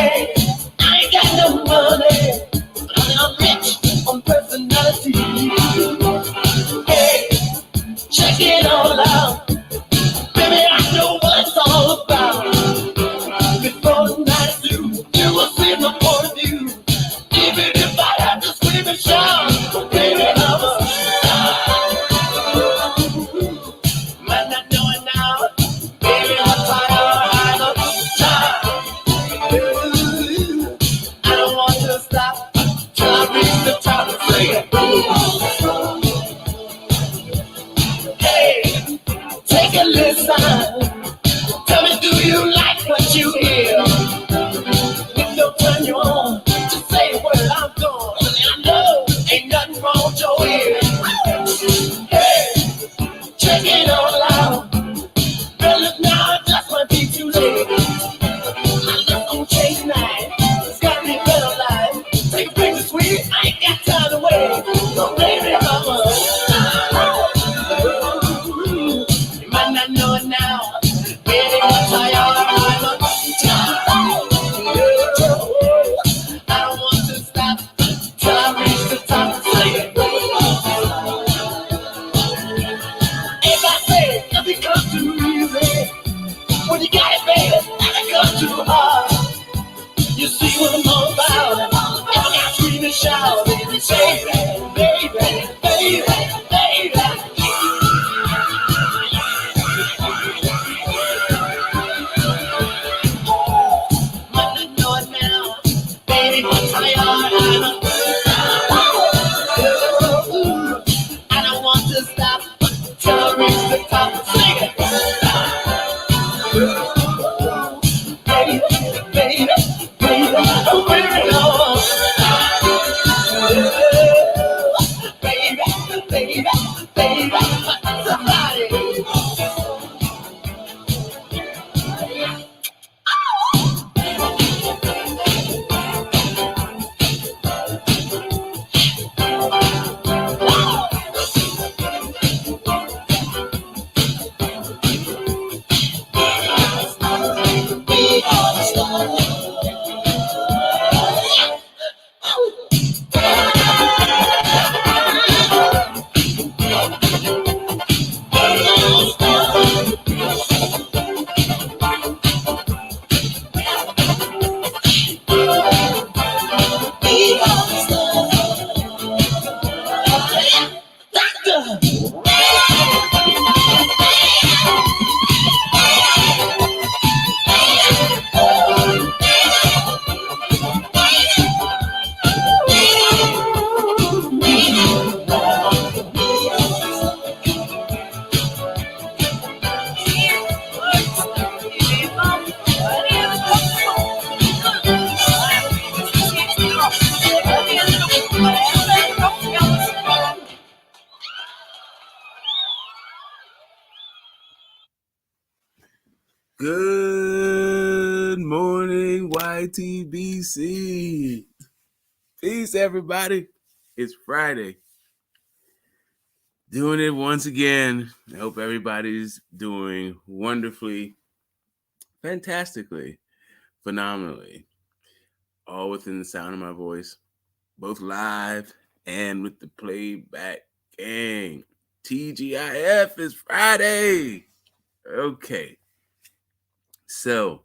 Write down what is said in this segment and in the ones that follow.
Hey, I ain't got no money, but I'm rich on personality. Hey, check it all out. Baby, I know what it's all about. Before the night is through, you will see my point of view. Even if I have to scream and shout, baby, I'm a might not know it now. Baby, I'm tired of time. I don't want to stop till I reach the top and sing it. Hey, take a listen. Tell me, do you like what you hear? If you'll turn you on, just say a word, I'm gone. I know ain't nothing wrong with your ear. Hey, check it all out. Well, look now, it just might be too late. I'm just gonna chase night. It's gotta be a better life. Take a picture, sweet. I ain't got time to wait. So, baby, you might not know it now. Baby, I'm tired. I don't want to stop till I reach the top and sing it. If I say nothing comes too easy, when you got it, baby, nothing comes too hard. You see what I'm all about. If I got scream and shout, baby, say that, baby, baby, baby. I don't want to stop till I reach the top and sing it. Baby, baby, baby, oh baby, no. Baby, baby, baby, somebody. Good morning, YTBC. Peace, everybody. It's Friday. Doing it once again. I hope everybody's doing wonderfully, fantastically, phenomenally. All within the sound of my voice, both live and with the playback gang. TGIF is Friday. Okay. So,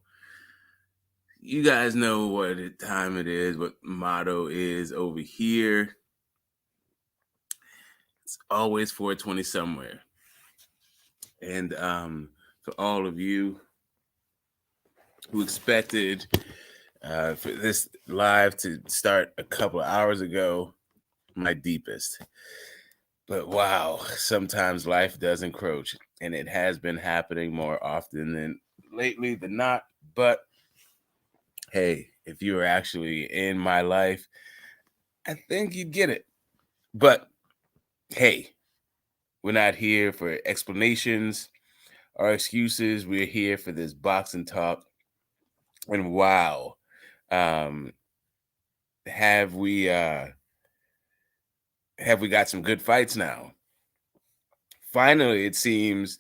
you guys know what time it is, what motto is over here. It's always 420 somewhere. And for all of you who expected for this live to start a couple of hours ago, my deepest. But wow, sometimes life does encroach, and it has been happening more often than lately than not. But hey, if you were actually in my life, I think you'd get it. But hey, we're not here for explanations or excuses. We're here for this boxing talk. And wow, have we got some good fights now? Finally, it seems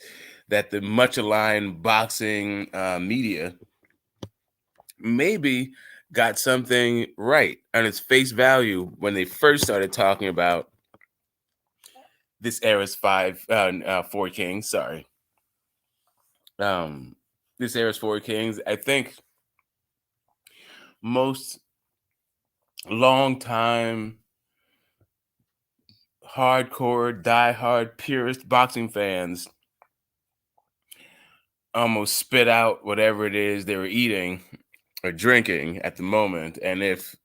that the much aligned boxing media may be got something right on its face value when they first started talking about this era's four kings. Sorry, this era's four kings. I think most long-time, hardcore, die-hard, purist boxing fans almost spit out whatever it is they were eating or drinking at the moment, and if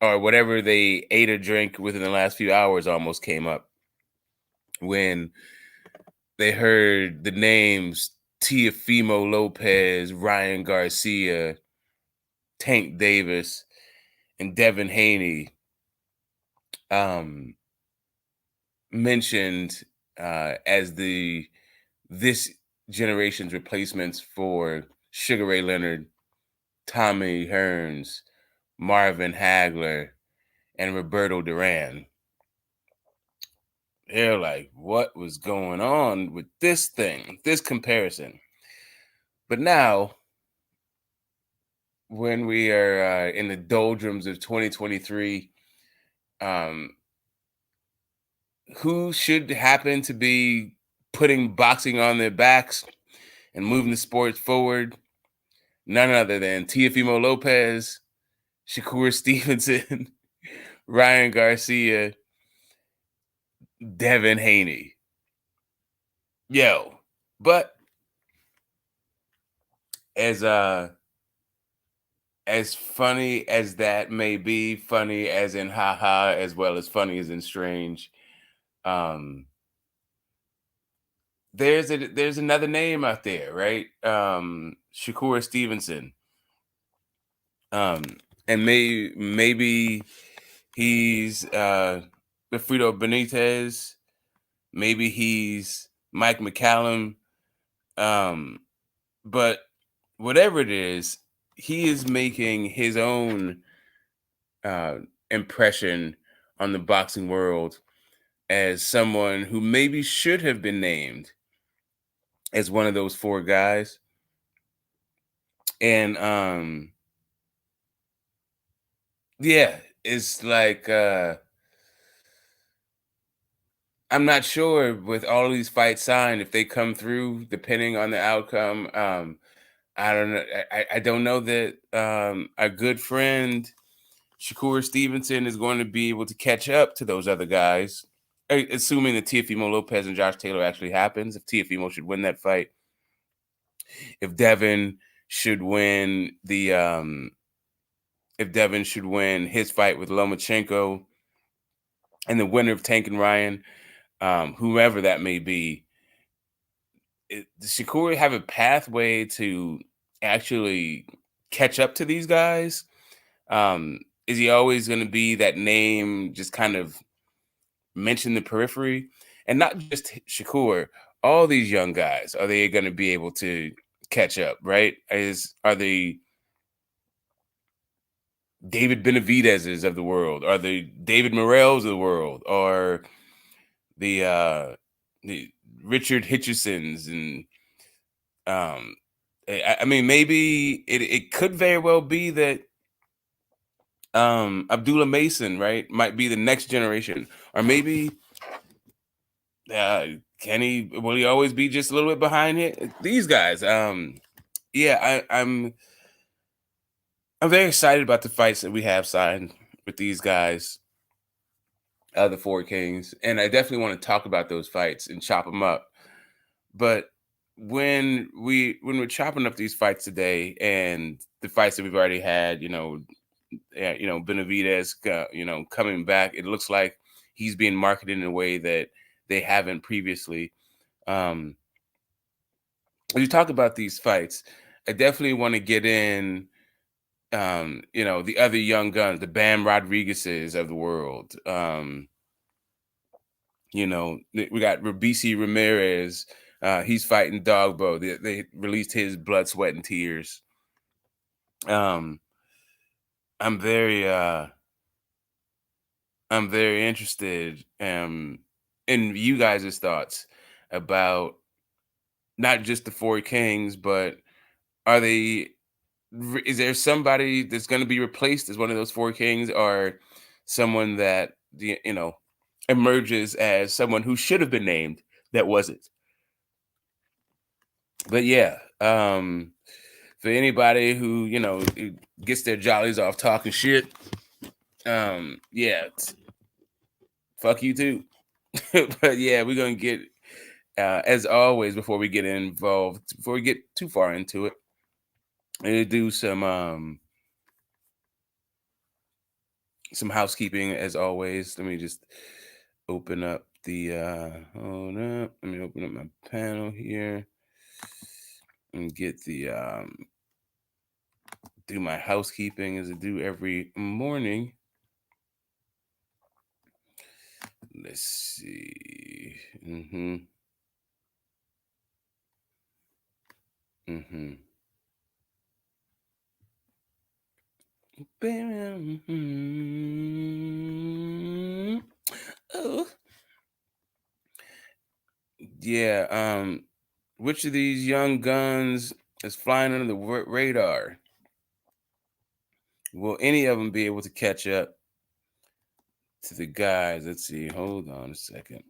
or whatever they ate or drank within the last few hours almost came up when they heard the names Teofimo Lopez, Ryan Garcia, Tank Davis, and Devin Haney mentioned as this generation's replacements for Sugar Ray Leonard, Tommy Hearns, Marvin Hagler, and Roberto Duran. They're like, what was going on with this thing, this comparison? But now, when we are in the doldrums of 2023, who should happen to be putting boxing on their backs and moving the sport forward? None other than Teofimo Lopez, Shakur Stevenson, Ryan Garcia, Devin Haney. Yo, but as funny as that may be, funny as in haha, as well as funny as in strange, there's another name out there, right? Shakur Stevenson. And maybe he's Alfredo Benitez, maybe he's Mike McCallum, but whatever it is, he is making his own impression on the boxing world as someone who maybe should have been named as one of those four guys. And yeah, it's like I'm not sure with all these fights signed if they come through, depending on the outcome. I don't know. I don't know that our good friend Shakur Stevenson is going to be able to catch up to those other guys, assuming that Teofimo Lopez and Josh Taylor actually happens. If Teofimo should win that fight, if Devin should win his fight with Lomachenko, and the winner of Tank and Ryan, whoever that may be, does Shakur have a pathway to actually catch up to these guys? Is he always going to be that name just kind of mention the periphery? And not just Shakur, all these young guys, are they going to be able to catch up, right? Are they David Benevidez's of the world? Are they David Morrell's of the world? Or the Richard Hitcherson's? And I mean, maybe it could very well be that Abdullah Mason, right, might be the next generation. Or maybe will he always be just a little bit behind it? These guys. Yeah, I'm very excited about the fights that we have signed with these guys, the Four Kings, and I definitely want to talk about those fights and chop them up. But when we're chopping up these fights today, and the fights that we've already had, Benevidez, coming back, it looks like he's being marketed in a way that they haven't previously. When you talk about these fights, I definitely want to get in, the other young guns, the Bam Rodriguez's of the world. We got Rabisi Ramirez. He's fighting Dogbo. They released his Blood, Sweat, and Tears. I'm very interested in you guys' thoughts about not just the Four Kings, but are they is there somebody that's going to be replaced as one of those four kings, or someone that emerges as someone who should have been named that wasn't? But yeah, for anybody who who gets their jollies off talking shit, yeah, fuck you too. But yeah, we're gonna get as always, before we get too far into it, I'm gonna do some housekeeping as always. Let me just open up the hold up. Let me open up my panel here and get the do my housekeeping as I do every morning. Let's see. Oh. Yeah. Which of these young guns is flying under the radar? Will any of them be able to catch up to the guys? Let's see. Hold on a second.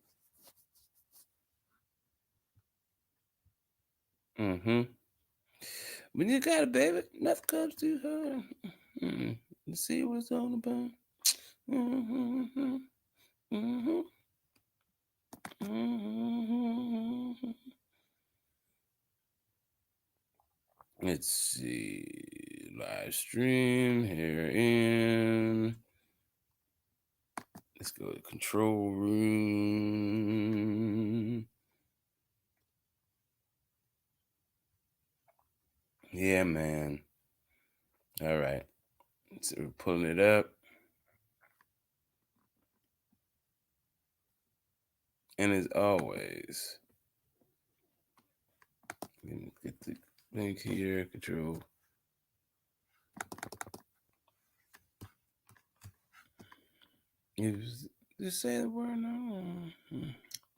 When you got it, baby, nothing comes too hard. Let's see what it's all about. Let's see. Live stream here in. Let's go to control room. Yeah, man. All right. So we're pulling it up. And as always, get the link here, control. Just say the word no.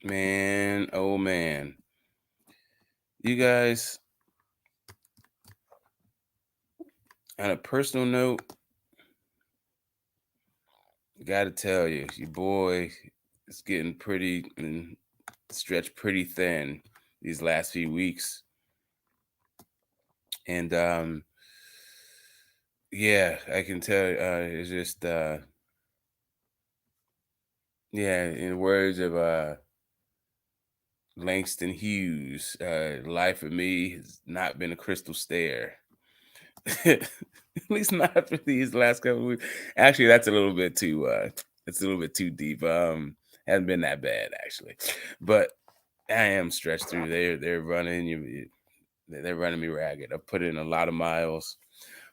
Man, oh man. You guys, on a personal note, gotta tell you, your boy is getting stretched pretty thin these last few weeks. And yeah, I can tell it's just yeah, in the words of Langston Hughes, life for me has not been a crystal stair. At least not for these last couple of weeks. Actually, that's a little bit too deep. Hasn't been that bad actually, but I am stretched through. They're running they're running me ragged. I've put in a lot of miles,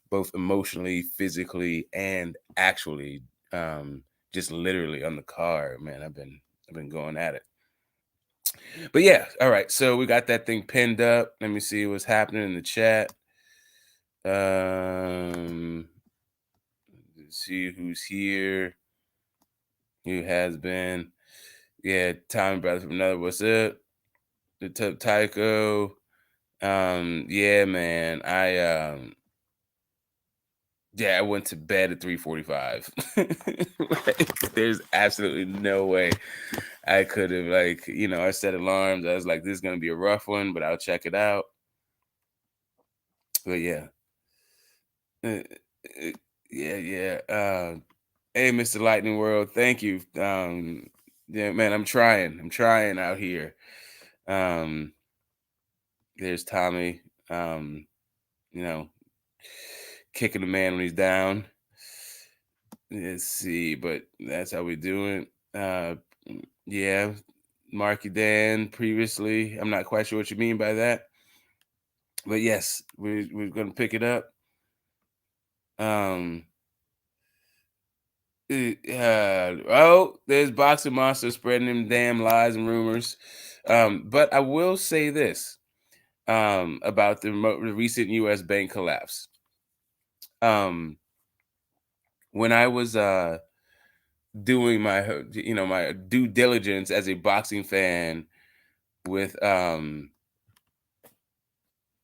both emotionally, physically, and actually, just literally on the car. Man, I've been going at it. But yeah, all right. So we got that thing pinned up. Let me see what's happening in the chat. See who's here, who has been. Yeah, Tommy brother from another. What's up? The top Tycho. Yeah, man. I went to bed at 3:45. Like, there's absolutely no way I could have, I set alarms. I was like, this is gonna be a rough one, but I'll check it out. But yeah. Yeah. Hey, Mr. Lightning World, thank you. Yeah, man, I'm trying out here. There's Tommy, kicking the man when he's down. Let's see, but that's how we do it. Yeah, Marky Dan previously. I'm not quite sure what you mean by that. But yes, we're gonna pick it up. There's Boxing Monster spreading them damn lies and rumors. But I will say this about the recent U.S. bank collapse. When I was doing my my due diligence as a boxing fan with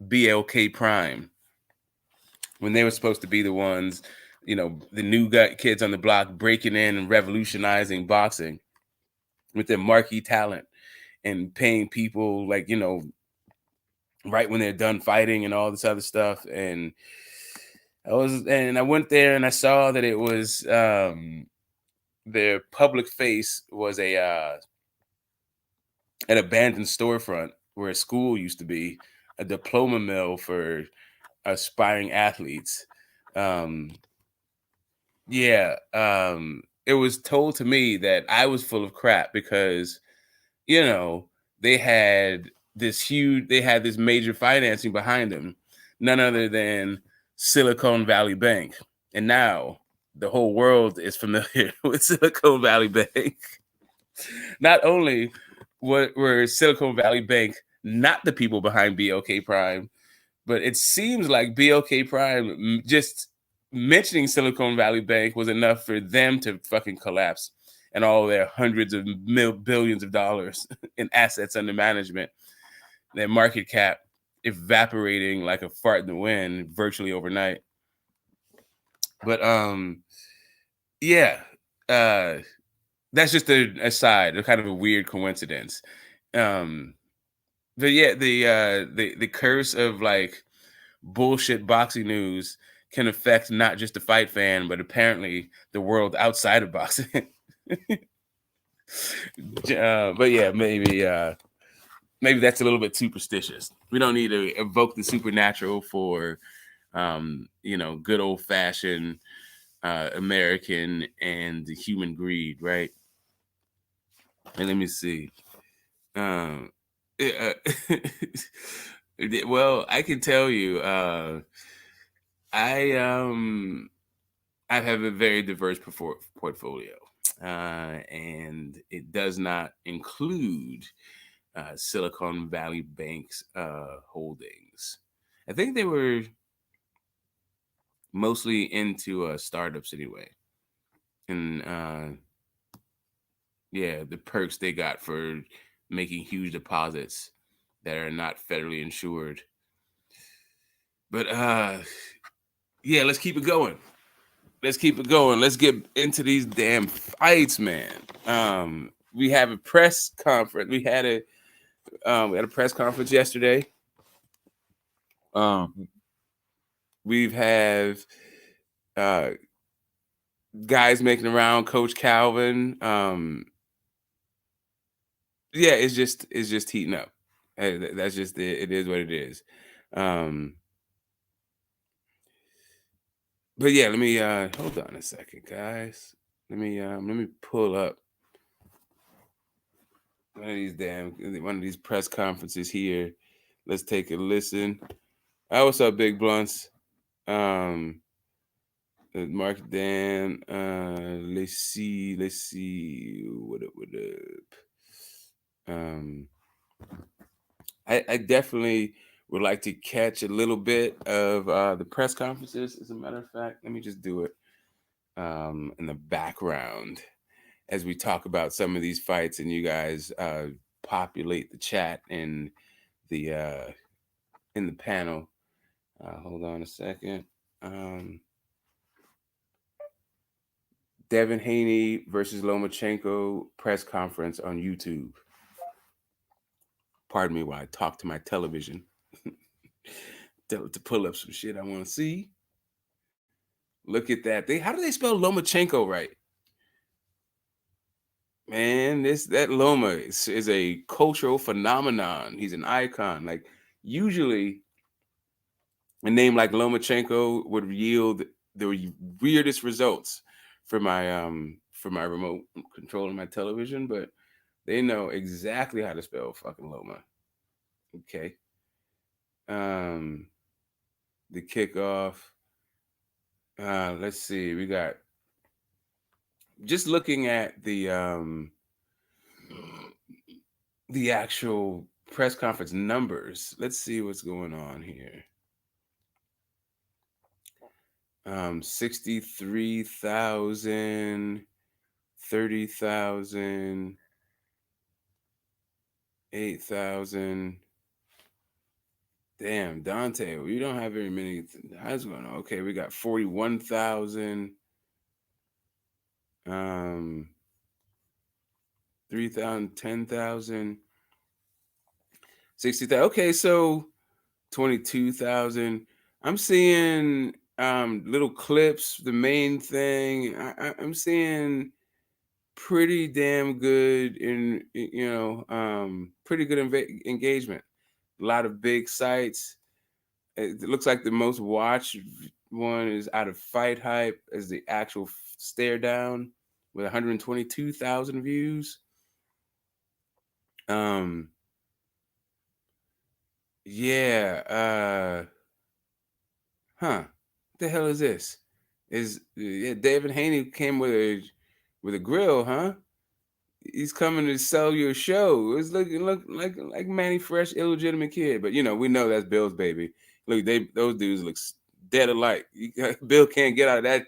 BLK Prime, when they were supposed to be the ones, the new kids on the block breaking in and revolutionizing boxing with their marquee talent and paying people like, right when they're done fighting and all this other stuff. And I went there and I saw that it was their public face was an abandoned storefront where a school used to be, a diploma mill for aspiring athletes. It was told to me that I was full of crap because, they had this major financing behind them, none other than Silicon Valley Bank. And now the whole world is familiar with Silicon Valley Bank. Not only were Silicon Valley Bank not the people behind BLK Prime, but it seems like BLK Prime, just mentioning Silicon Valley Bank was enough for them to fucking collapse and all their hundreds of billions of dollars in assets under management, their market cap evaporating like a fart in the wind virtually overnight. But that's just an aside, a kind of a weird coincidence. But yeah, the curse of like bullshit boxing news can affect not just the fight fan, but apparently the world outside of boxing. But yeah, maybe that's a little bit superstitious. We don't need to evoke the supernatural for good old fashioned American and human greed, right? And let me see. Well, I can tell you, I have a very diverse portfolio, and it does not include Silicon Valley Bank's holdings. I think they were mostly into startups anyway, and the perks they got for making huge deposits that are not federally insured. But let's keep it going. Let's get into these damn fights, man. We have a press conference. We had a press conference yesterday. We've have guys making around Coach Calvin. It's just heating up. That's just it. It is what it is. But yeah, let me hold on a second, guys. Let me pull up one of these press conferences here. Let's take a listen. What's up, Big Blunts? Mark Dan. Let's see. What up? I definitely would like to catch a little bit of the press conferences. As a matter of fact, let me just do it in the background as we talk about some of these fights, and you guys populate the chat in the panel. Hold on a second. Devin Haney versus Lomachenko press conference on YouTube. Pardon me while I talk to my television. Tell it to pull up some shit I want to see. Look at that. How do they spell Lomachenko right? Man, that Loma is a cultural phenomenon. He's an icon. Like, usually a name like Lomachenko would yield the weirdest results for my remote control of my television, but they know exactly how to spell fucking Loma. Okay. The kickoff. Let's see. We got, just looking at the actual press conference numbers. Let's see what's going on here. 63,000, 30,000, 8,000. Damn, Dante, we don't have very many. How's going on? Okay, we got 41,000. 3,000, 10,000, 60,000. Okay, so 22,000. I'm seeing little clips. The main thing I'm seeing pretty damn good pretty good engagement. A lot of big sites. It looks like the most watched one is out of Fight Hype as the actual stare down with 122,000 views. Yeah. What the hell is this? David Haney came with a grill, huh? He's coming to sell you a show. It's look like Manny Fresh, illegitimate kid, but we know that's Bill's baby. Look, those dudes look dead alike. Bill can't get out of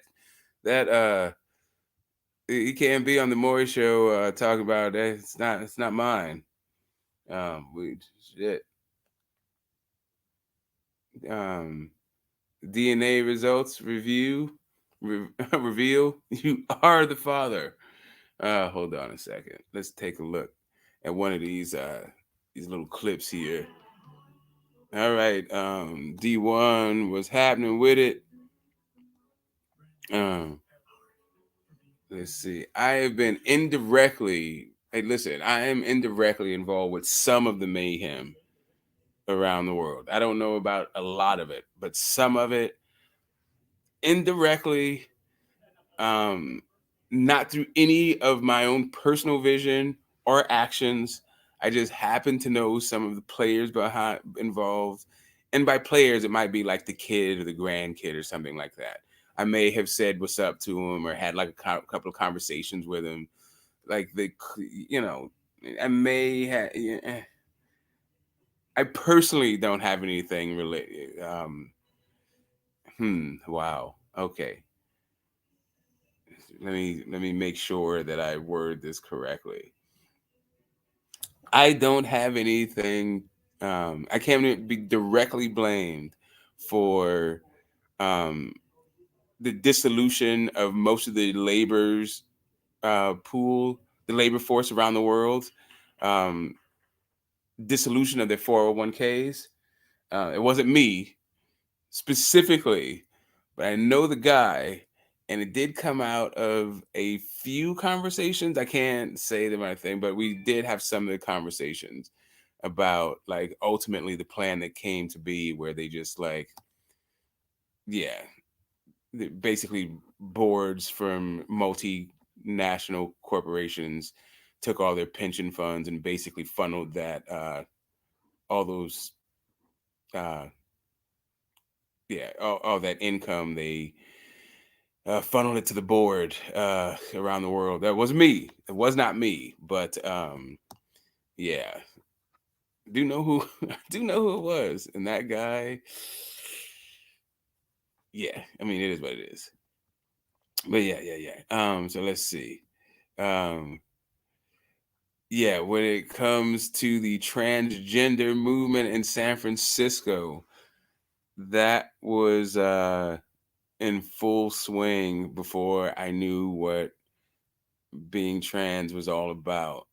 that. He can't be on the Maury show talking about that. It's not mine. We shit. DNA results reveal you are the father. Hold on a second. Let's take a look at one of these little clips here. All right, D1, what's happening with it? Let's see. I have been indirectly. Hey, listen, I am indirectly involved with some of the mayhem around the world. I don't know about a lot of it, but some of it indirectly, not through any of my own personal vision or actions. I just happen to know some of the players involved. And by players, it might be like the kid or the grandkid or something like that. I may have said what's up to him or had like a couple of conversations with him. Like I may have. I personally don't have anything related. Wow. Okay. Let me make sure that I word this correctly. I don't have anything. I can't be directly blamed for the dissolution of most of the labor's pool, the labor force around the world, dissolution of their 401ks. It wasn't me specifically, but I know the guy, and it did come out of a few conversations. I can't say the right thing, but we did have some of the conversations about like ultimately the plan that came to be, where they just basically boards from multinational corporations took all their pension funds and basically funneled that all those all that income, they funneled it to the board around the world. That was me. It was not me, but yeah, do know who it was, and that guy. Yeah, I mean, it is what it is. But yeah. So let's see. Yeah, when it comes to the transgender movement in San Francisco, that was in full swing before I knew what being trans was all about.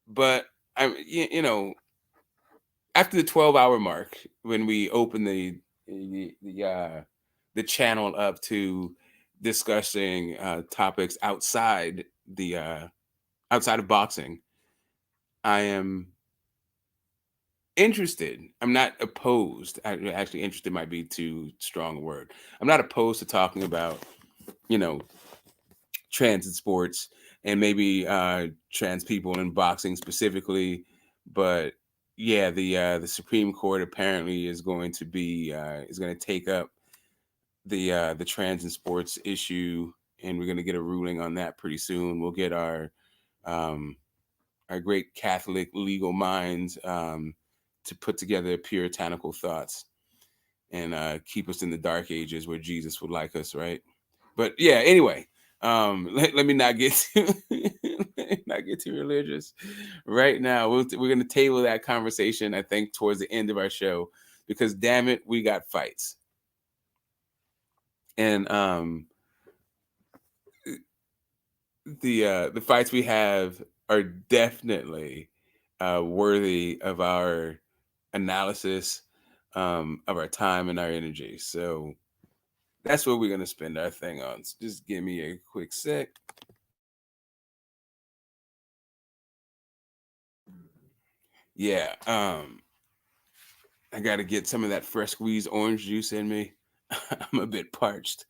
But after the 12-hour mark, when we opened the channel up to discussing topics outside of boxing, I am interested. I'm not opposed. Actually, interested might be too strong a word. I'm not opposed to talking about, trans in sports and maybe trans people in boxing specifically. But yeah, the Supreme Court apparently is going to take up the trans in sports issue, and we're going to get a ruling on that pretty soon. We'll get our great Catholic legal minds to put together puritanical thoughts and keep us in the dark ages where Jesus would like us, right? But yeah, anyway, let me not get not get too religious. Right now, we're going to table that conversation, I think, towards the end of our show, because damn it, we got fights. And the fights we have are definitely worthy of our analysis, of our time and our energy. So that's what we're going to spend our thing on. So just give me a quick sec. Yeah, I got to get some of that fresh squeezed orange juice in me. I'm a bit parched.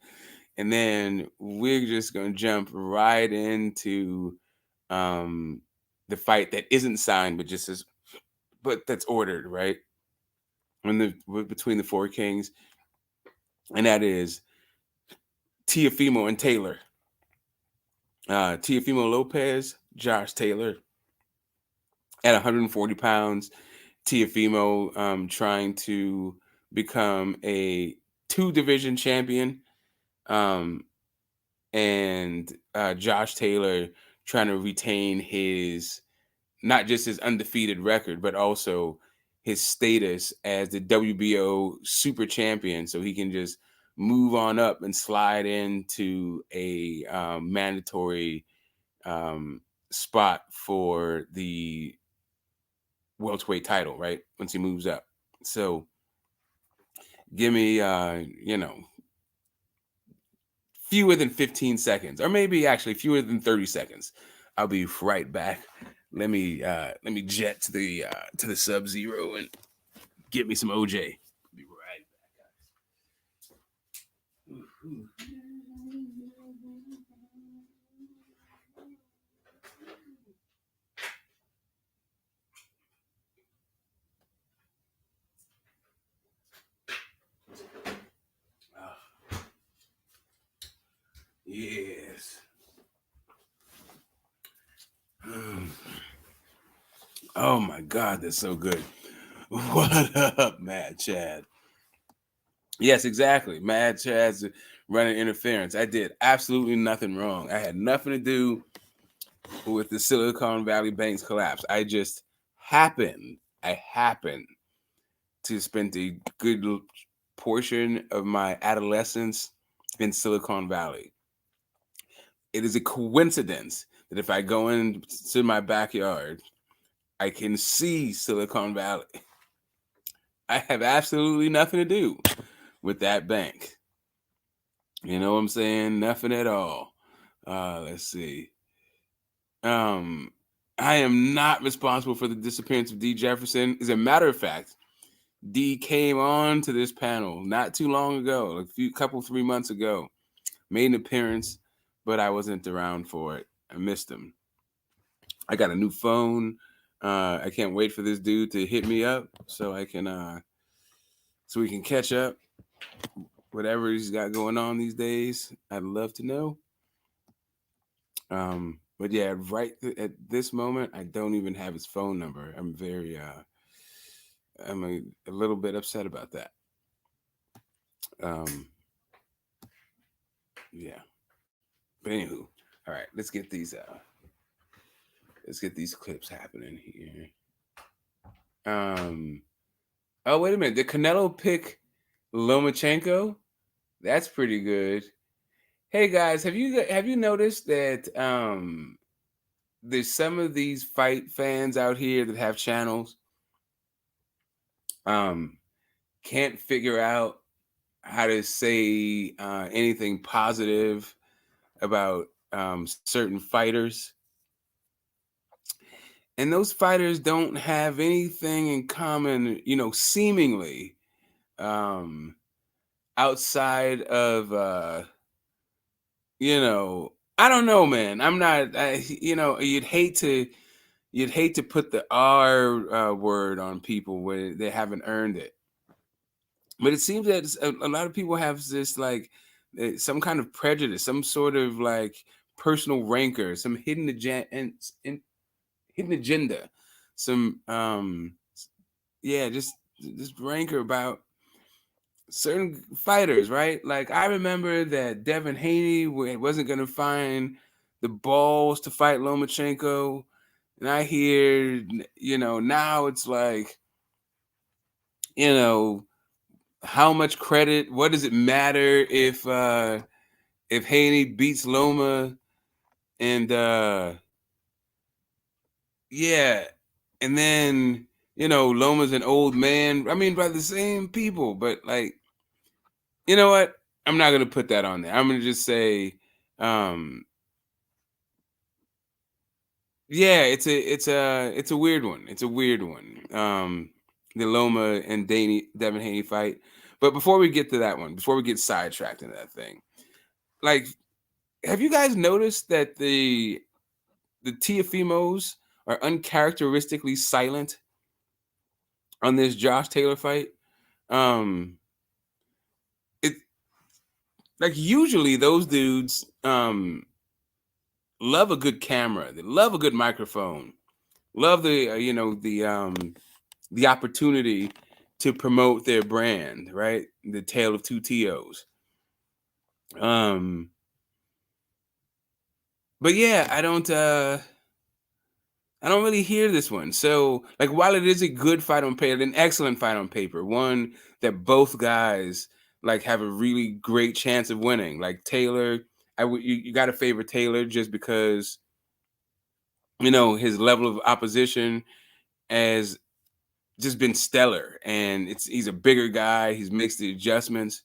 And then we're just going to jump right into the fight that isn't signed, but that's ordered, right? Between the four kings, and that is Teofimo and Taylor. Teofimo Lopez, Josh Taylor. At 140 pounds, Teofimo trying to become a 2-division champion, and Josh Taylor trying to retain his, not just his undefeated record, but also his status as the WBO super champion, so he can just move on up and slide into a mandatory spot for the welterweight title, right? Once he moves up. So give me, fewer than 15 seconds, or maybe actually fewer than 30 seconds. I'll be right back. Let me jet to the Sub-Zero and get me some OJ. Be right back, guys. Yes. Oh my God, that's so good. What up, Mad Chad? Yes, exactly. Mad Chad's running interference. I did absolutely nothing wrong. I had nothing to do with the Silicon Valley Bank's collapse. I happened to spend a good portion of my adolescence in Silicon Valley. It is a coincidence that if I go into my backyard, I can see Silicon Valley. I have absolutely nothing to do with that bank. You know what I'm saying? Nothing at all. Let's see. I am not responsible for the disappearance of D. Jefferson. As a matter of fact, D came on to this panel not too long ago, a 3 months ago, made an appearance, but I wasn't around for it. I missed him. I got a new phone. I can't wait for this dude to hit me up so we can catch up. Whatever he's got going on these days, I'd love to know. But yeah, right at this moment, I don't even have his phone number. I'm a little bit upset about that. Yeah. But anywho, all right, let's get these clips happening here. Oh, wait a minute. Did Canelo pick Lomachenko? That's pretty good. Hey guys, have you noticed that there's some of these fight fans out here that have channels can't figure out how to say anything positive about certain fighters, and those fighters don't have anything in common, seemingly outside of I don't know, man. I'm not, you'd hate to put the R word on people where they haven't earned it. But it seems that a lot of people have this some kind of prejudice, some sort of personal rancor, some hidden agenda, some just rancor about certain fighters, right? Like I remember that Devin Haney wasn't going to find the balls to fight Lomachenko. And I hear, now it's like, how much credit? What does it matter if Haney beats Loma? And yeah, and then Loma's an old man. I mean, by the same people, but like, you know what? I'm not gonna put that on there. I'm gonna just say, yeah, it's a weird one. It's a weird one. The Loma and Devin Haney fight. But before we get to that one, before we get sidetracked into that thing, like, have you guys noticed that the Teofimos are uncharacteristically silent on this Josh Taylor fight? It like usually those dudes love a good camera, they love a good microphone, love the opportunity to promote their brand, right? The Tale of Two Tios. But yeah, I don't really hear this one. So, like, while it is a good fight on paper, an excellent fight on paper, one that both guys like have a really great chance of winning. Like Taylor, you got to favor Taylor just because his level of opposition has just been stellar, and he's a bigger guy. He's makes the adjustments,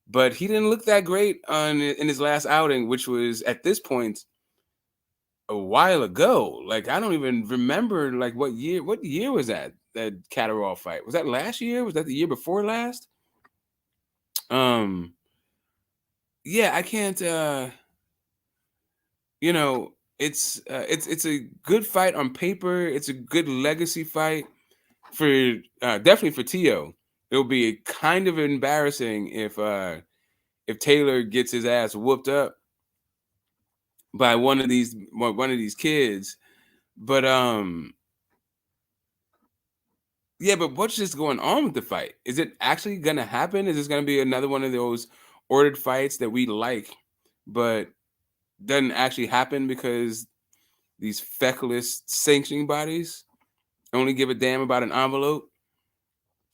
but he didn't look that great in his last outing, which was at this point a while ago. Like, I don't even remember like what year was that Catterall fight? Was that last year? Was that the year before last? Yeah, I can't it's a good fight on paper. It's a good legacy fight for definitely for Tio. It'll be kind of embarrassing if Taylor gets his ass whooped up by one of these kids. But yeah, but what's just going on with the fight? Is it actually gonna happen? Is this gonna be another one of those ordered fights that we like, but doesn't actually happen because these feckless sanctioning bodies only give a damn about an envelope?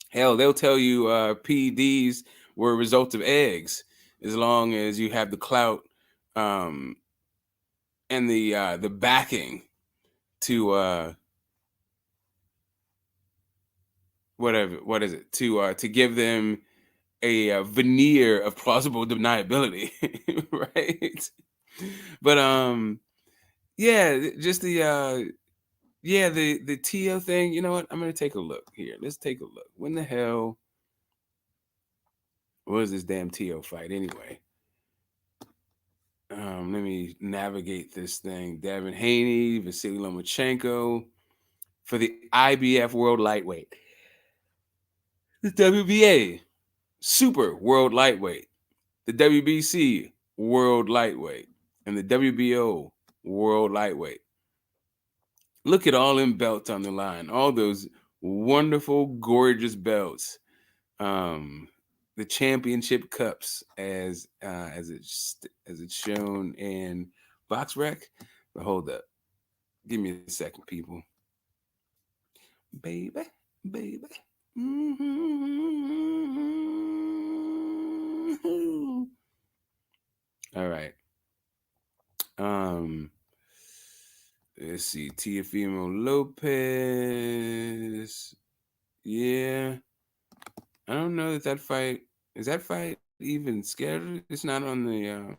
Hell, they'll tell you PEDs were a result of eggs, as long as you have the clout and the backing to what is it, to give them a veneer of plausible deniability, right? But yeah, just the Tio thing. You know what? I'm gonna take a look here. Let's take a look. When the hell was this damn Tio fight anyway? Let me navigate this thing. Devin Haney, Vasyl Lomachenko for the IBF World Lightweight, the WBA Super World Lightweight, the WBC World Lightweight, and the WBO World Lightweight. Look at all them belts on the line. All those wonderful, gorgeous belts. The championship cups, as it's shown in BoxRec. But hold up, give me a second, people. Baby, baby. Mm-hmm. All right. Let's see. Teofimo Lopez. Yeah. I don't know that fight is that fight even scheduled. It's not on the.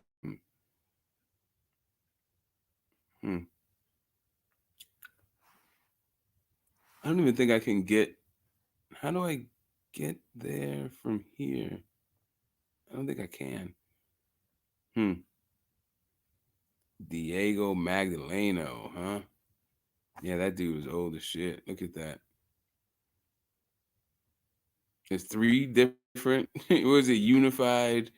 Hmm. I don't even think I can get. How do I get there from here? I don't think I can. Diego Magdaleno, huh? Yeah, that dude was old as shit. Look at that. It's 3 different. It was a unified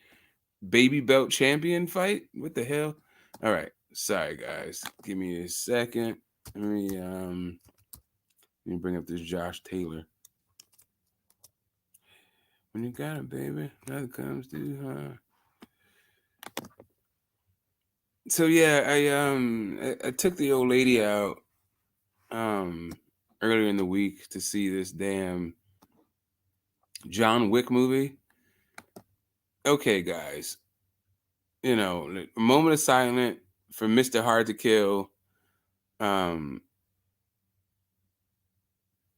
baby belt champion fight. What the hell? All right. Sorry, guys. Give me a second. Let me bring up this Josh Taylor. When you got it, baby, nothing comes to, huh? So yeah, I took the old lady out earlier in the week to see this damn John Wick movie. Okay, guys, a moment of silence for Mr. Hard to Kill,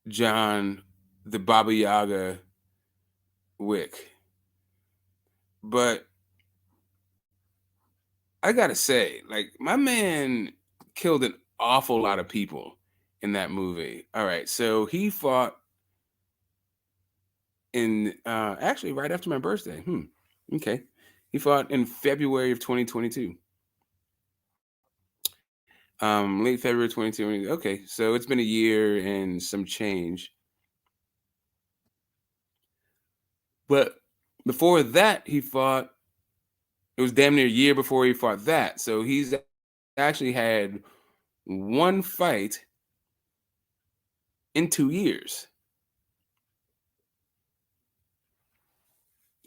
John the Baba Yaga Wick. But I gotta say, like, my man killed an awful lot of people in that movie. All right, so he fought in actually right after my birthday. Okay. He fought in February of 2022. Late February 2022. Okay, so it's been a year and some change. But before that, he fought. It was damn near a year before he fought that. So he's actually had one fight in 2 years.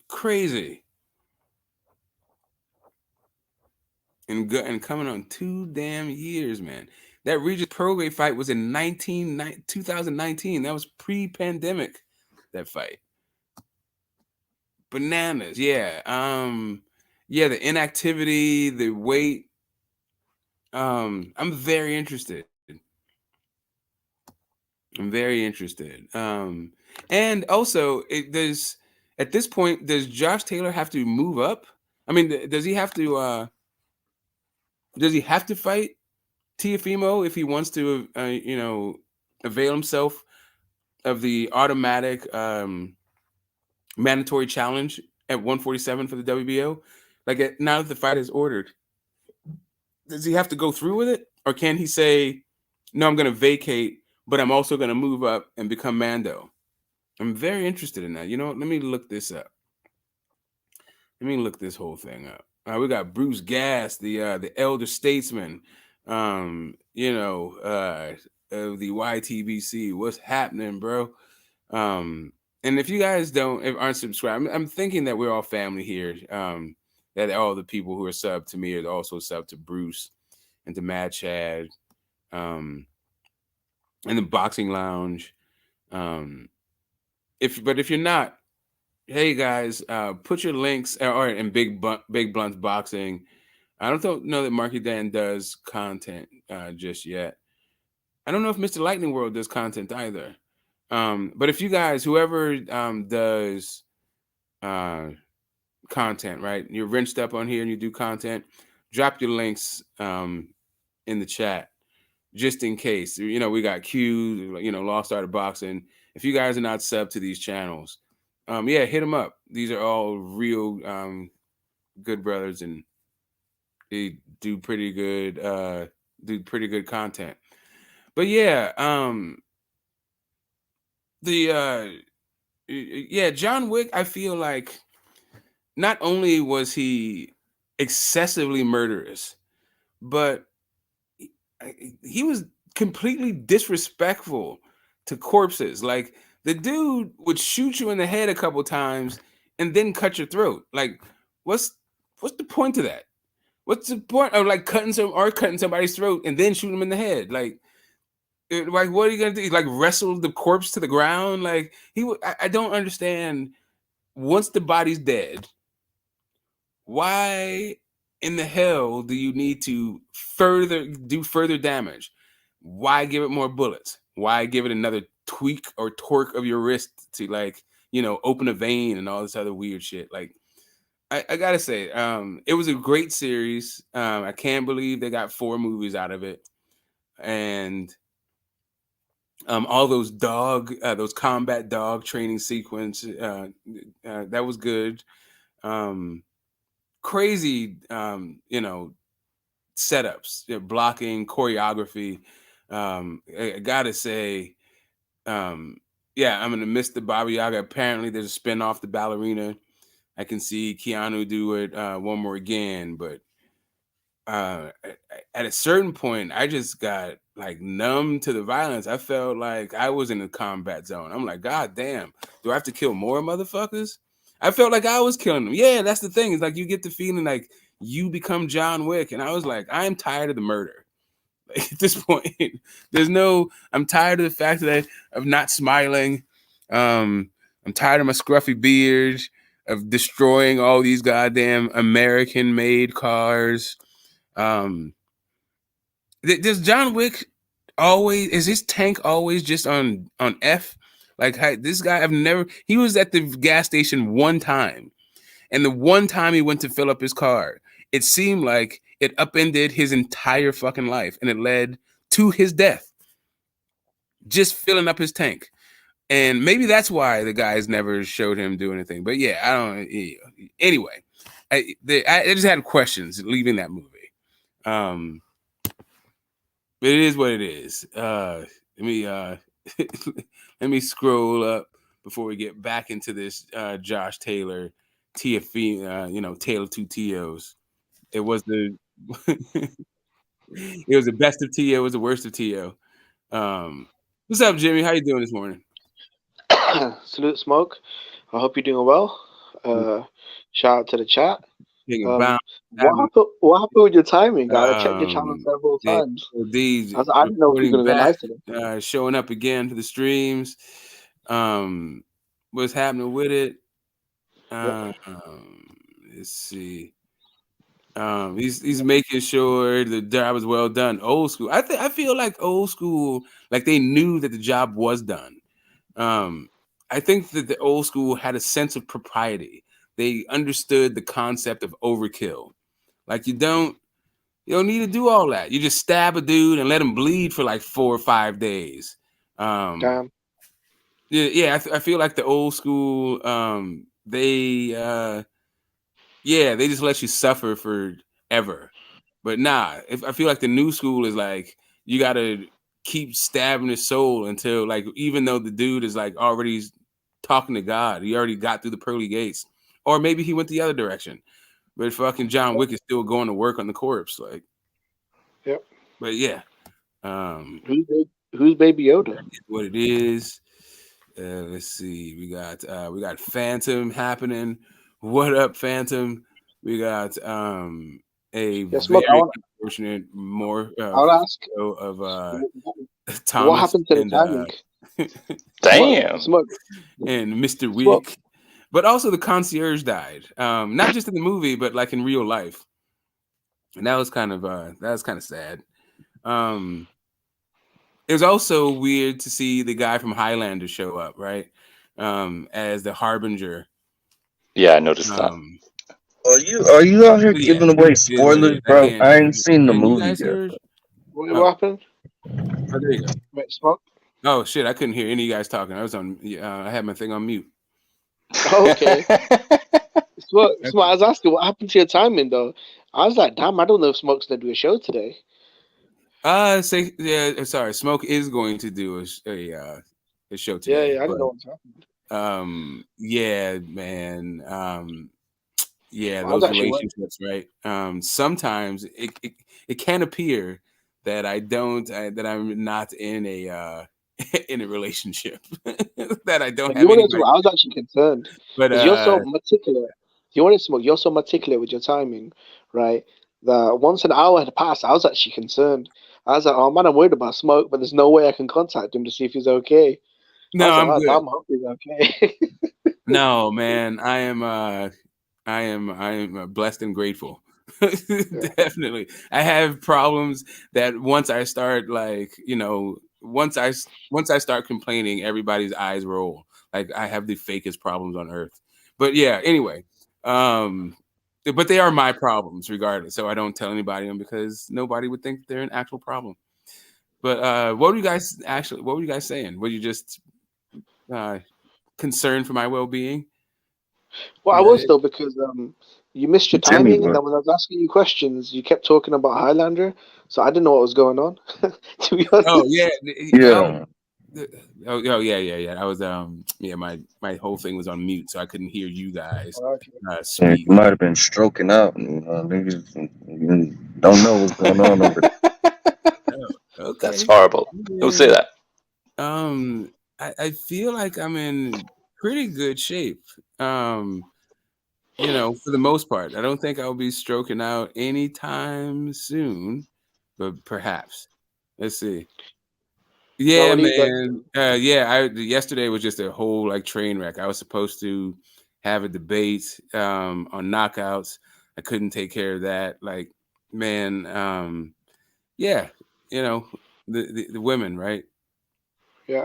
Crazy. And coming on 2 damn years, man. That Regis Prograis fight was in 2019. That was pre-pandemic, that fight. Bananas, yeah. Yeah, the inactivity, the weight. I'm very interested. And also, does at this point, does Josh Taylor have to move up? I mean, does he have to? Does he have to fight Teofimo if he wants to? Avail himself of the automatic mandatory challenge at 147 for the WBO. Like now that the fight is ordered, does he have to go through with it, or can he say, "No, I'm going to vacate, but I'm also going to move up and become Mando"? I'm very interested in that. You know what? Let me look this up. Let me look this whole thing up. We got Bruce Gass, the elder statesman, of the YTBC. What's happening, bro? And if you guys aren't subscribed, I'm thinking that we're all family here. That all the people who are subbed to me are also subbed to Bruce and to Mad Chad, and the Boxing Lounge. If you're not, hey guys, put your links or in Big Blunt's Boxing. I don't know that Marky Dan does content just yet. I don't know if Mr. Lightning World does content either. But if you guys, whoever does content, right? You're rinsed up on here and you do content, drop your links in the chat just in case. We got Q, Lost Art of Boxing. If you guys are not subbed to these channels, hit them up. These are all real good brothers, and they do pretty good content. But yeah, John Wick, I feel like not only was he excessively murderous, but he was completely disrespectful to corpses. Like, the dude would shoot you in the head a couple times and then cut your throat. Like, what's the point of that? What's the point of like cutting somebody's throat and then shooting him in the head? Like what are you gonna do? Like, wrestle the corpse to the ground? Like, I don't understand. Once the body's dead, why in the hell do you need to do further damage? Why give it more bullets? Why give it another tweak or torque of your wrist to open a vein and all this other weird shit? Like, I gotta say, it was a great series. I can't believe they got 4 movies out of it, and all those combat dog training sequence, that was good. Crazy, setups, blocking, choreography. I gotta say, I'm gonna miss the Baba Yaga. Apparently, there's a spin-off, The Ballerina. I can see Keanu do it one more again, but at a certain point, I just got like numb to the violence. I felt like I was in a combat zone. I'm like, God damn, do I have to kill more motherfuckers? I felt like I was killing him. Yeah, that's the thing. It's like you get the feeling like you become John Wick, and I was like, I am tired of the murder. Like, at this point, I'm tired of the fact that of not smiling. I'm tired of my scruffy beard, of destroying all these goddamn American-made cars. Does John Wick is his tank always just on F? Like, this guy, he was at the gas station one time, and the one time he went to fill up his car, it seemed like it upended his entire fucking life, and it led to his death. Just filling up his tank. And maybe that's why the guys never showed him do anything. But yeah, I don't. Anyway, I just had questions leaving that movie. But it is what it is. Let me scroll up before we get back into this. Josh Taylor, Teofimo, Taylor two Tios. It was the it was the best of Tio. It was the worst of Tio. What's up, Jimmy? How you doing this morning? Salute, Smoke. I hope you're doing well. Shout out to the chat. What happened with your timing? I checked your channel several times. I didn't know if you were going to go live today. Showing up again for the streams. What's happening with it? Let's see. He's making sure the job was well done. Old school. I feel like old school, like they knew that the job was done. I think that the old school had a sense of propriety. They understood the concept of overkill. Like you don't need to do all that. You just stab a dude and let him bleed for like 4 or 5 days. Damn. Yeah. I feel like the old school. They just let you suffer forever. But nah, I feel like the new school is like you gotta keep stabbing his soul until like even though the dude is like already talking to God, he already got through the pearly gates, or maybe he went the other direction. But fucking John Wick is still going to work on the corpse, like. Yep. But yeah, who's Baby Yoda? What it is. Let's see. We got Phantom happening. What up, Phantom? We got very unfortunate I'll ask of Thomas. What happened to the timing? Damn. Smoke. And Mr. Wick. But also the concierge died. Not just in the movie, but like in real life. And that was kind of sad. It was also weird to see the guy from Highlander show up, right? As the Harbinger. Yeah, I noticed that. Are you out here giving away spoilers, bro? I ain't seen the movie yet. What happened? Oh, there you go. Wait, Smoke? Oh shit! I couldn't hear any of you guys talking. I was on. I had my thing on mute. Okay. Smoke, I was asking what happened to your timing though. I was like, damn, I don't know if Smoke's gonna do a show today. Sorry. Smoke is going to do a show today. Yeah, I don't know what's happened. Yeah, man. Those relationships, right? Sometimes it can appear that I'm not in a in a relationship that I don't have. I was actually concerned, but you're so meticulous. You want to Smoke? You're so meticulous with your timing, right? That once an hour had passed, I was actually concerned. I was like, "Oh man, I'm worried about Smoke, but there's no way I can contact him to see if he's okay." No, I'm good. I hope he's okay. No, man, I am blessed and grateful. Definitely, I have problems that once I start once I start complaining, everybody's eyes roll. Like I have the fakest problems on earth. But yeah, anyway, but they are my problems regardless. So I don't tell anybody them because nobody would think they're an actual problem. But what were you guys saying? Were you just concerned for my well-being? Well, I was though because you missed your timing, and then when I was asking you questions, you kept talking about Highlander, so I didn't know what was going on. To be honest. Oh yeah. Oh yeah. I was my whole thing was on mute, so I couldn't hear you guys. You might have been stroking out. Niggas don't know what's going on over there. Okay. That's horrible. Don't say that. I feel like I'm in pretty good shape. you know, for the most part, I don't think I'll be stroking out anytime soon, but perhaps. Let's see. Yeah, man. Yesterday was just a whole like train wreck. I was supposed to have a debate on knockouts. I couldn't take care of that. Like, man, yeah, you know, the women, right? Yeah.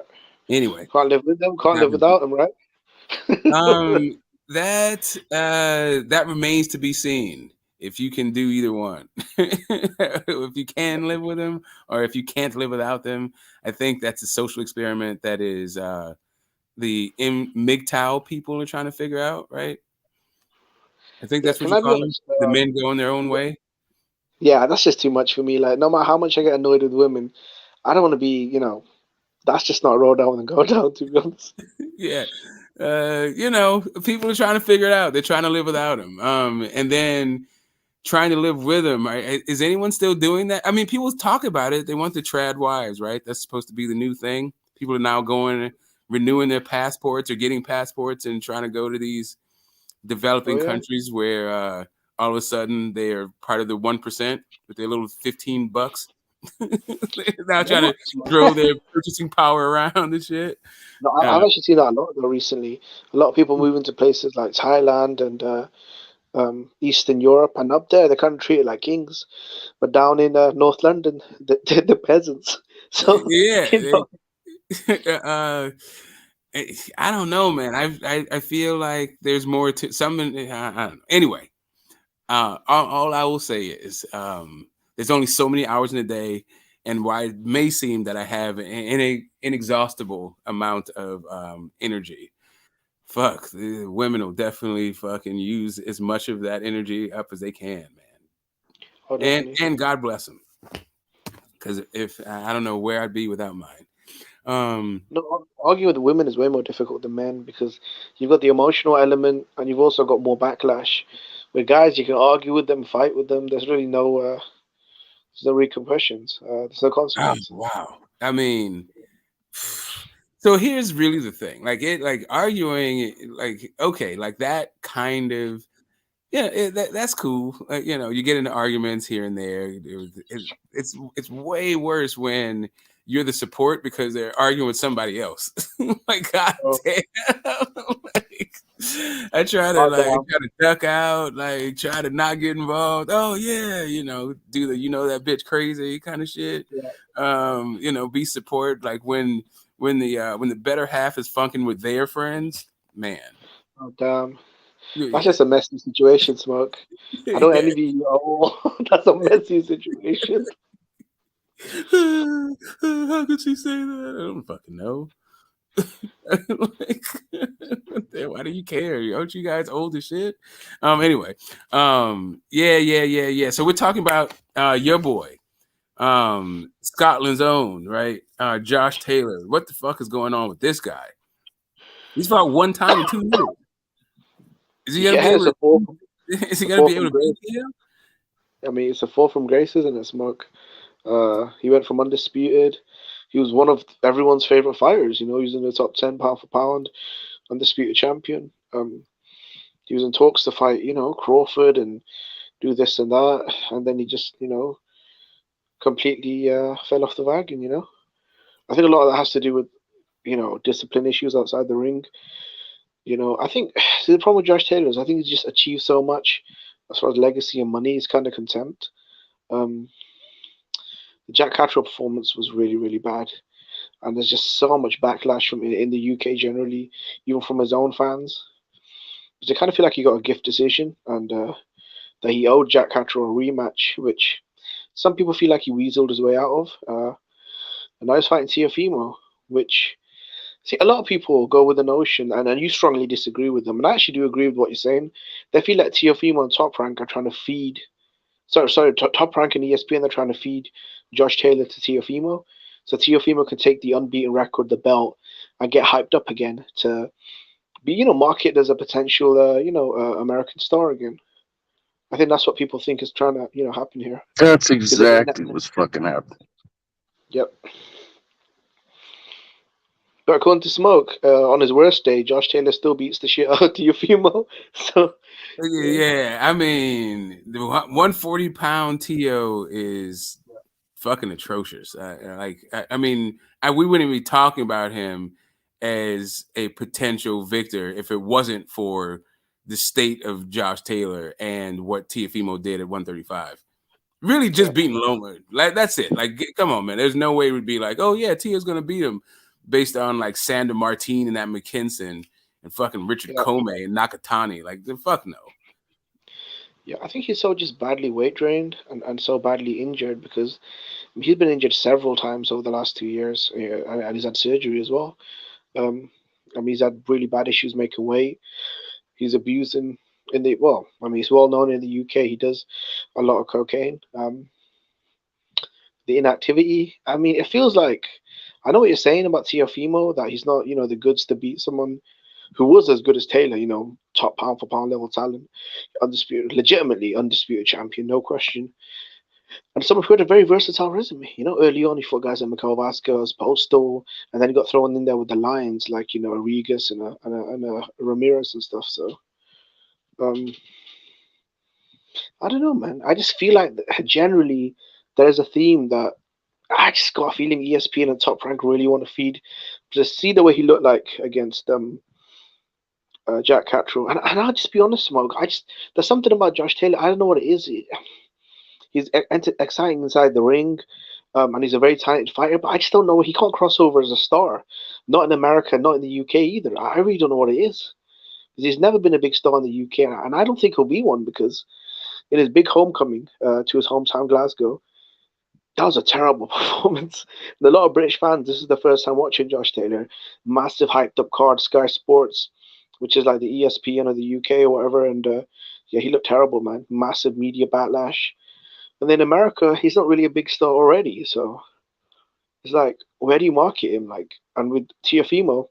Anyway, Can't live with them. Can't live without them, right? that remains to be seen. If you can do either one, if you can live with them, or if you can't live without them, I think that's a social experiment that is the MGTOW people are trying to figure out, right? I think that's what Can you I be call them. honest? The men going their own way. Yeah, that's just too much for me. Like, no matter how much I get annoyed with women, I don't want to be, that's just not a road I want to go down, to be honest. Yeah. You know, people are trying to figure it out. They're trying to live without him. And then trying to live with him. Is anyone still doing that? I mean, people talk about it. They want the trad wives, right? That's supposed to be the new thing. People are now going, renewing their passports or getting passports and trying to go to these developing countries where all of a sudden they are part of the 1% with their little $15. Now trying to throw their purchasing power around and shit. No, I've actually seen that a lot though recently. A lot of people moving to places like Thailand and Eastern Europe, and up there they're kind of treated like kings. But down in North London, they're the peasants. So yeah, you know. I don't know, man. I feel like there's more to something. I don't know. Anyway, all I will say is there's only so many hours in a day, and while it may seem that I have an inexhaustible amount of energy, fuck, the women will definitely fucking use as much of that energy up as they can, man. And God bless them, because if I don't know where I'd be without mine. No, arguing with women is way more difficult than men because you've got the emotional element and you've also got more backlash. With guys, you can argue with them, fight with them. There's really there's no repercussions. There's no Oh, consequence. wow. I mean, so here's really the thing. Like arguing, like, okay, like that kind of, yeah, that's cool. You know, you get into arguments here and there. It's way worse when you're the support because they're arguing with somebody else. Like, God damn. Like, I try to duck out, like try to not get involved. Oh yeah, you know, do the that bitch crazy kind of shit. Yeah. You know, be support like when the better half is funking with their friends, man. Oh damn. That's just a messy situation, Smoke. I don't envy you at all. That's a messy situation. How could she say that? I don't fucking know. Like, why do you care? Aren't you guys old as shit? Anyway, yeah. So we're talking about your boy, Scotland's own, right? Josh Taylor. What the fuck is going on with this guy? He's fought one time in 2 years. Is he gonna be able to? Is he gonna be able to beat him? I mean, it's a fall from grace, isn't it, Smoke? He went from undisputed. He was one of everyone's favorite fighters. You know, he was in the top 10 pound for pound, undisputed champion. He was in talks to fight, Crawford and do this and that, and then he just, completely fell off the wagon. I think a lot of that has to do with, discipline issues outside the ring. I think the problem with Josh Taylor is I think he's just achieved so much as far as legacy and money. He's kind of contempt. The Jack Catterall performance was really, really bad, and there's just so much backlash from in the UK generally, even from his own fans. Because they kind of feel like he got a gift decision, and that he owed Jack Catterall a rematch, which some people feel like he weaseled his way out of. And now he's fighting Teofimo, which, see, a lot of people go with the notion, and you strongly disagree with them, and I actually do agree with what you're saying. They feel like Teofimo and Top Rank are trying to feed, Top Rank and ESPN, they're trying to feed Josh Taylor to Teofimo, so Teofimo can take the unbeaten record, the belt, and get hyped up again to be, marketed as a potential, American star again. I think that's what people think is trying to, happen here. That's exactly what's fucking happening. Yep. But according to Smoke, on his worst day, Josh Taylor still beats the shit out of Teofimo. So yeah, I mean, the 140-pound Tio is fucking atrocious. I mean, we wouldn't be talking about him as a potential victor if it wasn't for the state of Josh Taylor and what Teofimo did at 135. Really, just beating Loma. Like, that's it. Like, come on, man. There's no way we'd be like, oh yeah, Tio's gonna beat him based on like Sander Martin and that McKinson and fucking Richard Comey and Nakatani. Like, the fuck no. Yeah, I think he's so just badly weight drained and so badly injured because he's been injured several times over the last 2 years, and he's had surgery as well. I mean, he's had really bad issues making weight. He's abusing in the I mean, he's well known in the UK. He does a lot of cocaine. The inactivity. I mean, it feels like I know what you're saying about Teofimo, that he's not, the goods to beat someone who was as good as Taylor, top pound for pound level talent, undisputed, legitimately undisputed champion, no question. And someone who had a very versatile resume. Early on he fought guys like Mikhail Vasquez, Postal, and then he got thrown in there with the Lions like, Arigas and Ramirez and stuff. So I don't know, man. I just feel like generally there's a theme that I just got a feeling ESPN and Top Rank really want to feed. Just see the way he looked like against Jack Cattrall. And I'll just be honest, Smoke. There's something about Josh Taylor. I don't know what it is. He's exciting inside the ring, and he's a very talented fighter. But I just don't know. He can't cross over as a star. Not in America, not in the UK either. I really don't know what it is. He's never been a big star in the UK, and I don't think he'll be one because in his big homecoming to his hometown Glasgow, that was a terrible performance. And a lot of British fans, this is the first time watching Josh Taylor. Massive hyped up card, Sky Sports, which is like the ESPN of the UK or whatever. And yeah, he looked terrible, man. Massive media backlash. And then America, he's not really a big star already. So it's like, where do you market him? Like, and with Teofimo,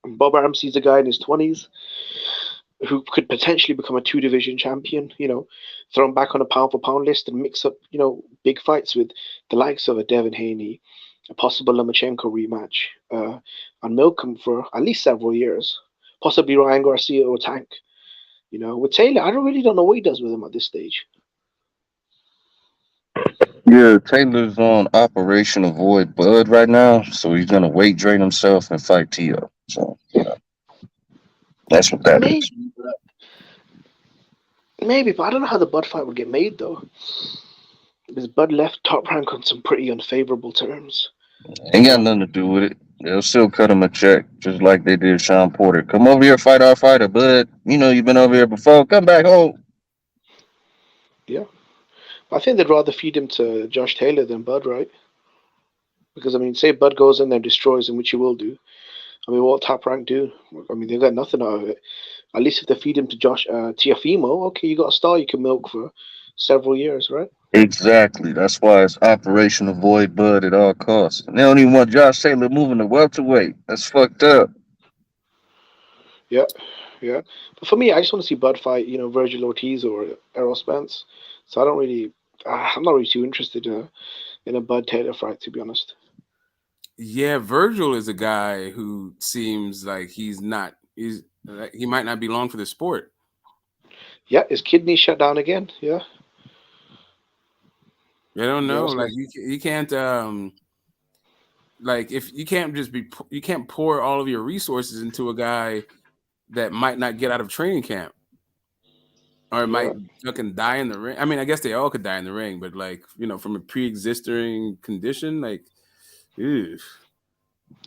Bob Ramsey's a guy in his 20s who could potentially become a 2-division champion, thrown back on a pound for pound list and mix up, big fights with the likes of a Devin Haney, a possible Lomachenko rematch, and milk him for at least several years, possibly Ryan Garcia or Tank. With Taylor, I really don't know what he does with him at this stage. Yeah, Taylor's on Operation Avoid Bud right now, so he's gonna weight drain himself and fight Tio. So that's what that is. Maybe, but I don't know how the Bud fight would get made though. Because Bud left Top Rank on some pretty unfavorable terms. Ain't got nothing to do with it. They'll still cut him a check, just like they did Sean Porter. Come over here, fight our fighter, Bud. You've been over here before. Come back home. Yeah. I think they'd rather feed him to Josh Taylor than Bud, right? Because, I mean, say Bud goes in there and destroys him, which he will do. I mean, what Top Rank do? I mean, they got nothing out of it. At least if they feed him to Teofimo, okay, you got a star you can milk for several years, right? Exactly. That's why it's Operation Avoid Bud at all costs. And they don't even want Josh Taylor moving to welterweight. That's fucked up. Yeah. But for me, I just want to see Bud fight, Virgil Ortiz or Errol Spence. So I'm not really too interested in a Bud Taylor fight, to be honest. Yeah, Virgil is a guy who seems like he might not be long for the sport. Yeah, his kidney shut down again. Yeah. I don't know. Like you can't like if you can't pour all of your resources into a guy that might not get out of training camp. Or might fucking die in the ring. I mean, I guess they all could die in the ring, but like, from a pre-existing condition, like, ew.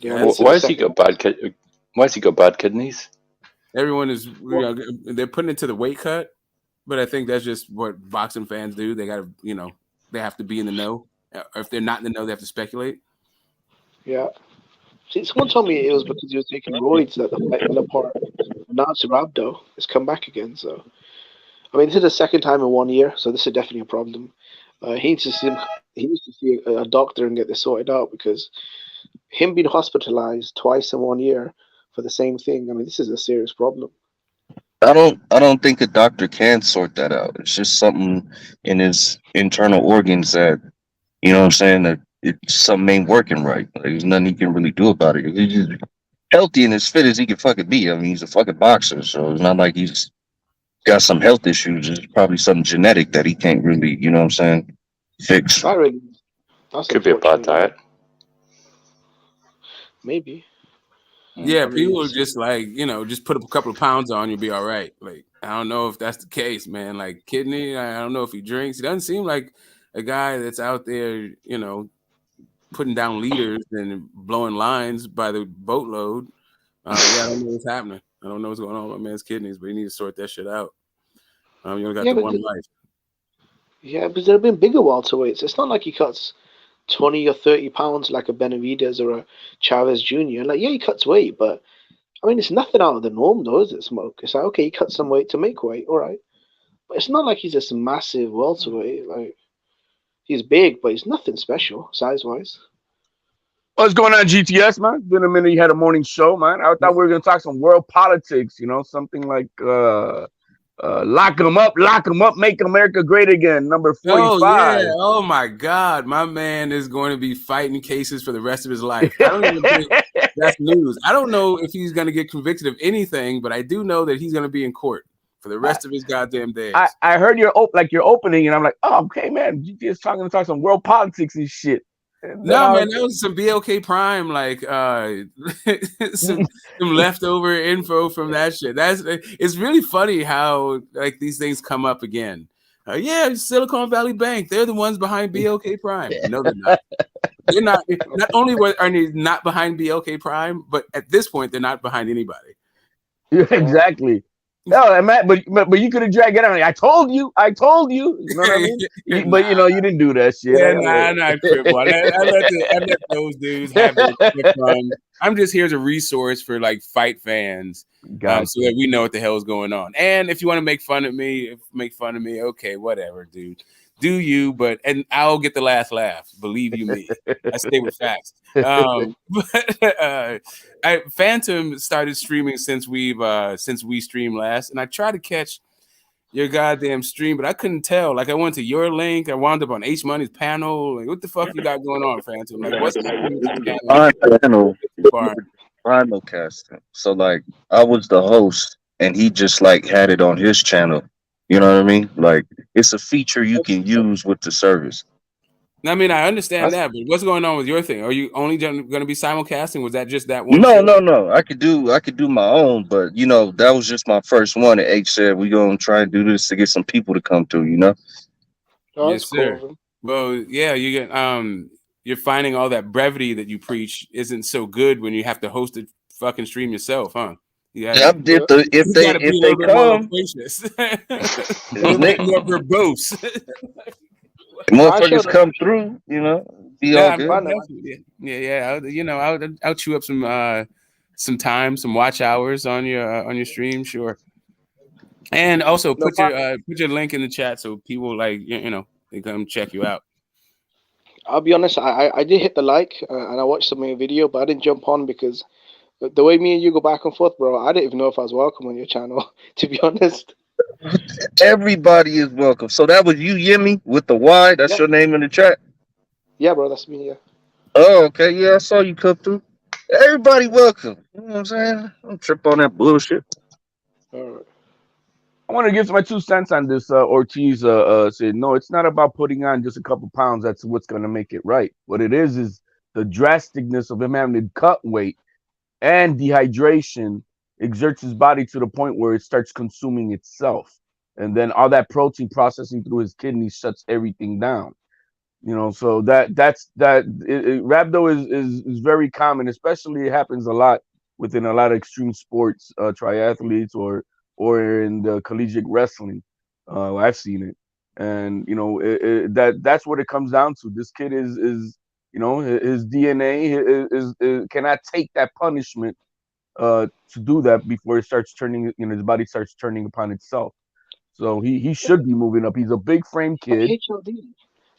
Yeah, why has he got bad kidneys? Everyone is, they're putting it to the weight cut, but I think that's just what boxing fans do. They got to, they have to be in the know. Or if they're not in the know, they have to speculate. Yeah. See, someone told me it was because he was taking roids that the fight fell apart. Now it's Rabdo. It's come back again, so. I mean, this is the second time in 1 year, so this is definitely a problem. He needs to see a doctor and get this sorted out because him being hospitalized twice in 1 year for the same thing. I mean, this is a serious problem. I don't think a doctor can sort that out. It's just something in his internal organs that, that something ain't working right. Like, there's nothing he can really do about it. He's just healthy and as fit as he can fucking be. I mean, he's a fucking boxer, so it's not like he's got some health issues. It's probably something genetic that he can't really, you know what I'm saying, fix. Not really. That's could be a bad diet. Maybe. Yeah, people just like, just put a couple of pounds on, you'll be all right. Like, I don't know if that's the case, man. Like, kidney, I don't know if he drinks. He doesn't seem like a guy that's out there, putting down liters and blowing lines by the boatload. I don't know what's happening. I don't know what's going on with my man's kidneys, but you need to sort that shit out. You only got the one life. Yeah, but there have been bigger welterweights. It's not like he cuts 20 or 30 pounds like a Benevidez or a Chavez Jr. Like, yeah, he cuts weight, but I mean, it's nothing out of the norm, though, is it, Smoke? It's like, okay, he cuts some weight to make weight, all right. But it's not like he's this massive welterweight. Like, he's big, but he's nothing special size-wise. What's going on, GTS, man? It's been a minute. You had a morning show, man. I thought we were going to talk some world politics, something like lock them up, make America great again, number 45. Oh, yeah. Oh, my God. My man is going to be fighting cases for the rest of his life. I don't even think that's news. I don't know if he's going to get convicted of anything, but I do know that he's going to be in court for the rest of his goddamn days. I heard your opening, and I'm like, oh, okay, man. GTS talking to talk some world politics and shit. No, man, that was some BLK Prime, like some leftover info from that shit. It's really funny how like these things come up again. Yeah, Silicon Valley Bank, they're the ones behind BLK Prime. No, they're not. They're not. Not only are they not behind BLK Prime, but at this point, they're not behind anybody. Yeah, exactly. No, Matt, but you could have dragged it out. Like, I told you. You know what I mean? But you didn't do that shit. Yeah, I'm not crippled. I let those dudes have their fun. I'm just here as a resource for like fight fans, so that we know what the hell is going on. And if you want to make fun of me, okay, whatever, dude. Do you? And I'll get the last laugh. Believe you me. I stay with facts. Phantom started streaming since we streamed last, and I tried to catch your goddamn stream, but I couldn't tell. Like, I went to your link, I wound up on H Money's panel. Like, what the fuck you got going on, Phantom? Like, what's panel? Simulcasting. So like, I was the host, and he just like had it on his channel. You know what I mean? Like, it's a feature you can use with the service. I mean, I understand that, but what's going on with your thing? Are you only going to be simulcasting? Was that just that one? No. I could do my own, but that was just my first one. And H said we're gonna try and do this to get some people to come through. Oh, yes, sir. Cool. Well, yeah, you get you're finding all that brevity that you preach isn't so good when you have to host a fucking stream yourself, huh? Yeah, if they come, more verbose. Motherfuckers come through, be all good. Yeah. I'll chew up some time, some watch hours on your stream, sure. And also put your link in the chat so people they come check you out. I'll be honest, I did hit the like and I watched some of your video, but I didn't jump on because the way me and you go back and forth, bro, I didn't even know if I was welcome on your channel, to be honest. Everybody is welcome. So that was you, Yimmy, with the Y. That's your name in the chat? Yeah, bro, that's me, yeah. Oh, okay. Yeah, I saw you come through. Everybody welcome. You know what I'm saying? Don't trip on that bullshit. All right. I want to give my 2 cents on this. Ortiz said, no, it's not about putting on just a couple pounds. That's what's going to make it right. What it is the drasticness of him having to cut weight and dehydration exerts his body to the point where it starts consuming itself. And then all that protein processing through his kidneys shuts everything down. So that's rhabdo is very common, especially it happens a lot within a lot of extreme sports, triathletes or in the collegiate wrestling. I've seen it. And, that's what it comes down to. This kid is his DNA is cannot take that punishment to do that before it starts turning, his body starts turning upon itself. So he should be moving up. He's a big frame kid.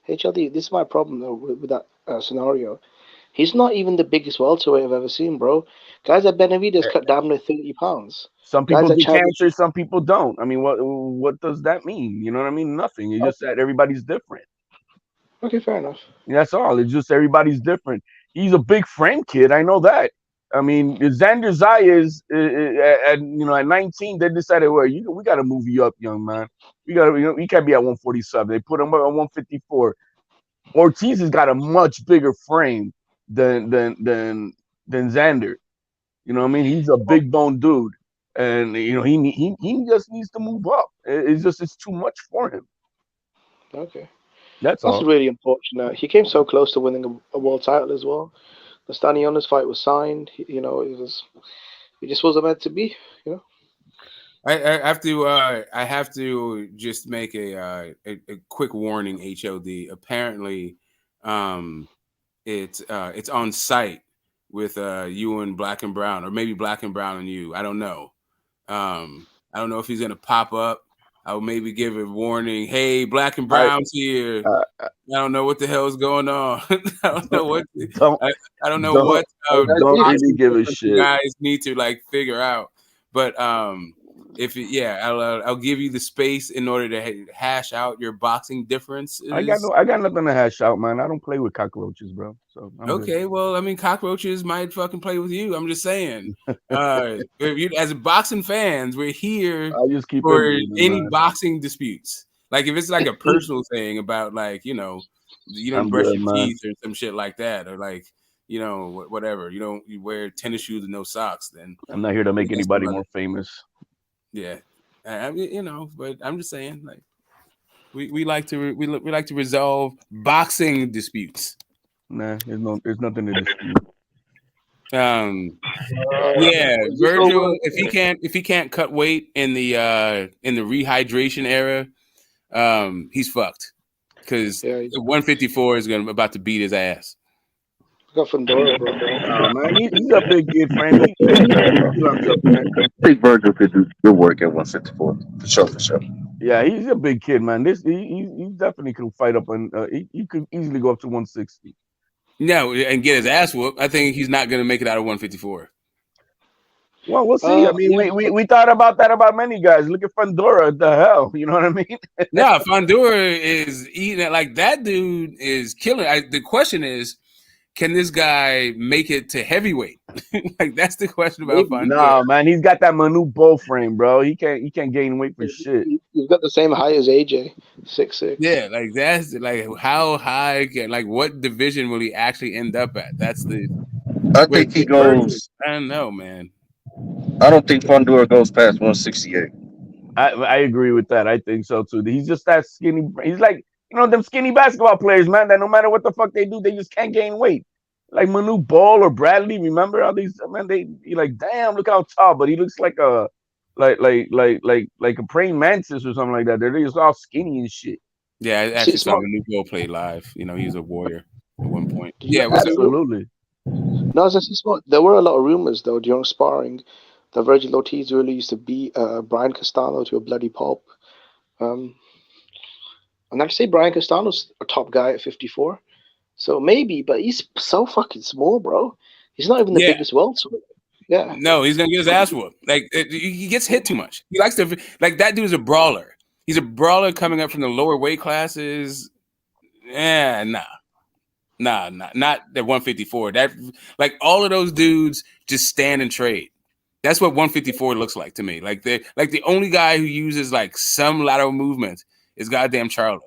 HLD, this is my problem though with that scenario. He's not even the biggest welterweight I've ever seen, bro. Guys at Benevidez cut down to 30 pounds. Some people do cancer, some people don't. I mean, what does that mean? You know what I mean? Nothing. You just said everybody's different. Okay, fair enough. That's all. It's just everybody's different. He's a big frame kid. I know that. I mean, Xander Zayas, at 19, they decided, well, we got to move you up, young man. We got to, you can't be at 147. They put him up at 154. Ortiz has got a much bigger frame than Xander. You know what I mean? He's a big bone dude, and he just needs to move up. It's too much for him. Okay, that's all. Really unfortunate. He came so close to winning a world title as well. The Stanionis fight was signed. It just wasn't meant to be. I have to just make a quick warning. HOD. Apparently, it's on site with you and Black and Brown, or maybe Black and Brown and you. I don't know. I don't know if he's gonna pop up. I will maybe give a warning. Hey, Black and Brown's here. I don't know what the hell is going on. I don't know what. I don't know what. Don't really give a shit. Guys need to figure out. But I'll give you the space in order to hash out your boxing differences. I got nothing to hash out, man. I don't play with cockroaches, bro. So okay, good. Well, I mean, cockroaches might fucking play with you. I'm just saying. As boxing fans, we're here for any boxing disputes. Like if it's like a personal thing about you don't brush your teeth or some shit like that, or whatever. You wear tennis shoes and no socks. Then I'm not here to make anybody more famous. Yeah, I mean, but I'm just saying, we like to resolve boxing disputes. Nah, there's nothing to dispute. Virgil, if he can't cut weight in the rehydration era, he's fucked because 154 is about to beat his ass. Got Fundora, bro. Man, he's a big kid, friend. I think Virgil could do good work at 154 for sure. Yeah, he's a big kid, man. He definitely could fight up, and he could easily go up to 160. No, and get his ass whooped. I think he's not going to make it out of 154. Well, we'll see. I mean, we thought about that about many guys. Look at Fundora. The hell, you know what I mean? No, Fundora is eating it. Like that dude is killing. The question is, can this guy make it to heavyweight? That's the question about Fundora. No, man, he's got that Manu Bull frame, bro. He can't gain weight for shit. He's got the same height as AJ, 6'6". Yeah, that's how high what division will he actually end up at? That's the. I think he goes. I don't know, man. I don't think Fundora goes past 168. I agree with that. I think so too. He's just that skinny. He's like. Them skinny basketball players, man, that no matter what the fuck they do, they just can't gain weight. Like Manu Ball or Bradley, remember all these, man, you're like, damn, look how tall, but he looks like a praying mantis or something like that. They're just all skinny and shit. Yeah, I actually saw Manu Ball play live. He was a warrior at one point. Yeah, absolutely. No, there were a lot of rumors, though, during sparring that Virgil Ortiz really used to beat Brian Castano to a bloody pulp. And I'd say Brian Castano's a top guy at 54. So maybe, but he's so fucking small, bro. He's not even the biggest welterweight. Yeah. No, he's going to get his ass whooped. He gets hit too much. He likes to, that dude's a brawler. He's a brawler coming up from the lower weight classes. Yeah, nah, not at 154. That, all of those dudes just stand and trade. That's what 154 looks like to me. The only guy who uses, some lateral movement is goddamn Charlo.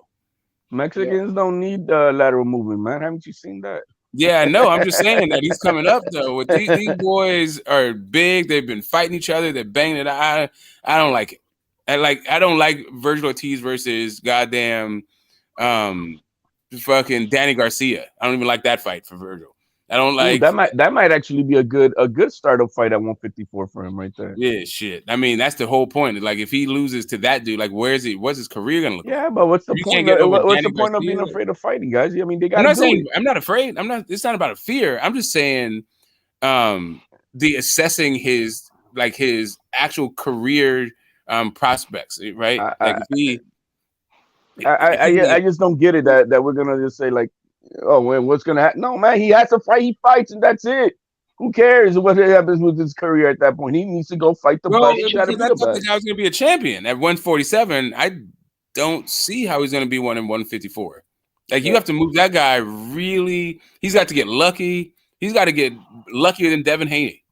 Mexicans don't need lateral movement, man. Haven't you seen that? Yeah, no, I'm just saying that he's coming up though. With these boys are big. They've been fighting each other. They're banging it. I don't like it. I don't like Virgil Ortiz versus goddamn fucking Danny Garcia. I don't even like that fight for Virgil. I don't like that. Might actually be a good startup fight at 154 for him right there. Yeah, shit. I mean, that's the whole point. If he loses to that dude, where's he? What's his career gonna look? Yeah, but what's the point? What's the point of being afraid of fighting, guys? I mean, they got. I'm not saying I'm not afraid. I'm not. It's not about a fear. I'm just saying, the assessing his actual career prospects, right? I just don't get it that we're gonna just say oh, what's gonna happen? No, man, he has to fight. He fights, and that's it. Who cares what happens with his career at that point? He needs to go fight the best. I thought the guy was going to be a champion at 147. I don't see how he's going to be one in 154. Like you have to move that guy really. He's got to get lucky. He's got to get luckier than Devin Haney.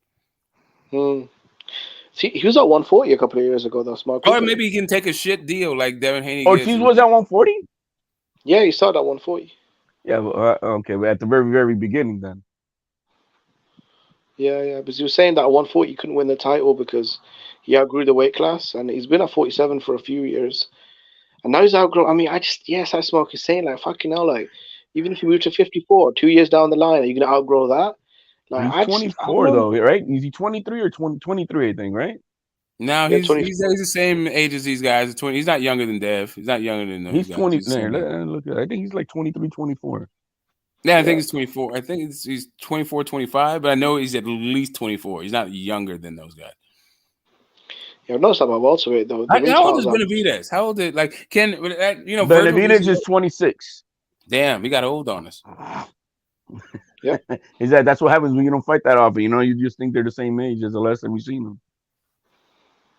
See, he was at 140 a couple of years ago, though. Smart. Or maybe he can take a shit deal like Devin Haney. Ortiz was at 140. Yeah, he started at 140. Yeah, okay, but at the very, very beginning, then. Yeah, because he was saying that at 140 he couldn't win the title because he outgrew the weight class, and he's been at 47 for a few years, and now he's outgrown. I mean, I Smoke is saying like fucking hell, like even if you move to 54, 2 years down the line, are you gonna outgrow that? Like he's 24 though, right? Is he 23 or 23? I think, right? No, he's the same age as these guys. 20. He's not younger than Dev. He's not younger than those. He's 20. Look, I think he's like 23, 24. Yeah, I think he's 24. I think he's 24, 25, but I know he's at least 24. He's not younger than those guys. Yeah, no, it's about welterweight though. How old is Benevidez? How old is Benevidez is 26. Damn, he got old on us. Yeah, that's what happens when you don't fight that often. You know, you just think they're the same age as the last time we've seen them.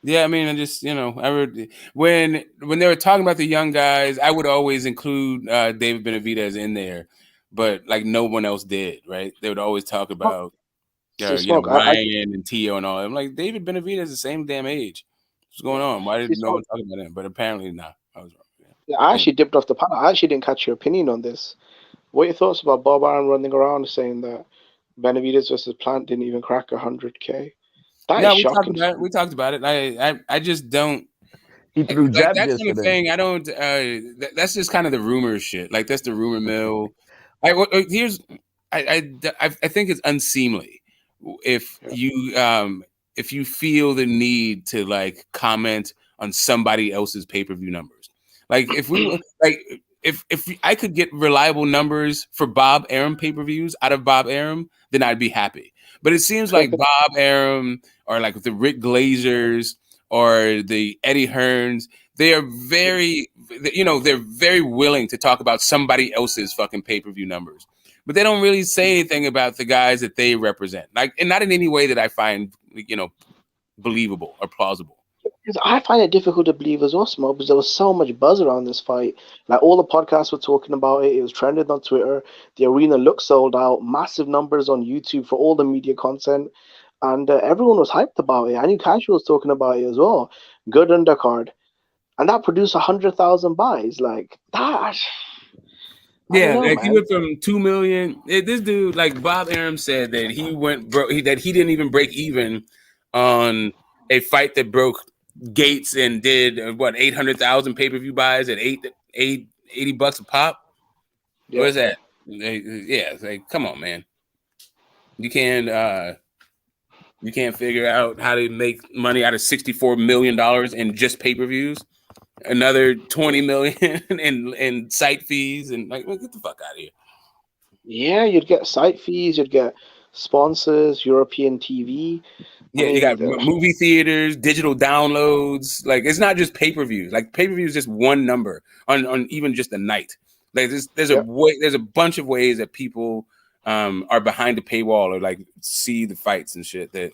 Yeah, I mean, I just I heard when they were talking about the young guys, I would always include David Benevidez in there, but like no one else did, right? They would always talk about Ryan and Tio and all. I'm like, David Benevidez is the same damn age. What's going on? Why didn't no one talk about him? But apparently not. I was wrong. Yeah, I actually dipped off the panel. I actually didn't catch your opinion on this. What are your thoughts about Bob Arum running around saying that Benevidez versus Plant didn't even crack 100K? We talked about it. I just don't. He threw jabs that kind of thing. I don't. That's just kind of the rumor shit. Like that's the rumor mill. I think it's unseemly if you feel the need to like comment on somebody else's pay-per-view numbers. Like if we if I could get reliable numbers for Bob Arum pay-per-views out of Bob Arum, then I'd be happy. But it seems like Bob Arum or like the Rick Glazers or the Eddie Hearns, they are very willing to talk about somebody else's fucking pay-per-view numbers. But they don't really say anything about the guys that they represent. Like, and not in any way that I find, believable or plausible. I find it difficult to believe as well, Smoke, because there was so much buzz around this fight. Like all the podcasts were talking about it. It was trending on Twitter. The arena looked sold out. Massive numbers on YouTube for all the media content, and everyone was hyped about it. I knew Casual was talking about it as well. Good undercard, and that produced 100,000 buys. Like that. Yeah, he went from 2 million. This dude, like Bob Arum, said that that he didn't even break even on a fight that broke gates and did 800,000 pay-per-view buys at $80 a pop. Yeah. What is that? Yeah, it's like, come on, man. You can't figure out how to make money out of $64 million in just pay-per-views. Another 20 million in site fees and like, get the fuck out of here. Yeah, you'd get site fees, you'd get sponsors, European TV. Yeah, you got movie theaters, digital downloads. Like it's not just pay-per-views. Like pay-per-view is just one number on even just a night. Like there's a bunch of ways that people are behind the paywall or like see the fights and shit. That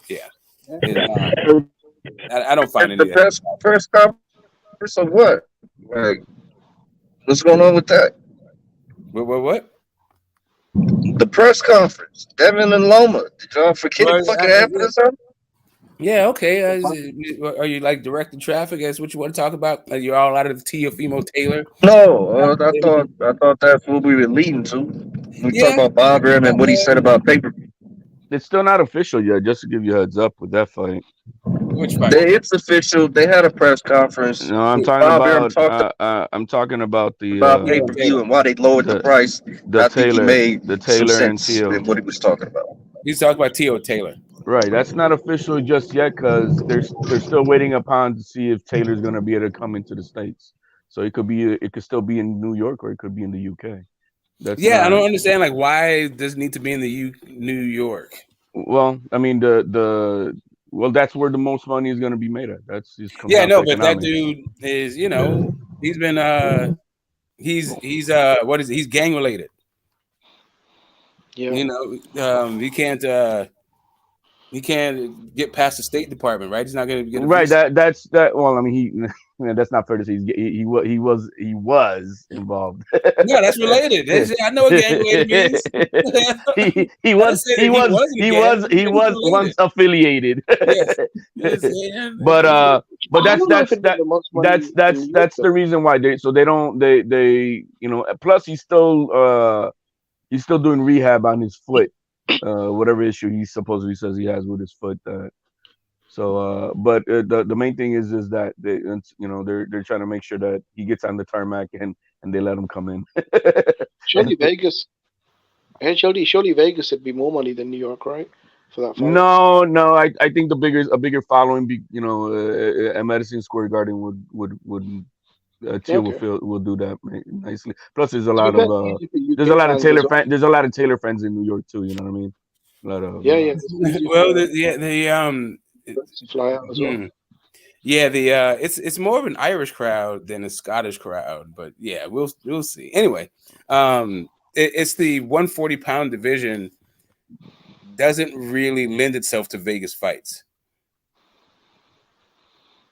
I don't find any of that. First conference of what? Like, what's going on with that? What? The press conference. Devin and Loma. Did y'all forget it fucking happened or something? Yeah, okay. Are you like directing traffic? That's what you want to talk about? Like you're all out of the Teofimo Taylor? No, I thought that's what we were leading to. We talk about Bob Arum and what he said about pay-per-view. It's still not official yet, just to give you a heads up with that fight. Which fight? It's official. They had a press conference. No, I'm talking about the pay-per-view and why they lowered the price. The Taylor and Teo. And what he was talking about. He's talking about Teo Taylor. Right. That's not official just yet because they're still waiting upon to see if Taylor's going to be able to come into the States. So it could still be in New York or it could be in the UK. I don't understand. Like, why does it need to be in the New York? Well, I mean, that's where the most money is going to be made at. That's just but that dude is, he's been he's what is it? He's gang related. Yeah, he can't. He can't get past the State Department, right? He's not going to get a right. visa. That's that. Well, I mean, that's not fair to say. He was involved. No, that's related. I know what gang related means. he was once affiliated. Yes. But that's the reason why they plus he's still doing rehab on his foot, whatever issue he supposedly says he has with his foot. But the main thing is that they're trying to make sure that he gets on the tarmac and they let him come in. Surely Vegas would be more money than New York, right? For that fight. No, I think a bigger following, at Madison Square Garden would Teal will do that nicely. Plus, there's a lot of Taylor fans in New York too. You know what I mean? A lot of well, fly out as well. Yeah, it's more of an Irish crowd than a Scottish crowd, but yeah, we'll see. Anyway, it's the 140-pound division doesn't really lend itself to Vegas fights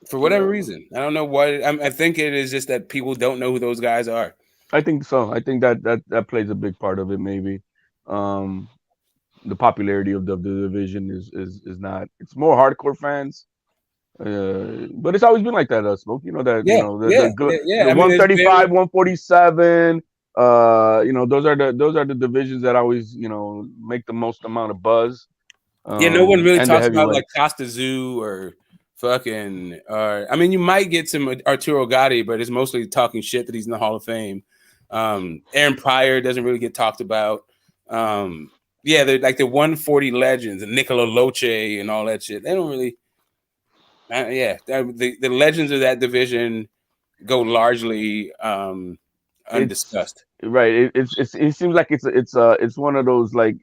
for whatever reason. I don't know what. I think it is just that people don't know who those guys are. I think so. I think that plays a big part of it. Maybe the popularity of the division is not. It's more hardcore fans. But it's always been like that, Smoke. You know that. Yeah, the 135, 147. Those are the divisions that always make the most amount of buzz. No one really talks about like Costa Zoo or fucking. I mean, you might get some Arturo Gatti, but it's mostly talking shit that he's in the Hall of Fame. Aaron Pryor doesn't really get talked about. They're like the 140 legends and Nicola Loche and all that shit. They don't really. The legends of that division go largely undiscussed. Right. It seems like it's one of those like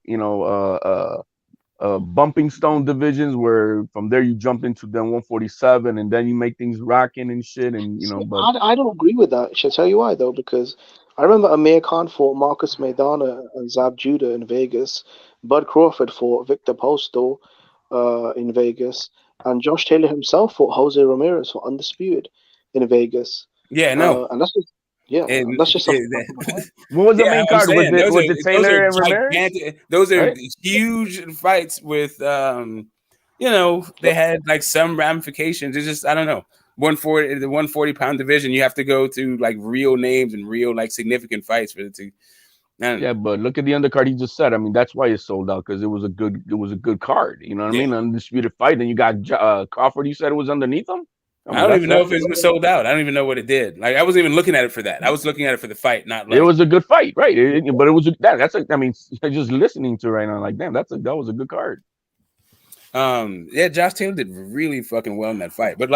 bumping stone divisions where from there you jump into then 147 and then you make things rocking and shit but I don't agree with that. Shall I tell you why though? Because I remember Amir Khan fought Marcus Maidana and Zab Judah in Vegas. Bud Crawford fought Victor Postal in Vegas. And Josh Taylor himself fought Jose Ramirez for Undisputed in Vegas. Yeah, no. And that's just that's just something. What was the main card? Was it Taylor and Ramirez? Those are huge fights with they had like some ramifications. It's just I don't know. The 140-pound division, you have to go through like real names and real like significant fights for it to. Yeah, but look at the undercard he just said. I mean, that's why it sold out because it was a good card. You know what I mean? Undisputed fight. Then you got Crawford. You said it was underneath him. I don't even know if it was sold out. I don't even know what it did. Like I wasn't even looking at it for that. I was looking at it for the fight, not like it was a good fight, right? But it was I mean, just listening to it right now, like damn, that was a good card. Josh Taylor did really fucking well in that fight. But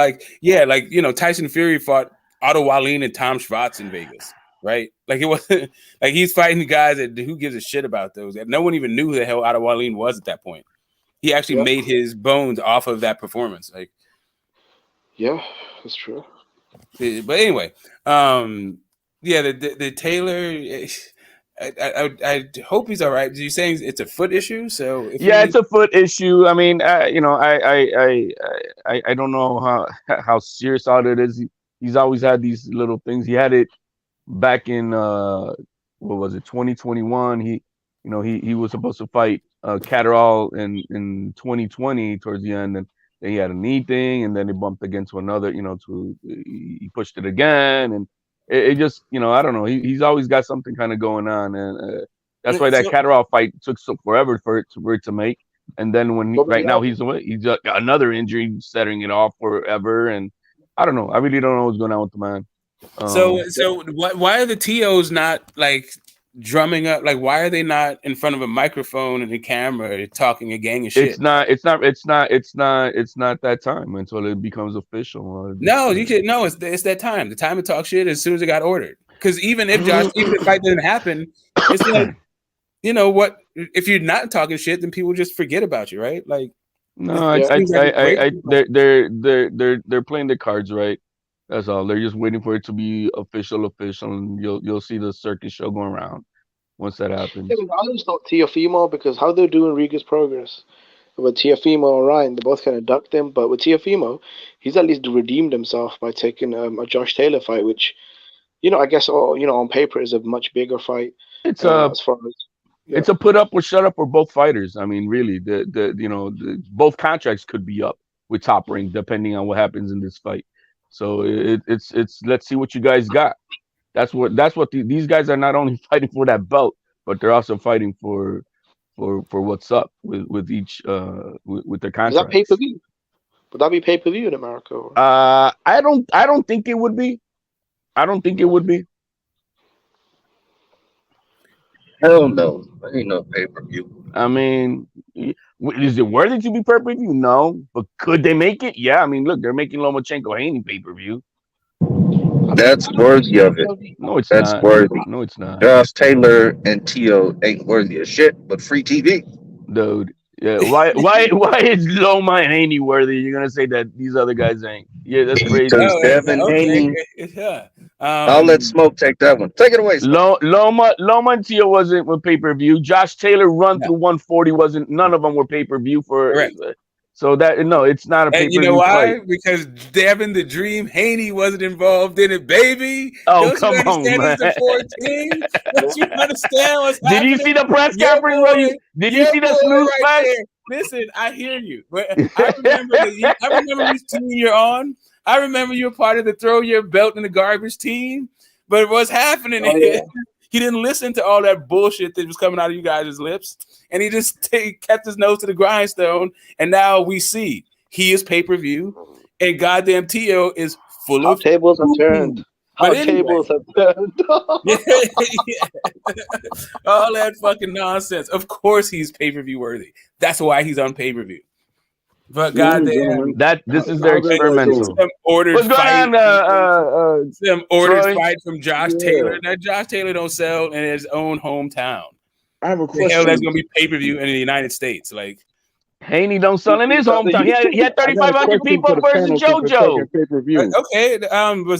Tyson Fury fought Otto Wallin and Tom Schwartz in Vegas. Right, like it wasn't like he's fighting guys that who gives a shit about those. No one even knew who the hell Otto Wallin was at that point. He actually made his bones off of that performance. Like, yeah, that's true. But anyway, the Taylor. I hope he's all right. You're saying it's a foot issue, so it's a foot issue. I mean, I don't know how serious all it is. He's always had these little things. He had it. Back in 2021, he was supposed to fight Catterall in 2020 towards the end, and then he had a knee thing, and then he bumped against another. He pushed it again, and it just I don't know. He's always got something kind of going on, and that's why that Catterall fight took so forever for it to make. And then when now he's got another injury, setting it off forever, and I don't know. I really don't know what's going on with the man. So why are the TOs not like drumming up? Like, why are they not in front of a microphone and a camera talking a gang of shit? It's not that time until it becomes official. It's that time. The time to talk shit as soon as it got ordered. Because even if the fight didn't happen, it's like what if you're not talking shit, then people just forget about you, right? Like, no, they're playing the cards right. That's all. They're just waiting for it to be official, and you'll see the circus show going around once that happens. Yeah, I just thought Teofimo because how they're doing Riga's progress with Teofimo and Ryan, they both kind of ducked him. But with Teofimo, he's at least redeemed himself by taking a Josh Taylor fight, which, I guess, on paper is a much bigger fight. It's as far as it's a put up or shut up for both fighters. I mean, really, both contracts could be up with Top Rank depending on what happens in this fight. So it's let's see what you guys got. That's what these guys are not only fighting for that belt, but they're also fighting for what's up with each with their contracts. Is that pay-per-view? Would that be pay-per-view in America? Or? I don't think it would be. I don't think it would be. Hell no. That ain't no pay-per-view. I mean, is it worthy to be pay-per-view? No. But could they make it? Yeah. I mean, look, they're making Lomachenko Haney pay-per-view. That's worthy of it. No, it's That's not. worthy. No, it's not. Josh Taylor and Teo ain't worthy of shit, but free TV. Dude. Yeah. Why is Loma and Haney worthy? You're gonna say that these other guys ain't. Yeah, that's crazy. Because Devin Haney. Yeah. I'll let Smoke take that one. Take it away, Smoke. Loma and Teo wasn't with pay-per-view. Josh Taylor run through 140 wasn't. None of them were pay-per-view for. Correct. So it's not a pay-per-view. And you know why? Fight. Because Devin the Dream Haney wasn't involved in it, baby. Oh, come on, man. Don't you understand what's happening? Did you see the press conference? Did you see the snooze flash? Listen, I hear you, but I remember whose team you're on. I remember you're part of the throw your belt in the garbage team. But what's happening is he didn't listen to all that bullshit that was coming out of you guys' lips, and he just kept his nose to the grindstone. And now we see he is pay-per-view, and goddamn Teo is full of tables have turned. Tables have turned. All that fucking nonsense. Of course he's pay-per-view worthy. That's why he's on pay-per-view. But goddamn, this is their experimental. Some ordered What's going on? Some ordered fight from Josh Taylor. Now Josh Taylor don't sell in his own hometown. I have a question. Hell, that's gonna be pay-per-view in the United States. Like Haney don't sell in his hometown. He had 3,500 people versus JoJo. Okay,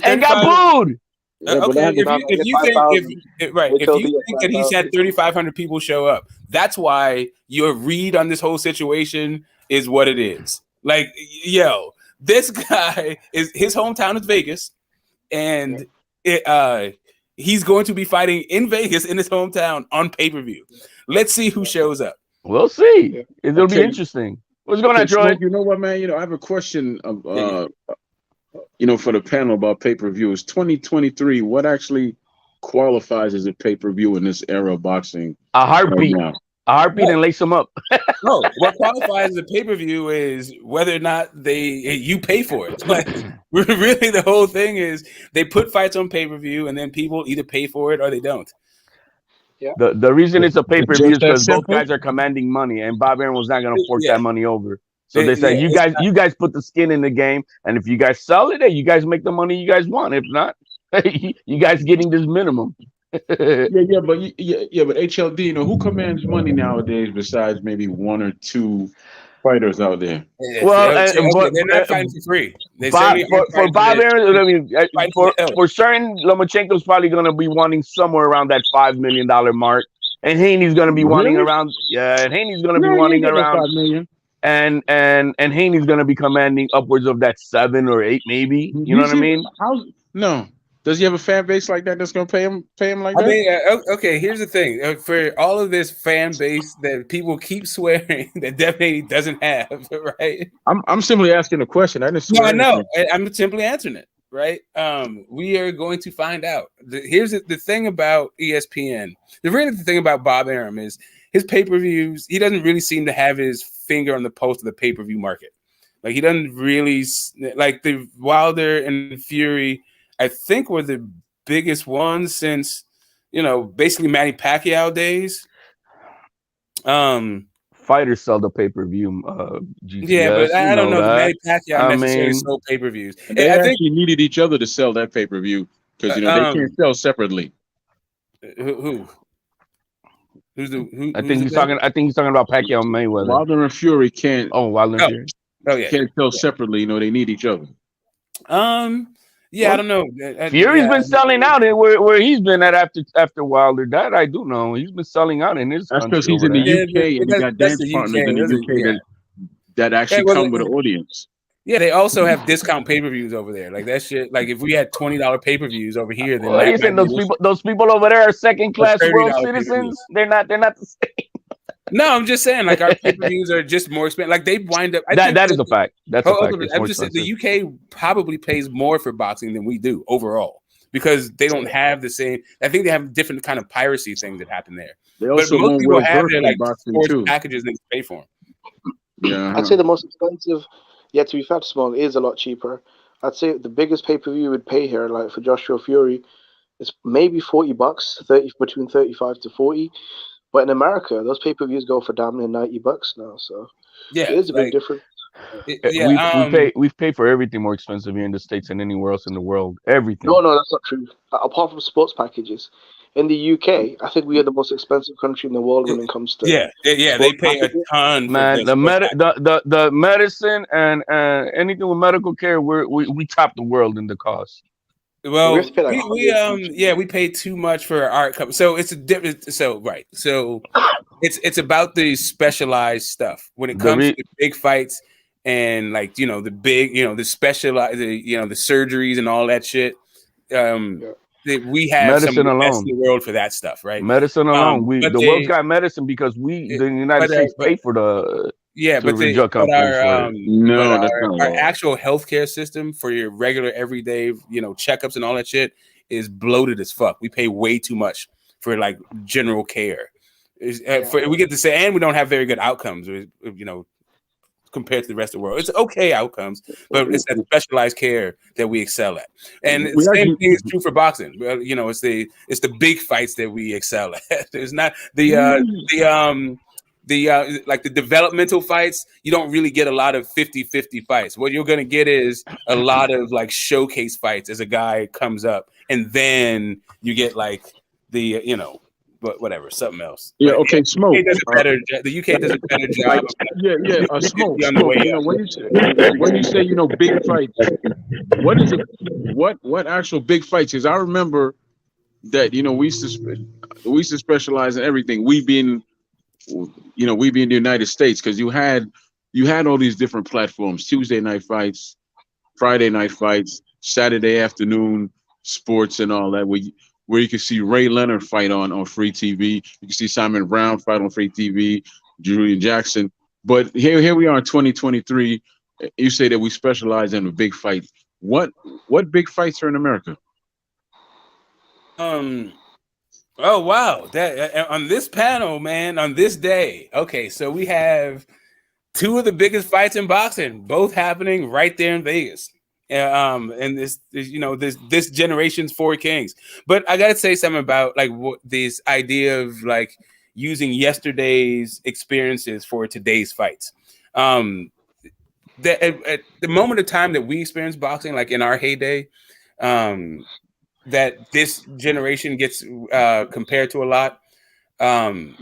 and got booed. Okay, if you think that he's had 3,500 people show up, that's why your read on this whole situation is what it is. Like, yo, this guy his hometown is Vegas, and he's going to be fighting in Vegas in his hometown on pay-per-view. Let's see who shows up. We'll see. It'll be interesting. What's going on, Troy? You know what, man? I have a question for the panel about pay-per-view. Is 2023 what actually qualifies as a pay-per-view in this era of boxing? A heartbeat. Right, a heartbeat and lace them up. No, what qualifies as a pay-per-view is whether or not you pay for it. Like, really, the whole thing is they put fights on pay-per-view, and then people either pay for it or they don't. Yeah. The reason it's a pay-per-view is because both guys are commanding money, and Bob Arum was not going to fork that money over. So they say, you guys put the skin in the game, and if you guys sell it, you guys make the money you guys want. If not, you guys getting this minimum. but HLD, who commands money nowadays besides maybe one or two fighters out there? Well, they're not fighting for free. For Bob Arum, I mean, for certain, Lomachenko's probably going to be wanting somewhere around that $5 million mark, and Haney's going to be wanting around. Yeah, and Haney's going to be wanting around $5 million. And Haney's going to be commanding upwards of that 7 or 8, maybe. You know what I mean? No. Does he have a fan base like that that's going to pay him like that? I mean, okay, here's the thing. For all of this fan base that people keep swearing that Devin Haney doesn't have, right? I'm simply asking a question. I know. I'm simply answering it, right? We are going to find out. Here's the thing about ESPN. The thing about Bob Arum is his pay-per-views, he doesn't really seem to have his finger on the pulse of the pay-per-view market. Like, he doesn't really, like, the Wilder and Fury, I think, were the biggest ones since, basically Manny Pacquiao days. Fighters sell the pay-per-view. But I don't know. Manny Pacquiao necessarily sold pay-per-views. They actually needed each other to sell that pay-per-view because they can't sell separately. Who? I think he's talking about Pacquiao and Mayweather. Wilder and Fury can't. Oh, Wilder and Fury. Oh yeah, can't sell separately. They need each other. Yeah, I don't know. Fury's been selling out where he's been at after Wilder died. I do know he's been selling out in his. That's because he's in the UK and he got dance partners in the UK that actually come with an audience. Yeah, they also have discount pay-per-views over there. Like that shit. Like if we had $20 pay-per-views over here, then what do you think? Those people over there are second-class world citizens. They're not the same. No, I'm just saying, like our pay-per-views are just more expensive. Like they wind up. That is a fact. That's a fact. I'm just saying the UK probably pays more for boxing than we do overall because they don't have the same. I think they have different kind of piracy things that happen there. They also but most people have their like sports too. packages they pay for them. Yeah, I'd say the most expensive. Yeah, to be fair, Small is a lot cheaper. I'd say the biggest pay-per-view you would pay here, like for Joshua Fury, is maybe $40, between 35 to 40. But in America, those pay-per-views go for damn near $90 now. So yeah, it is a big difference. We pay for everything more expensive here in the States than anywhere else in the world. Everything. No, that's not true. Apart from sports packages. In the UK, I think we are the most expensive country in the world when it comes to they pay a ton. Man, the medicine and anything with medical care, we top the world in the cost. Well, we pay too much for our company. So it's a different. So right. So it's about the specialized stuff when it comes to big fights and like the big the specialized the surgeries and all that shit. We have medicine some of the alone best in the world for that stuff, right? Medicine alone. The world's got medicine because the United States pay for the our actual healthcare system for your regular everyday checkups and all that shit is bloated as fuck. We pay way too much for like general care. We get to say, and we don't have very good outcomes. Compared to the rest of the world, it's okay outcomes, but it's that specialized care that we excel at. And the same thing is true for boxing. It's the big fights that we excel at. It's not the developmental fights. You don't really get a lot of 50-50 fights. What you're going to get is a lot of like showcase fights as a guy comes up, and then you get like the but whatever, something else. Yeah, okay, Smoke. The UK does a better job. Smoke. When you say big fights, what is it? What actual big fights? Because I remember that we used to specialize in everything. We being the United States, because you had all these different platforms: Tuesday night fights, Friday night fights, Saturday afternoon sports, and all that. Where you can see Ray Leonard fight on free TV. You can see Simon Brown fight on free TV, Julian Jackson. But here we are in 2023. You say that we specialize in a big fight. What big fights are in America? Oh wow! That on this panel, man, on this day. Okay, so we have two of the biggest fights in boxing, both happening right there in Vegas. And this generation's four kings. But I gotta say something about like this idea of like using yesterday's experiences for today's fights. At the moment of time that we experienced boxing, like in our heyday, that this generation gets compared to a lot, that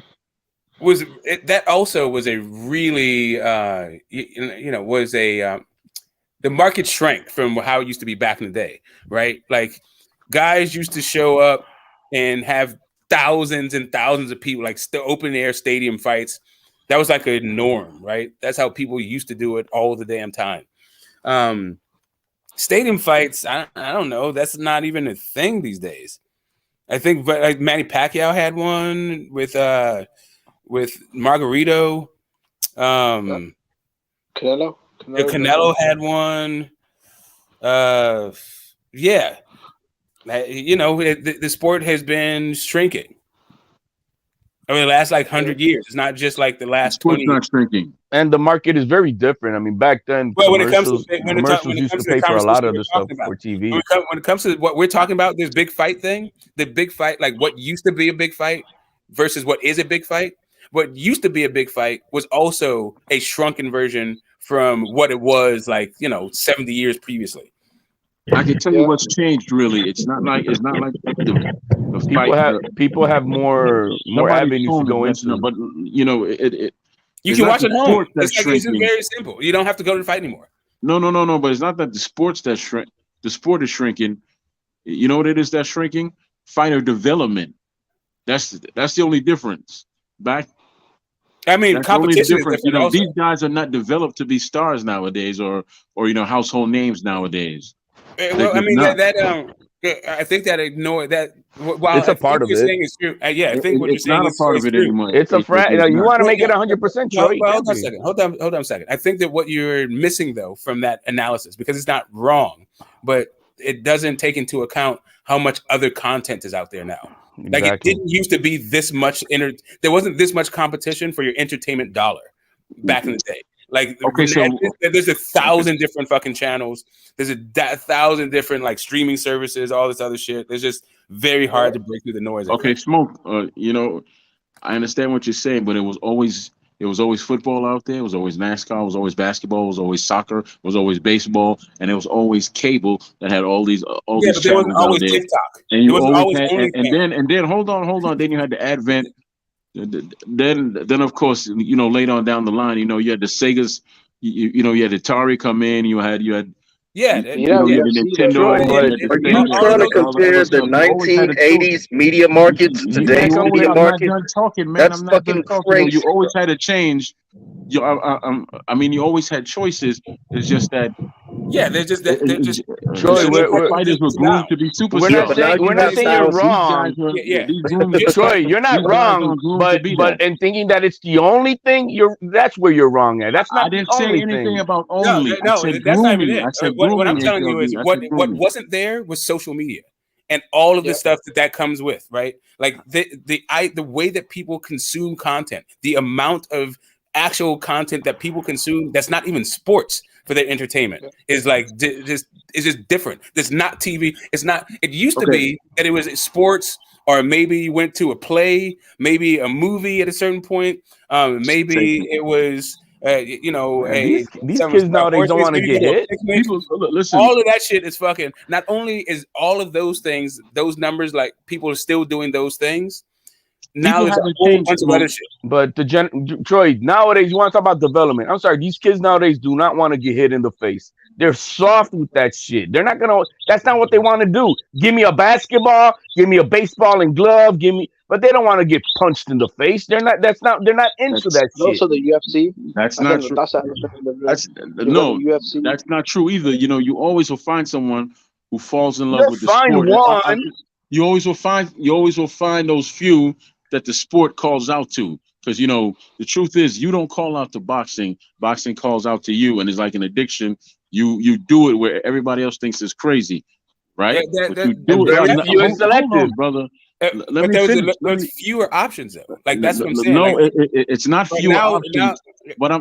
also was a really the market shrank from how it used to be back in the day, right? Like guys used to show up and have thousands and thousands of people, like open air stadium fights. That was like a norm, right? That's how people used to do it all the damn time. Stadium fights, I don't know. That's not even a thing these days. I think, but like Manny Pacquiao had one with Margarito. Canelo had one. The sport has been shrinking. I mean, the last like 100 years. It's not just like the last 20 years. Not shrinking. And the market is very different. I mean, back then, commercials used to pay for a lot of the stuff for TV. When it comes to what we're talking about, this big fight thing, the big fight, like what used to be a big fight versus what is a big fight. What used to be a big fight was also a shrunken version from what it was like, 70 years previously. I can tell you what's changed. Really, it's not like the people have more avenues to go into. But you can watch at home. It's very simple. You don't have to go to the fight anymore. No. But it's not that the sports that shrink. The sport is shrinking. You know what it is that's shrinking? Fighter development. That's the only difference. I mean, that's competition the difference. is different. These guys are not developed to be stars nowadays, or household names nowadays. Well, I mean I think that ignore that. While it's a part of it. Saying is true. Yeah, I think what you're saying is not a part of it anymore. It's a you want to make it 100%. Hold on a second. Hold on a second. I think that what you're missing though from that analysis, because it's not wrong, but it doesn't take into account how much other content is out there now. Exactly. Like it didn't used to be this much. There wasn't this much competition for your entertainment dollar back in the day. Like, okay, so there's 1,000 different fucking channels. There's 1,000 different like streaming services, all this other shit. It's just very hard to break through the noise. Okay, Smoke. I understand what you're saying, but it was always football out there. It was always NASCAR. It was always basketball. It was always soccer. It was always baseball, and it was always cable that had all these these channels out there. TikTok. And you always had, and then hold on. Then you had the advent. Then of course, later on down the line, you had the Segas, you had Atari come in, you had Nintendo. Are you trying to compare the 1980s media market to today's media market? That's fucking crazy. You always had a change. You always had choices. It's just that. Yeah, they're just Troy, fighters were groomed to be superstars. We're not saying you're wrong. Troy, you're not wrong, but in thinking that it's the only thing, that's where you're wrong at. That's not. I didn't say anything about only. No, that's not even it. What I'm telling you is what wasn't there was social media and all of the stuff that comes with, right? Like the way that people consume content, the amount of actual content that people consume that's not even sports for their entertainment is like just different. It's not TV. It's not. It used to be that it was sports, or maybe you went to a play, maybe a movie at a certain point. Maybe it was these kids nowadays don't want to get hit. People, listen, all of that shit is fucking. Not only is all of those things, those numbers, like people are still doing those things. Now there's a whole bunch of other shit. But Troy, nowadays you want to talk about development. I'm sorry, these kids nowadays do not want to get hit in the face. They're soft with that shit. They're not gonna. That's not what they want to do. Give me a basketball, give me a baseball and glove, but they don't want to get punched in the face. They're not. They're not into that shit. Also, the UFC. That's not true. UFC. That's not true either. You always will find someone who falls in love with the sport. You always will find those few that the sport calls out to, because the truth is you don't call out to boxing calls out to you, and it's like an addiction. You do it where everybody else thinks it's crazy, right? You do it. Hold on, brother. But there's fewer options though. Like that's what I'm saying. No, it's not fewer options. But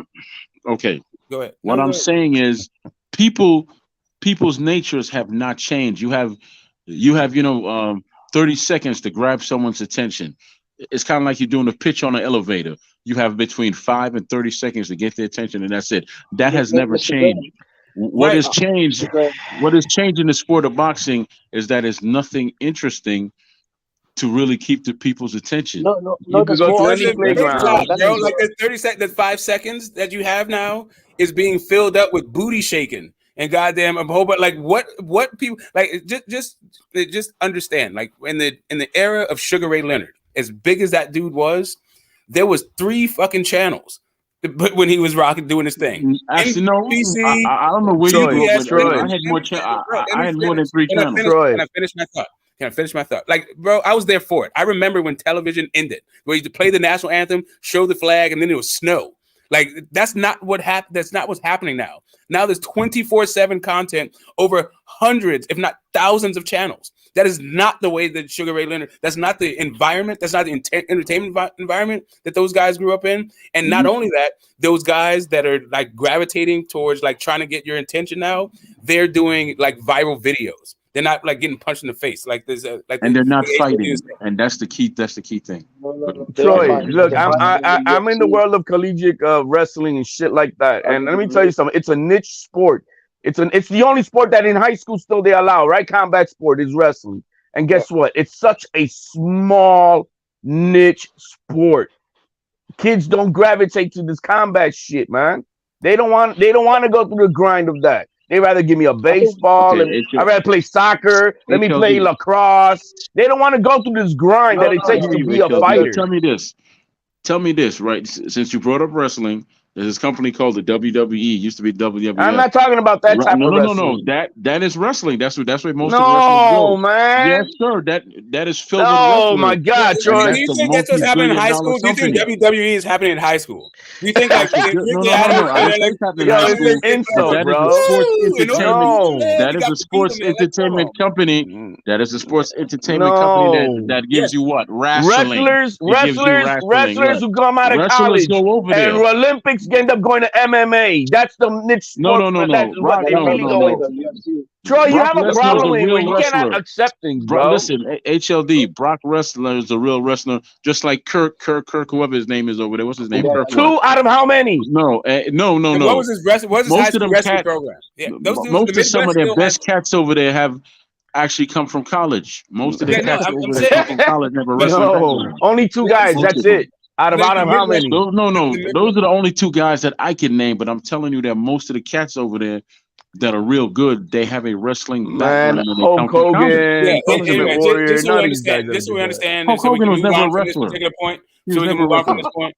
okay. Go ahead. What I'm saying is people's natures have not changed. You have 30 seconds to grab someone's attention. It's kind of like you're doing a pitch on an elevator. You have between 5 and 30 seconds to get their attention, and that's it. That has never changed. What has changed in the sport of boxing is that it's nothing interesting to really keep the people's attention. No. That's more on the playground. Like the 30 seconds, the 5 seconds that you have now is being filled up with booty shaking. And goddamn a whole but like what people like just understand, like in the era of Sugar Ray Leonard, as big as that dude was, there was 3 fucking channels. But when he was doing his thing, actually, no, I don't know where you go. I had more I had more than 3 channels. Can I finish my thought? Like, bro, I was there for it. I remember when television ended, where you play the national anthem, show the flag, and then it was snow. Like that's not what happened. That's not what's happening now. Now there's 24/7 content over hundreds, if not thousands, of channels. That is not the way that Sugar Ray Leonard. That's not the environment. That's not the entertainment environment that those guys grew up in. And not only that, those guys that are like gravitating towards like trying to get your attention now, they're doing like viral videos. They're not like getting punched in the face. Like there's and they're not fighting. And that's the key. That's the key thing. Troy, look, I'm in the world of collegiate wrestling and shit like that. And let me tell you something. It's a niche sport. It's the only sport that in high school still they allow, right? Combat sport is wrestling. And guess what? It's such a small niche sport. Kids don't gravitate to this combat shit, man. They don't want to go through the grind of that. They rather give me a baseball. I'd rather play soccer. Let me play lacrosse. They don't want to go through this grind that it takes to be a fighter. Tell me this. tell me this, right? Since you brought up wrestling, there's this company called the WWE. Used to be WWF. I'm not talking about that type of wrestling. No. That is wrestling. That's where most of the wrestlers No, go. man. Yes, sir. That is filled with Oh wrestlers. my God, Troy. Do you think that's what's happening in high school? Do you think WWE is happening in high school? Do you think like no. I think it's happening in high school. Insult, bro. That is a sports entertainment company. That is a sports entertainment company that gives you what? Wrestling. Wrestlers who come out of college go over there. and Olympics end up going to MMA. That's the niche sport. Troy, you have a problem with you cannot accept things, bro. Listen, HLD, Brock Lesnar is a real wrestler, just like Kirk, whoever his name is over there. What's his name? Two out of how many? No. What was his high school wrestling program? Yeah, most of some of their best cats over there have actually come from college. Most of the cats over there come from college, never wrestled. Only 2 guys. That's it. Out of how many? No. Those are the only 2 guys that I can name. But I'm telling you that most of the cats over there that are real good, they have a wrestling background. Hulk Hogan, Warrior. This is what we understand. Hulk Hogan was never a wrestler. Particular point. So we can move on from this point.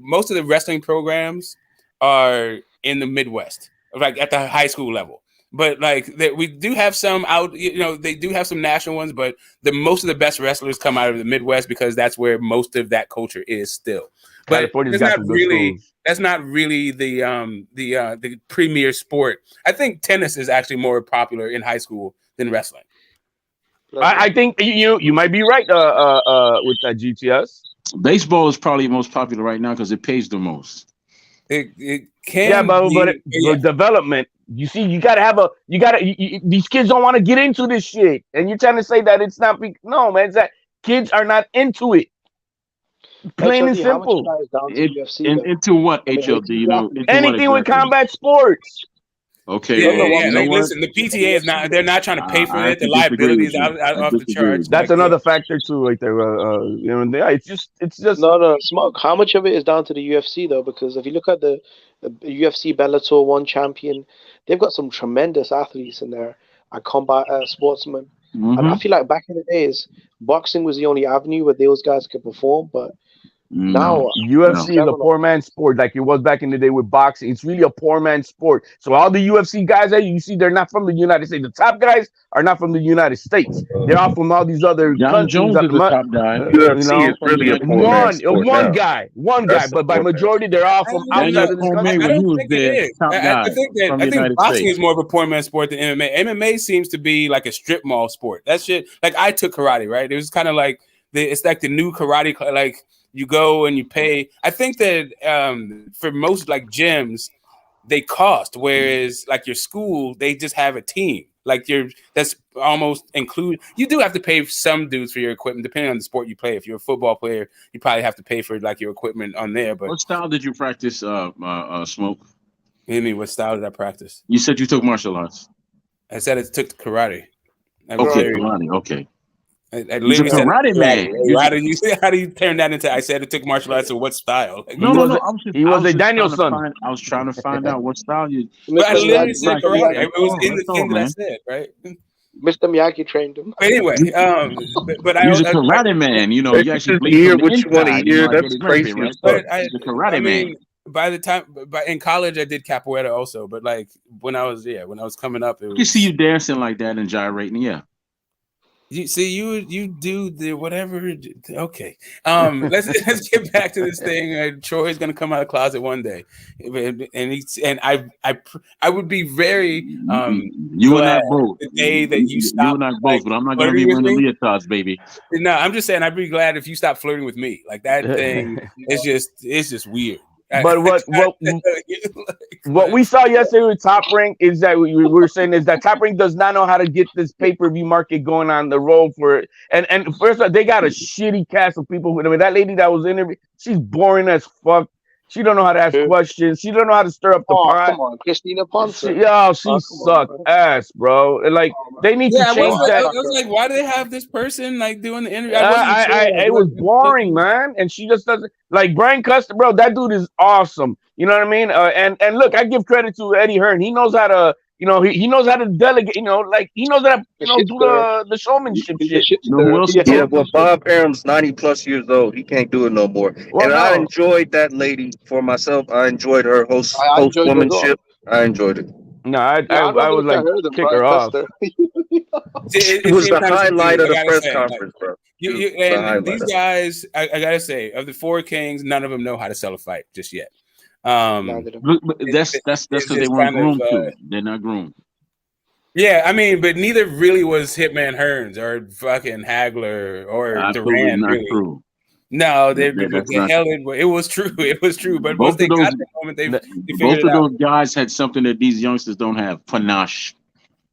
Most of the wrestling programs are in the Midwest, like at the high school level. But like we do have some out, they do have some national ones, but most of the best wrestlers come out of the Midwest because that's where most of that culture is still. But that's not really the premier sport. I think tennis is actually more popular in high school than wrestling. I think you might be right with that GTS. Baseball is probably most popular right now because it pays the most. It can, but development. You see, these kids don't want to get into this shit, and you're trying to say that it's not. No, man, it's that kids are not into it. Plain and simple. Into what, HLD? Anything with combat sports. Okay. Listen, the PTA is not. They're not trying to pay for it. The liability is out off the charts. That's another factor too, right there. It's just no smoke. How much of it is down to the UFC though? Because if you look at the UFC Bellator 1 champion, they've got some tremendous athletes in there. Combat sportsmen. Mm-hmm. And I feel like back in the days, boxing was the only avenue where those guys could perform, but now UFC is a poor man's sport, like it was back in the day with boxing. It's really a poor man's sport. So all the UFC guys that you see, they're not from the United States. The top guys are not from the United States. They're all from all these other countries. Jones is the top guy. UFC is really a poor man's sport. One guy, but by majority they're all from outside of this country. I don't think it is. I think boxing is more of a poor man's sport than MMA. MMA seems to be like a strip mall sport. That shit. Like I took karate, right? It was kind of like it's like the new karate, like. You go and you pay. I think that for most like gyms, they cost. Whereas like your school, they just have a team. Like that's almost include. You do have to pay some dues for your equipment, depending on the sport you play. If you're a football player, you probably have to pay for like your equipment on there. But what style did you practice, Smoke? I mean, what style did I practice? You said you took martial arts. I said it took karate. Okay, karate. Okay. I literally said karate man. How do you turn that into? I said it took martial arts. So what style? Like, no. He was a Danielson. I was trying to find out what style you. But I literally said karate. It was in the thing that I said, right? Mr. Miyagi trained him. But anyway, but I was a karate man. You actually hear what you want to hear. That's crazy. Right? The karate man. By the time, in college, I did capoeira also. But like when I was coming up, you see you dancing like that and gyrating, yeah. You see, you do the whatever. Okay, let's get back to this thing. Troy's gonna come out of the closet one day, and I would be very you and I both. The day that you stop, you and I both, but I'm not gonna be wearing the leotards, baby. No, I'm just saying I'd be glad if you stop flirting with me. Like that thing it's just weird. But what we saw yesterday with Top Rank is that we were saying is that Top Rank does not know how to get this pay-per-view market going on the road for it. And first of all, they got a shitty cast of people. I mean, that lady that was interviewed, she's boring as fuck. She don't know how to ask questions. She don't know how to stir up the pot. Come on, Christina Ponce. She sucked ass, bro. Like they need to change that. I was like, why do they have this person like doing the interview? It was boring, man. And she just doesn't like Brian Custer, bro. That dude is awesome. You know what I mean? And look, I give credit to Eddie Hearn. He knows how to You know, he knows how to delegate. You know, like he knows how to do the showmanship shit. Yeah, well, Bob Arum's 90+ years old. He can't do it no more. Well, and I enjoyed that lady for myself. I enjoyed her hostwomanship. I enjoyed it. No, I was like kick her off. It was the highlight of the press conference, bro. And these guys, I gotta say, of the 4 kings, none of them know how to sell a fight just yet. That's because they weren't groomed to. They're not groomed. Yeah, I mean, but neither really was Hitman Hearns or fucking Hagler or Duran. Really. True. No, it was true. It was true. But once they got the moment, they both of those guys had something that these youngsters don't have: panache.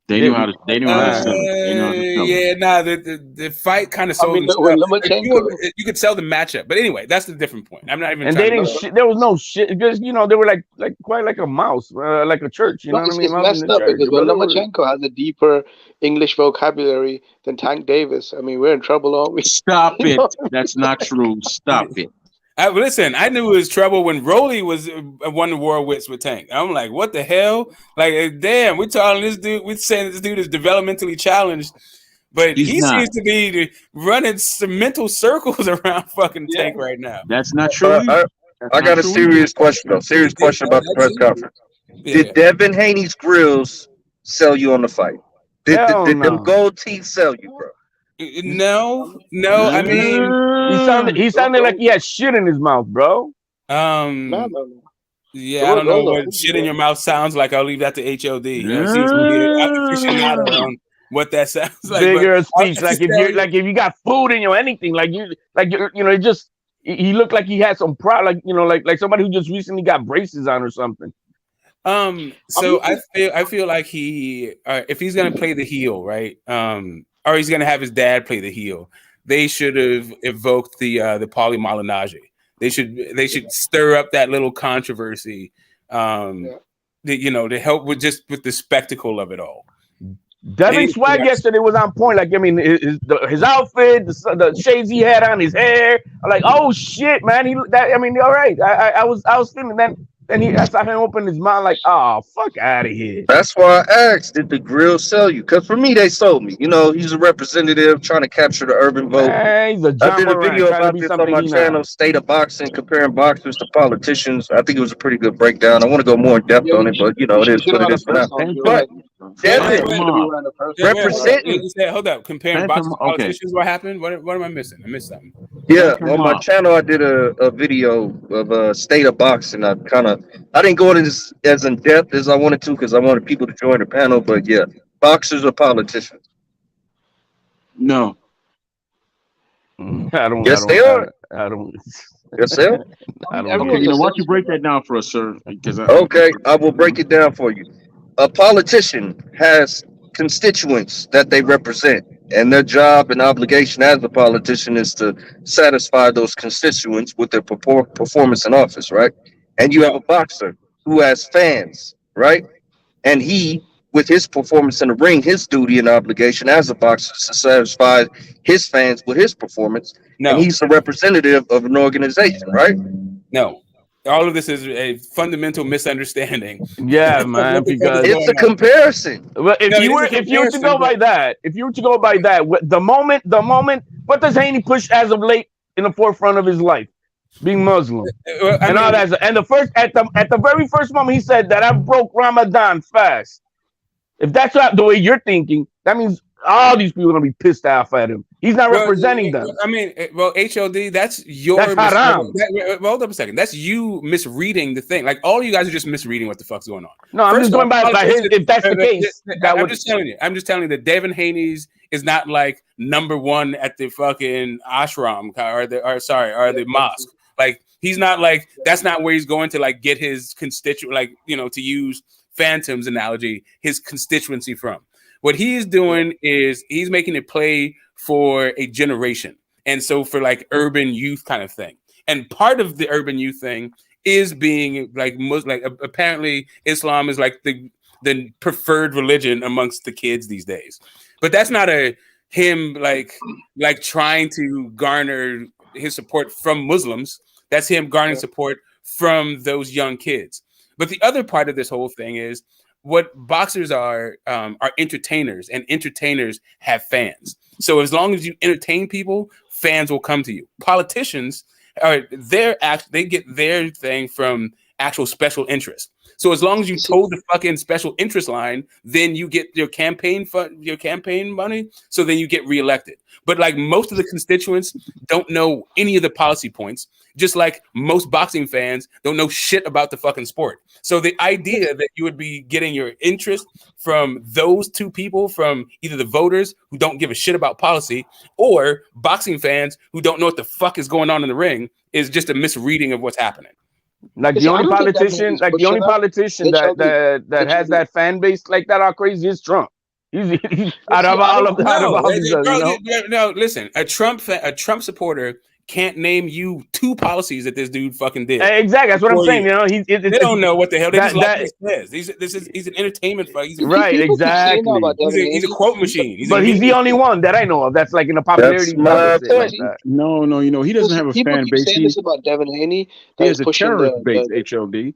They knew how to. They knew how to sell it. Yeah, nah. The fight kind of sold. You could sell the matchup, but anyway, that's the different point. I'm not even. And they didn't. There was no shit because they were like quite like a mouse, like a church. You know what I mean? It's messed up because Lomachenko has a deeper English vocabulary than Tank Davis. I mean, we're in trouble, aren't we? Stop it. That's not true. Stop it. Listen, I knew it was trouble when Rolly won the war with Tank. I'm like, what the hell? Like, damn, we're telling this dude, we're saying this dude is developmentally challenged, but he seems to be running some mental circles around fucking Tank right now. That's not true. I got a serious question, though. Serious question about the press conference. Yeah. Did Devin Haney's grills sell you on the fight? Did them gold teeth sell you, bro? No. I mean, he sounded like he had shit in his mouth, bro. No. Yeah, I don't know what shit in your mouth sounds like. I'll leave that to HOD. Seems to be an aficionado on what that sounds like. Bigger speech, like if you got food in you, anything, it just he looked like he had some problem, like somebody who just recently got braces on or something. So I feel like if he's gonna play the heel, right? Or he's gonna have his dad play the heel. They should have evoked the Paulie Malignaggi. They should stir up that little controversy, to help with the spectacle of it all. Devin's swag yesterday was on point. Like, I mean, his outfit, the shades he had on, his hair. I'm like, oh shit, man. All right. I was feeling that. And I saw him open his mouth like, oh, fuck out of here. That's why I asked, did the grill sell you? Because for me, they sold me. He's a representative trying to capture the urban vote. Hey, I did a video about this on my channel, State of Boxing, comparing boxers to politicians. I think it was a pretty good breakdown. I want to go more in depth on it, but, it is what it is for now. But Devin, representing. Hold up. Comparing boxers to politicians, what happened? What am I missing? I missed something. Yeah, on my channel, I did a video of State of Boxing. I didn't go into this as in depth as I wanted to because I wanted people to join the panel. But yeah, boxers are politicians. No. I don't. Yes, they are. I don't. Yes, they are. I don't know. Okay, why don't you break that down for us, sir? Okay, I will break it down for you. A politician has constituents that they represent, and their job and obligation as a politician is to satisfy those constituents with their performance in office, right? And you have a boxer who has fans, right? And he, with his performance in the ring, his duty and obligation as a boxer is to satisfy his fans with his performance. No. And he's a representative of an organization, right? No. All of this is a fundamental misunderstanding. Yeah, man, because it's a comparison. Well, if you were to go by that, the moment, what does Haney push as of late in the forefront of his life? Being Muslim all that, and at the very first moment he said that I broke Ramadan fast. If that's not the way you're thinking, that means all these people are gonna be pissed off at him. He's not representing them. I mean, HOD, that's your. That's haram. Hold up a second. That's you misreading the thing. Like all of you guys are just misreading what the fuck's going on. No, I'm just going by his. If that's the case, I'm just telling you. I'm just telling you that Devin Haney's is not like number one at the fucking ashram or the mosque. Like he's not like that's not where he's going to like get his constituent, like to use Phantom's analogy, his constituency from. What he's doing is he's making it play for a generation, and so for like urban youth kind of thing. And part of the urban youth thing is being like Muslim. Like apparently Islam is like the preferred religion amongst the kids these days. But that's not him like trying to garner his support from Muslims. That's him garnering support from those young kids. But the other part of this whole thing is what boxers are entertainers, and entertainers have fans. So as long as you entertain people, fans will come to you. Politicians they get their thing from actual special interest. So as long as you toe the fucking special interest line, then you get your campaign money. So then you get reelected. But like most of the constituents don't know any of the policy points, just like most boxing fans don't know shit about the fucking sport. So the idea that you would be getting your interest from those two people, from either the voters who don't give a shit about policy or boxing fans who don't know what the fuck is going on in the ring, is just a misreading of what's happening. Like the only politician, that has that fan base like that, how crazy is Trump? He's out of all of that. No, listen, a Trump supporter can't name you two policies that this dude fucking did. Exactly, that's what I'm saying. You know, they don't know what the hell. They just like what he says. He's an entertainment. Right, exactly. He's a quote machine. He's the only one that I know of that's like in a popularity. No, you know, he doesn't have a fan base. Saying this about Devin Haney. He has a terrorist base. HLD.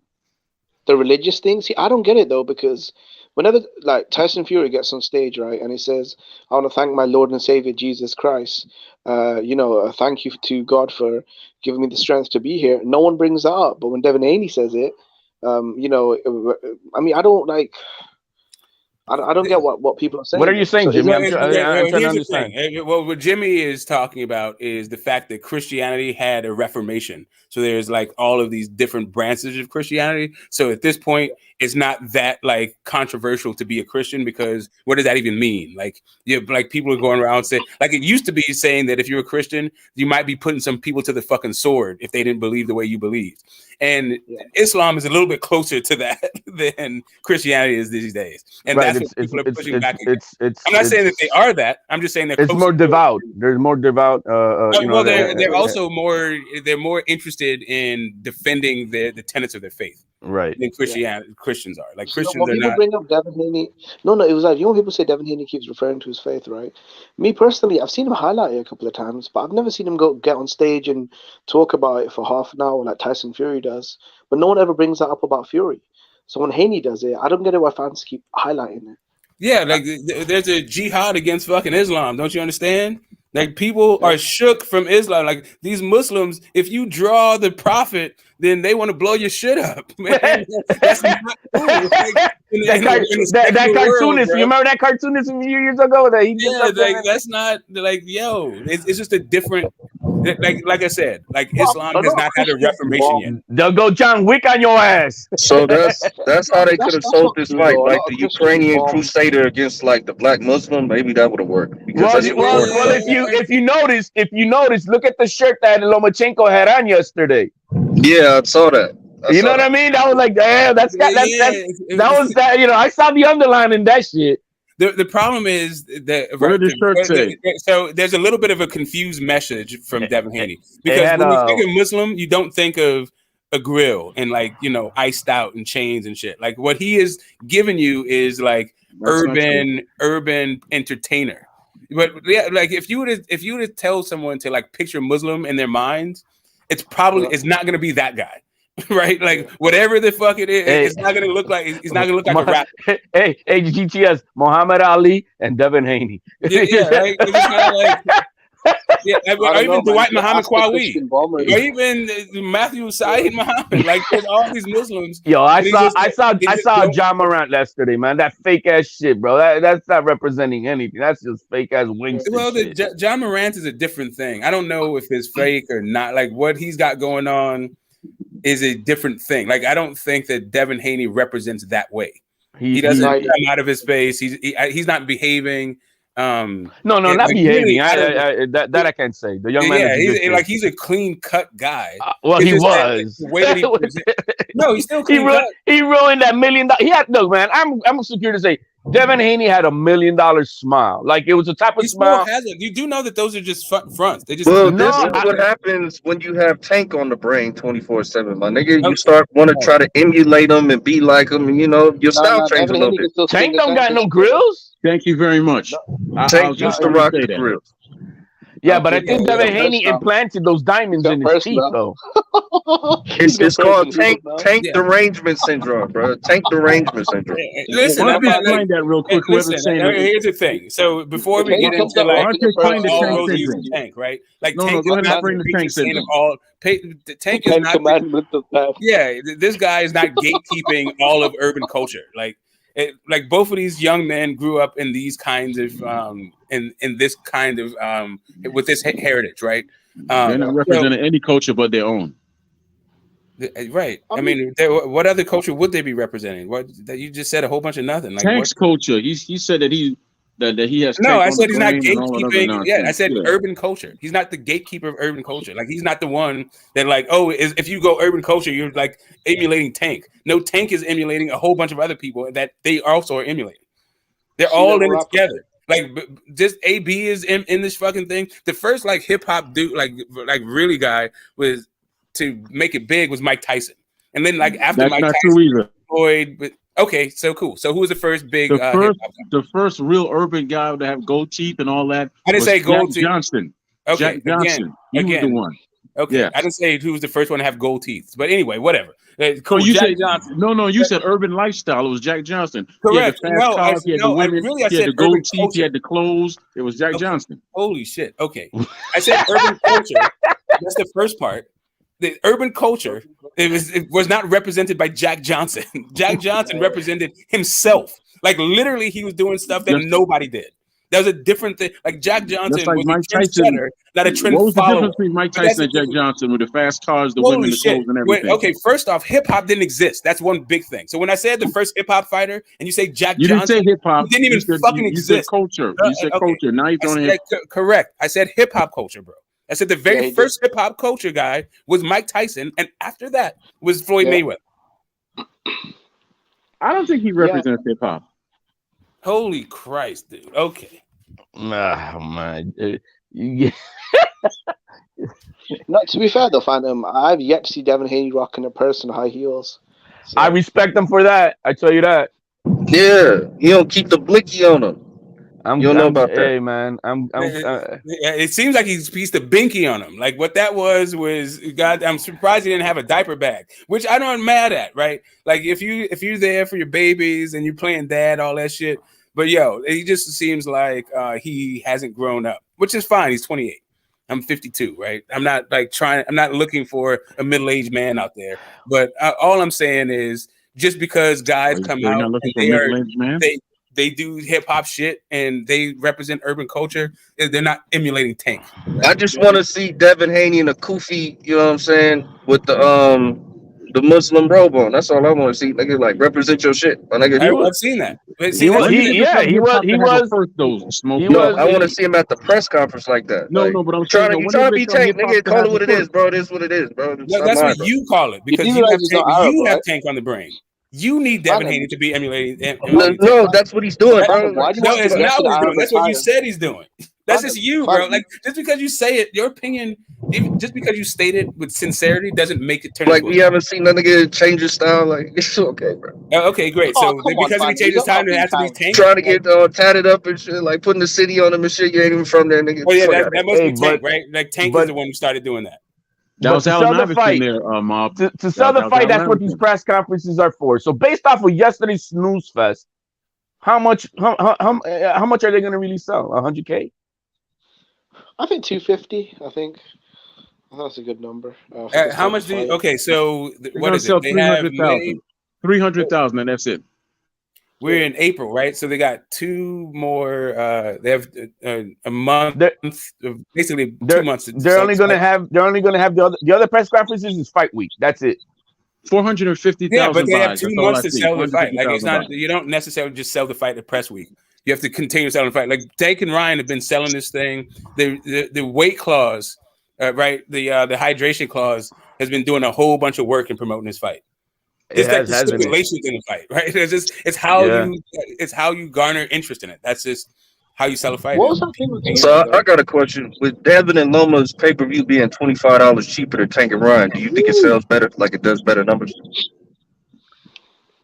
The religious thing. See, I don't get it though, because whenever like Tyson Fury gets on stage, right, and he says, "I want to thank my Lord and Savior Jesus Christ," thank you to God for giving me the strength to be here. No one brings that up, but when Devin Haney says it, I mean, I don't get what people are saying. What are you saying, Jimmy? I'm trying to understand. Well, what Jimmy is talking about is the fact that Christianity had a reformation. So there's like all of these different branches of Christianity. So at this point, it's not that like controversial to be a Christian, because what does that even mean? Like, like people are going around saying, like it used to be saying that if you're a Christian, you might be putting some people to the fucking sword if they didn't believe the way you believed. And Islam is a little bit closer to that than Christianity is these days. And that's what people are pushing back against. I'm not saying that they are that. I'm just saying that it's more devout. There's more devout. They're also more interested in defending the tenets of their faith. Right. Than Christians are. Like Christians are not. Bring up Devin Haney. No, it was like, people say Devin Haney keeps referring to his faith, right? Me personally, I've seen him highlight it a couple of times, but I've never seen him get on stage and talk about it for half an hour like Tyson Fury does. But no one ever brings that up about Fury. So when Haney does it, I don't get it why fans keep highlighting it. Yeah, like there's a jihad against fucking Islam. Don't you understand? Like people are shook from Islam. Like these Muslims, if you draw the prophet, then they want to blow your shit up. Man. That's not cool. That cartoonist, you remember that cartoonist a few years ago? That's not like it's just a different. Like I said, like Islam has not had a reformation yet. They'll go John Wick on your ass. So that's how they could have sold this fight, like the Ukrainian crusader against like the black Muslim. Maybe that would have worked. Well, if you notice, look at the shirt that Lomachenko had on yesterday. Yeah, I saw that. You know what I mean? That was like, damn, that was that. You know, I saw the underline in that shit. The problem is that what did the shirt say? So there's a little bit of a confused message from Devin Haney, because when you think of Muslim, you don't think of a grill and like iced out and chains and shit. Like what he is giving you is like urban entertainer. But yeah, like if you were to tell someone to like picture Muslim in their minds, it's not going to be that guy. Right, like whatever the fuck it is, it's not gonna look like a rapper. Hey, GTS, Muhammad Ali and Devin Haney. Right? Or even Dwight Muhammad Kwawi, or even Matthew Saeed Muhammad. Like there's all these Muslims. Yo, I saw John Morant yesterday, man. That fake ass shit, bro. That's not representing anything. That's just fake ass wings. Well, John Morant is a different thing. I don't know if it's fake or not. Like what he's got going on is a different thing. Like I don't think that Devin Haney represents that way. He doesn't come out of his space. He's not behaving. Not behaving. That I can't say. The young man. Yeah, he's a clean cut guy. He was. The way that he's still clean cut. He ruined that $1 million. He had man. I'm secure to say Devin Haney had $1 million smile. Like it was a type of smile. You do know that those are just fronts. They just this is what happens when you have Tank on the brain 24/7, my nigga. You start want to try to emulate them and be like them, and your style changes a little bit. Tank don't got no grills. Thank you very much. Tank used to rock the grills. Yeah, but I think Devin Haney implanted those diamonds in his teeth, though. It's called tank derangement syndrome, bro. Tank derangement syndrome. Listen, why don't you explain that real quick? Listen, here's the thing. So before we get into like all roads using tank, right? Like tank is not the tank syndrome. The tank is not. Yeah, this guy is not gatekeeping all of urban culture. Like both of these young men grew up in these kinds of in this kind of with this heritage, right? They're not representing any culture but their own. Right. I mean, what other culture would they be representing? What that you just said a whole bunch of nothing. Like Tank's culture. He said that he has. No, I said he's not gatekeeping. Yeah, I said urban culture. He's not the gatekeeper of urban culture. Like he's not the one that like, if you go urban culture, you're like emulating Tank. No, Tank is emulating a whole bunch of other people that they also are emulating. They're all in it together. Like just AB is in this fucking thing. The first like hip hop dude, like really guy was to make it big was Mike Tyson, and then like after that's Mike not Tyson, true either. Floyd. But okay, so cool. So who was the first big? The first real urban guy to have gold teeth and all that. I didn't say gold teeth. Johnson. Okay, Jack Johnson. He was the one. Okay, yeah. I didn't say who was the first one to have gold teeth, but anyway, whatever. Cool. You said Johnson. No. You said urban lifestyle. It was Jack Johnson. Correct. He had the fast cars, he had the women, he had the gold teeth. Culture. He had the clothes. It was Jack Johnson. Holy shit. Okay, I said urban culture. That's the first part. The urban culture it was not represented by Jack Johnson. Jack Johnson represented himself. Like literally, he was doing stuff that nobody did. That was a different thing. Like Jack Johnson was a trendsetter, not a trend follower. What was the difference between Mike Tyson and Jack Johnson with the fast cars, the women, the clothes, and everything? Okay, first off, hip hop didn't exist. That's one big thing. So when I said the first hip hop fighter, and you say Jack Johnson, didn't say hip hop. Didn't even fucking exist. You said culture. You said culture. Now you're throwing correct. I said hip hop culture, bro. I said the very first hip hop culture guy was Mike Tyson, and after that was Floyd Mayweather. I don't think he represents hip hop. Holy Christ, dude. Okay. Nah, man. Not to be fair though, Phantom, I've yet to see Devin Haney rocking a person high heels. So. I respect him for that. I tell you that. Yeah, you don't keep the blicky on him. You don't know about that. Hey man, it seems like he's pieced a binky on him. Like what that was God. I'm surprised he didn't have a diaper bag, which I don't mad at. Right? Like if you're there for your babies and you're playing dad, all that shit. But he just seems like he hasn't grown up, which is fine. He's 28. I'm 52. Right? I'm not looking for a middle-aged man out there. But all I'm saying is just because guys come out and they do hip hop shit and they represent urban culture, they're not emulating Tank. I just want to see Devin Haney in a kufi, you know what I'm saying, with the Muslim robe on. That's all I want to see. Nigga, like represent your shit. I've seen that. He was first those smoke. I want to see him at the press conference like that. No, but I'm trying to be Tank. Nigga, call it what it is, bro. It is what it is, bro. That's what you call it because you have Tank on the brain. You need Devin Haney to be emulating. No, that's what he's doing, bro. No, it's not what he's doing. That's what you said he's doing. That's just you, bro. Like just because you say it, your opinion, just because you state it with sincerity, doesn't make it turn. Like we haven't seen that nigga change his style. Like it's okay, bro. Okay, great. So because we changed his time, it has to be Tank. Trying to get tatted up and shit, like putting the city on him and shit. You ain't even from there, nigga. Oh yeah, that must be Tank, right? Like Tank is the one who started doing that. That was Allen Iverson there, Mob. To sell the fight, that's what these press conferences are for. So based off of yesterday's snooze fest, how much are they going to really sell? $100K? I think 250. I think that's a good number. How much do you? Okay, so what is it? They have 300,000, and that's it. We're in April, right? So they got two more. They have a month, basically 2 months. They're only going to have the other press conferences is fight week. That's it. 450,000. Yeah, but they have 2 months to sell the fight. Like it's not. You don't necessarily just sell the fight at press week. You have to continue selling the fight. Like Tank and Ryan have been selling this thing. The weight clause, right? The hydration clause has been doing a whole bunch of work in promoting this fight. It's like the stipulations in the fight, right? It's how you garner interest in it. That's just how you sell a fight. So I got a question. With Devin and Loma's pay-per-view being $25 cheaper than Tank and Ryan, do you think it sells better? Like it does better numbers?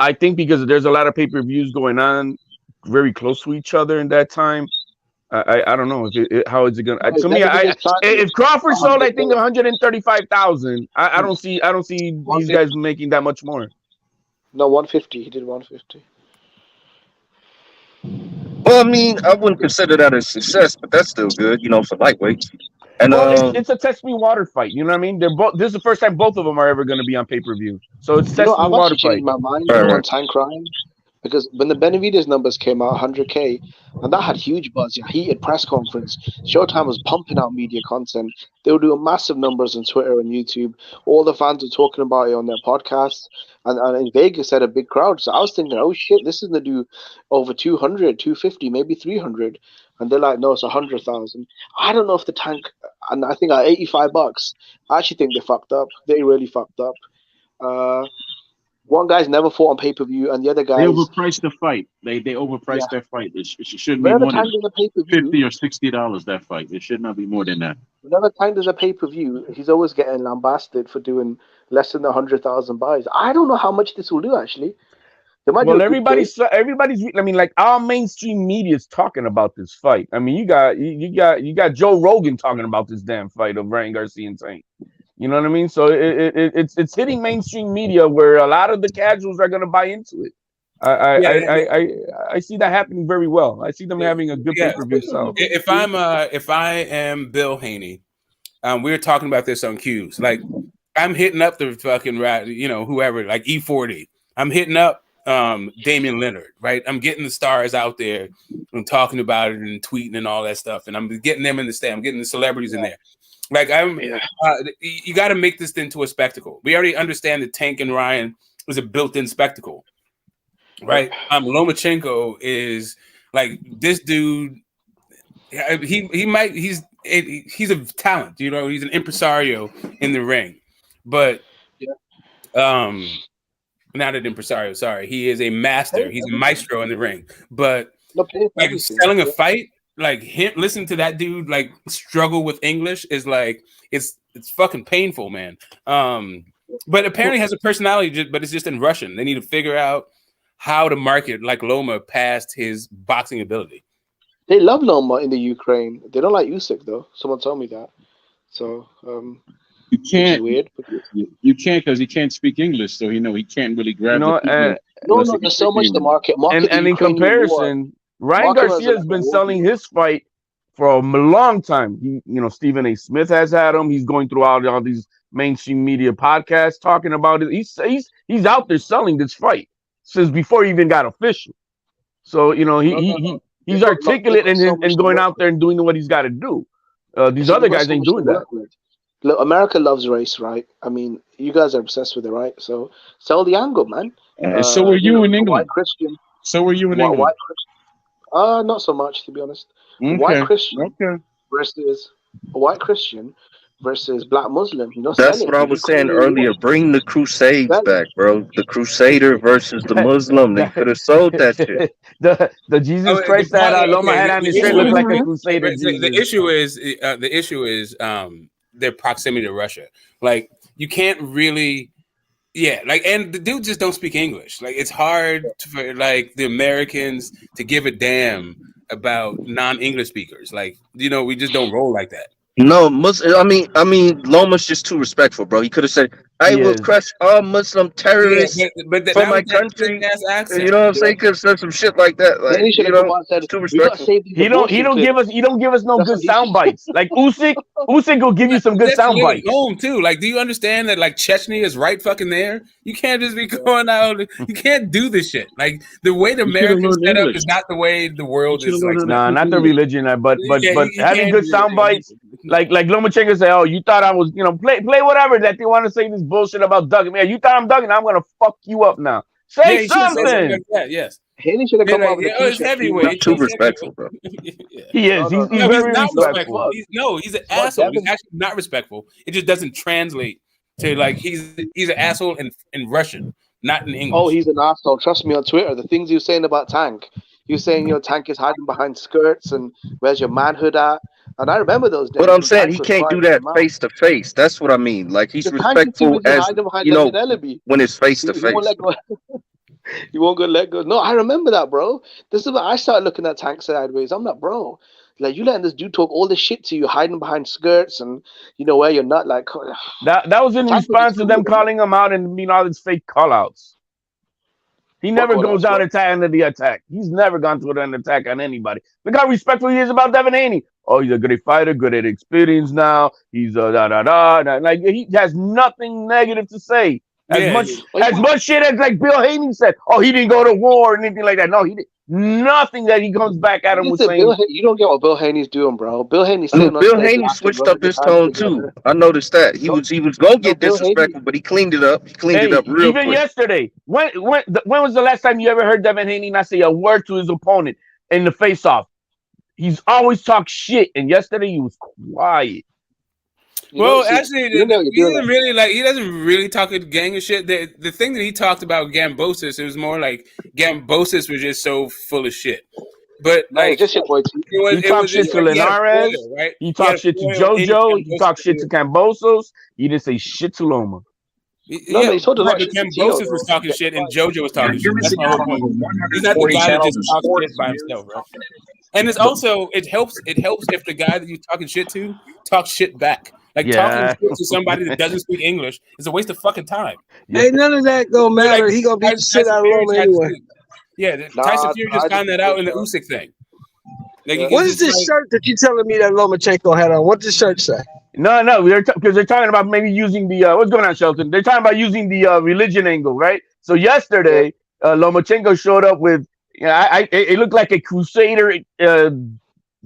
I think because there's a lot of pay-per-views going on very close to each other in that time. I don't know how is it gonna. To me, Benevidez if Crawford sold, I think 100K. 135,000. I don't see these guys making that much more. No, 150. He did 150. Well, I mean, I wouldn't consider that a success, but that's still good, you know, for lightweights. And well, it's a test me water fight. You know what I mean? They're both. This is the first time both of them are ever going to be on pay-per-view. So it's test me I've water actually fight. changed my mind on Tank Ryan, because when the Benevidez numbers came out, 100K, and that had huge buzz. Yeah, heated press conference. Showtime was pumping out media content. They were doing massive numbers on Twitter and YouTube. All the fans were talking about it on their podcasts. And in Vegas had a big crowd. So I was thinking, oh shit, this is going to do over 200, 250, maybe 300. And they're like, no, it's 100,000. I don't know if the Tank, and I think at $85, I actually think they fucked up. They really fucked up. One guy's never fought on pay-per-view, and the other guy. They overpriced the fight. They overpriced that fight. It shouldn't be more than $50 or $60. That fight. It should not be more than that. Whenever Tank does a pay-per-view, he's always getting lambasted for doing less than 100,000 buys. I don't know how much this will do actually. Well, everybody's. I mean, like our mainstream media is talking about this fight. I mean, you got Joe Rogan talking about this damn fight of Ryan Garcia and Tank. You know what I mean? So it's hitting mainstream media where a lot of the casuals are going to buy into it. I see that happening very well. I see them having a good pay-per-view sell. If I am Bill Haney, we were talking about this on Q's. Like I'm hitting up the fucking whoever, like E40. I'm hitting up Damian Leonard, right? I'm getting the stars out there and talking about it and tweeting and all that stuff, and I'm getting them in the stand. I'm getting the celebrities in there. Like you got to make this into a spectacle. We already understand that Tank and Ryan was a built-in spectacle, right? Lomachenko is like this dude. He's a talent, you know. He's an impresario in the ring, but not an impresario. Sorry, he is a master. He's a maestro in the ring, but like selling a fight. Like him, listening to that dude like struggle with English is like it's fucking painful, man. But apparently has a personality, but it's just in Russian. They need to figure out how to market like Loma past his boxing ability. They love Loma in the Ukraine. They don't like Usyk though. Someone told me that. So you can't. Weird. You can't because he can't speak English, so he can't really grab. No, there's so much the market. And in comparison. Ryan Garcia has been selling his fight for a long time. Stephen A. Smith has had him. He's going through all these mainstream media podcasts talking about it. He's out there selling this fight since before he even got official. So he's articulate and going out there and doing what he's got to do. These other guys ain't doing that. Look, America loves race, right? I mean, you guys are obsessed with it, right? So sell the angle, man. So were you in England. White Christian. So were you in England. White Christian. Not so much, to be honest. Okay. White Christian versus a white Christian versus black Muslim. That's what I was saying earlier. Bring the Crusades back, bro. The Crusader versus the Muslim. They could have sold that shit. The Jesus Christ that Loma had on his shirt looked like a Crusader. The issue is their proximity to Russia. Like you can't really. Yeah, and the dude just don't speak English. Like it's hard for like the Americans to give a damn about non-English speakers. Like we just don't roll like that. No, I mean, Loma's just too respectful, bro. He could have said, "I will crush all Muslim terrorists for my country." You know what I'm saying? He could have said some shit like that. Like, too respectful. He don't give us no good sound bites. Like Usyk will give you some good sound bites. Home too. Like, do you understand that like Chechnya is right fucking there? You can't just be going out. You can't do this shit. Like the way the American setup is not the way the world is. Like, nah, not the religion, but having good sound bites. Like Lomachenko say, "Oh, you thought I was, play whatever that they want to say this bullshit about Duggan. Man, you thought I'm Duggan. I'm gonna fuck you up now. Say something." Like that, yes. Haney should have come out with it's heavyweight. Too respectful, bro. He is. He's very respectful. He's an asshole. He's actually not respectful. It just doesn't translate to like he's an asshole in Russian, not in English. Oh, he's an asshole. Trust me on Twitter. The things you're saying about Tank. You're saying Tank is hiding behind skirts and where's your manhood at? And I remember those days. But I'm saying he can't do that face to face. That's what I mean. Like he's respectful as when it's face to face. You won't go let go. No, I remember that, bro. This is when I started looking at Tank sideways. I'm like, bro, Like, you letting this dude talk all this shit to you, hiding behind skirts and, where you're not, like... That was in response to them calling him out and all these fake call-outs. He never goes out attacking the attack. He's never gone to an attack on anybody. Look how respectful he is about Devin Haney. Oh, he's a great fighter, good at experience now. He's like, he has nothing negative to say. As much shit as like Bill Haney said. Oh, he didn't go to war or anything like that. No, he did nothing that he comes back at him with saying. You don't get what Bill Haney's doing, bro. Bill Haney switched up his tone too. I noticed that he was gonna get disrespectful, but he cleaned it up. He cleaned it up real quick. Even yesterday, when was the last time you ever heard Devin Haney not say a word to his opponent in the face-off? He's always talked shit, and yesterday he was quiet. Actually, he doesn't really talk a gang of shit. The thing that he talked about Gambosis, it was more like Gambosis was just so full of shit. But like, he talked shit to Linares, right? He talked shit to JoJo. He talked shit to Cambosos. He didn't say shit to Loma. Gambosis was talking shit and JoJo was talking shit. That's my whole point. He's not the guy that just talks shit by himself, bro. And it's also it helps if the guy that you're talking shit to talks shit back. Like talking shit to somebody that doesn't speak English is a waste of fucking time. Hey, none of that gonna matter. He gonna beat the shit out of Loma anyway. Yeah, Tyson Fury just found that out in the Usyk thing. Like, what is this shirt that you're telling me that Lomachenko had on? What does the shirt say? No, because they're talking about maybe using the what's going on, Shelton? They're talking about using the religion angle, right? So yesterday, Lomachenko showed up with, it looked like a Crusader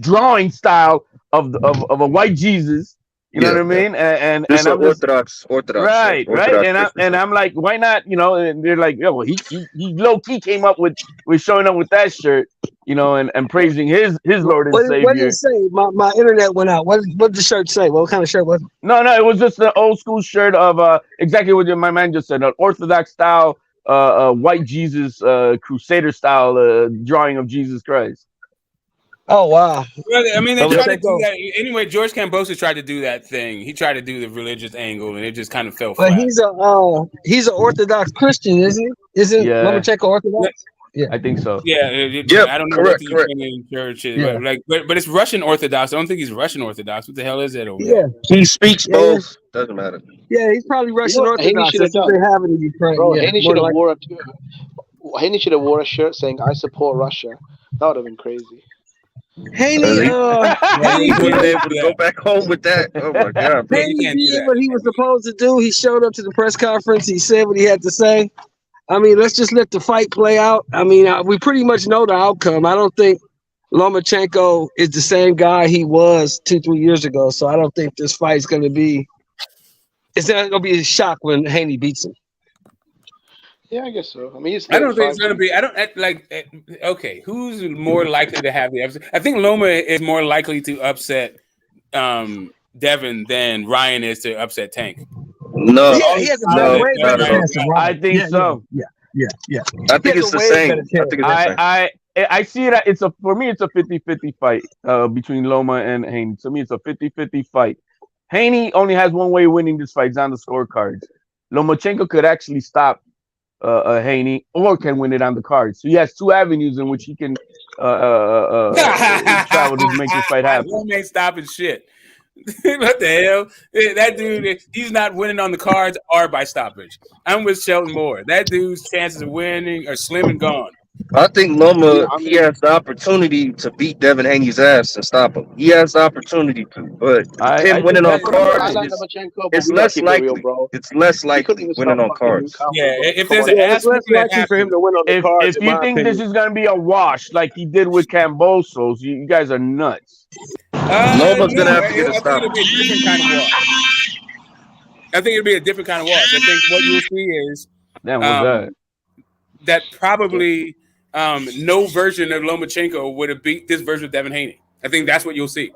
drawing style of a white Jesus. You know what I mean? And I'm Orthodox, right. And I'm like, why not? And they're like, well, he low key came up with showing up with that shirt, and praising his Lord and Savior. What did it say? My internet went out. What did the shirt say? What kind of shirt was it? No, it was just an old school shirt of exactly what my man just said, an Orthodox style, white Jesus, Crusader style drawing of Jesus Christ. Oh, wow. Well, I mean, they tried to do that. Anyway, George Cambosis tried to do that thing. He tried to do the religious angle, and it just kind of fell flat. But he's an Orthodox Christian, isn't he? Isn't Lomachenko Orthodox? Yeah, I think so. Yeah, I don't know what the in church is, but it's Russian Orthodox. I don't think he's Russian Orthodox. What the hell is that over there? He speaks both. Doesn't matter. Yeah, he's probably Russian Orthodox. That's what they have in Ukraine. Bro, Haney should have wore a shirt saying "I support Russia." That would have been crazy. Haney wouldn't be able to go back home with that. Oh my God! Haney did what he was supposed to do. He showed up to the press conference. He said what he had to say. I mean, let's just let the fight play out. I mean, we pretty much know the outcome. I don't think Lomachenko is the same guy he was 2-3 years ago. So I don't think this fight is going to be. It's not going to be a shock when Haney beats him. Yeah, I guess so. I mean, I don't think it's going to be. I don't like. Okay, who's more likely to have the upset? I think Loma is more likely to upset Devin than Ryan is to upset Tank. No, he has a way better chance than Ryan. I think so. Yeah. I think it's the same. I see it. For me, it's a 50-50 fight between Loma and Haney. To me, it's a 50-50 fight. Haney only has one way of winning this fight. It's on the scorecards. Lomachenko could actually stop Haney or can win it on the cards. So he has two avenues in which he can travel to make this fight happen. Loma ain't stopping shit. What the hell? That dude, he's not winning on the cards or by stoppage. I'm with Shelton Moore. That dude's chances of winning are slim and gone. I think Loma, he has the opportunity to beat Devin Haney's ass and stop him. He has the opportunity to, but him winning on cards, it's less likely. It's less likely winning on cards. Yeah, if there's an ass less likely for him to win on the cards. If you think this is going to be a wash like he did with Cambosos, you guys are nuts. Loma's going to have to get a stop. I think it'll be a different kind of wash. I think what you'll see is that probably no version of Lomachenko would have beat this version of Devin Haney. I think that's what you'll see.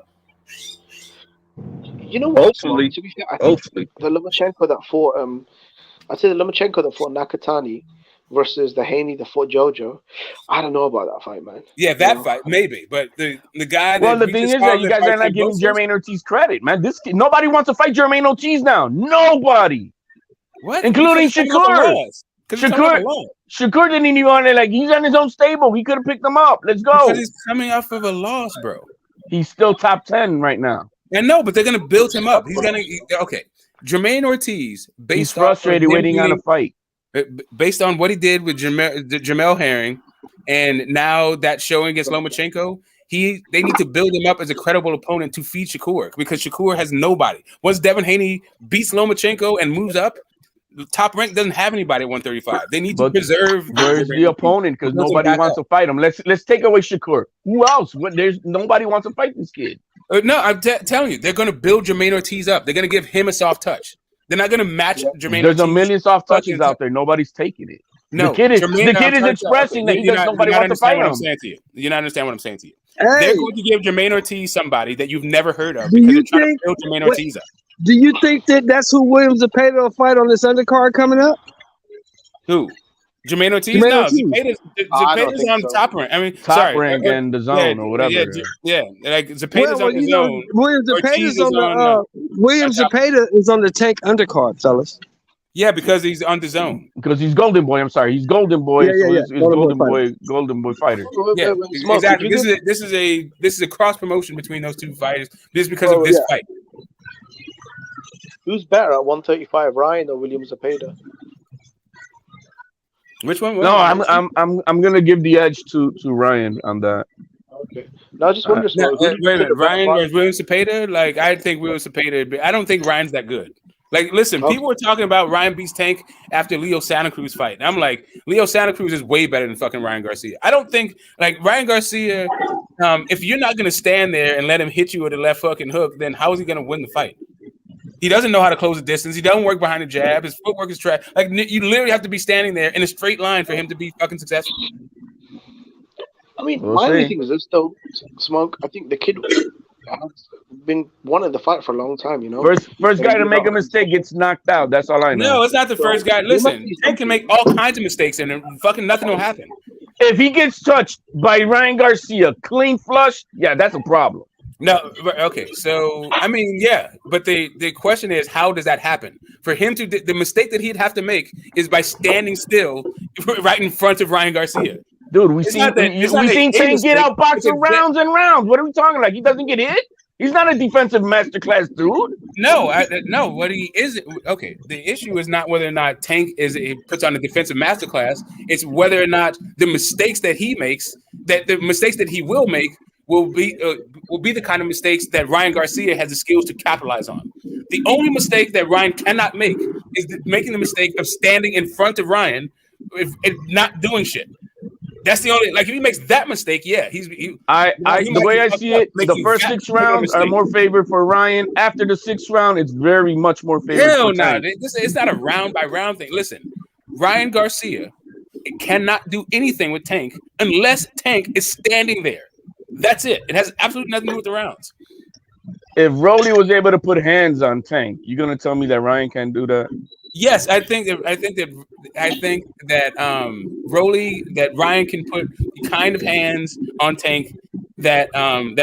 You know what? Hopefully. To be fair, I think the Lomachenko that fought Nakatani versus the Haney that fought JoJo. I don't know about that fight, man. Yeah, that fight maybe, but the guy. Well, the thing is that you guys are not giving Jermaine Ortiz credit, man. Nobody wants to fight Jermaine Ortiz now. Nobody. What? Including Shakur. Shakur didn't even want to, he's on his own stable. He could have picked him up. Let's go. Because he's coming off of a loss, bro. He's still top 10 right now. I know, but they're gonna build him up. He's gonna Jermaine Ortiz, he's frustrated waiting on a fight. Based on what he did with Jamel Herring, and now that showing against Lomachenko, they need to build him up as a credible opponent to feed Shakur, because Shakur has nobody. Once Devin Haney beats Lomachenko and moves up, the top rank doesn't have anybody at 135. They need to preserve. Where's the opponent? Because nobody wants to fight him. Let's take away Shakur. Who else? There's nobody wants to fight this kid. No, I'm telling you, they're going to build Jermaine Ortiz up. They're going to give him a soft touch. They're not going to match Jermaine. There's a million soft touches out there. Nobody's taking it. No, the kid is expressing that nobody wants to fight him. You not understand what I'm saying to you. Hey. They're going to give Jermaine Ortiz somebody that you've never heard of because they're trying to build Jermaine Ortiz up. Do you think that's who Williams Zepeda will fight on this undercard coming up? Who? Jermaine Ortiz? No, Zepeda's on top rank. I mean, top rank and the zone or whatever. Like Zepeda's on the zone. Williams Zepeda is on the Tank undercard, fellas. Yeah, because he's on the zone. Because he's Golden Boy. I'm sorry, he's Golden Boy. He's Golden Boy fighter. Yeah, exactly. This is a cross promotion between those two fighters. Just because of this fight. Who's better at 135, Ryan or Williams Zepeda? Which one? No, I'm gonna give the edge to Ryan on that. Okay. No, I just wonder. Wait a minute, Ryan versus Williams Zepeda? Like, I think Williams Zepeda. I don't think Ryan's that good. Like, listen, people were talking about Ryan beats Tank after Leo Santa Cruz fight. And I'm like, Leo Santa Cruz is way better than fucking Ryan Garcia. I don't think, like, Ryan Garcia, if you're not going to stand there and let him hit you with a left fucking hook, then how is he going to win the fight? He doesn't know how to close the distance. He doesn't work behind the jab. His footwork is trash. Like, you literally have to be standing there in a straight line for him to be fucking successful. I mean, my only thing is this, though, Smoke. I think the kid has been wanting to fight for a long time, you know? First guy to make a mistake gets knocked out. That's all I know. No, it's not the first guy. Listen, Tank can make all kinds of mistakes and fucking nothing will happen. If he gets touched by Ryan Garcia, clean flush, that's a problem. No, okay. So, I mean, yeah, but the question is, how does that happen? For him to, the mistake that he'd have to make is by standing still right in front of Ryan Garcia. Dude, we've seen Tank get outboxed rounds and rounds. What are we talking about? He doesn't get hit? He's not a defensive masterclass dude. No, no. What he is, okay. The issue is not whether or not Tank puts on a defensive masterclass. It's whether or not the mistakes that he makes, that the mistakes that he will make, will be the kind of mistakes that Ryan Garcia has the skills to capitalize on. The only mistake that Ryan cannot make is making the mistake of standing in front of Ryan and not doing shit. That's the only, like, if he makes that mistake, the way I see it, the first 6 rounds are more favored for Ryan. After the 6th round, it's very much more favored. Hell no, it's not a round by round thing. Listen, Ryan Garcia cannot do anything with Tank unless Tank is standing there. That's it. It has absolutely nothing to do with the rounds. If Rolly was able to put hands on Tank, you're gonna tell me that Ryan can't do that? Yes, I think that Ryan can put the kind of hands on Tank that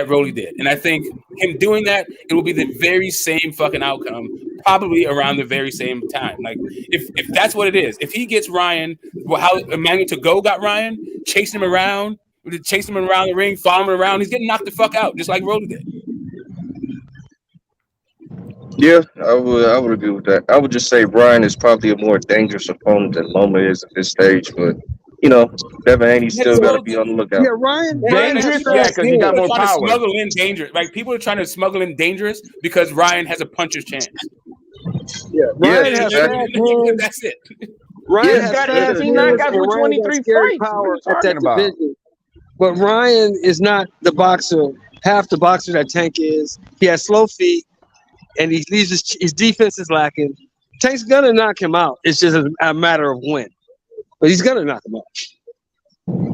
Rolly did, and I think him doing that, it will be the very same fucking outcome, probably around the very same time. Like, if that's what it is, if he gets Ryan, how Emmanuel Tagoe got Ryan, chasing him around the ring, following him around, he's getting knocked the fuck out, just like Rolly did. Yeah, I would agree with that. I would just say Ryan is probably a more dangerous opponent than Loma is at this stage, but Devin Haney still got to be on the lookout. Yeah, Ryan dangerous, because he got more power. Smuggle in dangerous, like people are trying to smuggle in dangerous because Ryan has a puncher's chance. Yeah, Ryan has that's it. Ryan has got 18 knockouts with 23 fights. Power at that division. But Ryan is not the boxer, half the boxer that Tank is. He has slow feet. And he leaves his defense is lacking. Tank's gonna knock him out. It's just a matter of when, but he's gonna knock him out.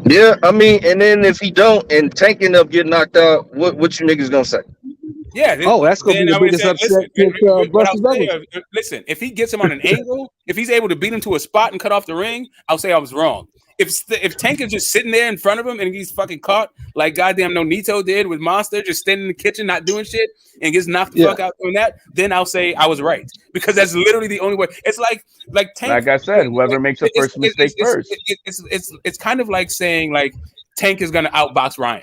Yeah, I mean, and then if he don't, and Tank end up getting knocked out, what you niggas gonna say? Yeah. That's gonna be the biggest upset. Listen, if he gets him on an angle, if he's able to beat him to a spot and cut off the ring, I'll say I was wrong. If Tank is just sitting there in front of him and he's fucking caught like goddamn Nonito did with Monster, just standing in the kitchen not doing shit and gets knocked the fuck out doing that, then I'll say I was right, because that's literally the only way. It's like Tank. Like I said, whoever makes the first mistake first. It's kind of like saying like Tank is gonna outbox Ryan.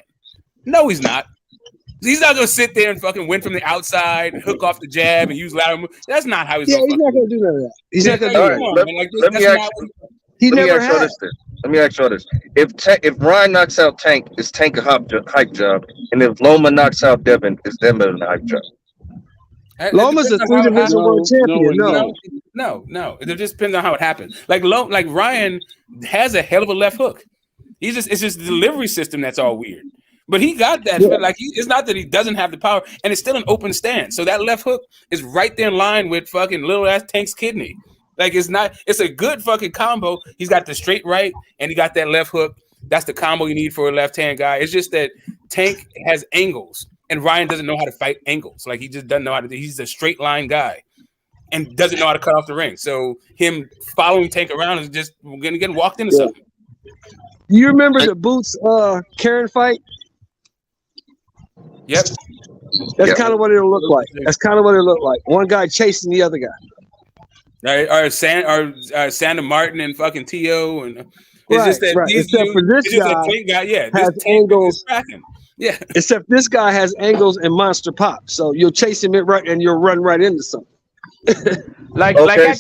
No, he's not. He's not gonna sit there and fucking win from the outside, hook off the jab, and use lateral move. That's not how he's. Yeah, he's not gonna do none of that. He's not gonna do that. Let me ask you this. If Ryan knocks out Tank, is Tank a hype job? And if Loma knocks out Devin, is Devin a hype job? Loma's a three-division world champion. No. It just depends on how it happens. Like Ryan has a hell of a left hook. It's just the delivery system that's all weird. But he got that. Yeah. Like it's not that he doesn't have the power, and it's still an open stance. So that left hook is right there in line with fucking little ass Tank's kidney. Like it's not. It's a good fucking combo. He's got the straight right, and he got that left hook. That's the combo you need for a left-hand guy. It's just that Tank has angles, and Ryan doesn't know how to fight angles. Like he just doesn't know how to. He's a straight line guy, and doesn't know how to cut off the ring. So him following Tank around is just getting walked into something. You remember the Boots Karen fight? Yep. That's kind of what it'll look like. One guy chasing the other guy. Or Santa Martin and fucking Tio and it's just that except for this guy has angles. Yeah. Except this guy has angles and monster pop. So you'll chase him right and you'll run right into something. Like I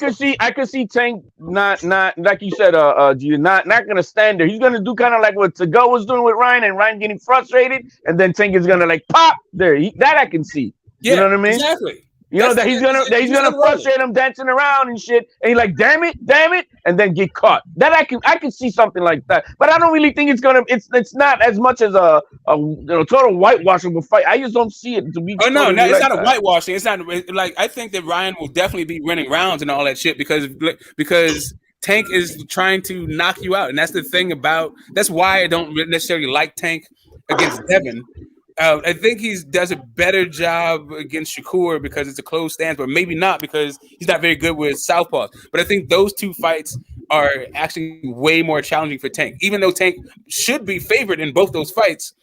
could see Tank not like you said, you're not gonna stand there. He's gonna do kind of like what Tago was doing with Ryan, and Ryan getting frustrated, and then Tank is gonna like pop there. That I can see. Yeah, you know what I mean? Exactly. You know that he's gonna frustrate him dancing around and shit, and he's like, damn it, and then get caught. That I can see something like that, but I don't really think it's not as much as a total whitewashing of a fight. I just don't see it to be. Oh no, it's not a whitewashing. It's not like I think that Ryan will definitely be winning rounds and all that shit because Tank is trying to knock you out, and that's the thing about. That's why I don't necessarily like Tank against Devin. I think he does a better job against Shakur because it's a close stance, but maybe not because he's not very good with southpaws. But I think those two fights are actually way more challenging for Tank. Even though Tank should be favored in both those fights,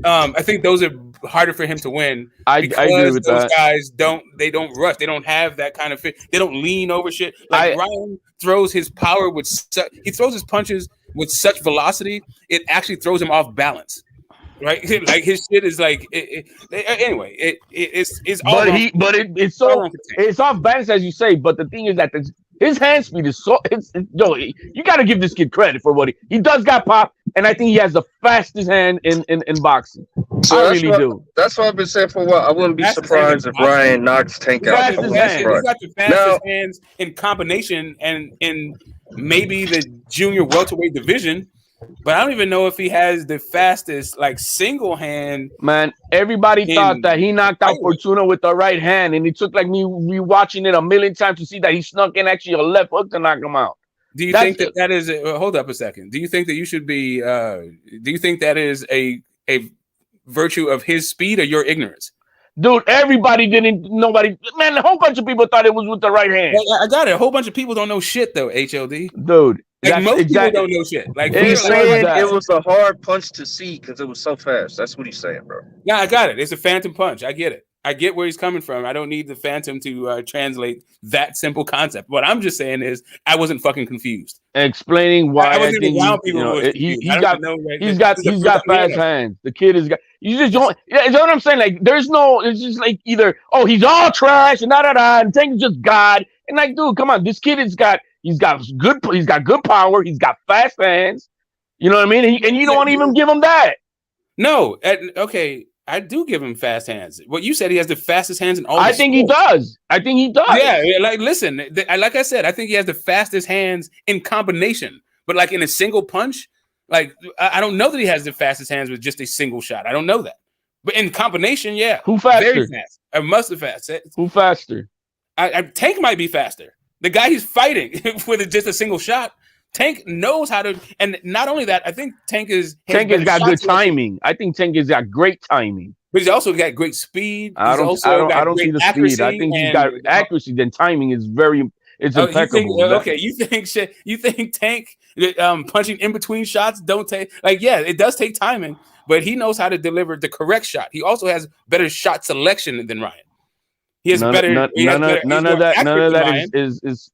I think those are harder for him to win. I agree with those that. Guys don't rush. They don't have that kind of fit. They don't lean over shit. Like Ryan throws his power he throws his punches with such velocity, it actually throws him off balance. Right, like his shit is like anyway. It's all. It's off balance as you say. But the thing is that his hand speed is so. You got to give this kid credit for what he does. Got pop, and I think he has the fastest hand in boxing. So I really do. That's what I've been saying for a while. I wouldn't be surprised if Ryan knocks Tank out. He's got the fastest hands in combination and in maybe the junior welterweight division. But I don't even know if he has the fastest, like, single hand. Man, everybody thought that he knocked out Fortuna with the right hand, and it took like me rewatching it a million times to see that he snuck in actually a left hook to knock him out. Do you think that is? Hold up a second. Do you think that you should be? Do you think that is a virtue of his speed or your ignorance? Dude, nobody, man, a whole bunch of people thought it was with the right hand. I got it. A whole bunch of people don't know shit though. HLD, dude. Like most people don't know shit. Like he's saying it was a hard punch to see because it was so fast. That's what he's saying, bro. Yeah, I got it. It's a phantom punch. I get it. I get where he's coming from. I don't need the phantom to translate that simple concept. What I'm just saying is I wasn't fucking confused. Explaining why I think he's got fast hands. The kid has got. You just don't. You know what I'm saying? Like there's no. It's just like either he's all trash and and Tank's just God. And like, dude, come on, this kid has got. He's got good power. He's got fast hands. You know what I mean? And you don't even give him that. No. Okay. I do give him fast hands. What you said, he has the fastest hands in all. I think he does. Yeah. Like, listen. Like I said, I think he has the fastest hands in combination. But like in a single punch, like I don't know that he has the fastest hands with just a single shot. I don't know that. But in combination, yeah. Who faster? Very fast. I must have fast. Who faster? Tank might be faster. The guy he's fighting with just a single shot, Tank knows how to. And not only that, I think Tank has got good timing. I think Tank has got great timing. But he's also got great speed. I don't see the speed. I think he's got accuracy. Then timing is it's impeccable. You think Tank punching in between shots don't take it does take timing, but he knows how to deliver the correct shot. He also has better shot selection than Ryan. He has none of that is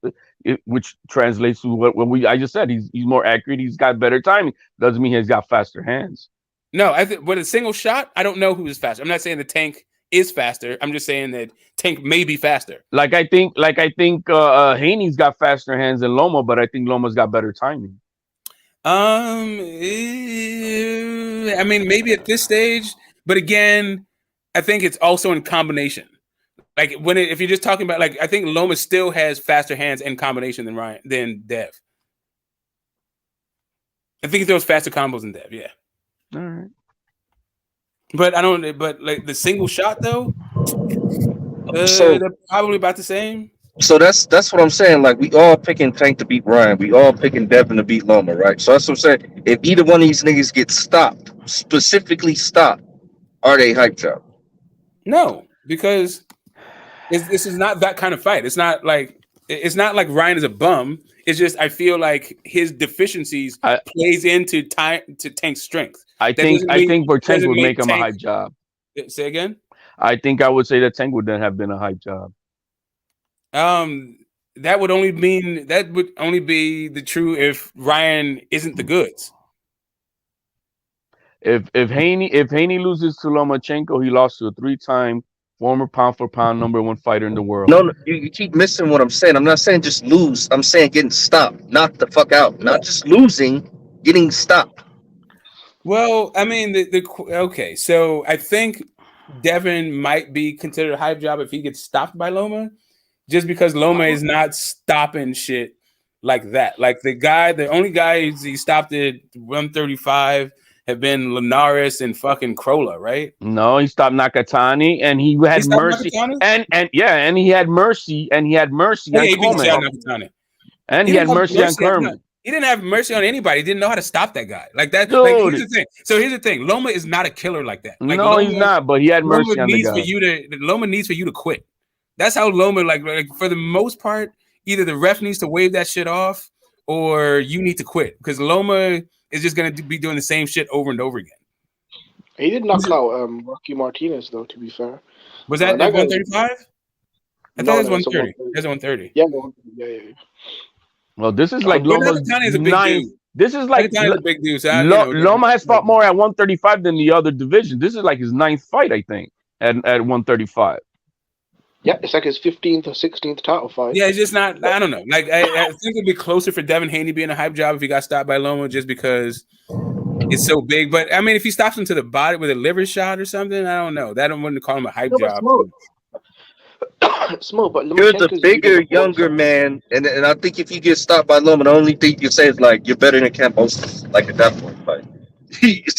which translates to what I just said. He's more accurate. He's got better timing. Doesn't mean he's got faster hands. No, I think with a single shot, I don't know who is faster. I'm not saying the Tank is faster. I'm just saying that Tank may be faster. Like I think Haney's got faster hands than Loma, but I think Loma's got better timing. I mean, maybe at this stage, but again, I think it's also in combination. Like if you're just talking about, like, I think Loma still has faster hands in combination than Dev. I think he throws faster combos than Dev. Yeah. All right. But I don't. But like the single shot though, so they're probably about the same. So that's what I'm saying. Like, we all picking Tank to beat Ryan. We all picking Devin to beat Loma, right? So that's what I'm saying. If either one of these niggas get stopped, specifically stopped, are they hype job? No, because this is not that kind of fight. It's not like Ryan is a bum. It's just I feel like his deficiencies plays into Tank's strength. I think for Tank would make him a hype job. Say again? I think I would say that Tank would then have been a hype job. That would only be the true if Ryan isn't the goods. If Haney loses to Lomachenko, he lost to a 3-time former pound for pound #1 fighter in the world. No, you keep missing what I'm saying. I'm not saying just lose. I'm saying getting stopped, knocked the fuck out. Not just losing, getting stopped. Well, I mean, okay. So I think Devin might be considered a hype job if he gets stopped by Loma, just because Loma is not stopping shit like that. Like the only guys he stopped at 135 have been Linares and fucking Krola, right? No, he stopped Nakatani, and he had mercy, and he had mercy, and he had mercy on Kerman. And he had mercy on Kerman. He didn't have mercy on anybody. He didn't know how to stop that guy. Like that. Dude. Like, here's the thing. So here's the thing. Loma is not a killer like that. Like, no, he's not. But he had mercy on the guy. Loma needs for you to quit. That's how Loma, like for the most part, either the ref needs to wave that shit off, or you need to quit, because Loma is just gonna be doing the same shit over and over again. He did knock out Rocky Martinez, though. To be fair, was that 135? I thought it was 130. That's 130. Yeah. Well, this is like Loma's ninth. This is like a big dude. So Loma has fought more at 135 than the other division. This is like his 9th fight, I think, at 135. Yeah, it's like his 15th or 16th title fight. Yeah, it's just not. I don't know. Like I think it'd be closer for Devin Haney being a hype job if he got stopped by Loma, just because it's so big. But I mean, if he stops him to the body with a liver shot or something, I don't know. That I wouldn't call him a hype job. Small, but you're the bigger, younger man, and I think if you get stopped by Loma, the only thing you can say is like, you're better than Campos. Like at that point, like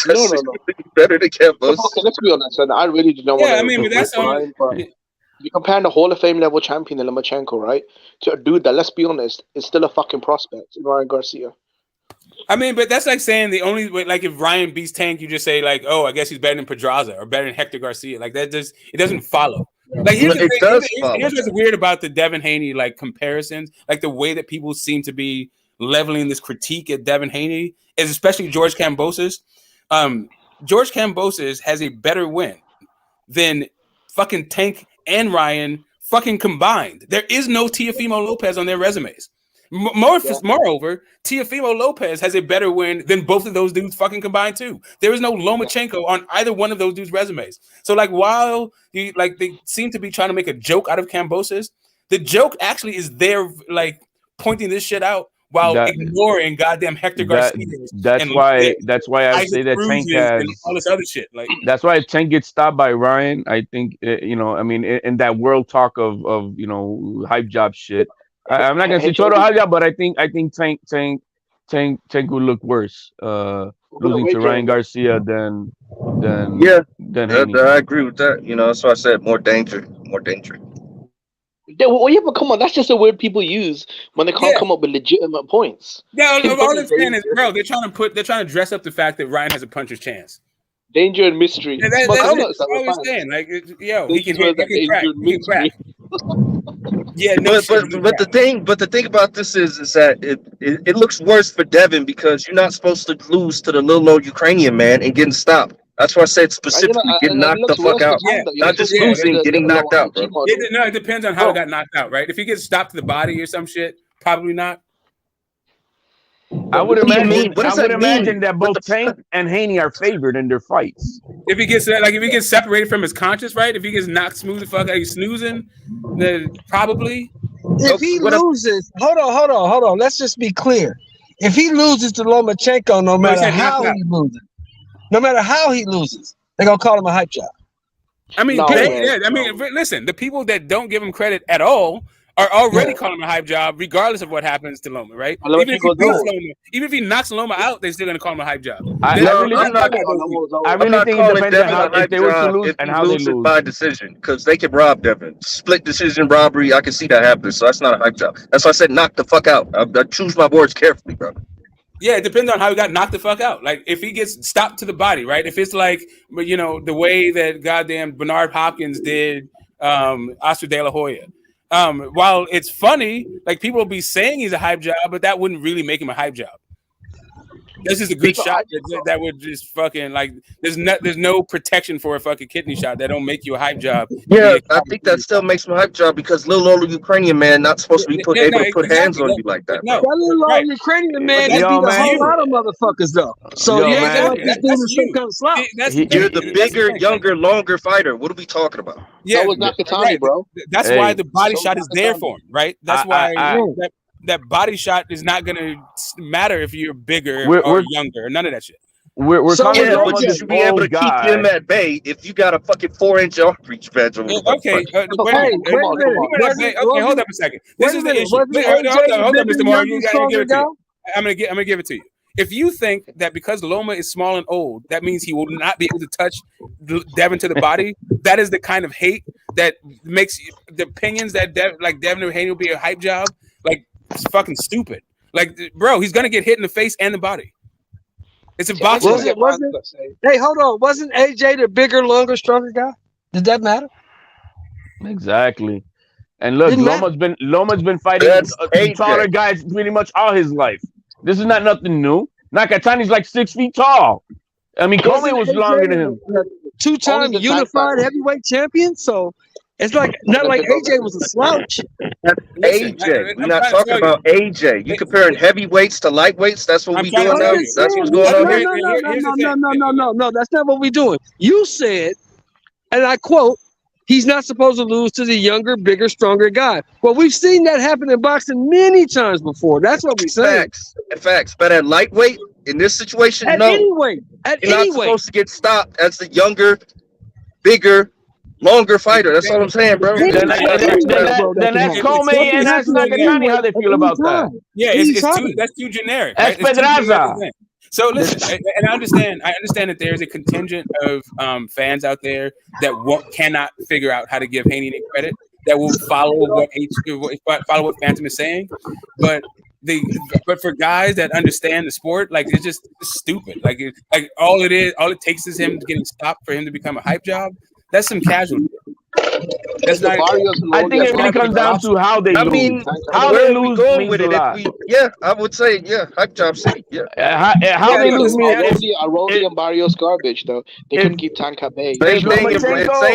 no. better than Campos. Okay, let's be honest. And I really did not want to. I mean, but that's on. You're comparing the Hall of Fame level champion, Lomachenko, right, to a dude that, let's be honest, is still a fucking prospect, Ryan Garcia. I mean, but that's like saying the only way, like if Ryan beats Tank, you just say like, oh, I guess he's better than Pedraza or better than Hector Garcia. Like that just it doesn't follow. Like here's what's weird about the Devin Haney like comparisons, like the way that people seem to be leveling this critique at Devin Haney is especially George Kambosos. George Kambosos has a better win than fucking Tank and Ryan fucking combined. There is no Teofimo Lopez on their resumes. Moreover, Teofimo Lopez has a better win than both of those dudes fucking combined too. There is no Lomachenko on either one of those dudes' resumes. So like while they seem to be trying to make a joke out of Kambosos, the joke actually is they're like pointing this shit out while ignoring goddamn Hector Garcia. That's why I say that Tank has all this other shit. Like that's why if Tank gets stopped by Ryan, I think I mean in that world talk of hype job shit. I'm not gonna say total hype job, but I think Tank would look worse losing to Ryan Garcia than Haney. I agree with that. That's why I said more danger. Well, yeah, but come on, that's just a word people use when they can't come up with legitimate points. Yeah, all I'm saying is, bro, they're trying to dress up the fact that Ryan has a puncher's chance. Danger and mystery. Yeah, that's all I'm saying. Like, he can crack. Yeah, no. But the thing about this is that it looks worse for Devin because you're not supposed to lose to the little old Ukrainian man and getting stopped. That's why I said specifically getting knocked the fuck out. Not just losing, getting knocked out, bro. It depends on how it got knocked out, right? If he gets stopped to the body or some shit, probably not. I would imagine that both Tank and Haney are favored in their fights. If he gets separated from his conscious, right? If he gets knocked smooth the fuck out, he's snoozing, then probably. If he loses, hold on. Let's just be clear. If he loses to Lomachenko, no matter how he loses, they're gonna call him a hype job. I mean, listen, the people that don't give him credit at all are already calling him a hype job, regardless of what happens to Loma, right? Even if he knocks Loma out, they're still gonna call him a hype job. I really think it depends on how if they were to lose and how they lose by decision, because they can rob Devin. Split decision robbery, I can see that happen. So that's not a hype job. That's why I said knock the fuck out. I choose my words carefully, bro. Yeah, it depends on how he got knocked the fuck out. Like if he gets stopped to the body, right? If it's like, the way that goddamn Bernard Hopkins did Oscar De La Hoya. While it's funny, like people will be saying he's a hype job, but that wouldn't really make him a hype job. This is a good shot that would just fucking like. There's no protection for a fucking kidney shot that don't make you a hype job. Yeah, I think that still makes him a hype job because little old Ukrainian man not supposed to be able to put hands on you like that. No, that little old Ukrainian man can beat a whole lot of motherfuckers though. So you ain't like this dude is some kind of slop. You're the bigger, younger, longer fighter. What are we talking about? Yeah, that was Nakatani, bro. That's why the body shot is there for him, right? That's why that body shot is not going to matter if you're bigger or younger. None of that shit. But you should be able to keep him at bay if you got a fucking 4-inch arm reach badge over. Okay, hold up a second. This is the issue. Hold up, Mr. Moore. I'm gonna give it to you. If you think that because Loma is small and old, that means he will not be able to touch Devin to the body, that is the kind of hate that makes the opinions that Devin Haney will be a hype job. Like, it's fucking stupid. Like, bro, he's gonna get hit in the face and the body. It's a boxing. Hey, hold on. Wasn't AJ the bigger, longer, stronger guy? Did that matter? Exactly. And look, Loma's been fighting taller guys pretty much all his life. This is not nothing new. Nakatani's like 6 feet tall. I mean, Kobe was longer than him. 2-time unified heavyweight champion. So it's like not like AJ was a slouch. That's AJ. We're not talking about AJ. You comparing heavyweights to lightweights. That's what we doing now. That's what's going on here. No. That's not what we're doing. You said, and I quote, he's not supposed to lose to the younger, bigger, stronger guy. Well, we've seen that happen in boxing many times before. That's what we say. Facts. But at lightweight, in this situation, you're not supposed to get stopped as the younger, bigger, longer fighter. That's all I'm saying, bro. Then that's Comey and that's Nakatani how they feel about that. Yeah, that's too generic. That's Pedraza. So listen, and I understand that there's a contingent of fans out there that cannot figure out how to give Haney any credit, that will follow what Phantom is saying, but for guys that understand the sport, like it's just stupid. Like all it takes is him getting stopped for him to become a hype job. That's some casualty. That's not. I think it really comes down to how they lose. I mean, how they lose means a lot. I would say, hype job city. How they lose means Aroli and Barrios garbage though. They couldn't keep Tank at bay. Same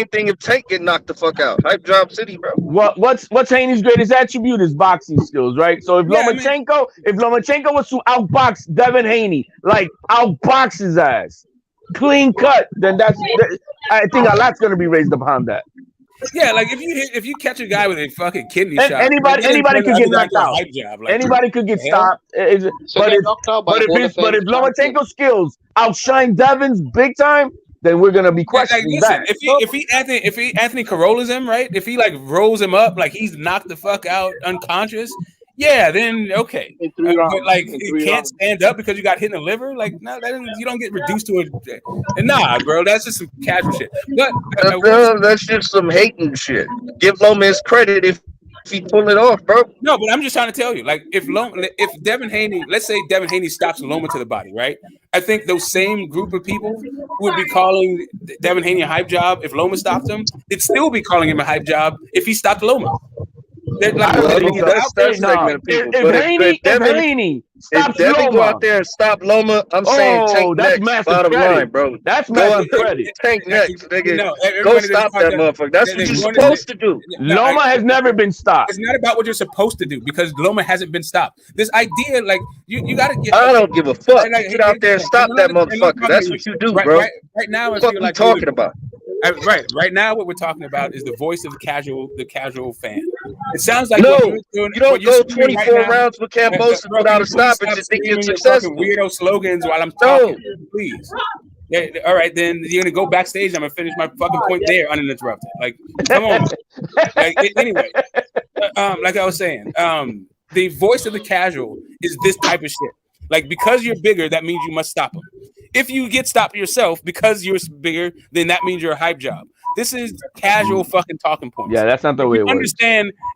thing if Tank get knocked the fuck out. Hype job city, bro. What's Haney's greatest attribute is boxing skills, right? So if Lomachenko was to outbox Devin Haney, like outbox his ass, clean cut, then I think a lot's gonna be raised upon that. Yeah, like if you catch a guy with a fucking kidney shot, anybody could get knocked out. Anybody could get stopped. But if Lomachenko's skills outshine Devin's big time, then we're gonna be questioning that. If he Anthony Corollas him, right? If he like rolls him up like he's knocked the fuck out unconscious. Yeah, then okay. But like you can't stand up because you got hit in the liver. Like no, you don't get reduced to it. Nah, bro, that's just some casual shit. But that's just some hating shit. Give Loma his credit if he pull it off, bro. No, but I'm just trying to tell you, like if Devin Haney, let's say Devin Haney stops Loma to the body, right? I think those same group of people would be calling Devin Haney a hype job if Loma stopped him. They'd still be calling him a hype job if he stopped Loma. That's segment of people. If Haney stops Loma, go out there and stop Loma, I'm saying Tank next. Bottom line, bro. That's massive credit. Tank next, nigga. Go stop that motherfucker. That's what you're supposed to do. Loma has never been stopped. It's not about what you're supposed to do because Loma hasn't been stopped. This idea, like you gotta get. I don't give a fuck. Get out there and stop that motherfucker. That's what you do, bro. Right now, what are you talking about? Right now, what we're talking about is the voice of the casual fan. It sounds like you don't go 24 rounds with Cambosis without a stoppage and think you're successful. Weirdo slogans while I'm talking, please. Yeah, all right, then you're gonna go backstage. I'm gonna finish my fucking point there uninterrupted. Like, come on. Anyway, like I was saying, the voice of the casual is this type of shit. Like, because you're bigger, that means you must stop them. If you get stopped yourself because you're bigger, then that means you're a hype job. This is casual fucking talking points. Yeah, that's not the way it works.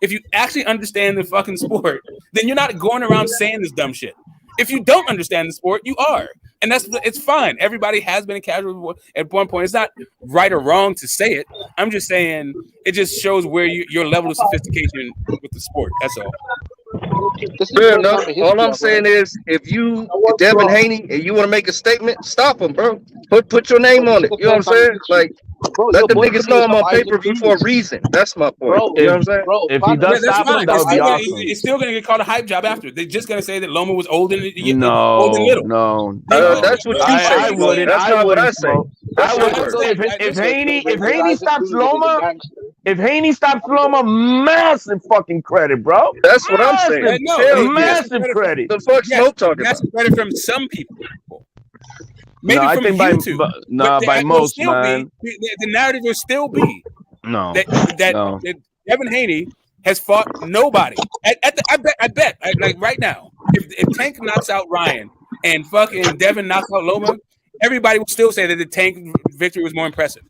If you actually understand the fucking sport, then you're not going around saying this dumb shit. If you don't understand the sport, you are. And it's fine. Everybody has been a casual at one point. It's not right or wrong to say it. I'm just saying it just shows where your level of sophistication with the sport. That's all. Fair enough. All I'm saying is, if Devin Haney, and you want to make a statement, stop him, bro. Put your name on it. You know what I'm saying? Like, let the niggas know I'm on pay-per-view for a reason. That's my point. You know what I'm saying? If he does stop him, that would be awesome. It's still going to get called a hype job after. They're just going to say that Loma was old and little. No. That's what you say. I wouldn't. That's not what I say. If Haney stops Loma, massive fucking credit, bro. That's what I'm saying. Massive credit. The fuck Smoke talking about? That's credit from some people. Maybe I think by most, man. The narrative will still be that Devin Haney has fought nobody. I bet, like right now, if Tank knocks out Ryan and fucking Devin knocks out Loma, everybody will still say that the Tank victory was more impressive.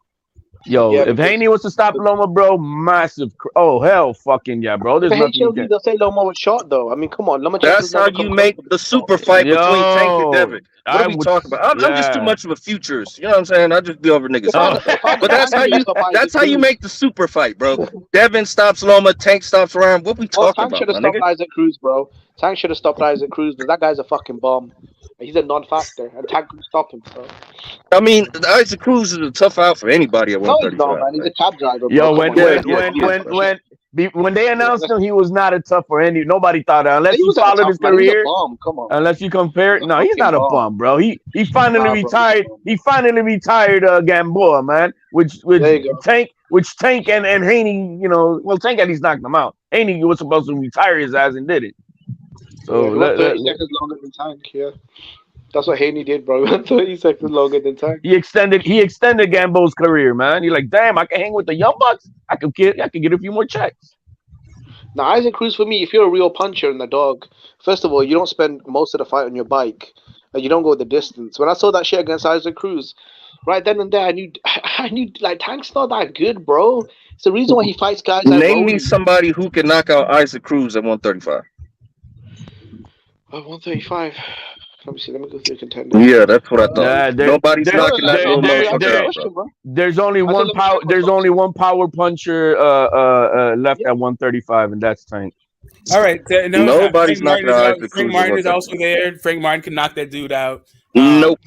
Yo, if Haney was to stop Loma, bro, massive. Oh hell, fucking yeah, bro. There's nothing. They'll say Loma was short though. I mean, come on, Loma. That's how you make the super fight between Tank and Devin. What are we talking about? I'm just too much of a futurist. You know what I'm saying? I just be over niggas. But that's how you make the super fight, bro. Devin stops Loma, Tank stops Ryan. What we talking about? Tank should have stopped Isaac Cruz, bro. Tank should have stopped Isaac Cruz, but that guy's a fucking bomb. He's a non-factor, and Tank couldn't stop him. So. I mean, Isaac Cruz is a tough out for anybody at 135. No, man. He's a cab driver. Yo, when they announced him, he was not a tough for nobody thought that. Unless you followed his career, come on. Unless you compare, no, he's not a bum, bro. He finally retired. He finally retired Gamboa, man. Which Tank and Haney, Tank at least knocked him out. Haney was supposed to retire his ass and did it. So 30 seconds longer than Tank, yeah. That's what Haney did, bro. 30 seconds longer than Tank. He extended Gamboa's career, man. You're like, damn, I can hang with the Young Bucks. I could get a few more checks. Now, Isaac Cruz, for me, if you're a real puncher and a dog, first of all, you don't spend most of the fight on your bike. And you don't go the distance. When I saw that shit against Isaac Cruz, right then and there, I knew like Tank's not that good, bro. It's the reason why he fights guys. Name me somebody who can knock out Isaac Cruz at 135. 135. Let me see. Let me go through the contenders. Yeah, that's what I thought. Nobody's knocking that little motherfucker out. There's only one power. There's only one power puncher left at 135, and that's Tank. All right. Nobody's knocking out Isaac Cruz. Frank Martin is also there. Frank Martin can knock that dude out. Nope.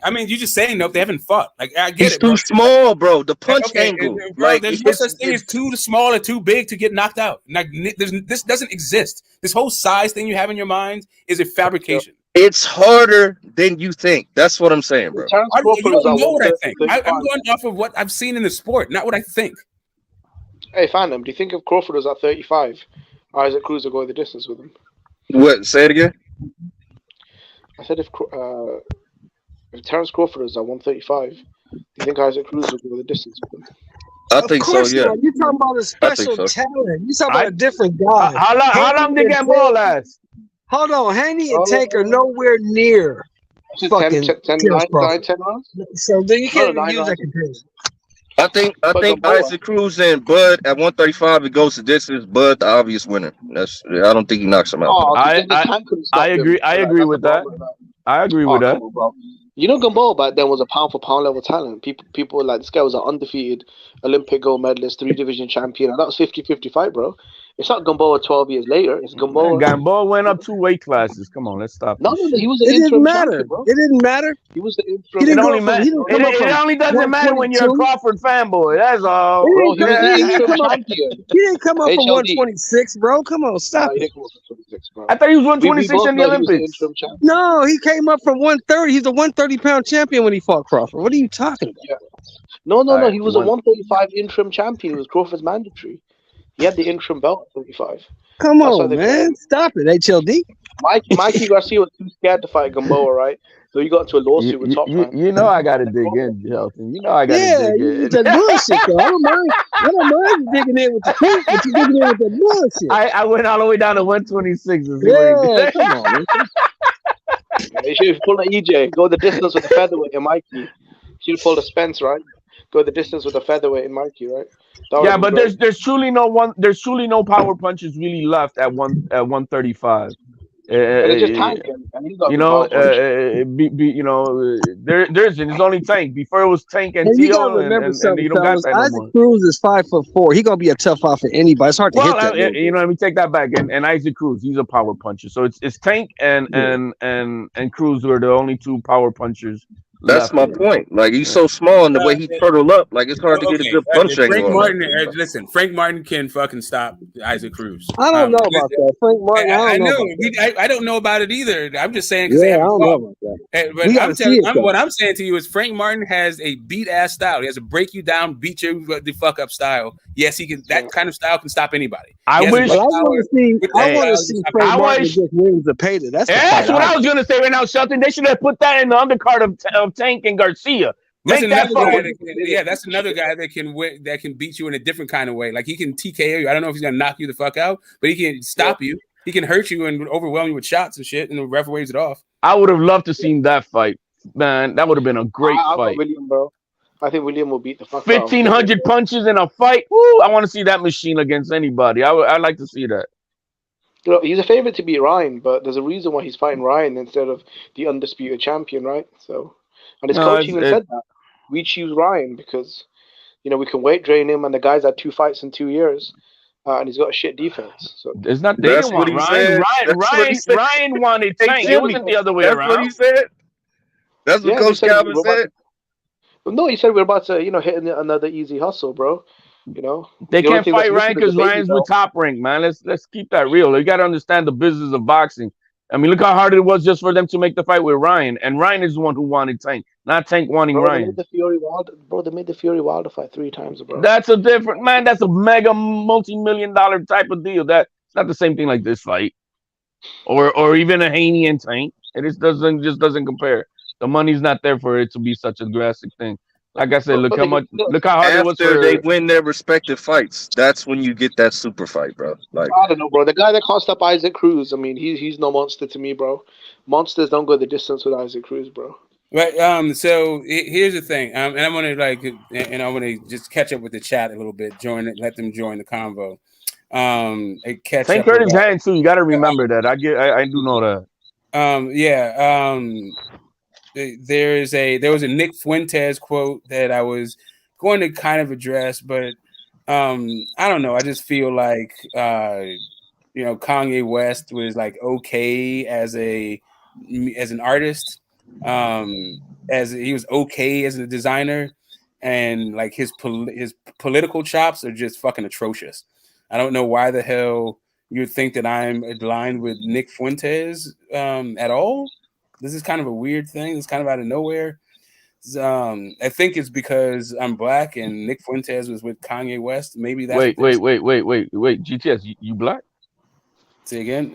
I mean, you're just saying nope. They haven't fought. Like I get He's it. Bro. too small, bro. The punch angle. Bro, like there's no such thing as too small or too big to get knocked out. Like this doesn't exist. This whole size thing you have in your mind is a fabrication. It's harder than you think. That's what I'm saying, bro. You don't know what I think. I'm going off of what I've seen in the sport, not what I think. Hey, Phantom, do you think if Crawford was at 35, Isaac Cruz will go the distance with him? What? Say it again. I said if Terence Crawford is at 135, do you think Isaac Cruz will go the distance with him? I think so, yeah. Not. You're talking about a special talent. You're talking about a different guy. How long did Gamboa last? Hold on, Haney and Tank are nowhere near fucking 10 rounds. So then you can't even use that comparison. I think Isaac Cruz and Bud at 135 it goes to distance. Bud the obvious winner. I don't think he knocks him out. I agree. I agree with that. I agree with that. You know, Gamboa back then was a pound for pound level talent. People were like, this guy was an undefeated Olympic gold medalist, 3 division champion, and that was 50-50 fight, bro. It's not Gamboa 12 years later. It's Gamboa. Gamboa went up 2 weight classes. Come on, let's stop. No, this shit. he was the It didn't interim matter. champion, bro. It didn't matter. He was the interim. He didn't go from. He didn't come up from. It only doesn't matter when you're a 122. Crawford fanboy. That's all. Bro, he was the He interim didn't champion. He didn't come up from HLD. 126, bro. Come on, stop He it. didn't come up from 26, bro. I thought he was 126 both in the know he was Olympics. interim champion. No, he came up from 130. He's a 130-pound champion when he fought Crawford. What are you talking about? Yeah. No. Right, He was a 135 interim champion. It was Crawford's mandatory. He had the interim belt at 35. Come on, man. Stop it, HLD. Mikey Garcia was too scared to fight Gamboa, right? So he got into a lawsuit with Top Man. You know I got to dig in, Shelton. You know I got to dig in. It's that bullshit, though. I don't mind you digging in with the truth, but you digging in with the bullshit. I went all the way down to 126. To see yeah, come on, man. You should have pulled an EJ. Go the distance with the featherweight in Mikey. You should have pulled a Spence, right? Go the distance with the featherweight in Mikey, right? Yeah, but there's truly no power punches really left at 135. Just Tank, there's only Tank. Before it was Tank and you gotta Teo, remember something, you don't got that no Isaac more. Cruz is 5'4". He gonna be a tough fight for anybody. It's hard to hit that. Let me take that back. And Isaac Cruz, he's a power puncher. So it's Tank and Cruz who are the only 2 power punchers. That's my point. Like, he's so small, and the way he turtled up, like, it's hard to get a good punch angle. Frank Martin can fucking stop Isaac Cruz. I don't know about that. Frank Martin, I don't know about it either. I'm just saying. Yeah, I don't know about that. But what I'm saying to you is Frank Martin has a beat-ass style. He has a break you down, beat you the fuck up style. Yes, he can. That kind of style can stop anybody. I want to see Frank Martin just win Zepeda. That's what I was gonna say right now, Shelton. They should have put that in the undercard of Tank and Garcia. That's another guy that can win, that can beat you in a different kind of way. Like, he can TKO you. I don't know if he's gonna knock you the fuck out, but he can stop you. He can hurt you and overwhelm you with shots and shit, and the ref waves it off. I would have loved to seen that fight, man. That would have been a great fight. William, bro. I think William will beat the fuck 1,500 punches in a fight. Woo! I want to see that machine against anybody. I'd like to see that. You know, he's a favorite to beat Ryan, but there's a reason why he's fighting Ryan instead of the undisputed champion, right? So, and his coach even said that we choose Ryan because, you know, we can weight drain him, and the guy's had 2 fights in 2 years, and he's got a shit defense. So it's not. They didn't want Ryan. Ryan wanted Tank. It wasn't the other way around. That's what he said. That's what Coach Calvin said. No, he said we're about to, hit another easy hustle, bro. You know, they can't fight Ryan because Ryan's with Top Rank, man. Let's keep that real. You got to understand the business of boxing. I mean, look how hard it was just for them to make the fight with Ryan, and Ryan is the one who wanted Tank, not Tank wanting Ryan. They made the Fury Wilder fight 3 times, bro. That's a different man. That's a mega multi-million-dollar type of deal. That's not the same thing like this fight, or even a Haney and Tank. It just doesn't compare. The money's not there for it to be such a drastic thing. Like I said, look how hard it was after they win their respective fights. That's when you get that super fight, bro. Like, I don't know, bro. The guy that cost up Isaac Cruz, I mean, he's no monster to me, bro. Monsters don't go the distance with Isaac Cruz, bro. Right. So here's the thing. And I'm gonna just catch up with the chat a little bit. Let them join the convo. St. Curtis hand too. You got to remember that. I do know that. There was a Nick Fuentes quote that I was going to kind of address, but I don't know. I just feel like Kanye West was like okay as an artist, as he was okay as a designer, and like his political chops are just fucking atrocious. I don't know why the hell you would think that I'm aligned with Nick Fuentes at all. This is kind of a weird thing. It's kind of out of nowhere. I think it's because I'm black and Nick Fuentes was with Kanye West. Maybe that's wait. GTS, you black? Say again.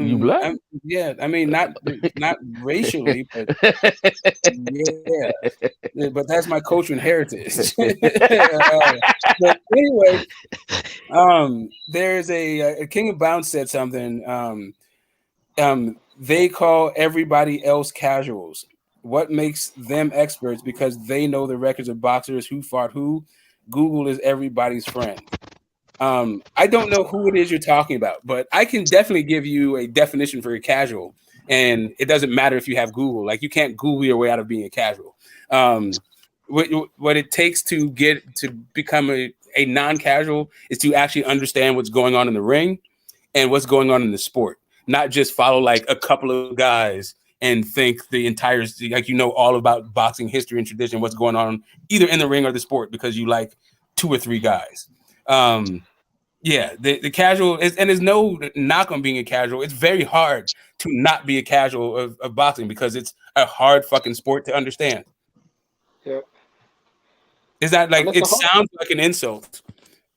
You black? Yeah. I mean, not racially, but yeah. But that's my culture and heritage. But anyway, there's a King of Bounce said something. They call everybody else casuals. What makes them experts? Because they know the records of boxers who fought who. Google is everybody's friend. I don't know who it is you're talking about, but I can definitely give you a definition for a casual, and it doesn't matter if you have Google. Like, you can't Google your way out of being a casual. What it takes to become a non-casual is to actually understand what's going on in the ring and what's going on in the sport, not just follow like a couple of guys and think the entire, like, you know, all about boxing history and tradition, what's going on either in the ring or the sport because you like 2 or 3 guys. Yeah, the casual is, and there's no knock on being a casual. It's very hard to not be a casual of boxing because it's a hard fucking sport to understand. Yeah. Is that like, it sounds like an insult.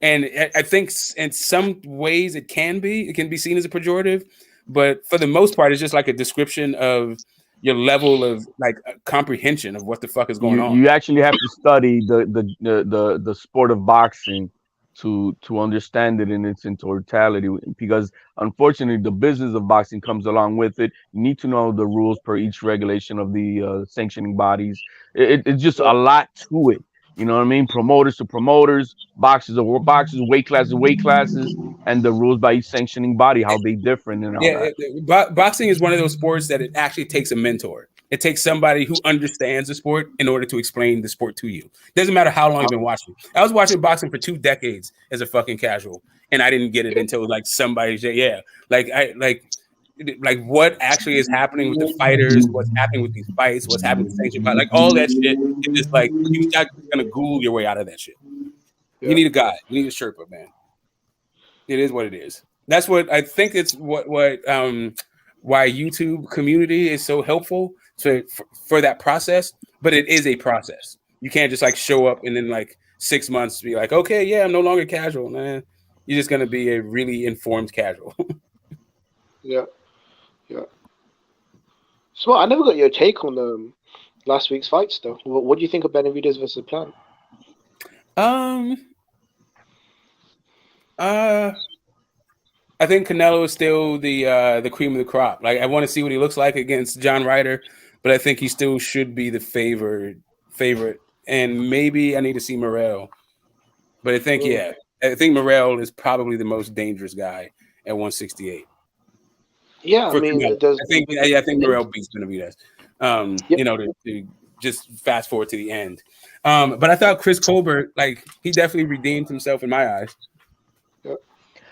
And I think in some ways it can be seen as a pejorative, but for the most part, it's just like a description of your level of like comprehension of what the fuck is going on. You actually have to study the sport of boxing to understand it in its totality, because unfortunately the business of boxing comes along with it. You need to know the rules per each regulation of the sanctioning bodies. It's just a lot to it. You know what I mean? Promoters to promoters, boxers to boxers, weight classes, and the rules by each sanctioning body, how they different and all that. Boxing is one of those sports that it actually takes a mentor. It takes somebody who understands the sport in order to explain the sport to you. Doesn't matter how long you've been watching. I was watching boxing for 2 decades as a fucking casual, and I didn't get it until like somebody said, like what actually is happening with the fighters, what's happening with these fights, what's happening with sanctioned fights, like all that shit. It's just like you're not gonna Google your way out of that shit. Yeah. You need a guy. You need a Sherpa, man. It is what it is. That's what I think. It's what why YouTube community is so helpful for that process. But it is a process. You can't just like show up and then like 6 months be like, okay, yeah, I'm no longer casual, man. You're just gonna be a really informed casual. Yeah. So I never got your take on last week's fights, though. What do you think of Benevidez versus Plant? I think Canelo is still the cream of the crop. Like, I want to see what he looks like against John Ryder, but I think he still should be the favorite. And maybe I need to see Morrell. But I think, I think Morrell is probably the most dangerous guy at 168. Yeah, I mean, I think Morrell beats Benevidez. You know, to just fast forward to the end. But I thought Chris Colbert, like, he definitely redeemed himself in my eyes.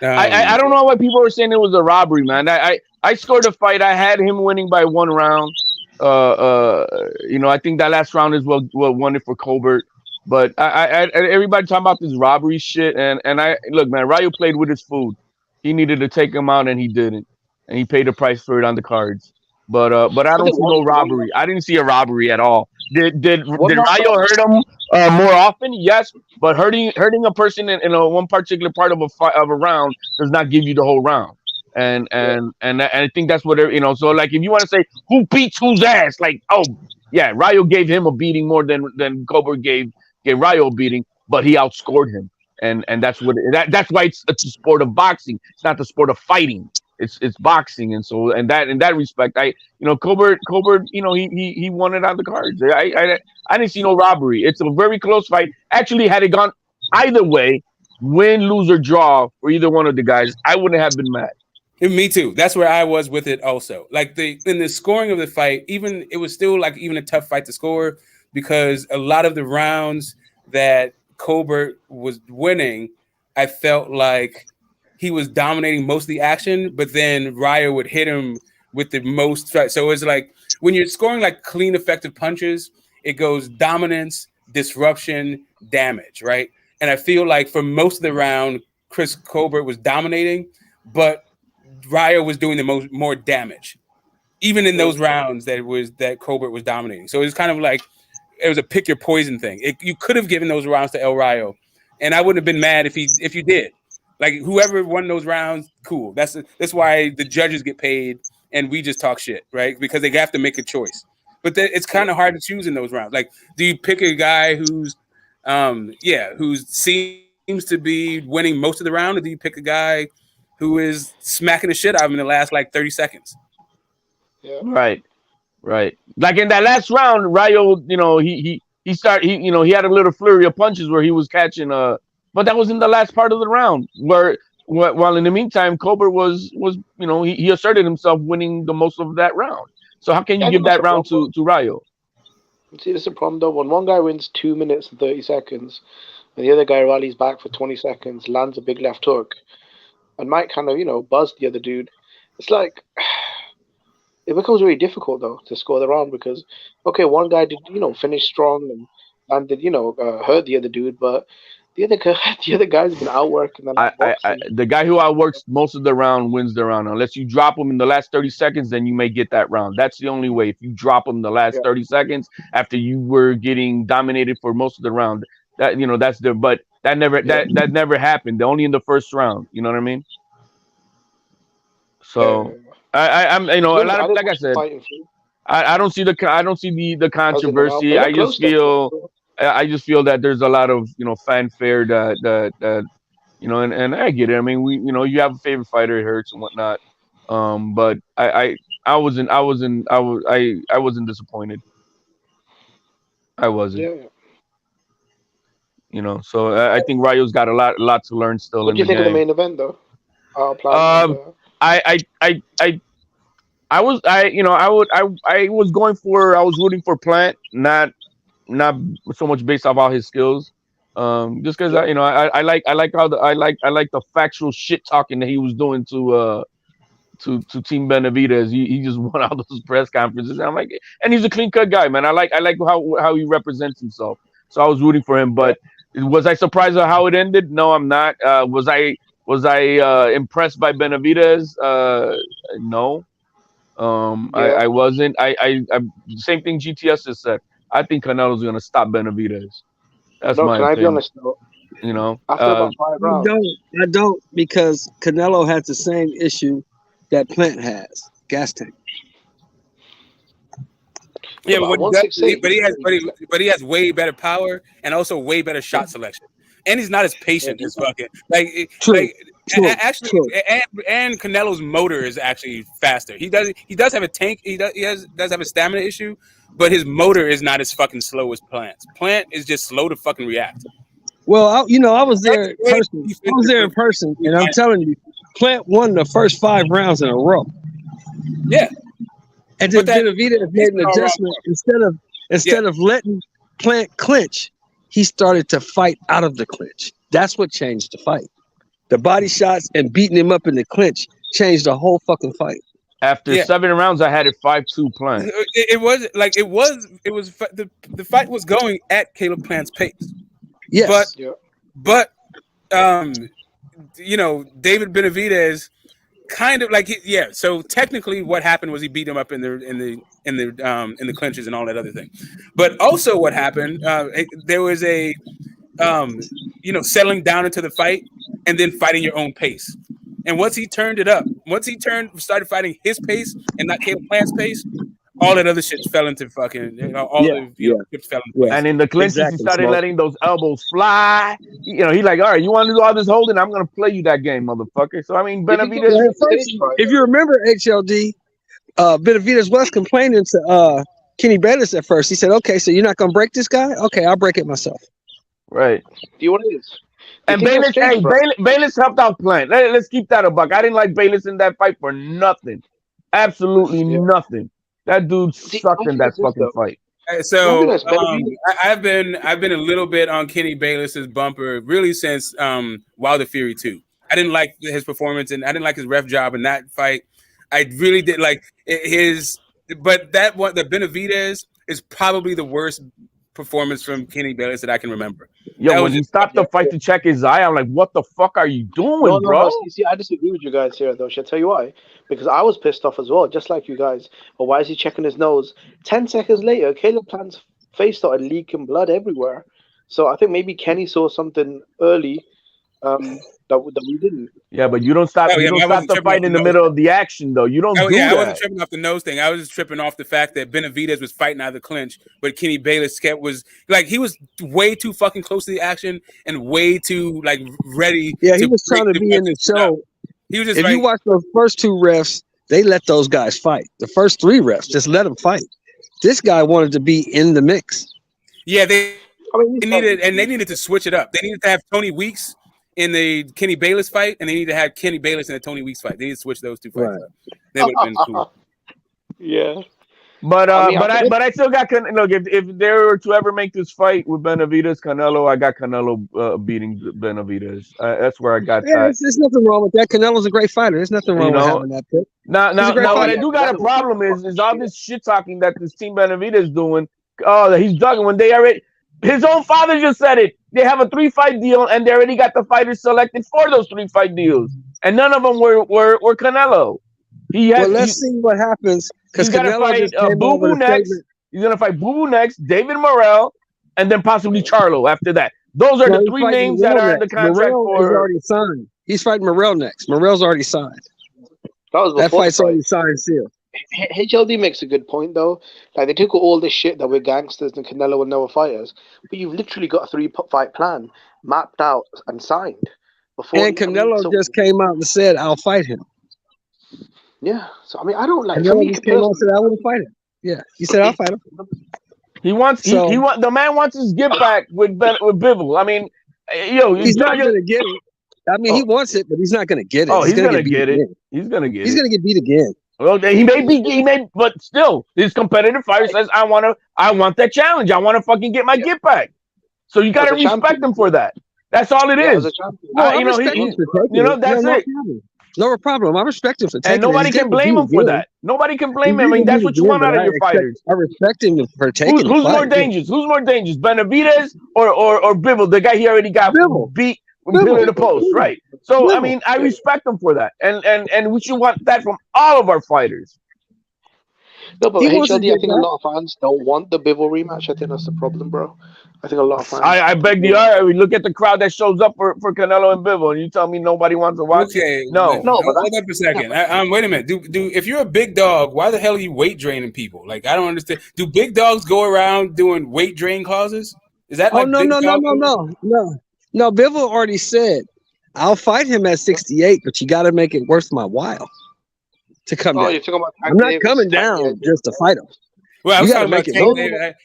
I don't know why people were saying it was a robbery, man. I scored a fight. I had him winning by 1 round. You know, I think that last round is what won it for Colbert. But I everybody talking about this robbery shit, and I look, man, Rayo played with his food. He needed to take him out, and he didn't. And he paid the price for it on the cards. But I don't see no robbery. I didn't see a robbery at all. Did Rayo hurt him more often? Yes, but hurting a person in one particular part of a round does not give you the whole round. And I think that's what, you know. So like, if you want to say who beats whose ass, like, oh yeah, Rayo gave him a beating more than Colbert gave Rayo a beating, but he outscored him. And that's what that's why it's a sport of boxing. It's not the sport of fighting. It's boxing, and so in that respect, Colbert, you know, he won it on the cards. I didn't see no robbery. It's a very close fight. Actually, had it gone either way, win, lose, or draw for either one of the guys, I wouldn't have been mad. Me too. That's where I was with it also. Like in the scoring of the fight, it was still like even a tough fight to score because a lot of the rounds that Colbert was winning, I felt like he was dominating most of the action, but then Rayo would hit him with the most. So it's like when you're scoring like clean, effective punches, it goes dominance, disruption, damage, right? And I feel like for most of the round, Chris Colbert was dominating, but Rayo was doing the more damage, even in those rounds that Colbert was dominating. So it was kind of like it was a pick your poison thing. You could have given those rounds to El Rayo, and I wouldn't have been mad if you did. Like, whoever won those rounds, cool. That's why the judges get paid and we just talk shit, right? Because they have to make a choice. But it's kind of hard to choose in those rounds. Like, do you pick a guy who seems to be winning most of the round, or do you pick a guy who is smacking the shit out of him in the last like 30 seconds? Yeah. Right. Like in that last round, Rayo, you know, he had a little flurry of punches where he was catching but that was in the last part of the round, while in the meantime, Colbert was you know, he asserted himself winning the most of that round. So how can you give that round to Rayo? See, that's the problem though. When one guy wins 2 minutes and 30 seconds, and the other guy rallies back for 20 seconds, lands a big left hook, and might kind of, buzz the other dude. It's like, it becomes really difficult, though, to score the round because, okay, one guy did, finish strong and landed, hurt the other dude, but the other guy's been outworking the guy who outworks most of the round wins the round. Unless you drop him in the last 30 seconds, then you may get that round. That's the only way. If you drop him in the last 30 seconds after you were getting dominated for most of the round, but that never happened. Only in the first round. You know what I mean? So I'm like I said, I don't see the controversy. I just feel that there's a lot of fanfare that and I get it. I mean, you have a favorite fighter, it hurts and whatnot. But I wasn't disappointed. I wasn't. Yeah. So I think Rayo's got a lot to learn still. What do you think of the main event, though? I was rooting for Plant, not so much based off all his skills. Just because I like the factual shit talking that he was doing to Team Benevidez. He just won all those press conferences. And I'm like, and he's a clean cut guy, man. I like how he represents himself. So I was rooting for him. But was I surprised at how it ended? No, I'm not. Was I impressed by Benevidez? No. I wasn't. I same thing GTS just said. I think Canelo's gonna stop Benevidez. That's my opinion. Can I be honest though? After about 5 rounds. I don't because Canelo has the same issue that Plant has, gas tank. Yeah, but he has way better power and also way better shot selection, and he's not as patient as fucking and Canelo's motor is actually faster. He does have a tank. He does have a stamina issue, but his motor is not as fucking slow as Plant's. Plant is just slow to fucking react. Well, I was there in person, and I'm telling you, Plant won the first 5 rounds in a row. Yeah. And then Benevidez made an adjustment. Instead of letting Plant clinch, he started to fight out of the clinch. That's what changed the fight. The body shots and beating him up in the clinch changed the whole fucking fight. After 7 rounds, I had it 5-2 Plant. The fight was going at Caleb Plant's pace. Yes. But David Benevidez kind of so technically what happened was he beat him up in the clinches and all that other thing. But also what happened, there was a settling down into the fight and then fighting your own pace. And once he turned it up, started fighting his pace and not Caleb Plant's pace, all that other shit fell into fucking, chips fell into place. And in the clinches, he started letting those elbows fly. He like, all right, you want to do all this holding? I'm going to play you that game, motherfucker. So, I mean, Benevidez. If you remember HLD, Benevidez was complaining to Kenny Bayless at first. He said, okay, so you're not going to break this guy? Okay, I'll break it myself. Right. Do you want to And Bayless helped out Plant. Let's keep that a buck. I didn't like Bayless in that fight for nothing. Absolutely nothing. That dude sucked in that fucking fight. So I've been a little bit on Kenny Bayless's bumper really since Wilder Fury 2. I didn't like his performance and I didn't like his ref job in that fight. I really did like but the Benevidez is probably the worst performance from Kenny Bayless that I can remember. Yo, when he stopped the fight to check his eye, I'm like, what the fuck are you doing, bro? See, I disagree with you guys here, though. Should I tell you why? Because I was pissed off as well, just like you guys. But why is he checking his nose? 10 seconds later, Caleb Plant's face started leaking blood everywhere. So I think maybe Kenny saw something early that we didn't. Yeah, but you don't stop. You don't stop the fight in the middle of the action, though. You don't do that. I wasn't tripping off the nose thing. I was just tripping off the fact that Benevidez was fighting out of the clinch, but Kenny Bayless was way too fucking close to the action and way too ready. Yeah, he was trying to be in the show. He was just. If you watch those first 2 refs, they let those guys fight. The first 3 refs just let them fight. This guy wanted to be in the mix. Yeah, they needed to switch it up. They needed to have Tony Weeks in the Kenny Bayless fight, and they need to have Kenny Bayless in the Tony Weeks fight. They need to switch those 2 fights up. That would have been cool. Yeah. But I still got look. If they were to ever make this fight with Benevidez, Canelo, I got Canelo beating Benevidez. That's where I got that. There's nothing wrong with that. Canelo's a great fighter. There's nothing wrong with having that pick. Now, what I do got a problem is all this shit talking that this team Benevidez is doing. Oh, he's ducking when they already. His own father just said it. They have a 3-fight deal, and they already got the fighters selected for those 3-fight deals, and none of them were Canelo. Let's see what happens. He's gonna fight Boo Boo next. He's gonna fight Boo Boo next, David Morrell, and then possibly Charlo after that. Those are the 3 names that are in the contract Morrell is already signed. He's fighting Morrell next. Morrell's already signed. That fight's already signed, sealed. HLD makes a good point though. Like they took all this shit that we're gangsters and Canelo were never fighters, but you've literally got a 3-fight plan mapped out and signed. And Canelo just came out and said, "I'll fight him." Yeah, so I mean, I don't like. Canelo just came out and said, "I want to fight him." Yeah, he said, "I'll fight him." The man wants his get back with Bivol. I mean, he's not gonna get it. I mean, he wants it, but he's not gonna get it. Oh, he's gonna get it. He's gonna get it. He's gonna get beat again. Well, he may, but still, his competitive fighter says, "I want that challenge. I want to fucking get my get back." So you got to respect him for that. That's all it is. That's it. No problem. I respect him for taking it. And nobody can blame him for that. Nobody can blame him. I mean, that's what you want out of your fighters. I respect him for taking it. Who's more dangerous? Who's more dangerous? Benevidez or Bivol, the guy he already got beat in the post, right? So I mean, I respect him for that, and we should want that from all of our fighters. No, but HLD, I think a lot of fans don't want the Bivol rematch. I think that's the problem, bro. I think a lot of fans. I beg the argument. Look at the crowd that shows up for Canelo and Bivol, and you tell me nobody wants to watch it? No. But hold up a second. Wait a minute. Do if you're a big dog, why the hell are you weight draining people? Like, I don't understand. Do big dogs go around doing weight drain clauses? Is that like no. Bivol already said, "I'll fight him at 68, but you got to make it worth my while to come down. I'm not coming down just to fight him." Well, I'm talking about Tank Davis.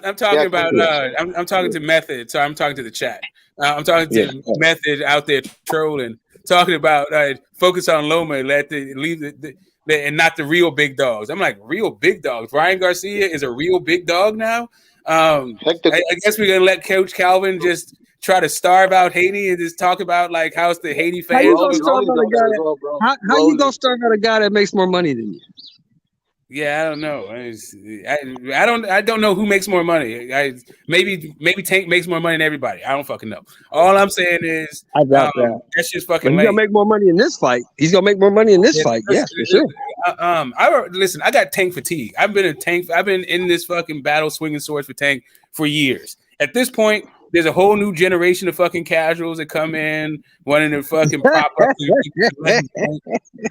I'm talking about. I'm talking to Method, so I'm talking to the chat. I'm talking to Method out there trolling, talking about focus on Loma, and not the real big dogs. I'm like, real big dogs. Ryan Garcia is a real big dog now. I guess we're gonna let Coach Calvin just try to starve out Haney and just talk about like how's the Haney fans. How you gonna starve out a guy that makes more money than you? Yeah, I don't know. I don't know who makes more money. Maybe Tank makes more money than everybody. I don't fucking know. All I'm saying is I doubt that. That's just fucking. He's gonna make more money in this fight. He's gonna make more money in this fight. Yeah, for sure. Listen, I got Tank fatigue. I've been in this fucking battle swinging swords for Tank for years. At this point, there's a whole new generation of fucking casuals that come in wanting to fucking pop up,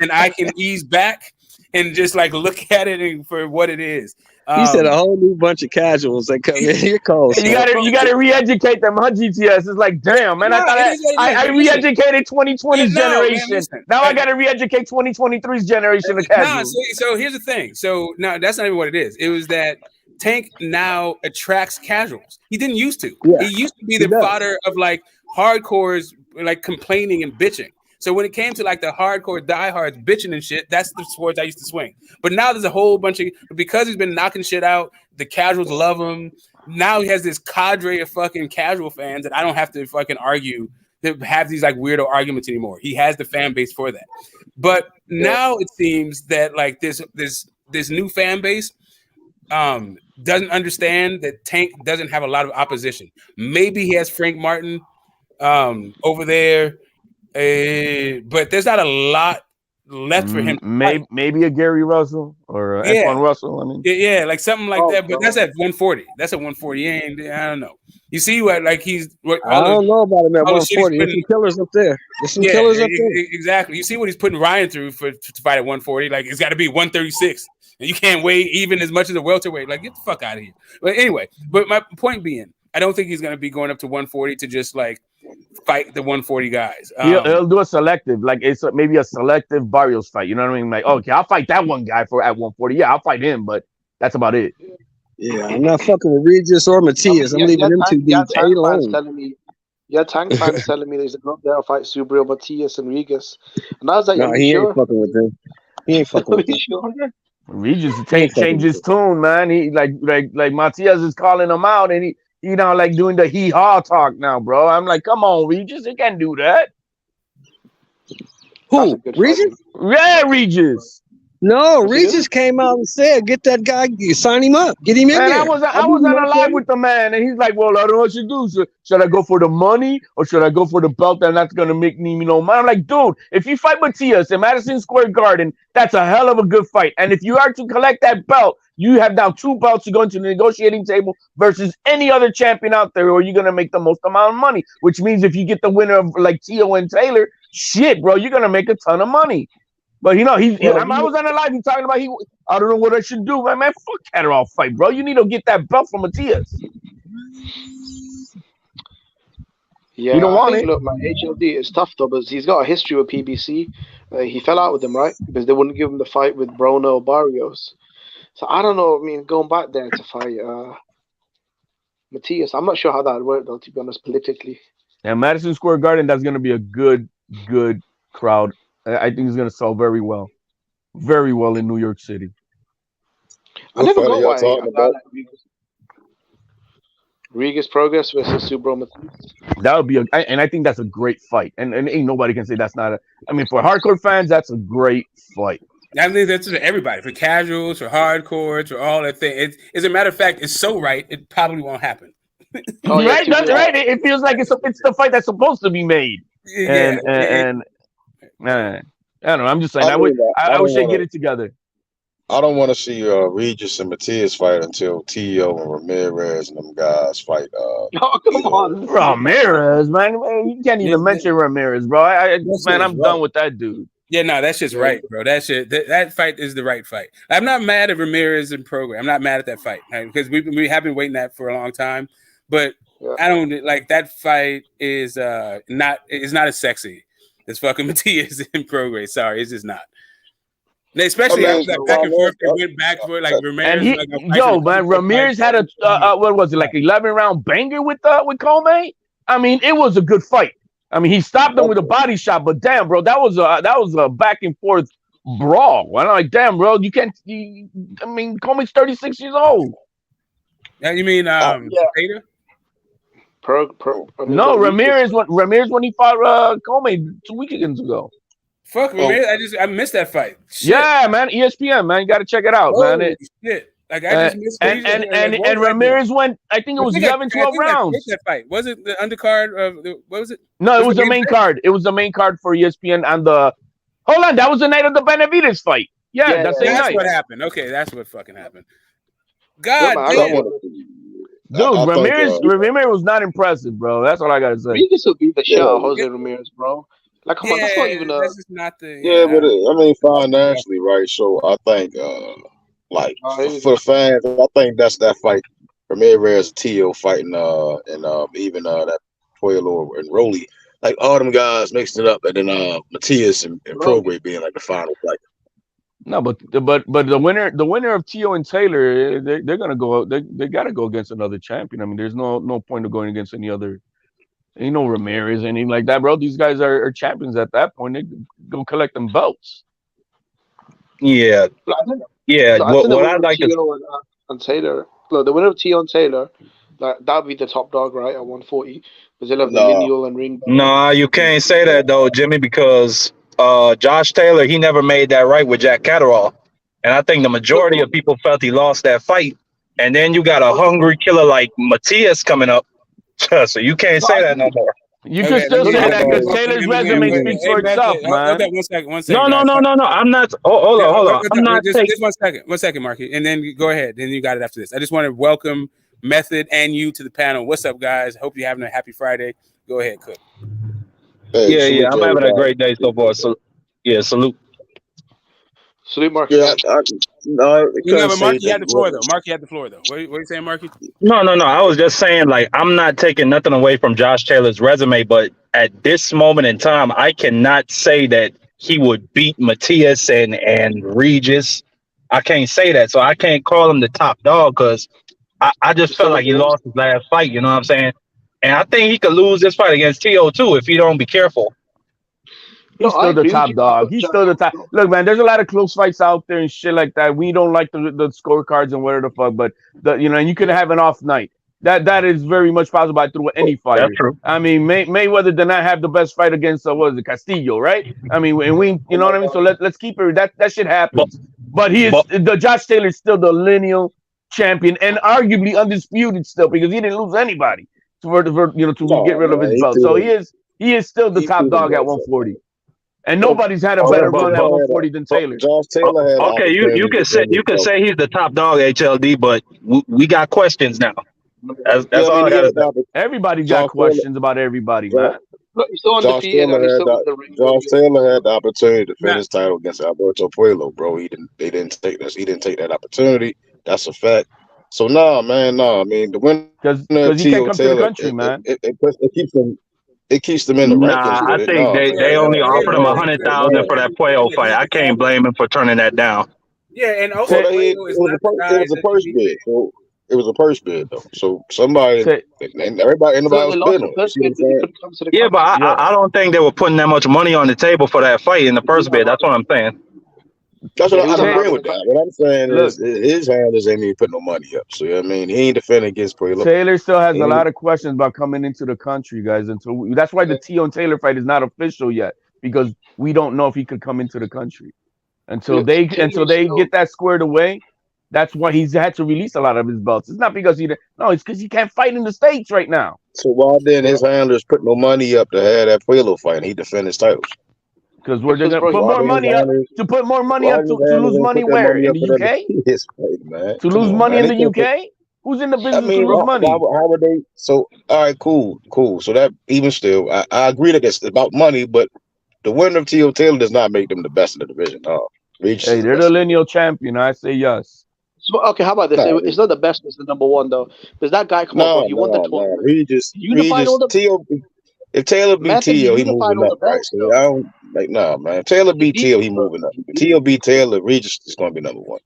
and I can ease back and just like look at it for what it is. You said a whole new bunch of casuals that come in. You're cold. You gotta re-educate them, huh? GTS. It's like, damn, man. I re-educated 2020's generation. Man, now I gotta re-educate 2023's generation of casuals. So here's the thing. So no, that's not even what it is. It was that Tank now attracts casuals. He didn't used to. Yeah, he used to be the fodder of like hardcores, like complaining and bitching. So when it came to like the hardcore diehards bitching and shit, that's the swords I used to swing. But now there's a whole bunch of, because he's been knocking shit out, the casuals love him. Now he has this cadre of fucking casual fans that I don't have to fucking argue to have these like weirdo arguments anymore. He has the fan base for that. But now it seems that like this new fan base doesn't understand that Tank doesn't have a lot of opposition. Maybe he has Frank Martin over there. But there's not a lot left for him. Maybe a Gary Russell or Antoine Russell. I mean, like something like that. But that's at 140. That's at 140. I don't know. You see what like he's? I don't know about him at 140. There's some killers up there. Exactly. You see what he's putting Ryan through to fight at 140. Like it's got to be 136, and you can't weigh even as much as a welterweight. Like get the fuck out of here. But anyway, my point being, I don't think he's going to be going up to 140 to just like fight the 140 guys. He'll do a selective, like it's maybe a selective Barrios fight. You know what I mean? Like, okay, I'll fight that one guy at 140. Yeah, I'll fight him, but that's about it. Yeah, I'm not fucking with Regis or Matias. I'm leaving them two dudes alone. Tank fans telling me there's a group there fight Subriel, Matias, and Regis. And I was like, no, he ain't fucking with them. He ain't fucking with them. Sure? Regis change his tune, man. He like Matias is calling him out, and he now like doing the hee-haw talk now, bro. I'm like, come on, Regis, you can't do that. Who? Regis? Yeah, Regis. No, Regis came out and said, "Get that guy, sign him up, get him in there." I was on a live with the man, and he's like, "Well, I don't know what to do. Should I go for the money or should I go for the belt? That's gonna make me, money." I'm like, dude, if you fight Matias in Madison Square Garden, that's a hell of a good fight. And if you are to collect that belt, you have now 2 belts to go into the negotiating table versus any other champion out there, or you're gonna make the most amount of money. Which means if you get the winner of like Tio and Taylor, shit, bro, you're gonna make a ton of money. But I was on the live. He's talking about I don't know what I should do, man. Fuck Catterall fight, bro. You need to get that belt from Matias. Yeah, you don't want it. Look, man, HLD is tough though, because he's got a history with PBC. He fell out with them, right? Because they wouldn't give him the fight with Bruno Barrios. So I don't know. I mean, going back there to fight Matias, I'm not sure how that would work though. To be honest, politically. And Madison Square Garden, that's going to be a good crowd. I think it's going to sell very well in New York City. I never got why. Regis Progress versus Subro Matias. That would be and I think that's a great fight. And ain't nobody can say that's not for hardcore fans, that's a great fight. I think that's for everybody, for casuals, for hardcores, for all that thing. As a matter of fact, it's so right, it probably won't happen. Right, that's right. It feels like it's the fight that's supposed to be made. Yeah, I don't know. I'm just saying. I wish they get it together. I don't want to see Regis and Matias fight until Tio and Ramirez and them guys fight. Oh, come on, Ramirez, man. You can't even mention Ramirez, bro. I'm done with that dude. Yeah, no, that's just right, bro. That fight is the right fight. I'm not mad at Ramirez and Program. I'm not mad at that fight, right? Because we have been waiting that for a long time. But I don't like that fight is not as sexy as fucking Matias and Progress. Sorry, it's just not. And especially after that back and forth, they went back for like Ramirez. And Ramirez had a what was it, like 11-round banger with Comey? I mean, it was a good fight. I mean, he stopped him with a body shot, but damn, bro, that was a back and forth brawl. I'm like, damn, bro, you can't. Comey's 36 years old. Yeah, you mean Peter? No, Ramirez when he fought Comey 2 weekends ago. Fuck Ramirez! I missed that fight. Shit. Yeah, man, ESPN, man, you got to check it out, man. Shit. Like I just missed and Ramirez went. I think it was 11, 12 rounds. That fight was it the undercard of what was it? No, it was the main card. It was the main card for ESPN on the. Hold on, that was the night of the Benevidez fight. Yeah, that's what happened. Okay, that's what fucking happened. God damn. Dude, Ramirez was not impressive, bro. That's all I gotta say. Regis would be the shot, Jose Ramirez, bro. Like, come on, that's not even that's just not the. But financially, right? So I think, for the fans, I think that's that fight. Ramirez, Tio fighting, and even that Puello and Rolly, like all them guys mixed it up, and then Matias and Prograde being like the final fight. No, but the winner of Tio and Taylor, they're gonna go. They gotta go against another champion. I mean, there's no point of going against any other. Ain't no Ramirez, anything like that, bro. These guys are champions at that point. They go collect them belts. Yeah, yeah. What I like is on Taylor. Look, the winner of Tio and Taylor, that would be the top dog, right, at 140. Because they'll have the lineal and ring. No, you can't say that though, Jimmy, because Josh Taylor, he never made that right with Jack Catterall, and I think the majority of people felt he lost that fight. And then you got a hungry killer like Matias coming up. So you can't say that no more. You can still say that because Taylor's resume speaks for itself, man. One second. No. I'm not. Hold on. I'm not. Just 1 second, Marky, and then go ahead. Then you got it after this. I just want to welcome Method and you to the panel. What's up, guys? Hope you're having a happy Friday. Go ahead, Cook. Hey, I'm having a great day so far. So, yeah, salute. Salute, Marky. Yeah, but Marky had the floor, though. What are you saying, Marky? No. I was just saying, like, I'm not taking nothing away from Josh Taylor's resume, but at this moment in time, I cannot say that he would beat Matias and Regis. I can't say that, so I can't call him the top dog because I just felt like he lost his last fight. You know what I'm saying? And I think he could lose this fight against Tio too if he don't be careful. He's still the top dog. He's still the top. Look, man, there's a lot of close fights out there and shit like that. We don't like the scorecards and whatever the fuck, but and you can have an off night. That is very much possible by through any fighter. That's true. I mean, Mayweather did not have the best fight against what was it, Castillo, right? I mean, and we, you know what I mean. So let's keep it. That shit happens. But the Josh Taylor is still the lineal champion and arguably undisputed still because he didn't lose anybody to get rid of his belt. So he is still the top dog at 140. And nobody's had a better run at 140 than Taylor. Josh Taylor had okay, you can say he's the top dog HLD, but we got questions now. That's all I got to say. Everybody got questions about everybody, man. Josh Taylor had the opportunity to defend his title against Alberto Puello, bro. He didn't take that opportunity. That's a fact. So I mean, the winner because he can't come to the country, man. It keeps them in the rankings. I think they only offered him $100,000 for that Puello fight. I can't blame him for turning that down. Yeah, and also it was a purse bid. So it was a purse bid though. So somebody and everybody was bidding. Yeah, but I don't think they were putting that much money on the table for that fight in the first bid. That's what I'm saying. That's what I'm agreeing with that. What I'm saying is his handlers ain't even putting no money up. So I mean, he ain't defending against Puello. Taylor still has a lot of questions about coming into the country, guys. And so that's why the Teo and Taylor fight is not official yet, because we don't know if he could come into the country until they get that squared away. That's why he's had to release a lot of his belts. It's not because it's because he can't fight in the States right now. So why then his handlers put no money up to have that Puello fight and he defend his titles? Because we're going to put more money up to put more money up to lose money where? In the UK? To lose money in the UK? Who's in the business to lose money? How would they? So, all right, cool. So that even still, I agree that it's about money, but the winner of Teo Taylor does not make them the best in the division. Hey, they're the lineal champion. I say yes. So, okay, how about this? It's not the best, it's the number one, though. Because that guy, come on, he won the tournament. Regis, if Taylor beat Teo, he moving up, right? So I don't man. If Taylor beat Teo, he moving up. If Teo beat Taylor, Regis is going to be number one.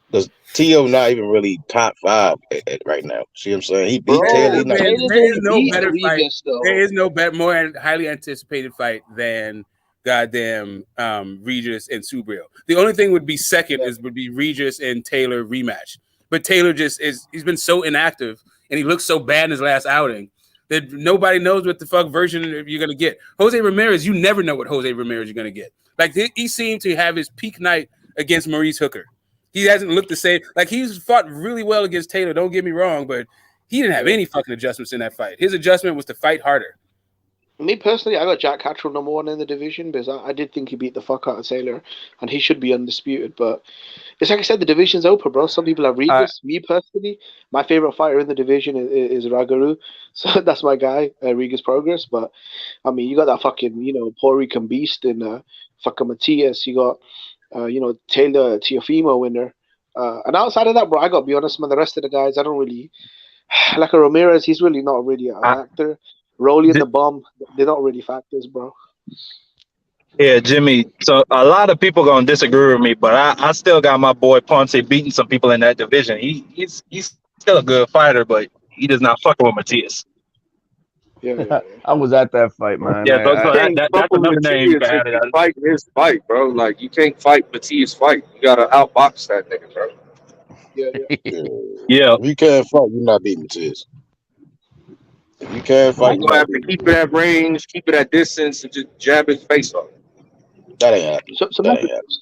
Because Teo not even really top 5 right now. See what I'm saying? He beat Taylor. There is no better fight. There is no more highly anticipated fight than goddamn Regis and Subriel. The only thing would be second would be Regis and Taylor rematch. But Taylor he's been so inactive and he looks so bad in his last outing that nobody knows what the fuck version you're gonna get. Jose Ramirez, you never know what Jose Ramirez you're gonna get. Like he seemed to have his peak night against Maurice Hooker. He hasn't looked the same. Like he's fought really well against Taylor, don't get me wrong, but he didn't have any fucking adjustments in that fight. His adjustment was to fight harder. Me personally, I got Jack Catterall number one in the division because I did think he beat the fuck out of Taylor and he should be undisputed. But it's like I said, the division's open, bro. Some people have Regis. Me personally, my favorite fighter in the division is Ragaru. So that's my guy, Regis Progress. But I mean, you got that fucking, Puerto Rican beast in fucking Matias. You got, Taylor Teofimo winner. And outside of that, bro, I got to be honest, man, the rest of the guys, I don't really, like a Ramirez, he's really not really an actor. Rolly and the Bomb, they're not really factors, bro. Yeah, Jimmy. So a lot of people gonna disagree with me, but I still got my boy Ponce beating some people in that division. He's still a good fighter, but he does not fuck with Matias. Yeah. I was at that fight, man. Yeah, that's another name. Fight his fight, bro. Like you can't fight Matias' fight. You gotta outbox that nigga, bro. Yeah. If you can't fight, you're not beating Matias. If you can't fight, you have to keep it at range, keep it at distance, and just jab his face off. That ain't happening.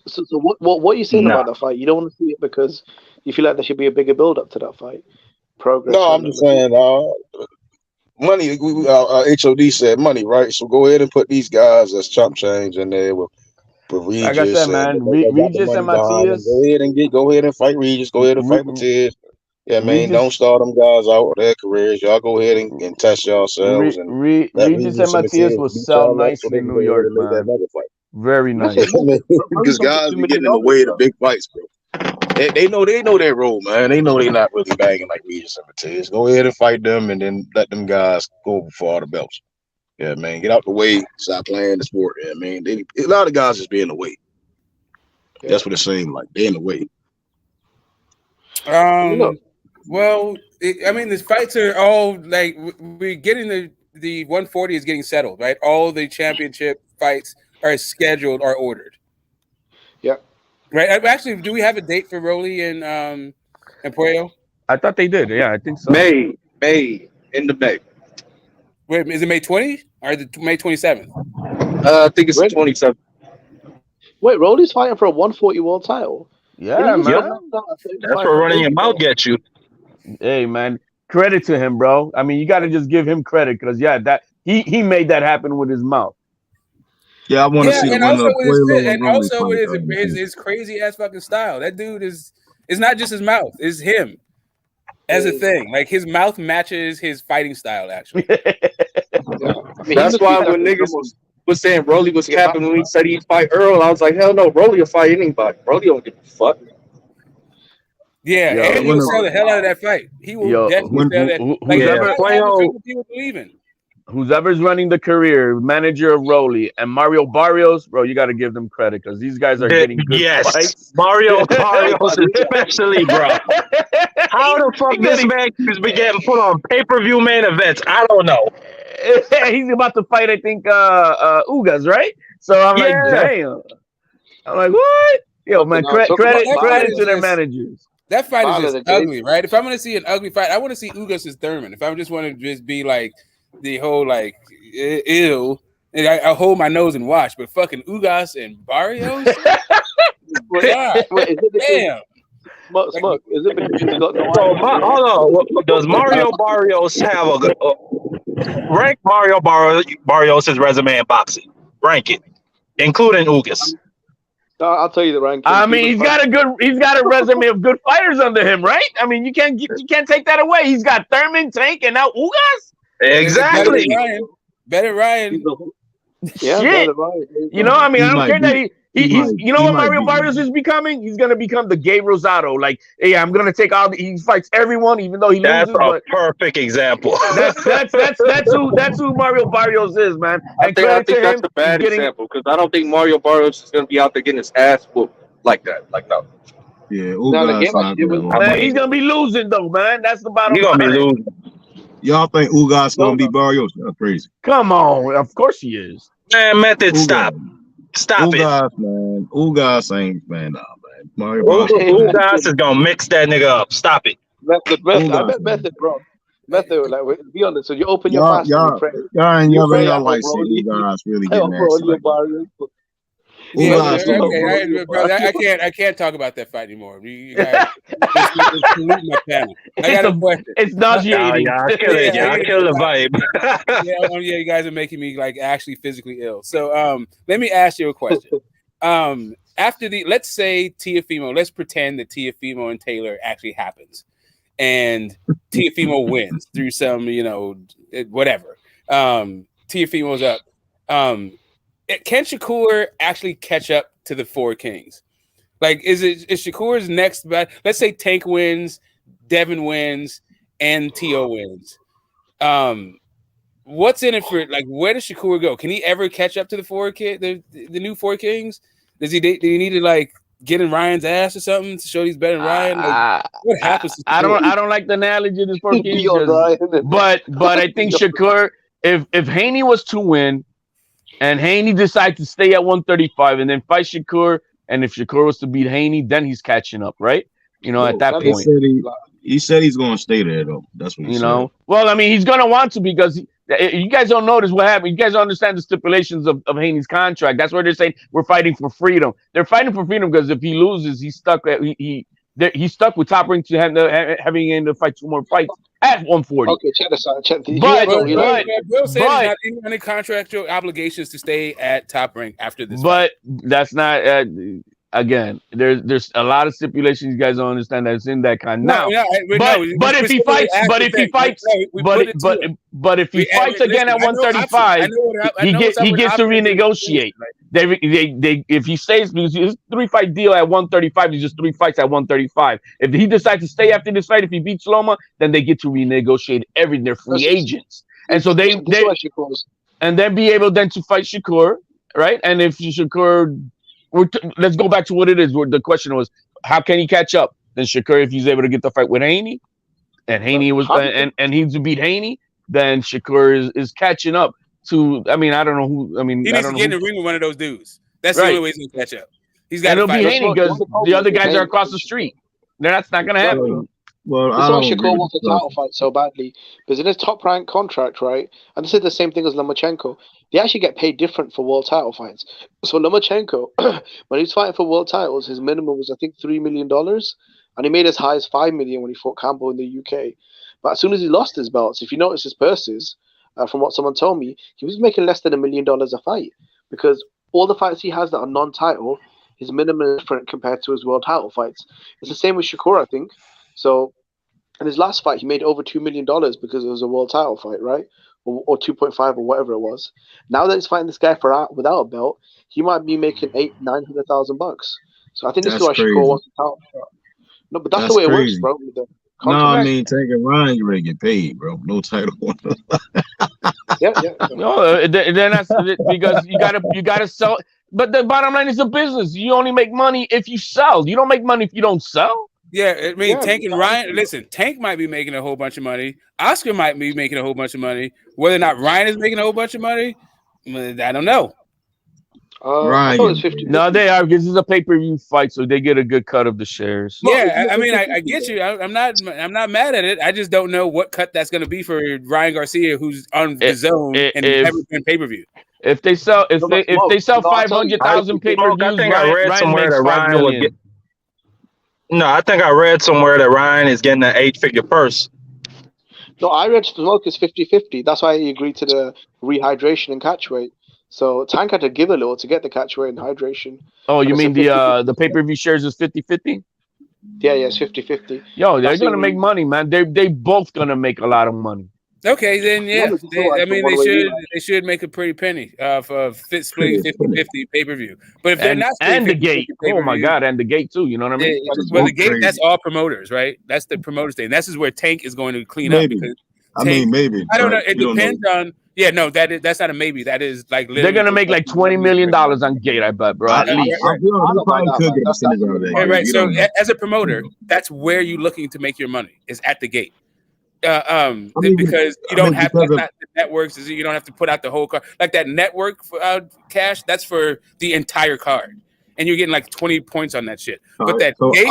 So what are you saying about that fight? You don't want to see it because you feel like there should be a bigger build up to that fight. Progress. No, I'm just saying, money. HOD said money, right? So go ahead and put these guys as chump change in there with Regis. Like I said, man, Regis and Matias. Go ahead and fight Regis. Go ahead and fight Matias. Yeah, man, don't start them guys out with their careers. Y'all go ahead and test yourselves. Regis and Matias will sell nicely in New York, man. Very nice. Because guys be getting in the way of the big fights, bro. They know their role, man. They know they're not really banging like Regis and Matias. Go ahead and fight them, and then let them guys go for all the belts. Yeah, man, get out the way. Stop playing the sport. Yeah, man. A lot of guys just be in the way. That's what it seemed like. They're in the way. Well, I mean, these fights are all like we're getting the 140 is getting settled, right? All the championship fights are scheduled or ordered. Yeah. Right. Actually, do we have a date for Rolly and Puello? I thought they did. Yeah, I think so. May end of May. Wait, is it May 20th or the May 27th? I think it's 27th. Wait, Rolly's fighting for a 140 world title. Yeah, man. That's where running your mouth gets you. Hey, man, credit to him, bro. I mean, you got to just give him credit because that he made that happen with his mouth. Yeah, I want to see. And also with his crazy ass fucking style. That dude it's not just his mouth; it's him as a thing. Like his mouth matches his fighting style. Actually, that's why when niggas was saying Rolly was capping when he said he'd fight Earl, I was like, hell no, Rolly will fight anybody. Rolly don't give a fuck. Yeah, and he will sell the hell out of that fight. He will definitely sell that. Whoever's running the career, manager of Rolly and Mario Barrios, bro, you got to give them credit because these guys are getting good fights. Mario Barrios especially, bro. How the fuck this man has been getting put on pay-per-view main events? I don't know. He's about to fight, I think, Ugas, right? So I'm like, damn. I'm like, what? Yo, man, credit to their managers. That fight is just ugly, right? If I'm going to see an ugly fight, I want to see Ugas' Thurman. If I just want to just be like the whole, like, ew, and I hold my nose and watch, but fucking Ugas and Barrios? Damn. Smoke. Is it because you got no so, hold on. Does Mario Barrios have a good rank Mario Barrios' resume in boxing? Rank it, including Ugas. I'll tell you the rank. I mean, he's got a resume of good fighters under him, right? I mean, you can't take that away. He's got Thurman, Tank, and now Ugas. Exactly. Better Ryan. Yeah, shit. You know, I mean, I don't care that he's you know what Mario Barrios is becoming? He's gonna become the Gabe Rosado. Like, hey, I'm gonna take he fights everyone, even though he loses. That's a perfect example. That's who Mario Barrios is, man. I think that's a bad example because I don't think Mario Barrios is gonna be out there getting his ass whooped like that. Like no. Yeah, man, he's gonna be losing though, man. That's the bottom line. He's gonna be losing. Y'all think Ugas gonna be Barrios? That's crazy. Come on, of course he is. Man, Method, stop Ugas, it, man. Ugas ain't man. Mario Ugas is gonna mix that nigga up. Stop it. Method, I bet Method, bro. Method, like, be honest. So you open your fast and you pray. Y'all like see Ugas really getting ass. I can't talk about that fight anymore. You guys, my panel. I got a question. It's nauseating. I kill the vibe. yeah, you guys are making me like actually physically ill. So let me ask you a question. After let's say Teofimo, let's pretend that Teofimo and Taylor actually happens, and Teofimo wins through some, whatever. Teofimo's up. Can Shakur actually catch up to the Four Kings? Like, is Shakur's next battle? Let's say Tank wins, Devin wins, and Teo wins. What's in it for? Like, where does Shakur go? Can he ever catch up to the new Four Kings? Do he need to like get in Ryan's ass or something to show he's better than Ryan? Like, what happens? I don't like the analogy of the Four Kings, but I think Shakur, if Haney was to win. And Haney decides to stay at 135 and then fight Shakur. And if Shakur was to beat Haney, then he's catching up, right? At that point. He said he's going to stay there, though. That's what he said. Well, I mean, he's going to want to because you guys don't notice what happened. You guys don't understand the stipulations of Haney's contract. That's where they're saying we're fighting for freedom. They're fighting for freedom because if he loses, he's stuck. He's stuck with Top Rank to having to fight 2 more fights at 140. Okay, check this out. Will said he's not any contractual obligations to stay at Top Rank after this. But that's not. Again, there's a lot of stipulations. You guys don't understand that it's in that kind. But if he fights again at 135, he gets to renegotiate. If he stays, his 3-fight deal at 135 is just 3 fights at 135. If he decides to stay after this fight, if he beats Loma, then they get to renegotiate everything. They're free agents, and so they and then be able then to fight Shakur, right? And if Shakur. Let's go back to what it is. The question was, how can he catch up? Then Shakur, if he's able to get the fight with Haney, and Haney was and he to beat Haney, then Shakur is catching up. to. I mean, I don't know who. I mean, he I needs don't to know get in the ring with one of those dudes. That's the only way he's gonna catch up. He's got to fight. It'll be Haney because the other guys are across the street. That's not gonna happen. Well, this is why Shakur wants a title fight so badly, because in his top rank contract, right, and this is the same thing as Lomachenko, they actually get paid different for world title fights. So Lomachenko, when he was fighting for world titles, his minimum was I think $3 million, and he made as high as $5 million when he fought Campbell in the UK. But as soon as he lost his belts, if you notice his purses, from what someone told me, he was making less than $1 million a fight, because all the fights he has that are non-title, his minimum is different compared to his world title fights. It's the same with Shakur, I think. So in his last fight, he made over $2 million because it was a world title fight, right? Or 2.5 or whatever it was. Now that he's fighting this guy without a belt, he might be making $800,000-900,000. So I think this is why Shakur wants a title shot. No, but that's the way it works, bro. No, I mean, Tank and Ryan, you ready to get paid, bro. No title. yeah. No, then that's because you gotta sell. But the bottom line is a business. You only make money if you sell. You don't make money if you don't sell. Yeah, I mean, Tank and Ryan. Listen, Tank might be making a whole bunch of money. Oscar might be making a whole bunch of money. Whether or not Ryan is making a whole bunch of money, I don't know. Ryan, no, they are because it's a pay-per-view fight, so they get a good cut of the shares. Yeah, I mean, I get you. I'm not mad at it. I just don't know what cut that's going to be for Ryan Garcia, who's on the zone and never been pay-per-view. If they sell, if they sell 500,000 pay-per-views, I think I read somewhere that Ryan would get. No, I think I read somewhere that Ryan is getting an 8-figure purse. No, I read Smoke is 50-50. That's why he agreed to the rehydration and catch weight. So Tank had to give a little to get the catch weight and hydration. Oh, you mean the pay-per-view shares is 50-50? Yeah, it's 50-50. Yo, they're gonna make money, man. They both gonna make a lot of money. Okay, then yeah. They should make a pretty penny for splitting 50-50 pay-per-view. But if they're not and the gate, oh my god, and the gate too. You know what I mean? Well, the gate, that's all promoters, right? That's the promoters thing. This is where Tank is going to clean up. Because maybe. I don't know. It depends on. Yeah, no, that's not a maybe. That is like they're gonna make like $20 million on gate. I bet, bro. At least. Right. So as a promoter, that's where you're looking to make your money is at the gate. Because you don't have to, the networks, you don't have to put out the whole card. Like that network cash, that's for the entire card. And you're getting like 20 points on that shit. But that gate,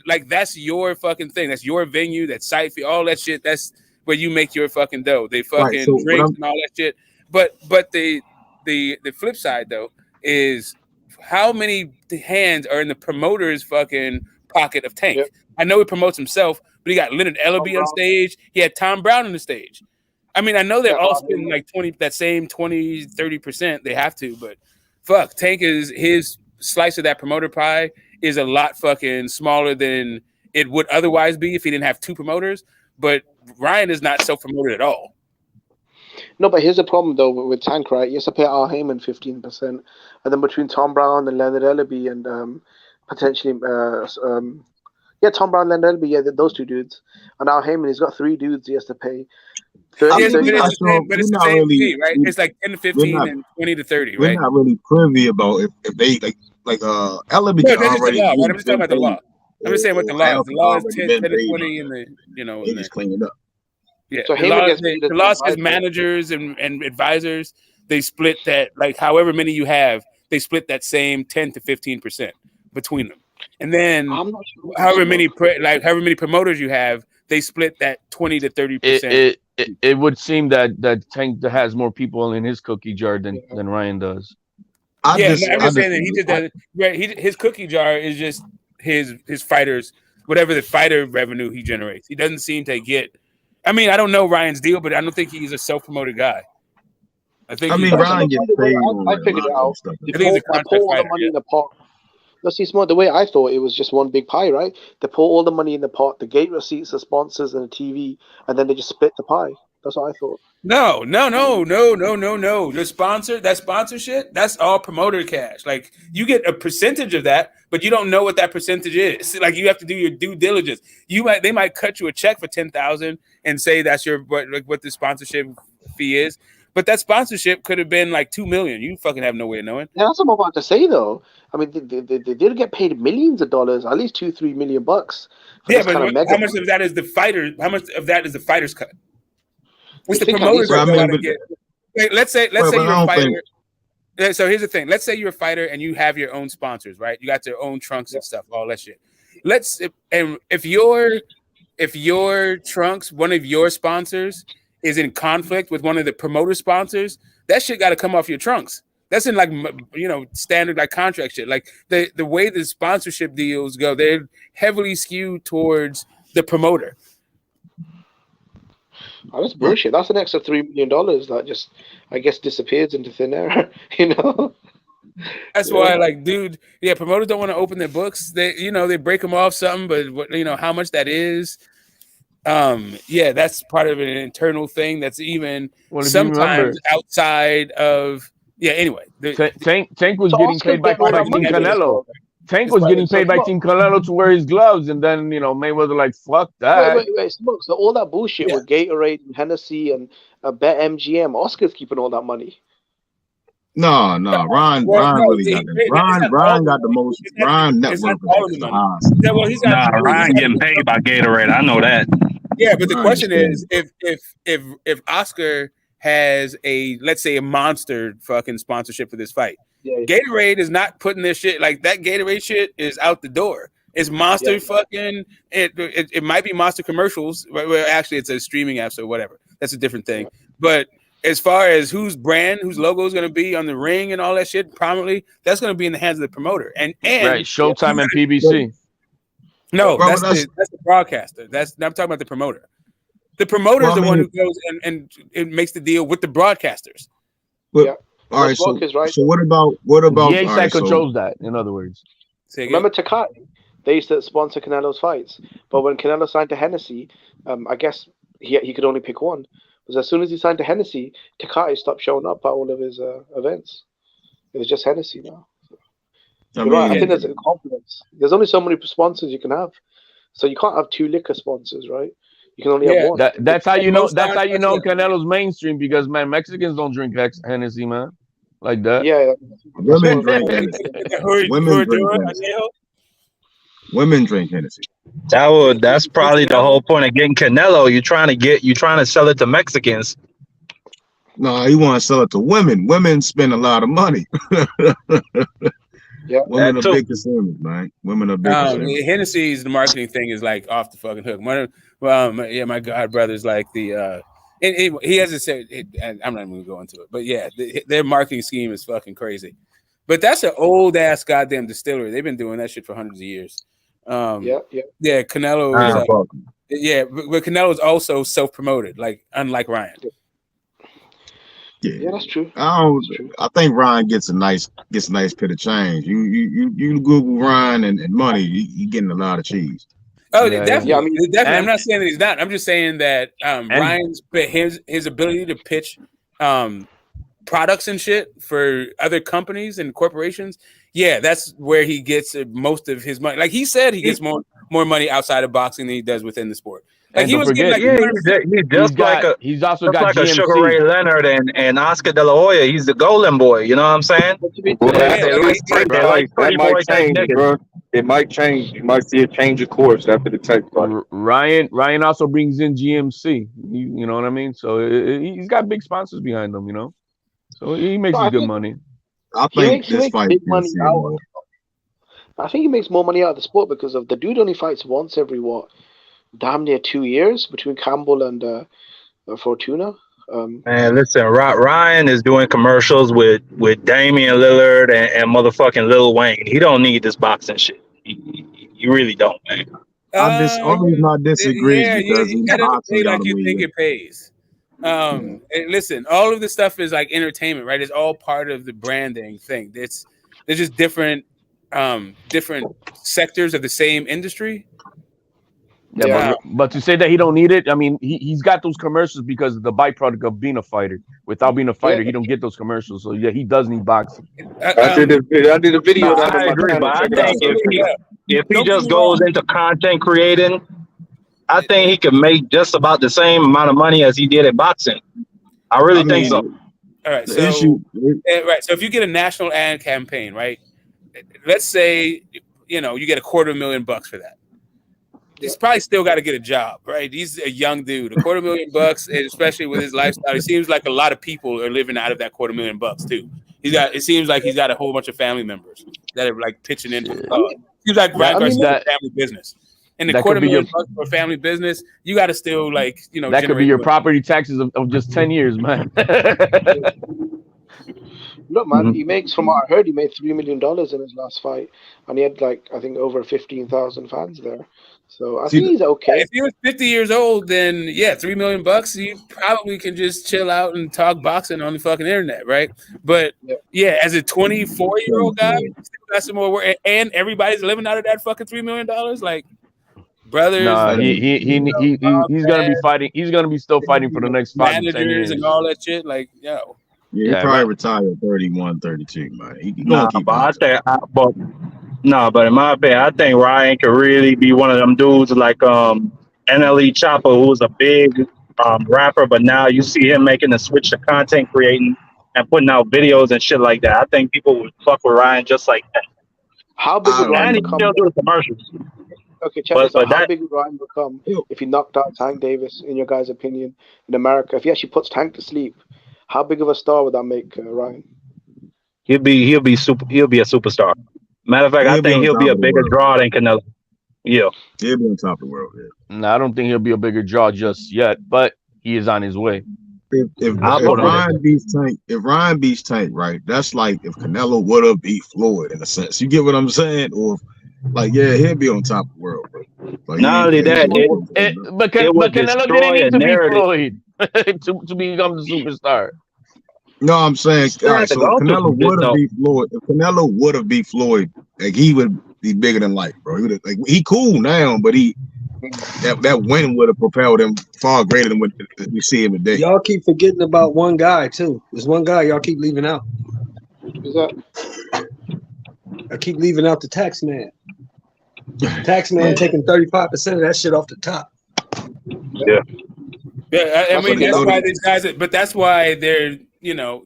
like that's your fucking thing. That's your venue, that site fee, all that shit. That's where you make your fucking dough. They fucking drinks and all that shit. But the flip side though is how many hands are in the promoter's fucking pocket of Tank. Yep. I know he promotes himself, but he got Leonard Ellaby on stage. He had Tom Brown on the stage. I mean, I know they're all spending like 20-30%. They have to, but fuck, Tank is his slice of that promoter pie is a lot fucking smaller than it would otherwise be if he didn't have two promoters. But Ryan is not self-promoted at all. No, but here's the problem though with Tank, right? You have to pay Al Heyman 15%, and then between Tom Brown and Leonard Ellaby and potentially Tom Brown, Leonard Ellaby, those two dudes, and Al Heyman, he's got 3 dudes he has to pay. 30, but it's the same fee, right? It's like 10 to 15 and 20 to 30, right? We're not really privy about if they like Ellaby. No, that's just the law. Right? I'm just talking about the law. I'm just saying what the law is. The law is 10 to 20 and they just clean it up. Yeah, so the law says managers and advisors, they split that, like however many you have, they split that same 10 to 15% between them. And then however many promoters you have, they split that 20 to 30%. It would seem that Tank has more people in his cookie jar than Ryan does. I'm just saying that he just does. Right, his cookie jar is just his fighters, whatever the fighter revenue he generates. He doesn't seem to get. I mean, I don't know Ryan's deal, but I don't think he's a self-promoted guy. Ryan gets paid. I figured it out. They pour all the money in the pot. Let's see, Smart. The way I thought it was just one big pie, right? They pour all the money in the pot, the gate receipts, the sponsors, and the TV, and then they just split the pie. That's what I thought. No. That sponsorship, that's all promoter cash. Like you get a percentage of that, but you don't know what that percentage is. Like you have to do your due diligence. They might cut you a check for $10,000 and say that's what the sponsorship fee is. But that sponsorship could have been like $2 million. You fucking have no way of knowing. Yeah, that's what I'm about to say, though. I mean, they did get paid millions of dollars, at least $2-3 million bucks. Yeah, but how much of that is the fighter? How much of that is the fighter's cut? Which the promoters are going to get. Like, let's say you're a fighter. So here's the thing. Let's say you're a fighter and you have your own sponsors, right? You got your own trunks and stuff, all that shit. If your trunks, one of your sponsors, is in conflict with one of the promoter sponsors, that shit got to come off your trunks. That's in like, you know, standard like contract shit. Like the way the sponsorship deals go, they're heavily skewed towards the promoter. Oh, that's bullshit. That's an extra $3 million that just, I guess, disappears into thin air. You know. That's why, like, dude, promoters don't want to open their books. They break them off something, but how much that is. That's part of an internal thing that's even sometimes outside of. Yeah. Anyway, Tank was getting paid by Team Canelo. Tank was getting paid by Team Canelo to wear his gloves, and then Mayweather like, fuck that. Wait, Smoke. So all that bullshit with Gatorade and Hennessy and BetMGM, Oscar's keeping all that money. No, Ryan really got that. Ryan got the most. Ryan network is the highest. Ryan getting paid by Gatorade. I know that. Yeah, but the question is, if Oscar has let's say a monster fucking sponsorship for this fight, Gatorade is not putting this shit, like that Gatorade shit is out the door. It's Monster fucking. It might be Monster commercials. Well, actually, it's a streaming app, so whatever. That's a different thing. But as far as whose logo is going to be on the ring and all that shit, prominently, that's going to be in the hands of the promoter. And right, Showtime and PBC. No, that's the broadcaster. I'm talking about the promoter. The promoter is the one who goes and it makes the deal with the broadcasters. All right, so what about EA controls that, in other words. Remember Takati? They used to sponsor Canelo's fights, but when Canelo signed to Hennessy, I guess he could only pick one. Because as soon as he signed to Hennessy, Takati stopped showing up at all of his events. It was just Hennessy now. I think there's a confidence. There's only so many sponsors you can have, so you can't have 2 liquor sponsors, right? You can only have one. That's how you know. That's how you know Canelo's mainstream, because man, Mexicans don't drink Hennessy, man, like that. Yeah. Women drink Hennessy. That's probably the whole point of getting Canelo. You're trying to sell it to Mexicans. No, you want to sell it to women. Women spend a lot of money. Yeah, women are big consumers, man. Women are big consumers. Hennessy's the marketing thing is like off the fucking hook. My god brother's like the he hasn't said it, and I'm not even gonna go into it, but yeah, their marketing scheme is fucking crazy. But that's an old ass goddamn distillery. They've been doing that shit for hundreds of years. Yeah, Canelo is but Canelo is also self-promoted, like unlike Ryan. Yeah, that's true. I think Ryan gets a nice bit of change. You Google Ryan and money, you getting a lot of cheese. Oh, definitely. Yeah, definitely. I'm not saying that he's not. I'm just saying that Ryan's his ability to pitch products and shit for other companies and corporations. Yeah, that's where he gets most of his money. Like he said, he gets more money outside of boxing than he does within the sport. Like he was getting he's also got like a Sugar Ray Leonard and Oscar De La Hoya. He's the golden boy. You know what I'm saying? That might change, bro. It might change. You might see a change of course after the tape. Ryan also brings in GMC. You know what I mean? So he's got big sponsors behind him. You know, so he makes good money. I think this fight big money out. I think he makes more money out of the sport because of the dude only fights once every damn near 2 years between Campbell and Fortuna. Man, listen, Ryan is doing commercials with Damian Lillard and motherfucking Lil Wayne. He don't need this boxing shit. You really don't, man. I disagree because you gotta pay like you think it pays. Listen, all of this stuff is like entertainment, right? It's all part of the branding thing. There's just different sectors of the same industry. Yeah, but to say that he don't need it, I mean, he's got those commercials because of the byproduct of being a fighter. Without being a fighter, he don't get those commercials. So yeah, he does need boxing. I did a video. I agree, but I think if he just goes into content creating, I think he can make just about the same amount of money as he did at boxing. I really think so. All right, so so if you get a national ad campaign, right? Let's say you get $250,000 for that. he's probably still got to get a job, right? He's a young dude, $250,000, and especially with his lifestyle, it seems like a lot of people are living out of that $250,000 too. It seems like he's got a whole bunch of family members that are like pitching in. He's like Ryan Garcia, family business, and the $250,000 for a family business, you got to still like that could be your property taxes of just 10 years, man. Look, man, he makes, from what I heard, he made $3 million in his last fight, and he had like I think over 15,000 fans there. So I think he's okay. If he was 50 years old, then $3 million, you probably can just chill out and talk boxing on the fucking internet, right? But as a 24-year-old guy, still got some more work, and everybody's living out of that fucking $3 million, like brothers. Nah, he's gonna be fighting. He's gonna be still fighting for the next 5 to 10 years and all that shit. Like, yo. Yeah, he probably retired at 31, 32, man. But in my opinion, I think Ryan could really be one of them dudes like NLE Chopper, who's a big rapper, but now you see him making the switch to content creating and putting out videos and shit like that. I think people would fuck with Ryan just like that. How big would Ryan become? Still do the commercials. Okay, check this out. How big would Ryan become if he knocked out Tank Davis, in your guys' opinion, in America? If he actually puts Tank to sleep, how big of a star would that make Ryan? He'll be a superstar. Matter of fact, I think he'll be a bigger draw than Canelo. Yeah, he'll be on top of the world. No, I don't think he'll be a bigger draw just yet, but he is on his way. If Ryan beats Tank, right? That's like if Canelo would have beat Floyd in a sense. You get what I'm saying? Or he'll be on top of the world, bro. Like, not only that, but Canelo didn't need to beat Floyd to become the superstar. No, I'm saying so Canelo would have beat Floyd. If Canelo would have beat Floyd, like he would be bigger than life, bro. He cool now, but that win would have propelled him far greater than what we see him today. Y'all keep forgetting about one guy too. There's one guy y'all keep leaving out. Who's that? I keep leaving out the tax man. Tax man taking 35% of that shit off the top. Yeah. I mean that's why these guys. But that's why they're.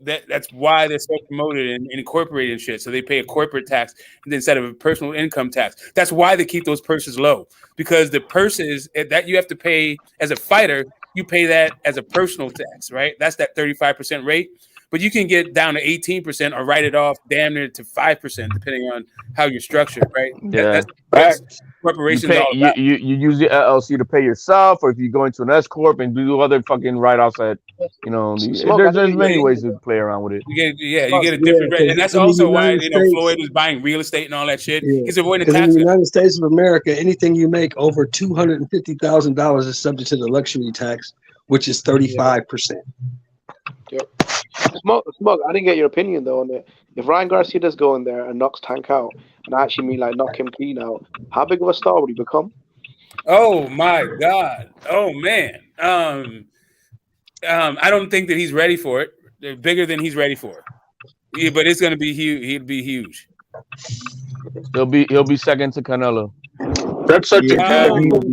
That's why they're so promoted and incorporated and shit. So they pay a corporate tax instead of a personal income tax. That's why they keep those purses low, because the purses that you have to pay as a fighter, you pay that as a personal tax, right? That's that 35% rate. But you can get down to 18% or write it off damn near to 5%, depending on how you're structured, right? Yeah. That's corporations. You use the LLC to pay yourself, or if you go into an S corp and do other fucking write-offs at, there's many ways to play around with it. You get a different rate, and that's also why Floyd was buying real estate and all that shit. He's avoiding taxes. In the United States of America, anything you make over $250,000 is subject to the luxury tax, which is 35%. Yep. Smoke, I didn't get your opinion though on it. If Ryan Garcia does go in there and knocks Tank out, and I actually mean like knock him clean out, how big of a star would he become? Oh my God! Oh man! I don't think that he's ready for it. They're bigger than he's ready for. Yeah, but it's gonna be huge. He'll be huge. He'll be second to Canelo. That's such a no, he'll be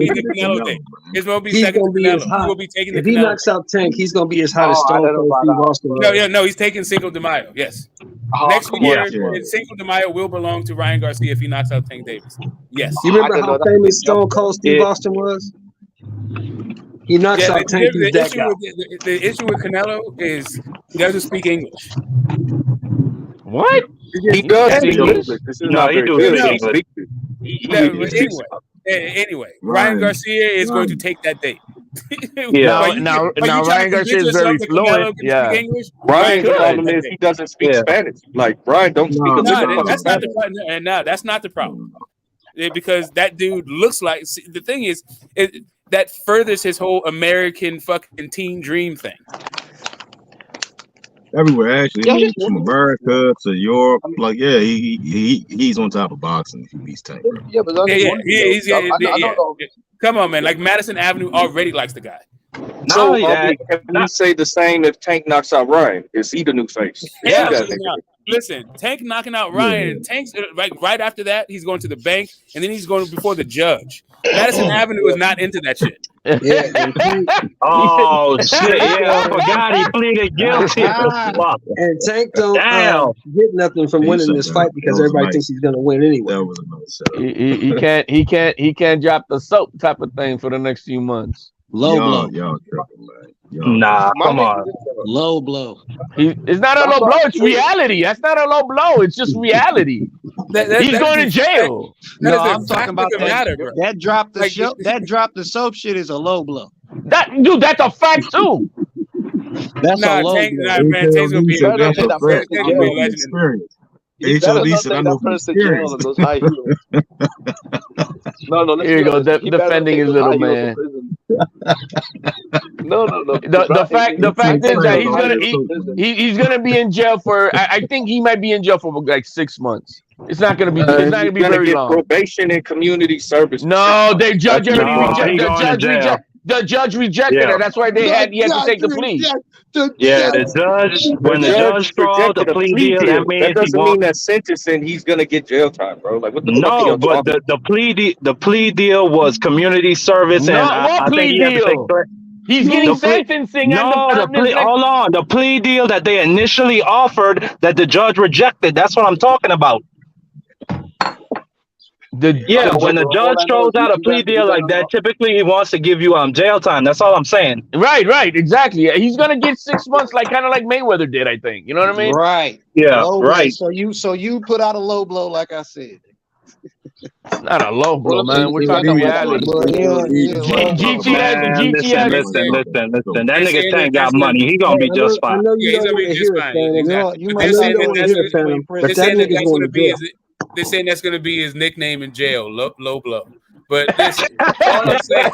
the Canelo thing. It's gonna be second to Canelo. He will be taking the Canelo. If he knocks out Tank, he's gonna be as hot as Stone Cold. No, he's taking Cinco de Mayo. Yes. Next year, Cinco de Mayo will belong to Ryan Garcia if he knocks out Tank Davis. Yes. You remember how famous Stone Cold Steve Austin was? He knocks out Tank. The issue with Canelo is he doesn't speak English. What? He does English. No, he does English. Anyway, Ryan Garcia is going to take that date. Now Ryan Garcia is very fluent. Yeah. Ryan, the problem is he doesn't speak Spanish. Like Ryan don't speak that's not the problem. No, that's not the problem. Because that dude looks like the thing is that furthers his whole American fucking teen dream thing. Everywhere, actually, from America to Europe, he's on top of boxing if he beats Tank. Come on, man! Like Madison Avenue already likes the guy. So can we say the same if Tank knocks out Ryan? Is he the new face? Yeah, Listen, Tank knocking out Ryan. Tank's right after that, he's going to the bank, and then he's going before the judge. Madison Avenue is not into that shit. Oh shit! Yeah, I forgot he pleaded guilty. And Tank don't get nothing from winning this fight because everybody thinks he's gonna win anyway. That was a nice he can't drop the soap type of thing for the next few months. Low blow. Y'all tripping, man. Nah, come on. Low blow. It's not a low blow. It's reality. That's not a low blow. It's just reality. He's going to jail. No, I'm talking about that drop the soap shit is a low blow. That's a fact too. That's a low blow. Man, Tank's gonna be a legend. HOD said I know from experience. No, here you go, defending his little man. No. The fact is that he's gonna be in jail for. I think he might be in jail for like 6 months. It's not gonna be. It's not gonna be very long. Probation and community service. No, the judge rejected it. That's why he had to take the plea. The judge, when the judge called the plea deal, that doesn't mean that sentencing he's gonna get jail time, bro. Like what the fuck but the plea deal was community service, and I think he had to take he's getting sentencing. Hold on. The plea deal that they initially offered that the judge rejected. That's what I'm talking about. When the judge throws out a plea deal like that, typically he wants to give you jail time. That's all I'm saying. Right, exactly. He's gonna get 6 months, kind of like Mayweather did, I think. You know what I mean? Right. Yeah. Right. So you put out a low blow, like I said. It's not a low blow, man. We're talking reality. GTS. Listen. That nigga Tank got money. He gonna be just fine. I know you don't want to hear it, but that nigga's going to jail. They're saying that's going to be his nickname in jail, low blow. But listen, all I'm saying,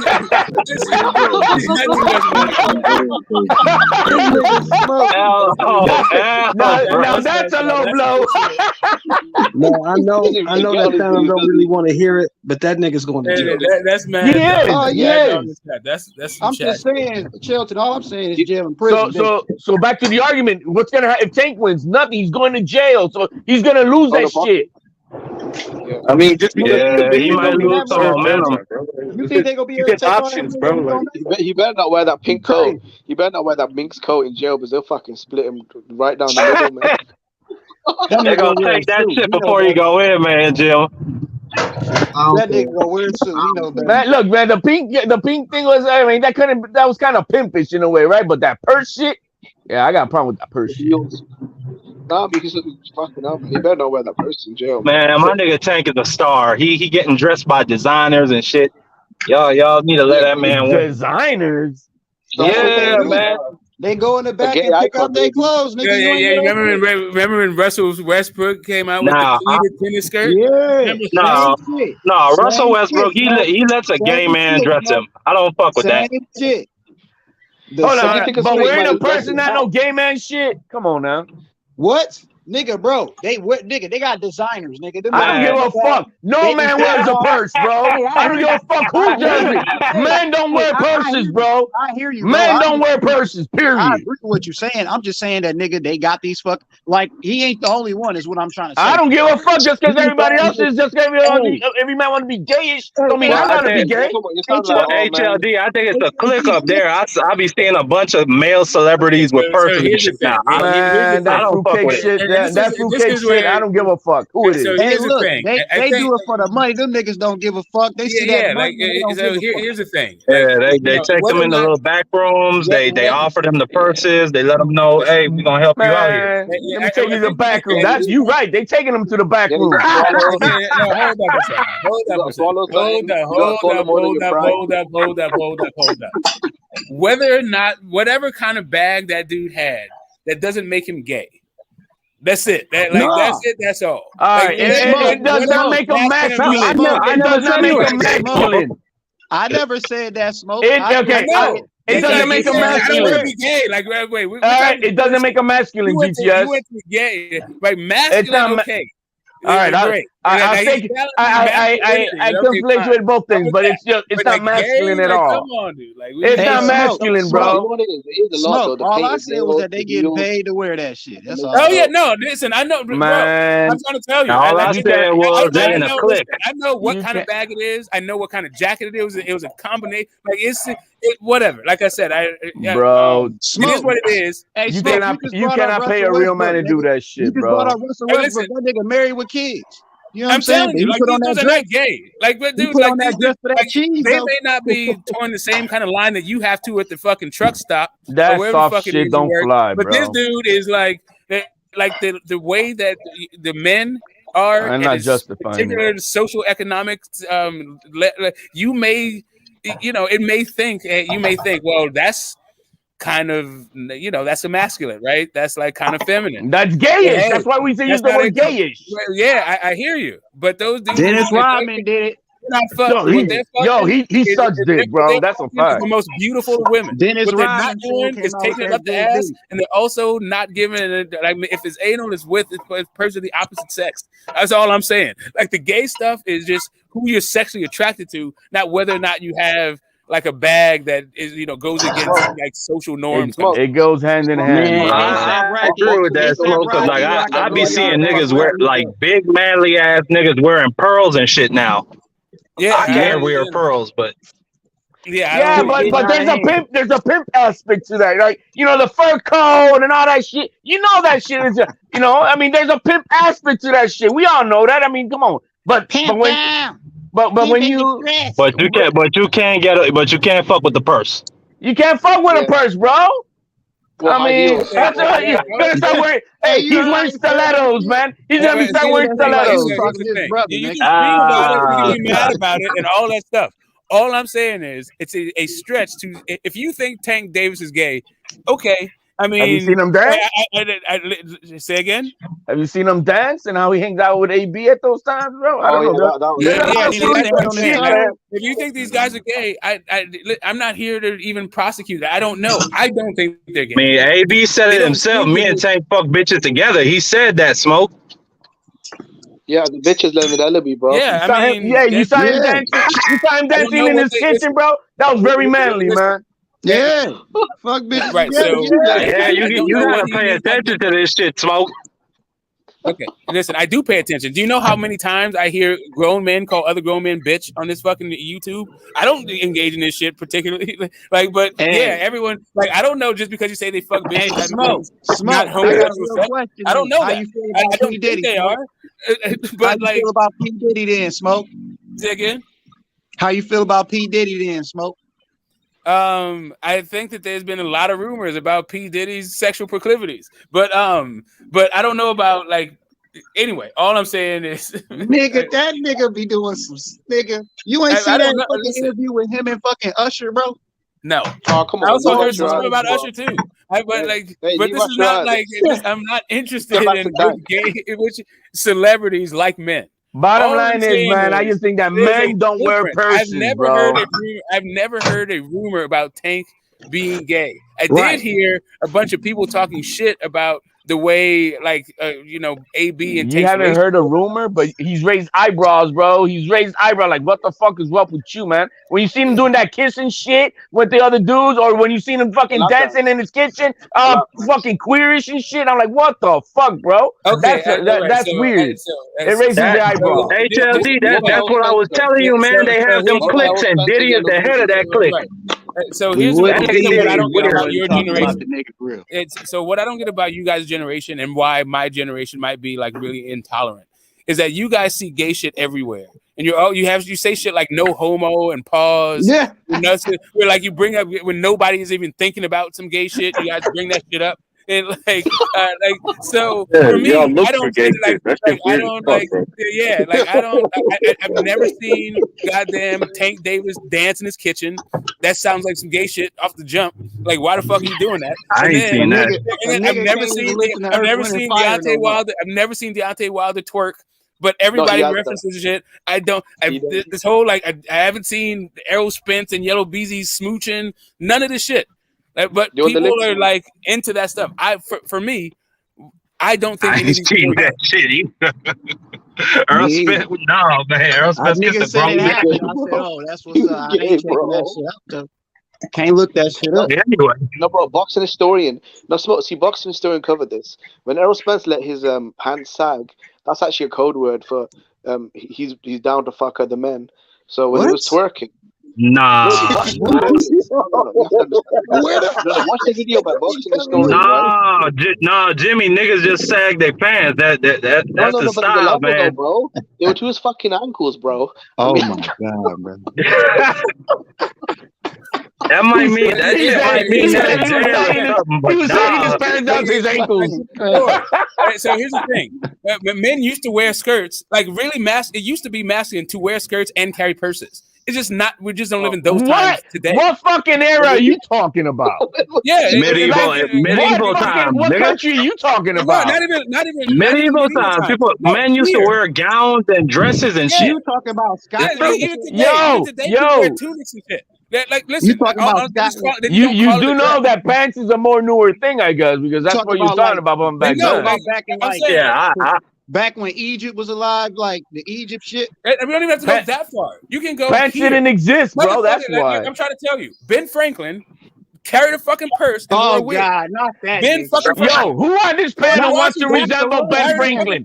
now that's a low blow. No, I know that Phantom don't really want to hear it, but that nigga's going to jail. That's mad. That's I'm just saying, Shelton. All I'm saying is jail and prison. So back to the argument. What's gonna happen if Tank wins? Nothing. He's going to jail, so he's gonna lose that shit. I mean, just because he might lose some momentum. You think they gonna be able to take options, bro? Like, he better not wear that pink coat. He better not wear that Minx coat in jail, because they'll fucking split him right down the middle, man. They're gonna take that shit before you go in, man, Jill. That nigga gonna wear a suit. You know, man, look, man, the pink thing was. I mean, that was kind of pimpish in a way, right? But that purse shit. Yeah, I got a problem with that purse shit. Nah, because he's fucking up. He better not wear that purse in jail. Man, my nigga Tank is a star. He getting dressed by designers and shit. Y'all need to let that man win. Designers? Yeah, man. They go in the back and pick out their clothes. Nigga, yeah. Remember when Russell Westbrook came out with the pleated tennis skirt? Yeah. No. Russell Westbrook, he lets a gay man dress him. I don't fuck with that. Shit. Hold on, but wearing a person not no gay man shit? Come on now. What? Nigga, bro, they got designers, nigga. I don't give a fuck. No man wears a purse, bro. I don't give a fuck who does it. Men don't wear purses, bro. I hear you. Men don't wear purses, period. I agree with what you're saying. I'm just saying that, nigga, they got these fuck. Like, he ain't the only one, is what I'm trying to say. I don't give a fuck just because everybody else is just every man want to be gayish. Don't mean I want to be gay. HLD, I think it's a click up there. I be seeing a bunch of male celebrities with purses. Man, that fruitcake shit. That fruitcake shit, I don't give a fuck who it is. So here's the thing. They do it for the money. Them niggas don't give a fuck. They see that money. Here's the thing. Yeah, they take them in the little back rooms. They offer them the purses. They let them know, hey, we're gonna help you out here. Let me take you to the back room. That's you right. They taking them to the back room. Hold up. Whether or not, whatever kind of bag that dude had, that doesn't make him gay. That's it. That's it. That's all. All right. It does not make him masculine. It does not make him masculine. I never said that, Smoke. It doesn't make him masculine. Gay. Like, wait. All right. It doesn't make him masculine, GTS. You went to gay. Like, masculine, okay. All right, I conflict with both things, but it's not masculine at all. Come on, dude. Like, it's not masculine, bro. Smoke. All I said was that they getting paid to wear that shit. That's all. Oh yeah, no. Listen, I know, bro. I'm trying to tell you. All I said was they in a clique. I know what kind of bag it is. I know what kind of jacket it is. It was a combination. Like whatever. Like I said, bro, it is what it is. Hey, you cannot pay a real man to do that shit, bro. You just brought up Russell Westbrook. That nigga married with kids. You know what I'm telling saying? you, like these dudes are not gay. Like, but dude, like these dudes, they may not be towing the same kind of line that you have to at the fucking truck stop. That soft shit don't fly, but bro. This dude is like the way that the men are. I'm not justifying particular social economic. You may, it may think you may think, well, that's kind of, that's masculine, right? That's like kind of feminine. That's gayish. That's why we say use the word gayish. Yeah, I hear you. But those dudes, Dennis Rodman did it. He sucks dick, bro. That's a fact. The most beautiful women. Dennis what they're Rodman not doing is taking it up the ass, and they're also not giving it. Like, if it's anal, it's with a person of the opposite sex. That's all I'm saying. Like, the gay stuff is just who you're sexually attracted to, not whether or not you have like a bag that is, goes against like social norms. It goes hand in hand. I agree with that, Smoke, because like I be seeing niggas wear like big manly ass niggas wearing pearls and shit now. Yeah, I can't wear pearls, but but there's a pimp aspect to that, right? The fur coat and all that shit. That shit is there's a pimp aspect to that shit. We all know that. I mean, come on. But when you can't fuck with the purse. You can't fuck with a purse, bro. Well, he's wearing stilettos, man. He's gonna start wearing stilettos. You can scream about it, you can be mad about it, and all that stuff. All I'm saying is, it's a stretch to. If you think Tank Davis is gay, okay. I mean, have you seen him dance? Say again. Have you seen him dance and how he hangs out with AB at those times, bro? I don't know. If you think these guys are gay, I'm not here to even prosecute that. I don't know. I don't think they're gay. I mean, AB said it himself. Me and Tank fuck bitches together. He said that, Smoke. Yeah, the bitches let me, bro. Yeah, you saw him dancing. You saw him dancing in his kitchen, bro. That was very manly, man. Yeah, fuck bitch. Right, so you gotta pay attention to this shit, Smoke. Okay, listen, I do pay attention. Do you know how many times I hear grown men call other grown men bitch on this fucking YouTube? I don't engage in this shit particularly, everyone I don't know just because you say they fuck bitches. Smoke. I don't know that. I don't think they are. But how you feel about P Diddy then, Smoke? Say again. How you feel about P Diddy then, Smoke? I think that there's been a lot of rumors about P Diddy's sexual proclivities, but I don't know about anyway. All I'm saying is, nigga, that nigga be doing some nigga. You ain't seen that fucking interview with him and fucking Usher, bro? No. Oh, come on. I also heard something about Usher too. But this is not I'm not interested in gay, which celebrities like men. Bottom line is, man, I just think that men don't wear purses, I've never heard a rumor about Tank being gay. I did hear a bunch of people talking shit about the way, AB and you haven't heard a rumor, but he's raised eyebrows, bro. He's raised eyebrows. Like, what the fuck is up with you, man? When you seen him doing that kissing shit with the other dudes, or when you seen him fucking dancing in his kitchen, fucking queerish and shit, I'm like, what the fuck, bro? Okay, that's weird. It raises the eyebrows. HLD, that's what I was telling you, man. They have them clicks, and Diddy is the head of that clique. So here's what I don't get about your generation. So what I don't get about you guys' generation and why my generation might be really intolerant is that you guys see gay shit everywhere, and you say shit like no homo and pause. Yeah, where you bring up when nobody is even thinking about some gay shit. You guys bring that shit up. And so for me, I don't I've never seen goddamn Tank Davis dance in his kitchen. That sounds like some gay shit off the jump. Like, why the fuck are you doing that? I ain't seen that. I've never seen Deontay Wilder. I've never seen Deontay Wilder twerk. But everybody references shit. This whole I haven't seen Errol Spence and Yellow Beezy smooching. None of this shit. But people are into that stuff. For me, I don't think I ain't seen that shit either. Earl Spence, no man. Earl Spence gets the grown man. I said, "Oh, that's what's up." I ain't checking that shit out though. Can't look that shit up. Anyway, no, but boxing historian. No, see, boxing historian covered this. When Errol Spence let his hands sag, that's actually a code word for he's down to fuck other men. So when he was twerking. Nah. Watch the video about boxing historian. No, Jimmy, niggas just sag their pants. That's the style, man. Though, bro. They were to his fucking ankles, bro. Oh my god, bro. That might mean that. He was saying his pants down to his ankles. So here's the thing: men used to wear skirts, like really It used to be masculine to wear skirts and carry purses. It's just not. We just don't live in those times today. What fucking era are you talking about? Yeah, medieval times. What country are you talking about? Not even medieval times. People, men used to wear gowns and dresses and shit. You talking about Scotland? Yo. Wear tunics and shit. Like, listen, you talking about you do know that pants is a more newer thing, I guess, because that's what you're talking about back then. Back in back when Egypt was alive, like the Egypt shit. We don't even have to go that far. You can go. Pants didn't exist, bro. That's why. I'm trying to tell you, Ben Franklin carried a fucking purse. Oh God, not that. Ben fucking Yo, who on this panel wants to resemble Ben Franklin?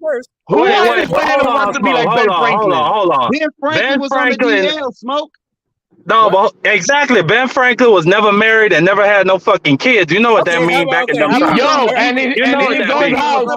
Who on this panel wants to be like Ben Franklin? Hold on. Ben Franklin was on the DL, Smoke. No, but exactly. Ben Franklin was never married and never had no fucking kids. You know what that means back in them times. Yo, and in his old house,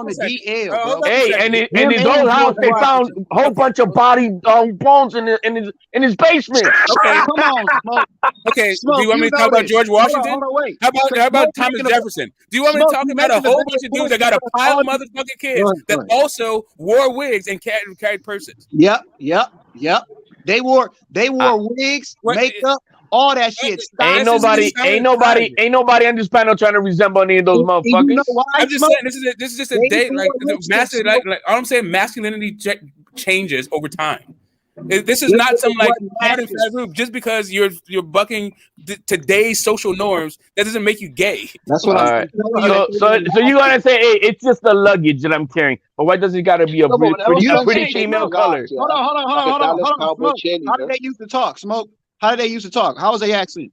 in his old house, they found a whole bunch of body bones in his basement. Okay, come on, Smoke. Okay, do you want me to talk about George Washington? How about Thomas Jefferson? Do you want me to talk about a whole bunch of dudes that got a pile of motherfucking kids that also wore wigs and carried purses? Yep. They wore wigs, makeup, all that shit. Ain't nobody on this panel trying to resemble any of those motherfuckers. You know why, I'm just saying this is just a date. Like all I'm saying, masculinity changes over time. This is not some like group. Just because you're bucking today's social norms, that doesn't make you gay. That's what I'm saying. So you gotta say, hey, it's just the luggage that I'm carrying. But why does it gotta be a pretty female color? Hold on. How did they used to talk, Smoke? How did they used to talk? How was their accent?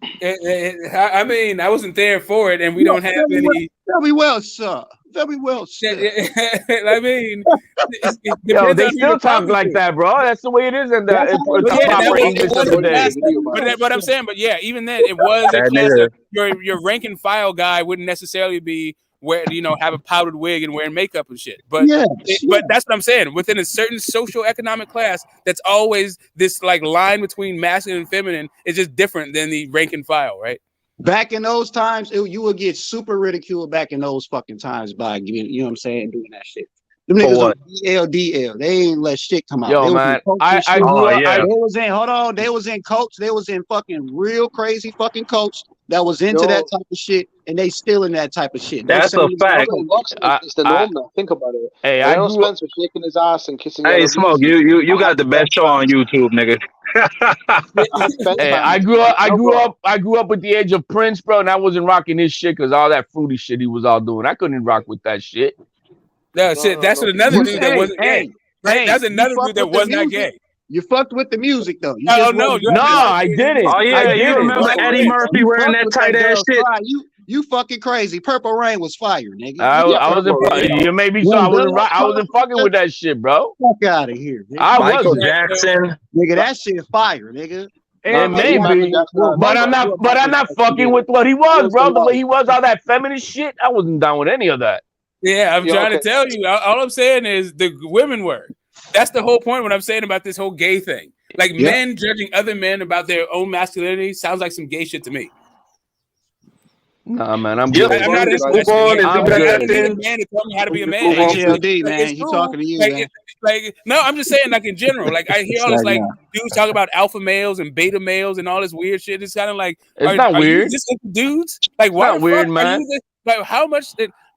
I mean, I wasn't there for it, and we don't have any. Very well, sir. Very well said. I mean, they still talk like that, bro. That's the way it is in the proper English of the day. But I'm saying, even then, it was your rank and file guy wouldn't necessarily be have a powdered wig and wearing makeup and shit. But but that's what I'm saying. Within a certain social economic class, that's always this like line between masculine and feminine is just different than the rank and file, right? Back in those times, you would get super ridiculed back in those fucking times by you know what I'm saying, doing that shit. Them niggas on DL. They ain't let shit come out. Yo, man, they was in coats. They was in fucking real crazy fucking coats that was into that type of shit, and they still in that type of shit. That's a fact. It's the norm now. Think about it. Hey, Errol Spence was shaking his ass and kissing. Hey, Smoke, you got the best show on YouTube, nigga. Hey, I grew up with the age of Prince, bro, and I wasn't rocking his shit because all that fruity shit he was all doing. I couldn't rock with that shit. No, shit. That's what another dude that wasn't gay. Right? That's another dude that was not gay. You fucked with the music though. No, I didn't. Oh yeah, you remember Eddie Murphy wearing that tight ass shit? You fucking crazy. Purple Rain was fire, nigga. I wasn't. You made me so I wasn't fucking with that shit, bro. Fuck out of here. Michael Jackson, nigga, that shit fire, nigga. And maybe, but I'm not fucking with what he was, bro. The way he was, all that feminist shit, I wasn't down with any of that. Yeah, I'm trying to tell you. All I'm saying is the women were. That's the whole point. What I'm saying about this whole gay thing, like men judging other men about their own masculinity, sounds like some gay shit to me. Nah, man, I'm good. I'm not a man to tell me how to be a man. HLD, man, he's talking to you, man. No, I'm just saying, like in general, like I hear all this like dudes talk about alpha males and beta males and all this weird shit. It's kind of like, it's not weird. You just into dudes, like why not weird, man? Like how much?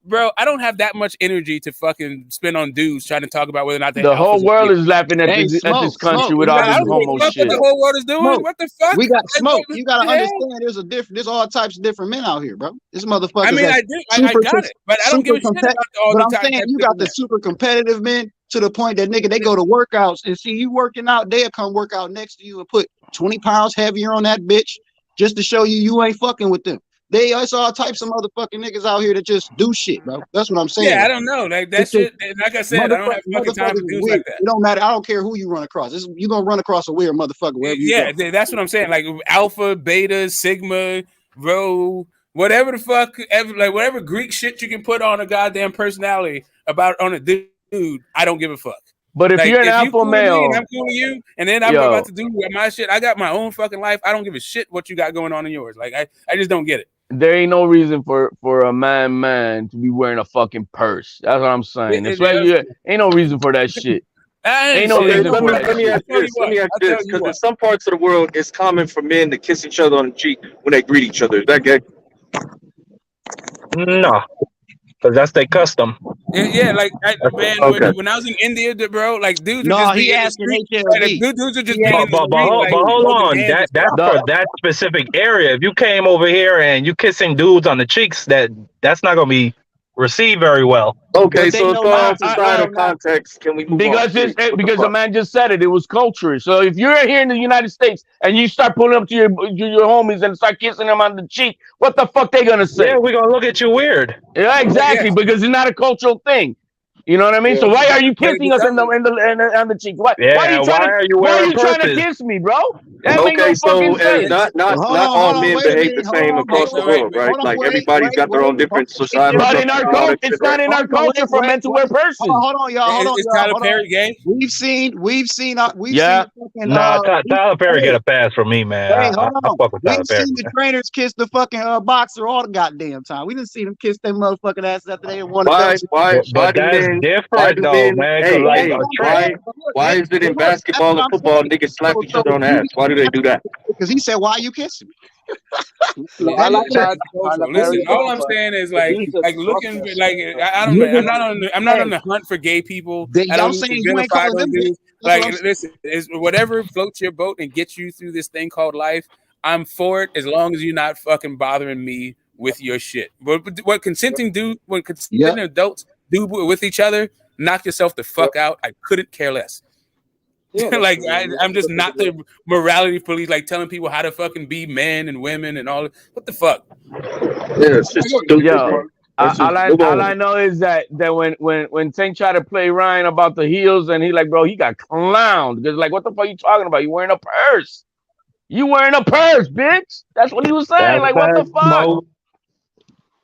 Bro, I don't have that much energy to fucking spend on dudes trying to talk about whether or not the whole world is laughing at this country with all this homo shit. The whole world is doing what the fuck? We got Smoke. You gotta understand. There's all types of different men out here, bro. This motherfucker. I mean, I got it, but I don't give a shit about all the time. I'm saying you got the super competitive men to the point that nigga they go to workouts and see you working out, they'll come work out next to you and put 20 pounds heavier on that bitch just to show you ain't fucking with them. It's all types of motherfucking niggas out here that just do shit, bro. That's what I'm saying. Yeah, I don't know. Like that shit, like I said, I don't have fucking time for dudes like that. It don't matter. I don't care who you run across. You're gonna run across a weird motherfucker wherever you go. That's what I'm saying. Like alpha, beta, sigma, rho, whatever the fuck, whatever Greek shit you can put on a goddamn personality on a dude, I don't give a fuck. But if you're an alpha male, I'm cool with you, and then I'm about to do my shit. I got my own fucking life. I don't give a shit what you got going on in yours. Like I just don't get it. There ain't no reason for a man to be wearing a fucking purse. That's what I'm saying. Ain't no reason for that shit. Ain't no reason for that. Let me ask this, because in some parts of the world, it's common for men to kiss each other on the cheek when they greet each other. Is that gay? No, because that's their custom. Yeah, like when I was in India, bro, like dudes. No, he asking HLD. Dudes are just. But hold on, that's for that specific area. If you came over here and you kissing dudes on the cheeks, that's not gonna be received very well. Okay, so as far as societal context, can we move because the man just said it was culture. So if you're here in the United States and you start pulling up to your homies and start kissing them on the cheek, what the fuck they gonna say? Yeah, we're gonna look at you weird. Yeah, exactly, because it's not a cultural thing. You know what I mean? So why are you kissing us on the cheek? Why are you trying to kiss me, bro? Okay, so not all men behave the same across the world, right? Like everybody's got their own different societal. But in our culture, it's not in our culture for men to wear purses. Hold on, y'all. Is Tyler Perry gay? We've seen. Nah, Tyler Perry get a pass from me, man. Hey, hold on. I fuck with Tyler Perry. We've seen the trainers kiss the fucking boxer all the goddamn time. We didn't see them kiss their motherfucking asses after they won. But that's different though, man. Why is it in basketball and football niggas slap each other on the ass? Why do they do that? Because he said, "Why are you kissing me?" Listen, all I'm saying is like looking like I'm not on the hunt for gay people. Y'all saying you ain't calling them dudes. Like listen, is whatever floats your boat and gets you through this thing called life. I'm for it as long as you're not fucking bothering me with your shit. But what consenting adults do with each other, knock yourself the fuck out. I couldn't care less. Yeah, like I'm just not the morality police, like telling people how to fucking be men and women and all. What the fuck? Yeah, it's just stupid. All I know is that when Tank tried to play Ryan about the heels, and he got clowned because like, what the fuck are you talking about? You wearing a purse? You wearing a purse, bitch? That's what he was saying. Like, what the fuck? Smoke.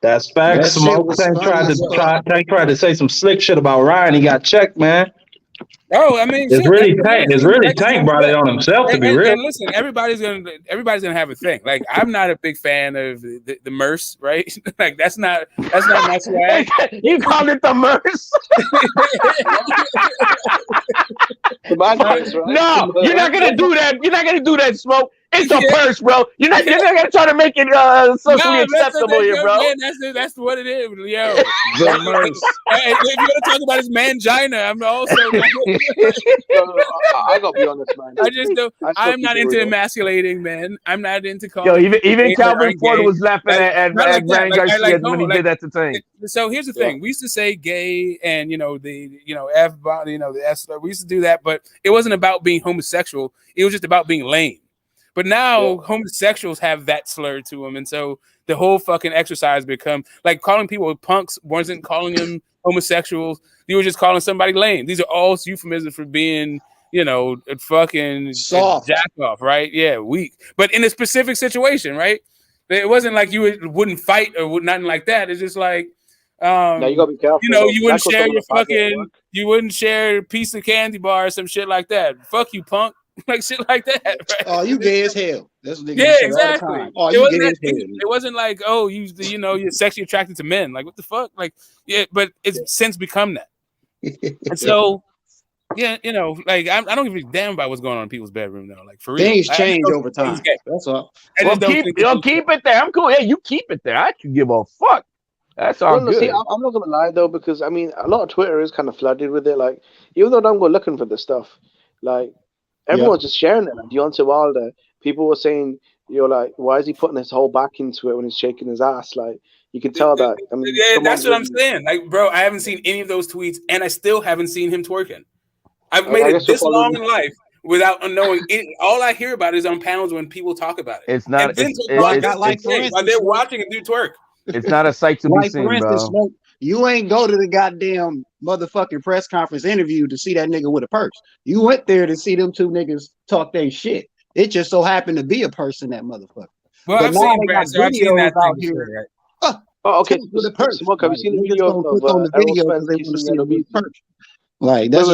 That's facts. Smoke. Tank tried to say some slick shit about Ryan. He got checked, man. Oh, I mean, It's really Tank brought it on himself, to be real. And listen, everybody's gonna have a thing. Like, I'm not a big fan of the merce, right? Like, that's not my swag. You called it the merce? No, you're not gonna do that. You're not gonna do that, Smoke. It's a purse, bro. You're not gonna try to make it socially acceptable here, bro. Man, that's what it is, yo. If you're gonna talk about his mangina, I'm also. I gotta be honest, man. I just don't. I'm not into emasculating, man. I'm not into calling. Yo, even Calvin Ford was laughing at Ryan Garcia when he did that to Tank. So here's the thing: we used to say gay and F body, the S. We used to do that, but it wasn't about being homosexual. It was just about being lame. But now homosexuals have that slur to them, and so the whole fucking exercise become like calling people punks wasn't calling them homosexuals. You were just calling somebody lame. These are all euphemisms for being, fucking soft, jack off, right? Yeah, weak. But in a specific situation, right? It wasn't like you wouldn't fight or nothing like that. It's just like, now you gotta be careful. You wouldn't share your you wouldn't share a piece of candy bar or some shit like that. Fuck you, punk. Like shit like that. Right? Oh, you gay as hell. That's what exactly. Oh, you gay as hell. It wasn't like, oh, you're sexually attracted to men. Like, what the fuck? Like, yeah, but it's since become that. And so, yeah, like I don't give a damn about what's going on in people's bedroom now. Like, for real, things change over time. That's all. Keep it there. I'm cool. Yeah, you keep it there. I can give a fuck. That's all good. See, I'm not gonna lie though, because I mean, a lot of Twitter is kind of flooded with it. Like, even though I don't go looking for the stuff, like. Everyone's just sharing it. Like Deontay Wilder, people were saying, like, why is he putting his whole back into it when he's shaking his ass? Like, You can tell that. I mean, yeah, that's what I'm saying. Like, bro, I haven't seen any of those tweets, and I still haven't seen him twerking. I've made it this long in life without knowing any. All I hear about is on panels when people talk about it. It's not. While they're watching a dude twerk. It's not a sight to be seen, bro. Smoke, you ain't go to the goddamn motherfucking press conference interview to see that nigga with a purse. You went there to see them two niggas talk their shit. It just so happened to be a purse in that motherfucker. Well, I've seen that out here. Here. Right? Oh, okay. With a purse. Smoke, have you seen the video of the purse? Like that's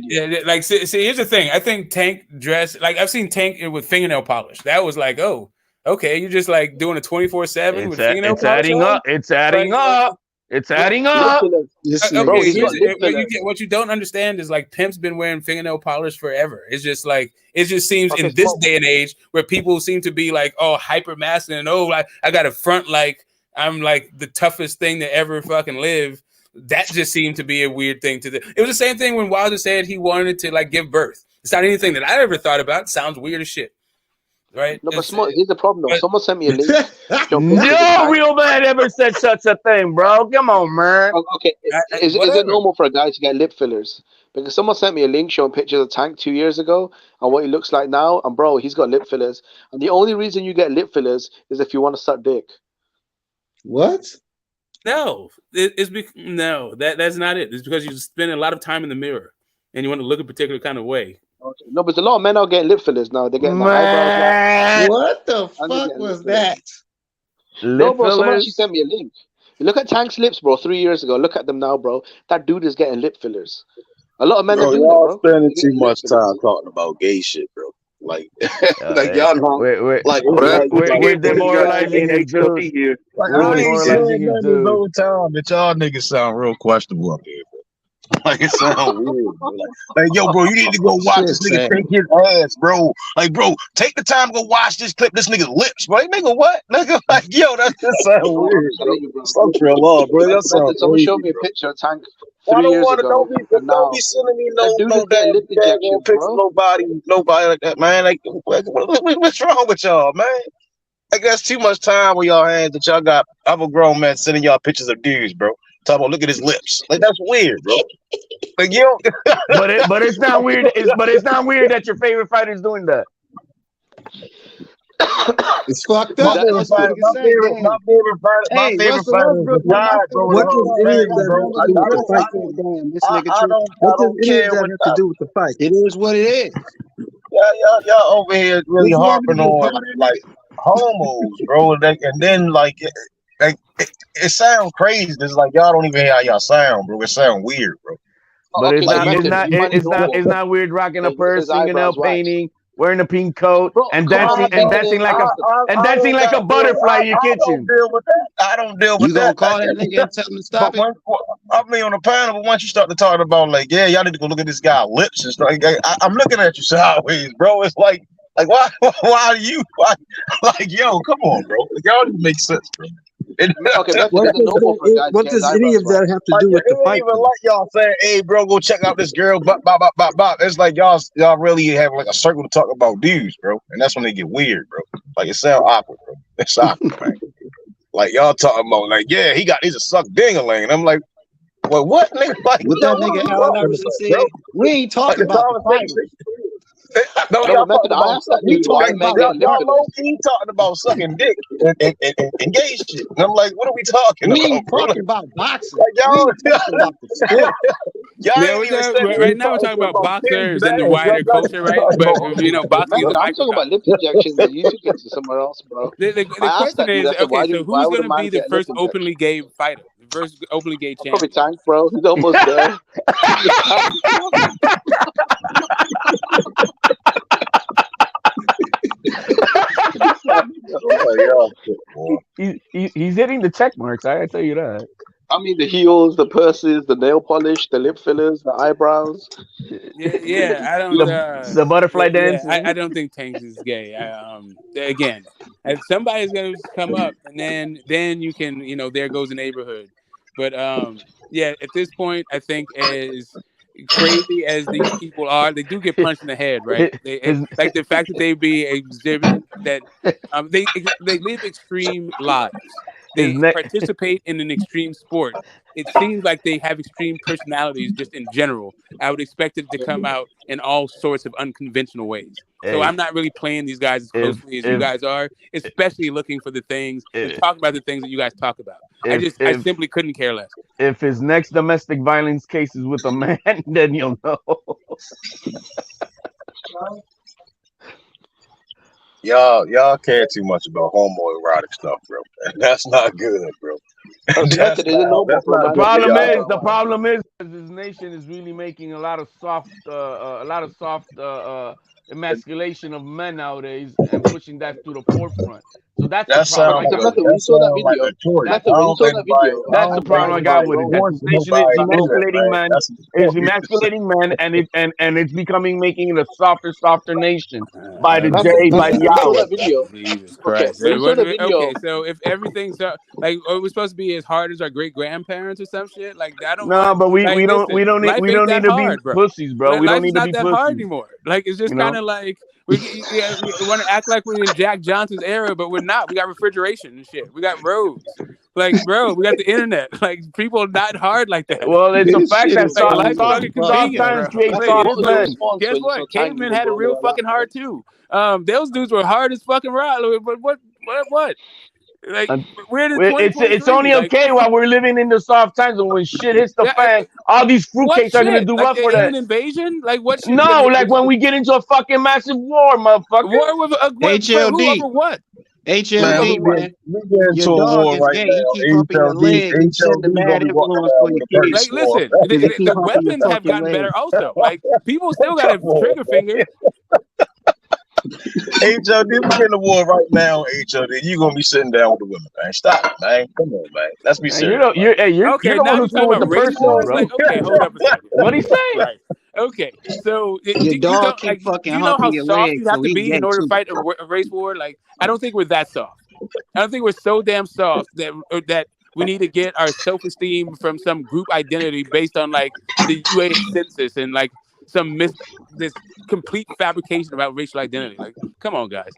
yeah. Like, see, here's the thing. I think Tank dressed like I've seen Tank with fingernail polish. That was like, oh, okay, you're just like doing a 24/7 with fingernail polish. Adding up. It's adding up. It's adding up. Okay, what you don't understand is like Pimp's been wearing fingernail polish forever. It's just like it just seems in this day and age where people seem to be like, oh, hyper masculine. Oh, like I got a front like I'm like the toughest thing to ever fucking live. That just seemed to be a weird thing to do. It was the same thing when Wilder said he wanted to like give birth. It's not anything that I ever thought about. It sounds weird as shit. Right? No, but here's the problem though. Someone sent me a link. No real man ever said such a thing, bro. Come on, man. Okay. Is it normal for a guy to get lip fillers? Because someone sent me a link showing pictures of Tank 2 years ago and what he looks like now. And bro, he's got lip fillers. And the only reason you get lip fillers is if you want to suck dick. What? No, no, that's not it. It's because you spend a lot of time in the mirror and you want to look a particular kind of way. Okay. No, but there's a lot of men out getting lip fillers now. They're getting the eyebrows. What the fuck was that? No, bro. Someone actually sent me a link. You look at Tank's lips, bro. 3 years ago. Look at them now, bro. That dude is getting lip fillers. A lot of men are doing it, bro. Spending too much time talking about gay shit, bro. Like, like y'all know, we're demoralizing the dude here. We're demoralizing the dude. Whole time that y'all niggas sound real questionable up here, bro. Like it sound weird, bro. Like, yo, bro, you need to go watch this nigga take his ass, bro. Like, bro, take the time to go watch this clip. This nigga's lips, bro. Like, nigga, what? Nigga, like, yo, that just sound weird, bro. Some real love, bro. That sound Someone showed me a picture of Tank 3 years ago. Don't be sending me no pictures, nobody like that, man. Like, what's wrong with y'all, man? Like, that's too much time with y'all hands that y'all got. I'm a grown man sending y'all pictures of dudes, bro. Talking about look at his lips. Like, that's weird, bro. Like, you don't but it's not weird. It's not weird that your favorite fighter is doing that. It's fucked up. My favorite fighter. What does any of that have to do with the fight? This nigga, what does any of that have to do with the fight? It is what it is. Y'all over here really harping on like homos, bro. And then like it sounds crazy. It's like y'all don't even hear how y'all sound, bro. It sounds weird, bro. But it's not weird rocking a purse, fingernail painting, wearing a pink coat, and dancing like a butterfly in your kitchen. I don't deal with that. You gonna call that nigga and tell him to stop it? I mean, on the panel, but once you start to talk about like, yeah, y'all need to go look at this guy's lips and stuff. I'm looking at you sideways, bro. It's like why like, yo, come on, bro. Like, y'all didn't make sense, bro. What does any of that have to do with the fight? Even like y'all saying, "Hey, bro, go check out this girl." Bop. It's like y'all really have like a circle to talk about dudes, bro, and that's when they get weird, bro. Like it sounds awkward, bro. It's awkward, man. Like y'all talking about, like, yeah, he's a suck ding-a-ling, and I'm like, well, what, nigga? Like, what that nigga Allen Iverson said? We ain't talking about the fight. Y'all low-key talking about sucking dick and gay shit. And I'm like, what are we talking about? We ain't talking about boxing. Like, y'all right now we're talking about boxers and the wider culture, right? But you know, boxing. I'm talking about lip injections, and you took it to somewhere else, bro. The question is, okay, so who's going to be the first openly gay fighter? The first openly gay champion? Probably Tank, bro. He's almost there. He's hitting the check marks. I tell you that. I mean, the heels, the purses, the nail polish, the lip fillers, the eyebrows. Yeah, I don't. The butterfly dance. I don't think Tank is gay. Again, if somebody's gonna come up, and then you can, you know, there goes the neighborhood. But yeah, at this point, I think as crazy as these people are, they do get punched in the head, right? Like the fact that they be exhibiting that they live extreme lives. they participate in an extreme sport. It seems like they have extreme personalities just in general. I would expect it to come out in all sorts of unconventional ways. So I'm not really playing these guys as closely as you guys are, especially looking for the things and talking about the things that you guys talk about. I simply couldn't care less. If his next domestic violence case is with a man, then you'll know. Y'all care too much about homoerotic stuff, bro. And that's not good, bro. The problem is this nation is really making a lot of soft emasculation of men nowadays and pushing that to the forefront. So that's the problem. That's the problem I got with it. That this nation is emasculating men, and it's making it a softer nation by the day, by the hour. Jesus Christ! Okay, so if everything's like we're supposed to be as hard as our great grandparents or some shit, like I don't. No, but we don't need to be pussies, bro. We don't need to be that hard anymore. Like it's just kind of like. We want to act like we're in Jack Johnson's era, but we're not. We got refrigeration and shit. We got roads. Like, bro, we got the internet. Like, people are not hard like that. Well, it's a fact that soft times create soft men. Guess what? Cavemen had it real fucking hard too. Those dudes were hard as fucking rock. But what? Like, it's only okay while we're living in the soft times, and when shit hits the fan, all these fruitcakes are gonna do rough for that. An invasion? Like what? Shit no, like when we get into a fucking massive war, motherfucker. War with HLD. Over what? HLD, man. We get into a war right now. Like, listen, the weapons have gotten better also. Like, people still got a trigger finger. HOD, we're in the war right now. HOD, you gonna be sitting down with the women, man. Stop it, man. Come on, man. Let's be serious. You're the one who's doing the personal, bro. Like, okay, hold up a second. What he saying? Right. Okay, so your dog keep fucking humping your leg, you have to be in order to fight a race war? Like, I don't think we're that soft. I don't think we're so damn soft that we need to get our self-esteem from some group identity based on like the UN census and like this complete fabrication about racial identity. Like, come on, guys.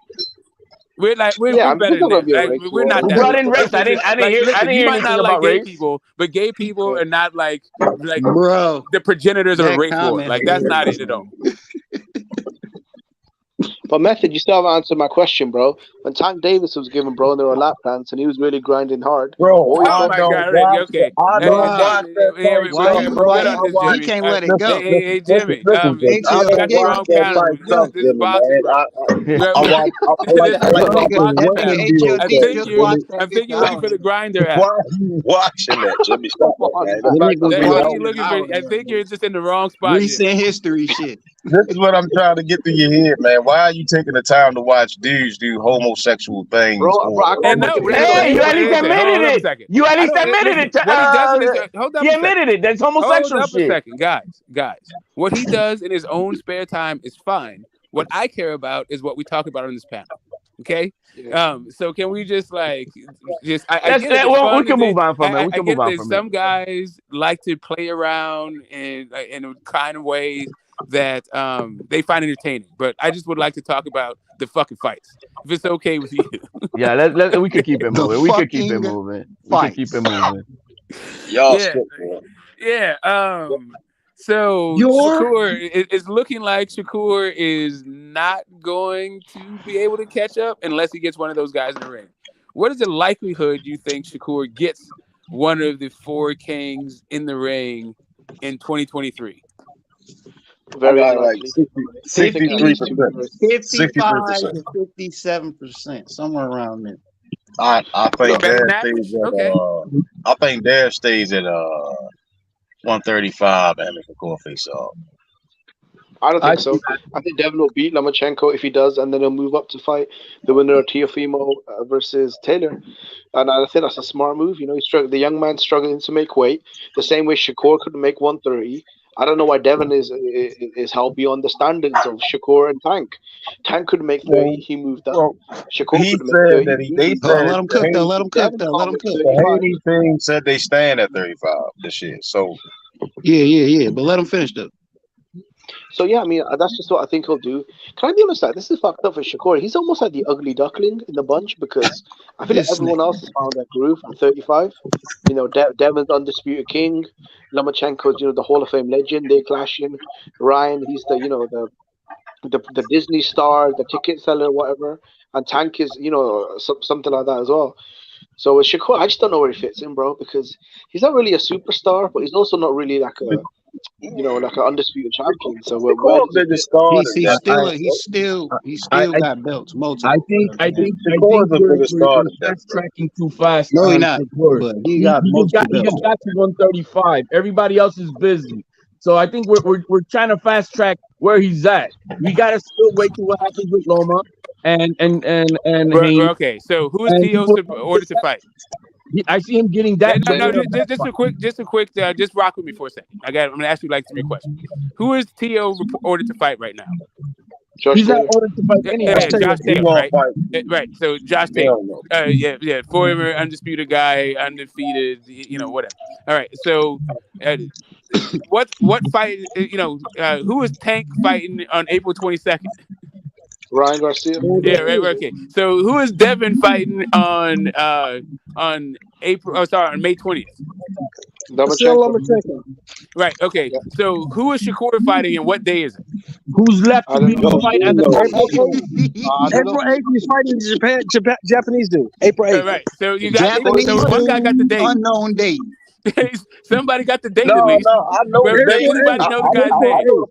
We're better than that. Like, we're not that. Brought in race. I didn't hear anything about gay race. people, but gay people are not like bro, the progenitors of a race war. Like, that's not it at all. But Method, you still haven't answered my question, bro. When Tank Davis was given, bro, and there were lap dance, and he was really grinding hard. Bro, oh my God! Okay, he can't let it go. Hey, Jimmy, I think you're looking for the grinder app. Why are you watching that, Jimmy? Stop it, I think you're just in the wrong spot. Recent history shit. This is what I'm trying to get through your head, man. Why are you taking the time to watch dudes do homosexual things? You at least admitted it. You at least admitted it. He admitted it. That's homosexual shit. Hold up a second, guys. What he does in his own spare time is fine. What I care about is what we talk about on this panel. Okay. So can we just we can move on from it. We can move on from it. Some guys like to play around in kind of ways that they find entertaining, but I just would like to talk about the fucking fights. If it's okay with you. Yeah, we could keep it moving. We could keep it moving. Y'all so Shakur, it's looking like Shakur is not going to be able to catch up unless he gets one of those guys in the ring. What is the likelihood you think Shakur gets one of the four kings in the ring in 2023? Very like 63%. 55 to 57%, somewhere around there. I think Dad stays at 135 and Shakur face off. I don't think so. I think Devin will beat Lomachenko if he does, and then he'll move up to fight the winner of Teofimo versus Taylor. And I think that's a smart move. You know, the young man's struggling to make weight, the same way Shakur couldn't make 130. I don't know why Devin is held beyond the standards of Shakur and Tank. Tank couldn't make 30. He moved up. Shakur couldn't make 30. Let him cook. Let him cook. Haney thing said they stand at 35 this year. So yeah. But let him finish though. So yeah, I mean that's just what I think he'll do. Can I be honest? Like, this is fucked up for Shakur. He's almost like the ugly duckling in the bunch because I feel like everyone else has found their groove at 35. You know, Devin's undisputed king. Lomachenko's, you know, the Hall of Fame legend. They're clashing. Ryan, he's the, you know, the Disney star, the ticket seller, whatever. And Tank is, you know, something like that as well. So with Shakur, I just don't know where he fits in, bro, because he's not really a superstar, but he's also not really like a, you know, like an undisputed champion. So he's still got belts. Multiple. I think we're fast tracking too fast. No, he's not. But he just got to 135. Everybody else is busy. So I think we're trying to fast track where he's at. We gotta still wait till what happens with Loma and okay. So who is T.O. ordered to fight? I see him getting that. No, just a quick. Just rock with me for a second. I'm gonna ask you like 3 questions. Who is T.O. ordered to fight right now? He's not ordered to fight anyone. Josh Taylor, right? Right. So Josh Taylor, yeah, former undisputed guy, undefeated, you know, whatever. All right. So, what fight? You know, who is Tank fighting on April 22nd? Ryan Garcia. Yeah, right. Okay. So who is Devin fighting on April? Oh, sorry, on May 20th. Lomachenko. Right. Okay. So who is Shakur fighting and what day is it? Who's left to be fight at the April 8th? He's fighting Japanese dude. April 8th. Right. So you got one guy got the date. Unknown date. Somebody got the date at least. No, I know. Anybody know the guy's name?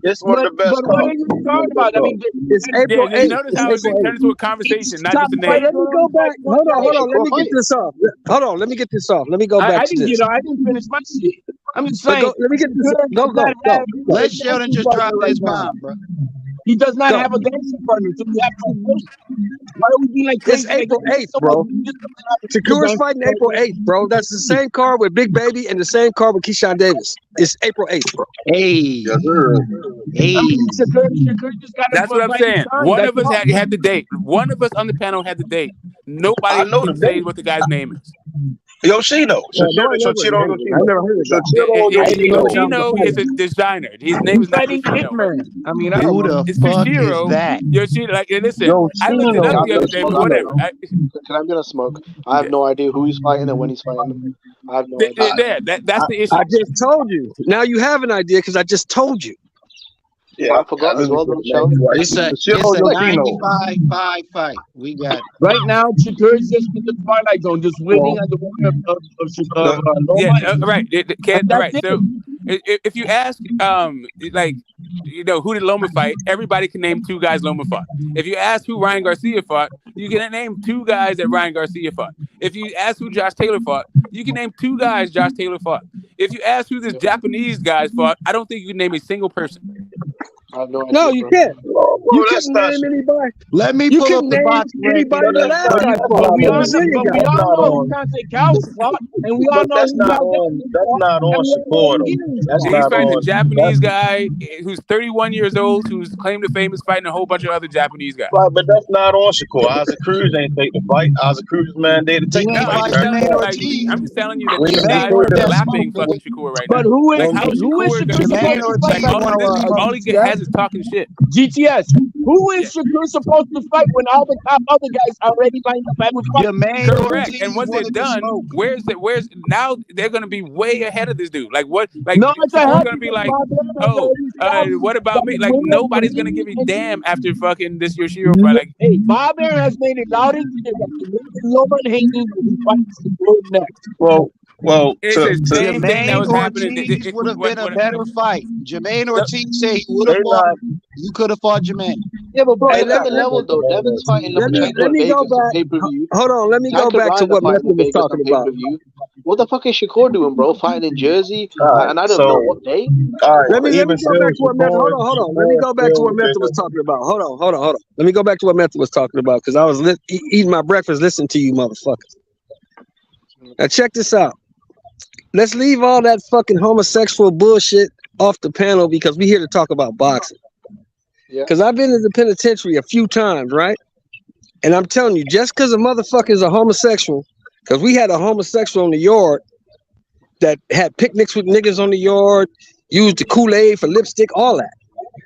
It's one of the best. What are you talking about? I mean, it's April 8th. Notice how it turned into a conversation, not just a name. Let me go back. Hold on. Let me get this off. Hold on. Let me get this off. Let me go back to this. I didn't finish my shit. I'm just saying. Let me get this. Go. Let Sheldon just drop his bomb, bro. He does not have a dancing partner, so we have to wait. Why are we being like crazy? It's April 8th, bro. Shakur's fighting April 8th, bro. That's the same card with Big Baby and the same card with Keyshawn Davis. It's April 8th, bro. Hey. That's what I'm saying. One of us had the date. One of us on the panel had the date. Nobody can say what the guy's name is. Yoshino. Yoshino is a designer. His name is not Yoshino. I mean, who the fuck is that? Yoshino, like, listen, I looked it up the other day, but whatever. Can I get a smoke? I have no idea who he's fighting and when he's fighting. I have no idea. That's the issue. I just told you. Now you have an idea because I just told you. Yeah, I forgot as well. It's a 95-5 fight. We got it. Right now, Shakur's just in the Twilight Zone, just waiting on the winner of Loma. Right. Right. So if you ask, like, you know, who did Loma fight? Everybody can name 2 guys Loma fought. If you ask who Ryan Garcia fought, you can name 2 guys that Ryan Garcia fought. If you ask who Josh Taylor fought, you can name 2 guys Josh Taylor fought. If you ask who this Japanese guys fought, I don't think you can name a single person. I have no idea, no, you can't. You can't name anybody. Let me pull up the box. Anybody but we all know who Dante Cal's fought, and we all know that's not on Shakur. He's fighting a Japanese guy who's 31 years old, who's claimed to fame is fighting a whole bunch of other Japanese guys. Right, but that's not on Shakur. Isaac Cruz ain't take the fight. Isaac Cruz mandated to take the fight. I'm just telling you that these guys are lapping fucking Shakur right now. But who is Shakur? All he has is talking shit. GTS. Who is Shakur supposed to fight when all the top other guys already lined up and was fighting? Correct. And once they're done, where's now they're gonna be way ahead of this dude. Like what? Like no, it's gonna be like, what about me? Like nobody's gonna give a damn after fucking this Yoshiro fight. Like, hey, Bob Aaron has made it loud and clear that Loma and Haney will be fighting Shakur next. Well, it's the same thing that was happening. It would have been a better fight. Jermaine Ortiz said he would have fought. You could have fought Jermaine. Yeah, but bro, at that level though, Devin's fighting Lomachenko in Vegas on pay-per-view. Hold on, let me go back to what Matthew was talking about. What the fuck is Shakur doing, bro? Fighting in Jersey, and I don't know what day. Let me go back to what Matthew. Hold on. Let me go back to what Matthew was talking about. Hold on. Let me go back to what Matthew was talking about because I was eating my breakfast listening to you, motherfuckers. Now check this out. Let's leave all that fucking homosexual bullshit off the panel because we're here to talk about boxing. Because I've been in the penitentiary a few times, right? And I'm telling you, just because a motherfucker is a homosexual, because we had a homosexual in the yard that had picnics with niggas on the yard, used the Kool-Aid for lipstick, all that.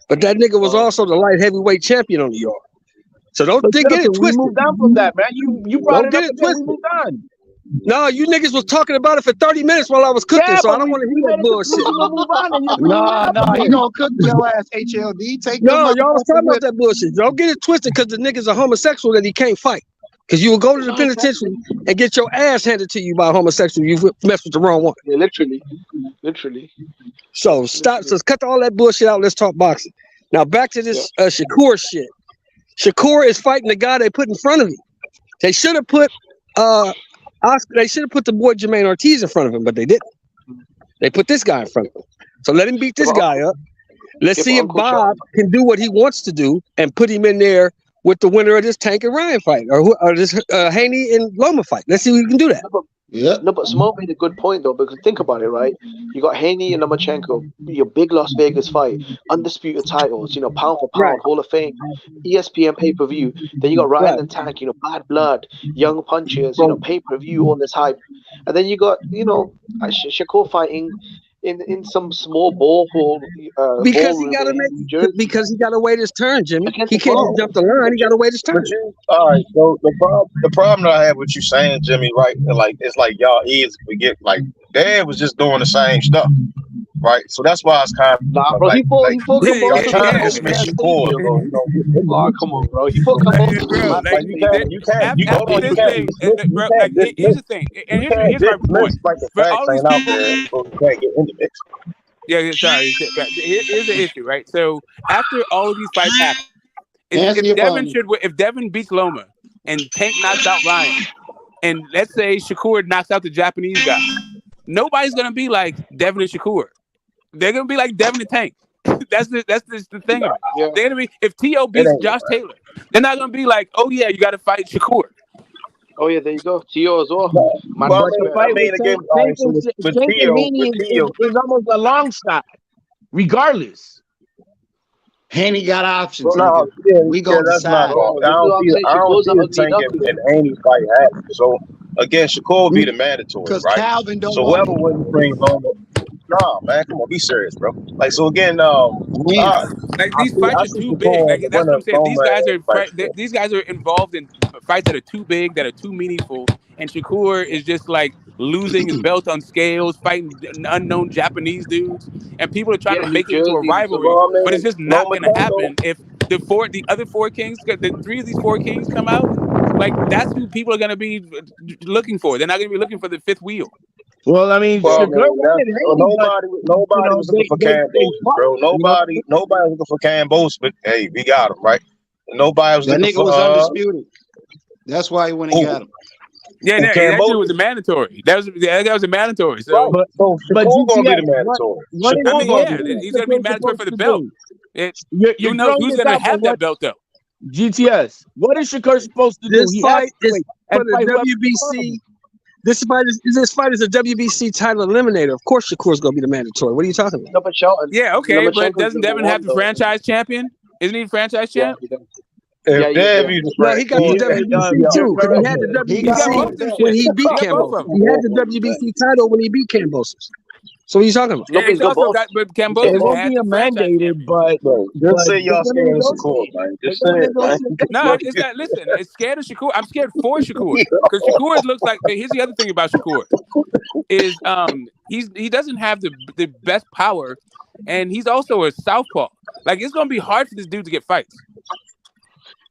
But that nigga was also the light heavyweight champion on the yard. So don't get it twisted. We moved on from that, man. You brought it up and we moved on. No, you niggas was talking about it for 30 minutes while I was cooking, so I don't want to hear that bullshit. No, he gonna cook your ass, HLD. Take no, y'all was talking about that bullshit. Don't get it twisted because the nigga's a homosexual that he can't fight. Because you will go to the penitentiary and get your ass handed to you by a homosexual. You messed with the wrong one. Yeah, literally. So stop. So cut all that bullshit out. Let's talk boxing. Now back to this Shakur shit. Shakur is fighting the guy they put in front of him. They should have put Oscar. They should have put the boy Jermaine Ortiz in front of him, but they didn't. They put this guy in front of him. So let him beat this guy up. Let's see if Bob can do what he wants to do and put him in there with the winner of this Tank and Ryan fight or this Haney and Loma fight. Let's see if we can do that. No, but Smoke made a good point though, because think about it, right? You got Haney and Lomachenko, your big Las Vegas fight, undisputed titles, pound for pound, Hall of Fame, ESPN pay-per-view. Then you got Ryan and Tank, bad blood, young punchers, pay-per-view, all this hype. And then you got, Shakur fighting in some small ball hall. Because he gotta wait his turn, Jimmy. He can't just jump the line. He gotta wait his turn. All right. So the problem that I have with you saying, Jimmy, right? It's like y'all easy forget. Like Dad was just doing the same stuff, right? So that's why it's kind of bro. He fought Kambosos. Trying to dismiss you for oh, come on, bro. He fought Kambosos. You can't. Here's the thing, and here's my point. For all these people, sorry. Here's the issue, right? So after all of these fights happen, if Devin beats Loma and Tank knocks out Ryan, and let's say Shakur knocks out the Japanese guy, nobody's gonna be like Devin and Shakur. They're gonna be like Devin and Tank. That's the thing of it. Yeah. They're gonna be, if T.O. beats Josh Taylor, they're not gonna be like, oh yeah, you got to fight Shakur. Oh yeah, there you go. T.O. as well. Is almost a long shot, regardless. Haney got options. Well, we go decide. I don't see Tank and Haney fight happen. So again, Shakur will be the mandatory, right? Calvin don't so whoever wins brings Loma. Nah, man, come on, be serious, bro. Like so again, like these fights are too big. Like that's what I'm saying. These guys are involved in fights that are too big, that are too meaningful, and Shakur is just like losing his belt on scales, fighting unknown Japanese dudes, and people are trying to make it into a rivalry, but it's just not going to happen if the other four kings, the three of these four kings come out. Like that's who people are going to be looking for. They're not going to be looking for the fifth wheel. Well, I mean, nobody was looking for Kambosos, bro. Nobody was looking for Kambosos, but hey, we got him, right? Nobody was looking for. That nigga was undisputed. That's why he went and got him. Yeah, that shit was a mandatory. That was a mandatory. So, but Shakur gonna be the mandatory. He's gonna be mandatory for the belt. Who knows who's gonna have that belt though? GTS. What is Shakur supposed to do? This fight is for the WBC. This fight is a WBC title eliminator. Of course, Shakur's gonna be the mandatory. What are you talking about? No, but Shelton. Yeah, okay, but doesn't Devin have the franchise champion? Isn't he franchise champ? No, he got the WBC too. Because he had the WBC when he beat Kambosos. He had the WBC title when he beat Kambosos. So what are you talking about? But Kambosos it won't be a mandated, but just say y'all scared of Shakur, man. Just say it, man. No, it's not. Listen, it's scared of Shakur. I'm scared for Shakur because Shakur looks like. Here's the other thing about Shakur is he doesn't have the best power, and he's also a southpaw. Like it's gonna be hard for this dude to get fights.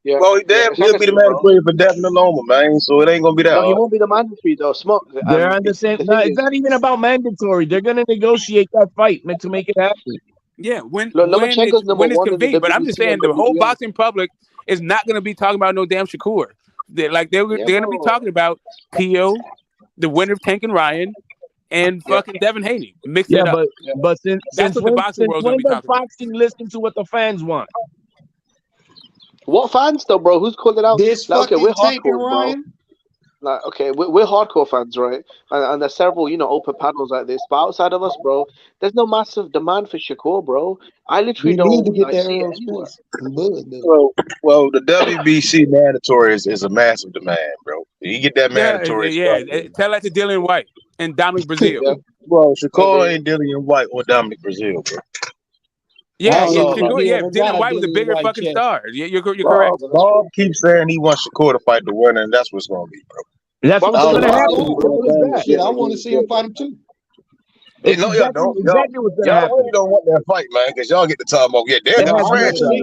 Yeah. Well, he'll be the mandatory for Devin and Loma, man. So it ain't gonna be that. No, he won't be the mandatory though. Smoke. They're on the same. No, it's not even about mandatory. They're gonna negotiate that fight to make it happen. Yeah, when it's convenient. But I'm just saying the whole boxing public is not gonna be talking about no damn Shakur. They're gonna be talking about T.O., the winner of Tank and Ryan, and fucking Devin Haney. Mix it up. But that's what the boxing world's gonna be talking about. Boxing listen to what the fans want. What fans though, bro? Who's calling out? This okay, we're hardcore, bro. Like, okay, we're hardcore fans, right? And there's several, open panels like this. But outside of us, bro, there's no massive demand for Shakur, bro. I literally don't need to get there. Well, the WBC mandatory is a massive demand, bro. You get that mandatory. Yeah. Tell that to Dillian White and Dominic Brazil. Well, Shakur ain't Dillian White or Dominic Brazil, bro. Yeah, Dylan White was a bigger fucking star. You're correct. Bob keeps saying he wants Shakur to fight the winner, and that's what's going to be, bro. That's what's going to happen. Shit, I want to see him fight him too. Hey, no, y'all don't. Exactly what's going to happen. Y'all really don't want that fight, man, because y'all get to talk about they're the franchise. I'm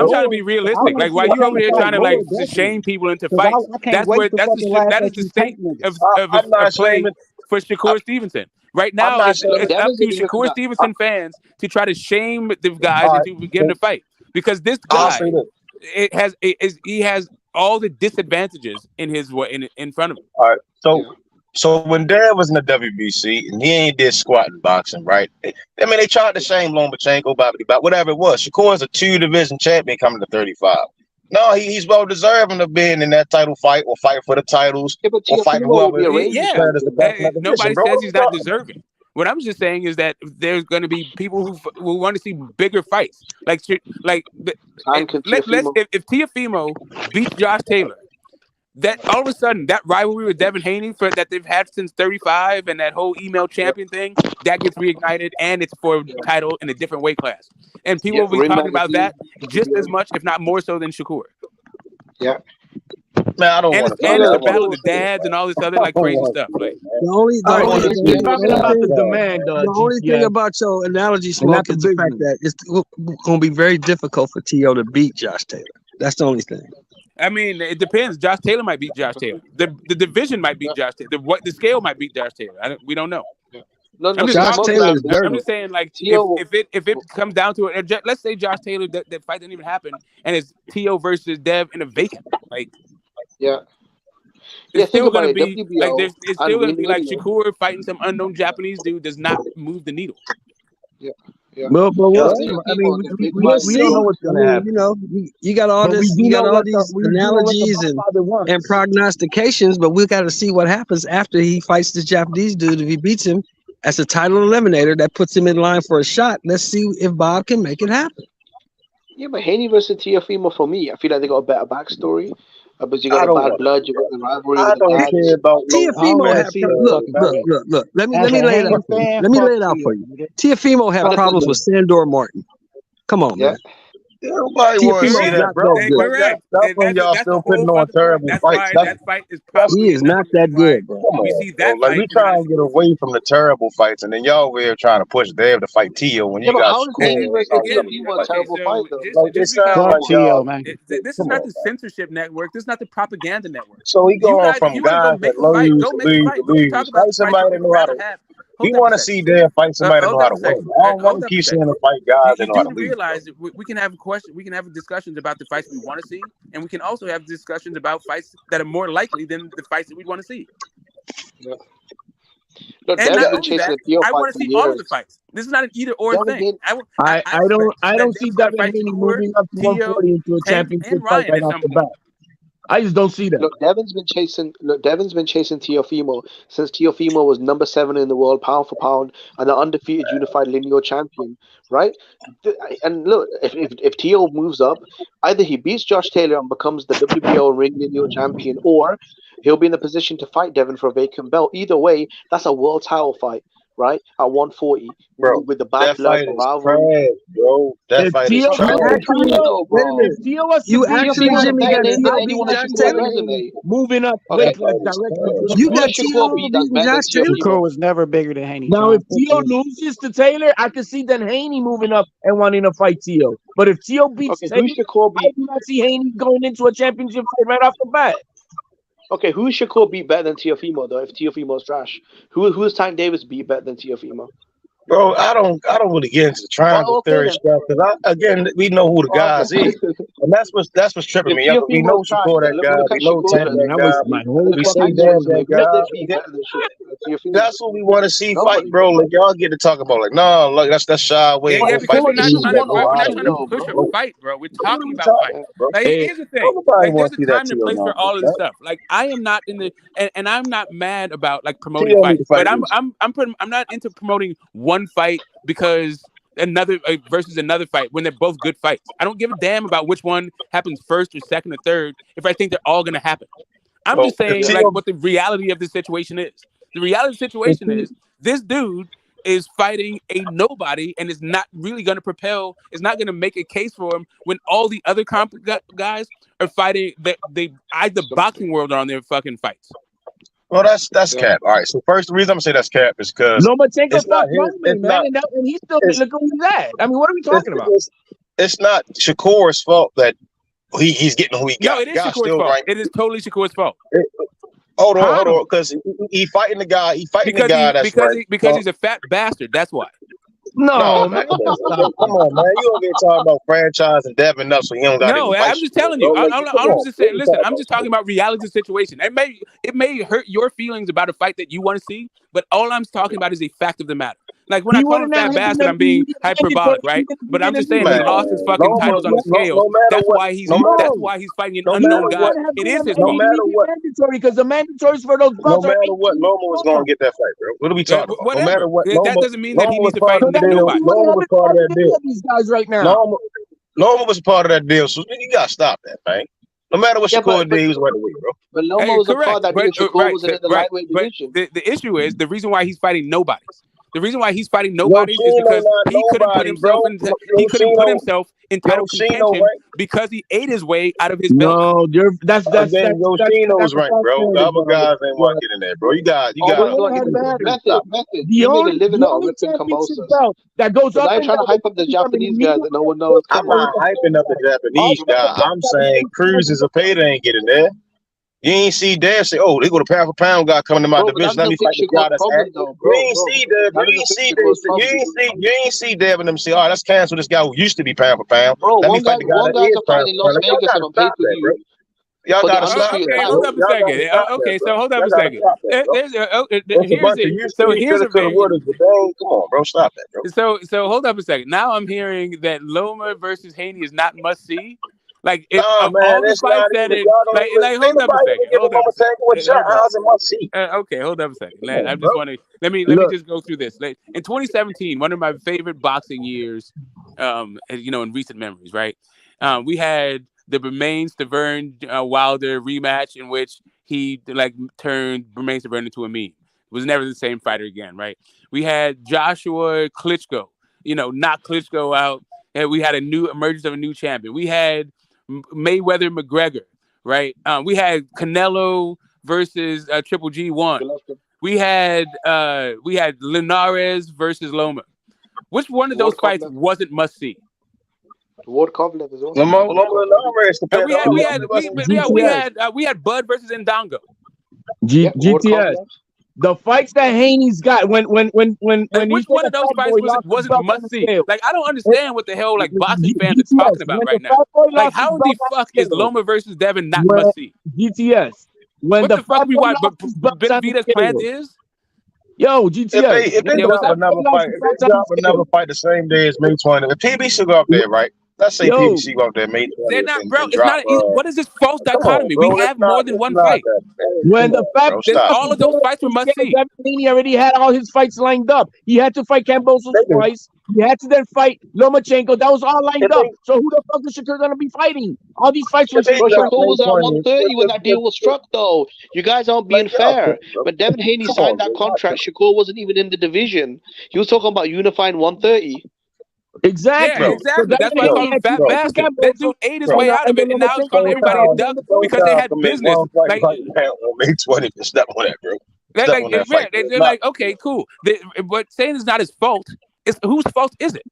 trying to be realistic. Like, while you over here trying to shame people into fights, that is the state of play for Shakur Stevenson. Right now, it's up to Shakur Stevenson fans to try to shame the guys into getting a fight, because this guy he has all the disadvantages in front of him. All right, so when Dad was in the WBC and he ain't did squat in boxing, right? I mean, they tried to shame Lomachenko about whatever it was. Shakur is a 2-division champion coming to 35. No, he's well deserving of being in that title fight or fighting for the titles or fighting whoever. Nobody says he's not deserving. What I'm just saying is that there's going to be people who want to see bigger fights. If Teofimo beats Josh Taylor, that all of a sudden that rivalry with Devin Haney that they've had since 35 and that whole email champion thing, that gets reignited, and it's for a title in a different weight class. And people will be talking about that just as much, if not more so, than Shakur. Yeah. Man, I don't want to. And it's the battle of the dads and all this other crazy stuff. Like the only thing about your analogy, Smoke, is the fact that it's going to be very difficult for T.O. to beat Josh Taylor. That's the only thing. I mean, it depends. Josh Taylor might beat Josh Taylor. The division might beat Josh Taylor. The scale might beat Josh Taylor. We don't know. No, Josh Taylor is dirty. I'm just saying, like, if it comes down to it, let's say Josh Taylor, that fight didn't even happen, and it's T.O. versus Dev in a vacant. It's still going to be like it's still going to be like Shakur fighting some unknown Japanese dude does not move the needle. Yeah. But we'll see. I mean, we don't know what's going to happen. You know, you got all these analogies and prognostications, but we got to see what happens after he fights this Japanese dude. If he beats him as a title eliminator, that puts him in line for a shot. Let's see if Bob can make it happen. Yeah, but Haney versus Teofimo, for me, I feel like they got a better backstory. But you got the bad blood, you got the rivalry. I don't care about Teofimo. Look. Let me lay it out. Let me lay it out for you. Teofimo had problems with Sandor Martin. Come on, man. Nobody wants to see that, bro. That's when y'all still putting on terrible fights. That fight is probably he is not that good, bro. We see that like we try and get away from the terrible fights, and then y'all over here trying to push Dev to fight Tio when you got This is not the censorship network. This is not the propaganda network. So he going from guys that love you to leave. Fight somebody that know how to. We want to see Dev fight somebody that know how to win. I don't want to keep seeing him fight guys that know how to leave. Realize we can have questions. We can have discussions about the fights we want to see, and we can also have discussions about fights that are more likely than the fights that we want to see. Yeah. Look, and not only that, I want to see all of the fights. This is not an either or thing. I don't see Devin Haney moving up to 140 into a championship fight right off the bat. I just don't see that. Look, Devin's been chasing Teofimo since Teofimo was number 7 in the world, pound for pound, and the undefeated unified lineal champion, right? And look, if Teo moves up, either he beats Josh Taylor and becomes the WBO ring lineal champion, or he'll be in the position to fight Devin for a vacant belt. Either way, that's a world title fight, right? At 140, bro, with the bad blood rivalry, bro. That fight is trash. You actually, Jimmy, got moving up. You got Tio beating Josh Taylor. Shakur was never bigger than Haney. Now, if Tio loses to Taylor, I can see then Haney moving up and wanting to fight Tio. But if Tio beats Taylor, I do not see Haney going into a championship fight right off the bat. Okay, who Shakur beat better than Teofimo though? If Teofimo's trash, who's Tank Davis beat better than Teofimo? Bro, I don't really get into the triangle theory stuff because we know who the guys is, and that's what's tripping me. We know Shakur that guy, we know Tank that guy. We say that guy. That's what we want to see fight, bro. Like y'all get to talk about like, no, look, that's shy way. Yeah, because we're not trying to push a fight, bro. We're talking about fight. Like, here's the thing. Like, there's a time and place for all of this stuff. Like, I am not in the, and I'm not mad about like promoting fights, but I'm not into promoting one fight because another versus another fight when they're both good fights. I don't give a damn about which one happens first or second or third if I think they're all going to happen. I'm just saying like what the reality of the situation is. The reality of the situation is this dude is fighting a nobody and is not really going to propel. It's not going to make a case for him when all the other guys are fighting. The boxing world are on their fucking fights. Well, that's cap. All right. So first, the reason I'm gonna say that's cap is because Lomachenko fought Roman, man, and he's still looking where he's at. I mean, what are we talking about? It's not Shakur's fault that he's getting who he got. No, it is Shakur's fault. Right. It is totally Shakur's fault. Hold on, because he fighting the guy. Because he's a fat bastard. That's why. No, man. Come on, man. You don't get talking about franchise and Devin up, so you don't got. No, I'm just telling you. I'm just saying. Listen, I'm just talking about reality situation. It may hurt your feelings about a fight that you want to see, but all I'm talking about is a fact of the matter. Like when I call him fat bastard, I'm being hyperbolic, right? But I'm just saying he lost his fucking titles on the scale. That's why he's fighting an unknown guy. It is his fault. No matter what, because the mandatories for those belts. No matter what, Loma was going to get that fight, bro. What are we talking about? No matter what, that doesn't mean that he needs to fight nobody. Loma was part of that deal. These guys right now. Loma was part of that deal, so you got to stop that, man. No matter what Shakur did, he was right away, bro. But Loma was a part of that deal. Shakur was in the lightweight division. The issue is the reason why he's fighting nobodies. The reason why he's fighting nobody is because he couldn't put himself in title contention because he ate his way out of his belt. No, that's Yoshino's right, bro. The other guys ain't want to get in there, bro. You got. The only living up ripping Kamosas. That goes up. I'm trying to hype up the Japanese guys that no one knows. I'm not hyping up the Japanese guy. I'm saying Cruz is a payday ain't getting there. You ain't see Dev say, "Oh, they go to pound for pound guy coming to my division. Let me fight the guy that's at." You ain't see Dev. You ain't see Dev and them say, "Oh, let's cancel this guy who used to be pound for pound." Bro, one guy's fighting in Las Vegas on pay-per-view. Y'all gotta stop. Okay, hold up a second. Okay, so hold up a second. Here's a thing. Come on, bro, stop that, bro. So hold up a second. Now I'm hearing that Loma versus Haney is not must see. Like if all the fights that hold up a second. Okay, hold up a second. I just want to let me just go through this. In 2017, one of my favorite boxing years, in recent memories, right? We had the Bermain-Stavern Wilder rematch in which he turned Bermain-Stavern into a meme. It was never the same fighter again, right? We had Joshua Klitschko, knock Klitschko out, and we had a new emergence of a new champion. We had Mayweather McGregor, right? We had Canelo versus Triple G1. We had Linares versus Loma. Which one of those fights wasn't must see? Ward Kovalev is also. We had Bud versus Ndongo. GTS. The fights that Haney's got when which one of those fights wasn't must see? Like I don't understand what the hell boxing fans are talking about right now. Like how in the fuck is Loma versus Devin not must see? GTS. What the fuck we watch? But Benevidez plant is. Yo, GTS. If they drop another fight the same day as May 20th, if PBC go up there, right? Let's say PBC go up there May 20th. They're not, bro. It's not. What is this false dichotomy? We have more than one fight. When the fact that all of those fights were must see. He already had all his fights lined up. He had to fight Kambosos twice. He had to then fight Lomachenko. That was all lined up. So who the fuck is Shakur gonna be fighting? All these fights were. Shakur was at 130 when that deal was struck, though. You guys aren't being fair. When Devin Haney signed that contract, Shakur wasn't even in the division. He was talking about unifying 130. Exactly. Yeah, exactly. That's why I call him fat bastard. That dude ate his way out of it, and now he's calling everybody a duck because they had business. Like May 20th, step on that, bro. They're like, okay, cool. But saying it's not his fault. It's whose fault is it?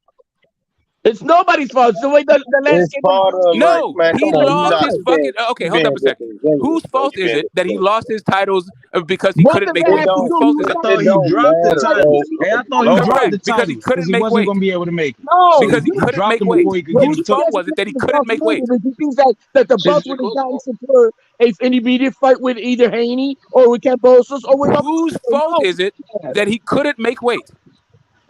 It's nobody's fault. It's the way the landscape. No, he lost his fucking. Okay, hold up a second. Whose fault is it that he lost his titles because he couldn't make weight? Whose fault is it? I thought he dropped the title. I thought he dropped the title because he couldn't make weight. He wasn't going to be able to make it. No, because he couldn't make weight. Whose fault was it that he couldn't make weight? He thinks that the belts would have gotten Shakur an immediate fight with either Haney or with Kambosos or with. Whose fault is it that he couldn't make weight?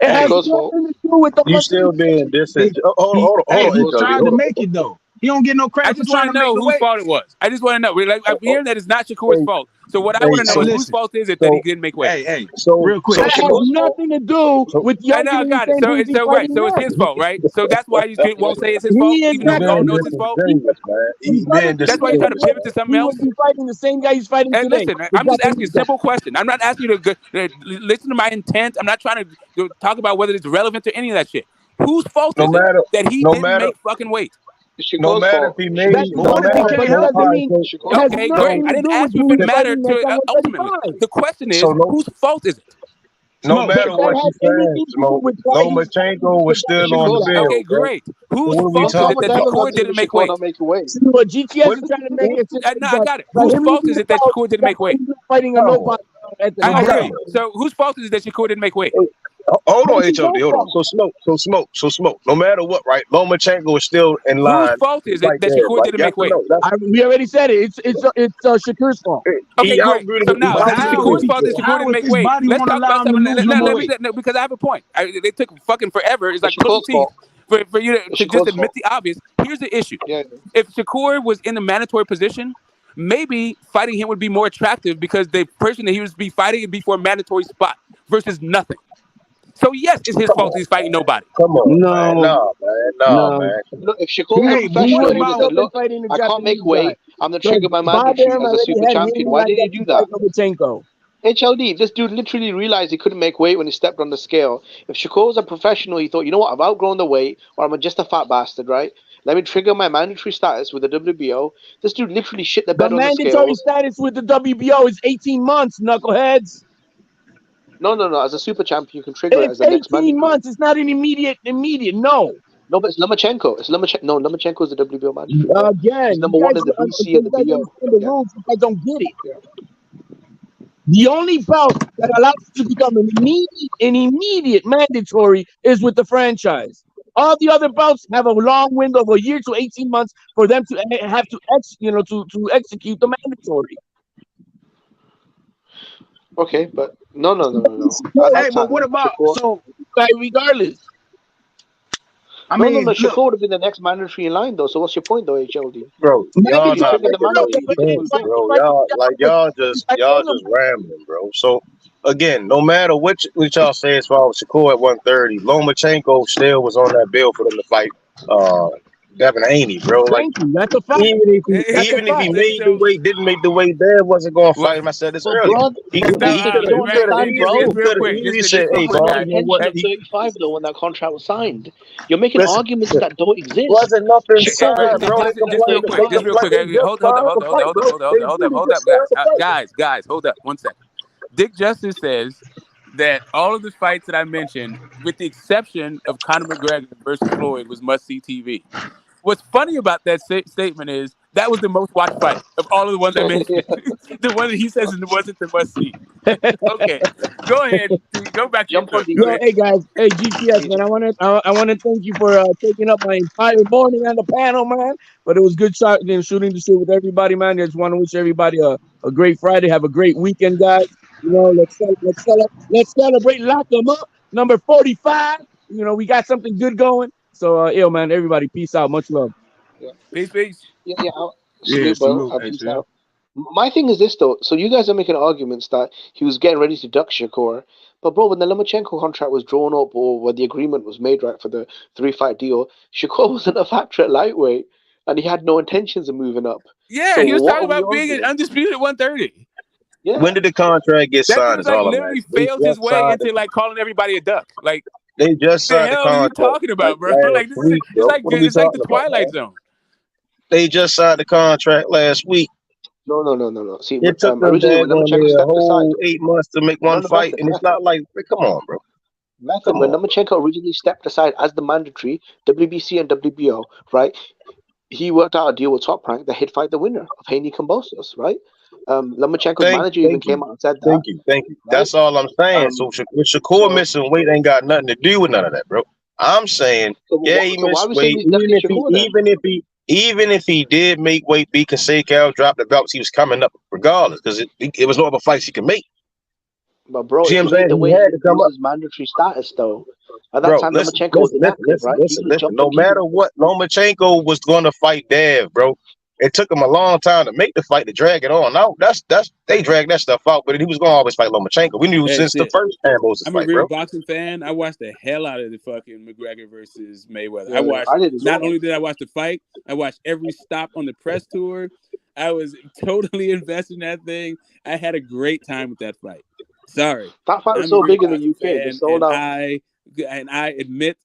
It has nothing to do with the. You still being this? Hold on. He was trying to make it though. He don't get no credit. I just want to know whose fault it was. I just want to know. Like, I'm hearing that it's not Shakur's fault. So what I want to know is whose fault is it that he didn't make weight? Hey, so real quick, that has nothing to do with I know, I got it. So it's right. So it's his fault, right? So that's why you won't say it's his fault, even though we all know it's his fault. That's why you try to pivot to something else. He would be fighting the same guy he's fighting today. Listen, I'm just asking a simple question. I'm not asking you to listen to my intent. I'm not trying to talk about whether it's relevant to any of that shit. Whose fault is it that he didn't make fucking weight? No matter if he made okay, great. I didn't ask you if it mattered to ultimately. The question is, whose fault is it? No matter what she's saying, Lomachenko was still on the bill. Okay, great. Whose fault is it that Shakur didn't make weight? What GTS is trying to make it. No, I got it. Whose fault is it that Shakur didn't make weight? Fighting a Lopez. I agree. So whose fault is it that Shakur didn't make weight? Hold on, HOD. Hold on. So smoke. No matter what, right? Lomachenko is still in line. Whose fault is it that Shakur didn't make weight? We already said it. It's Shakur's fault. Okay, great. So now, Shakur's fault is Shakur didn't make weight. Let's talk about something. Because I have a point. They took fucking forever. It's like pulling teeth for you to just admit the obvious. Here's the issue. If Shakur was in the mandatory position, maybe fighting him would be more attractive because the person that he would be fighting would be for a mandatory spot versus nothing. So yes, it's his fault he's fighting nobody. Come on, no, man. Look, if Shakur was professional, he would say, look, I can't make weight. I'm the trigger by mandatory as a super champion. Why did he do that? HLD, this dude literally realized he couldn't make weight when he stepped on the scale. If Shakur was a professional, he thought, you know what, I've outgrown the weight, or I'm just a fat bastard, right? Let me trigger my mandatory status with the WBO. This dude literally shit the bed on the scale. The mandatory status with the WBO is 18 months, knuckleheads. No. As a super champion, you can trigger it as the next mandatory. 18 months. It's not an immediate. No. No, but it's Lomachenko. Lomachenko is the WBO mandatory. Again, he's number one in the BC and the BO. The rules, I don't get it. The only bout that allows you to become an immediate mandatory is with the franchise. All the other bouts have a long window of a year to 18 months for them to have to execute the mandatory. Okay, but no. Hey, but what about regardless? I mean, Shakur would have been the next mandatory in line, though. So what's your point, though, HLD? Bro, y'all not y'all just rambling, bro. So again, no matter what y'all say as far as Shakur at 130, Lomachenko still was on that bill for them to fight Devin Haney, bro. Like, that's a fact. Even if he made the weight, didn't make the weight, Dev wasn't going to fight him. I said this earlier. He could have said, hey, bro, 35 though when that contract was signed. You're making arguments that don't exist. Wasn't nothing signed, bro. Just real quick. Hold up, guys. Hold up 1 second. Dick Justice says that all of the fights that I mentioned, with the exception of Conor McGregor versus Floyd, was must-see TV. What's funny about that statement is that was the most watched fight of all of the ones I mentioned. The one that he says wasn't the must-see. Okay, go ahead. Go back. Hey guys, hey GPS man, I want to thank you for taking up my entire morning on the panel, man. But it was good shooting the shit with everybody, man. I just want to wish everybody a great Friday. Have a great weekend, guys. You know, let's celebrate Lock 'em Up number 45. You know, we got something good going. So, man, everybody, peace out. Much love. Peace. Peace out. My thing is this, though. So you guys are making arguments that he was getting ready to duck Shakur. But, bro, when the Lomachenko contract was drawn up or when the agreement was made, right, for the 3-fight deal, Shakur wasn't a factor at lightweight, and he had no intentions of moving up. Yeah, so he was talking about being an undisputed 130. Yeah. When did the contract get signed? That literally failed his way into like calling everybody a duck. Like they just signed the contract. What the hell are you talking about, bro? Like it's like the Twilight Zone. They just signed the contract last week. No. See, it took them a whole 8 months to make one fight, and it's not like, come on, bro. When Lomachenko originally stepped aside as the mandatory WBC and WBO, right? He worked out a deal with Top Rank that he'd fight the winner of Haney Kambosos, right? Lomachenko's manager even came out and said that. Thank you. That's all I'm saying. So with Shakur missing weight ain't got nothing to do with none of that, bro. I'm saying, he missed weight. Even if he did make weight, Kaseykow dropped the belts, he was coming up regardless because it was no other fights he could make. But bro, if you made the weight, it loses mandatory status though. At that time, Lomachenko was inactive, right? Listen. No matter what, Lomachenko was going to fight Dev, bro. It took him a long time to make the fight, to drag it on. Now they dragged that stuff out, but he was going to always fight Lomachenko. We knew since the first Campbell's fight, bro. I'm a real boxing fan. I watched the hell out of the fucking McGregor versus Mayweather. Not only did I watch the fight, I watched every stop on the press tour. I was totally invested in that thing. I had a great time with that fight. Sorry, that fight was so big in the UK. They sold out. I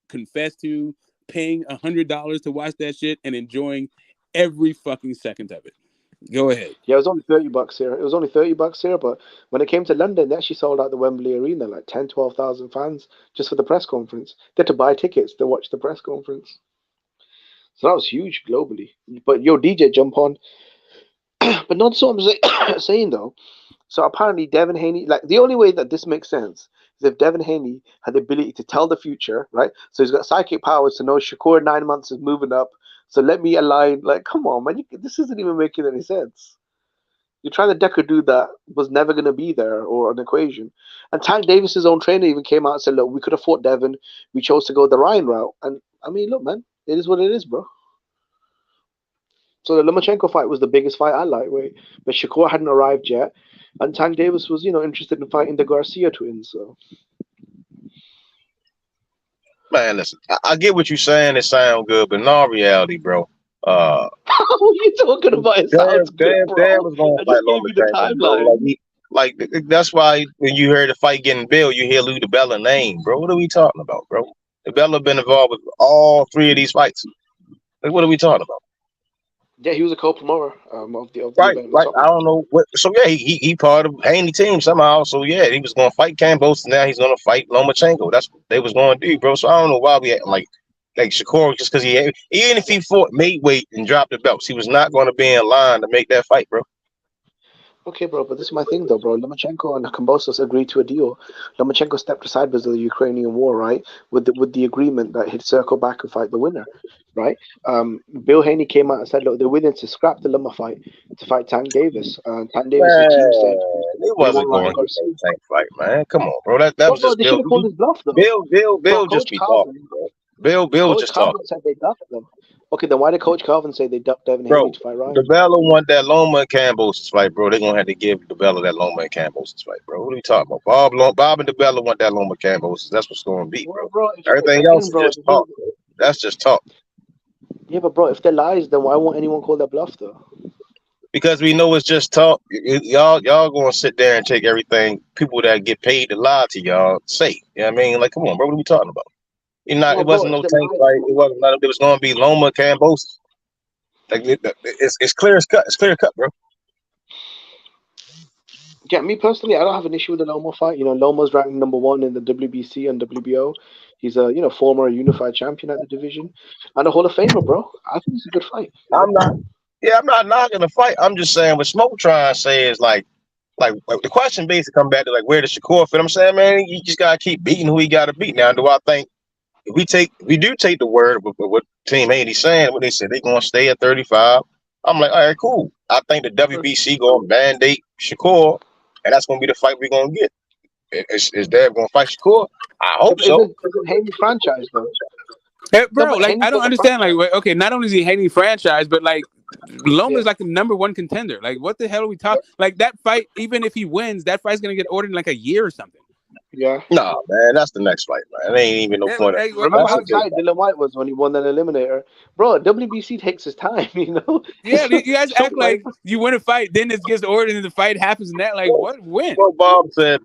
confess to paying $100 to watch that shit and enjoying every fucking second of it. Go ahead. Yeah, it was only $30 here. It was only $30 here, but when it came to London, they actually sold out the Wembley Arena, like 10,000-12,000 fans just for the press conference. They had to buy tickets to watch the press conference. So that was huge globally. But yo, DJ, jump on. But not so I'm saying though. So apparently Devin Haney, like the only way that this makes sense is if Devin Haney had the ability to tell the future, right? So he's got psychic powers to know Shakur 9 months is moving up. So let me align. Like, come on, man. This isn't even making any sense. You're trying to deck a dude that was never going to be there or an equation. And Tank Davis's own trainer even came out and said, look, we could have fought Devin. We chose to go the Ryan route. And I mean, look, man, it is what it is, bro. So the Lomachenko fight was the biggest fight at lightweight, but Shakur hadn't arrived yet. And Tank Davis was, interested in fighting the Garcia twins. So, man, listen, I get what you're saying. It sounds good, but in all reality, bro. What are you talking about? It sounds good, bro. Dad was going to fight Lomachenko. Like that's why when you hear the fight getting billed, you hear Lou DiBella name, bro. What are we talking about, bro? DiBella been involved with all 3 of these fights. Like, what are we talking about? Yeah, he was a co-promoter of the right. event. Right. I don't know what. So yeah, he part of Haney team somehow. So yeah, he was going to fight Campos, and now he's going to fight Lomachenko. That's what they was going to do, bro. So I don't know why we acting like Shakur just because even if he fought made weight and dropped the belts, he was not going to be in line to make that fight, bro. Okay, bro, but this is my thing, though, bro. Lomachenko and Kambosos agreed to a deal. Lomachenko stepped aside because of the Ukrainian war, right? With the agreement that he'd circle back and fight the winner, right? Bill Haney came out and said, look, they're willing to scrap the Loma fight to fight Tank Davis. Tank Davis' team said he wasn't going to the Tank fight, man. Come on, bro. That was just Bill. Called his bluff, though. Bill just be talking, bro. Bill was just talking. Said they ducked them. Okay, then why did Coach Calvin say they ducked Devin Haney to fight Ryan? DiBella want that Loma and Campos fight, bro. They're going to have to give DiBella that Loma and Campos fight, bro. What are you talking about? Bob and DiBella want that Loma and Campos. That's what's going to be, bro. Everything else is just talk. That's just talk. Yeah, but bro, if they're lies, then why won't anyone call that bluff, though? Because we know it's just talk. Y'all going to sit there and take everything people that get paid to lie to y'all say. You know what I mean? Like, come on, bro. What are we talking about? It wasn't no tank fight. It wasn't. It was going to be Loma Campos. Like it's clear as cut. It's clear cut, bro. Yeah, me personally, I don't have an issue with the Loma fight. Loma's ranked number 1 in the WBC and WBO. He's a former unified champion at the division and a Hall of Famer, bro. I think it's a good fight. I'm not knocking the fight. I'm just saying what Smoke trying to say is like the question basically come back to like where does Shakur fit? I'm saying, man, you just gotta keep beating who he gotta beat. Now, do I think? If we do take the word of what Team Haney's saying, what they said, they're going to stay at 35. I'm like, all right, cool. I think the WBC going to mandate Shakur, and that's going to be the fight we're going to get. Is Dev going to fight Shakur? I hope so. Is it Haney franchise, though? Hey, bro, I don't understand. Okay, not only is he Haney franchise, but Loma is like the number 1 contender. Like, what the hell are we talking? Like, that fight, even if he wins, that fight's going to get ordered in like a year or something. Yeah. Nah, man, that's the next fight, man. It ain't even no point. Remember how excited Dylan White was when he won that eliminator? Bro, WBC takes his time, Yeah, you guys act like you win a fight, then it gets ordered and the fight happens and that. Like, what? When? Well, Bob said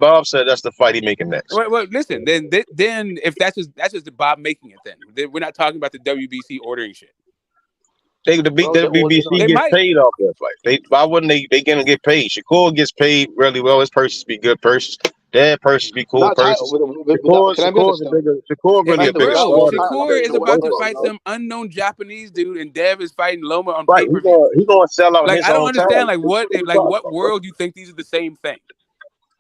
that's the fight he making next. Well, listen, then if that's just the Bob making it, then we're not talking about the WBC ordering shit. The WBC gets paid off that fight. Why wouldn't they gonna get paid? Shakur gets paid really well. His purses be good purses. Their purses be cool purses. Shakur really a big star. Shakur is about to fight some unknown Japanese dude, and Dev is fighting Loma on right. pay-per-view. He's gonna sell out. Like, I don't understand. What world you think these are the same thing?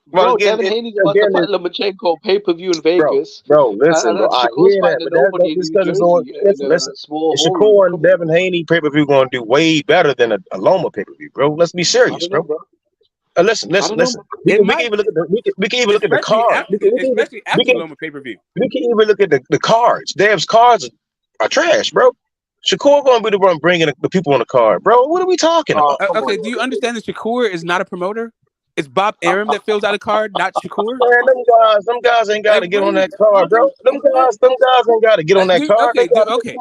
Bro, Devin Haney's about to fight Lomachenko pay-per-view in Vegas. Bro, listen, bro, I hear that, but that's because it's on. Listen, Shakur and Devin Haney pay-per-view going to do way better than a Loma pay-per-view, bro. Let's be serious, bro. Listen. We can even look at the cards. Especially after Loma pay-per-view. We can even look at the cards. Dev's cards are trash, bro. Shakur gonna be the one bringing the people on the card, bro. What are we talking about? Okay, do you understand that Shakur is not a promoter? It's Bob Arum that fills out a card, not Shakur. Man, them guys ain't got to get on that card, bro. Them guys ain't got to get on that card. Okay.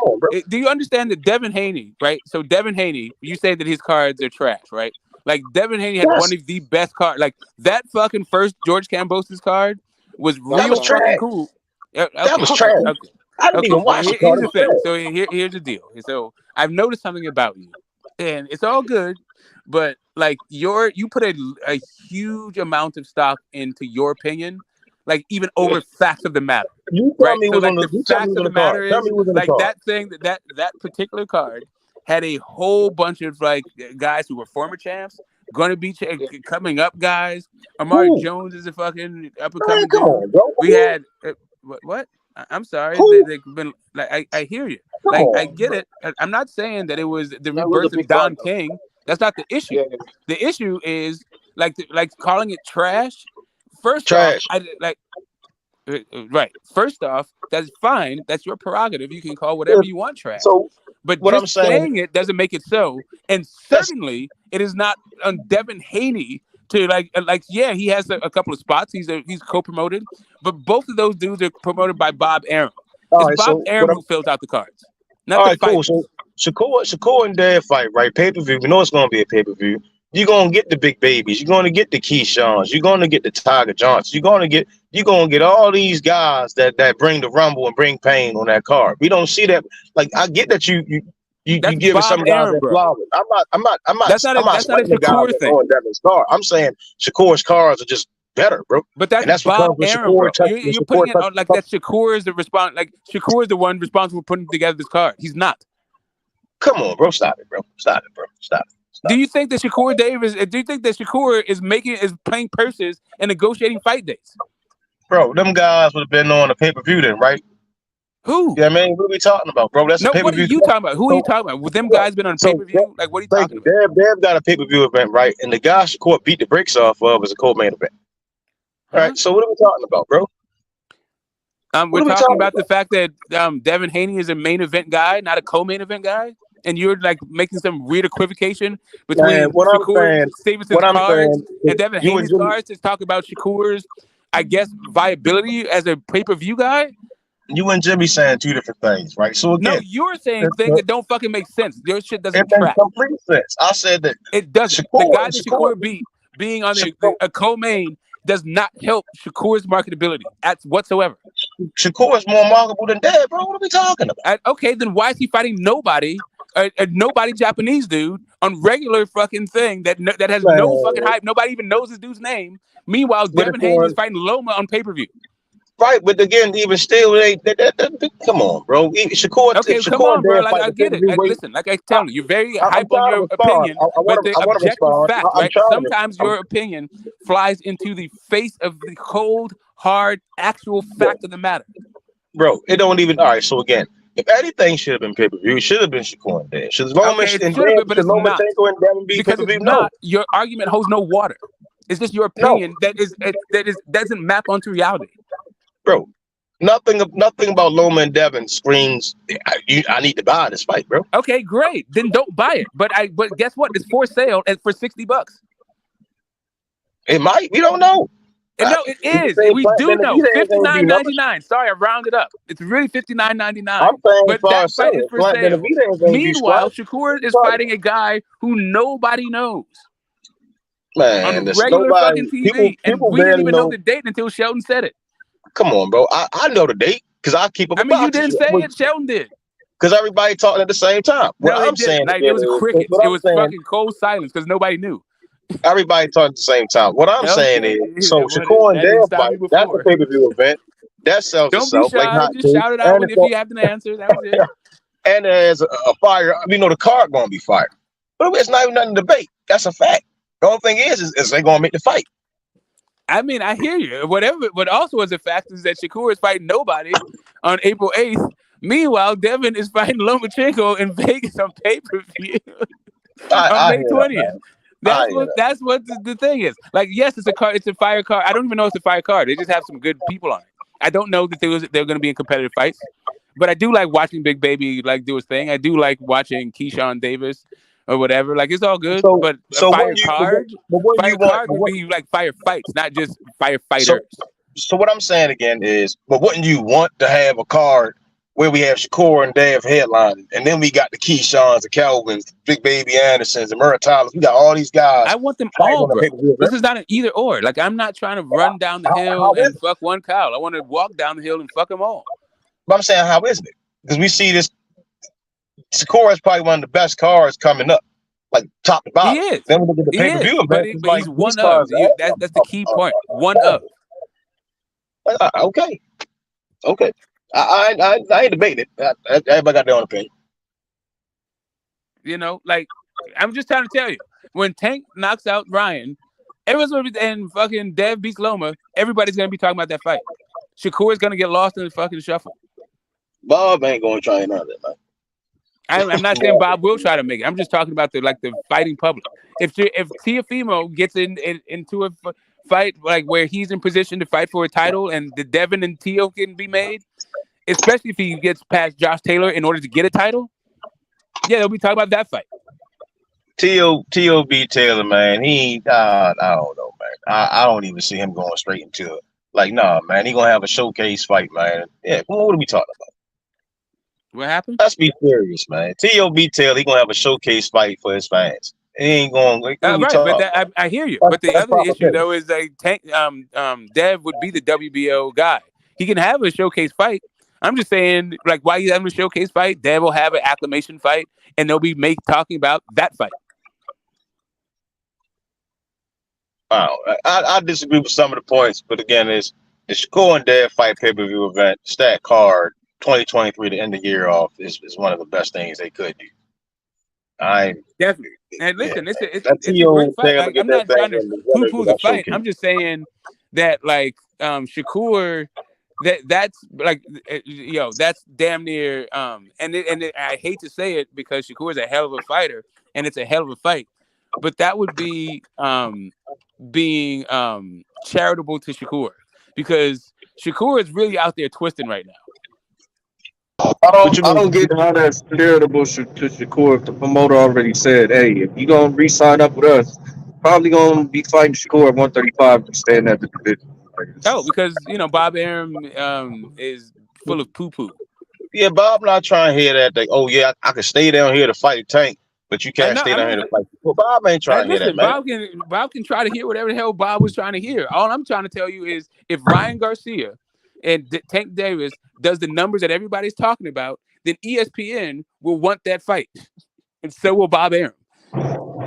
Do you understand that Devin Haney, right? So Devin Haney, you say that his cards are trash, right? Like Devin Haney had one of the best cards. Like that fucking first George Kambosos card was real fucking cool. That was trash. I didn't even watch it. Here's the thing. So here's the deal. So I've noticed something about you, and it's all good. But like you put a huge amount of stock into your opinion, like even over facts of the matter. You tell me so like the facts of the matter is like that thing that particular card had a whole bunch of like guys who were former champs, going to be coming up guys. Amari Jones is a fucking up and coming dude. We had what? I'm sorry. They've been like I hear you. Like I get it. I'm not saying that it was the rebirth of Don King. That's not the issue. Yeah. The issue is like calling it trash. First off, right. First off, that's fine. That's your prerogative. You can call whatever you want trash. So, but what just saying it doesn't make it so. And certainly, it is not on Devin Haney to like yeah, he has a couple of spots. He's co-promoted, but both of those dudes are promoted by Bob Arum. It's Bob Arum who fills out the cards. Not the cool. So Shakur and Dev fight, right? Pay-per-view. We know it's gonna be a pay-per-view. You're gonna get the big babies. You're gonna get the Keyshawn's. You're gonna get the Tiger Johnsons. You're gonna get all these guys that bring the rumble and bring pain on that card. We don't see that. Like I get that you giving some guys that flowers. I'm not that's not a Shakur thing. On Devin's card. I'm saying Shakur's cards are just better, bro. But that's Bob Arum, bro. You're putting it on like that. Shakur is the response. Like Shakur is the one responsible for putting together this card. He's not. Come on, bro. Stop it, bro. Stop it. Do you think that Shakur Davis? Do you think that Shakur is playing purses and negotiating fight dates? Bro, them guys would have been on a pay-per-view then, right? Who? Yeah, man. What are we talking about, bro? That's a pay-per-view. What are you talking about? Who are you talking about? With them guys been on a pay-per-view? Like, what are you talking about? Dev got a pay-per-view event, right? And the guy Shakur beat the brakes off of is a co-main event. All right. So what are we talking about, bro? We're talking about the fact that Devin Haney is a main event guy, not a co-main event guy. And you're like making some weird equivocation between Shakur Stevenson's cards and Devin Haney's cards to talk about Shakur's, I guess, viability as a pay-per-view guy. You and Jimmy saying two different things, right? So again, no, you're saying things that don't fucking make sense. Your shit doesn't track. It makes complete sense. I said that it doesn't. The guy that Shakur beat being on a co-main does not help Shakur's marketability whatsoever. Shakur is more marketable than Dev, bro. What are we talking about? Okay, then why is he fighting nobody? A nobody Japanese dude on regular fucking thing that has no fucking hype. Nobody even knows this dude's name. Meanwhile, Devin Haney is fighting Loma on pay-per-view. Right, but again, even still, come on, bro. Shakur, come on, bro. Like I get it. Listen, like I tell you, you're very hype on your opinion, but the objective fact, right? Sometimes your opinion flies into the face of the cold, hard, actual fact of the matter. Bro, it don't even. All right, so again. If anything should have been pay-per-view, it should have been Shakur and Dev. Should Lomachenko and Devin be pay-per-view? No. Your argument holds no water. It's just your opinion that doesn't map onto reality. Bro, nothing about Loma and Devin screams, I need to buy this fight, bro. Okay, great. Then don't buy it. But guess what? It's for sale for $60. It might. We don't know. No, it is. We do know. $59.99. Sorry, I rounded up. It's really $59.99. But that fight is for sale. Meanwhile, Shakur is fighting a guy who nobody knows. Man, on regular fucking TV. And we didn't even know the date until Sheldon said it. Come on, bro. I know the date because I keep up. I mean, you didn't say it. Sheldon did. Because everybody talking at the same time. What I'm saying, like, it was crickets. It was fucking cold silence because nobody knew. Everybody talking at the same time. What I'm saying is, so Shakur and Dev fight, that's a pay-per-view event. That sells itself. Don't be shy. Just shout it out if you have an answer. That was it. And there's a fire. We know the card going to be fired. But it's not even nothing to debate. That's a fact. The only thing is they going to make the fight. I mean, I hear you. Whatever. But also as a fact is that Shakur is fighting nobody on April 8th. Meanwhile, Devin is fighting Lomachenko in Vegas on pay-per-view on May 20th. That's what the thing is. Like, yes, it's a car. It's a fire car. I don't even know it's a fire car. They just have some good people on it. I don't know that they're going to be in competitive fights, but I do like watching Big Baby like do his thing. I do like watching Keyshawn Davis or whatever. Like, it's all good. But a fire card would be like fire fights, not just firefighters. So what I'm saying again is, but wouldn't you want to have a card where we have Shakur and Dev headlining, and then we got the Keyshawn's, the Calvins, the Big Baby Andersons, the Murray Tylers. We got all these guys. I want them all, bro. This is not an either or. Like, I'm not trying to run down the hill and fuck one cow. I want to walk down the hill and fuck them all. But I'm saying, how is it? Because we see this. Shakur is probably one of the best cards coming up, like top to bottom. He is. Then we look at the pay-per-view event. But he's one of. That's the key point. One of. Okay. I ain't debating it. Everybody got their own opinion. You know, like, I'm just trying to tell you, when Tank knocks out Ryan, everyone's gonna be, and fucking Dev beats Loma, everybody's gonna be talking about that fight. Shakur is gonna get lost in the fucking shuffle. Bob ain't gonna try none of that, man. I'm not saying Bob will try to make it. I'm just talking about the fighting public. If Teofimo gets into a fight like where he's in position to fight for a title, and the Devin and Teo can be made, especially if he gets past Josh Taylor in order to get a title, yeah, they'll be talking about that fight. Teo beat Taylor, man. I don't know, man. I don't even see him going straight into it. Like, nah, man, he gonna have a showcase fight, man. Yeah, what are we talking about? What happened? Let's be serious, man. Teo beat Taylor. He gonna have a showcase fight for his fans. He ain't going. Right, but I hear you. But the other issue though is that Dev would be the WBO guy. He can have a showcase fight. I'm just saying, like, why he's having a showcase fight? Dev will have an acclamation fight, and they'll be talking about that fight. Wow, I disagree with some of the points, but again, it's the Shakur and Dev fight pay-per-view event, stat card, 2023 to end the year off is one of the best things they could do. Definitely. And listen, it's a great fight. Like, I'm not trying to poo-poo the fight. I'm just saying that, like, Shakur, that's like, that's damn near. I hate to say it because Shakur is a hell of a fighter and it's a hell of a fight, but that would be being charitable to Shakur, because Shakur is really out there twisting right now. I don't get how that's charitable to Shakur if the promoter already said, hey, if you gonna re-sign up with us, probably gonna be fighting Shakur at 135 to stand at the division. Because Bob Arum is full of poo-poo. Yeah, Bob not trying to hear that. Like, oh yeah, I can stay down here to fight Tank, but you can't stay down here to fight. Well, Bob ain't trying to hear that, man. Bob can try to hear whatever the hell Bob was trying to hear. All I'm trying to tell you is, if Ryan Garcia and Tank Davis does the numbers that everybody's talking about, then ESPN will want that fight, and so will Bob Arum.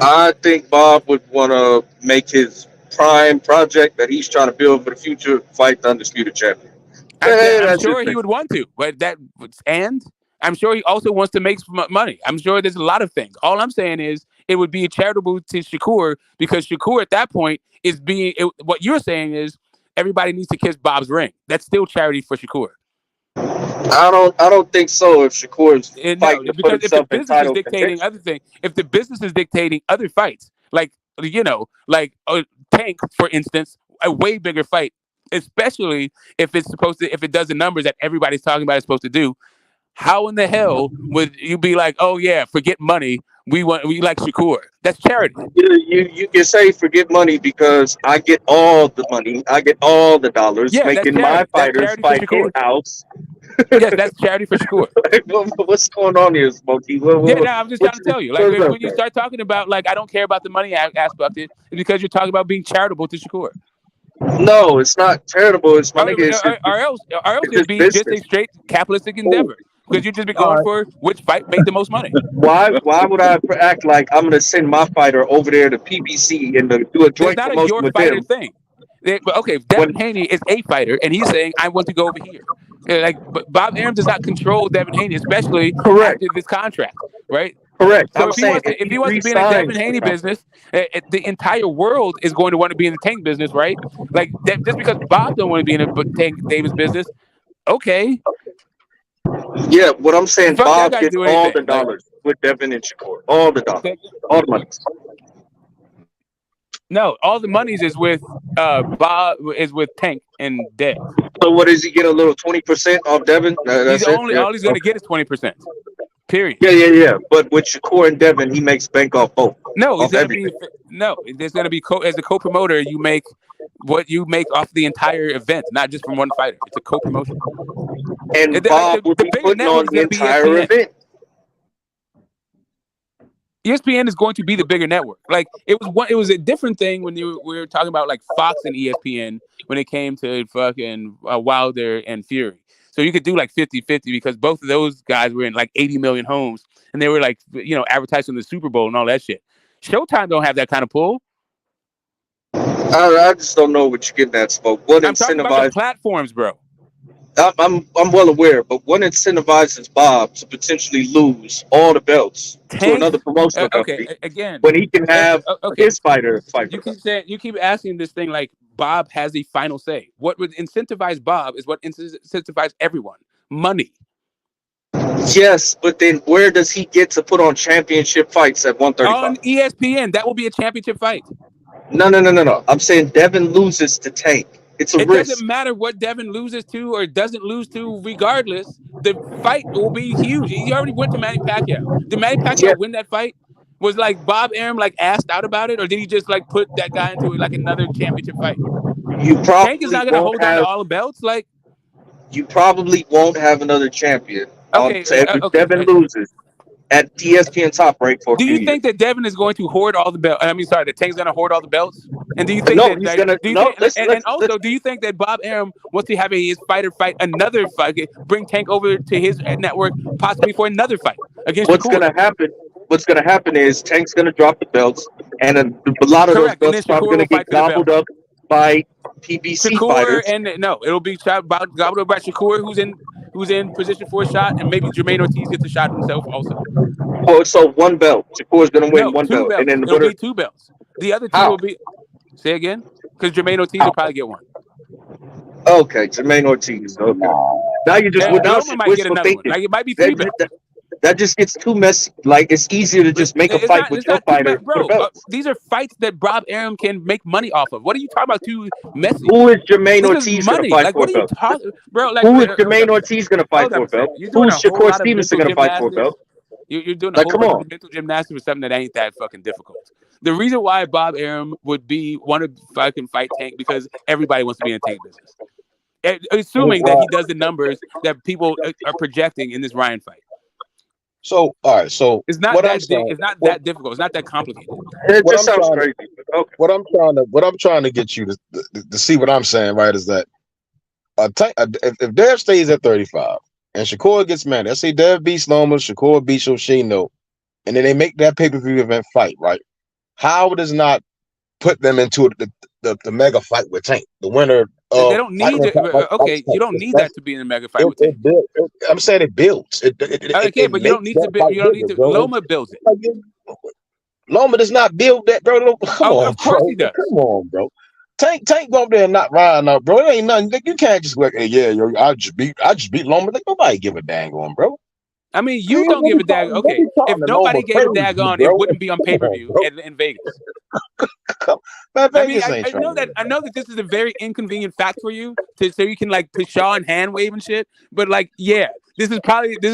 I think Bob would want to make his prime project that he's trying to build for the future fight the undisputed champion. I'm sure he would want to, but I'm sure he also wants to make money. I'm sure there's a lot of things. All I'm saying is it would be charitable to Shakur, because Shakur at that point is what you're saying is everybody needs to kiss Bob's ring. That's still charity for Shakur. I don't think so. If Shakur's fighting to put himself in title dictating other things, if the business is dictating other fights, like Tank, for instance, a way bigger fight, especially if it does the numbers that everybody's talking about it's supposed to do. How in the hell would you be like, oh yeah, forget money, we like Shakur? That's charity. You can say forget money because I get all the money, I get all the dollars, making my fighters fight in-house. Yes, that's charity for Shakur. What's going on here, Smokey? I'm just trying to tell you. Like, when you start talking about, like, I don't care about the money aspect, it's because you're talking about being charitable to Shakur. No, it's not charitable. It's my nigga. Or else it'd be just a straight capitalistic endeavor. Because you just be going for which fight made the most money. Why would I act like I'm going to send my fighter over there to PBC and do a joint promotion with them? Thing. Okay, Devin Haney is a fighter, and he's saying, I want to go over here. But Bob Arum does not control Devin Haney, especially after this contract, right? Correct. So if he wants to be in the Devin Haney business, the entire world is going to want to be in the Tank business, right? Like, just because Bob don't want to be in the Tank Davis business, okay. Yeah, what I'm saying, Bob gets all the dollars with Devin and Shakur. All the dollars. All the money. No, all the monies is with Bob, is with Tank and Dev. So what does he get? A little 20% off Devin? That's it. All he's gonna get is 20%. Period. Yeah. But with Shakur and Devin, he makes bank off both. No, off everything. There's gonna be as a co-promoter, you make what you make off the entire event, not just from one fighter. It's a co-promotion. And Bob will be putting on the entire event. ESPN is going to be the bigger network. Like it was a different thing when we were talking about like Fox and ESPN when it came to fucking Wilder and Fury. So you could do like 50-50 because both of those guys were in like 80 million homes and they were like, advertising the Super Bowl and all that shit. Showtime don't have that kind of pull. I just don't know what you're getting at, Smoke. What I'm talking about the platforms, bro. I'm well aware, but what incentivizes Bob to potentially lose all the belts to another promotional company? Again, when he can have his fighter fight. You keep asking this thing like Bob has the final say. What would incentivize Bob is what incentivizes everyone: money. Yes, but then where does he get to put on championship fights at 135? On ESPN, that will be a championship fight. No. I'm saying Devin loses to Tank. It's a risk. It doesn't matter what Devin loses to or doesn't lose to. Regardless, the fight will be huge. He already went to Manny Pacquiao. Did Manny Pacquiao win that fight? Was like Bob Arum like asked out about it, or did he just like put that guy into like another championship fight? Tank is not going to hold on to all the belts. Like you probably won't have another champion. If Devin loses at ESPN Top Rank for. Do you think that Devin is going to hoard all the belts? I mean, sorry, that Tank's going to hoard all the belts? And do you think do you think that Bob Arum wants to have his fighter fight another fight, bring Tank over to his network, possibly for another fight against What's going to happen? What's going to happen is Tank's going to drop the belts, and a lot of those belts are probably going to get gobbled up by PBC fighters. It'll be gobbled up by Shakur, who's in position for a shot, and maybe Jermaine Ortiz gets a shot himself also. Oh, so one belt. Shakur's going to win one belt, belts. and then it'll be two belts. The other two will be. Say again, because Jermaine Ortiz will probably get one. Okay, Jermaine Ortiz. Okay. Now you just Loma might get another one. Like it might be three belts. That just gets too messy. Like it's easier to just make a fight with your fighter. Bro, these are fights that Bob Arum can make money off of. What are you talking about? Too messy. Who is Jermaine Ortiz going to fight for a belt? Who is Jermaine Ortiz going to fight for a belt? Who is Shakur Stevenson going to fight for a belt? You're doing a whole bunch of mental gymnastics with something that ain't that fucking difficult. The reason why Bob Arum would want to fucking fight Tank because everybody wants to be in the Tank business. Assuming that he does the numbers that people are projecting in this Ryan fight. So, all right. So it's not that that difficult. It's not that complicated. It just sounds crazy. Okay. What I'm trying to get you to see what I'm saying, right, is that if Dev stays at 35 and Shakur gets mad, let's say Dev beats Loma, Shakur beats Yoshino, and then they make that pay-per-view event fight, right? How does not put them into the mega fight with Tank, the winner? They don't need it. You don't need that to be in a mega fight with Tank. I'm saying it builds. But you don't need to build. You don't need to. Loma builds it. Loma does not build that, bro. Come on, of course he does. Come on, bro. Tank go up there and not Ryan out, bro. It ain't nothing. You can't just work. Hey, yo, I just beat Loma. Like nobody give a dang on, bro. I mean, you don't give a dag. Okay, if nobody gave a dag on, it wouldn't be on pay-per-view in Vegas. I know that this is a very inconvenient fact for you, so you can like pshaw and hand wave and shit. But like, yeah, this is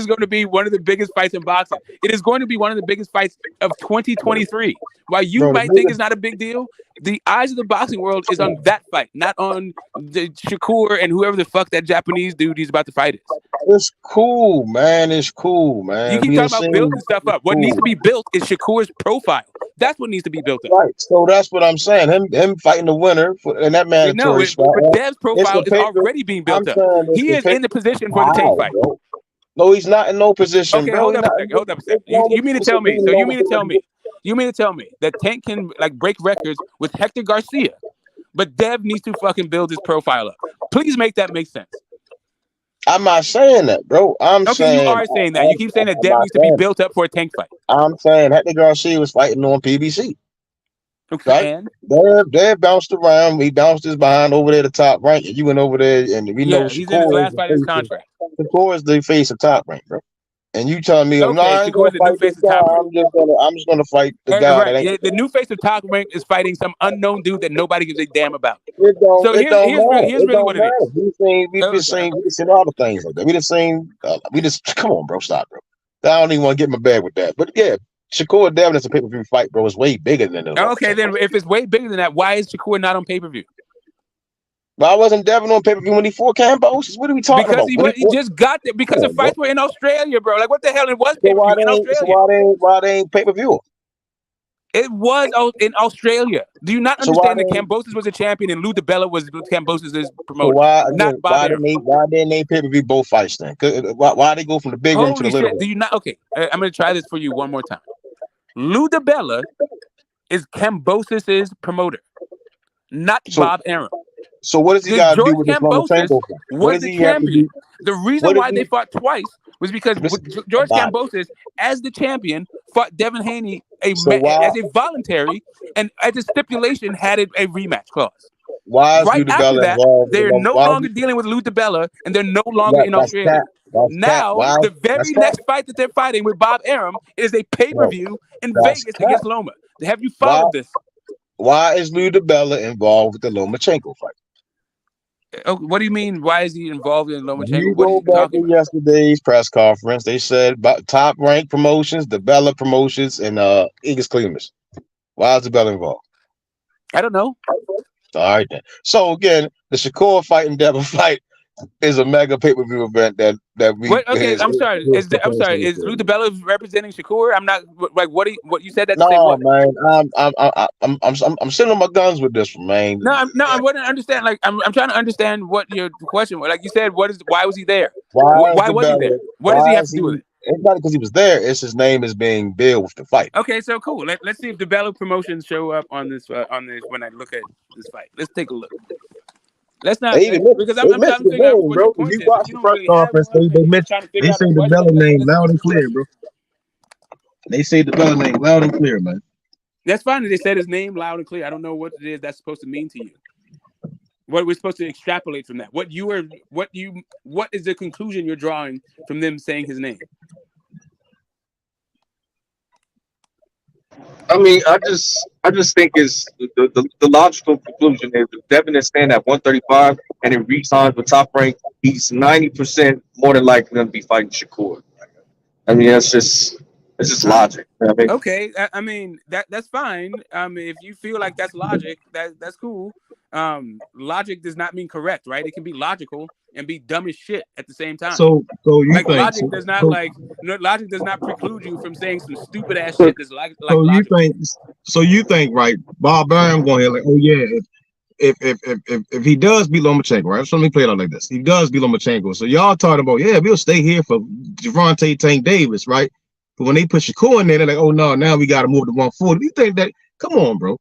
going to be one of the biggest fights in boxing. It is going to be one of the biggest fights of 2023. While you might think it's not a big deal, the eyes of the boxing world is on that fight, not on the Shakur and whoever the fuck that Japanese dude he's about to fight is. It's cool, man. It's cool, man. You keep talking about building stuff up. What needs to be built is Shakur's profile. That's what needs to be built up. Right. So that's what I'm saying. Him fighting the winner and that mandatory spot. But Dev's profile is already being built up. He is in the position for the Tank fight. Bro. No, he's not in no position. Okay, bro. Hold up a second. You mean to tell me? So you mean to tell me that Tank can like break records with Hector Garcia, but Dev needs to fucking build his profile up. Please make that make sense. I'm not saying that, bro. I'm saying you are saying that. You keep saying that Dev needs to be built up for a Tank fight. I'm saying Hector Garcia was fighting on PBC. Okay. Right? Dev bounced around. He bounced his behind over there to Top Rank, and you went over there, and we know he's in his last fight of his contract. Shakur is the face of Top Rank, bro. And you telling me, okay, no, I ain't gonna fight this guy. I'm just gonna fight the guy. Right. Yeah, the new face of Top Rank is fighting some unknown dude that nobody gives a damn about. It don't Here's matter. really what it is. We just seen all the things like that. We just come on, bro. Stop, bro. I don't even want to get in my bag with that. But yeah, Shakur Devin is a pay-per-view fight, bro. It's way bigger than that. Okay, then if it's way bigger than that, why is Shakur not on pay-per-view? Why wasn't Devin on pay-per-view when he fought Kambosos? What are we talking about? Because he just got there because the fights were in Australia, bro. Like, what the hell? It was pay-per-view in Australia. So why they ain't pay-per-view? It was in Australia. Do you not understand that Kambosos was a champion and Lou DiBella was Kambosos' promoter? So why didn't they pay-per-view both fights then? Why they go from the big room to the little room? Do you not? Okay, I'm going to try this for you one more time. Lou DiBella is Kambosos' promoter, not Bob Arum. So what does he got to do with this Lomachenko? Was the champion. The reason why they fought twice was because George Kambosos, as the champion, fought Devin Haney as a voluntary, and as a stipulation had a rematch clause. Why is Lou DiBella involved? They're no longer dealing with Lou DiBella, and they're no longer in Australia. Now, the very next fight that they're fighting with Bob Arum is a pay-per-view in Vegas against Loma. Have you followed this? Why is Lou DiBella involved with the Lomachenko fight? Oh, what do you mean? Why is he involved in Lomachenko? You go back to yesterday's press conference. They said about Top Rank Promotions, DiBella Promotions, and Eagles Cleavers. Why is DiBella involved? I don't know. All right then. So again, the Shakur fight and Devin fight is a mega pay-per-view event that we. Okay, I'm sorry. Is Lou DiBella representing Shakur? I'm not like what you said that. No, man. I'm sitting on my guns with this one, man. No, I wouldn't understand. Like I'm trying to understand what your question was. Like you said, why was he there? Why was he there? What does he have to do with it? It's not because he was there. It's his name is being billed with the fight. Okay, so cool. Let's see if DiBella Promotions show up on this when I look at this fight. Let's take a look. Let's not because I'm trying to figure out what your point is. You watch the press conference, they say the Bella name loud and clear, bro. They say the Bella name loud and clear, man. That's fine. They said his name loud and clear. I don't know what it is that's supposed to mean to you. What we're supposed to extrapolate from that? What is the conclusion you're drawing from them saying his name? I mean, I just think is the logical conclusion is if Devin is staying at 135 and he re-signs with Top Rank, he's 90% more than likely going to be fighting Shakur. I mean, it's just logic. You know what I mean? Okay, I mean that's fine. If you feel like that's logic, that's cool. Logic does not mean correct, right? It can be logical and be dumb as shit at the same time. So you like think logic does not logic does not preclude you from saying some stupid ass shit that's like you think right? Bob Arum going here like, oh yeah, if he does beat Lomachenko, right? So let me play it out like this. He does beat Lomachenko. So y'all talking about, yeah, we'll stay here for Gervonta Tank Davis, right? But when they put Shakur in there, they're like, oh no, now we got to move to 140. You think that? Come on, bro.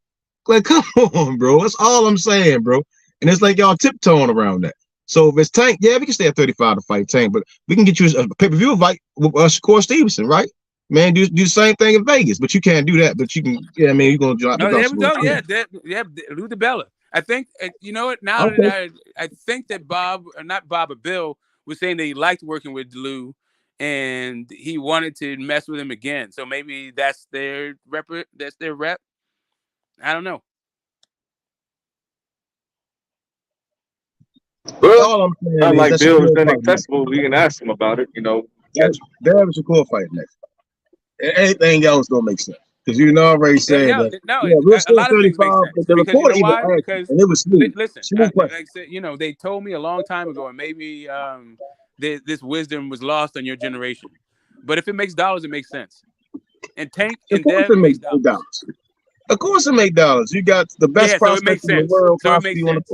Like, come on, bro. That's all I'm saying, bro. And it's like y'all tiptoeing around that. So if it's Tank, yeah, we can stay at 35 to fight Tank, but we can get you a pay-per-view fight with Shakur Stevenson, right? Man, do the same thing in Vegas, but you can't do that. But you can, yeah, I mean, you're gonna drop. No, there we go. Yeah, Lou DiBella. I think you know what. Now that I think that Bill was saying that he liked working with Lou, and he wanted to mess with him again. So maybe that's their rep. I don't know. Well, not like Bill is inaccessible. We can ask him about it. You know, they're having Shakur fight next. Anything else don't make sense because you know already said that. No, we're still 35. But the reporter even asked, and it was smooth. Listen, like I said, they told me a long time ago, and maybe this wisdom was lost on your generation. But if it makes dollars, it makes sense. And Tank and Dev makes dollars. Of course, it makes dollars. You got the best prospects in the world. So it makes sense.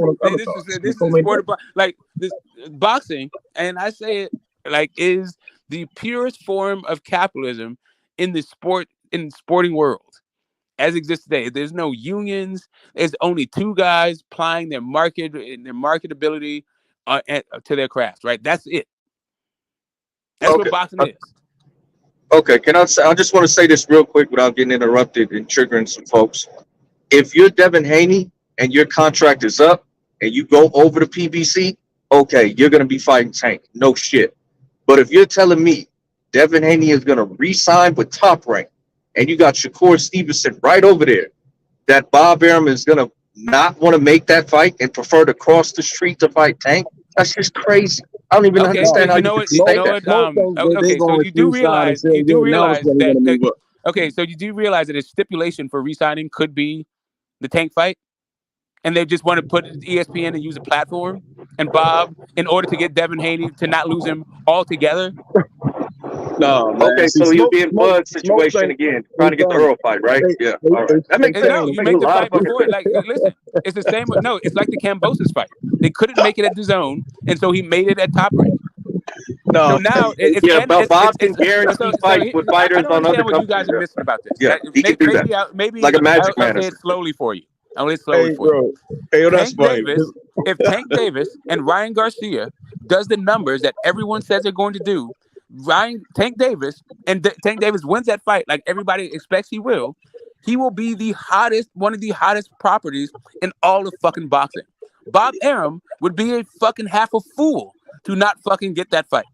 This is sport, like this boxing, and I say it like is the purest form of capitalism in the sporting world as exists today. There's no unions. There's only two guys plying their marketability to their craft. Right. That's it. That's what boxing is. Okay, I just want to say this real quick without getting interrupted and triggering some folks. If you're Devin Haney and your contract is up and you go over to PBC, okay, you're going to be fighting Tank. No shit. But if you're telling me Devin Haney is going to re-sign with Top Rank, and you got Shakur Stevenson right over there, that Bob Arum is going to not want to make that fight and prefer to cross the street to fight Tank? That's just crazy. I don't even understand how you can say that. Okay, so you do realize that. Okay, so you do realize that a stipulation for re-signing could be the Tank fight, and they just want to put ESPN and use a platform. And Bob, in order to get Devin Haney to not lose him altogether. No, man. Okay, so you'll be in Bud situation again, trying to get the Earl fight, right? Yeah, all right. That makes sense. No, you make the fight before. Like, listen, it's the same. No, it's like the Kambosos fight. They couldn't make it at the Zone, and so he made it at Top Rank. No, so now Bob can guarantee fights with fighters on other companies. What you guys are missing about this? Yeah, he can do that. Maybe like a magic man. I'll say it slowly for you. If Tank Davis and Ryan Garcia does the numbers that everyone says they're going to do, Tank Davis wins that fight like everybody expects he will be the hottest, one of the hottest properties in all of fucking boxing. Bob Arum would be a fucking half a fool to not fucking get that fight.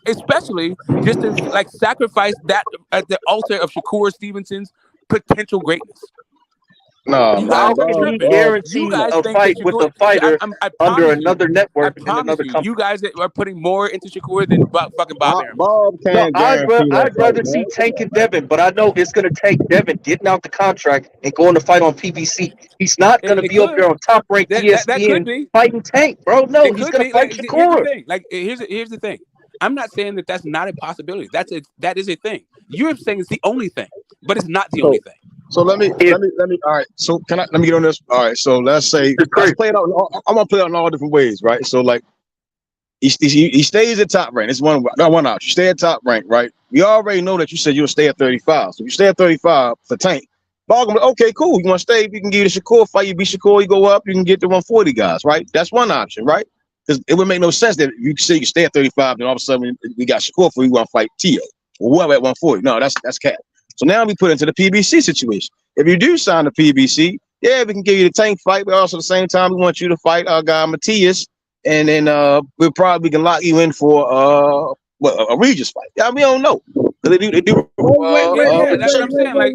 Especially to like sacrifice that at the altar of Shakur Stevenson's potential greatness. No, how can he guarantee a fight with a fighter under another network in another company? You guys are putting more into Shakur than fucking Bob Arum. Bob can't I'd rather see Tank and Devin, but I know it's going to take Devin getting out the contract and going to fight on PBC. He's not going to be up there on Top Rank ESPN fighting Tank, bro. No, he's going to fight Shakur. Here's the thing. I'm not saying that that's not a possibility. That is a thing. You're saying it's the only thing, but it's not the only thing. So let me. All right. So let me get on this. All right. So let's say let's play it out. I'm gonna play it in all different ways, right? So like, he stays at Top Rank. It's one option. You stay at Top Rank, right? We already know that you said you'll stay at 35. So if you stay at 35 for Tank, Ball, okay, cool. You want to stay? We can give you the Shakur fight. You beat Shakur, you go up. You can get the 140 guys, right? That's one option, right? Because it would make no sense that you say you stay at 35, then all of a sudden we got Shakur for you want to fight Teo or whoever at 140. No, that's cap. So now we put into the PBC situation. If you do sign the PBC, yeah, we can give you the Tank fight, but also at the same time we want you to fight our guy Matias, and then we can lock you in for a Regis fight. Yeah, we don't know. They do. That's what I'm saying. Like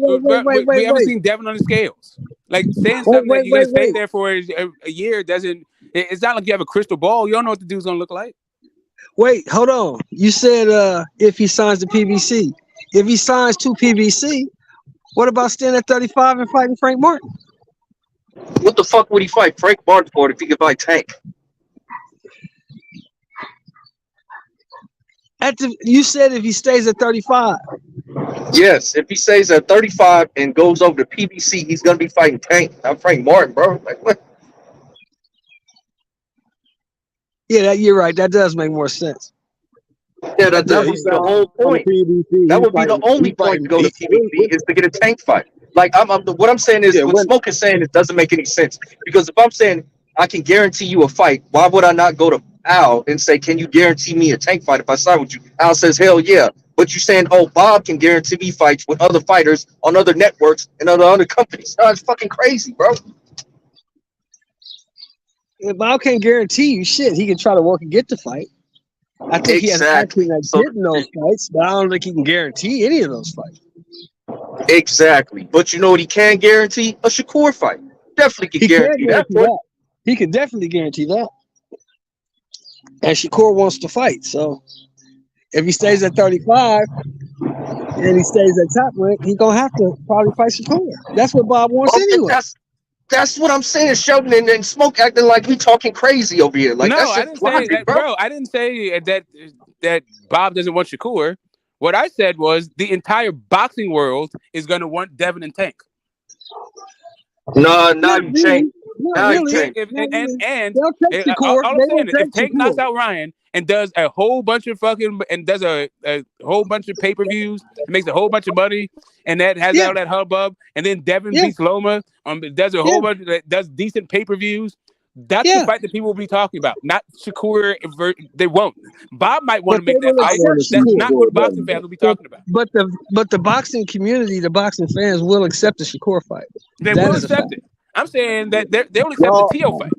we haven't seen Devin on the scales. Like saying something that you're gonna stay there for a year doesn't. It's not like you have a crystal ball. You don't know what the dude's gonna look like. Wait, hold on. You said if he signs the PBC. If he signs to PBC, what about staying at 35 and fighting Frank Martin? What the fuck would he fight Frank Martin for if he could fight Tank? You said if he stays at 35. Yes, if he stays at 35 and goes over to PBC, he's gonna be fighting Tank, not Frank Martin, bro. Like what? Yeah, you're right. That does make more sense. Yeah, that would be the whole point. That would be the only point to go to PBC is to get a Tank fight. Like what I'm saying is, what Smoke is saying, it doesn't make any sense. Because if I'm saying I can guarantee you a fight, why would I not go to Al and say, can you guarantee me a Tank fight if I sign with you? Al says, hell yeah. But you're saying, oh, Bob can guarantee me fights with other fighters on other networks and other companies. No, it's fucking crazy, bro. If Bob can't guarantee you shit, he can try to work and get the fight. I think he has actually getting those fights, but I don't think he can guarantee any of those fights. Exactly. But you know what he can guarantee? A Shakur fight. Definitely can guarantee that. He can definitely guarantee that. And Shakur wants to fight. So if he stays at 35 and he stays at Top Rank, he's going to have to probably fight Shakur. That's what Bob wants anyway. That's what I'm saying, Sheldon, and Smoke acting like we talking crazy over here. Like, no, I didn't say that, bro. I didn't say that Bob doesn't want Shakur. What I said was the entire boxing world is going to want Devin and Tank. No, you change. All I'm saying is, if Tank knocks out Ryan and does a whole bunch of a whole bunch of pay-per-views, and makes a whole bunch of money, and that has all that hubbub, and then Devin beats Loma, does a whole bunch that does decent pay-per-views. That's the fight that people will be talking about, not Shakur. They won't. Bob might want to make that fight. That's not what boxing fans will be talking about. But the boxing community, the boxing fans will accept the Shakur fight. They will accept it. I'm saying that they'll accept the Teo fight.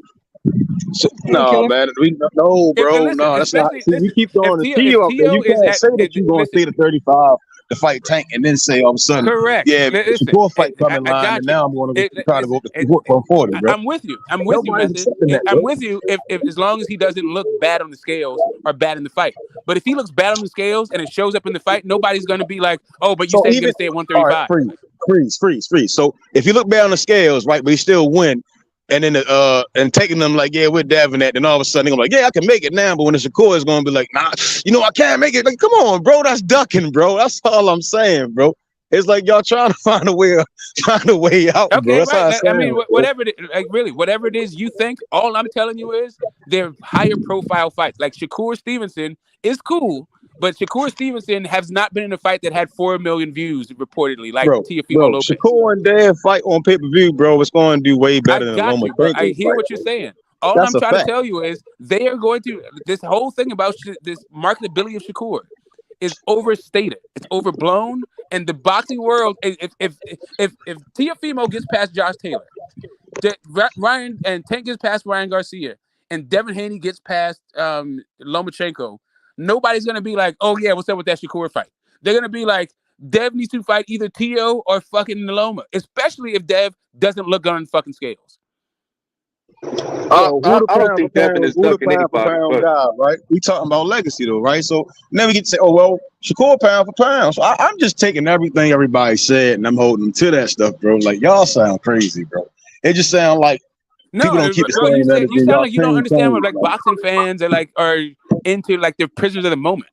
No, man. No, bro. No, that's not. See, we keep throwing the Tio up there. You can't say that you're going to stay to 35 to fight Tank and then say all of a sudden, correct. yeah, Shakur fight coming line, and now I'm going to try to go up to 40, bro. I'm with you. I'm with you, Method. I'm with you if as long as he doesn't look bad on the scales or bad in the fight. But if he looks bad on the scales and it shows up in the fight, nobody's going to be like, oh, but you said you're going to stay at 135. Right, freeze. So if you look bad on the scales, right, but he still win, and then and taking them like, yeah, we're Devin at, then all of a sudden they're like, yeah, I can make it now, but when the Shakur is going to be like, nah, I can't make it. Like, come on, bro, that's ducking, bro. That's all I'm saying, bro. It's like y'all trying to find a way out, okay, bro. That's right. how I mean, whatever it is you think, all I'm telling you is they're higher profile fights. Like Shakur Stevenson is cool, but Shakur Stevenson has not been in a fight that had 4 million views reportedly, like Teofimo Lopez. Shakur and Dev fight on pay-per-view, bro. It's going to do way better than Loma. I hear what you're saying. All I'm trying to tell you is they are going to this whole thing about this marketability of Shakur is overstated. It's overblown. And the boxing world, if Teofimo gets past Josh Taylor, Ryan and Tank gets past Ryan Garcia, and Devin Haney gets past Lomachenko, nobody's gonna be like, oh yeah, what's up with that Shakur fight? They're gonna be like, Dev needs to fight either Teo or fucking Loma, especially if Dev doesn't look good on fucking scales. I don't think Devin is ducking anybody. Guy, right? We talking about legacy though, right? So then we get to say, oh well, Shakur pound for pound. So I'm just taking everything everybody said and I'm holding them to that stuff, bro. Like y'all sound crazy, bro. It just sound like people don't keep bro, you sound like you don't understand what like boxing fans are into, like they're prisoners of the moment.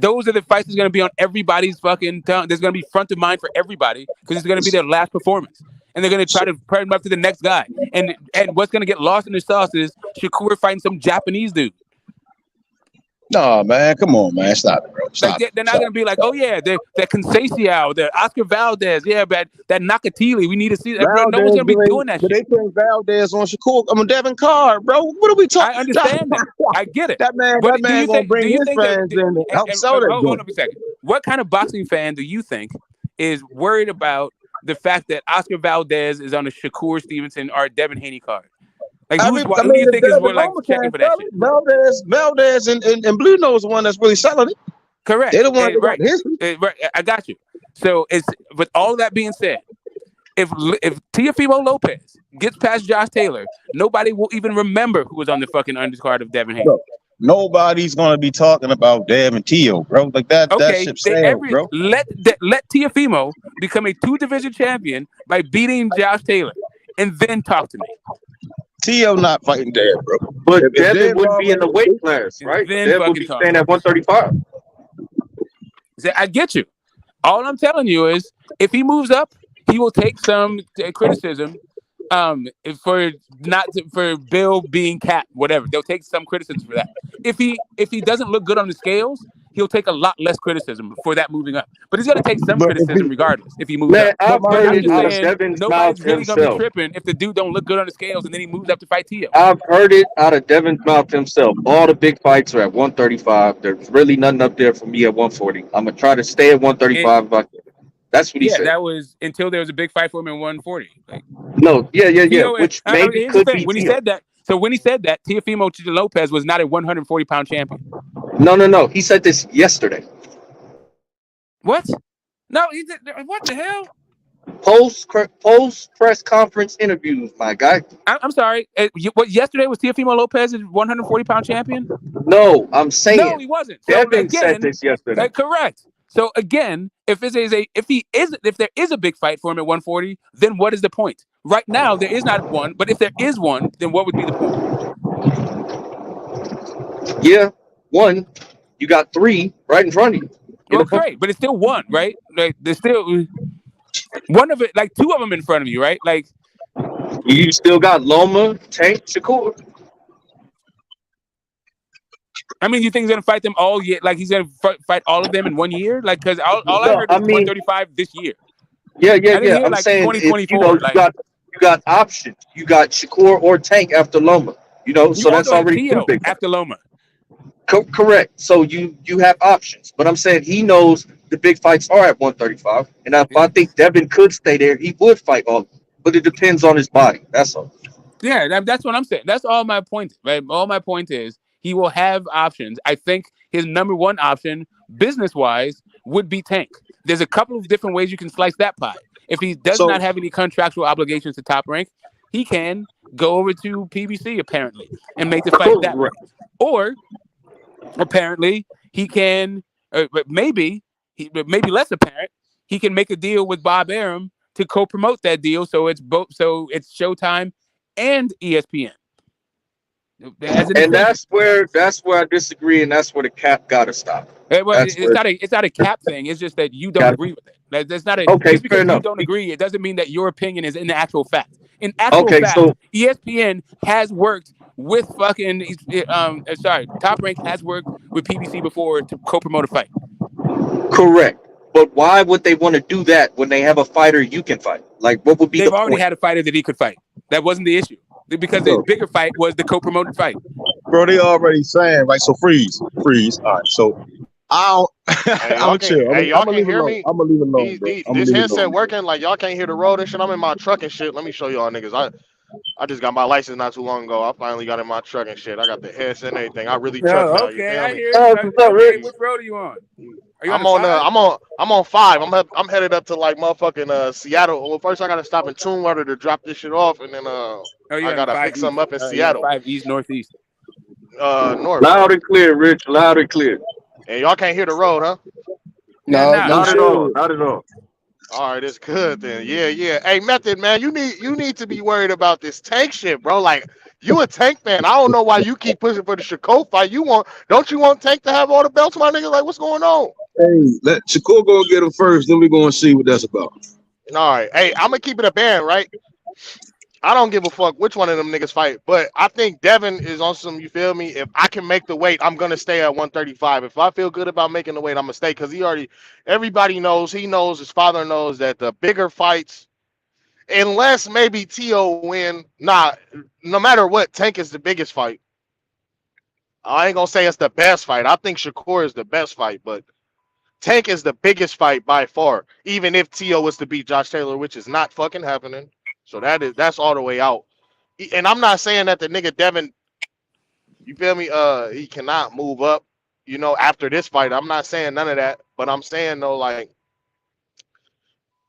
Those are the fights that's gonna be on everybody's fucking tongue. There's gonna be front of mind for everybody because it's gonna be their last performance. And they're going to try to pair him up to the next guy. And what's going to get lost in the sauce is Shakur fighting some Japanese dude. No, man. Come on, man. Stop it, bro. They're not going to be like, oh, yeah, that Conceição, the Oscar Valdez. Yeah, but that Nakatili. We need to see that. Bro, no one's going to be doing that shit. They putting Valdez on Shakur. I'm Devin Carr, bro. What are we talking about? I understand that. I get it. That man going to bring his friends in to help sell that. Hold up a second. What kind of boxing fan do you think is worried about the fact that Oscar Valdez is on a Shakur Stevenson or Devin Haney card? Like, who do you think is like checking for that shit? Valdez and Blue Nose the one that's really selling it. Correct. They're the one that right. got history. Right. I got you. So it's with all that being said, if Teofimo Lopez gets past Josh Taylor, nobody will even remember who was on the fucking undercard of Devin Haney. Bro, nobody's gonna be talking about Dev and Teo, bro. Like that. Okay, that shit's sad, bro. Let Teofimo become a 2-division champion by beating Josh Taylor, and then talk to me. Teo not fighting Dev, bro. But Devin would be in the weight class, right? Dev would be staying at 135. I get you. All I'm telling you is, if he moves up, he will take some criticism. For Bill being capped, whatever, they'll take some criticism for that. If he doesn't look good on the scales, he'll take a lot less criticism for that moving up. But he's gonna take some criticism regardless if he moves up. I've heard it out of Devin's mouth really himself. Gonna be tripping if the dude don't look good on the scales and then he moves up to fight Teo. I've heard it out of Devin's mouth himself. All the big fights are at 135. There's really nothing up there for me at 140. I'm gonna try to stay at 135 if I can. That's what he said. Yeah, that was until there was a big fight for him in 140. Like, no, yeah. Which maybe could be when he said that. So when he said that, Teofimo Lopez was not a 140-pound champion. No. He said this yesterday. What? No, he did. What the hell? Post press conference interviews, my guy. I'm sorry. What yesterday was Teofimo Lopez's 140-pound champion? No, I'm saying no, he wasn't. Devin said this yesterday. Correct. So again, if there is a big fight for him at 140, then what is the point? Right now, there is not one. But if there is one, then what would be the point? Yeah, one. You got 3 right in front of you. Okay, but it's still one, right? Like there's still one of it, like 2 of them in front of you, right? Like you still got Loma, Tank, Shakur. I mean, you think he's gonna fight them all year? Like he's gonna fight all of them in 1 year? Like because all I heard was 135 this year. Yeah. I'm like saying 2024. You got options. You got Shakur or Tank after Loma. So that's already 2 big after Loma. Correct. So you have options, but I'm saying he knows the big fights are at 135, and if I think Devin could stay there, he would fight all. But it depends on his body. That's all. Yeah, that's what I'm saying. That's all my point. Right? All my point is he will have options. I think his number one option, business-wise, would be Tank. There's a couple of different ways you can slice that pie. If he does not have any contractual obligations to Top Rank, he can go over to PBC apparently and make the fight that way. Or apparently he can, but maybe less apparent, he can make a deal with Bob Arum to co-promote that deal, so it's Showtime and ESPN. And that's where I disagree, and that's where the cap gotta stop. It's not a cap thing. It's just that you don't agree with it. That's not a okay. Just because you don't agree, it doesn't mean that your opinion is in the actual fact. In actual fact, ESPN has worked with fucking Top Rank has worked with PBC before to co-promote a fight. Correct. But why would they want to do that when they have a fighter you can fight? Like, what would be They've the already point? had a fighter that he could fight. That wasn't the issue. Because the bigger fight was the co-promoted fight. Bro, they already saying, right? So freeze. All right. So I'm gonna chill. Y'all can hear me? I'm gonna leave it alone. This headset working? Like, y'all can't hear the road and shit. I'm in my truck and shit. Let me show y'all niggas. I just got my license not too long ago. I finally got in my truck and shit. I got the headset and everything. I really truck now. Okay, I hear you. Which road are you on? I'm on 5. I'm headed up to like motherfucking Seattle. Well, first I gotta stop in Toonwater to drop this shit off, and then I gotta pick something up in Seattle. 5 East Northeast. North. Loud and clear, Rich. Loud and clear. And y'all can't hear the road, huh? No, not at all. Not at all. All right, it's good then. Yeah. Hey, Method man, you need to be worried about this Tank shit, bro. Like, you a Tank fan. I don't know why you keep pushing for the Shakur fight. Don't you want Tank to have all the belts, my nigga? Like, what's going on? Hey, let Shakur go get him first, then we're gonna see what that's about. All right. Hey, I'm gonna keep it a band, right? I don't give a fuck which one of them niggas fight, but I think Devin is on some, you feel me? If I can make the weight, I'm going to stay at 135. If I feel good about making the weight, I'm going to stay because everybody knows, his father knows that the bigger fights, unless maybe Tio win, no matter what, Tank is the biggest fight. I ain't going to say it's the best fight. I think Shakur is the best fight, but Tank is the biggest fight by far, even if Tio was to beat Josh Taylor, which is not fucking happening. So that's all the way out. And I'm not saying that the nigga Devin, you feel me? He cannot move up, after this fight. I'm not saying none of that, but I'm saying though, like,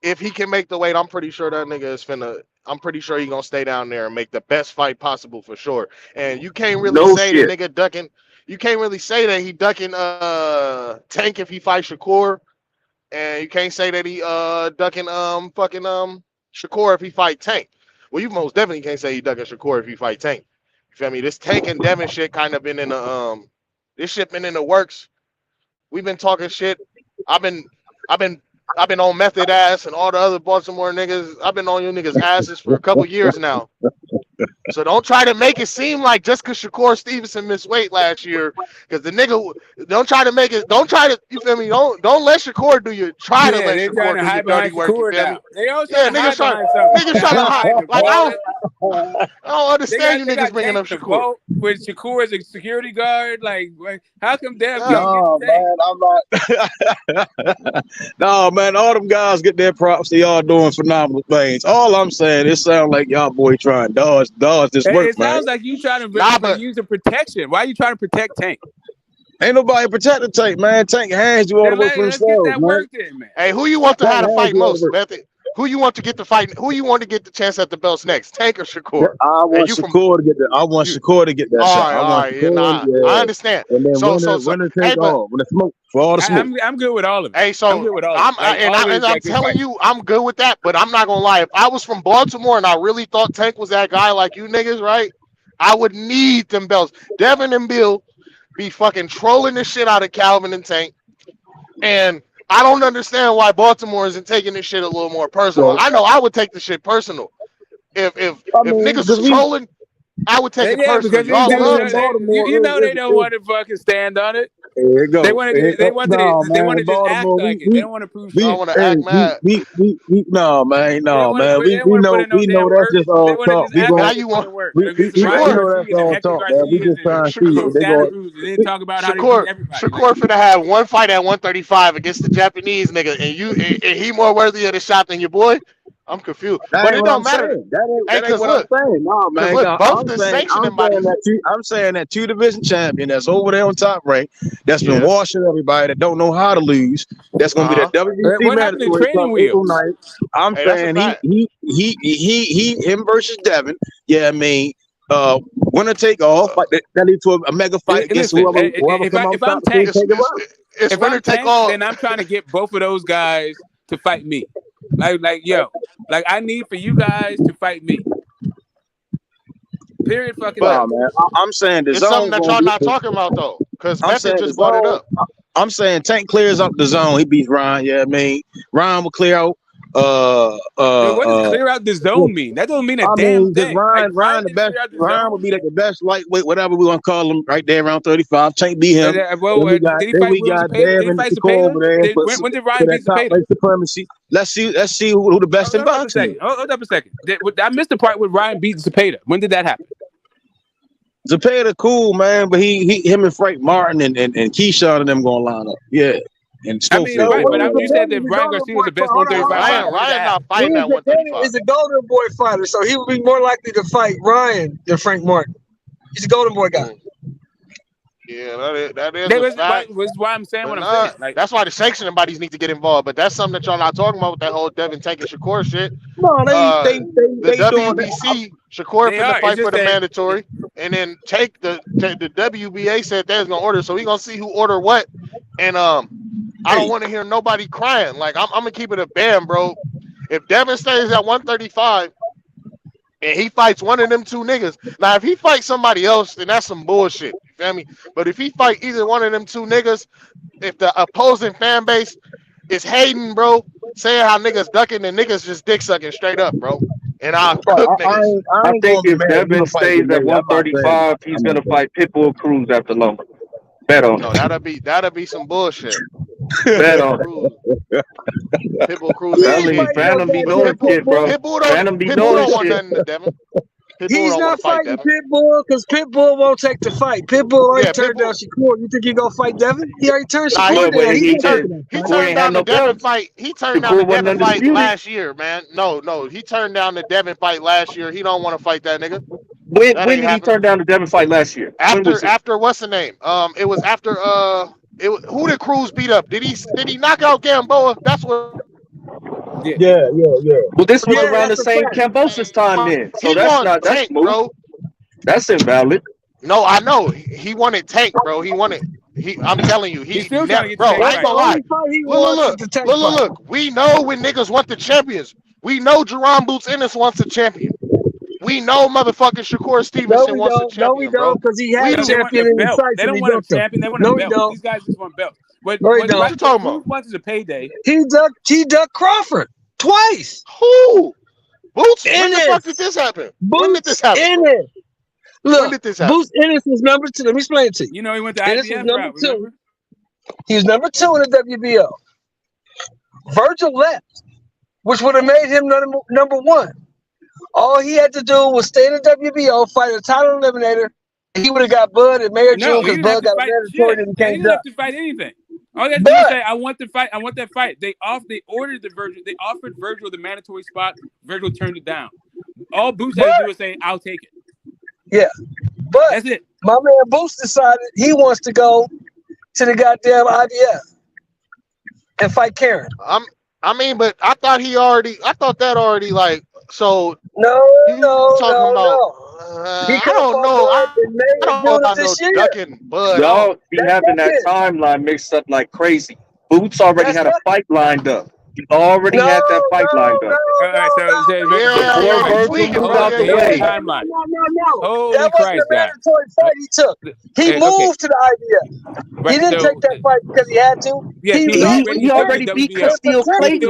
if he can make the weight, I'm pretty sure that nigga I'm pretty sure he's gonna stay down there and make the best fight possible for sure. And you can't really say the nigga ducking. You can't really say that he ducking Tank if he fights Shakur, and you can't say that he ducking Shakur if he fight Tank. Well, you most definitely can't say he ducking Shakur if he fight Tank. You feel me? This Tank and Devin shit kind of been in the this shit been in the works. We've been talking shit. I've been on Method ass and all the other Baltimore niggas. I've been on you niggas asses for a couple years now. So don't try to make it seem like just because Shakur Stevenson missed weight last year, because the nigga don't try to, you feel me? Don't let Shakur do your let Shakur do your dirty work. You feel me? They also niggas trying to hide. Like, I don't understand you niggas bringing up Shakur. With Shakur as a security guard, like, how come Dev? No, man, I'm not. No, man, all them guys get their props. They all doing phenomenal things. All I'm saying, it sounds like y'all boy trying to dodge this work, it sounds like you trying to use a protection. Why are you trying to protect Tank? Ain't nobody protecting Tank, man. Tank hands you all the way from himself, man. Hey, who you want to have to fight most, Method? Who you want to get the fight? Who you want to get the chance at the belts next? Tank or Shakur? I want Shakur to get that. I want Shakur to get that shot. I understand. And then when it take off, when the smoke for all the smoke. I'm good with all of it. Hey, so I'm telling you, I'm good with that. But I'm not gonna lie. If I was from Baltimore and I really thought Tank was that guy like you niggas, right? I would need them belts. Devin and Bill be fucking trolling the shit out of Calvin and Tank, and I don't understand why Baltimore isn't taking this shit a little more personal. I know I would take the shit personal. If niggas was trolling, I would take it personal. You know they don't want to fucking stand on it. There you go. They want to just act like it. They don't want to prove. They don't want to act mad. No, man. We know that's just all talk. Now you want we know that's all talk, man. We just trying to see. They talk about Shakur finna have one fight at 135 against the Japanese nigga, and he more worthy of the shot than your boy. I'm confused. That But ain't it what don't I'm matter. saying. That ain't Because what look, I'm saying. No, man. look, both the sanctioning bodies. I'm saying that two division champion that's over there on top rank, that's been washing everybody, that don't know how to lose. That's gonna be that WBC What happened to mandatory training come April wheels? 9th. I'm Hey, that's a saying fact. him versus Devin. Yeah, I mean, winner take all. That leads to a mega fight against Listen, whoever come out if I'm top and Tank, take it out. It's if winner I'm take Tank, all. then I'm trying to get both of those guys to fight me. Like I need for you guys to fight me. Period. Fucking. But man, I'm saying the it's zone something that y'all not talking about though, because Method just brought it up. I'm saying Tank clears up the zone. He beats Ryan. Yeah, I mean Ryan will clear out. What does clear out the zone mean? That doesn't mean a damn thing. Ryan the best. Ryan would be like the best lightweight, whatever we want to call him, right there around 35. Tank beat him. Did he fight Devin Zepeda? over there. When did Ryan beat top Zepeda? supremacy. Let's see who the best in boxing. Hold up a second. I missed the part where Ryan beat Zepeda. When did that happen? Zepeda cool, man, but him and Frank Martin and Keyshawn and them gonna line up. Yeah. And Schofield. Right, but you said that Ryan Garcia was the best 135. Ryan not fighting at 135. He's a Golden Boy fighter, so he would be more likely to fight Ryan than Frank Martin. He's a Golden Boy guy. Yeah, that is a fact. That's why I'm saying what I'm saying. Like, that's why the sanctioning bodies need to get involved. But that's something that y'all not talking about with that whole Devin Tank and Shakur shit. No, the they WBC Shakur finna fight for the that, mandatory, and then take the WBA said there's gonna order, so we gonna see who order what. And I don't want to hear nobody crying. Like I'm gonna keep it a bam, bro. If Devin stays at 135. And he fights one of them two niggas. Now, if he fights somebody else, then that's some bullshit. You feel me? But if he fight either one of them two niggas, if the opposing fan base is hating, bro, saying how niggas ducking and niggas just dick sucking straight up, bro. And I'll cook niggas. I think if Devin stays at 135, he's gonna fight Pitbull Cruz after Loma. Bet on no, that'll be some bullshit. Bet on Pitbull Cruz. Phantom be knowing shit, bro. Phantom be knowing don't want shit. nothing to Devin. He's not fighting Pitbull because Pitbull won't take the fight. Pitbull already turned down Shakur. You think he gonna fight Devin? He already turned Shakur down. He turned down the Devin fight. He turned down the Devin fight last year, man. No, he turned down the Devin fight last year. He don't want to fight that nigga. When did he turn down the Devin fight last year? After what's the name? It was after who did Cruz beat up? Did he knock out Gamboa? That's what. Yeah. Well, this was around the same Cambosa's time then. So that's Tank, bro. That's invalid. No, I know. He wanted Tank, bro. I'm telling you, he's still never, bro. I ain't gonna lie. Look. We know when niggas want the champions. We know Jerome Boots Ennis wants a champion. We know motherfucking Shakur Stevenson wants a champion. No, we don't, because he had a champion in his sights. They don't want a champion. They want a belt. These guys just want belts. What you talking about? Wants is a payday. He ducked Crawford twice. Who? Boots? When the fuck did this happen? When did this happen? Ennis. Look, when did this happen? Boots Ennis was number 2. Let me explain it to you. You know he went to Ennis IBF was number 2. He was number 2 in the WBO. Virgil left, which would have made him number 1. All he had to do was stay in the WBO, fight a title eliminator. He would have got Bud at Mayor June because Bud got a mandatory and he didn't have to fight anything. All they had to do was say, "I want the fight. I want that fight." They ordered the Virgil. They offered Virgil the mandatory spot. Virgil turned it down. All Boots had to do was say, "I'll take it." Yeah, but that's it. My man Boots decided he wants to go to the goddamn IBF and fight Karen. I mean, but I thought that already like so. No. I don't know. I don't know about no ducking Bud. Y'all be having that timeline mixed up like crazy. Boots already had a fight lined up. He already had that fight lined up. All right, timeline. Holy that Christ, wasn't a mandatory fight he took. He moved to the IBF. He didn't take that fight because he had to. Yeah, he already beat Castillo Clayton. He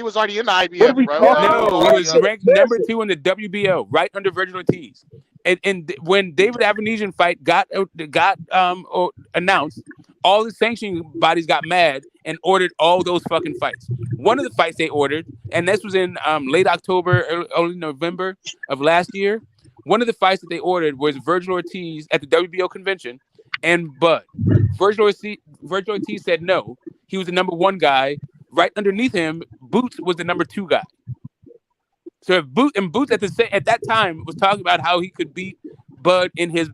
was already in the IBF, bro. No, he was ranked number 2 in the WBO, right under Virgil Ortiz. And when David Avenesian fight got announced, all the sanctioning bodies got mad and ordered all those fucking fights. One of the fights they ordered, and this was in late October, early November of last year. One of the fights that they ordered was Virgil Ortiz at the WBO convention and Bud. Virgil Ortiz said no. He was the number 1 guy. right underneath him, Boots was the number 2 guy. So if Boots at that time was talking about how he could beat Bud in his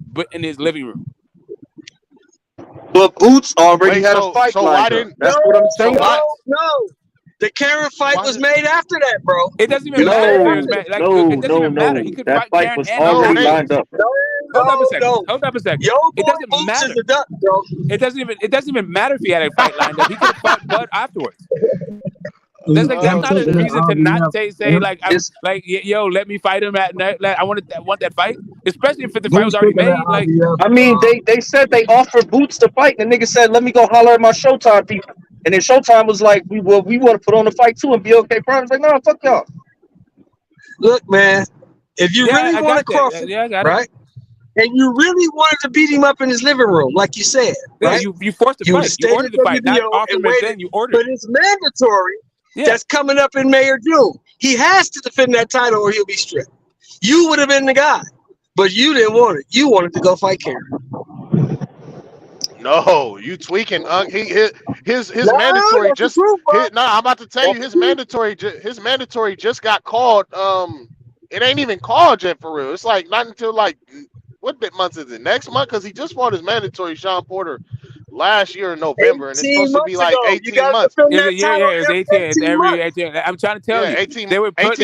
living room. But Boots already had a fight lined up. That's what I'm saying. No. The Karen fight was made after that, bro. It doesn't even matter. It doesn't even matter. He could that fight fight Karen was and already lined up. Hold up a second. Yo, it doesn't Boots matter. is a duck, bro. It doesn't even matter if he had a fight lined up. He could have fought Bud afterwards. That's not a reason to not say like yo, let me fight him I want that fight, especially if the fight was already made. Like, I mean, they said they offered Boots to fight, and the nigga said, "Let me go holler at my Showtime people." And then Showtime was like, "We want to put on the fight too," and BOK Prime was like, "No, fuck y'all." Look, man, if you really want to Crawford, right? And you really wanted to beat him up in his living room, like you said, right? You forced the fight. You ordered the fight. Not offered him, then you ordered. But it's mandatory. That's coming up in May or June. He has to defend that title or he'll be stripped. You would have been the guy, but you didn't want it. You wanted to go fight Karen. No, you tweaking. His mandatory just. I'm about to tell you, his mandatory just got called. It ain't even called yet for real. It's like not until like what month is it? Next month, because he just fought his mandatory Sean Porter last year in November, and it's supposed to be like 18 months. It's 18. It's every 18. I'm trying to tell you, 18 they're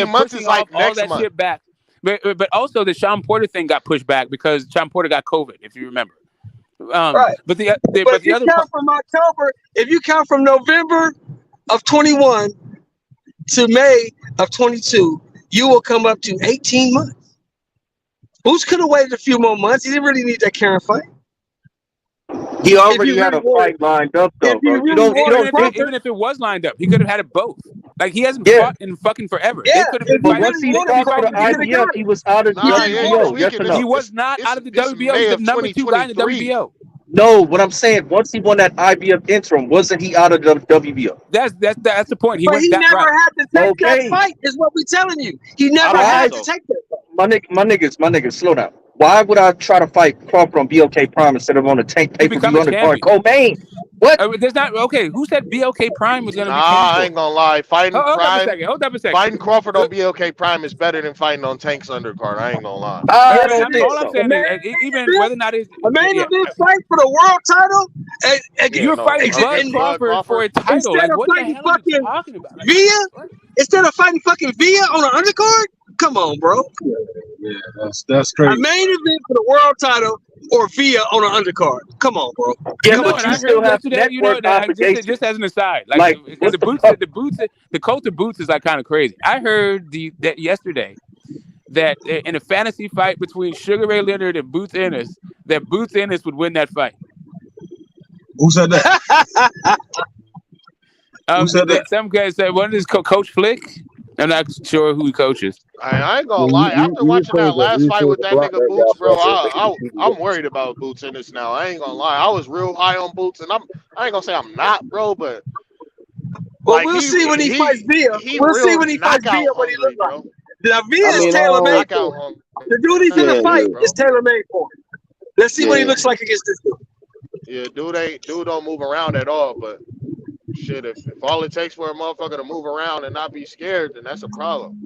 months is like all next that month. shit back. But also the Sean Porter thing got pushed back because Sean Porter got COVID, if you remember. Right. But if you count from October, if you count from November of 21 to May of 22, you will come up to 18 months. Boots could have waited a few more months. He didn't really need that Karen fight. He already had a fight lined up, though, bro. Even if it was lined up, he could have had it both. Like, he hasn't fought in fucking forever. Yeah, but once he fought for the IBF, he was out of the WBO. Yes or no? He was not out of the WBO. He's the number 2 guy in the WBO. No, what I'm saying, once he won that IBF interim, wasn't he out of the WBO? That's the point. But he never had to take that fight, is what we're telling you. He never had to take that fight. My niggas, slow down. Why would I try to fight Crawford on BOK Prime instead of on the tank pay-per-view undercard co-main? What? There's not who said BOK Prime was gonna be? I ain't gonna lie. Fighting hold Prime. Hold up a second. Fighting Crawford on BOK Prime is better than fighting on Tank's undercard. I ain't gonna lie. All I'm saying is, even whether or not it's a main event fight for the world title, you're fighting Bud Crawford for a title. Like, what the hell are you talking about? Via instead of fighting fucking Via on an undercard. Come on, bro. Yeah, that's crazy. A main event for the world title or Via on an undercard. Come on, bro. Yeah, but you still have network obligations. Just as an aside, like the cult of Boots is like kind of crazy. I heard that yesterday that in a fantasy fight between Sugar Ray Leonard and Boots Ennis, that Boots Ennis would win that fight. Who said that? Who said that? Some guy said, "What is Coach Flick?" I'm not sure who he coaches. I ain't gonna lie. After watching that last fight with that nigga Boots, bro, I'm worried about Boots in this now. I ain't gonna lie. I was real high on Boots, and I ain't gonna say I'm not, bro, but well, we'll see when he fights Via. We'll see when he fights Via what he looks like. Now Via is tailor made for him. The dude he's gonna fight is tailor made for him. Let's see what he looks like against this dude. Yeah, dude don't move around at all, but shit, if all it takes for a motherfucker to move around and not be scared, then that's a problem.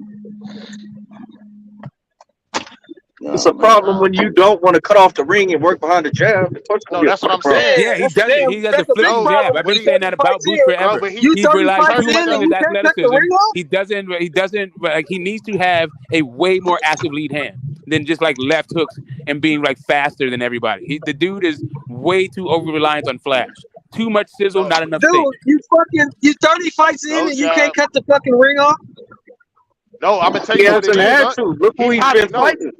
It's a problem when you don't want to cut off the ring and work behind the jab. No, that's what I'm saying. Yeah, he does it. He has a flipping jab. I've been saying that about Boots forever. He relies too much on his athleticism. He doesn't. Like, he needs to have a way more active lead hand than just like left hooks and being like faster than everybody. The dude is way too over reliant on flash. Too much sizzle, not enough steak. Dude, you 30 fights in and you can't cut the fucking ring off? No, I'm gonna tell you what it is. Look who he's been fighting.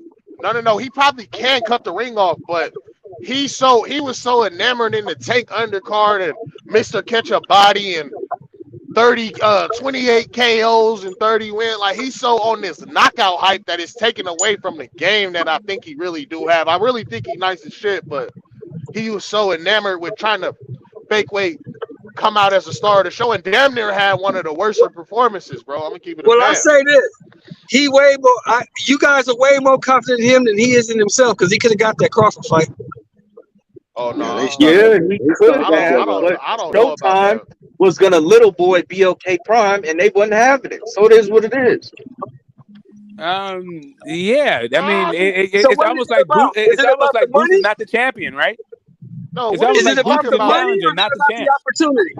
No. He probably can cut the ring off, but he was so enamored in the Tank undercard and Mr. Catch a Body and 28 KOs and 30 wins. Like, he's so on this knockout hype that it's taken away from the game that I think he really do have. I really think he's nice as shit, but he was so enamored with trying to fake weight come out as a star of the show and damn near had one of the worst performances, bro. I'm gonna keep it. Well, I say this: he way more. You guys are way more confident in him than he is in himself because he could have got that Crawford fight. Oh no! Yeah, he could have. I don't know about that. was gonna little boy BLK Prime, and they wasn't having it. So it is what it is. Yeah. I mean, it's almost like it's almost like Boots is not the champion, right? No, it's what almost is like Boots is the about? challenger, not the champ. The opportunity.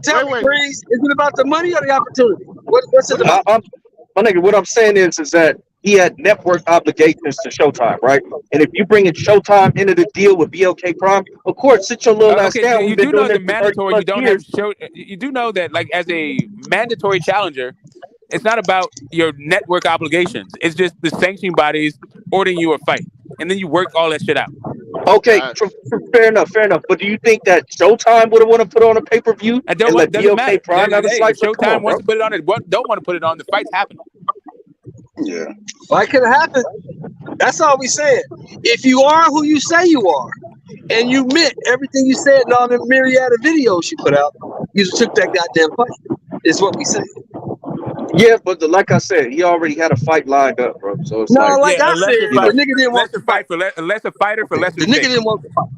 Tell me, Breeze, is it about the money or the opportunity? What's it about? My nigga, what I'm saying is that he had network obligations to Showtime, right? And if you bring in Showtime into the deal with BLK Prime, of course, sit your little ass down. You do know the mandatory. You don't have show. You do know that, like, as a mandatory challenger, it's not about your network obligations. It's just the sanctioning bodies ordering you a fight, and then you work all that shit out. Okay, fair enough. But do you think that Showtime would have want to put on a pay-per-view and let BLK Prime have a fight? Showtime wants to put it on. Don't want to put it on. The fight's happening. Yeah. Why could it happen? That's all we said. If you are who you say you are, and you meant everything you said in all the myriad of videos you put out, you just took that goddamn fight. Is what we say. Yeah, but like I said, he already had a fight lined up, bro. So it's I said, the nigga didn't want to fight for lesser fighter for lesser. The nigga didn't want to fight.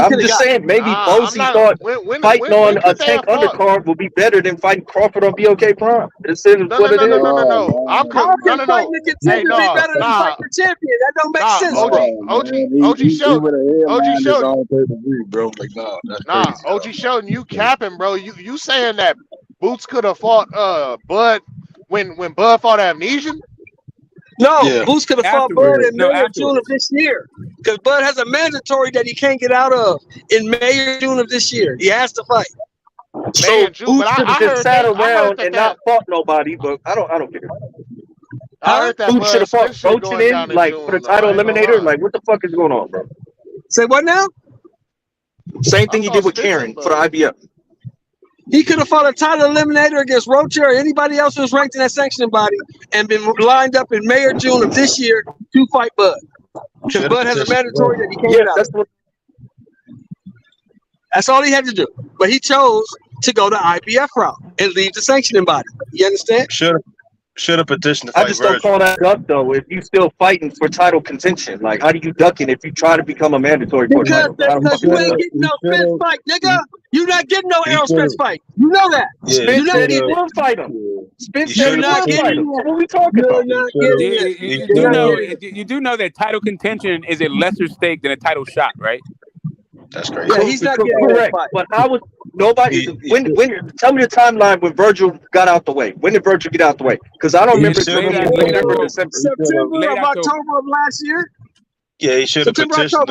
I'm just saying, maybe Bozy thought fighting on a Tank undercard would be better than fighting Crawford on BLK Prime. This is what it is. No. How can fighting the contender be better than fighting the champion? That don't make sense, OG Sheldon, you capping, bro. You saying that Boots could have fought Bud when Bud fought Amnesia? No, Boots could have fought Bud in May or June of this year. Because Bud has a mandatory that he can't get out of in May or June of this year. He has to fight. So Boots should have just sat around and not fought nobody, but I don't care. I heard that Boots should have fought Rochin in, like, for the title eliminator. Like, what the fuck is going on, bro? Say what now? Same thing he did with Karen for the IBF. He could have fought a title eliminator against Rocha or anybody else who's ranked in that sanctioning body and been lined up in May or June of this year to fight Bud. Because Bud has a mandatory that he can't get out. That's all he had to do. But he chose to go the IBF route and leave the sanctioning body. You understand? Should have petitioned to fight I just don't call that duck, though. If you still fighting for title contention, like, how do you duck it if you try to become a mandatory? Because you ain't getting no Spence fight, nigga. You're not getting no Errol Spence fight. You know that. Spence said he will fight him. Spence said he will fight him. What are we talking about? You do know that title contention is a lesser stake than a title shot, right? That's crazy. Yeah, he's not getting correct. But I was nobody. When tell me the timeline when Virgil got out the way. When did Virgil get out the way? Because I don't remember. September of October of last year. Yeah, he should have petitioned.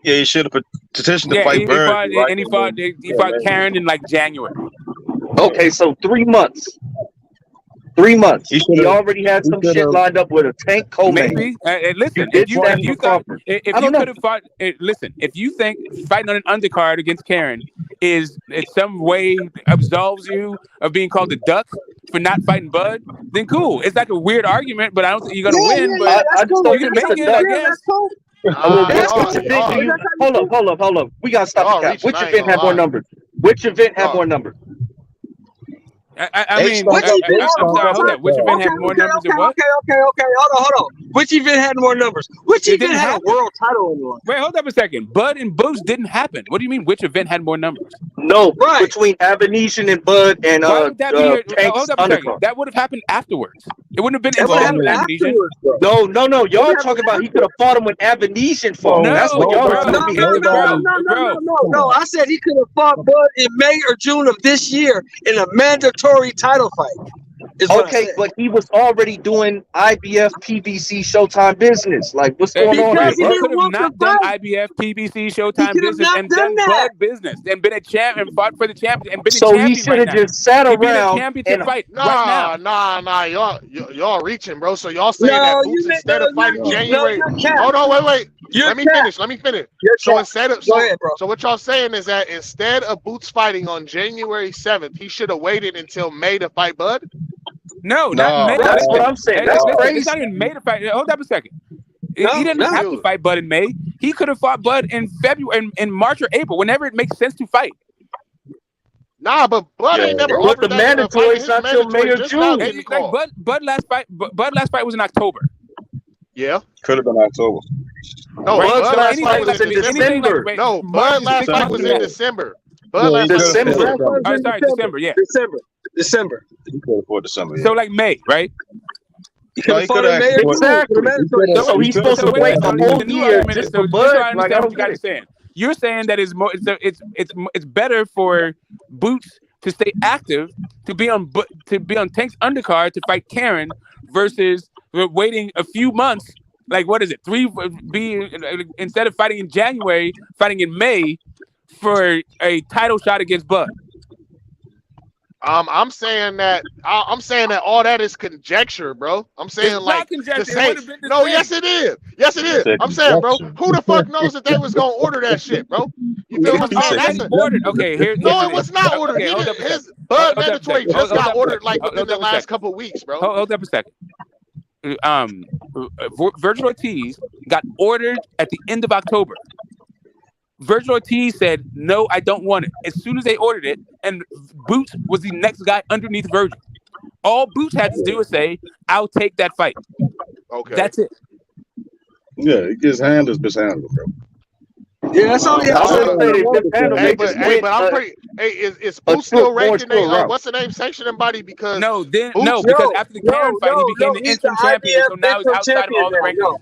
Yeah, he should have petitioned to fight Bird. He fought Karen in like January. Okay, so 3 months. 3 months. He already had some shit lined up with a Tank Coleman. Maybe. Listen, if you could have fought, listen, if you think fighting on an undercard against Karen is in some way absolves you of being called a duck for not fighting Bud, then cool. It's like a weird argument, but I don't think you're gonna win. But I just you can make it, I guess. Hold up. We gotta stop the cap. Which event had more numbers? Which event had more numbers? I mean, I'm sorry, hold up. Which event had more numbers than what? Okay. Hold on. Which event had more numbers? Which event had a world title in one? Wait, hold up a second. Bud and Boots didn't happen. What do you mean? Which event had more numbers? No, right. Between Avenesian and Bud and hold up a second. That would have happened afterwards. It wouldn't have been instead of Avenesian. No. Y'all talking about he could have fought him with Avenesian fought. No, that's what y'all are talking about. No. I said he could have fought Bud in May or June of this year in a mandatory title fight. Okay, but he was already doing IBF, PBC, Showtime business. Like, what's going on here? He could have not done IBF, PBC, Showtime business and done Bud business and been a champ and fought for the champion and been a champion. So he should have just sat around and fight Nah, y'all reaching, bro. So y'all saying that Boots instead of fighting January. Hold on, wait. Let me finish. So what y'all saying is that instead of Boots fighting on January 7th, he should have waited until May to fight Bud? No, not May. That's what I'm saying. That's crazy. It's not even May to fight. Hold up a second. He didn't have to fight Bud in May. He could have fought Bud in February, in March or April, whenever it makes sense to fight. Nah, but Bud ain't never offered the mandatory is not till May or June. Bud last fight was in October. Yeah, could have been October. No, Bud last fight was in December. No, Bud last fight was in December. Bud December. Sorry, December. Yeah, December. He could afford December. Yeah. so like May, right? Exactly. So he's supposed to wait a whole year just for Bud. So I Like, I understand don't what you get guys are it. saying. You're saying that it's better for Boots to stay active, to be on Tank's undercard to fight Karen versus waiting a few months. Like, what is it? Instead of fighting in January, fighting in May for a title shot against Bud. I'm saying that all that is conjecture, bro. I'm saying It's like not conjecture. to say, It would've been the no, same. yes it is. Yes it is. I'm saying, bro, who the fuck knows that they was gonna order that shit, bro? You feel what I'm saying? That's ordered. Okay, here. No, it was not ordered. Okay, hold up a second. His Bud Hold up a mandatory second. just Hold got up a ordered second. like within Hold the up a last second. couple of weeks, bro. Hold up a second. Virgil Ortiz got ordered at the end of October. Virgil Ortiz said, "No, I don't want it." As soon as they ordered it, and Boots was the next guy underneath Virgil. All Boots had to do was say, "I'll take that fight." Okay, that's it. Yeah, his handler's mishandled, bro. Yeah, that's all he has to say. But I'm pretty. Hey, is Boots still ranking? What's the name? Sanctioning body because because after the Karen fight, he became the interim champion, so now he's outside of all the rankings.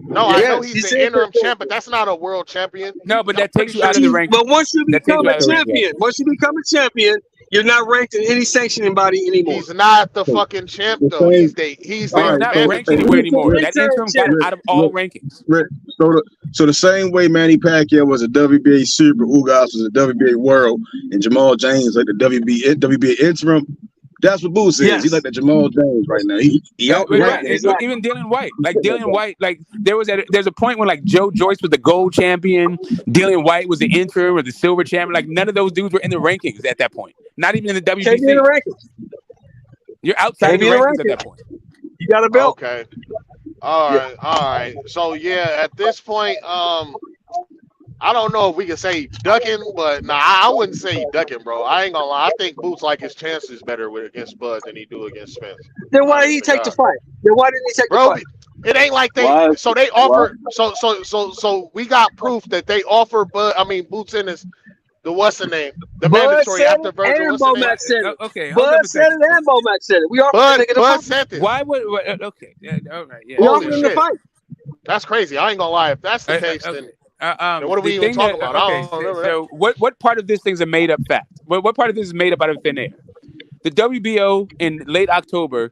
No, I know he's the interim champ, but that's not a world champion. No, but that takes you out of the rankings. But once you become a champion, you're not ranked in any sanctioning body anymore. He's not the fucking champ though. He's not ranked anywhere anymore. That interim got out of all rankings. So the same way Manny Pacquiao was a WBA Super, Ugas was a WBA World, and Jamal James like the WBA interim. That's what Boots is. Yes. He's like the Jamal James right now. He out right. Even Dillian White. There's a point when like Joe Joyce was the gold champion, Dillian White was the interim or the silver champion. Like none of those dudes were in the rankings at that point. Not even in the WBC. Can't be in the rankings. You're outside of the rankings at that point. You got a belt. Okay. All right. So yeah, at this point, I don't know if we can say ducking, but I wouldn't say ducking, bro. I ain't gonna lie. I think Boots like his chances better against Bud than he do against Spence. Then why did he take the fight? Then why didn't he take the fight? It ain't like they offer. So we got proof that they offer Boots in his what's the name? The mandatory after Virgil. And Bomac said it. Okay, Bud said it and Bomac said it. We are Bud said it. Why would okay? Yeah, all right. Yeah. We offered him the fight. That's crazy. I ain't gonna lie. If that's the case, then. What are we even talking about? Okay, so what part of this thing's a made up fact? What part of this is made up out of thin air? The WBO in late October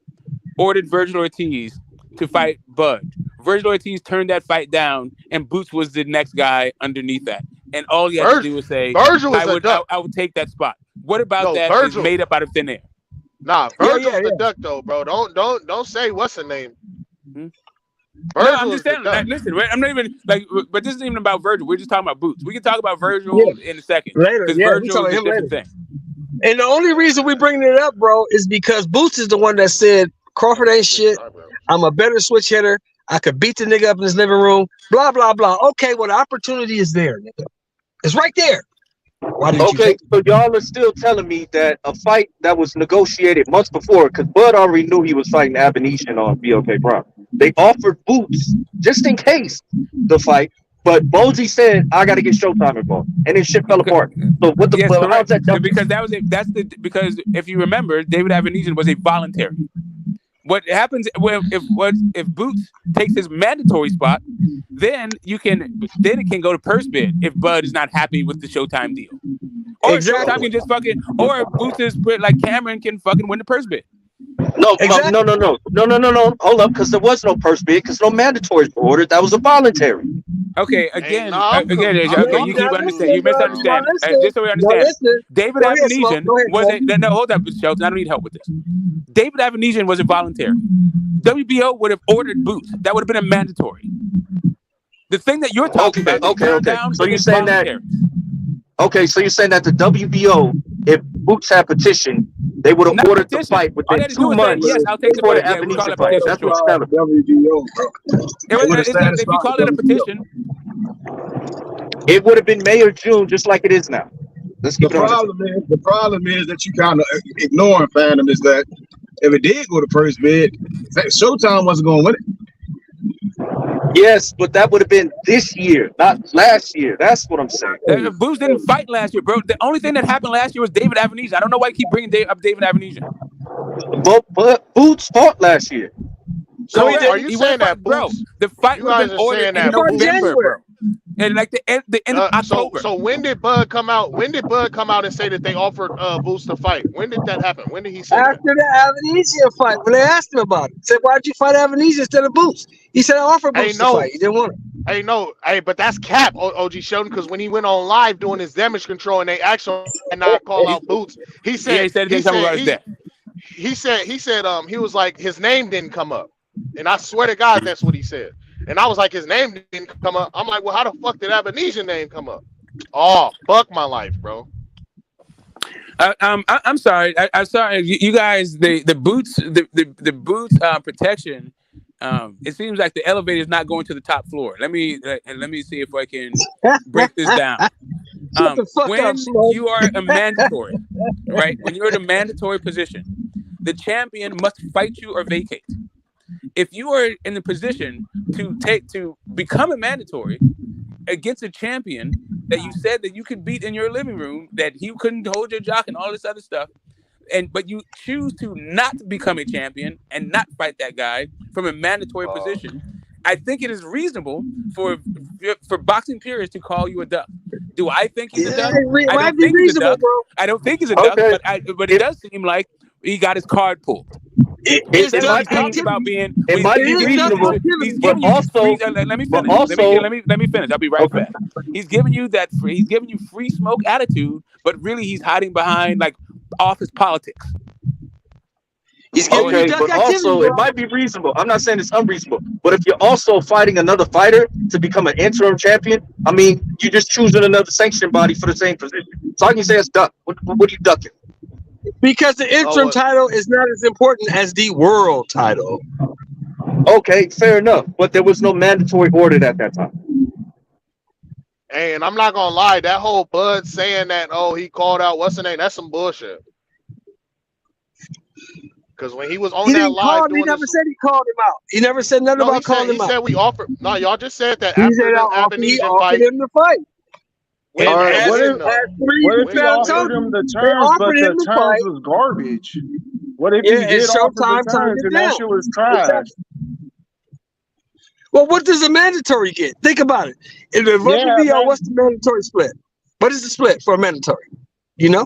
ordered Virgil Ortiz to fight Bud. Virgil Ortiz turned that fight down, and Boots was the next guy underneath that. And all he had to do was say, I would take that spot. What about that is made up out of thin air? Nah, Virgil's the duck though, bro. Don't say what's the name. No, I'm just saying. Like, listen, I'm not even like, but this isn't even about Virgil. We're just talking about Boots. We can talk about Virgil in a second later. Because Virgil is a different thing. And the only reason we bringing it up, bro, is because Boots is the one that said Crawford ain't shit. I'm a better switch hitter. I could beat the nigga up in his living room. Blah blah blah. Okay, well the opportunity is there, nigga. It's right there. Why did you take so y'all are still telling me that a fight that was negotiated months before, because Bud already knew he was fighting Abanesian on BOK Prime. They offered Boots just in case the fight, but Bozy said, "I got to get Showtime involved," and then shit fell apart. So what the how's that? Because if you remember, David Abanesian was a voluntary. What happens if Boots takes his mandatory spot, then it can go to purse bid if Bud is not happy with the Showtime deal. Or Showtime can just or Boots is like Cameron can fucking win the purse bid. No. Hold up, because there was no purse bid, because no mandatories were ordered. That was a voluntary. Okay, you keep understanding. You misunderstand. Just so we understand, David Abanesian was no. Hold up, Shelton. I don't need help with this. David Abanesian was a voluntary. WBO would have ordered Boots. That would have been a mandatory. The thing that you're talking about, okay. So you're saying that? Okay, so you're saying that the WBO, if Boots had petitioned, they would have ordered the fight within 2 months before the Abanesian fight. That's what's telling WBO, bro. If you call it a petition, it would have been May or June, just like it is now. The problem is that you kind of ignoring fandom is that if it did go to first bid, Showtime wasn't going to win it. Yes, but that would have been this year, not last year. That's what I'm saying. Boots didn't fight last year, bro. The only thing that happened last year was David Avenesian. I don't know why you keep bringing up David Avenesian. But Boots fought last year. So are you saying that, bro? The fight was been ordered in November, bro. And like the end of October. So when did Bud come out? When did Bud come out and say that they offered Boots to fight? When did that happen? When did he say after the Avenesian fight? When they asked him about it, said, "Why'd you fight Avenesian instead of Boots?" He said, "I offered Boots to fight. He didn't want it." But that's cap, OG Sheldon, because when he went on live doing his damage control and they actually not call out Boots, he said he was like his name didn't come up, and I swear to God that's what he said. And I was like, his name didn't come up. I'm like, well, how the fuck did Avenesian name come up? Oh, fuck my life, bro. I'm sorry. I'm sorry. You guys, the boots, the boots protection. It seems like the elevator is not going to the top floor. Let me see if I can break this down. When you are a mandatory, right? When you're in a mandatory position, the champion must fight you or vacate. If you are in the position to become a mandatory against a champion that you said that you could beat in your living room, that he couldn't hold your jock and all this other stuff, but you choose to not become a champion and not fight that guy from a mandatory position, I think it is reasonable for boxing purists to call you a duck. Do I think he's a duck? I don't think he's a duck. I don't think he's a duck, but it does seem like he got his card pulled. It might be reasonable. He's giving you free. Let me finish. Let me finish. I'll be right back. He's giving you that free. He's giving you free smoke attitude, but really he's hiding behind like office politics. He's giving you but also it might be reasonable. I'm not saying it's unreasonable, but if you're also fighting another fighter to become an interim champion, I mean, you're just choosing another sanction body for the same position. So I can say it's duck. What are you ducking? Because the interim title is not as important as the world title. Okay, fair enough. But there was no mandatory order at that time. Hey, and I'm not gonna lie, that whole Bud saying that, he called out what's the name, that's some bullshit. Because when he was on that live, he never said he called him out. He never said nothing about calling him out. He said we offered. No, y'all just said that he after said he offered him to fight. What if he offered him the terms, but the terms was garbage? What if he did offer the terms and that shit was trash? Well, what does a mandatory get? Think about it. In the WBO, what's the mandatory split? What is the split for a mandatory? You know?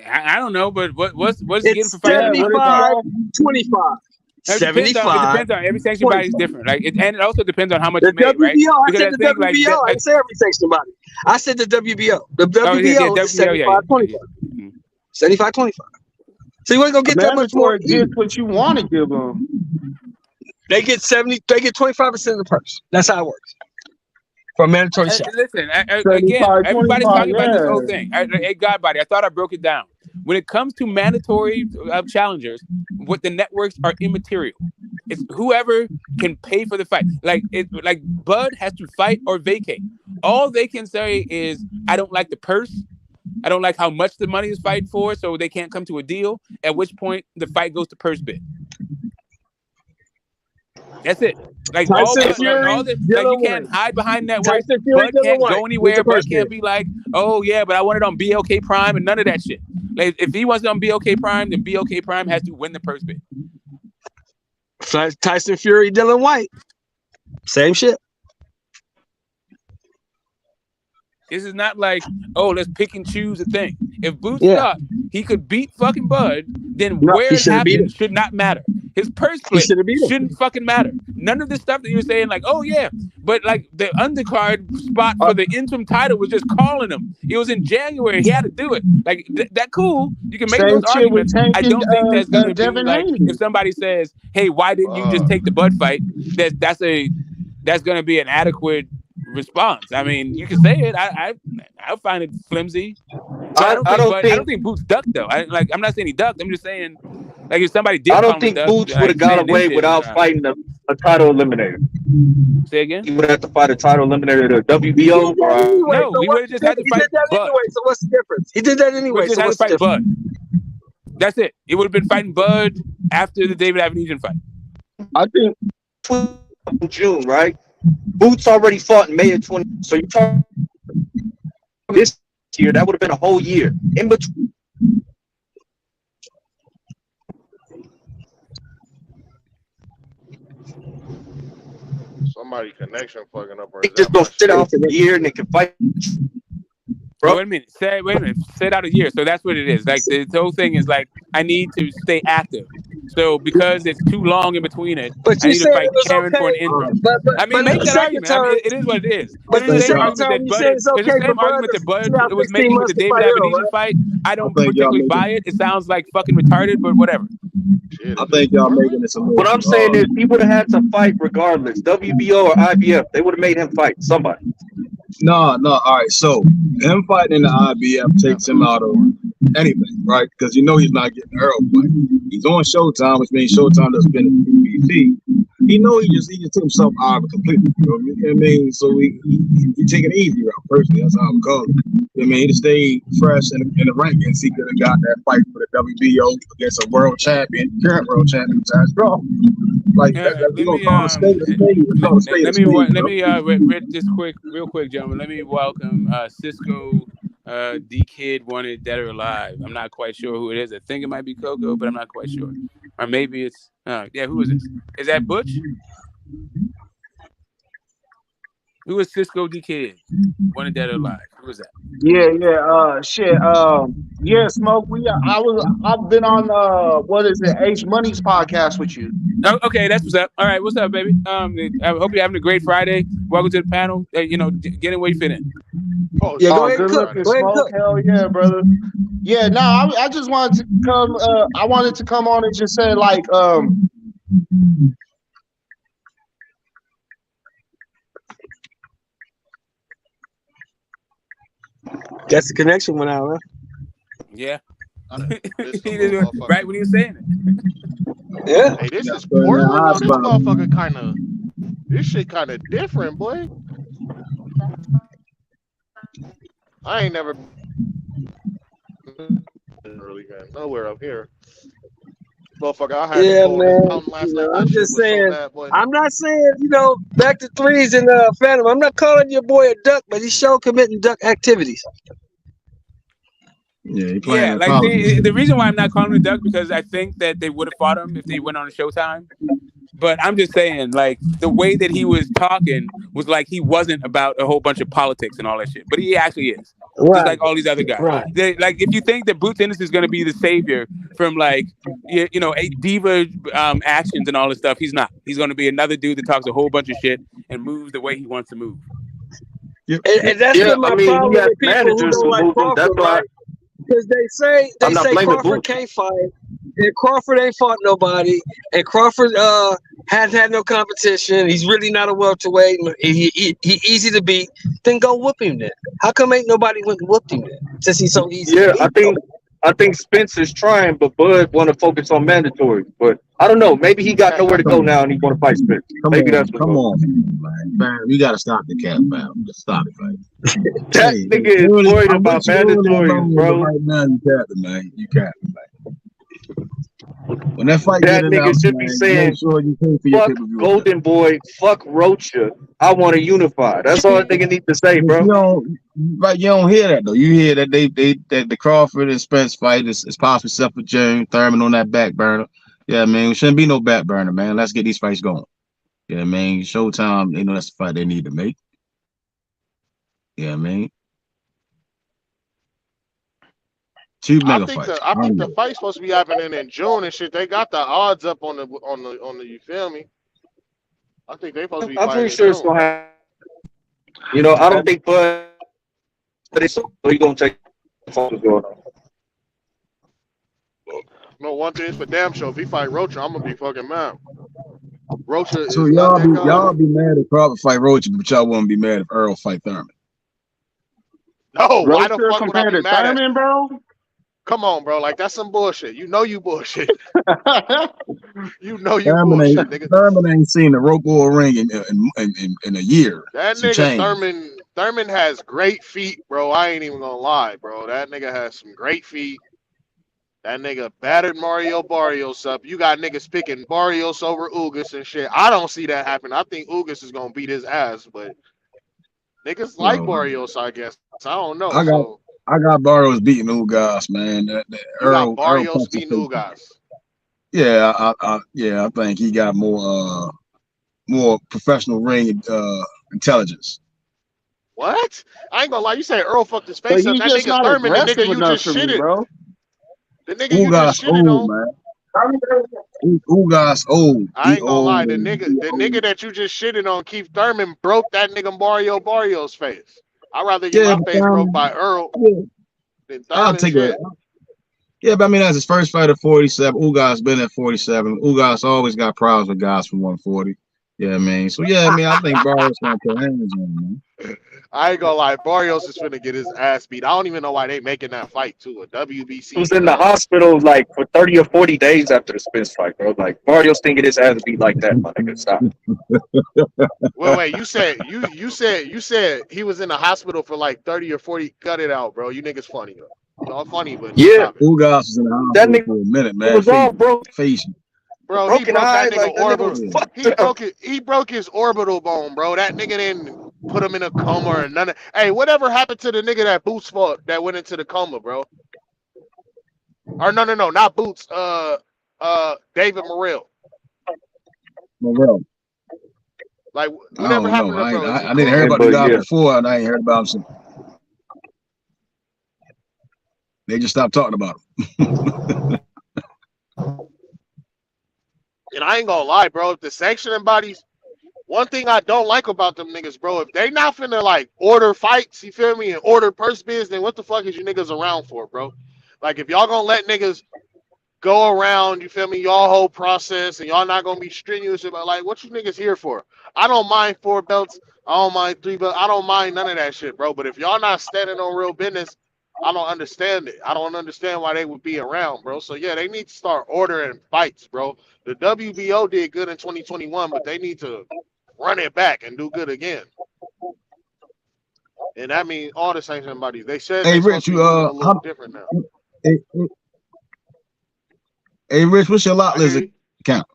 I don't know, but what's he getting for fighting? 75, 25. 75. It depends on every sanction body is different. Like and it also depends on how much you make, right? I said the WBO. I didn't say every sanction body. I said the WBO. The WBO is 75-25. 75-25. So you ain't gonna get that much more. Get what you want to give them. They get 70. They get 25% of the purse. That's how it works. For a mandatory shot. Listen, again, everybody's talking about this whole thing. Hey, Godbody, I thought I broke it down. When it comes to mandatory challengers, what the networks are immaterial. It's whoever can pay for the fight. Like Bud has to fight or vacate. All they can say is, I don't like the purse. I don't like how much the money is fighting for, so they can't come to a deal. At which point the fight goes to purse bid. That's it. Like you can't hide behind networks. Bud can't go anywhere. Bud can't be like, oh yeah, but I want it on BLK Prime and none of that shit. Like if he wants it on BLK Prime, then BLK Prime has to win the purse bid. Tyson Fury, Dylan White, same shit. This is not like, let's pick and choose a thing. If Boots thought he could beat fucking Bud, then where it happened should not matter. His purse split shouldn't fucking matter. None of this stuff that you're saying, like, oh yeah, but like the undercard spot for the interim title was just calling him. It was in January. He had to do it. Like that cool. You can make those arguments. I don't think that's gonna be like if somebody says, hey, why didn't you just take the Bud fight? That's gonna be an adequate response. I mean, you can say it. I find it flimsy. I don't think Boots ducked though. I'm not saying he ducked. I'm just saying, like, if somebody did. I don't think Boots would have got away without fighting a title eliminator. Say again. He would have to fight a title eliminator at WBO. No, we would have just had to fight Bud. So what's the difference? He did that anyway. So what's the difference? Bud. That's it. He would have been fighting Bud after the David Avenesian fight. I think June, right? Boots already fought in May of 20. So you talk this year, that would have been a whole year in between. Somebody connection fucking up, or They is just that my gonna sit shit? out for a year and they can fight. Wait a minute. Wait a minute. Sit out a year. So that's what it is. Like the whole thing is like I need to stay active. So because it's too long in between it, But I you need to said fight it was Karen for an okay. interim. I mean, But make the that second argument. I mean, time, it is what it is. but It's the the same second argument time that you said Bud. it's It's the okay for same Bud argument to that Bud sit out was 16 making with months the to David fight Earl, Abedisian right? fight. I I don't think y'all particularly making buy it. It sounds like fucking retarded, but whatever. Shit, I is think it y'all really? making this a little What I'm too saying hard. is he would have had to fight regardless, WBO or IBF. They would have made him fight somebody. No. All right. So him fighting in the IBF takes him out of anything, right? Because you know he's not getting Earl fight. He's on Showtime, which means Showtime doesn't spend PBC. He know he just took himself out of it completely. You know what I mean? So he take it easy route. Personally, that's how I would call it. You know what I mean? To stay fresh in the rankings, he could have got that fight for the WBO against a world champion, current world champion, Terrence Crawford. Like that, we gonna call a spade a spade. We call a spade a spade. Just real quick, gentlemen. Let me welcome Cisco. D Kid wanted Dead or Alive. I'm not quite sure who it is. I think it might be Coco, but I'm not quite sure. Or maybe it's who is this? Is that Butch? Who is Cisco D Kid? Wanted Dead or Alive. Who is that? Yeah. Shit. Yeah, Smoke. I've been on what is it? H Money's podcast with you. Oh, okay, that's what's up. All right, what's up, baby? I hope you're having a great Friday. Welcome to the panel. Get in where you fit in. Oh, Yeah, go ahead good and cook. looking, Go ahead and Smoke. cook. Hell yeah, brother. Yeah, no, I just wanted to come. I wanted to come on and just say like, Guess the connection went out, huh? Yeah. Right when he was saying it. Yeah. Hey, this is Portland. No, this motherfucker kind of. This shit kind of different, boy. I ain't never really got nowhere up here. Motherfucker, I had to go man. to the last night. I'm just saying. So bad, I'm not saying back to threes and Phantom. I'm not calling your boy a duck, but he's sure committing duck activities. Yeah, like the reason why I'm not calling him a duck because I think that they would have fought him if they went on a Showtime. But I'm just saying, like, the way that he was talking was like he wasn't about a whole bunch of politics and all that shit. But he actually is. Right. Just like all these other guys. Right. Like, if you think that Boots Ennis is going to be the savior from, like, a diva actions and all this stuff, he's not. He's going to be another dude that talks a whole bunch of shit and moves the way he wants to move. And that's been my problem with people who don't like Crawford, right? Because they say Crawford can't fight, and Crawford ain't fought nobody, and Crawford hasn't had no competition. He's really not a welterweight. He easy to beat. Then go whoop him then. How come ain't nobody went and whooped him then? Since he's so easy. Yeah, I think Spence is trying, but Bud want to focus on mandatory. But I don't know. Maybe he got nowhere to go now, and he want to fight Spence. Maybe that's what. Come on, man. We gotta stop the cat, man. Just stop it, man. That nigga is worried about mandatory, bro. Right now, you capping, man. You capping, man. When that fight that get nigga announced, should man, be saying, make sure you pay for your fuck pay-per-view. Golden Boy, fuck Rocha. I want to unify. That's all that nigga need to say, bro. You don't hear that though. You hear that that the Crawford and Spence fight is possibly set for June. Thurman on that back burner. Yeah, man, it shouldn't be no back burner, man. Let's get these fights going. Yeah, man. Showtime, that's the fight they need to make. Yeah, man. I think the fight's supposed to be happening in June and shit. They got the odds up on the you feel me? I think they supposed to be. I'm pretty sure it's gonna happen. I don't think Bud. So he gonna take what's going on. No, one thing is for damn sure. If he fight Rocha, I'm gonna be fucking mad. Rocha. So y'all be mad if Crawford fight Rocha, but y'all won't be mad if Earl fight Thurman. No, why the fuck would I be mad Thurman, bro? Come on, bro. Like, that's some bullshit. You know you bullshit. You know you Thurman bullshit, nigga. Thurman ain't seen a rope or a ring in a year. That nigga Thurman has great feet, bro. I ain't even gonna lie, bro. That nigga has some great feet. That nigga battered Mario Barrios up. You got niggas picking Barrios over Ugas and shit. I don't see that happen. I think Ugas is gonna beat his ass, but niggas like Barrios, I guess. I don't know. I got Barrios beating Ugas, man. You got Barrios beating Ugas. Yeah, I think he got more professional ring intelligence. What? I ain't gonna lie. You say Earl fucked his face up. That nigga Thurman, the nigga you just shitted, bro. The nigga you just shitted on. Man. Ugas old. I ain't gonna lie. The nigga that you just shitted on, Keith Thurman, broke that nigga Mario Barrios' face. I'd rather get my face broke by Earl than I'll Thurman take shit. it. Yeah, but I mean, that's his first fight at 47. Ugas been at 47. Ugas always got problems with guys from 140. Yeah, I mean, so yeah, I mean, I think Barrios gonna put hands on him, man. I ain't gonna lie, Barrios is finna get his ass beat. I don't even know why they making that fight too. A WBC. He was in the hospital like for 30 or 40 days after the Spence fight, bro. Like Barrios didn't get his ass beat like that, my nigga. Stop. Wait, you said he was in the hospital for like 30 or 40. Cut it out, bro. You niggas funny. Y'all funny, but yeah, Ugas was in the hospital for a minute, man. It was all broke. Bro, he broke that nigga orbital. He broke his orbital bone, bro. That nigga didn't put him in a coma or none of. Hey, whatever happened to the nigga that Boots fought that went into the coma, bro? Or no, not Boots. David Morrell. Like, whatever happened to bro? I didn't hear about the guy before, and I ain't heard about him. They just stopped talking about him. And I ain't gonna lie, bro. If the sanctioning bodies, one thing I don't like about them niggas, bro, if they not finna like order fights, you feel me, and order purse bids, then what the fuck is you niggas around for, bro? Like if y'all gonna let niggas go around, you feel me, y'all whole process, and y'all not gonna be strenuous about like what you niggas here for? I don't mind 4 belts, I don't mind 3 belts, I don't mind none of that shit, bro. But if y'all not standing on real business, I don't understand it. I don't understand why they would be around, bro. So yeah, they need to start ordering fights, bro. The WBO did good in 2021, but they need to run it back and do good again. And that means all the sanctioning bodies. They said hey Rich, you a little different now. Hey Rich, what's your lot list account?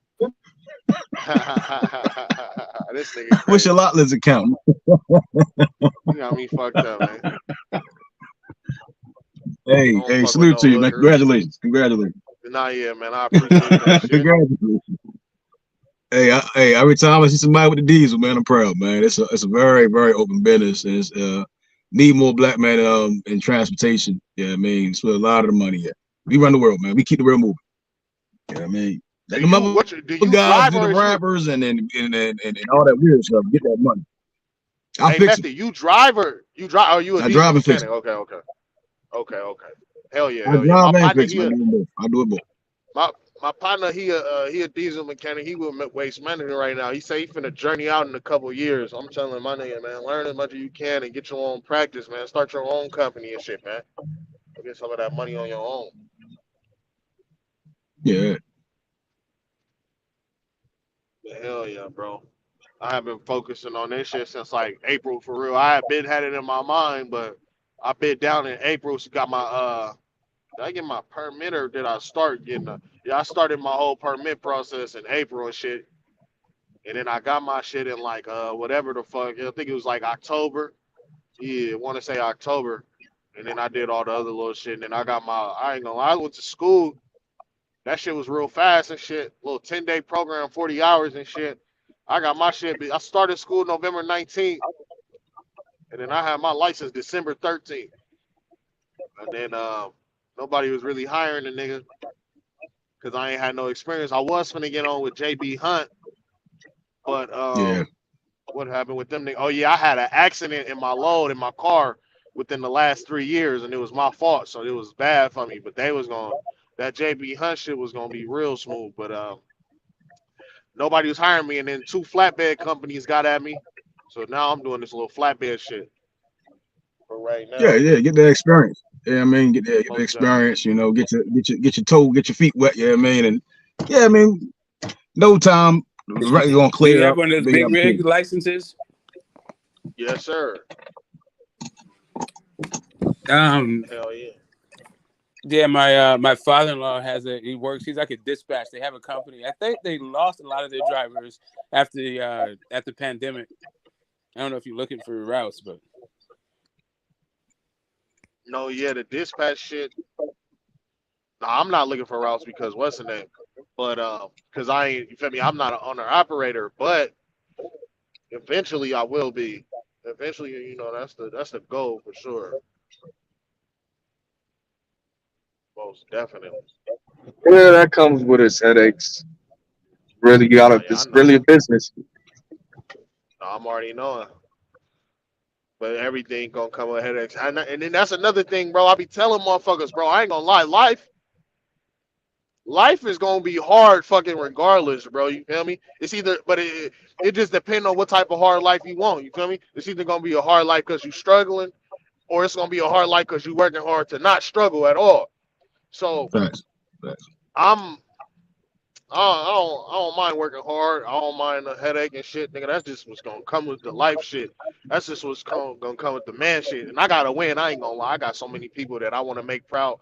This nigga crazy. What's your lot list account? You got me fucked up, man. Hey, salute to you, man. Congratulations. Nah, yeah, man. I appreciate that shit. Congratulations. Hey, every time I see somebody with the diesel, man, I'm proud, man. It's a very, very open business. And it's need more black men in transportation. Yeah, I mean, it's where a lot of the money at. We run the world, man. We keep the world moving. Yeah, I mean, do you guys do the rappers and all that weird stuff. Get that money. Hey, Method, you drive? Are you a diesel mechanic? Okay. Hell yeah. I drive and fix, man. I do it both. My partner, he a diesel mechanic. He with Waste Management right now. He say he finna journey out in a couple of years. I'm telling my nigga, man, learn as much as you can and get your own practice, man. Start your own company and shit, man. Get some of that money on your own. Yeah. Hell yeah, bro. I have been focusing on this shit since like April for real. I have been had it in my mind, but I been down in April. So got my did I get my permit or did I start getting I started my whole permit process in April and shit. And then I got my shit in like whatever the fuck. I think it was like October. Yeah, I want to say October. And then I did all the other little shit. And then I got I ain't gonna lie, I went to school. That shit was real fast and shit. Little 10-day program, 40 hours and shit. I got my shit. I started school November 19th. And then I had my license December 13th. And then nobody was really hiring the nigga because I ain't had no experience. I was finna get on with JB Hunt. But what happened with them? Oh, yeah, I had an accident in my load in my car within the last 3 years, and it was my fault. So it was bad for me. But they was going that JB Hunt shit was going to be real smooth. But nobody was hiring me. And then 2 flatbed companies got at me. So now I'm doing this little flatbed shit for right now. Yeah, get that experience. Yeah, I mean, get the experience. You know, get your feet wet. Yeah, I mean, and yeah, I mean, no time. Right, you're gonna clear. You have one of those big rig licenses? Yes, sir. Hell yeah. Yeah, my father-in-law he works. He's like a dispatch. They have a company. I think they lost a lot of their drivers after the pandemic. I don't know if you're looking for routes, but no, yeah, the dispatch shit. No, I'm not looking for routes because what's the name? But because I ain't, you feel me? I'm not an owner operator, but eventually I will be. Eventually, you know, that's the goal for sure. Most definitely. Yeah, that comes with its headaches. Really, you gotta. Yeah, I It's know. really a business. No, I'm already knowing. But everything gonna come with headaches. And then that's another thing, bro. I be telling motherfuckers, bro, I ain't gonna lie, life is gonna be hard fucking regardless, bro. You feel me? It's either but it just depends on what type of hard life you want, you feel me? It's either gonna be a hard life because you struggling, or it's gonna be a hard life because you working hard to not struggle at all. So Facts. I'm I don't mind working hard. I don't mind the headache and shit, nigga. That's just what's gonna come with the life shit. That's just what's gonna come with the man shit. And I gotta win. I ain't gonna lie. I got so many people that I want to make proud,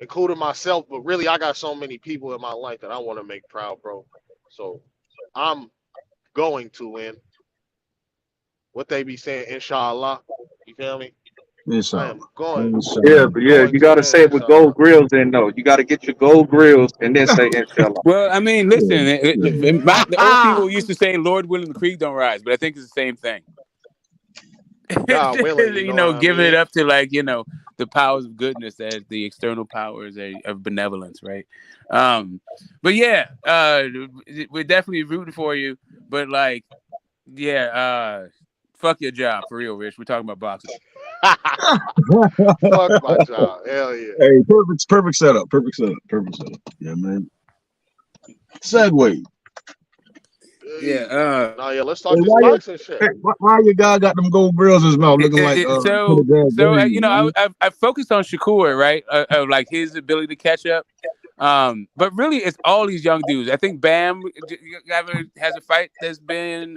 including myself. But really, I got so many people in my life that I want to make proud, bro. So I'm going to win. What they be saying, inshallah. You feel me? I am going. Yeah, but yeah, you gotta say it with gold grills. Then no, you gotta get your gold grills and then say inshallah. well, I mean, listen, the old people used to say, "Lord willing, the creek don't rise," but I think it's the same thing. God willing, you know, giving it up to the powers of goodness, as the external powers of benevolence, right? But yeah, we're definitely rooting for you. But fuck your job for real, Rich. We're talking about boxing. Fuck my job. Hell yeah. Hey, perfect setup. Yeah, man. Segue. Yeah. Let's talk this boxing shit. Hey, why your guy got them gold grills in his mouth looking like I focused on Shakur, right? Like his ability to catch up. But really, it's all these young dudes. I think Bam has a fight that's being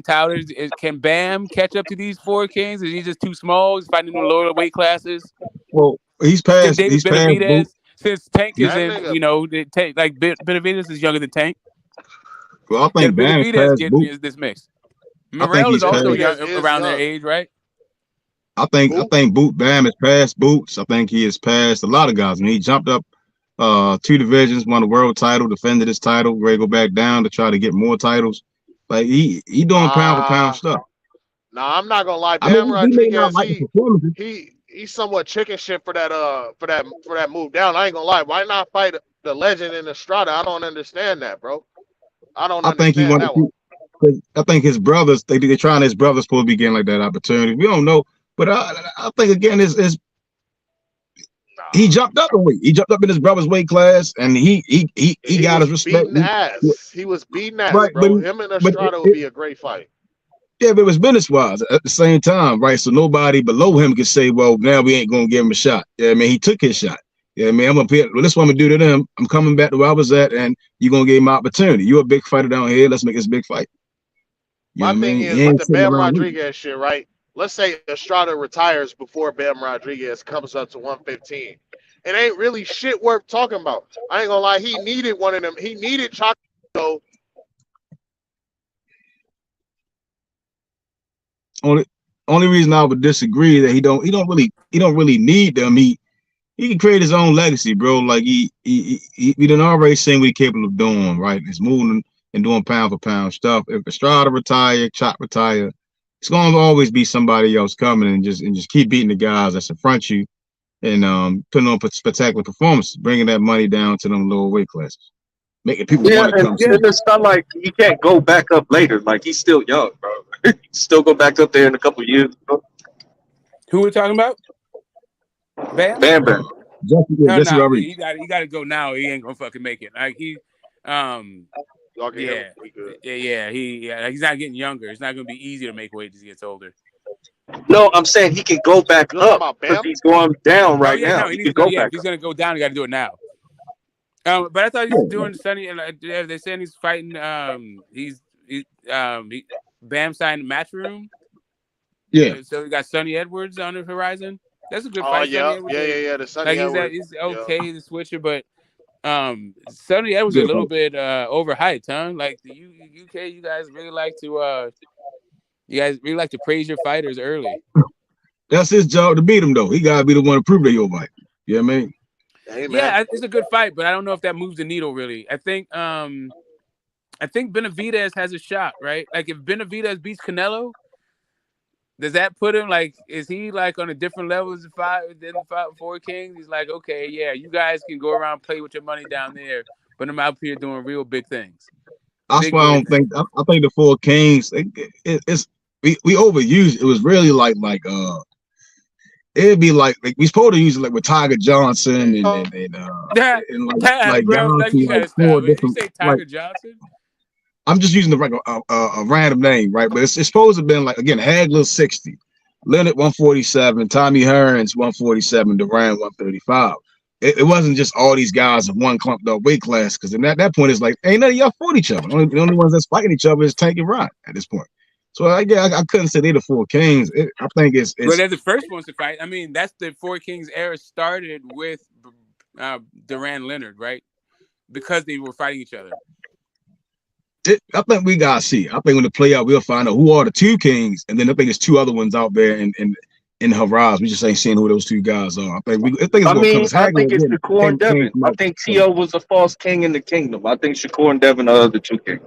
touted. Can Bam catch up to these four kings? Is he just too small? He's fighting in the lower weight classes. Well, he's past. He's past Benevidez. Since Tank is Benevidez is younger than Tank. Well, I think Bam is this mix. Morrell is also around their age, right? I think Bam is past Boots. I think he is past a lot of guys. I mean, he jumped up 2 divisions, won a world title, defended his title, ready to go back down to try to get more titles. Like he doing pound for pound stuff. Nah, I'm not gonna lie. Bam Rodriguez, he's somewhat chicken shit for that move down. I ain't gonna lie. Why not fight the legend in Estrada? I don't understand that, bro. I think he wanted to. I think his brothers, they're trying. His brothers supposed to be getting like that opportunity. We don't know, but I think again, he jumped up a weight. He jumped up in his brother's weight class, and he got his respect. He was beating ass, right, bro. Him and Estrada would be a great fight. Yeah, but it was business wise at the same time, right? So nobody below him could say, "Well, now we ain't gonna give him a shot." Yeah, I mean, he took his shot. Yeah, I mean, I'm gonna pay. Well, this is what I'm gonna do to them. I'm coming back to where I was at, and you're gonna give him an opportunity. You're a big fighter down here. Let's make this big fight. My thing is with the Bam Rodriguez shit, right? Let's say Estrada retires before Bam Rodriguez comes up to 115. It ain't really shit worth talking about. I ain't gonna lie. He needed one of them. He needed Choco. Only reason I would disagree that he don't really need them. He can create his own legacy, bro. Like we done already seen what he's capable of doing, right? He's moving and doing pound for pound stuff. If Estrada retire, Chop retire, it's gonna always be somebody else coming and just keep beating the guys that's in front of you and putting on spectacular performances, bringing that money down to them lower weight classes, making people want to come. And it's not like he can't go back up later. Like he's still young, bro. Still go back up there in a couple of years. Who we talking about? Bam. You got to go now. He ain't gonna fucking make it. Like he's not getting younger. It's not gonna be easy to make weight as he gets older. No, I'm saying he can go back up because he's going down now. No, he can go back. If he's gonna go down, he got to do it now. But I thought he was doing Sonny, and they're saying he's fighting. Bam signed Matchroom. Yeah. So we got Sonny Edwards on the horizon. That's a good fight. Yeah. The Sonny Edwards. He's okay, the switcher, but Sonny Edwards a little bit overhyped, huh? Like the UK, you guys really like to praise your fighters early. That's his job to beat him, though. He gotta be the one to prove that you're right. You know what I mean? Hey, yeah, it's a good fight, but I don't know if that moves the needle really. I think Benevidez has a shot, right? Like if Benevidez beats Canelo, does that put him is he like on a different level as the Four Kings? He's like, okay, yeah, you guys can go around and play with your money down there, but I'm out here doing real big things. That's why I don't think I think the Four Kings it's we overused. It was really like it'd be like we supposed to use it like with Tiger Johnson and like bro, down to like four different. You say Tiger Johnson? I'm just using a random name, right? But it's supposed to have been like again Hagler 60, Leonard 147, Tommy Hearns 147, Duran 135. It wasn't just all these guys of one clumped up weight class because at that point it's like ain't none of y'all fought each other. The only ones that's fighting each other is Tank and Ryan at this point. So I couldn't say they're the Four Kings. I think it's well, they're the first ones to fight. I mean, that's the Four Kings era started with Duran Leonard, right? Because they were fighting each other. I think we gotta see. I think when the play out, we'll find out who are the two kings, and then I think there's two other ones out there in the horizon. We just ain't seeing who those two guys are. I think it's Shakur and Devin. I think Tio was a false king in the kingdom. I think Shakur and Devin are the two kings.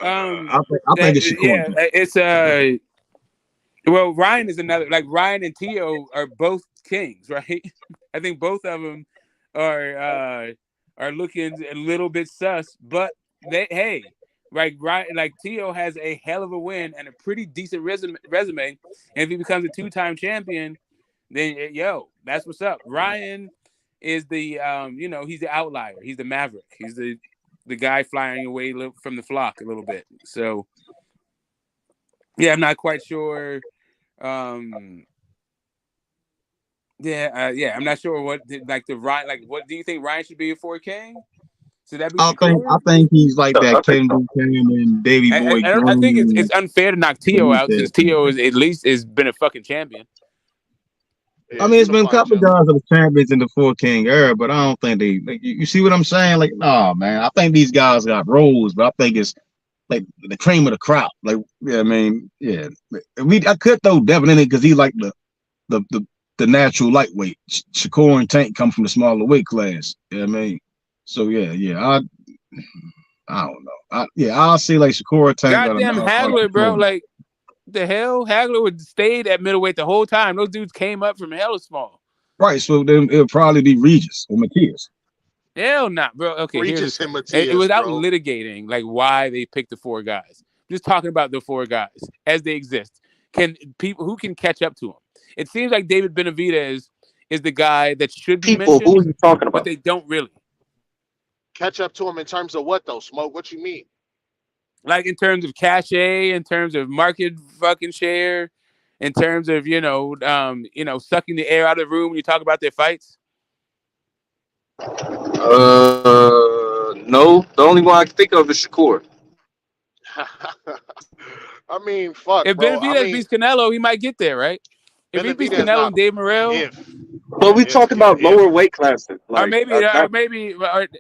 I think it's Shakur. Yeah, it's well, Ryan is another. Like Ryan and Tio are both kings, right? I think both of them are looking a little bit sus, but Ryan, like Tio has a hell of a win and a pretty decent resume. And if he becomes a two-time champion, then that's what's up. Ryan is the he's the outlier. He's the maverick. He's the guy flying away from the flock a little bit. So I'm not quite sure. I'm not sure what what do you think Ryan should be a 4K? Should that be I think he's like that Ken Buchanan and Davey Boy. I think it's unfair to knock Tio out since Tio at least has been a fucking champion. I mean, it's been a couple of guys that are champions in the Four King era, but I don't think they you see what I'm saying? Like, nah, man. I think these guys got roles, but I think it's like the cream of the crop. Like, I could throw Devin in it because he like the natural lightweight. Shakur and Tank come from the smaller weight class. You know what I mean? So I don't know. I'll see like Shakur and Tank. Goddamn Hagler, bro. Like the hell, Hagler would stayed at middleweight the whole time. Those dudes came up from hella small. Right, so then it'll probably be Regis or Matias. Hell not, bro. Okay, Regis and Matias, without litigating like why they picked the four guys. Just talking about the four guys as they exist. Can people who can catch up to them? It seems like David Benevidez is the guy that should be mentioned. Who are you talking about? But they don't really catch up to him in terms of what though, Smoke? What you mean? Like in terms of cachet, in terms of market fucking share, in terms of sucking the air out of the room when you talk about their fights. No, the only one I can think of is Shakur. I mean, fuck. If Benevidez beats Canelo, he might get there, right? If he beats Canelo and Dave Morrell, but we talking about lower weight classes, like,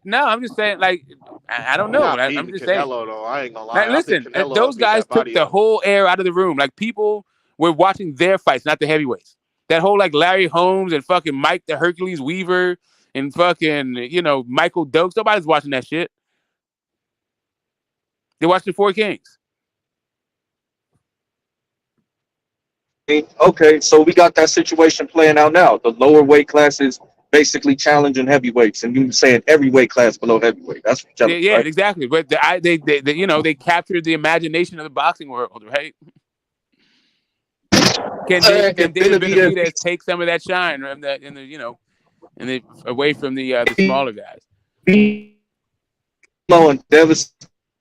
no. I'm just saying, like, I don't know. I'm just saying. Though. I ain't gonna lie. Like, listen, those guys took the whole air out of the room. Like, people were watching their fights, not the heavyweights. That whole like Larry Holmes and fucking Mike the Hercules Weaver and fucking Michael Dokes. Nobody's watching that shit. They watch the Four Kings. Okay, so we got that situation playing out now. The lower weight classes basically challenging heavyweights, and you saying every weight class below heavyweight. That's what right? Exactly. But they captured the imagination of the boxing world, right? Can David Benevidez take some of that shine away from the smaller guys? And Davis,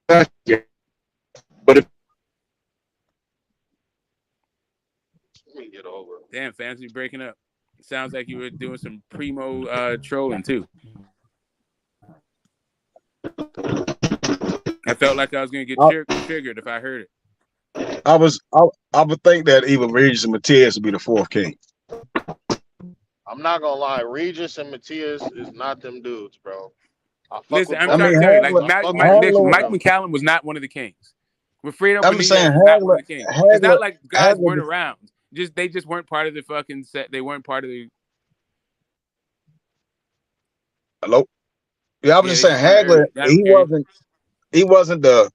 but if damn, fancy breaking up. Sounds like you were doing some primo trolling too. I felt like I was gonna get triggered if I heard it. I would think that even Regis and Matias would be the Fourth King. I'm not gonna lie. Regis and Matias is not them dudes, bro. Listen, I'm trying to tell you, like Mike McCallum was not one of the kings. Wilfredo Benitez was not one of the kings. It's not like guys weren't around. They just weren't part of the fucking set. They weren't part of the. Hello. Yeah, I was just saying Hagler. He wasn't the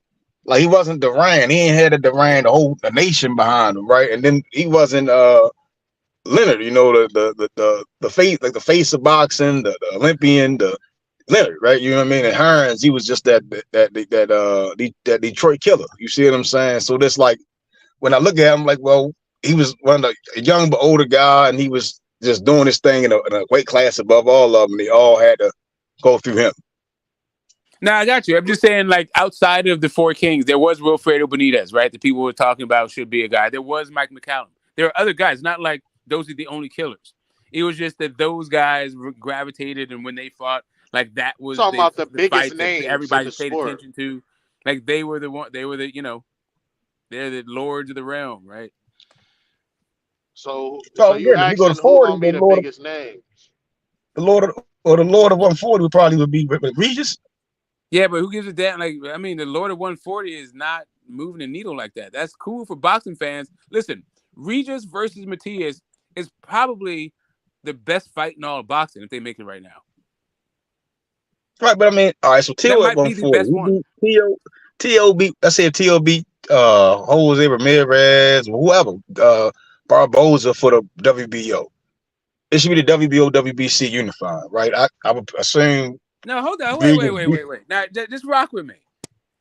Durant. He ain't had the Durant, the nation behind him, right? And then he wasn't Leonard. You know, the face, like the face of boxing, the Olympian, the Leonard, right? You know what I mean? And Hearns, he was just that Detroit killer. You see what I'm saying? So this, like, when I look at him, like, well, he was a young but older guy, and he was just doing his thing in a weight class above all of them. They all had to go through him. No, I got you. I'm just saying, like, outside of the four kings, there was Wilfredo Benitez, right? The people were talking about should be a guy. There was Mike McCallum. There are other guys, not like those are the only killers. It was just that those guys gravitated, and when they fought, like, that was talking about the biggest names that everybody paid sport. attention to. Like, they were the one. They were the, they're the lords of the realm, right? So you asking who gonna be the biggest names? The Lord of 140 would be Regis. Yeah, but who gives a damn? Like, I mean, the Lord of 140 is not moving the needle like that. That's cool for boxing fans. Listen, Regis versus Matias is probably the best fight in all of boxing if they make it right now. Right, but I mean, all right. So T.O. at 140. T.O. beat. I said T.O. beat Jose Ramirez, whoever. Barboza for the WBO. It should be the WBO WBC unified, right? I would assume. No, hold on. Wait. Now, just rock with me.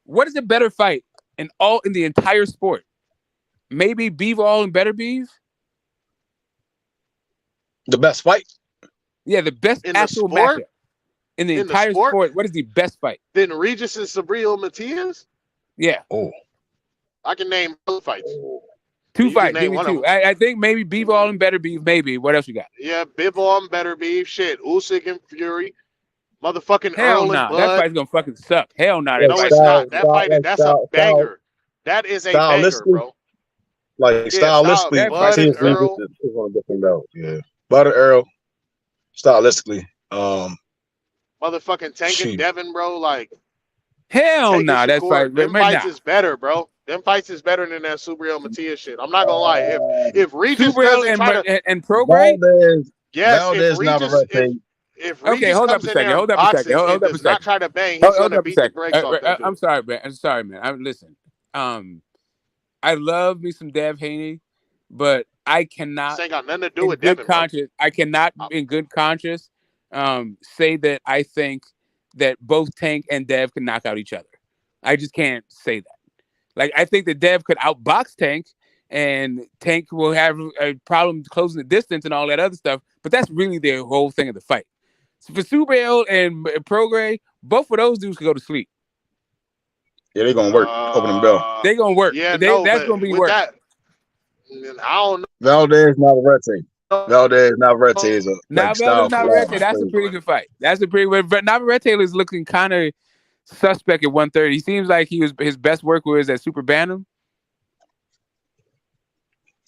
What is a better fight in the entire sport? Maybe Bivol and Better Beef? The best fight? Yeah, the best in actual the sport? matchup. In the entire sport, what is the best fight? Then Regis and Subriel Matias? Yeah. Oh. I can name both fights. Two fights. Give me two. I think maybe Bivol and Better Beef, maybe. What else you got? Yeah, Bivol and Better Beef. Shit. Usyk and Fury. Motherfucking Hell Earl nah. and Bud. That fight's gonna fucking suck. Hell nah. No, it's not. That fight, that's a banger. That is a banger, bro. Like, stylistically, Bud and Earl. Is on a different level. Yeah. Bud and Earl, stylistically. Motherfucking Tank and Devin, bro. Like, hell nah. That fight. Them fights is better, bro. Them fights is better than that Subriel Matias shit. I'm not gonna lie. If Regis doesn't try to and Prograde, if Regis hold up a second. Hold up a second. Hold up a second. Not try to bang. He's gonna beat the brakes off that dude. I'm sorry, man. Listen. I love me some Dev Haney, but I cannot. This ain't got nothing to do with Devin. I cannot, in good conscience, say that I think that both Tank and Dev can knock out each other. I just can't say that. Like, I think that Dev could outbox Tank, and Tank will have a problem closing the distance and all that other stuff. But that's really the whole thing of the fight. So for Subriel and Prograde, both of those dudes could go to sleep. Yeah, they're gonna work. Opening bell. They're gonna work. Yeah, that's gonna be work. I don't know. Valdez Navarrete is a Navarrete. That's a pretty good fight. That's a pretty good. But Navarrete is looking kind of suspect at 130. He seems like his best work was at Super Bantam.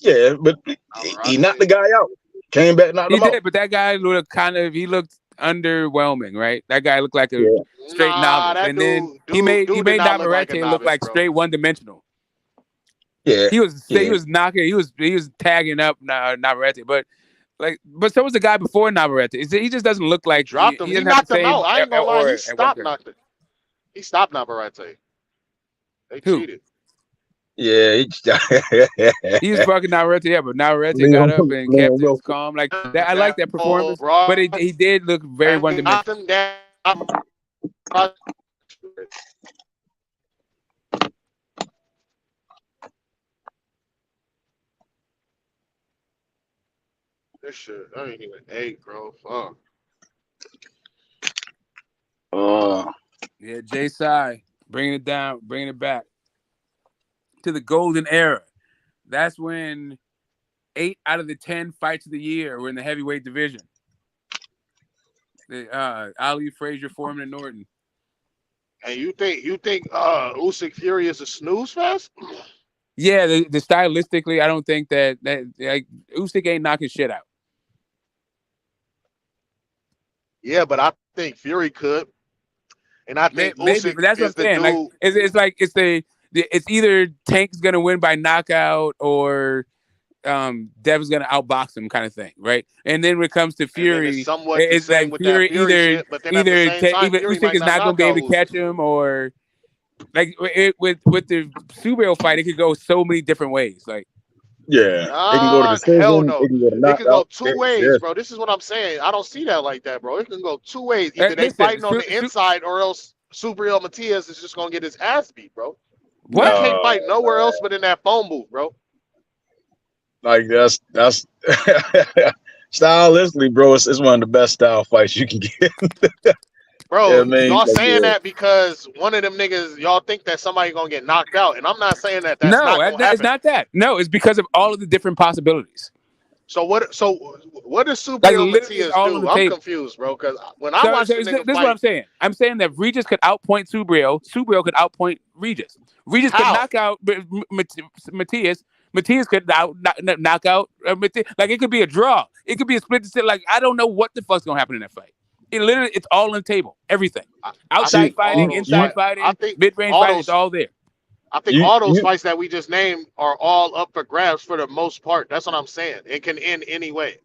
Yeah, but he knocked the guy out. Came back, knocked him out. He did, but that guy looked underwhelming, right? That guy looked like a straight novice, and then he made Navarrete look like straight one-dimensional. Yeah, he was knocking, he was tagging up Navarrete, but so was the guy before Navarrete. He just doesn't look like dropped him. He knocked him out. I ain't gonna lie, he stopped Navarrete. They cheated. Yeah, he was fucking Navarrete up, but Navarrete got up and kept his calm. Like that, I like that performance, but he did look very one-dimensional. This shit, I ain't even 8, bro. Fuck. Yeah, Jay Sai bringing it down, bringing it back to the golden era. That's when 8 out of the 10 fights of the year were in the heavyweight division. Ali, Frazier, Foreman, and Norton. And you think Usyk Fury is a snooze fest? Yeah, the stylistically, I don't think that like Usyk ain't knocking shit out. Yeah, but I think Fury could, and I think maybe. Usyk But that's what is I'm the saying. Like dude. it's like it's either Tank's gonna win by knockout or Dev's gonna outbox him, kind of thing, right? And then when it comes to Fury, it's somewhat the it's same like with that Fury Fury shit, but then at the same time, either Fury Usyk might is not not gonna knock be able out to catch Usyk. him, or like with the Subriel fight, it could go so many different ways. Like, yeah, it can go to Hell decision. no. It can go to It can go knockout. two ways, bro. This is what I'm saying. I don't see that like that, bro. It can go two ways. Either they listen, fighting on the inside, or else Subriel Matias is just gonna get his ass beat, bro. He What? can't fight nowhere else but in that phone booth, bro. Like that's stylistically, bro. It's one of the best style fights you can get. Bro, Yeah, man, y'all like, saying yeah. that because one of them niggas, y'all think that somebody gonna get knocked out, and I'm not saying that that's no, not gonna it's happen. not that. No, it's because of all of the different possibilities. So what does Like Subriel literally, it's Matias all on do? the I'm table. confused, bro. Because when I So watch the this nigga is what fight, I'm saying. I'm saying that Regis could outpoint Subriel. Subriel could outpoint Regis. Regis could How? knock out Matias. Matias could knock out Matias. Like it could be a draw. It could be a split decision. Like I don't know what the fuck's gonna happen in that fight. It literally, it's all on the table. Everything. Outside fighting, inside fighting, mid-range fighting. It's all there. I think all those fights that we just named are all up for grabs for the most part. That's what I'm saying. It can end any way.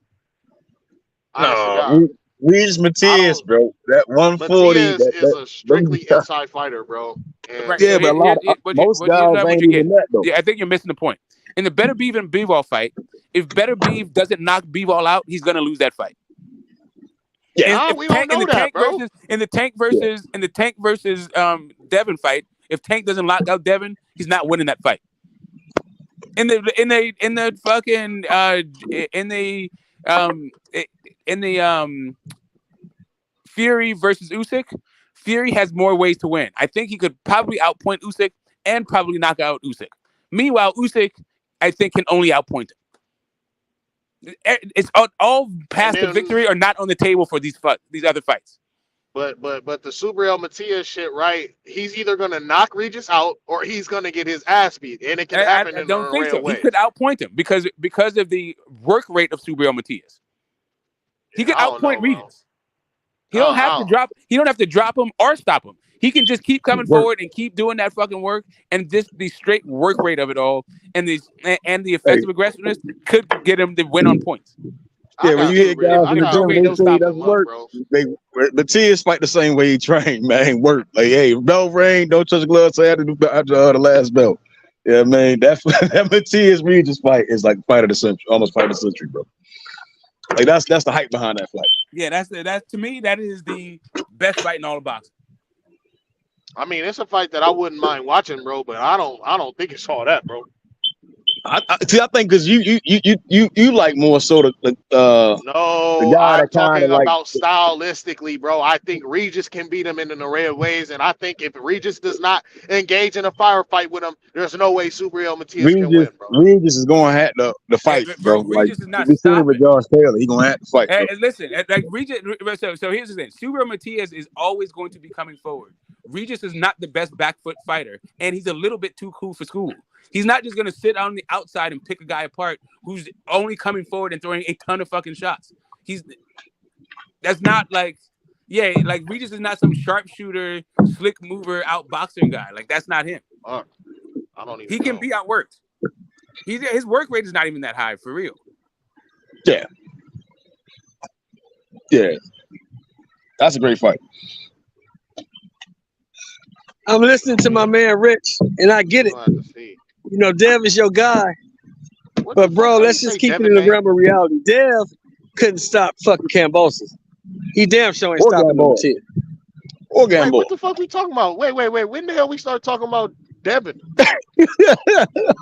No, Regis Matias, bro. That 140. Matias is a strictly inside fighter, bro. And Right. Yeah, but most guys ain't even that though. Yeah, I think you're missing the point. In the Better Beef and Bivol fight, if Better Beef doesn't knock Bivol out, he's gonna lose that fight. Yeah, we don't know that, bro. In the Tank versus Devin fight, if Tank doesn't lock out Devin, he's not winning that fight. In the Fury versus Usyk, Fury has more ways to win. I think he could probably outpoint Usyk and probably knock out Usyk. Meanwhile, Usyk, I think, can only outpoint him. It's all past the victory or not on the table for these other fights. But the Subriel Matias shit, right? He's either gonna knock Regis out or he's gonna get his ass beat, and it can happen. I don't think so. He could outpoint him because of the work rate of Subriel Matias. He could outpoint Regis. He don't have to drop. He don't have to drop him or stop him. He can just keep coming forward and keep doing that fucking work, and the straight work rate of it all, and the effective aggressiveness could get him to win on points. Yeah, when you hear guys in the gym, they say that's work. Matias fight the same way he trained, man. Work. Like, hey, bell ring, don't touch the gloves. So I had to do the last belt. Yeah, man. That Matias Regis fight is like fight of the century, almost fight of the century, bro. Like that's the hype behind that fight. Yeah, that's to me that is the best fight in all of boxing. I mean, it's a fight that I wouldn't mind watching, bro. But I don't think it's all that, bro. I think because you like more so the no, guy I'm talking like, about stylistically, bro. I think Regis can beat him in an array of ways, and I think if Regis does not engage in a firefight with him, there's no way Subriel Matias can win, bro. Regis is going to have the fight, bro. Regis is not stopping with Josh Taylor. He's going to have to fight. Listen, like Regis. So here's the thing: Subriel Matias is always going to be coming forward. Regis is not the best back foot fighter, and he's a little bit too cool for school. He's not just going to sit on the outside and pick a guy apart who's only coming forward and throwing a ton of fucking shots. That's not like Regis is not some sharpshooter, slick mover, outboxing guy. Like that's not him. I don't even. He can be outworked. His work rate is not even that high for real. Yeah. Yeah. That's a great fight. I'm listening to my man Rich, and I get it. You know, Dev is your guy. But, bro, let's just keep it in the realm of reality. Dev couldn't stop fucking Kambosos. He damn sure ain't stopping no shit. Or Wait, what the fuck we talking about? Wait. When the hell we start talking about Devin? He's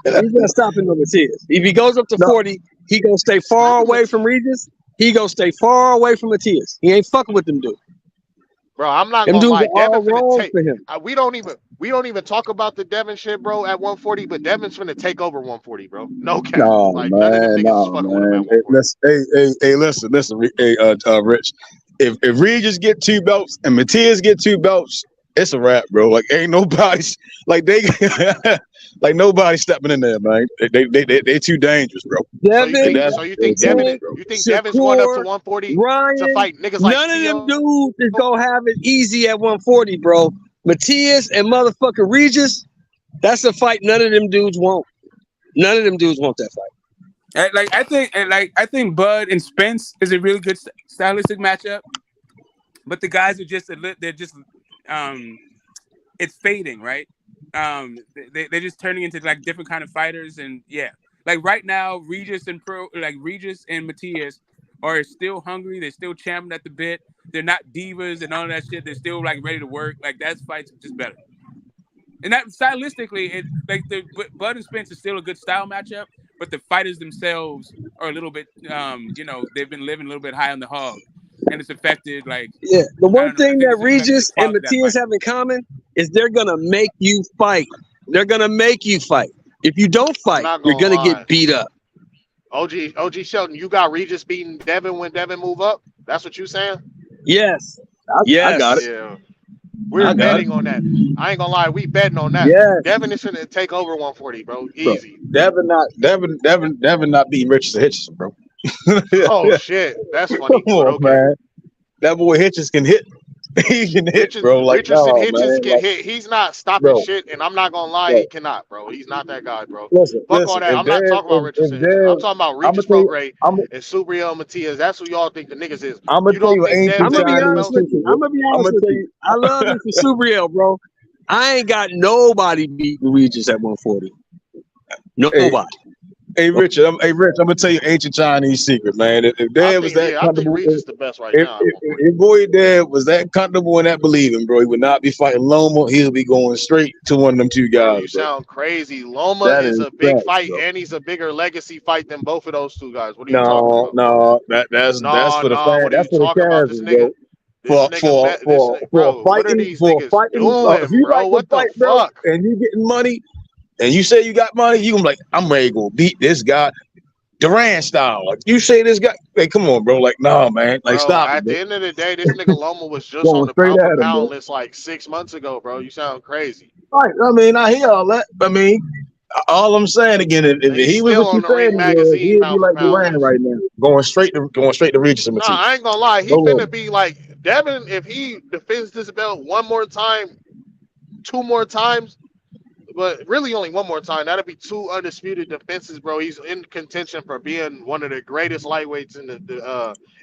not stopping no Matias. If he goes up to 40, he gonna stay far away from Regis. He gonna stay far away from Matias. He ain't fucking with them dudes. Bro, I'm not Them gonna dudes lie. are all Devin wrong finna take. for him. We don't even talk about the Devin shit, bro. At 140, but Devin's finna take over 140, bro. No cap. No, like none of them niggas is fucking with him at 140. Listen, Rich. If Regis get 2 belts and Matias get 2 belts, it's a wrap, bro. Like ain't nobody like they like nobody stepping in there, man. They too dangerous, bro. Devin, So you think Devin's going up to 140 Ryan, to fight niggas like none of them Tio? dudes is gonna have it easy at 140, bro. Matias and motherfucking Regis, that's a fight none of them dudes want. None of them dudes want that fight. I think Bud and Spence is a really good stylistic matchup, but the guys are just they're just it's fading, right? They're just turning into like different kind of fighters, and yeah, like right now, Regis and Matias are still hungry. They're still champing at the bit. They're not divas and all that shit. They're still like ready to work. Like that fight's just better. And that stylistically, Bud and Spence is still a good style matchup, but the fighters themselves are a little bit, they've been living a little bit high on the hog, and it's affected. Like, yeah, the one thing that Regis and Matias have in common is they're gonna make you fight. They're gonna make you fight. If you don't fight, you're gonna get beat up. OG Shelton, you got Regis beating Devin when Devin move up? That's what you saying? Yes. I got it. Yeah. We're betting on that. I ain't gonna lie, we betting on that. Yes. Devin is gonna take over 140, bro. Easy. Devin not beating Richardson Hitchison, bro. Oh shit, that's funny. Come on, man. That boy Hitchins can hit. He can hit, bro. Like Richardson no, Hitchens can like, hit. He's not stopping bro. shit, and I'm not gonna lie, he cannot, bro. He's not that guy, bro. Listen, Fuck all that. I'm not talking about Richardson. I'm talking about Regis Prograis and Subriel Matias. That's who y'all think the niggas is. I'm gonna tell you, I'm gonna be honest with you. I love you for Subriel, bro. I ain't got nobody beating Regis at 140. Nobody. Hey Rich, I'm gonna tell you ancient Chinese secret, man. If Dad was that comfortable, I think Regis the best right now. If boy Dad was that comfortable and that believing, bro, he would not be fighting Loma. He'll be going straight to one of them two guys. You sound crazy. Loma is a big fight, and he's a bigger legacy fight than both of those two guys. What are you talking about? No, that's for the fans. That's for the casuals, bro. For fighting, if you like to fight, bro, and you getting money, and you say you got money, you gonna be like, I'm ready to go beat this guy, Duran style. Like you say this guy, hey, come on, bro. Like, nah, man. Like, bro, stop. At the end of the day, this nigga Loma was just on the pound for pound list like 6 months ago, bro. You sound crazy. Right. I mean, I hear all that. I mean, all I'm saying again, if he was what you saying, he'd be like Duran right now, going straight to Regis and Matias. Nah, I ain't gonna lie. He finna be like Devin if he defends this belt one more time, 2 more times. But really only 1 more time. That'll be 2 undisputed defenses, bro. He's in contention for being one of the greatest lightweights in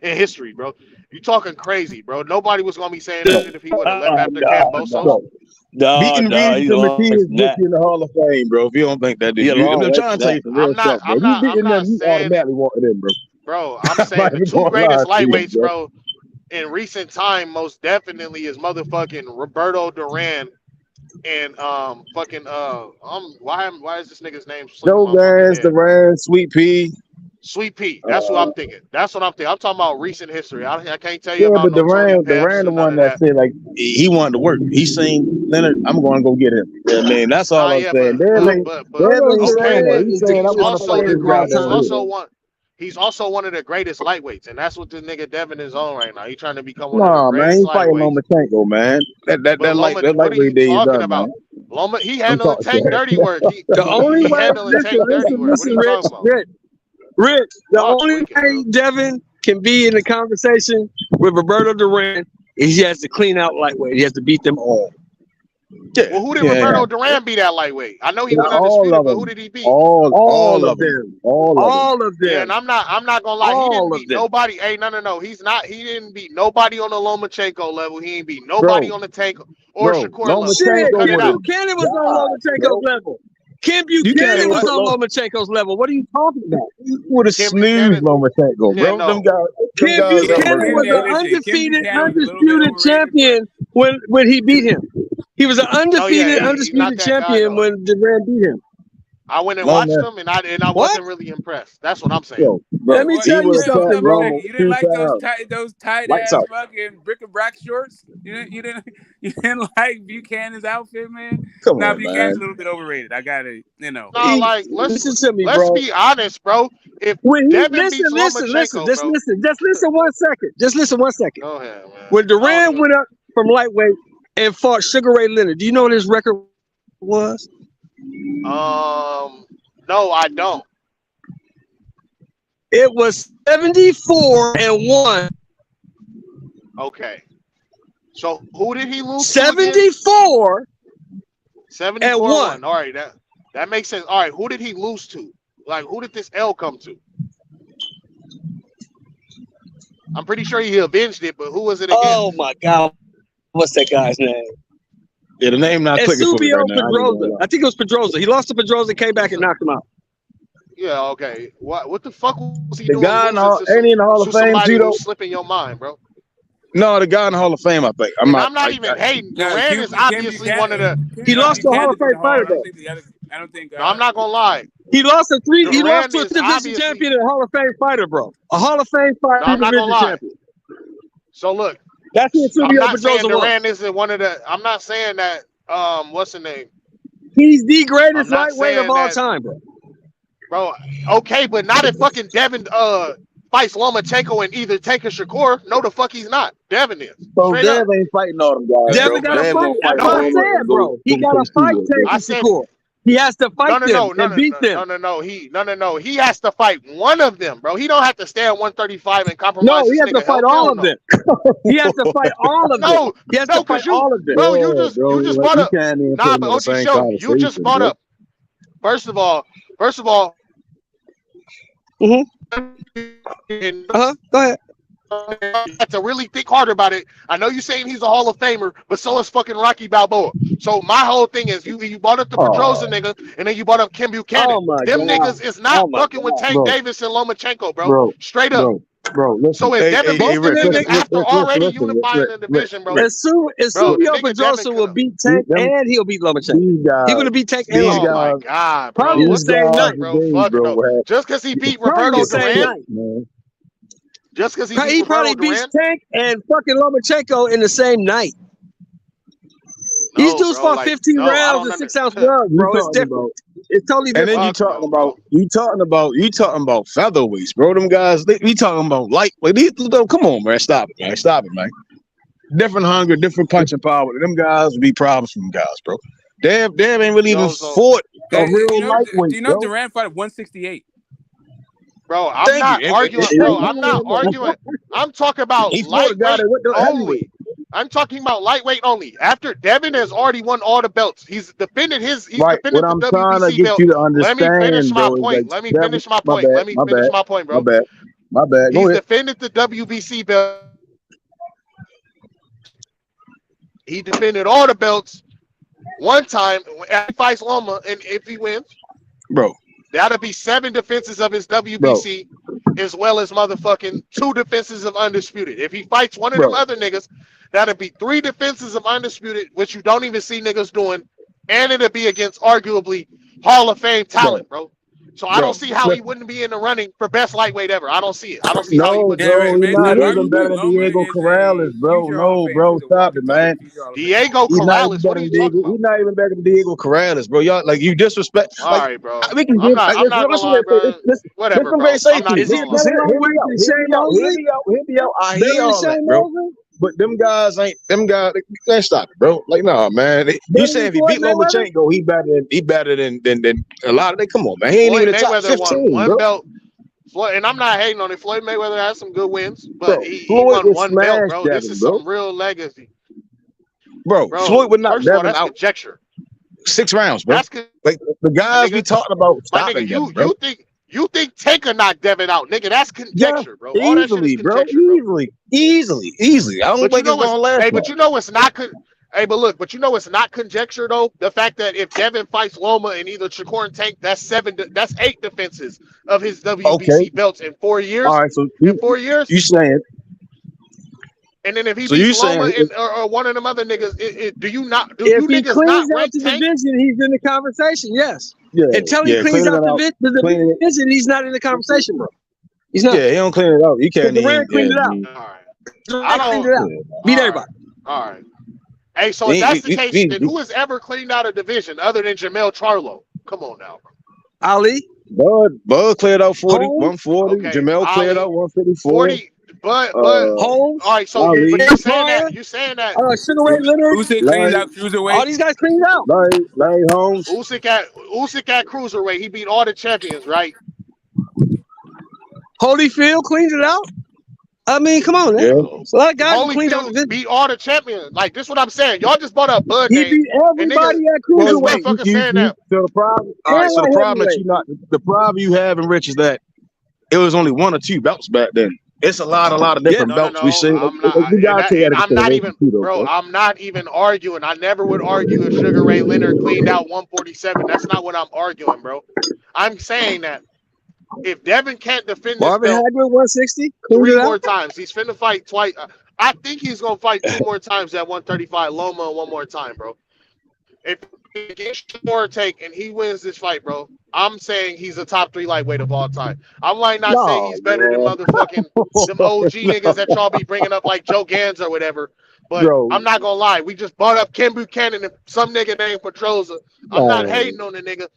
history, bro. You talking crazy, bro. Nobody was gonna be saying that shit if he would have left after Cambosos. Beating Regis and Matias gets you in the Hall of Fame, bro. If you don't think that, I'm trying to tell you some real stuff, bro. You beating them, you automatically walking in, bro. Bro, I'm saying the 2 greatest lightweights, bro, in recent time, most definitely is motherfucking Roberto Duran and why is this nigga's name? No guys, Duran, Sweet Pea. Sweet Pea. That's what I'm thinking. That's what I'm thinking. I'm talking about recent history. I can't tell you about but Duran the one that said like he wanted to work. He seen Leonard, I'm going to go get him. You know what I mean, that's all I'm saying. He's also one of the greatest lightweights, and that's what this nigga Devin is on right now. He's trying to become one of the greatest lightweights. Fighting Lomachenko, man. That lightweight days talking about. Loma, he handling tank dirty work. The only way, listen, Rich, the only way Devin can be in the conversation with Roberto Duran is he has to clean out lightweight. He has to beat them all. Yeah. Well, who did Roberto Duran beat at lightweight? I know he went undisputed, but who did he beat? All of them. All of them. Yeah, and I'm not gonna lie, he didn't beat nobody. Hey, no. He didn't beat nobody on the Lomachenko level. He ain't beat nobody on the Tank or Shakur level. Shit, Ken Buchanan was on Lomachenko's level. Ken Buchanan was on Lomachenko's level. What are you talking about? You would have snoozed Lomachenko, bro. Them guys, Ken Buchanan was an undefeated, undisputed champion when he beat him. He was an undisputed champion when Duran beat him. I went and watched him, and I wasn't really impressed. That's what I'm saying. Yo, let me tell you something, bro. You didn't like those tight ass fucking bric-a-brac shorts? You didn't like Buchanan's outfit, man? Buchanan's a little bit overrated. I gotta, No, like let's be honest, bro. If Devin beats Lomachenko, just listen 1 second. Just listen 1 second. Go ahead, man. When Duran went up from lightweight and fought Sugar Ray Leonard. Do you know what his record was? No, I don't. It was 74-1. Okay. So who did he lose 74 and 1. All right, that makes sense. All right, who did he lose to? Like, who did this L come to? I'm pretty sure he avenged it, but who was it against? Oh my God, what's that guy's name? Yeah, the name not clicking for me right now. Pedrosa. I think it was Pedrosa. He lost to Pedrosa, came back and knocked him out. Yeah, okay. What the fuck was he The doing? guy ain't he in the Hall of Fame, Tito? Slipping your mind, bro. No, the guy in the Hall of Fame, I think. I'm not even hating. Duran is obviously one of the. He lost to a Hall of Fame fighter, though. I don't think. No, I'm not gonna lie. He lost to Duran He lost to a division champion and a Hall of Fame fighter, bro. A Hall of Fame fighter. No, I'm not gonna lie. Champion. So look, that's what I'm not saying Pedrosa Duran isn't one of the. I'm not saying that. What's the name? He's the greatest lightweight of all time, bro. Bro, okay, but not if fucking Devin fights Lomachenko and either take a Shakur. No, the fuck he's not. Devin is. So Dev ain't fighting all them guys. Devin got to fight. That's what I said, bro. He got to fight Shakur. He has to fight them and beat them. No. He has to fight one of them, bro. He don't have to stay at 135 and compromise. No, he has to fight all of them. He has to fight all of them. He has to fight all of them. Bro, you just brought up. Nah, but OG Show, you just brought up. First of all. Go ahead. Have to really think harder about it. I know you're saying he's a Hall of Famer, but so is fucking Rocky Balboa. So my whole thing is you brought up the Pedrosa nigga, and then you brought up Kim Buchanan. Them niggas is not fucking with Tank Davis and Lomachenko, bro. Straight up. Bro, listen. So if Devin both of them niggas after already unifying the division, bro. As soon Pedrosa will beat Tank and he'll beat Lomachenko. He would have beat Tank and oh my God, bro. Probably the same night, bro. Fuck no. Just because he beat Roberto Duran. Just because he probably beats Tank and fucking Lomachenko in the same night. These dudes fought 15 rounds and 6-ounce gloves, bro. It's different. It's totally different. And then you talking about featherweights, bro. Them guys, we talking about lightweight. Come on, man. Stop it, man. Different hunger, different punching power. Them guys would be problems for them guys, bro. Dev ain't really even fought a real lightweight. Do you know Duran fought at 168? Bro, I'm not arguing, bro. I'm not arguing. I'm talking about lightweight only. I'm talking about lightweight only. After Devin has already won all the belts, he's defended his. He's defended what I'm the trying WBC to get belt. you to understand, Let me finish my bro, point. like, Let me finish my point. Let me finish my point, bro. My bad. He's defended the WBC belt. He defended all the belts one time at fights Loma, and if he wins, bro, that'll be 7 defenses of his WBC, as well as motherfucking 2 defenses of undisputed. If he fights one of them other niggas, that'll be 3 defenses of undisputed, which you don't even see niggas doing, and it'll be against arguably Hall of Fame talent, bro. So I don't see how he wouldn't be in the running for best lightweight ever. I don't see it. I don't see how he would. Bro, he's not even better than Diego Corrales, bro. No, bro, stop it, man. Diego Corrales, what are you talking about? He's not even better than Diego Corrales, bro. Y'all, like, you disrespect. All right, bro. We can I'm not gonna lie, bro. Whatever, bro. Is he better Hear me out. I hear all that, bro. But them guys, let's stop it, bro. Like, nah, man. You saying if he beat Lomachenko, he better than a lot of them. Come on, man. He ain't even in the top 15, one bro. belt. Floyd, and I'm not hating on it. Floyd Mayweather has some good wins, but he won one belt, bro. This is some real legacy. Bro, Floyd would not Devin out conjecture. 6 rounds, bro. Like the guys we talking about stopping them, bro. You think Taker knocked Devin out, nigga? That's conjecture, bro. All easily, that shit is conjecture, easily. I don't think it's gonna last. Hey, but you know it's not. Hey, but look, it's not conjecture though. The fact that if Devin fights Loma in either Shakur and Tank, that's 8 defenses of his WBC belts in 4 years. All right, so in 4 years, you saying? And then if he beats Loma or one of them other niggas, do you not? Do you niggas not rank the Tank? Division, he's in the conversation. Yes. Yeah, until he cleans out the division, he's not in the conversation, bro. He's not. Yeah, he don't clean it out. You can't even clean it out. All right. I don't. Beat everybody. All right. Hey, so if that's the case, then who has ever cleaned out a division other than Jamel Charlo? Come on now, bro. Ali. Bud cleared out 140. Okay. Jamel cleared out 154. But all right. So you're saying that Sugar Ray Leonard. Usyk cleaned out cruiserweight. All these guys cleaned out. Larry Holmes. Usyk at cruiserweight. He beat all the champions, right? Holyfield cleaned it out. I mean, come on, man. Yeah. So a lot of guys cleaned out. Beat all the champions. Like this, what I'm saying. Y'all just brought up Bud. He beat everybody at cruiserweight. So the problem, the problem you have, and Rich, is that it was only one or two belts back then. It's a lot of different belts we see. I'm not even arguing. I never would argue if Sugar Ray Leonard cleaned out 147. That's not what I'm arguing, bro. I'm saying that if Devin can't defend this Marvin belt Hagler 160 3 more times, he's finna fight twice. I think he's gonna fight 2 more times at 135 Loma 1 more time, bro. If he gets more take and he wins this fight, bro, I'm saying he's a top 3 lightweight of all time. I might not say he's better than motherfucking them OG niggas that y'all be bringing up like Joe Gans or whatever. But I'm not gonna lie, we just brought up Ken Buchanan and some nigga named Petroza. I'm not hating on the nigga,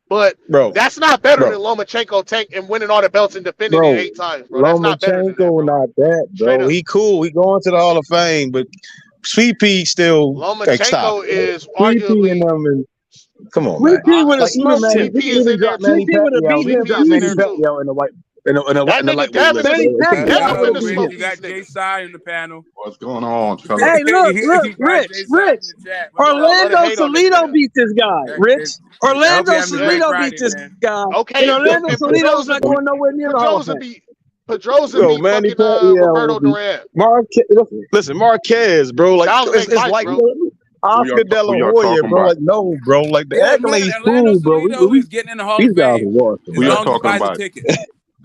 but that's not better than Lomachenko Tank and winning all the belts and defending it 8 times, bro. That's not better than that, bro. Not that, bro. He cool. He going to the Hall of Fame, but Sweet Pea still. Lomachenko is arguably. Come on, Sweet Pea would have smoked him. Sweet Pea is in there too. Sweet Pea would have beat him. In the white. In the Devin finna smoke. You got Jay Sai in the panel. What's going on, fellas? Hey, look, Rich. Orlando Salido beat this guy, Rich. Orlando Salido beat this guy. Okay, and Orlando Salido's not going nowhere near the Hall of Fame. Pedroza beat fucking Roberto Duran. Listen, Marquez, bro. Like it's like Oscar De La Hoya, bro. Like no, bro. Like the accolades, cool, bro. He's getting in the Hall of Fame. Who y'all talking about?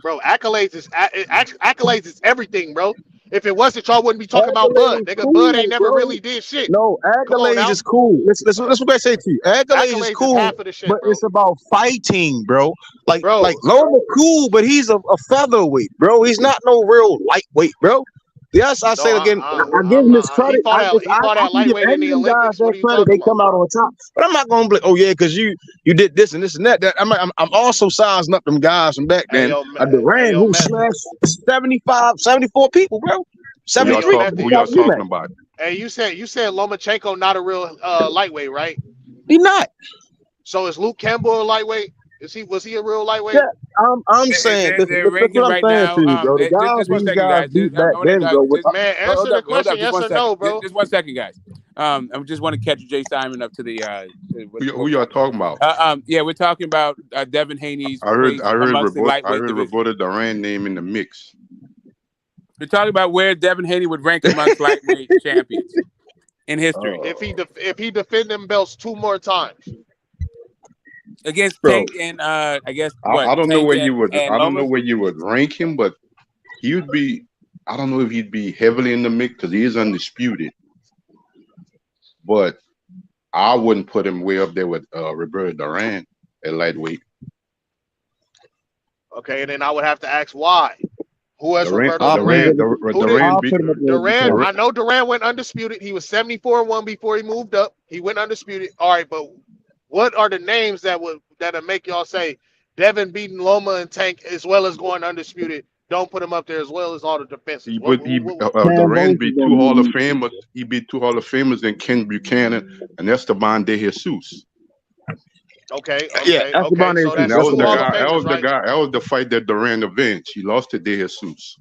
Bro, accolades is everything, bro. If it wasn't, y'all wouldn't be talking about Bud. Nigga, cool, Bud ain't never really did shit. No, accolades is cool. That's what I say to you. Accolades is cool, shit, but it's about fighting, bro. Like Loma cool, but he's a featherweight, bro. He's not no real lightweight, bro. Yes, I say again, I give him his credit. I give any of them guys that credit. They come out on top. But I'm not gonna be like, oh yeah, because you did this and this and that. I'm also sizing up them guys from back then. Duran who smashed 74 people, bro. 73. Who y'all talking about? Hey, you said Lomachenko not a real lightweight, right? He not. So is Luke Campbell a lightweight? Was he a real lightweight? Yeah, I'm saying this is what I'm saying to you, bro. The guys beat back then, bro. Man, answer the question, yes or no, bro. Just 1 second, guys. I just want to catch Jay Simon up to the. Who y'all talking about? Yeah, we're talking about Devin Haney's. I heard Roberto Duran name in the mix. We're talking about where Devin Haney would rank amongst lightweight champions in history. If he defend them belts 2 more times. Against Tank and I guess I don't know where you would rank him, but he would be. I don't know if he'd be heavily in the mix because he is undisputed. But I wouldn't put him way up there with Roberto Duran at lightweight. Okay, and then I would have to ask why. Who has Roberto Duran? Duran. I know Duran went undisputed. He was 74-1 before he moved up. He went undisputed. All right, but what are the names that'll make y'all say Devin beating Loma and Tank as well as going undisputed? Don't put him up there as well as all the defenses. Duran beat 2 Hall of Famers. He beat 2 Hall of Famers and Ken Buchanan and Esteban De Jesus. Okay. Yeah, Esteban De Jesus. That was the fight that Duran avenged. He lost to De Jesus.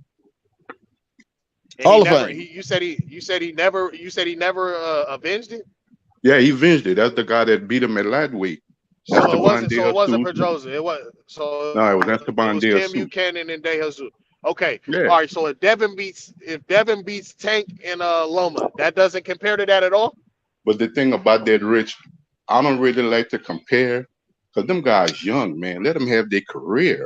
Hall of Fame. You said he never avenged it. Yeah, he avenged it. That's the guy that beat him at lightweight. So it wasn't Pedroza. It was it was Esteban De Jesus. Ken Buchanan and De Jesus. Okay. Yeah. All right. So if Devin beats Tank and Loma, that doesn't compare to that at all. But the thing about that, Rich, I don't really like to compare because them guys young, man. Let them have their career.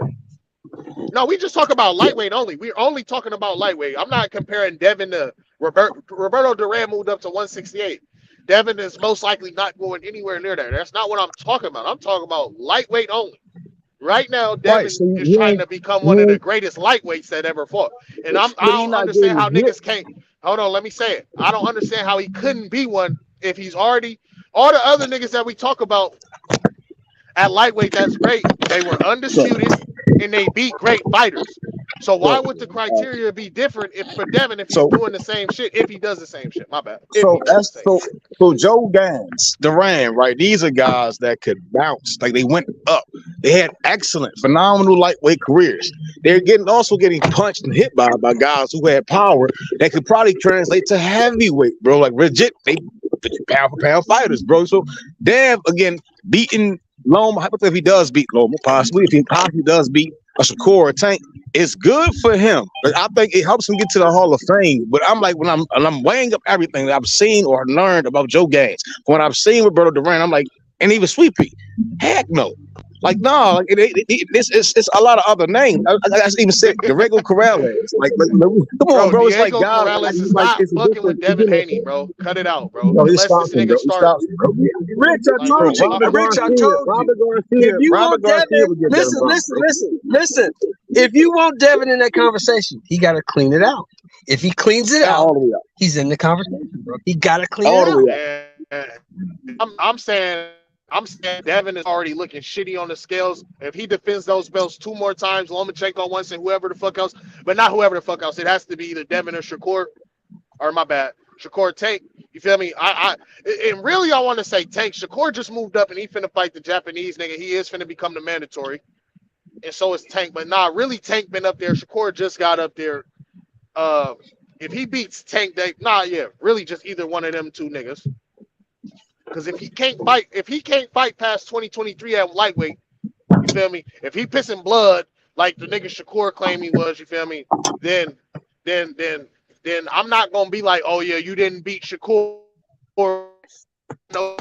No, we just talk about lightweight only. We're only talking about lightweight. I'm not comparing Devin to Roberto Duran moved up to 168. Devin is most likely not going anywhere near that. That's not what I'm talking about. I'm talking about lightweight only. Right now, Devin is trying to become one of the greatest lightweights that ever fought. And I don't understand how niggas can't. Hold on, let me say it. I don't understand how he couldn't be one if he's already all the other niggas that we talk about at lightweight. That's great. They were undisputed and they beat great fighters. So why would the criteria be different for Devin if he's doing the same shit? If he does the same shit, my bad. So Joe Gans, Duran, right? These are guys that could bounce. Like they went up. They had excellent, phenomenal lightweight careers. They're also getting punched and hit by guys who had power that could probably translate to heavyweight, bro. Like legit, they pound for pound fighters, bro. So Dev again beating Loma. If he does beat Loma, possibly if he possibly does beat a Shakur or a Tank, it's good for him. But I think it helps him get to the Hall of Fame. But I'm like, when I'm weighing up everything that I've seen or learned about Joe Gans, when I've seen Roberto Duran, I'm like, and even Sweet Pea, heck no. Like, no, like it's a lot of other names. I even said Diego Corrales. Like, come on, bro. It's like God. Corrales Like, is not fucking with Devin Haney, bro. Cut it out, bro. No, Unless this nigga start. Rich, I told you. Rich, I told you. If you want Devin, listen. If you want Devin in that conversation, he got to clean it out. If he cleans it out, he's in the conversation, bro. He got to clean it out. I'm saying Devin is already looking shitty on the scales. If he defends those belts 2 more times, Lomachenko once, and whoever the fuck else, but not whoever the fuck else. It has to be either Devin or Shakur, or my bad, Shakur Tank. You feel me? And really, I want to say Tank. Shakur just moved up and he finna fight the Japanese nigga. He is finna become the mandatory, and so is Tank. But nah, really, Tank been up there. Shakur just got up there. If he beats Tank, really just either one of them 2 niggas. Because if he can't fight past 2023 at lightweight, you feel me? If he pissing blood like the nigga Shakur claimed he was, you feel me? Then I'm not gonna be like, oh yeah, you didn't beat Shakur. No, you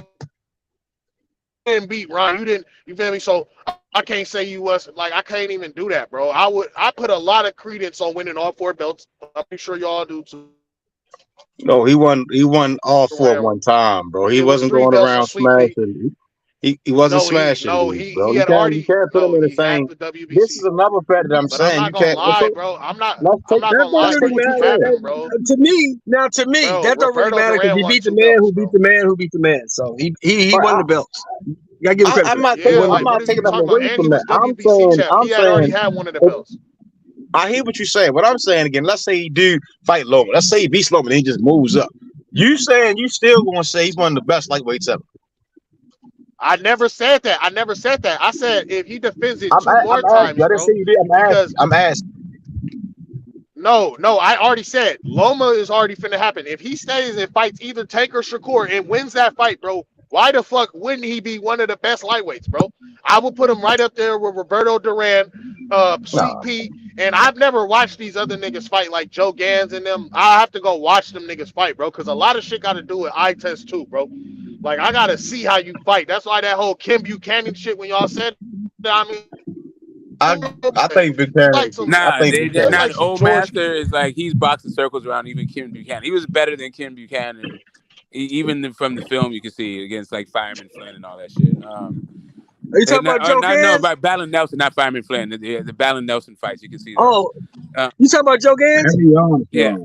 didn't beat Ryan. You didn't. You feel me? So I can't say you was like I can't even do that, bro. I put a lot of credence on winning all 4 belts. I'm pretty sure y'all do too. No, he won all 4 at one time, bro. He wasn't going around smashing. He wasn't smashing. No, dudes, he bro. had You can't put him in the same. This is another fact that I'm saying. I'm not gonna lie, bro. I'm not gonna lie. Bro. To me, that don't really matter because he beat the man who beat the man who beat the man. So he won the belts. You gotta give him credit. I'm not taking nothing away from that. I'm saying he already had one of the belts. I hear what you're saying. What I'm saying again, let's say he do fight Loma. Let's say he beats Loma and he just moves up. You saying you still gonna say he's one of the best lightweights ever? I never said that. I said if he defends it 2 more times, I didn't say you did. I'm asking. No, I already said Loma is already finna happen. If he stays and fights either Tank or Shakur and wins that fight, bro, why the fuck wouldn't he be one of the best lightweights, bro? I would put him right up there with Roberto Duran, Sweet Pea, and I've never watched these other niggas fight like Joe Gans and them. I have to go watch them niggas fight, bro, because a lot of shit got to do with eye test too, bro. Like I gotta see how you fight. That's why that whole Kim Buchanan shit when y'all said that, I mean. I think Buchanan. The old master is like he's boxing circles around even Kim Buchanan. He was better than Kim Buchanan, even from the film you can see against like Fireman Flynn and all that shit. Are you talking about Joe Gans? No, about Ballon Nelson, not Fireman Flynn. The Ballon Nelson fights, you can see that. Oh, you talking about Joe Gans? Yeah.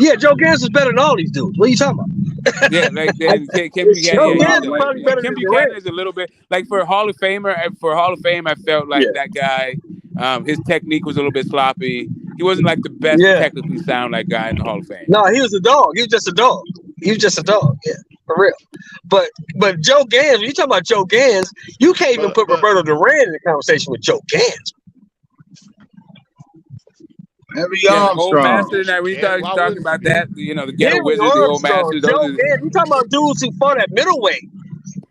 Yeah, Joe Gans is better than all these dudes. What are you talking about? Yeah, like Kim Buchanan. Kim Buchanan is a little bit like for Hall of Famer. For Hall of Fame, I felt like that guy. His technique was a little bit sloppy. He wasn't like the best technically sound like guy in the Hall of Fame. No, he was a dog. He was just a dog. Yeah, for real. But Joe Gans, when you talking about Joe Gans, you can't even put Roberto Duran in the conversation with Joe Gans. Old master. Now we talking about that, you know, the ghetto wizards, the old masters. Joe Gans, we talking about dudes who fought at middleweight,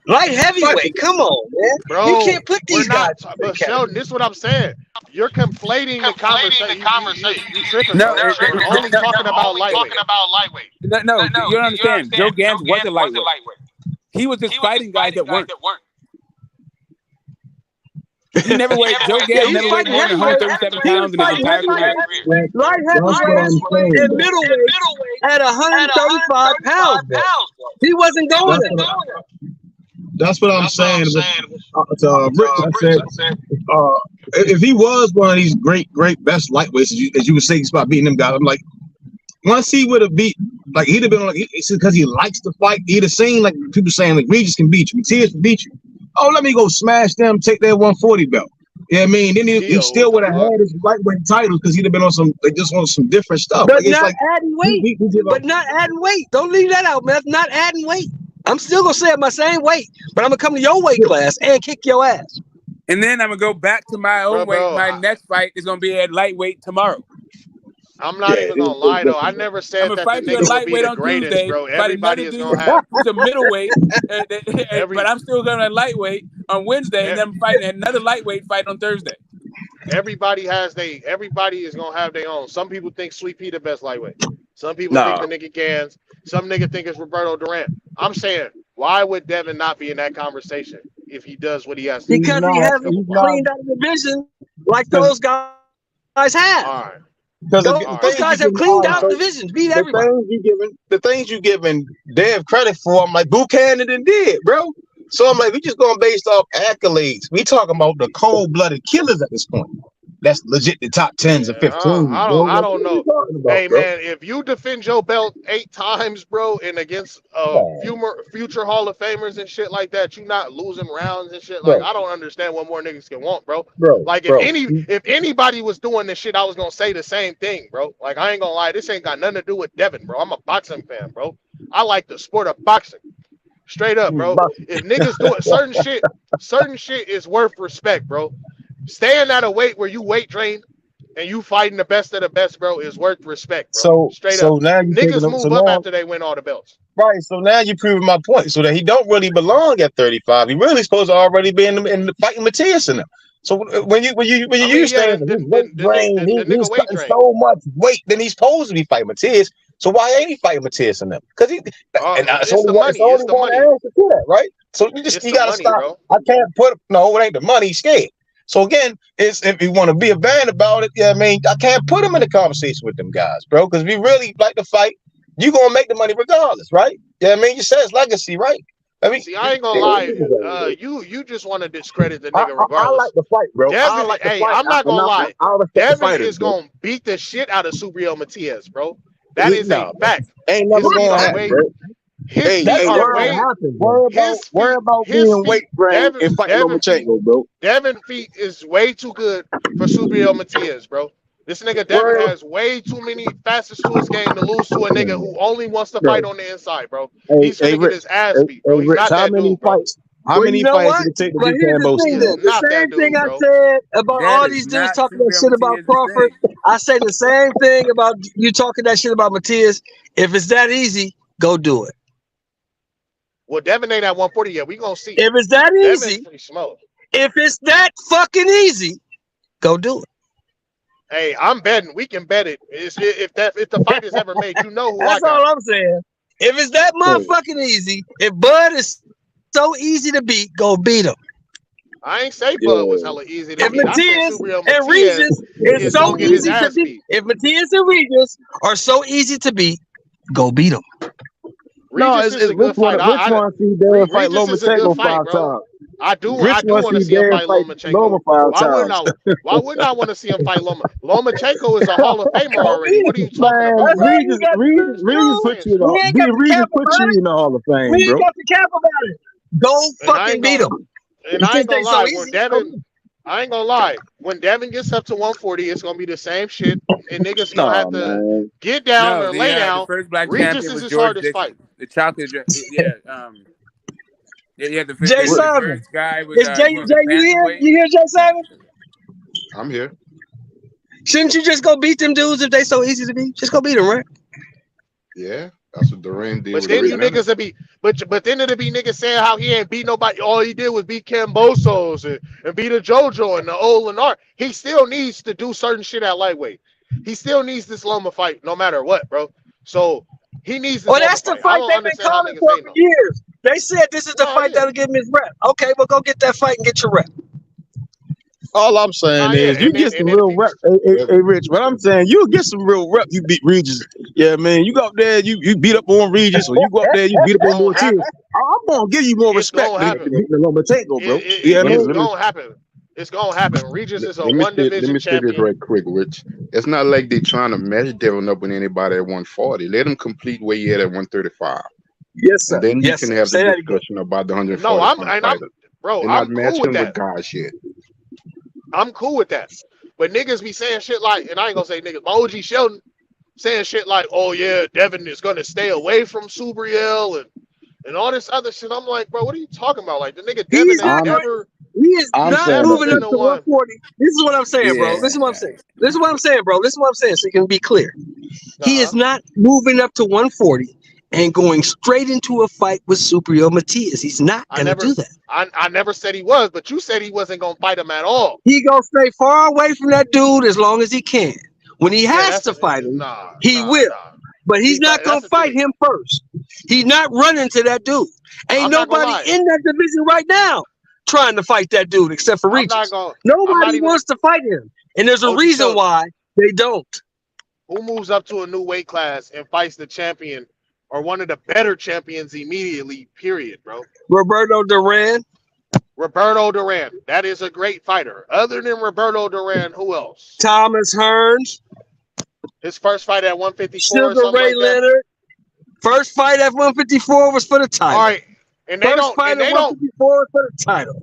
light heavyweight. Come on, man, bro. You can't put these guys. But Sheldon, this is what I'm saying. You're conflating the conversation. You tripping? No, we're only talking about lightweight. No, you don't understand. Joe Gans wasn't lightweight. He was just fighting guys that weren't. He never weighed. Joe Gans never weighed more than 137 pounds in his entire career. Light heavyweight and middleweight at 135 pounds. He wasn't going there. That's what I'm saying. Rick, I said, if he was one of these great best lightweights, as you would say, he's about beating them guys. I'm like, once he would have beat, like he'd have been like, it's because he likes to fight. He'd have seen like people saying like Regis can beat you, Matias can beat you. Oh, let me go smash them, take that 140 belt. Yeah, I mean, then he still would have had his lightweight titles because he'd have been on some different stuff. But Like, it's not like adding weight. But not adding weight. Don't leave that out, man. Not adding weight. I'm still gonna stay at my same weight, but I'm gonna come to your weight class and kick your ass. And then I'm gonna go back to my own weight. My next fight is gonna be at lightweight tomorrow. I'm not even gonna lie though. I never said that the nigga would be the greatest, Tuesday, bro. Everybody is gonna have a middleweight, but I'm still gonna lightweight on Wednesday, and then I'm fighting another lightweight fight on Thursday. Everybody is gonna have their own. Some people think Sweet Pea the best lightweight. Some people think the nigga Gans. Some nigga think it's Roberto Duran. I'm saying, why would Devin not be in that conversation if he does what he has to do? Because he hasn't cleaned out the division like those guys have. All right. Because those guys have cleaned out divisions, beat everybody. The things you giving Dev credit for, I'm like, Buchanan did, bro. So I'm like, we just going based off accolades. We talking about the cold-blooded killers at this point. That's legit the top 10s and 15s. I don't know. Hey, man, if you defend your belt 8 times, bro, and against future Hall of Famers and shit like that, you not losing rounds and shit. Like, I don't understand what more niggas can want, bro. Like, if anybody was doing this shit, I was gonna say the same thing, bro. Like, I ain't gonna lie, this ain't got nothing to do with Devin, bro. I'm a boxing fan, bro. I like the sport of boxing. Straight up, bro. If niggas doing certain shit is worth respect, bro. Staying at a weight where you weight train and you fighting the best of the best, bro, is worth respect, bro. Straight up. Now niggas move up after they win all the belts. Right, so now you're proving my point. So that he don't really belong at 35. He really supposed to already be in the fighting Matias in them. So when you use things, he's cutting so much weight, then he's supposed to be fighting Matias. So why ain't he fighting Matias in them? Because it's only one answer to that, right? So you gotta stop. Bro. I can't it ain't the money. He's scared. So again, it's if you want to be a band about it, I mean, I can't put him in a conversation with them guys, bro. Because we really like to fight. You gonna make the money regardless, right? Yeah, I mean, you said it's legacy, right? I mean, see, I ain't gonna lie. You just want to discredit the nigga regardless. I like the fight, bro. Devin, I'm not gonna lie. Devin is gonna beat the shit out of Subriel Matias, bro. That is a fact. Ain't never gonna happen, bro. Worry about being weight brain and fighting Lomachenko, bro. Devin feet is way too good for Subriel Matias, bro. This nigga Devin has way too many facets to his game to lose to a nigga who only wants to fight on the inside, bro. He's gonna get his ass beat, bro. He's not that dude, bro. How many fights did it take to beat Cambosia? The same thing I said about all these dudes talking that shit about Crawford. I say the same thing about you talking that shit about Matias. If it's that easy, go do it. Well, Devin ain't at 140 yet. We gonna see. If it's that easy, if it's that fucking easy, go do it. Hey, I'm betting. We can bet it. If the fight is ever made, you know who That's all I'm saying. If it's that motherfucking easy, if Bud is so easy to beat, go beat him. I ain't say Bud was hella easy to beat. Matias and Regis is so easy to beat. If Matias and Regis are so easy to beat, go beat them. No, it's which one see Darren fight Lomachenko 5 times. I do want to see him fight Lomachenko. Why wouldn't I want to see him fight Loma? Lomachenko is a Hall of Famer already. What are you talking about? Regis put you in the Hall of Fame, we bro. ain't got the cap about it. Go fucking beat him. And I ain't gonna lie, I ain't gonna lie. When Devin gets up to 140, it's gonna be the same shit, and niggas gonna have to get down or lay down. The first black Regis is his hardest fight. The chocolate, the Jay Simon. first guy with, is Jay you here? You hear Jay Simon? I'm here. Shouldn't you just go beat them dudes if they so easy to beat? Just go beat them, right? Yeah, that's what Duran did. But then you niggas will be, but then it'll be niggas saying how he ain't beat nobody. All he did was beat Cambosos and beat a JoJo and the old Leonard. He still needs to do certain shit at lightweight. He still needs this Loma fight, no matter what, bro. So he needs. Well, that's the fight they've been calling for years. They said this is the fight that'll give him his rep. Okay, well, go get that fight and get your rep. All I'm saying is you get some real rep. Hey, Rich, what I'm saying, you get some real rep. You beat Regis. Yeah, man. You go up there, you beat up on Regis, or you go up there, you beat up on Matias. I'm gonna give you more respect than beating Lomachenko, bro. It's gonna happen. It's gonna happen. Regis is a one division Let me say this right quick, Rich. It's not like they're trying to match Devin up with anybody at 140. Let him complete where he at 135. Yes, sir. And then you can have the discussion about the 140. No, I'm not cool matching with that. with guys yet. I'm cool with that. But niggas be saying shit like, and I ain't gonna say niggas, my OG Sheldon saying shit like, oh yeah, Devin is gonna stay away from Subriel and all this other shit. I'm like, bro, what are you talking about? Like the nigga Devin He's not. He is not moving up to 140. This is what I'm saying, bro. This is what I'm saying. This is what I'm saying, bro. This is what I'm saying. So you can be clear. He is not moving up to 140 and going straight into a fight with Subriel Matias. He's not gonna do that. I never said he was, but you said he wasn't gonna fight him at all. He gonna stay far away from that dude as long as he can. When he has to fight him, he will. But he's not gonna fight him first. He's not running to that dude. Ain't nobody in that division right now trying to fight that dude except for Regis. Nobody wants to fight him, and there's a reason why they don't. Who moves up to a new weight class and fights the champion or one of the better champions immediately? Period, bro. Roberto Duran. Roberto Duran. That is a great fighter. Other than Roberto Duran, who else? Thomas Hearns. His first fight at 154. Sugar Ray Leonard. First fight at 154 was for the title. All right. And they don't. Fight at 154 was for the title.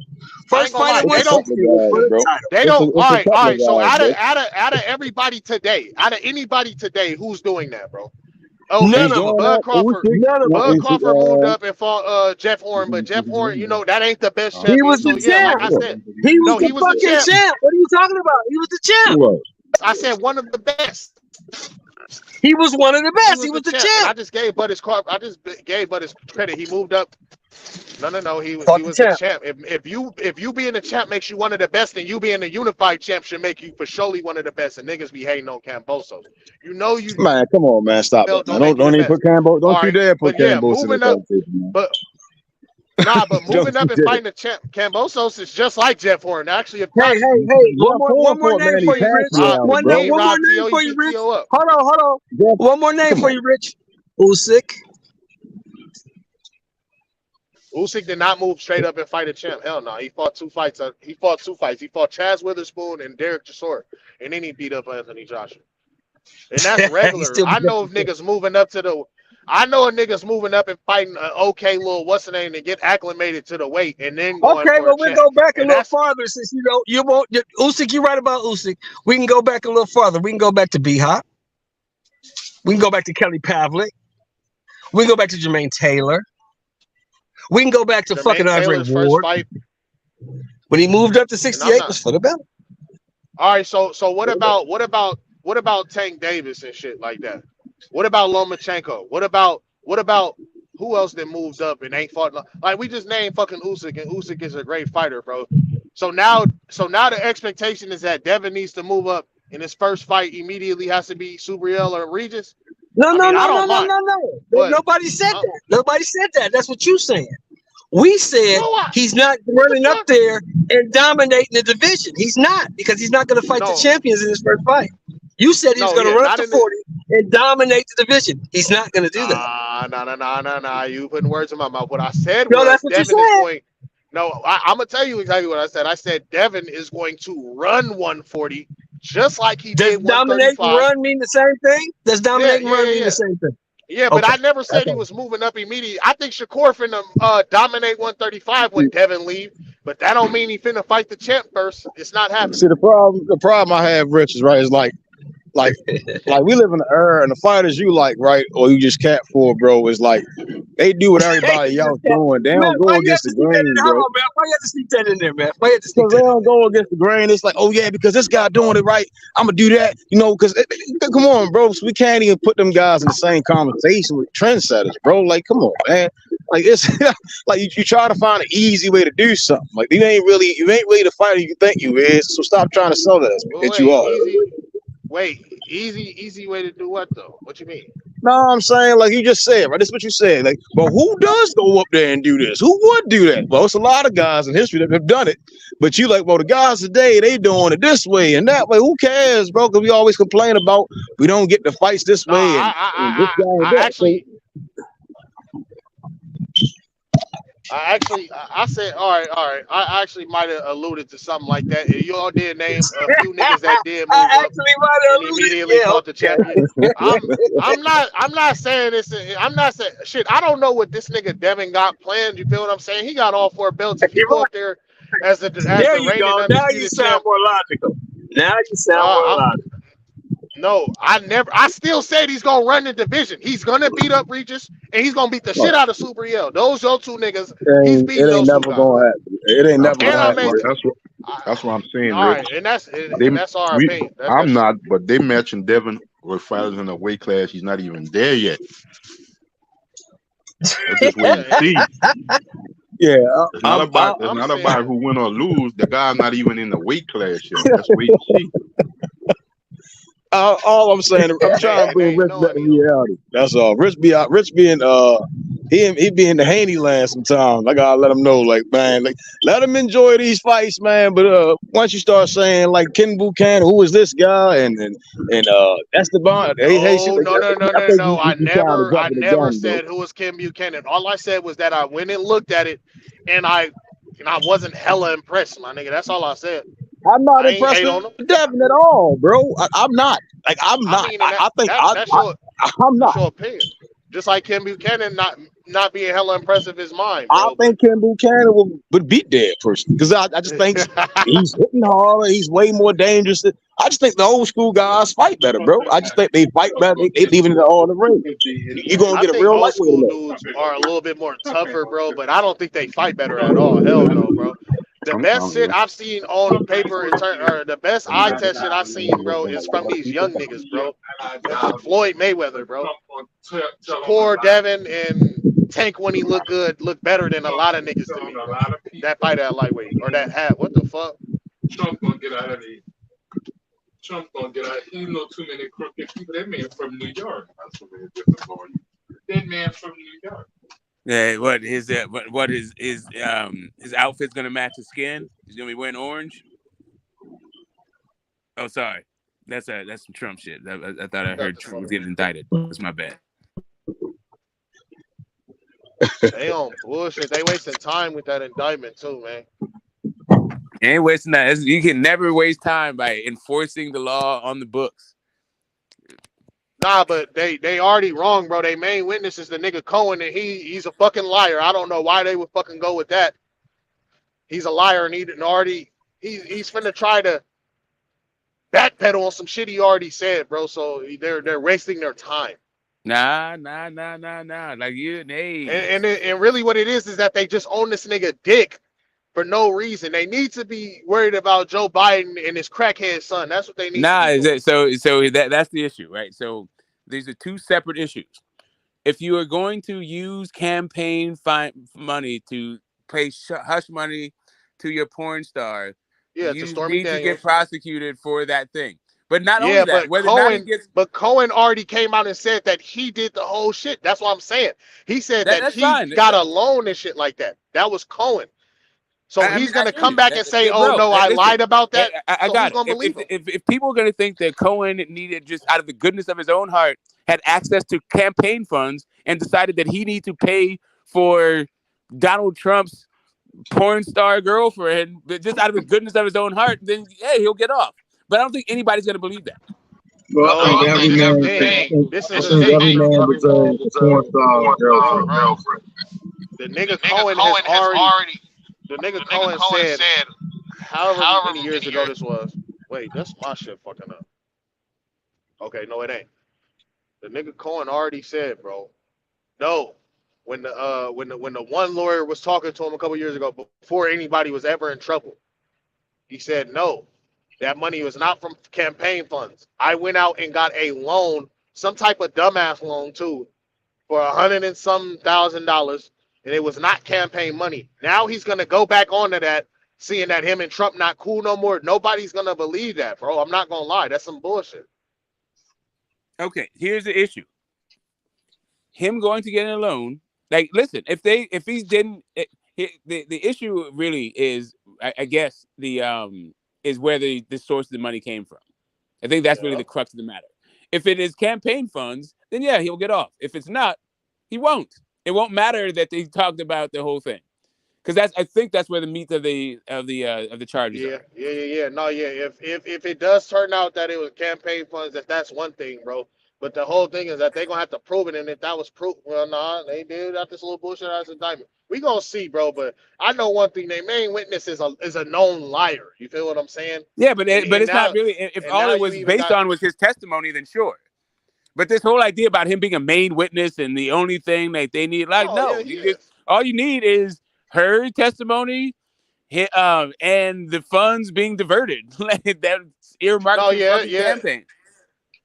First fight at 160 was for the title. They don't. All right. So out of everybody today, out of anybody today, who's doing that, bro? Oh, none of them. Bud Crawford. Bud Crawford moved up and fought Jeff Horn, but Jeff Horn, you know, that ain't the best champion. He was the champ. Like I said, he was the fucking champ. What are you talking about? He was the champ. I said one of the best. He was one of the best. He was the champ. I just gave Bud his credit. He moved up. No. He was the champ. If you being a champ makes you one of the best, then you being a unified champ should make you for surely one of the best. And niggas be hating on Cambosos. You know you. Man, come on, man, stop it. Man. Don't even put Cambo. Don't you dare put Cambosos in the competition. But moving up and fighting the champ, Cambosos is just like Jeff Horn. Actually, hey, one more name for you, Rich. One more name for you, Rich. Hold on. One more name for you, Rich. Usyk. Usyk did not move straight up and fight a champ. Hell no. He fought two fights. He fought Chaz Witherspoon and Derek Chisora, and then he beat up Anthony Joshua. And that's regular. I know of niggas moving up to the. I know a niggas moving up and fighting an okay little what's the name to get acclimated to the weight and then going okay, well we'll go back a little farther since you won't Usyk. You're right about Usyk. We can go back a little farther. We can go back to B-Hop. We can go back to Kelly Pavlik. We can go back to Jermaine Taylor. We can go back to fucking Andre Ward. When he moved up to 68 was for the belt. All right, so what about Tank Davis and shit like that? What about Lomachenko? What about who else that moved up and ain't fought? Like we just named fucking Usyk, and Usyk is a great fighter, bro. So now the expectation is that Devin needs to move up, and his first fight immediately has to be Subriel or Regis. No. Nobody said that. Nobody said that. That's what you saying. We said he's not running up there and dominating the division. He's not, because he's not going to fight the champions in his first fight. You said he was going to run up to 40 and dominate the division. He's not going to do that. No. You putting words in my mouth. What I said was that's what Devin you said. Is going. No, I'm going to tell you exactly what I said. I said Devin is going to run 140 just like he did 135. Does dominate and run mean the same thing? Does dominate and run mean the same thing? Yeah, but I never said he was moving up immediately. I think Shakur finna dominate 135 when Devin leave, but that don't mean he finna fight the champ first. It's not happening. See, the problem I have, Rich, is right, is like we live in the era, and the fighters you like, right, or you just cat for, bro, is like they do what everybody else doing. They don't go against the grain, bro. Why you have to sneak that in there, man? Why you have to sneak that? They don't go against the grain. It's like, oh yeah, because this guy doing it right, I'm gonna do that, you know? Because come on, bro, so we can't even put them guys in the same conversation with trendsetters, bro. Like, come on, man. Like it's like you try to find an easy way to do something. Like you ain't really the fighter you think you is. So stop trying to sell that you are. Easy way to do what though? What you mean? No, I'm saying like you just said, right? That's what you said. Like, but who does go up there and do this? Who would do that? Well, it's a lot of guys in history that have done it. But you like, well, the guys today, they doing it this way and that way. Who cares, bro? Because we always complain about we don't get the fights this way. I said, all right. I actually might have alluded to something like that. You all did name a few niggas that did move up and immediately fought the champion. I'm not saying this. I'm not saying shit. I don't know what this nigga Devin got planned. You feel what I'm saying? He got all 4 belts. If he go up there as the there you reigning go. Now you undefeated sound champ. more logical. Now you sound more logical. No, I still said he's gonna run the division. He's gonna beat up Regis and he's gonna beat the shit out of Super Yell. Those your two niggas. He's beating It ain't those two never guys. gonna happen. It ain't never gonna happen. That's what I'm saying, All Rich. right, and that's our opinion. I'm not, but they matching Devin with fighters in a weight class. He's not even there yet. Let's just wait and see. Yeah, it's not about who win or lose. The guy's not even in the weight class yet. Let's wait and see. All I'm saying, I'm trying to bring Rich back to reality. That's all. Rich be in he be in the Haney land sometimes. I gotta let him know, like, man, like, let him enjoy these fights, man. But once you start saying like Ken Buchanan, who is this guy, and that's the bond. No. I never said who was Ken Buchanan. All I said was that I went and looked at it, and I wasn't hella impressed, my nigga. That's all I said. I'm not impressed with Devin at all, bro. I'm not. Like, I'm not. That's your opinion. Just like Ken Buchanan not being hella impressive is mine, bro. I think Ken Buchanan would beat that person because I just think he's hitting harder. He's way more dangerous. I just think the old school guys fight better, bro. I just think they fight better. They leaving it all in the ring. You're gonna get a real old school dudes are a little bit more tougher, bro. But I don't think they fight better at all. Hell no, bro. The best shit I've seen on paper, or the best eye test shit I've seen, bro, is from these young niggas, bro. Floyd Mayweather, bro. Shakur, Devin, and Tank when he look better than a lot of niggas to me, bro. That fight at lightweight or that hat. What the fuck? Trump gonna get out of there. Trump gonna get out. He know too many crooked people. That man from New York. That's what they're different for you. That man from New York. Yeah, what his outfit's gonna match his skin? He's gonna be wearing orange. Oh, sorry, that's some Trump shit. I thought I heard Trump was getting indicted. That's my bad. They on bullshit. They wasting time with that indictment too, man. You ain't wasting that. You can never waste time by enforcing the law on the books. Nah, but they already wrong, bro. They main witness is the nigga Cohen, and he's a fucking liar. I don't know why they would fucking go with that. He's a liar, and he's finna try to backpedal on some shit he already said, bro. So they're wasting their time. Nah. Like you, and really what it is that they just own this nigga dick for no reason. They need to be worried about Joe Biden and his crackhead son. That's what they need. So that's the issue, right? So these are two separate issues. If you are going to use campaign money to pay hush money to your porn star, you need to get prosecuted for that thing. But not only that, but Cohen already came out and said that he did the whole shit. That's what I'm saying. He said that he got a loan and shit like that. That was Cohen. So he's going to come back and say, I lied about that. I got it. If people are going to think that Cohen needed, just out of the goodness of his own heart, had access to campaign funds and decided that he needed to pay for Donald Trump's porn star girlfriend just out of the goodness of his own heart, then he'll get off. But I don't think anybody's going to believe that. Well, I think every man deserves a porn star girlfriend. The nigga Cohen has already. The nigga Cohen said, however many years ago this was. Wait, that's my shit fucking up. Okay, no, it ain't. The nigga Cohen already said, bro. No, when the one lawyer was talking to him a couple years ago, before anybody was ever in trouble, he said, no, that money was not from campaign funds. I went out and got a loan, some type of dumbass loan too, for $100,000 and some, and it was not campaign money. Now he's gonna go back onto that, seeing that him and Trump not cool no more. Nobody's gonna believe that, bro. I'm not gonna lie, that's some bullshit. Okay, here's the issue. Him going to get a loan, like, listen, if the issue really is, I guess, is where the source of the money came from. I think that's really the crux of the matter. If it is campaign funds, then he'll get off. If it's not, he won't. It won't matter that they talked about the whole thing, because I think that's where the meat of the charges are. Yeah. No, yeah. If it does turn out that it was campaign funds, that's one thing, bro. But the whole thing is that they're gonna have to prove it, and if that was proof, well, nah, they did got this little bullshit ass indictment. We gonna see, bro. But I know one thing: their main witness is a known liar. You feel what I'm saying? Yeah, but it's not really. If all it was based on was his testimony, then sure. But this whole idea about him being a main witness and the only thing that they need, like, all you need is her testimony, and the funds being diverted. That's earmarked for the campaign.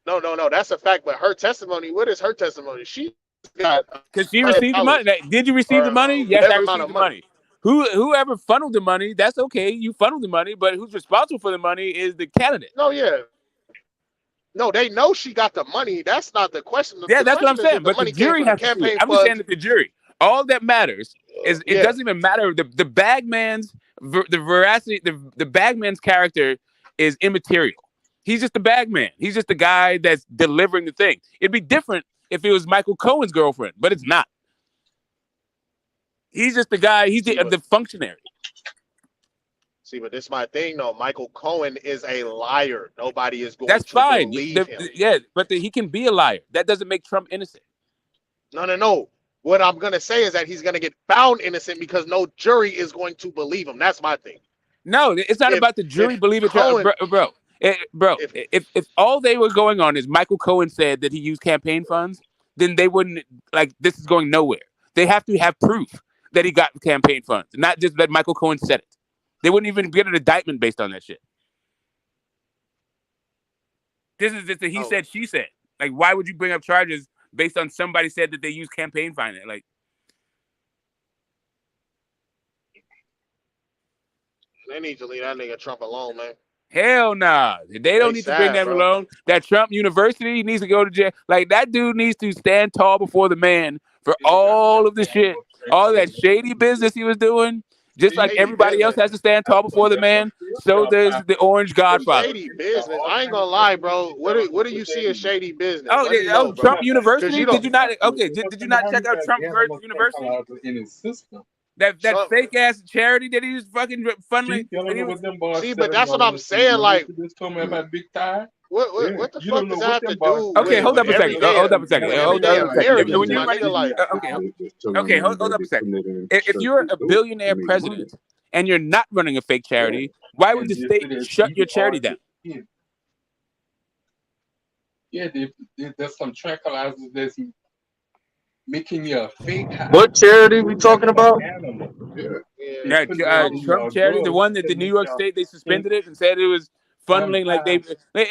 No, that's a fact. But her testimony, what is her testimony? She got because she received the money. Did you receive the money? Yes, I received the money. Whoever funneled the money, that's okay. You funneled the money, but who's responsible for the money is the candidate. No, they know she got the money. That's not the question. Yeah, that's what I'm saying. But the jury has to do it. I'm just saying that the jury. All that matters is it doesn't even matter. The bagman's the veracity. The bagman's character is immaterial. He's just the bagman. He's just the guy that's delivering the thing. It'd be different if it was Michael Cohen's girlfriend, but it's not. He's just the guy. He's the functionary. See, but this is my thing, though. Michael Cohen is a liar. Nobody is going That's to fine. believe him. Yeah, but he can be a liar. That doesn't make Trump innocent. No. What I'm going to say is that he's going to get found innocent because no jury is going to believe him. That's my thing. No, it's not about the jury believing Cohen, bro. If all they were going on is Michael Cohen said that he used campaign funds, then they wouldn't, like, this is going nowhere. They have to have proof that he got campaign funds, not just that Michael Cohen said it. They wouldn't even get an indictment based on that shit. This is just a he said, she said. Like, why would you bring up charges based on somebody said that they used campaign finance? Like, they need to leave that nigga Trump alone, man. Hell nah. They don't need to bring that alone. That Trump University needs to go to jail. Like, that dude needs to stand tall before the man for all of the shit, all that shady business he was doing. Just like everybody else has to stand tall before the man, so does the Orange Godfather. Shady business. I ain't gonna lie, bro. What do you see as shady business? Trump University? Did you not? Okay, did you not check out Trump University? That fake ass charity that he was fucking funneling. See, but that's what I'm saying. Like, what the fuck does that have to do? Okay, hold up a second. Hold up a second. Hold up a second. If you're a billionaire president and you're not running a fake charity, why would the state shut your charity down? Yeah, there's some tranquilizers that's making you a fake. What charity we talking about? Trump charity, the one that the New York State, they suspended it and said it was funneling, like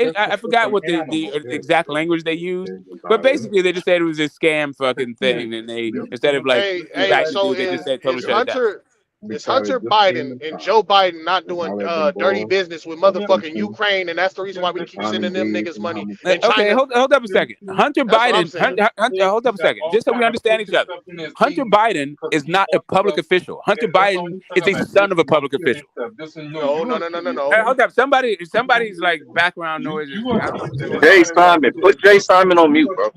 I forgot what the exact language they used, but basically they just said it was a scam fucking thing, and they instead of like they just said totally shut it down. It's Hunter Biden and Joe Biden not doing dirty business with motherfucking Ukraine, and that's the reason why we keep sending them niggas money. Okay, hold up a second. Hunter Biden, hold up a second, just so we understand each other. Hunter Biden is not a public official. Hunter Biden is a son of a public official. No. Hey, hold up, somebody's like background noise. Jay Simon, put Jay Simon on mute, bro.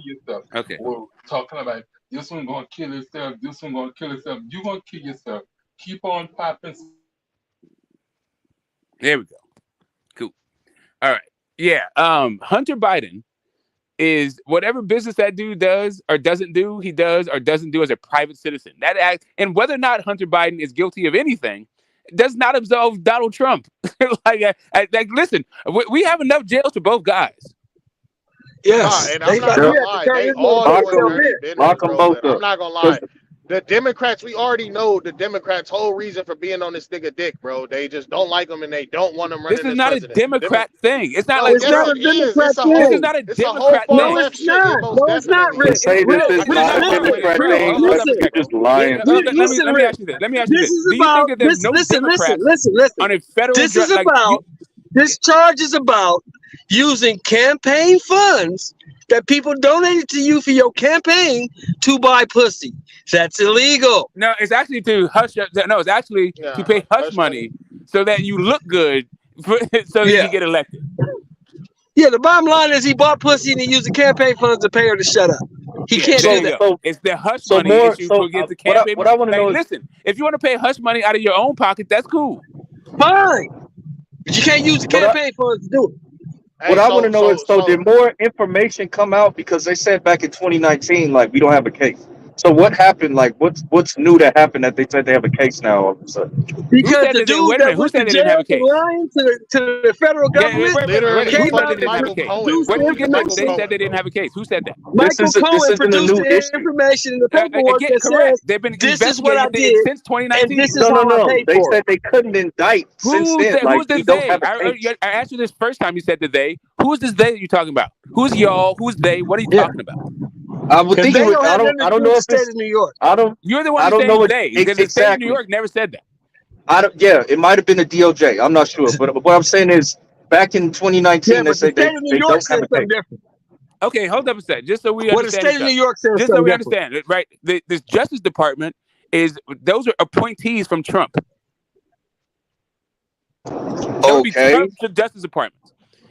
Okay. We're talking about this one gonna kill himself. This one gonna kill himself. You gonna kill yourself. Keep on popping. There we go. Cool. All right. Yeah. Hunter Biden is whatever business that dude does or doesn't do, he does or doesn't do as a private citizen. That act, and whether or not Hunter Biden is guilty of anything does not absolve Donald Trump. like, listen, we have enough jails for both guys. Yes. And I'm not gonna lie, they all doing dirty business, bro. I'm not gonna lie. The Democrats, we already know the Democrats' whole reason for being on this nigga dick, bro. They just don't like him and they don't want him running. This is not a Democrat thing. It's not like it's not a Democrat thing. This is not a Democrat thing. No, it's not. No, it's not. They say this is not a Democrat thing, but you're just lying. Let me ask you this. This is about. Listen. On a federal. This is about. This charge is about using campaign funds that people donated to you for your campaign to buy pussy. That's illegal. No, it's actually to hush. No, it's actually to pay hush money so that you look good, so that you get elected. Yeah, the bottom line is he bought pussy and he used the campaign funds to pay her to shut up. He can't do that. It's the hush money issue to get the campaign. What I want to know is, listen, if you want to pay hush money out of your own pocket, that's cool. Fine. But you can't use the campaign funds to do it. What I want to know is, did more information come out? Because they said back in 2019, like, we don't have a case. So what happened? Like, what's new that happened that they said they have a case now all of a sudden? Because the dude that went to jail for lying to the federal government came out and produced the information. They said they didn't have a case. Who said that? Michael Cohen produced the information in the paperwork that says, they've been this is what I did since 2019. and this is how I paid they for said it. they couldn't indict since then. Who's the they? I asked you this first time. You said the they. Who's this they that you're talking about? Who's y'all? Who's they? What are you talking about? I would think they don't I don't know if state of New York. You're the one who's saying they, because the state of New York never said that. Yeah, it might have been the DOJ. I'm not sure, but what I'm saying is, back in 2019, they said they don't have a case. Okay, hold up a second, just so we understand. What the state of New York says, just so we understand it, right? This Justice Department those are appointees from Trump. Okay. Trump's Justice Department.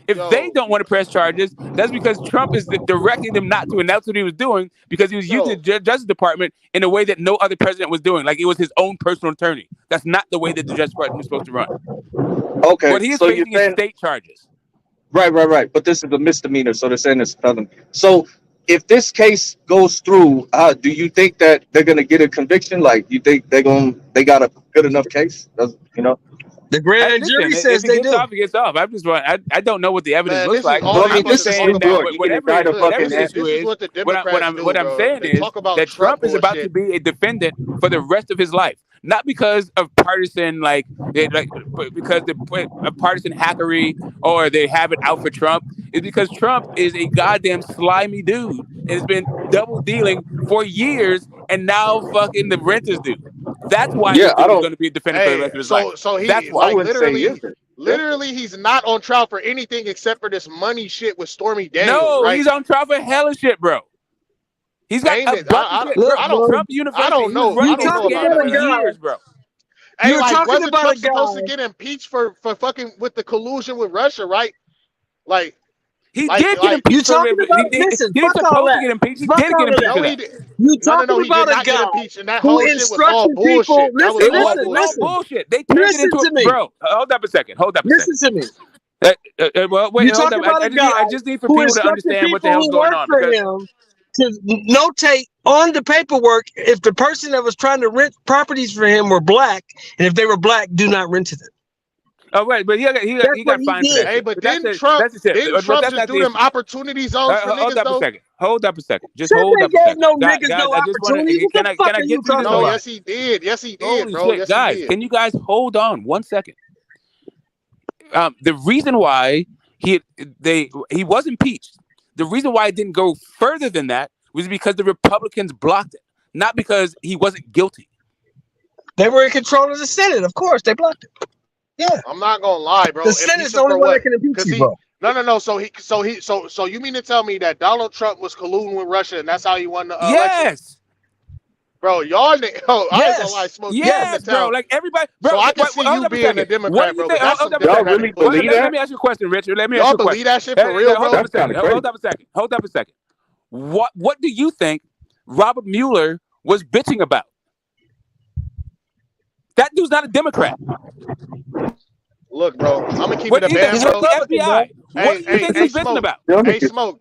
If they don't want to press charges, that's because Trump is directing them not to, and that's what he was doing, because he was using the Justice Department in a way that no other president was doing. Like, it was his own personal attorney. That's not the way that the Justice Department is supposed to run. Okay. What he is facing is state charges. Right. But this is a misdemeanor, so they're saying it's a felony. So if this case goes through, do you think that they're gonna get a conviction? Like, you think they got a good enough case? The grand jury says they do. It gets off. I don't know what the evidence looks like. This is New York. What I'm saying is that Trump is about to be a defendant for the rest of his life, not because of partisan because of partisan hackery or they have it out for Trump. It's because Trump is a goddamn slimy dude and has been double dealing for years, and now fucking the rent is due. That's why he's going to be a defendant for the rest of his life. So he, that's why. literally, he's not on trial for anything except for this money shit with Stormy Daniels. No, right? He's on trial for hella shit, bro. He's got a bunch of shit. Trump University. I don't know. He's running for years, bro. Hey, wasn't Trump supposed to get impeached for fucking with the collusion with Russia, right? Like, he did get impeached. You talking about? Listen, fuck all that. He did get impeached. You talking about a guy who instructed people? Listen. Bullshit. They turned it into me, bro. Hold up a second. Listen to me. Well, wait, you talking about a guy I just need for people to understand what the hell's going on. Him to notate on the paperwork if the person that was trying to rent properties for him were black, and if they were black, do not rent it. Oh, right, but he got fined for that. Hey, but didn't Trump just do them opportunity zones for niggas, though? Hold up a second. Just hold up a second. No niggas no opportunity. Can I get through this? No, yes, he did. Yes, he did, bro. Shit, guys, can you guys hold on 1 second? The reason why he was impeached, the reason why it didn't go further than that was because the Republicans blocked it, not because he wasn't guilty. They were in control of the Senate, of course. They blocked it. Yeah, I'm not gonna lie, bro. The Senate's the only one that can impeach you, bro. No. So you mean to tell me that Donald Trump was colluding with Russia, and that's how he won the election? Yes. Bro, y'all I ain't gonna lie, Smoke. Yes, bro. Like everybody, bro. So I can see you being a Democrat, bro. Y'all really believe that? Let me ask you a question, Richard. Y'all believe that shit for real, bro? Hold up a second. What do you think Robert Mueller was bitching about? That dude's not a Democrat. Look, bro, I'm gonna keep it a band, bro. The FBI. What do you think he's bitching about? Hey, Smoke.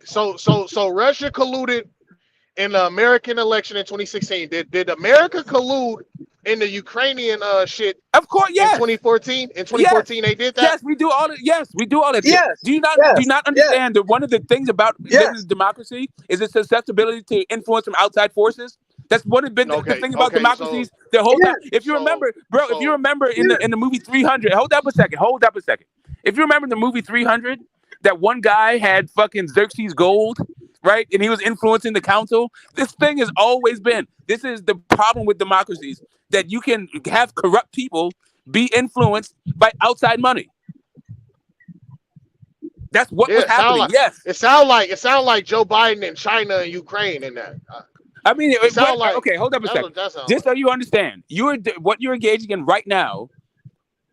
So Russia colluded in the American election in 2016. Did America collude in the Ukrainian shit? Of course, yes. In 2014, they did that. Yes, we do all that. Yes, we do all that. Yes. Do you not understand that one of the things about democracy is its susceptibility to influence from outside forces? That's one of the thing about democracies the whole time. If you remember, bro, if you remember in the movie 300, hold up a second. If you remember the movie 300, that one guy had fucking Xerxes gold, right? And he was influencing the council. This thing has always been. This is the problem with democracies, that you can have corrupt people be influenced by outside money. That's what was happening. Yes. It sound like Joe Biden and China and Ukraine in that. I mean, okay, hold up a second. Just so you understand, what you're engaging in right now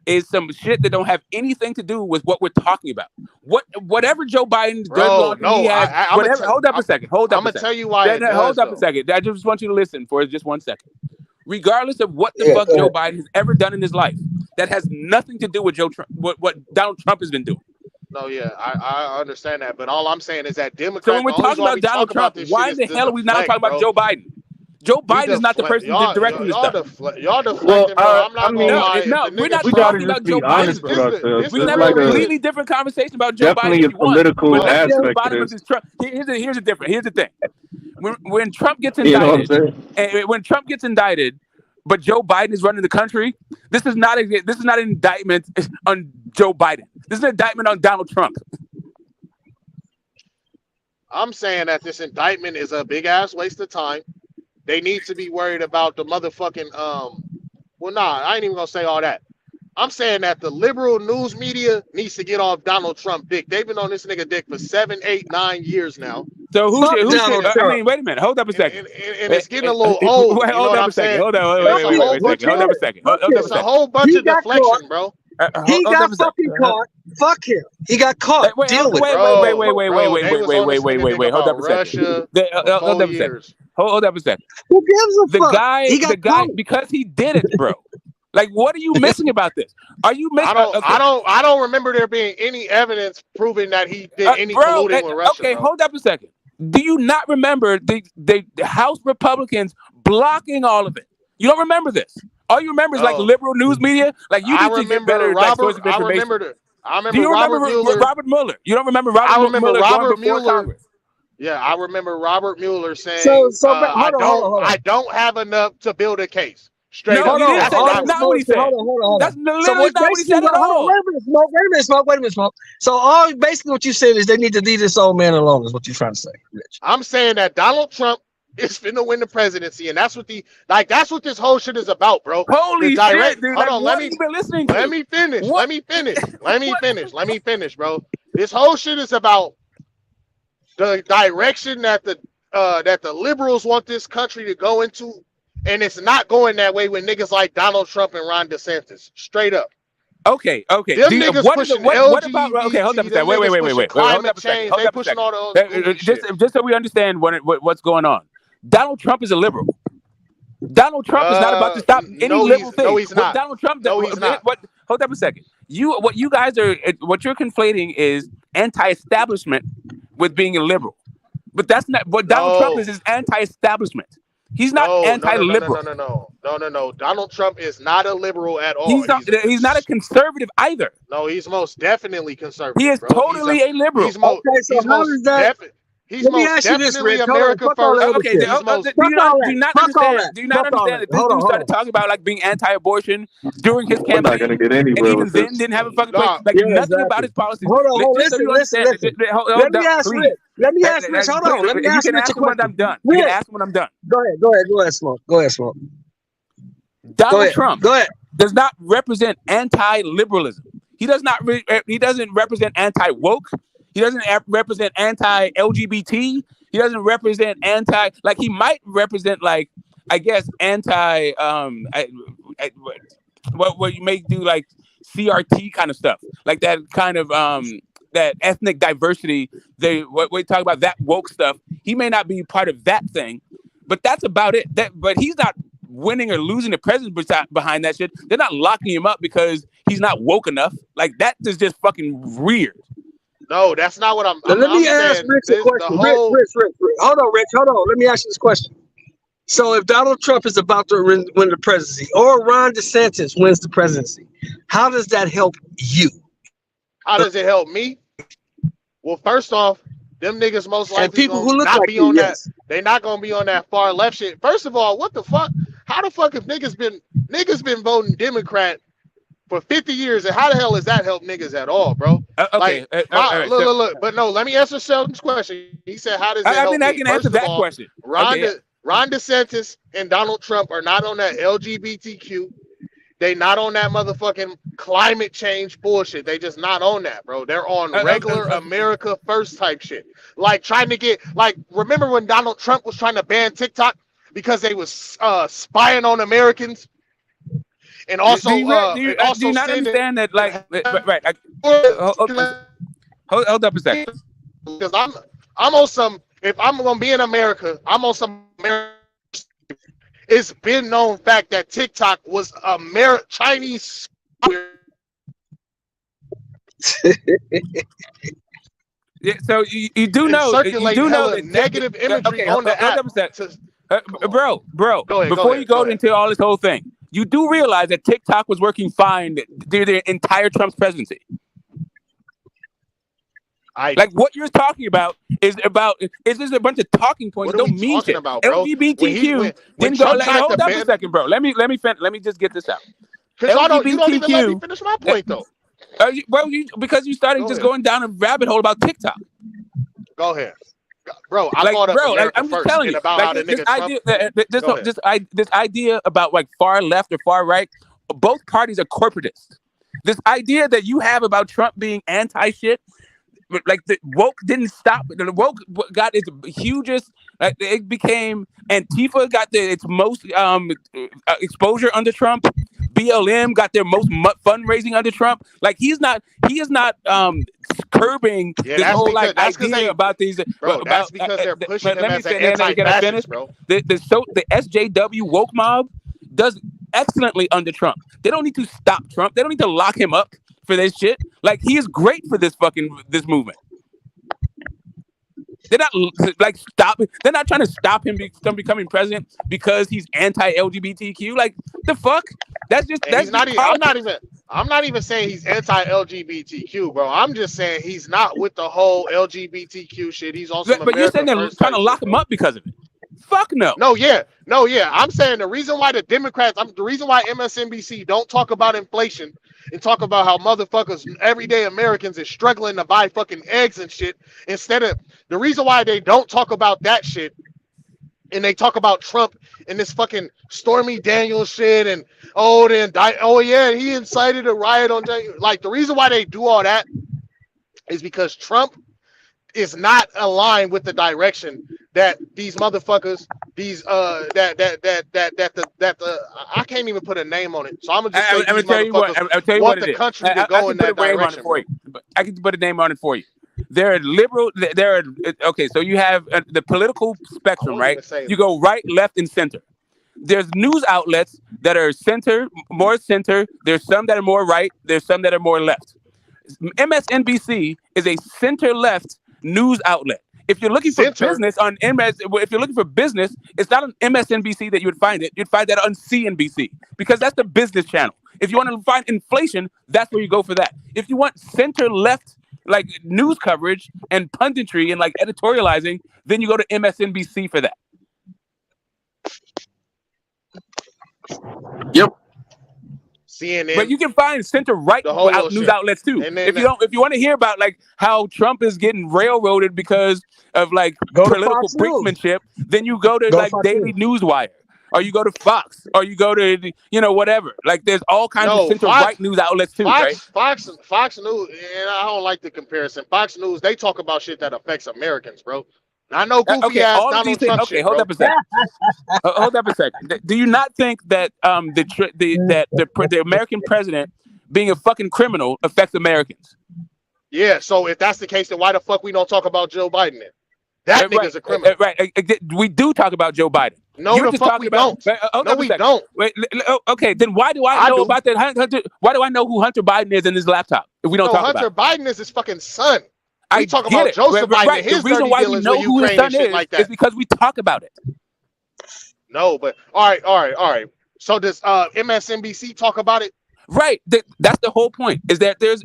is some shit that don't have anything to do with what we're talking about. Whatever Joe Biden's hold up a second. I'm gonna tell you why. Hold up a second. I just want you to listen for just 1 second. Regardless of what the fuck Joe Biden has ever done in his life, that has nothing to do with what Donald Trump has been doing. No, yeah, I understand that, but all I'm saying is that So Democrats. when we're The only talking reason why about we Donald talk about Trump, this why shit in is the to hell are we not talking deflect, about bro. Joe Biden? Joe Biden is not the person directing this stuff. Y'all Well, deflecting, bro. I'm I not gonna mean, lie. If No, the we're nigga not we Trump, gotta talking just about Joe be Biden, honest bro. with ourselves. this We can the There's have a real like reason. completely different conversation about Joe Biden definitely if a you want, political but let's get to the aspect to bottom of this. this Trump. Here's the thing. When Trump gets You know what I'm indicted, saying? and when Trump gets indicted, but Joe Biden is running the country, this is not an indictment on Joe Biden. This is an indictment on Donald Trump. I'm saying that this indictment is a big ass waste of time. They need to be worried about the motherfucking Well, nah, I ain't even gonna say all that. I'm saying that the liberal news media needs to get off Donald Trump dick. They've been on this nigga dick for 7, 8, 9 years now. So who Fuck should? Donald I Trump. mean, wait a minute. Hold up a second. And it's getting a little old. You know Hold what up I'm a second. saying? Hold on. It's a whole bunch Hold up a second. Hold up a It's a second. whole bunch He of got deflection, caught. bro. He Hold got up a second. fucking caught. Fuck him. He got caught. Deal with it. Bro, they was on this nigga dick Hold about up a second. Russia for 4 years. Hold up a second. Who gives a fuck? He got The guy, because he did it, bro. Like, what are you missing about this? Are you missing? I don't remember there being any evidence proving that he did any colluding with Russia. Okay, bro. hold up a second. Do you not remember the House Republicans blocking all of it? You don't remember this. All you remember is like liberal news media. Like, you need to get better source of information. Do you remember Robert Mueller? You don't remember Robert Mueller going before Congress? Yeah, I remember Robert Mueller saying, hold on. I don't have enough to build a case. Straight No, up. he didn't say Hold that's on, not what he said. Hold on. That's So literally not what he said at all. Wait a minute, Smoke. So basically what you said is they need to leave this old man alone is what you're trying to say, Rich. I'm saying that Donald Trump is finna win the presidency, and that's what that's what this whole shit is about, bro. Holy shit, dude. Hold on, what have you been listening to? Let me finish. Let me finish, bro. This whole shit is about the direction that the liberals want this country to go into, and it's not going that way with niggas like Donald Trump and Ron DeSantis. Straight up. Okay. Them niggas pushing what about? Okay, hold up a second. Wait. Climate change. They pushing all the just so we understand what's going on. Donald Trump is a liberal. Donald Trump is not about to stop any liberal thing. No, he's not. Donald Trump. No, he's not. Hold up a second. What you guys are, what you're conflating is anti-establishment with being a liberal. But that's not what Donald Trump is anti-establishment. He's not anti-liberal. No. Donald Trump is not a liberal at all. He's not a conservative either. No, he's most definitely conservative. He is totally a liberal. He's most definitely America first. Okay, do you not understand that this dude started talking about like being anti-abortion during his campaign? We're not gonna get anywhere. And even with then this. didn't have a fucking nothing about his policies. Hold on, listen. Let me ask Rich. Hold on. Let me ask Rich a question. When I'm done. You can ask him when I'm done. Go ahead, Smoke. Donald Trump does not represent anti-liberalism. He does not. He doesn't represent anti-woke. He doesn't represent anti-LGBT. He doesn't represent like he might represent like, I guess, anti what you may do like CRT kind of stuff, like that kind of that ethnic diversity. What we talk about, that woke stuff. He may not be part of that thing, but that's about it. But he's not winning or losing the president behind that shit. They're not locking him up because he's not woke enough. Like, that is just fucking weird. No, that's not what I'm. Let me ask Rich a question. Rich. Hold on, Rich. Let me ask you this question. So, if Donald Trump is about to win the presidency, or Ron DeSantis wins the presidency, how does that help you? How does it help me? Well, first off, them niggas most likely and people who look not like be you, on yes. that. They not gonna be on that far left shit. First of all, what the fuck? How the fuck have niggas been voting Democrat for 50 years, and how the hell does that help niggas at all, bro? Okay. Look. But no, let me answer Sheldon's question. He said, how does it help me? I can answer that question. Ron DeSantis and Donald Trump are not on that LGBTQ. They not on that motherfucking climate change bullshit. They just not on that, bro. They're on regular America first type shit. Like trying to get, like, remember when Donald Trump was trying to ban TikTok because they was spying on Americans? And also, do you not understand that? Like, right? Hold up a second. Because I'm on some. If I'm gonna be in America, I'm on some American. It's been known fact that TikTok was Chinese. Yeah, so you do know that negative imagery on the app. Bro, go ahead, before you go into all this whole thing, you do realize that TikTok was working fine through the entire Trump's presidency. Like what you're talking about is just a bunch of talking points. Don't mean shit. About, bro? LGBTQ didn't go. Hold up a second, bro. Let me just get this out. Because you don't even let me finish my point though. Because you started going down a rabbit hole about TikTok. Go ahead, bro. I'm just telling you about this idea about like far left or far right. Both parties are corporatists. This idea that you have about Trump being anti-shit. Like the woke didn't stop. The woke got its hugest. Like it became Antifa got its most exposure under Trump. BLM got their most fundraising under Trump. Like he is not curbing this whole like idea about these. Bro, that's because they're pushing him as an anti-fascist, bro. The SJW woke mob does excellently under Trump. They don't need to stop Trump. They don't need to lock him up for this shit. Like he is great for this movement. They're not like stopping. They're not trying to stop him from becoming president because he's anti-LGBTQ. Like the fuck? That's not even. I'm not even saying he's anti-LGBTQ, bro. I'm just saying he's not with the whole LGBTQ shit. He's also. But you're saying they're trying to lock him up because of it. Fuck no. No, yeah. I'm saying the reason why the Democrats, the reason why MSNBC don't talk about inflation and talk about how motherfuckers, everyday Americans is struggling to buy fucking eggs and shit. Instead of the reason why they don't talk about that shit and they talk about Trump and this fucking Stormy Daniels shit and he incited a riot on January. Like the reason why they do all that is because Trump is not aligned with the direction that these motherfuckers, I can't even put a name on it. So I'm gonna just say I'll tell you what the country to go in that direction. I can put a name on it for you. They're liberal. Okay. So you have the political spectrum, right? You go right, left, and center. There's news outlets that are more center. There's some that are more right. There's some that are more left. MSNBC is a center-left news outlet. If you're looking for business on if you're looking for business, it's not on MSNBC that you would find it. You'd find that on CNBC because that's the business channel. If you want to find inflation, that's where you go for that. If you want center-left like news coverage and punditry and like editorializing, then you go to MSNBC for that. Yep. CNN, but you can find center-right news outlets too. If you want to hear about like how Trump is getting railroaded because of like political brinkmanship, then you go to Daily Newswire, or you go to Fox, or you go to whatever. Like there's all kinds of center-right news outlets too, right? Fox News, and I don't like the comparison. Fox News, they talk about shit that affects Americans, bro. I know goofy ass Donald Trump shit, hold up a second. Hold up a second. Do you not think that the American president being a fucking criminal affects Americans? Yeah. So if that's the case, then why the fuck we don't talk about Joe Biden then? That nigga's a criminal. Right. We do talk about Joe Biden. No, the fuck we don't. No, we don't. Wait, okay, then why do I know about that Hunter? Why do I know who Hunter Biden is in his laptop if we don't talk about Hunter Biden is his fucking son. We talk about Joseph Biden. Right. His the reason why we know who his son is because we talk about it. No, but all right. So does MSNBC talk about it? Right. That's the whole point. Is that there's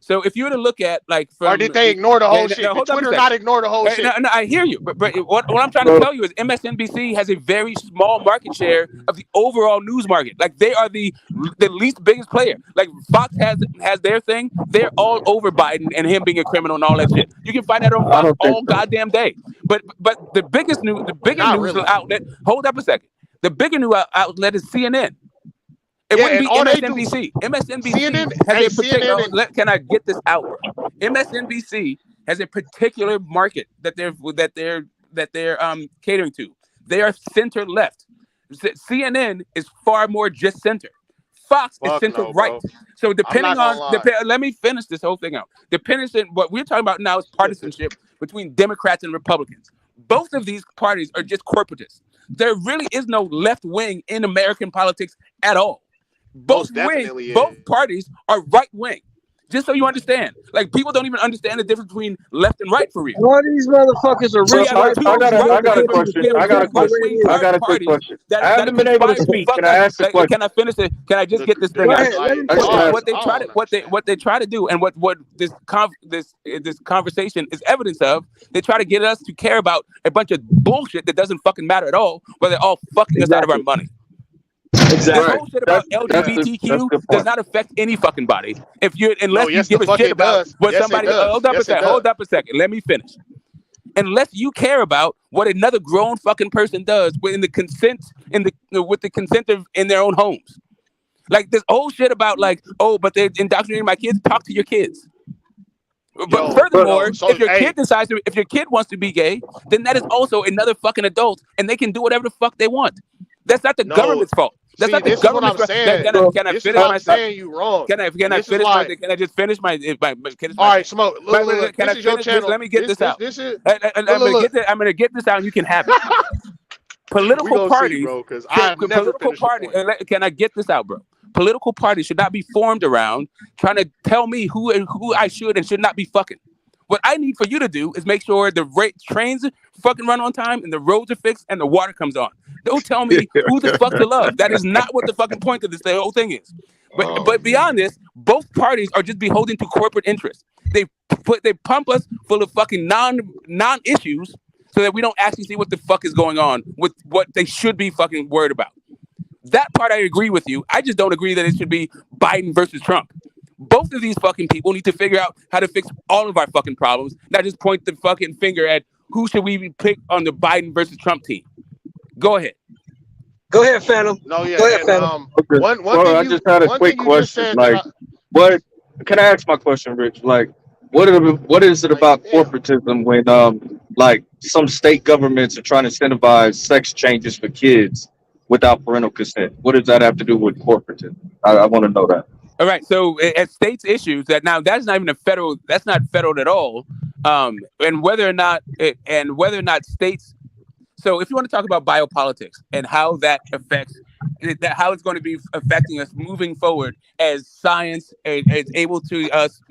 So if you were to look at or did they ignore the whole shit? Did Twitter not ignore the whole shit? No, I hear you. But what I'm trying to tell you is MSNBC has a very small market share of the overall news market. Like they are the least biggest player. Like Fox has their thing. They're all over Biden and him being a criminal and all that shit. You can find that on Fox all goddamn day. But the biggest news, outlet. Hold up a second. The bigger news outlet is CNN. It wouldn't be MSNBC. MSNBC has a particular. Can I get this out? MSNBC has a particular market that they're catering to. They are center left. CNN is far more just center. Fox is center right. So depending on let me finish this whole thing out. Depending on what we're talking about now is partisanship between Democrats and Republicans. Both of these parties are just corporatists. There really is no left wing in American politics at all. Both parties are right wing. Just so you understand, like people don't even understand the difference between left and right for real. All these motherfuckers are rich. I got a question. I got a quick question. I haven't been able to speak. Can I ask a question? Can I finish it? Can I just get this thing out? What they try to do, and what this conversation is evidence of, they try to get us to care about a bunch of bullshit that doesn't fucking matter at all, where they're all fucking us out of our money. Exactly. This whole shit about LGBTQ does not affect any fucking body. Unless you give a shit about what somebody. Hold up a second. Let me finish. Unless you care about what another grown fucking person does with the consent of in their own homes. Like this whole shit about like, oh, but they're indoctrinating my kids. Talk to your kids. But furthermore, if your kid wants to be gay, then that is also another fucking adult, and they can do whatever the fuck they want. That's not the government's fault. That's not the government's fault. Can I finish my saying you wrong? Can I finish my? Can I just finish my? All right, Smoke. Look, can I finish this? Let me get this out. I'm gonna get this out, and you can have it. Political parties. Can I get this out, bro? Political parties should not be formed around trying to tell me who I should and should not be fucking. What I need for you to do is make sure the trains fucking run on time and the roads are fixed and the water comes on. Don't tell me who the fuck to love. That is not what the fucking point of this the whole thing is. But beyond this, both parties are just beholden to corporate interests. They pump us full of fucking non-issues so that we don't actually see what the fuck is going on with what they should be fucking worried about. That part I agree with you. I just don't agree that it should be Biden versus Trump. Both of these fucking people need to figure out how to fix all of our fucking problems, not just point the fucking finger at who should we pick on the Biden versus Trump team. Go ahead. Go ahead, Phantom. No, yeah. Go ahead, Phantom. I just had a quick question. Like, what? Can I ask my question, Rich? Like, what is it about corporatism when like some state governments are trying to incentivize sex changes for kids without parental consent? What does that have to do with corporatism? I want to know that. All right, so as states issues that's not even that's not federal at all. And whether or not states. So if you want to talk about biopolitics and how that affects how it's going to be affecting us moving forward as science is able to us,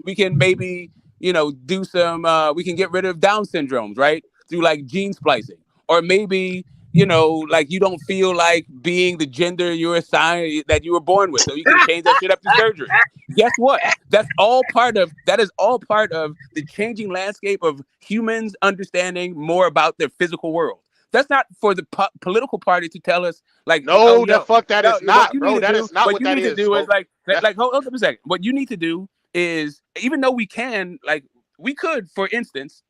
we can maybe, do some, we can get rid of Down syndromes, right? Through like gene splicing, or maybe, like you don't feel like being the gender you're assigned that you were born with, so you can change that shit up to surgery. Guess what? That is all part of the changing landscape of humans understanding more about their physical world. That's not for the political party to tell us, like, the fuck that is not, bro. That is not what that is. Hold up a second. What you need to do is, even though we could, for instance,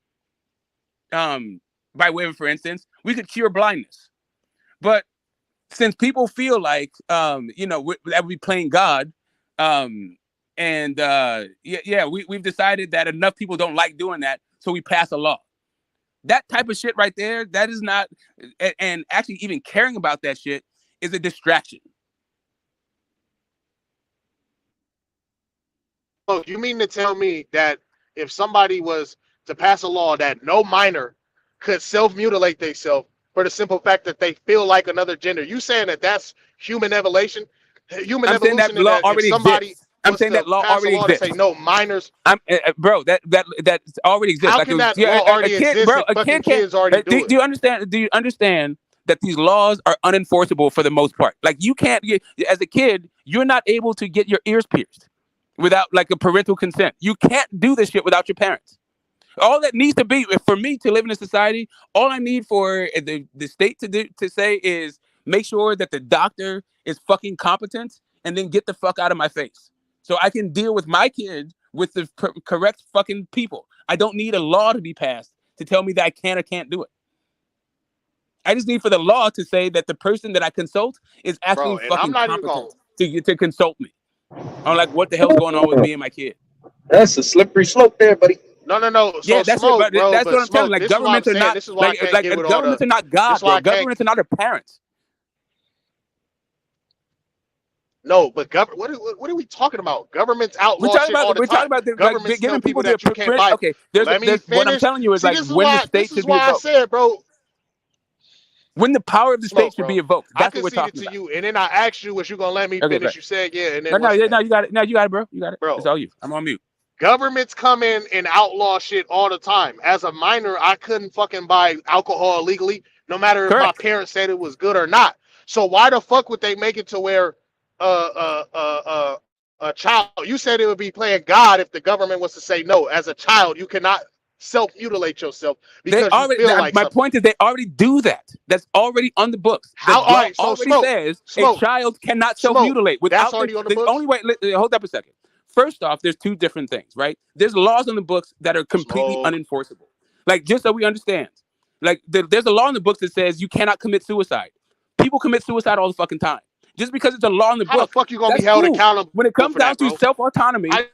by way of, for instance, we could cure blindness. But since people feel like, that would be playing God, we've decided that enough people don't like doing that, so we pass a law. That type of shit right there, that is not, and actually even caring about that shit is a distraction. Oh, you mean to tell me that if somebody was to pass a law that no minor could self-mutilate themselves for the simple fact that they feel like another gender, you saying that that's human evolution? Human evolution, that law already exists. I'm saying that law already exists. Say no minors. Bro, that already exists. How can that law already exist? Bro, a kid kids already do it. Do you understand that these laws are unenforceable for the most part? Like, you can't as a kid, you're not able to get your ears pierced without like a parental consent. You can't do this shit without your parents. All that needs to be, for me to live in a society, all I need for the state to say is make sure that the doctor is fucking competent, and then get the fuck out of my face, so I can deal with my kid with the correct fucking people. I don't need a law to be passed to tell me that I can or can't do it. I just need for the law to say that the person that I consult is actually fucking competent to consult me on like what the hell's going on with me and my kid. That's a slippery slope there, buddy. No. So yeah, that's smoke, it, bro, that's what I'm telling. Like, governments are not governments are not God, bro. Governments are not our parents. No, but what are we talking about? Governments outlaw shit all the time. We're talking about giving people that you can't buy. Okay, what I'm telling you is, like, when the state should be I said, bro. When the power of the state should be invoked. That's what we're talking about. I conceded to you, and then I asked you, was you gonna let me finish? You said yeah, and then no, you got it. No, you got it, bro. You got it. Bro, it's all you. I'm on mute. Governments come in and outlaw shit all the time. As a minor, I couldn't fucking buy alcohol illegally, no matter if my parents said it was good or not. So why the fuck would they make it to where a child? You said it would be playing God if the government was to say no. As a child, you cannot self-mutilate yourself because you feel like my point is they already do that. That's already on the books. How already says a child cannot self-mutilate without. That's already on the books. Only way. Hold up a second. First off, there's two different things, right? There's laws on the books that are completely unenforceable. Like, just so we understand, like there's a law in the books that says you cannot commit suicide. People commit suicide all the fucking time. Just because it's a law in the book. How the fuck you gonna be held accountable? When it comes down to self-autonomy, hold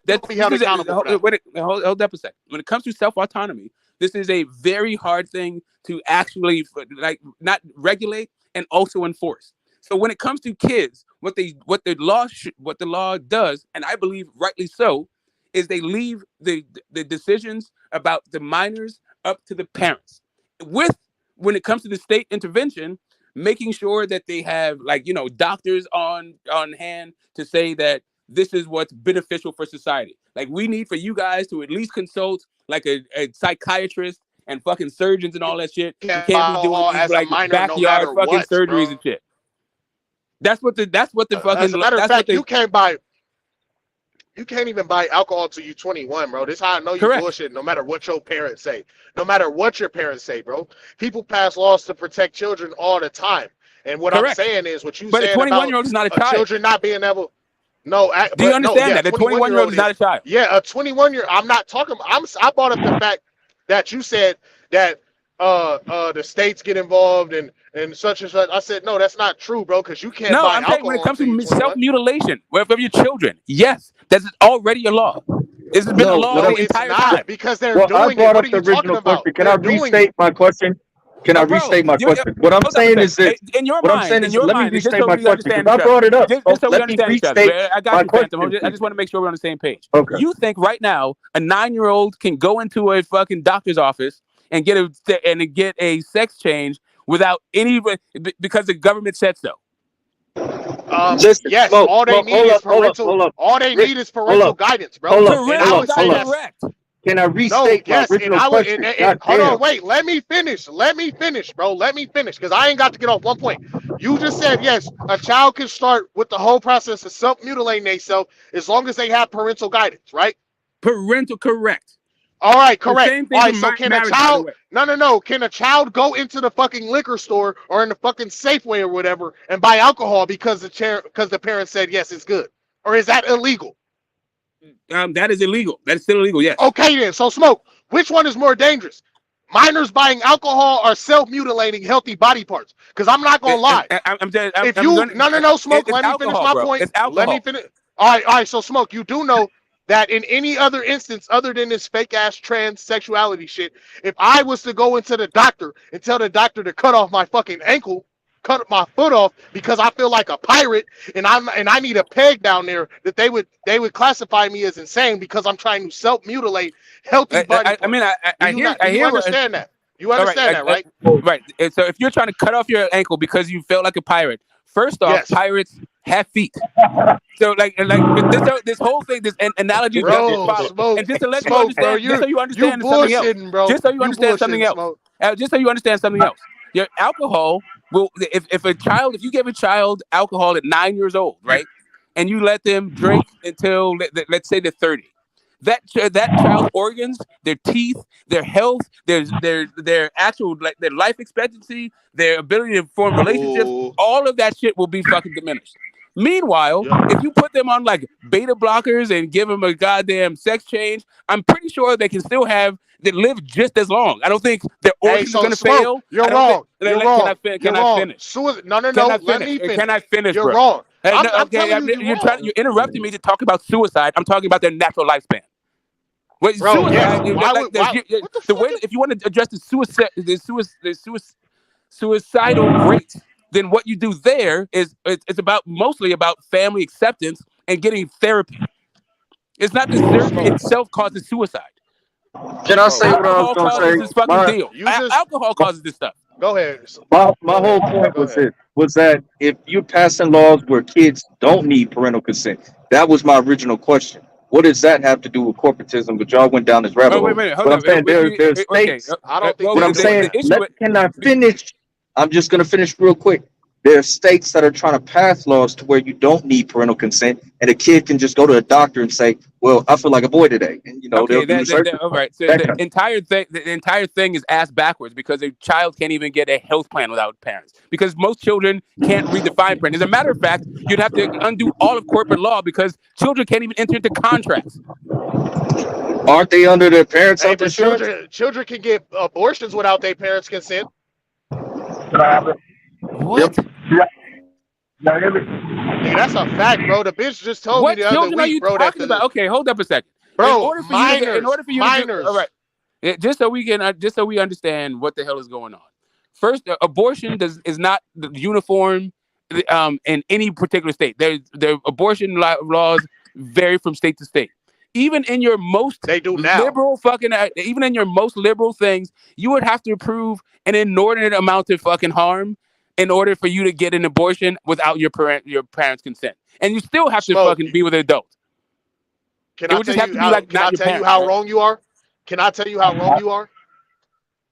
up a second. When it comes to self-autonomy, this is a very hard thing to actually not regulate and also enforce. So when it comes to kids, what the law does, and I believe rightly so, is they leave the decisions about the minors up to the parents. When it comes to the state intervention, making sure that they have doctors on hand to say that this is what's beneficial for society. Like, we need for you guys to at least consult like a psychiatrist and fucking surgeons and all that shit. You can't be doing these backyard fucking surgeries and shit. That's what the fucking. As a matter of fact, you can't even buy alcohol till you're 21, bro. This is how I know you bullshit. No matter what your parents say, bro. People pass laws to protect children all the time. And what I'm saying is, what you said about 21-year-old is not a child. Children not being able. No, do you understand that? The 21-year-old is not a child. Yeah, a 21-year. I'm not talking. I brought up the fact that you said that the states get involved and such and such. I said no, that's not true, bro. Because you can't. No, buy I'm saying when it comes to self-mutilation, of your children, yes, that's already a law. It's been a law the entire time because they're doing it. What are you talking about? Can I restate my question? What I'm saying is this. In your mind, let me restate my question. I brought it up. Just so we understand each other. I got you, Phantom. I just want to make sure we're on the same page. Okay. You think right now a 9-year-old can go into a fucking doctor's office and get a sex change without any because the government said so? Yes, all they need is parental. All they need is parental guidance, bro. Correct. Can I restate my original question? Hold on, wait. Let me finish, bro. Let me finish, because I ain't got to get off one point. You just said, yes, a child can start with the whole process of self-mutilating themselves as long as they have parental guidance, right? Correct. All right, correct. All right, so can a child... No. Can a child go into the fucking liquor store or in the fucking Safeway or whatever and buy alcohol because the parents said, yes, it's good? Or is that illegal? That is illegal. That is still illegal, yes. Okay, then. So, Smoke, which one is more dangerous? Minors buying alcohol or self-mutilating healthy body parts? Because I'm not going to lie. No, Smoke, let me finish my point. Let me finish. All right, so, Smoke, you do know that in any other instance other than this fake-ass transsexuality shit, if I was to go into the doctor and tell the doctor to cut off my fucking ankle, cut my foot off because I feel like a pirate and I need a peg down there, that they would classify me as insane because I'm trying to self-mutilate healthy body parts. You understand that? You understand that, right? Right. And so if you're trying to cut off your ankle because you felt like a pirate, first off, pirates have feet. So this whole thing, this analogy, and just to let you understand, just so you understand something else. Just so you understand something else. Just so you understand something else. Your alcohol will, if you give a child alcohol at 9 years old, right, and you let them drink until let's say they're 30, that child's organs, their teeth, their health, their actual their life expectancy, their ability to form relationships, all of that shit will be fucking diminished. Meanwhile, if you put them on like beta blockers and give them a goddamn sex change, I'm pretty sure they can still live just as long. I don't think their organs are going to fail. You're wrong. You're wrong. Can I finish? No. Let me finish. Can I finish, You're bro? wrong. You're interrupting me to talk about suicide. I'm talking about their natural lifespan. Wait, bro, suicide, if you want to address the suicidal rate, then what you do there is it's mostly about family acceptance and getting therapy. It's not the surgery itself causes suicide. Can I say what I was going to say? Alcohol causes this stuff. Go ahead. My whole point was that if you're passing laws where kids don't need parental consent, that was my original question. What does that have to do with corporatism? But y'all went down this rabbit hole. Wait, hold But I'm up. saying there's states. I don't think What I'm saying, can I finish? I'm just gonna finish real quick. There are states that are trying to pass laws to where you don't need parental consent, and a kid can just go to a doctor and say, "Well, I feel like a boy today," and they'll do research. All right. So the entire thing is ass backwards because a child can't even get a health plan without parents because most children can't read the fine print. As a matter of fact, you'd have to undo all of corporate law because children can't even enter into contracts. Aren't they under their parents' Hey, health but insurance? children can get abortions without their parents' consent. What? Nigga, that's a fact, bro. The bitch just told me the other children are you week, bro. talking about? Okay, hold up a second. Bro, in order for you minors. To all right, just so we understand what the hell is going on. First, abortion is not uniform in any particular state. Their abortion laws vary from state to state. Even in your most liberal even in your most liberal things, you would have to approve an inordinate amount of fucking harm in order for you to get an abortion without your parents' consent, and you still have to fucking be with an adult. Can I tell you how wrong you are? Can I tell you how wrong you are?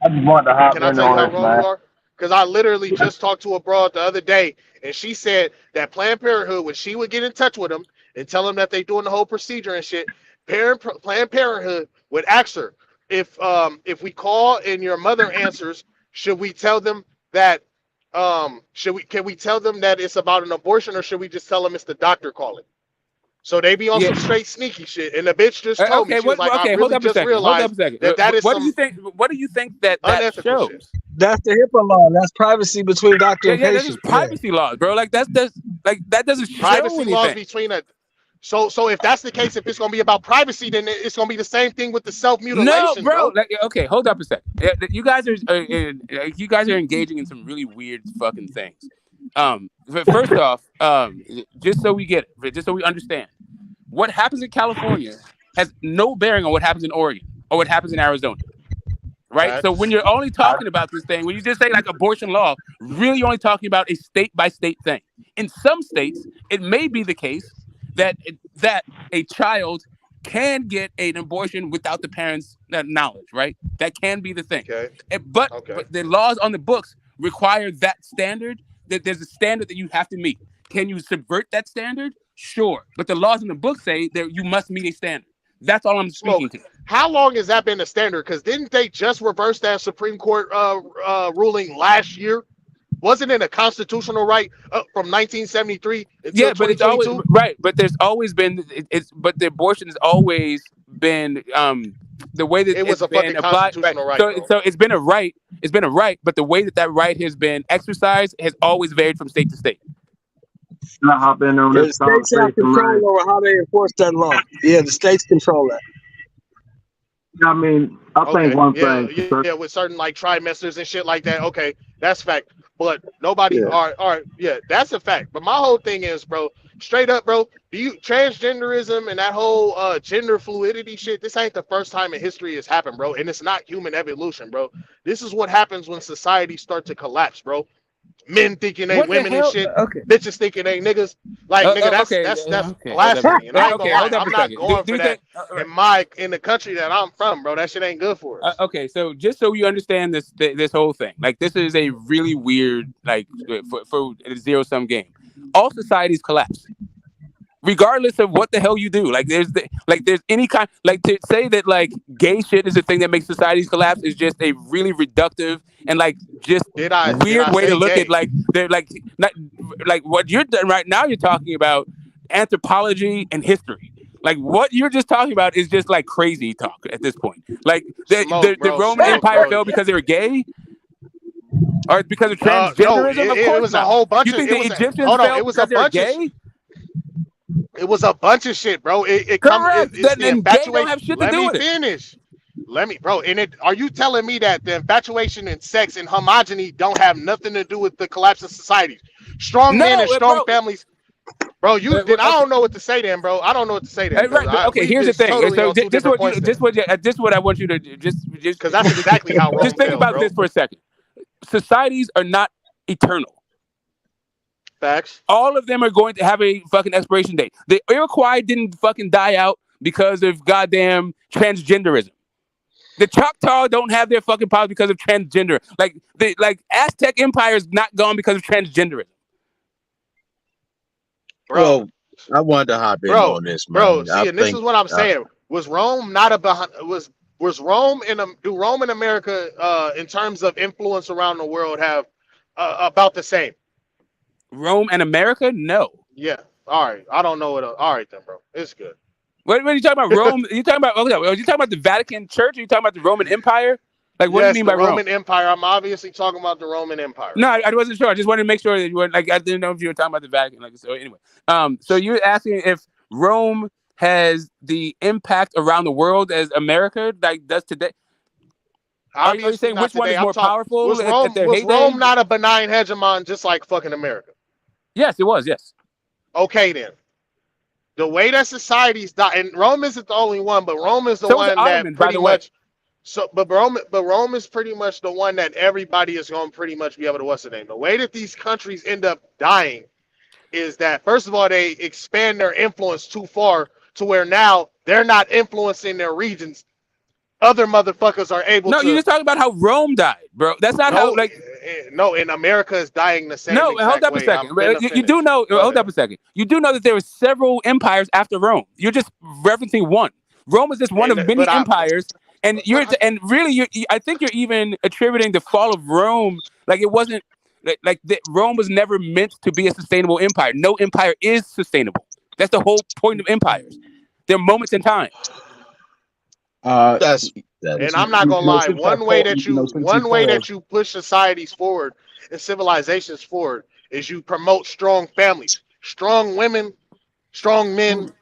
I just want to hop Can I in tell you on how this, wrong man. you are? Because I literally just talked to a broad the other day, and she said that Planned Parenthood, when she would get in touch with them and tell them that they doing the whole procedure and shit, Planned Parenthood would ask her if we call and your mother answers, should we tell them that can we tell them that it's about an abortion, or should we just tell them it's the doctor calling? So they be on some straight sneaky shit, and the bitch just told me, she was like, I really just realized that is what do you think? What do you think that shows? shit. That's the HIPAA law. That's privacy between doctor and That patient. is privacy laws, bro. Like that doesn't show Privacy anything. laws between a. So if that's the case, if it's gonna be about privacy, then it's gonna be the same thing with the self-mutilation, No, bro. Like, okay, hold up a second. You guys are engaging in some really weird fucking things. First off, just so we get it, just so we understand, what happens in California has no bearing on what happens in Oregon or what happens in Arizona. Right? So when you're only talking about this thing, when you just say like abortion law, really you're only talking about a state by state thing. In some states, it may be the case that a child can get an abortion without the parents' knowledge, right? That can be the thing. Okay. But the laws on the books require that standard, that there's a standard that you have to meet. Can you subvert that standard? Sure. But the laws in the book say that you must meet a standard. That's all I'm speaking to. How long has that been the standard? Because didn't they just reverse that Supreme Court ruling last year? Wasn't it a constitutional right from 1973 until but it's always right. But there's always been but the abortion has always been the way that it was it's a been fucking applied. constitutional right. So it's been a right. It's been a right. But the way that right has been exercised has always varied from state to state. Not hop in on The this states have control over how they enforce that law. Yeah, the states control that. I mean, I think one thing. Yeah, with certain like trimesters and shit like that. Okay, that's fact. But nobody. Yeah. All right, yeah, that's a fact. But my whole thing is, bro, straight up, bro, transgenderism and that whole gender fluidity shit, this ain't the first time in history it's happened, bro. And it's not human evolution, bro. This is what happens when society starts to collapse, bro. Men thinking they women and shit, bitches thinking they niggas. Like nigga, that's blasphemy. And I ain't gonna lie, I'm not going for that in the country that I'm from, bro. That shit ain't good for us. Okay, so just so you understand this whole thing, like this is a really weird like for a zero-sum game. All societies collapse, regardless of what the hell you do. Like there's any kind, like to say that like gay shit is the thing that makes societies collapse is just a really reductive and like just weird way to look at like they're like not like what you're doing right now. You're talking about anthropology and history. Like what you're just talking about is just like crazy talk at this point. Like the Roman Empire fell because they were gay. Or because of transgenderism? No, of course it was not. a whole bunch you think the Egyptians fell it was a because bunch they're gay? It was a bunch of shit, bro. It's the infatuation. Don't have shit to do with it. Finish. Let me, bro. And are you telling me that the infatuation and sex and homogeny don't have nothing to do with the collapse of society? Strong men and strong families. Bro, I don't know what to say then, bro. I don't know what to say then. Okay, here's the thing. So just what I want you to just because that's exactly how. Just think about this for a second. societies are not eternal. Facts. All of them are going to have a fucking expiration date. The Iroquois didn't fucking die out because of goddamn transgenderism. The Choctaw don't have their fucking powers because of transgender. Like the Aztec Empire is not gone because of transgenderism. Bro, well, I wanted to hop in on this, man. Bro, see, and this is what I'm saying. Was Rome not was Rome do Rome and America in terms of influence around the world have about the same? Rome and America? No. Yeah. All right. I don't know what. All right then, bro. It's good. What are you talking about? Rome? Are you talking about? Are you talking about the Vatican Church? Are you talking about the Roman Empire? Like, what do you mean by Roman Empire? I'm obviously talking about the Roman Empire. No, I wasn't sure. I just wanted to make sure that you were like. I didn't know if you were talking about the Vatican. Like, so anyway. So you're asking if Rome has the impact around the world as America like does today? Are you saying which one is more powerful? Was Rome not a benign hegemon just like fucking America? Yes, it was. Yes. Okay, then. The way that societies die, and Rome isn't the only one, but Rome is the one that pretty much. So, but Rome is pretty much the one that everybody is going to pretty much be able to what's the name. The way that these countries end up dying is that first of all they expand their influence too far to where now they're not influencing their regions. Other motherfuckers are able to. No, you're just talking about how Rome died, bro. That's not how like. No, and America is dying the same. No, hold up a second. You do know. Hold up a second. You do know that there were several empires after Rome. You're just referencing one. Rome is just one of many empires, and I think you're even attributing the fall of Rome like it wasn't like Rome was never meant to be a sustainable empire. No empire is sustainable. That's the whole point of empires. There are moments in time. And I'm not gonna lie. One way that you push societies forward and civilizations forward is you promote strong families, strong women, strong men,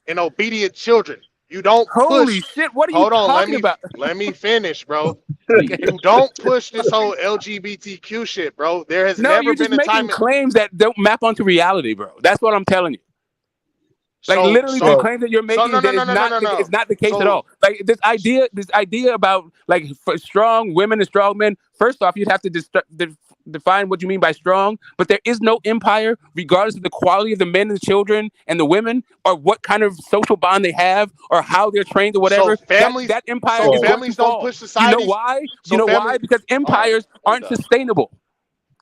and obedient children. You don't Holy shit! What are you talking about? Let me finish, bro. You don't push this whole LGBTQ shit, bro. There has never been a time. Claims that don't map onto reality, bro. That's what I'm telling you. Like the claim that you're making is not the case at all. Like this idea about like for strong women and strong men. First off, you'd have to define what you mean by strong. But there is no empire, regardless of the quality of the men and the children and the women, or what kind of social bond they have, or how they're trained, or whatever. So families, that empire. Families don't push society. You know why? Why? Because empires aren't sustainable.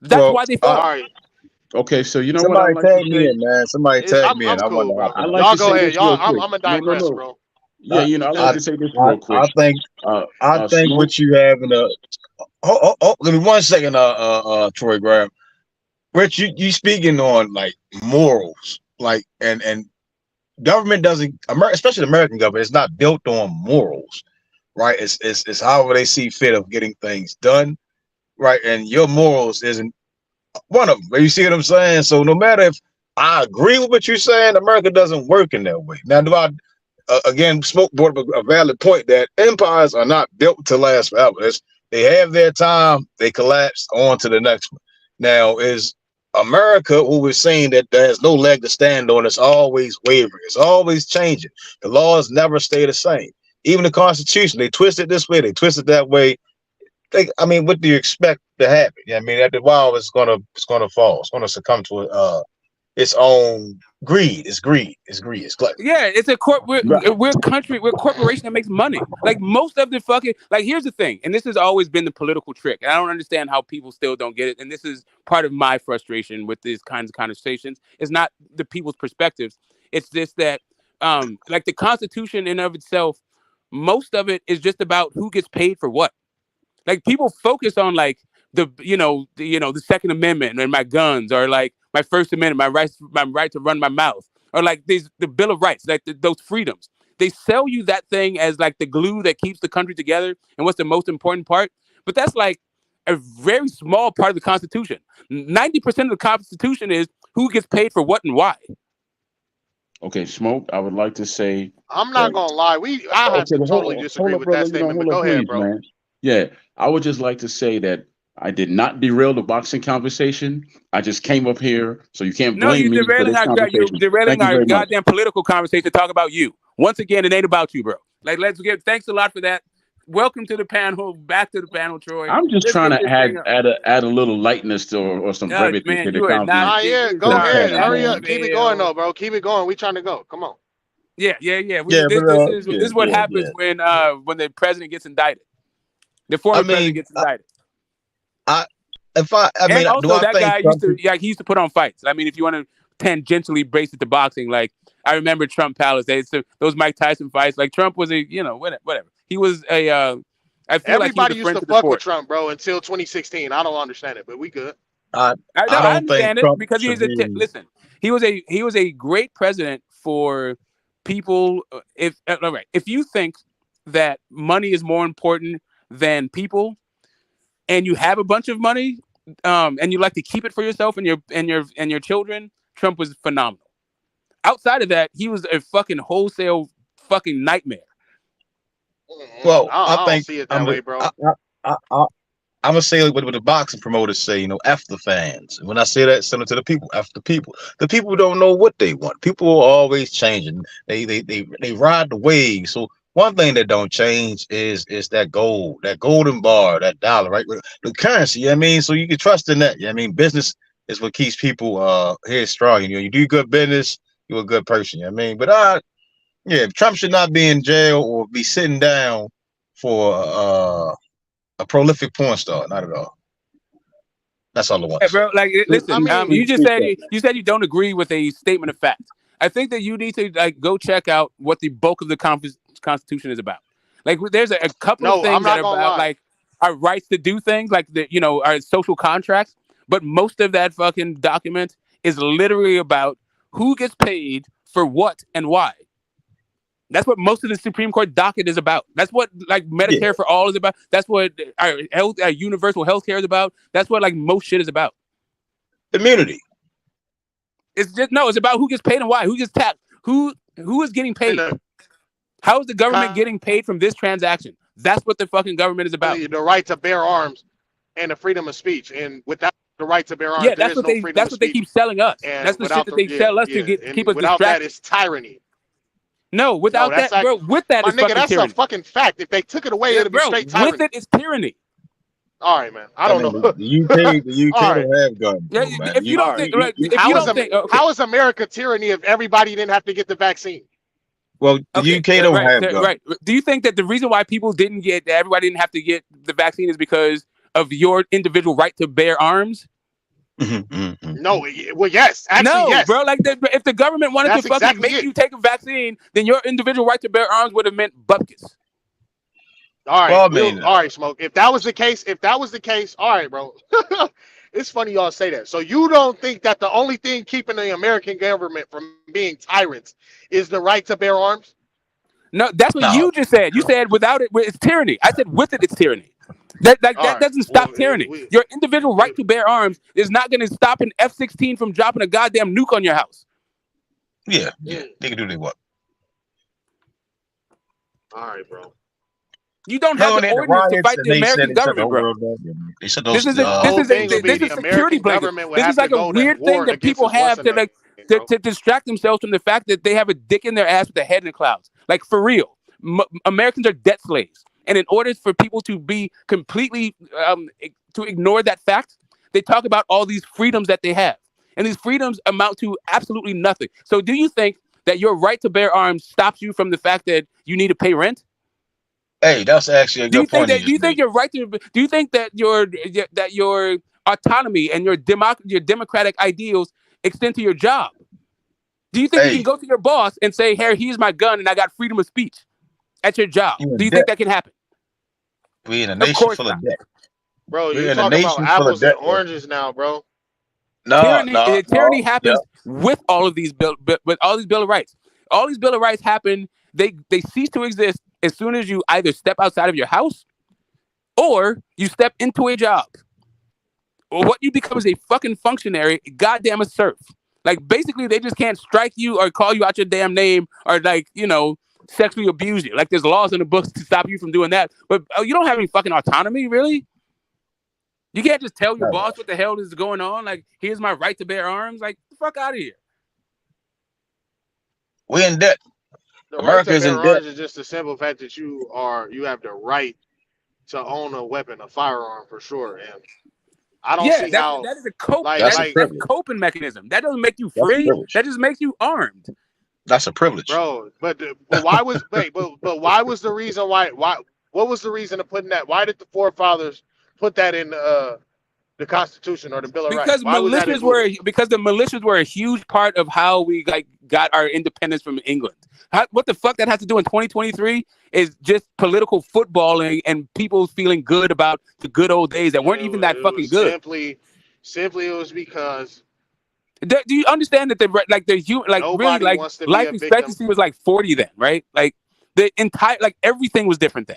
That's why they fall. All right. Okay, so you know somebody what? Somebody tag me in, man. Somebody tag me in. Cool, y'all go ahead. I'm a digress, bro. Yeah, I like to say this real quick. I think what you have in a. Give me 1 second, Troy Graham. Rich, you speaking on like morals, like and government doesn't, especially the American government, it's not built on morals, right? It's however they see fit of getting things done, right? And your morals isn't one of them. You see what I'm saying? So no matter if I agree with what you're saying, America doesn't work in that way. Now, do I again Smoke brought up a valid point that empires are not built to last forever. They have their time, they collapse, on to the next one. Now, is America, who is saying that there's no leg to stand on, it's always wavering, it's always changing. The laws never stay the same. Even the Constitution, they twist it this way, they twist it that way. What do you expect to happen? I mean, after a while, it's gonna fall. It's gonna succumb to its own greed. It's greed. It's gluttony. Yeah, it's a we're a country. We're a corporation that makes money. Like most of the fucking here's the thing, and this has always been the political trick. And I don't understand how people still don't get it. And this is part of my frustration with these kinds of conversations. It's not the people's perspectives. It's just that like the Constitution in of itself, most of it is just about who gets paid for what. Like people focus on like the Second Amendment and my guns, or like my First Amendment, my right to run my mouth, or like the Bill of Rights, like those freedoms. They sell you that thing as like the glue that keeps the country together and what's the most important part. But that's like a very small part of the Constitution. 90% of the Constitution is who gets paid for what and why. Okay, Smoke, I would like to say I'm not gonna lie. I have to totally disagree with that statement, but go ahead, bro. Man. Yeah, I would just like to say that I did not derail the boxing conversation. I just came up here, so you can't blame me for this conversation. You're derailing our goddamn political conversation to talk about you. Once again, it ain't about you, bro. Like, thanks a lot for that. welcome to the panel. Back to the panel, Troy. I'm just trying to add a little lightness or some brevity man, to the you are not. Yeah, go ahead. Hurry up. Keep it going, though, bro. Keep it going. We trying to go. Come on. Yeah. This is what happens when the president gets indicted. The former president gets indicted. And also that guy he used to put on fights. I mean, if you want to tangentially brace it to boxing, like I remember Trump Palace days, those Mike Tyson fights. Like Trump was whatever. He was a. I feel everybody like used to fuck with Trump, bro, until 2016. I don't understand it, but we good. I understand it because listen. He was a great president for people. If you think that money is more important than people, and you have a bunch of money, and you like to keep it for yourself and your children, Trump was phenomenal. Outside of that, he was a fucking wholesale fucking nightmare. Well, I think don't see it that way, bro. I'm gonna say what the boxing promoters say, F the fans. And when I say that, send it to the people, F the people. The people don't know what they want. People are always changing. They ride the wave. So one thing that don't change is that gold, that golden bar, that dollar, right? The currency, I mean, so you can trust in that. I mean, business is what keeps people here strong. You do good business, you're a good person. I mean, but Trump should not be in jail or be sitting down for a prolific porn star, not at all. That's all I want. Hey, bro, like, listen, you just said you don't agree with a statement of fact. I think that you need to go check out what the bulk of the Constitution is about. Like, there's a couple of things that are about like our rights to do things, like our social contracts. But most of that fucking document is literally about who gets paid for what and why. That's what most of the Supreme Court docket is about. That's what Medicare for all is about. That's what our universal health care is about. That's what most shit is about. Immunity. It's about who gets paid and why. Who gets taxed? Who is getting paid? How is the government getting paid from this transaction? That's what the fucking government is about. The right to bear arms and the freedom of speech. And without the right to bear arms, that's what they keep selling us. And that's the shit that they sell us to keep us without distracted. That is tyranny. No, without that, bro. With that, my nigga, that's tyranny. A fucking fact. If they took it away, it'd be straight tyranny. With it, it's tyranny. All right, man. I don't know. The UK don't have guns. Yeah, if you don't think, how is America tyranny if everybody didn't have to get the vaccine? Well, the UK don't have guns. Right. Do you think that the reason why everybody didn't have to get the vaccine is because of your individual right to bear arms? No, well, yes. Actually, yes. Bro. If the government wanted to fucking make you take a vaccine, then your individual right to bear arms would have meant bupkis. All right, all right, Smoke. If that was the case, all right, bro. It's funny y'all say that. So you don't think that the only thing keeping the American government from being tyrants is the right to bear arms? No, that's what you just said. You said without it, it's tyranny. I said with it, it's tyranny. That doesn't stop tyranny. Your individual right to bear arms is not going to stop an F-16 from dropping a goddamn nuke on your house. Yeah. They can do what they want. All right, bro. You don't have the ordinance to fight the American government, bro. This is a security blanket. This is like a weird thing that people have to distract themselves from the fact that they have a dick in their ass with a head in the clouds. Like, for real. Americans are debt slaves. And in order for people to be completely, to ignore that fact, they talk about all these freedoms that they have. And these freedoms amount to absolutely nothing. So do you think that your right to bear arms stops you from the fact that you need to pay rent? Hey, that's actually a good point. Do you think your right to? Do you think that your autonomy and your democratic ideals extend to your job? Do you think you can go to your boss and say, "Hey, here's my gun, and I got freedom of speech at your job"? Do you think that can happen? We in a nation full of debt, bro. You're talking about apples and oranges now, bro. Tyranny happens with all of these with all these Bill of Rights. All these Bill of Rights happen. They cease to exist as soon as you either step outside of your house or you step into a job. Or what you become is a fucking functionary, goddamn a serf. Like, basically, they just can't strike you or call you out your damn name or, sexually abuse you. Like, there's laws in the books to stop you from doing that. But you don't have any fucking autonomy, really? You can't just tell your boss what the hell is going on. Like, here's my right to bear arms. Like, the fuck out of here. We're in debt. The right to bear arms is just the simple fact that you have the right to own a weapon, a firearm, for sure. And I don't see how that is a cope. That's That's a coping mechanism. That doesn't make you free. That just makes you armed. That's a privilege, bro. But why was but why was the reason why what was the reason of putting that? Why did the forefathers put that in the Constitution or the Bill of Rights? Because the militias were a huge part of how we got our independence from England. What the fuck that has to do in 2023 is just political footballing and people feeling good about the good old days that weren't even that fucking good. Simply, it was because. Do you understand that life expectancy was like 40 then, right? Like the entire everything was different then.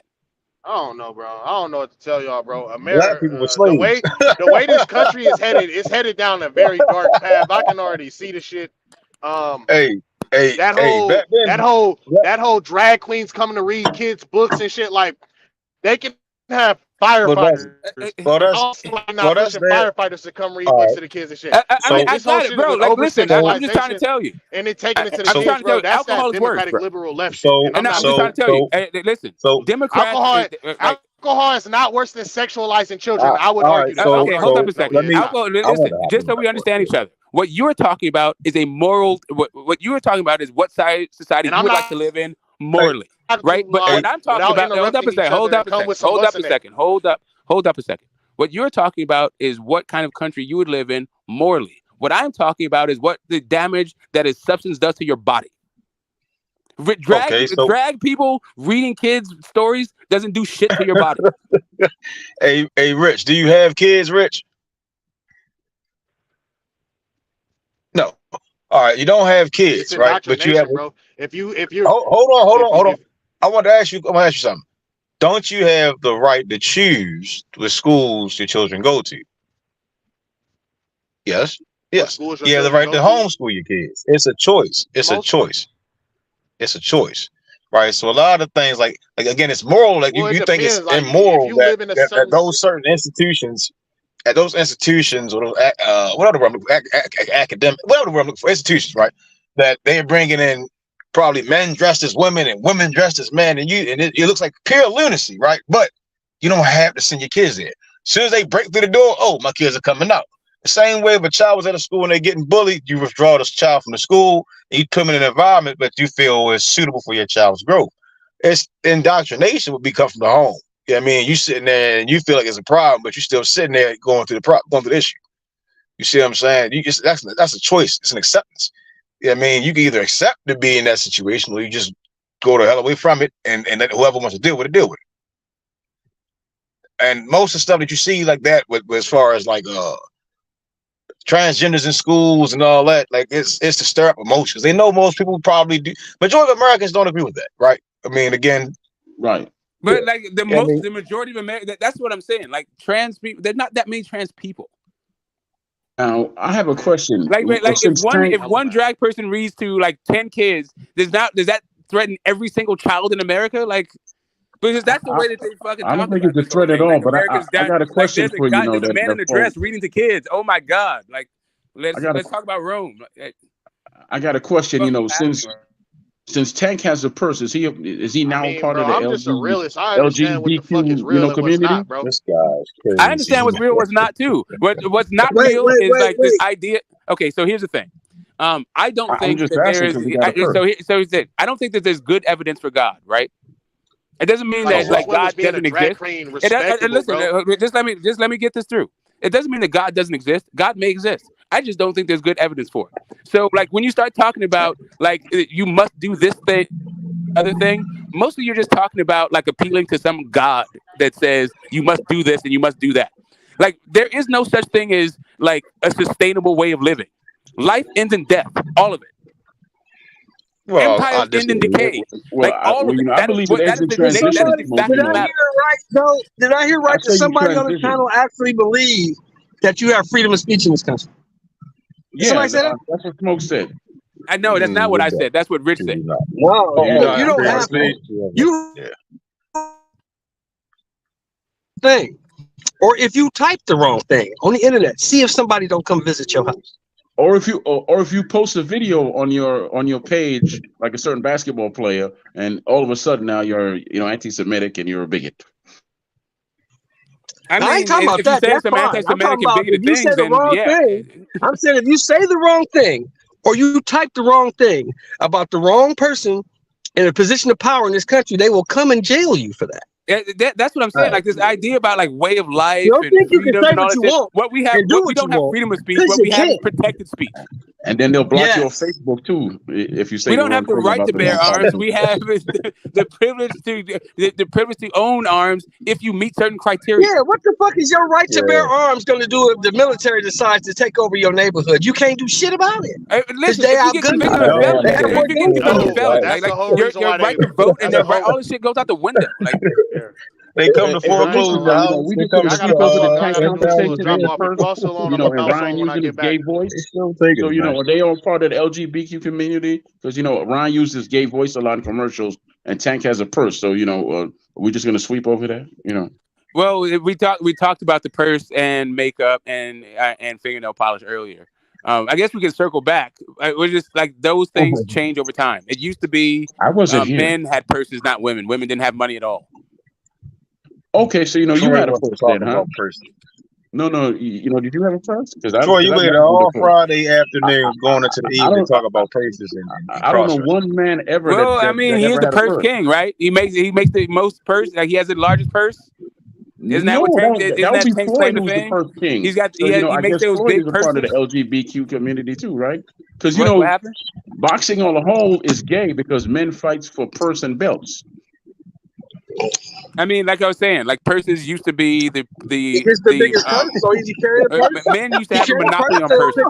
I don't know, bro. I don't know what to tell y'all, bro. America, the way this country is headed down a very dark path. I can already see the shit. That whole drag queens coming to read kids' books and shit, like they can have firefighters. Firefighters to come read books to the kids and shit. I got it, bro. Like, listen, I'm just trying to tell you. And then taking it to the kids, bro. That's that Democratic liberal left shit. And I'm just trying to tell you. Listen, Democrats. Alcohol is not worse than sexualizing children. I would argue that. Okay, hold up a second. Listen, just so we understand each other. What you're talking about is a moral. What you are talking about is what society you would like to live in morally, right? But what I'm talking about. Hold up a second. Hold up a second. What you're talking about is what kind of country you would live in morally. What I'm talking about is what the damage that a substance does to your body. Drag people reading kids' stories doesn't do shit to your body. Hey, Rich, do you have kids, Rich? No. All right, you don't have kids, right? But you have. Bro. If you hold on. I want to ask you something. Don't you have the right to choose the schools your children go to? Yes. You have the right to homeschool your kids. It's a choice. It's a choice, right? So a lot of things, like again, it's moral. Like you think it's immoral that those certain institutions, at those institutions, or whatever academic, whatever we're looking for, institutions, right? That they're bringing in probably men dressed as women and women dressed as men, and it looks like pure lunacy, right? But you don't have to send your kids there. As soon as they break through the door, oh, my kids are coming out. The same way if a child was at a school and they're getting bullied, you withdraw this child from the school, and you put them in an environment that you feel is suitable for your child's growth. It's indoctrination would be come from the home. You know what I mean? You sitting there and you feel like it's a problem, but you're still sitting there going through the issue. You see what I'm saying? That's a choice. It's an acceptance. You know what I mean? You can either accept to be in that situation, or you just go the hell away from it and let whoever wants to deal with it, deal with it. And most of the stuff that you see like that, with as far as like transgenders in schools and all that, like it's to stir up emotions. They know most people probably do. Majority of Americans don't agree with that, right? I mean, again, right. But like the majority of Americans, that's what I'm saying. Like trans people, there's not that many trans people. Now I have a question. Like if one drag person reads to like 10 kids, does that threaten every single child in America? Like, because that's the way that they fucking. I don't think it's a threat at all. But I got a question for you. There's a man in a dress reading to kids. Oh my God! Like, let's talk about Rome. I got a question. Since Tank has a purse, is he now part of the LGBTQ community? Not, bro. This guy's crazy. I understand what's real, what's not too. What's not real is like this idea. Okay, so here's the thing. I don't think that there is. I don't think that there's good evidence for God, right? It doesn't mean that like God doesn't exist. Listen, just let me get this through. It doesn't mean that God doesn't exist. God may exist. I just don't think there's good evidence for it. So like when you start talking about like you must do this thing, other thing, mostly you're just talking about like appealing to some God that says you must do this and you must do that. Like there is no such thing as like a sustainable way of living. Life ends in death, all of it. Well, empires end in decay. Like all of it. I believe that is did I hear right that somebody on the channel actually believe that you have freedom of speech in this country? Yeah, somebody said that? That's what Smoke said. I know that's not what I said. That's what Rich said. No, you don't have to. Thing, or if you type the wrong thing on the internet, see if somebody don't come visit your house. Or if you post a video on your page, like a certain basketball player, and all of a sudden now you're anti-Semitic and you're a bigot. I ain't talking about that. That's fine. I'm talking about if you say the wrong thing. I'm saying if you say the wrong thing or you type the wrong thing about the wrong person in a position of power in this country, they will come and jail you for that. That's what I'm saying. Like this idea about like way of life and freedom and all that shit. What we have, we don't have freedom of speech. What we have is protected speech. And then they'll block you on Facebook too if you say we don't have the right to bear arms. We have the privilege to own arms if you meet certain criteria. Yeah, what the fuck is your right to bear arms going to do if the military decides to take over your neighborhood? You can't do shit about it. Listen, if you get convicted of felony, your right to vote and your right, all this shit goes out the window. Like they come to foreclose the house. We come to skip over the tax conversation. And Ryan using his gay voice. So are they all part of the LGBTQ community? Because Ryan uses gay voice a lot in commercials, and Tank has a purse. So we're just gonna sweep over that. Well, we talked about the purse and makeup and fingernail polish earlier. I guess we can circle back. We're just like those things change over time. It used to be men had purses, not women. Women didn't have money at all. Okay, so you had a purse then, huh? No, did you have a purse? Troy, you waited all Friday afternoon going into the evening to talk about purses. I don't know one man ever. Well, he's the purse king, right? He makes the most purse. Like he has the largest purse. Isn't that what Tank's claim to fame? The king. He's got. He makes those big purses. Part of the LGBTQ community too, right? Because boxing on the whole is gay because men fights for purse and belts. Like I was saying, like purses used to be the biggest purse, so easy carrying a purse. Men used to have a monopoly on purses.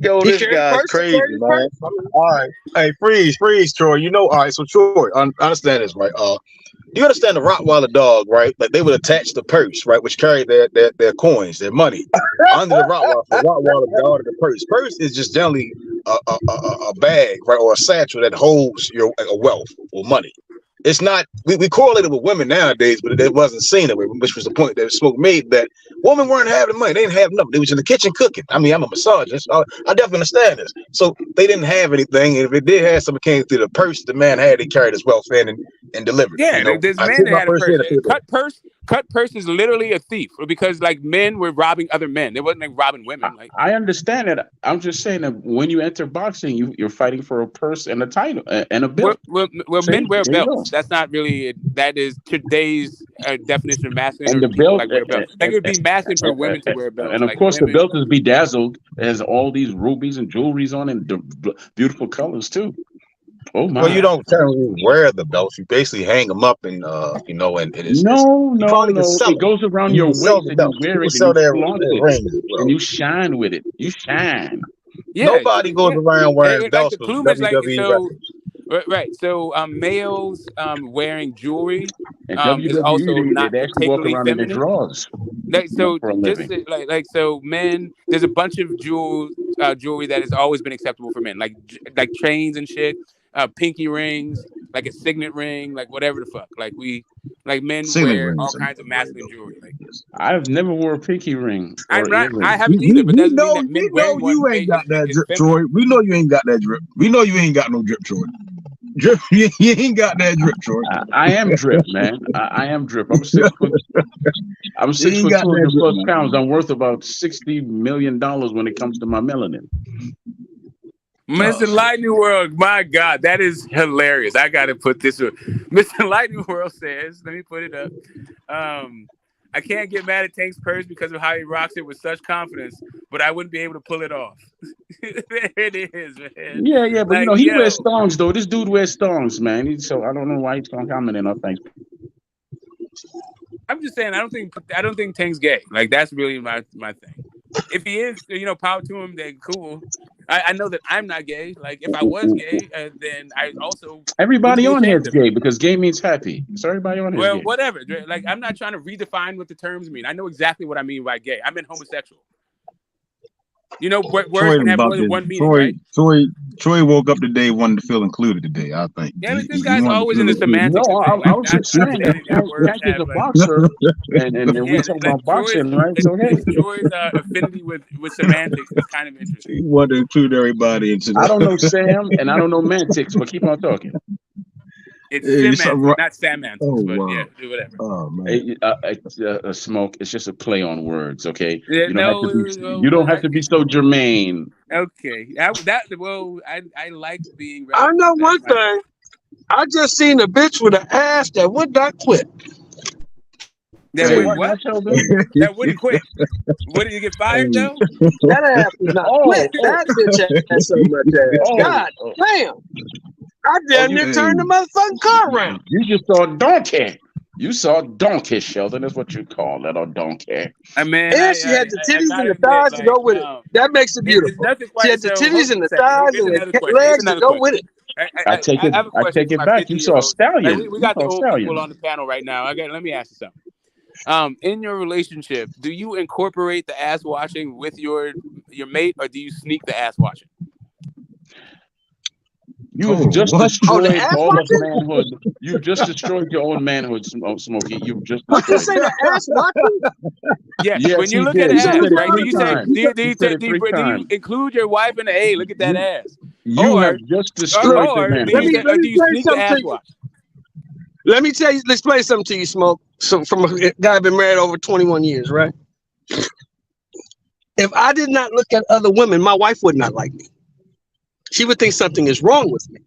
Yo, this guy's crazy, man. All right, hey, freeze, Troy. All right. So Troy, understand this, right? You understand the Rottweiler dog, right? Like they would attach the purse, right, which carried their coins, their money, under the Rottweiler. The Rottweiler guarded the purse. Purse is just generally a bag, right, or a satchel that holds your wealth or money. It's not. We correlated with women nowadays, but it wasn't seen that way. Which was the point that Smoke made, that women weren't having money. They didn't have nothing. They was in the kitchen cooking. I'm a misogynist. I definitely understand this. So they didn't have anything, and if it did have something came through the purse, the man had it, carried his wealth in and delivered. Yeah, this man that had a purse. Cut purse is literally a thief because like men were robbing other men. It wasn't like robbing women. Like I understand that. I'm just saying that when you enter boxing, you're fighting for a purse and a title and a belt. Well, men wear belts. That's not really. That is today's definition of masculine. And the belt, like wear belts. Like it would be masculine for women to wear belts. And of course, the belt is bedazzled. It has all these rubies and jewelries on it, and beautiful colors too. Oh my! Well, you don't technically wear the belts. You basically hang them up, and and it's no. It goes around your waist, and you wear it, and you shine with it. You shine. Yeah, nobody goes around wearing belts. Like the plumage, right. So males wearing jewelry is also not particularly feminine. So men, there's a bunch of jewelry that has always been acceptable for men, like chains and shit. Pinky rings, like a signet ring, like whatever the fuck. Like men wear all kinds of masculine jewelry. Like I've never wore a pinky ring. I haven't either, but doesn't mean that men wearing you ain't got that drip, Troy. We know you ain't got that drip. We know you ain't got no drip, Troy. Drip, you ain't got that drip, Troy. I am drip, man. I am drip. I'm 6 foot. I'm 6 foot 200+ pounds. I'm worth about $60 million when it comes to my melanin. Mr. Lightning World, my God, that is hilarious. I got to put this one. Mr. Lightning World says, let me put it up. I can't get mad at Tank's purse because of how he rocks it with such confidence, but I wouldn't be able to pull it off. There it is, man. Yeah, but he wears thongs, though. This dude wears thongs, man. So I don't know why he's commenting on things. I'm just saying, I don't think Tank's gay. Like, that's really my thing. If he is, power to him, then cool. I know that I'm not gay. Like, if I was gay, then I also... Everybody on here is gay because gay means happy. So everybody on here is gay. Whatever. Like, I'm not trying to redefine what the terms mean. I know exactly what I mean by gay. I mean homosexual. Words can have more than one meaning, right? Troy woke up today wanting to feel included today. I think. Yeah, look, this guy's always in the semantics. No, I was just saying that Tank is a boxer, and we talking about boxing, right? So hey, Troy's affinity with semantics is kind of interesting. He wanted to include everybody into that. I don't know Sam and I don't know Mantics, but keep on talking. It's semantics, not semantics, but wow. yeah, whatever. Oh man, Smoke. It's just a play on words, okay? Yeah, you don't have to be so germane. Okay, I like being. I know one thing. I just seen a bitch with an ass that would not quit. That wouldn't quit. What, did you get fired though? That ass would not quit. That bitch had so much ass. God damn. I damn near turned the motherfucking car around. You just saw a donkey. You saw a donkey, Sheldon. That's what you call that, a donkey. And she had the titties and the thighs to go with it. That makes it beautiful. She had the titties and the thighs and the legs to go with it. I take it back. You saw a stallion. We got the old people on the panel right now. Let me ask you something. In your relationship, do you incorporate the ass washing with your mate, or do you sneak the ass washing? You have just destroyed all of manhood. You've just destroyed your own manhood, Smokey. You've just destroyed say the ass washing? Yes, when you look at ass, right? Do you include your wife in the hey, look at that ass? You have just destroyed your manhood. Do you sneak the ass wash? Let me explain something to you, Smoke. So from a guy been married over 21 years, right? If I did not look at other women, my wife would not like me. She would think something is wrong with me.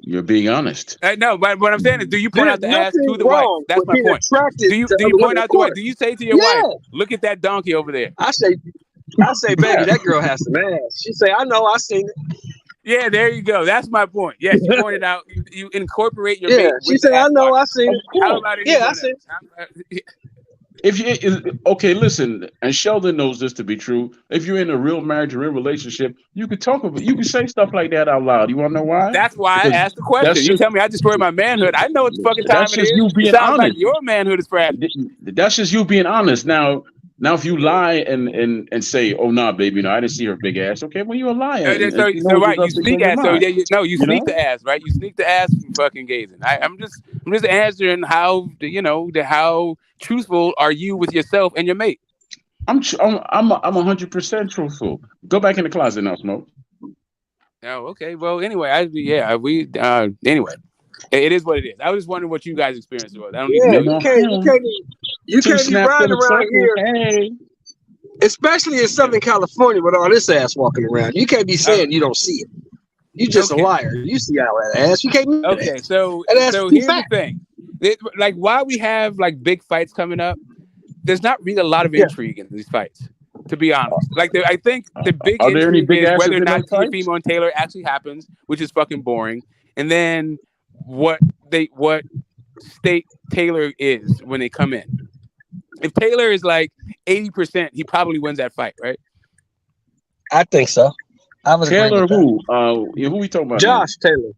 You're being honest. No, but what I'm saying is, do you point out the ass to the wife? That's my point. Do you point out the wife? Do you say to your wife, "Look at that donkey over there"? I say, baby, that girl has some ass. She say, "I know, I seen it." Yeah, there you go. That's my point. Yes, you pointed out. You incorporate your. Yeah, she said, "I know, I seen it." Cool. Yeah, I seen it. If you okay, listen, and Sheldon knows this to be true. If you're in a real marriage or real relationship, you could talk about, you can say stuff like that out loud. You want to know why? That's why I asked the question. You tell me I destroyed my manhood. I know what the fucking time it is. You being honest. Like your manhood is fragile. That's just you being honest. Now, if you lie and say, "Oh nah, baby, I didn't see her big ass." Okay, well, you're a liar. So right, you sneak ass. So you sneak the ass, right? You sneak the ass from fucking gazing. I'm just answering how how truthful are you with yourself and your mate? I'm 100% truthful. Go back in the closet now, Smoke. Oh, okay. Well, anyway, anyway, it is what it is. I was just wondering what you guys experienced was. I don't you can't be riding around here, especially in Southern California with all this ass walking around. You can't be saying you don't see it. You just a liar. You see all that ass. You can't. Okay, so here's the thing. Like, while we have like big fights coming up, there's not really a lot of intrigue in these fights, to be honest. Like, I think the big intrigue is whether or not Teofimo and Taylor actually happens, which is fucking boring, and then what state Taylor is when they come in. If Taylor is like 80%, he probably wins that fight, right? I think so. Taylor who? Who we talking about? Josh Taylor.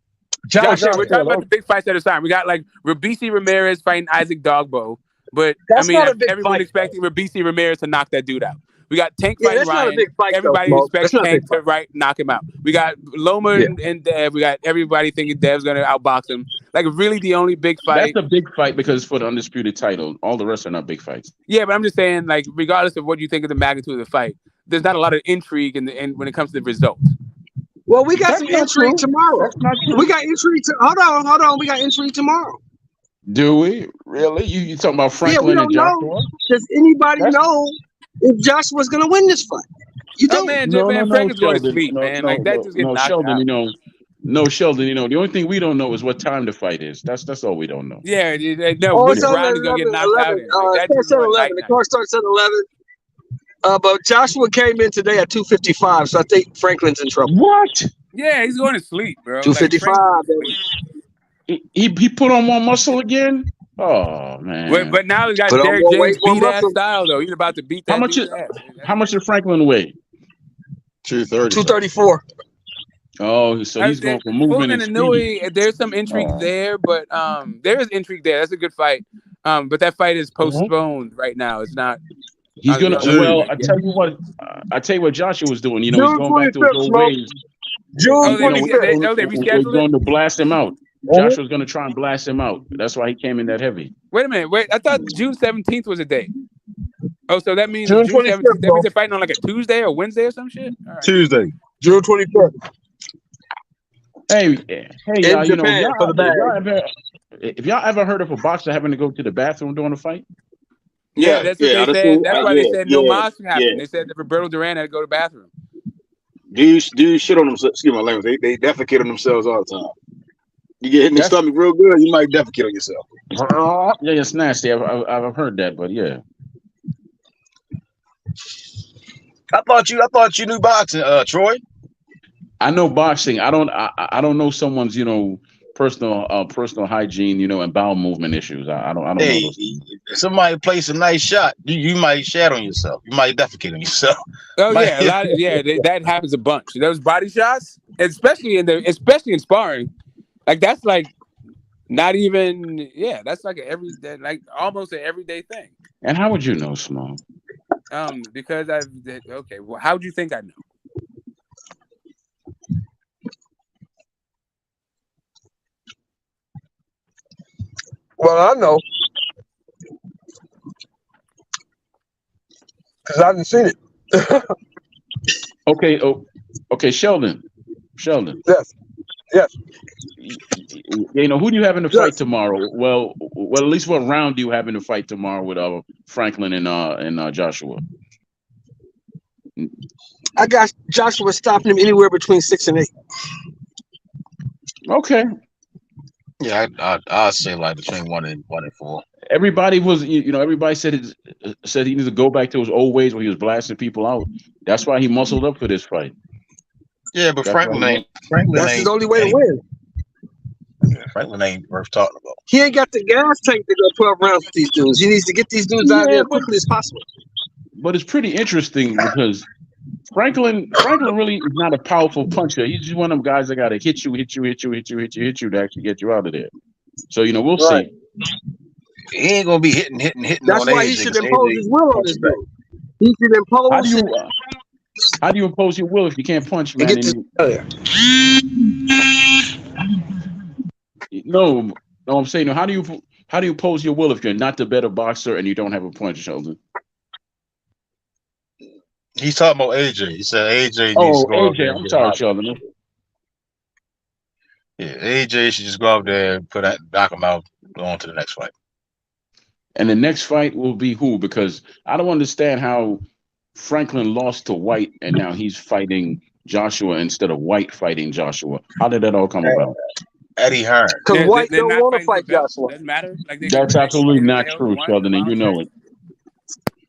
Josh, we're talking about the big fights at a time. We got like Rabisi Ramirez fighting Isaac Dogbo, but everyone expecting Rabisi Ramirez to knock that dude out. We got Tank fighting Ryan. Everybody expects Tank to knock him out. We got Loma and Dev. We got everybody thinking Dev's gonna outbox him. Like, really, the only big fight. That's a big fight because for the undisputed title, all the rest are not big fights. Yeah, but I'm just saying, like, regardless of what you think of the magnitude of the fight, there's not a lot of intrigue in when it comes to the results. Well, we got some intrigue tomorrow. We got intrigue. Hold on. We got intrigue tomorrow. Do we really? You talking about Franklin and Joshua? Does anybody know if Joshua's going to win this fight? You don't. Man, Franklin's going to sleep, man. Like, that just gets knocked Sheldon, out. Sheldon, the only thing we don't know is what time the fight is. That's all we don't know. Yeah, which round is going to get knocked out in. The card starts at 11. But Joshua came in today at 2:55, so I think Franklin's in trouble. What? Yeah, he's going to sleep, bro. 2:55. He put on more muscle again. Oh man! But now he's got Derek James beat ass style though. He's about to beat that. How much did Franklin weigh? 230. 234. Oh, so he's going for movement and speed. There's some intrigue there, but there is intrigue there. That's a good fight. But that fight is postponed right now. It's not. He's gonna. Well, I tell you what Joshua was doing. He's going back to his old ways. June 25th. They rescheduled We're going to blast him out. Joshua's going to try and blast him out. That's why he came in that heavy. Wait a minute. I thought June 17th was a date. Oh, so that means June June 25th, 17th. That bro. means they're fighting on like a Tuesday or Wednesday or some shit. All right. Tuesday. June 25th. Hey, y'all, you know, Japan for the bag. if y'all ever heard of a boxer having to go to the bathroom during a fight? Yeah, that's what they said. That's why they said no moss happened. Yeah. They said that Roberto Duran had to go to the bathroom. Dudes shit on themselves. Excuse my language. They defecate on themselves all the time. You get hit in the stomach real good, you might defecate on yourself. Yeah, it's nasty. I've heard that, but yeah. I thought you knew boxing, Troy. I know boxing. I don't know someone's, you know, personal hygiene, you know, and bowel movement issues. I don't know those. If somebody plays a nice shot, you might shat on yourself. You might defecate on yourself. Oh yeah, that happens a bunch. Those body shots, especially in sparring, like that's like not even that's like almost an everyday thing. And how would you know, Small? Because well, how would you think I know? Well, I know. Because I haven't seen it. Okay, Sheldon. Yes. You know, who do you have in the fight tomorrow? Well, at least what round do you have in the fight tomorrow with Franklin and Joshua? I got Joshua stopping him anywhere between 6 and 8. Okay. Yeah, I'd say like between 1 and 4. Everybody was, you know, everybody said he needed to go back to his old ways where he was blasting people out. That's why he muscled up for this fight. Yeah, but Franklin ain't. That's his only way to win. Franklin ain't worth talking about. He ain't got the gas tank to go 12 rounds with these dudes. He needs to get these dudes out of there as quickly as possible. But it's pretty interesting because Franklin really is not a powerful puncher. He's just one of them guys that got to hit you to actually get you out of there. So, you know, we'll see. He ain't gonna be hitting. That's why he should impose his will on this dude. He should impose. How do you impose your will if you can't punch, man? No, I'm saying, how do you impose your will if you're not the better boxer and you don't have a punch, Sheldon? He's talking about AJ. He said AJ. AJ. I'm sorry, Sheldon. Yeah, AJ should just go out there and knock him out, go on to the next fight. And the next fight will be who? Because I don't understand how Franklin lost to White and now he's fighting Joshua instead of White fighting Joshua. How did that all come about? Eddie Hearn. Because White don't want to fight Joshua. Doesn't matter. That's absolutely not true, Sheldon, and you know it.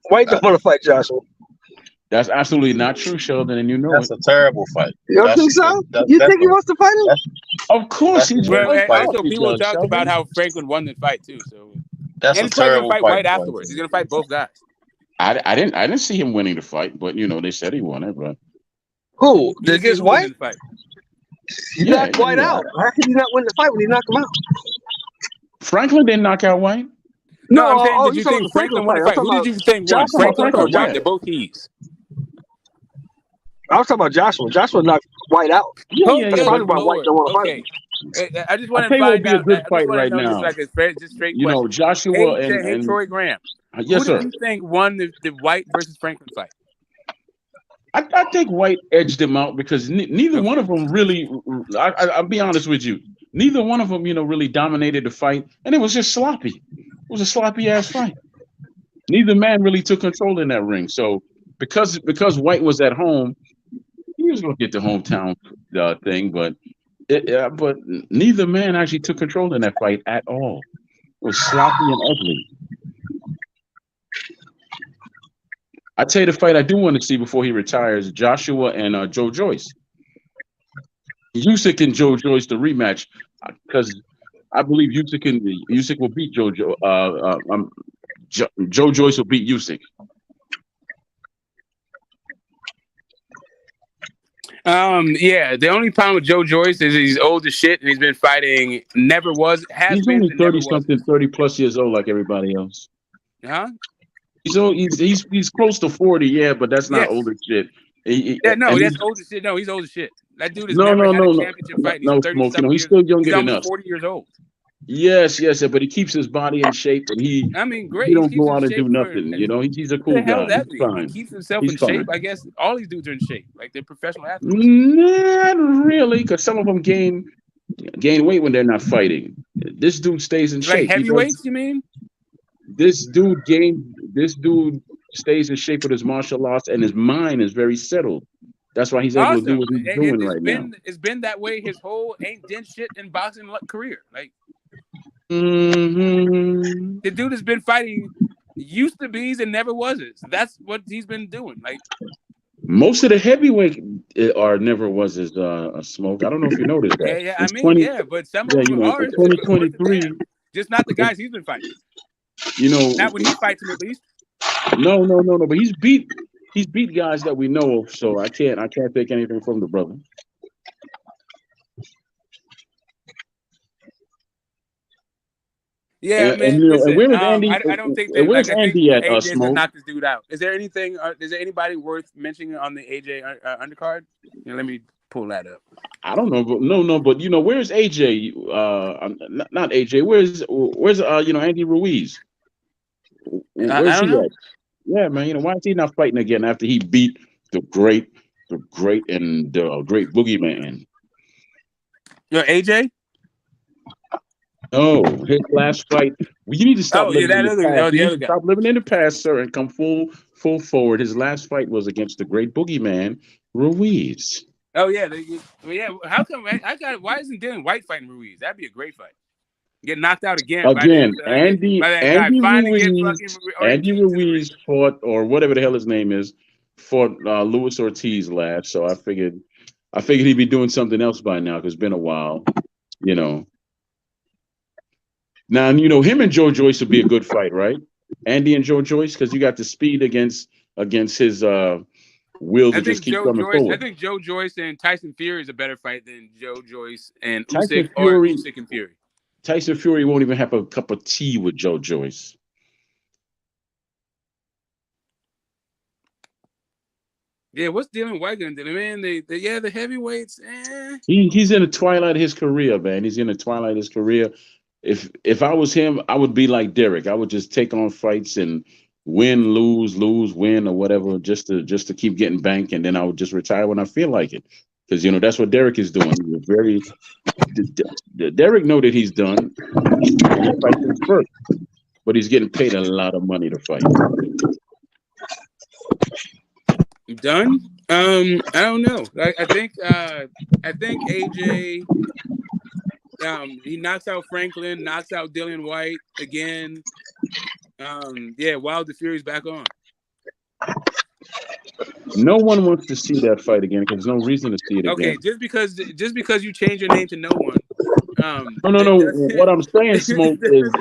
White don't want to fight Joshua. That's absolutely not true, Sheldon, and you know that's a terrible fight. You don't think so? You think he wants to fight him? Of course, he's also people talked about how Franklin won the fight too. So that's and a terrible fight White afterwards. He's gonna fight both guys. I didn't see him winning the fight, but you know they said he won it. But who against White? He knocked White out. How can he not win the fight when he knocked him out? Franklin didn't knock out White. No, I'm saying, did you think Franklin won the fight? Who did you think won? Franklin or White? They're both he's. I was talking about Joshua. Joshua knocked White out. Yeah. Talking about White don't want to fight. I just want to find out. Be a good fight right now. Just straight you question. know, Joshua and Troy Graham. Yes, sir. Who do you think won the White versus Franklin fight? I think White edged him out because neither one of them really. I'll be honest with you. Neither one of them, you know, really dominated the fight, and it was just sloppy. It was a sloppy ass fight. Neither man really took control in that ring. So because White was at home, he was going to get the hometown thing, but neither man actually took control in that fight at all. It was sloppy and ugly. I tell you the fight I do want to see before he retires: Joshua and Joe Joyce. Usyk and Joe Joyce the rematch, because I believe Usyk will beat Joe Joyce will beat Usyk. Yeah, the only problem with Joe Joyce is he's old as shit and he's been fighting. He's only 30-something, 30+ years old, like everybody else. Huh? He's close to 40, yeah, but that's not old as shit. That's old as shit. No, he's old as shit. That dude has never had a championship fight. He's 30-something he's years. still younger He's than almost us. 40 years old. Yes, but he keeps his body in shape, and he don't go out and do nothing. He's a cool guy. He's fine. He keeps himself in shape. I guess all these dudes are in shape, like they're professional athletes. Not really, because some of them gain weight when they're not fighting. This dude stays in shape. Like heavyweights, you mean? This dude stays in shape with his martial arts, and his mind is very settled. That's why he's able to do what he's doing right now. It's been that way his whole ain't done shit in boxing career. Like the dude has been fighting used to be's and never was's. That's what he's been doing. Like most of the heavyweight are never was his Smoke. I don't know if you noticed that. Yeah, but some of them are 2023. Just not the guys he's been fighting. Not when he fights him at least. No. But he's beat guys that we know of, so I can't take anything from the brother. Yeah, man. And where is Andy? I don't think that. Where's Andy at? AJ's Smoke? knock this dude out. Is there anything? Is there anybody worth mentioning on the AJ undercard? Let me pull that up. I don't know, but but where's AJ? Not AJ. Where's Andy Ruiz? Where's he at? Yeah, man. Why is he not fighting again after he beat the great boogeyman? AJ? No, his last fight. You need to stop living in the past. You need to stop living in the past, sir, and come full forward. His last fight was against the great boogeyman, Ruiz. Oh yeah, How come? Why isn't Dylan White fighting Ruiz? That'd be a great fight. Get knocked out again. Andy Ruiz fought, or whatever the hell his name is, fought Luis Ortiz last. So I figured he'd be doing something else by now because it's been a while, Now, him and Joe Joyce would be a good fight, right? Andy and Joe Joyce, because you got the speed against his will to just keep coming forward. I think Joe Joyce and Tyson Fury is a better fight than Joe Joyce and Usyk and Fury. Tyson Fury won't even have a cup of tea with Joe Joyce. Yeah, what's Dylan White gonna do, man? The heavyweights. He's in the twilight of his career, man. He's in the twilight of his career. If I was him, I would be like Derek. I would just take on fights and win, lose, win, or whatever, just to keep getting bank, and then I would just retire when I feel like it. Because that's what Derek is doing. Derek know that he's done. He fights first, but he's getting paid a lot of money to fight. Done? I don't know. I think AJ. He knocks out Franklin, knocks out Dylan White again. Wilder Fury's back on. No one wants to see that fight again because there's no reason to see it again. Okay, just because you change your name to no one. No. What I'm saying, Smoke, is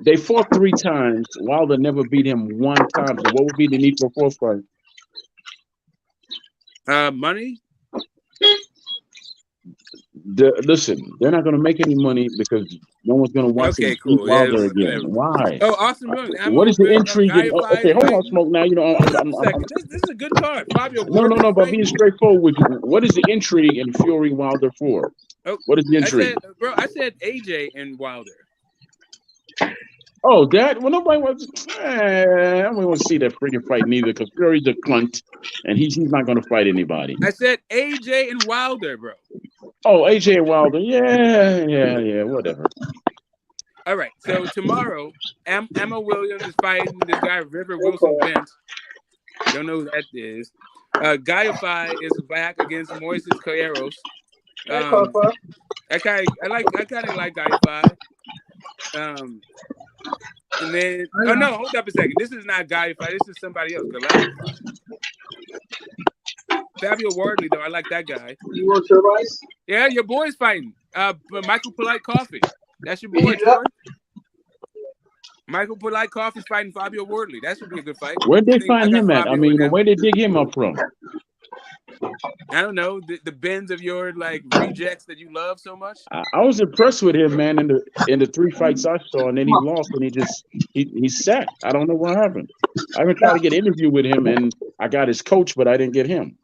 they fought 3 times. Wilder never beat him 1 time. So what would be the need for a 4th fight? Money. Listen, they're not going to make any money because no one's going to watch Wilder again. Why? Oh, Austin Williams. What is the intrigue? Okay, hold on, Smoke. Now this is a good card. Fabio. No. But being straightforward with you, what is the intrigue in Fury Wilder for? What is the intrigue? I said AJ and Wilder. Oh, that? Well, nobody wants. I don't want to see that freaking fight neither because Fury's a cunt and he's not going to fight anybody. I said AJ and Wilder, bro. Oh, AJ and Wilder. Yeah, whatever. All right, so tomorrow, Emma Williams is fighting this guy, River Wilson Vince. Don't know who that is. Gaiafai is back against Moises Calleros. I kind of like Gaiafai. And then, hold up a second. This is not Gaiafai. This is somebody else. Fabio Wardley, though, I like that guy. You want your rice? Yeah, your boy's fighting. Michael Polite Coffee. That's your boy, George. Michael Polite Coffee's fighting Fabio Wardley. That should be a good fight. Where'd they find him at? I mean, where they dig him up from? I don't know, the bends of your like rejects that you love so much. I was impressed with him, man, in the 3 fights I saw, and then he lost, and he sat. I don't know what happened. I've been trying to get an interview with him, and I got his coach, but I didn't get him.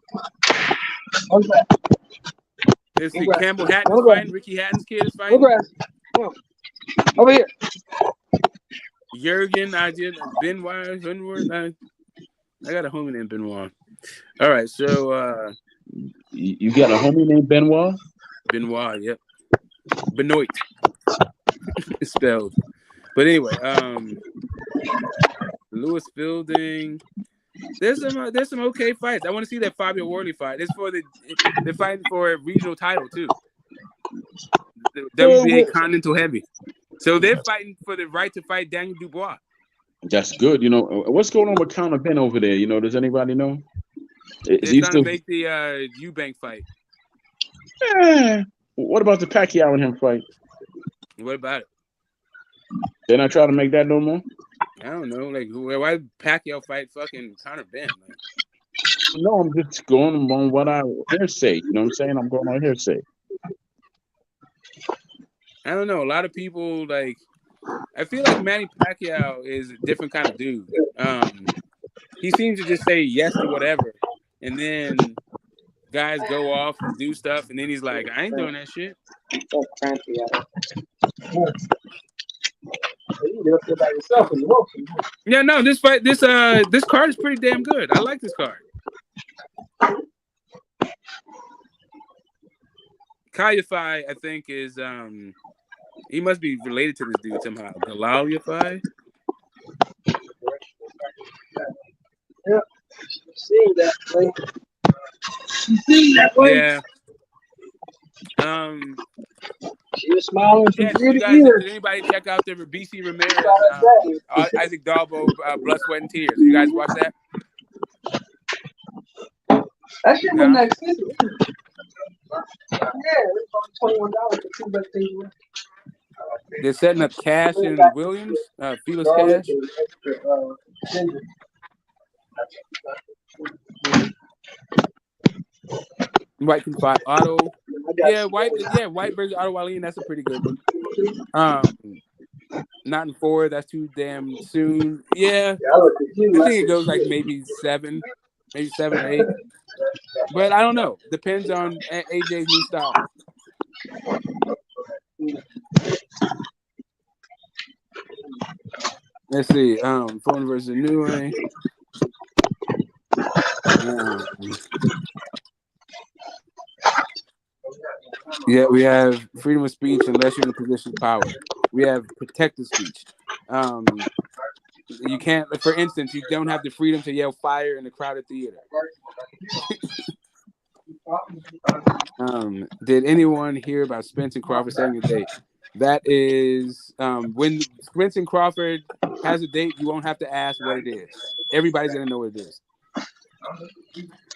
Let's see, Campbell Hatton's fighting. Ricky Hatton's kid is fighting. Over here. Jurgen, Benoit. I got a homie named Benoit. All right, so you got a homie named Benoit? Benoit, yep. Benoit. Spelled. But anyway, Lewis Fielding. There's some okay fights. I want to see that Fabio Worley fight. It's for they're fighting for a regional title too. The WBA Continental Heavy. So they're fighting for the right to fight Daniel Dubois. That's good. You know, what's going on with Conor Ben over there? You know, does anybody know? They're trying to make the Eubank fight. What about the Pacquiao and him fight? What about it? They're not trying to make that no more? I don't know. Like, why Pacquiao fight fucking Conor Ben? Like, no, I'm just going on what I hearsay. You know what I'm saying? I'm going on hearsay. I don't know. A lot of people like. I feel like Manny Pacquiao is a different kind of dude. He seems to just say yes to whatever, and then guys go off and do stuff, and then he's like, "I ain't doing that shit." Yeah, no. This card is pretty damn good. I like this card. Kayafai, I think, is he must be related to this dude somehow. Galal Yafai. Yeah, seeing that play. Seeing that play. Yeah. She was smiling from ear to guys, ear. did anybody check out the BC Ramirez, Isaac Dalbo, Blood, Sweat, and Tears? You guys watch that? That shit was nice. Yeah, it's only $21 for 2 best things. They're setting up Cash and Williams, Felix Cash. White can fight Otto. Yeah, White versus Otto Wallin. That's a pretty good one. Not in 4. That's too damn soon. Yeah, I think it goes like maybe 7, maybe 7 or 8. But I don't know. Depends on AJ's new style. Let's see. Phone versus New Way. Yeah, we have freedom of speech unless you're in a position of power. We have protected speech. You can't, for instance, you don't have the freedom to yell fire in a crowded theater. Did anyone hear about Spence and Crawford setting a date? That is when Spence and Crawford has a date, you won't have to ask what it is. Everybody's gonna know what it is.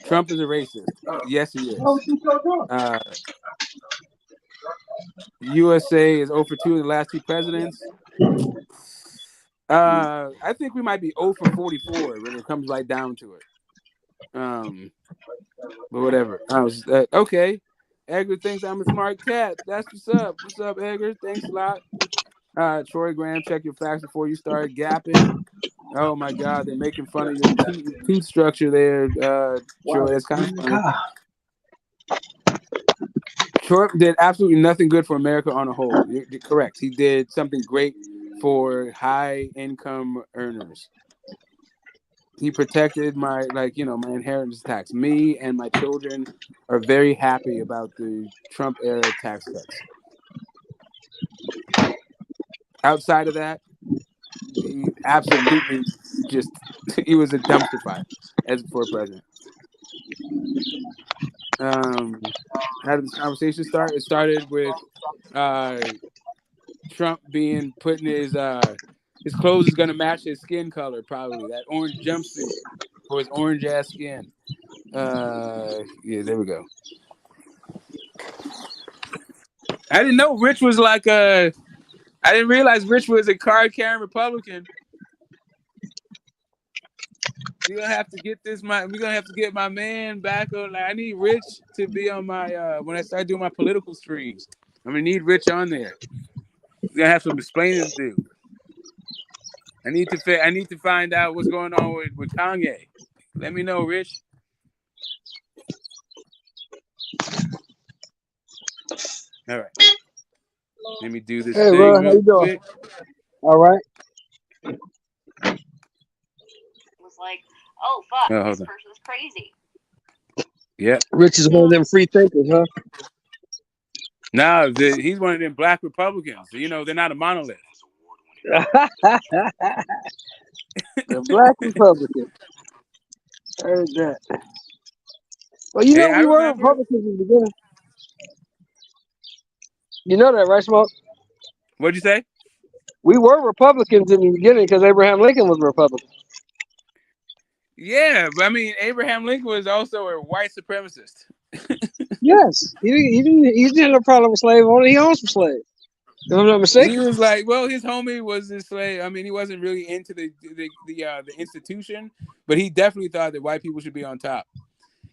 Trump is a racist. Yes, he is. USA is 0 for 2 in the last 2 presidents. I think we might be 0 for 44 when it comes right down to it. But whatever. Okay. Edgar thinks I'm a smart cat. That's what's up. What's up, Edgar? Thanks a lot. Troy Graham, check your facts before you start gapping. Oh my God, they're making fun of your tooth structure there, Troy. That's kind of funny. Trump did absolutely nothing good for America on a whole. You're correct. He did something great for high income earners. He protected my inheritance tax. Me and my children are very happy about the Trump era tax cuts. Outside of that, he absolutely he was a dumpster fire as for a president. How did this conversation start? It started with Trump putting his clothes is gonna match his skin color, probably that orange jumpsuit for his orange ass skin. Yeah, there we go. I didn't know Rich was like I didn't realize Rich was a card carrying Republican. We're gonna have to get my man back on. Like, I need Rich to be on my when I start doing my political streams. I'm gonna need Rich on there. We're gonna have some explaining to do. I need to find out what's going on with Kanye. Let me know, Rich. All right. Let me do this thing bro, how you doing? All right. Was like, oh fuck, this on. person's crazy. Yeah. Rich is one of them free thinkers, huh? No, he's one of them black Republicans. You know, they're not a monolith. The black Republican. I heard that. Well, you know, we were Republicans in the beginning. You know that, right, Smoke? What'd you say? We were Republicans in the beginning because Abraham Lincoln was a Republican. Yeah, but I mean, Abraham Lincoln was also a white supremacist. Yes, he didn't have no problem with slave owning. He owned some slaves. If I'm not mistaken. He was like, well, his homie was a slave. I mean, he wasn't really into the institution, but he definitely thought that white people should be on top.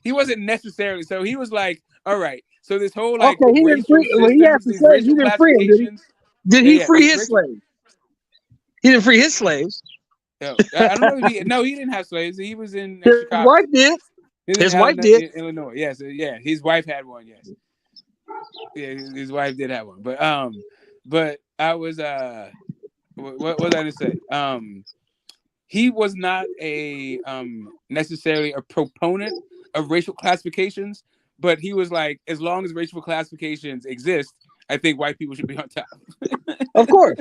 He wasn't necessarily. So he was like, all right. So this whole like he didn't free. Well, he had to say he didn't free him. Did he free his slaves? He didn't free his slaves. No, I don't know if he. No, he didn't have slaves. He was in Chicago. His wife did. His wife did. In Illinois. Yes. Yeah. His wife had one. Yes. Yeah. His wife did have one. But I was what was I gonna say? He was not a necessarily a proponent of racial classifications, but he was like, as long as racial classifications exist, I think white people should be on top. Of course.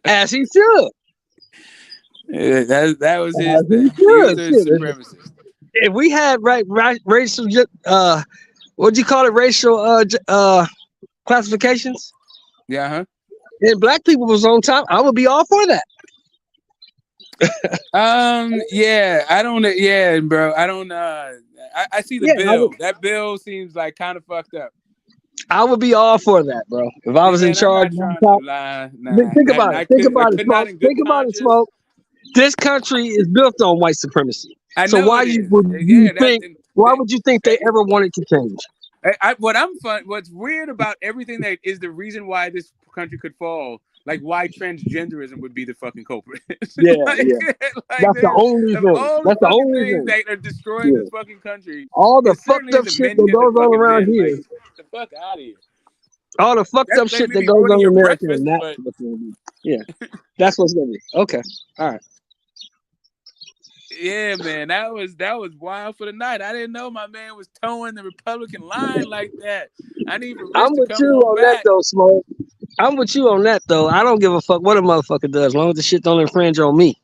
As he should. Yeah, that was his thing. He was a supremacist. If we had racial what'd you call it, racial classifications? Yeah, huh? And black people was on top, I would be all for that. Yeah, I don't. Yeah, bro, I don't. I see the bill. That bill seems like kind of fucked up. I would be all for that, bro. If I was in charge, think about it. Think about it, Smoke. This country is built on white supremacy. So why would you think they ever wanted to change? What's weird about everything that is the reason why this country could fall, like why transgenderism would be the fucking culprit. Yeah, that's the only thing. That's the only thing that are destroying this fucking country. All the fucked up shit that goes on around here. Like, get the fuck out of here. All the fucked up shit that goes on in America. Yeah, that's what's gonna be. Okay, all right. Yeah, man, that was wild for the night. I didn't know my man was towing the Republican line like that. I need. I'm with you on that though, Smoke. I'm with you on that though. I don't give a fuck what a motherfucker does, as long as the shit don't infringe on me.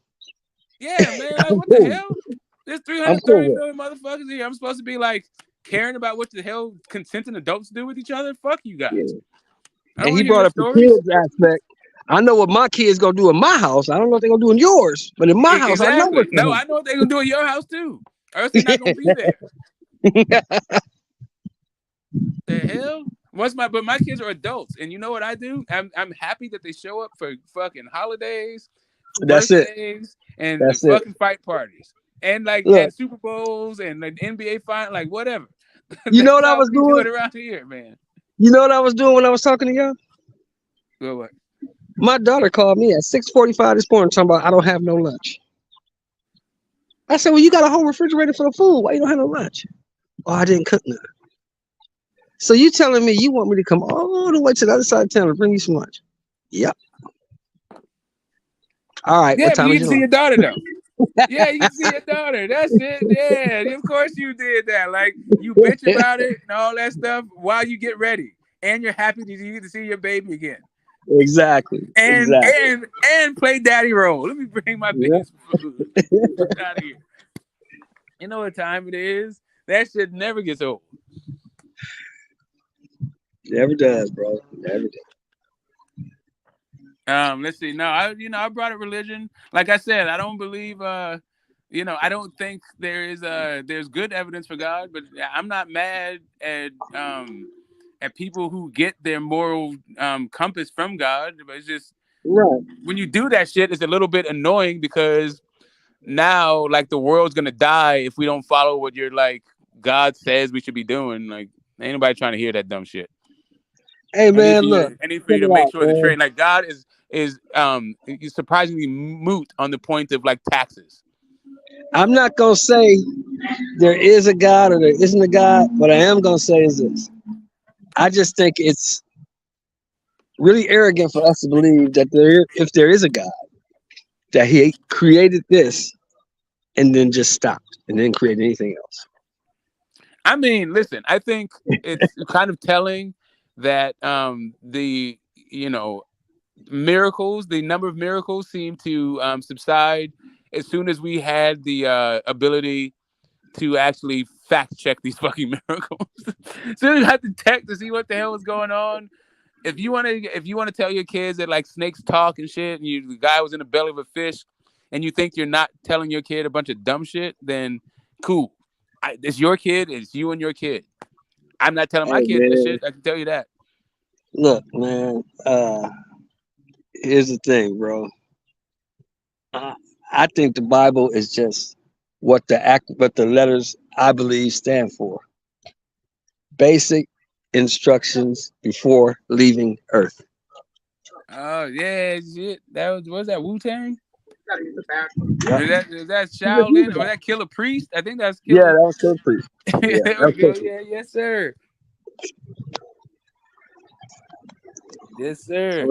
Yeah, man. Like, what the hell? There's 330 million motherfuckers here. I'm supposed to be like caring about what the hell consenting adults do with each other? Fuck you guys. Yeah. And he brought up the kids aspect. I know what my kids gonna do in my house. I don't know what they're gonna do in yours, but in my house, I know what. No, I know what they're gonna do in your house too. Or else they're not gonna be there. The hell? But my kids are adults, and you know what I do? I'm happy that they show up for fucking holidays, birthdays, and the fucking fight parties, and like and Super Bowls and the NBA final, like whatever. You know what I was doing around here, man? You know what I was doing when I was talking to y'all? Well, what? My daughter called me at 6:45 this morning talking about I don't have no lunch. I said, well, you got a whole refrigerator full of food. Why you don't have no lunch? Oh, I didn't cook none. So you telling me you want me to come all the way to the other side of town to bring you some lunch? Yep. All right. Yeah, what time you is can see your daughter though. Yeah, you can see your daughter. That's it. Yeah, of course you did that. Like you bitch about it and all that stuff while you get ready, and you're happy to see your baby again. Exactly. And play daddy role. Let me bring my bitch food. Out of here. You know what time it is? That shit never gets old. Never does, bro. Never does. Let's see. No, I brought up religion. Like I said, I don't believe. I don't think there's good evidence for God, but I'm not mad at people who get their moral compass from God. But it's just when you do that shit, it's a little bit annoying because now like the world's gonna die if we don't follow what you're like God says we should be doing. Like ain't nobody trying to hear that dumb shit. Hey man, look. I need for you to make sure the trade like God is surprisingly moot on the point of like taxes. I'm not gonna say there is a God or there isn't a God. What I am gonna say is this. I just think it's really arrogant for us to believe that if there is a God, that he created this and then just stopped and didn't create anything else. I mean, listen, I think it's kind of telling that the miracles, the number of miracles seem to subside as soon as we had the ability to actually fact check these fucking miracles. As soon as we had the tech to see what the hell was going on. If you want to tell your kids that like snakes talk and shit, and the guy was in the belly of a fish, and you think you're not telling your kid a bunch of dumb shit, then cool. It's your kid. It's you and your kid. I'm not telling my kid that shit. I can tell you that. Look, man. Here's the thing, bro. I think the Bible is just what the letters I believe stand for. Basic instructions before leaving Earth. Oh yeah, shit. Was that Wu-Tang? Is that Shaolin or that Killer Priest? I think that's Killer. Yeah, that was Killer Priest. Yeah, there we go. Yeah, yes, sir. Yes, sir.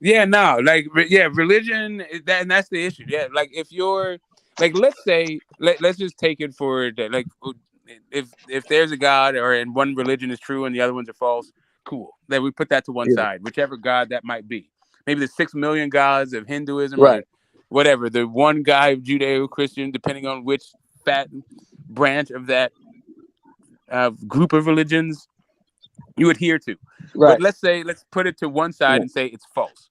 Yeah, no, like religion. And that's the issue. Yeah, like if you're like, let's say, let's just take it for like, if there's a God and one religion is true and the other ones are false, cool. Then we put that to one side, whichever God that might be. Maybe the 6 million gods of Hinduism, right? Or whatever. The one guy of Judeo-Christian, depending on which fat branch of that group of religions you adhere to. Right. But let's put it to one side and say it's false,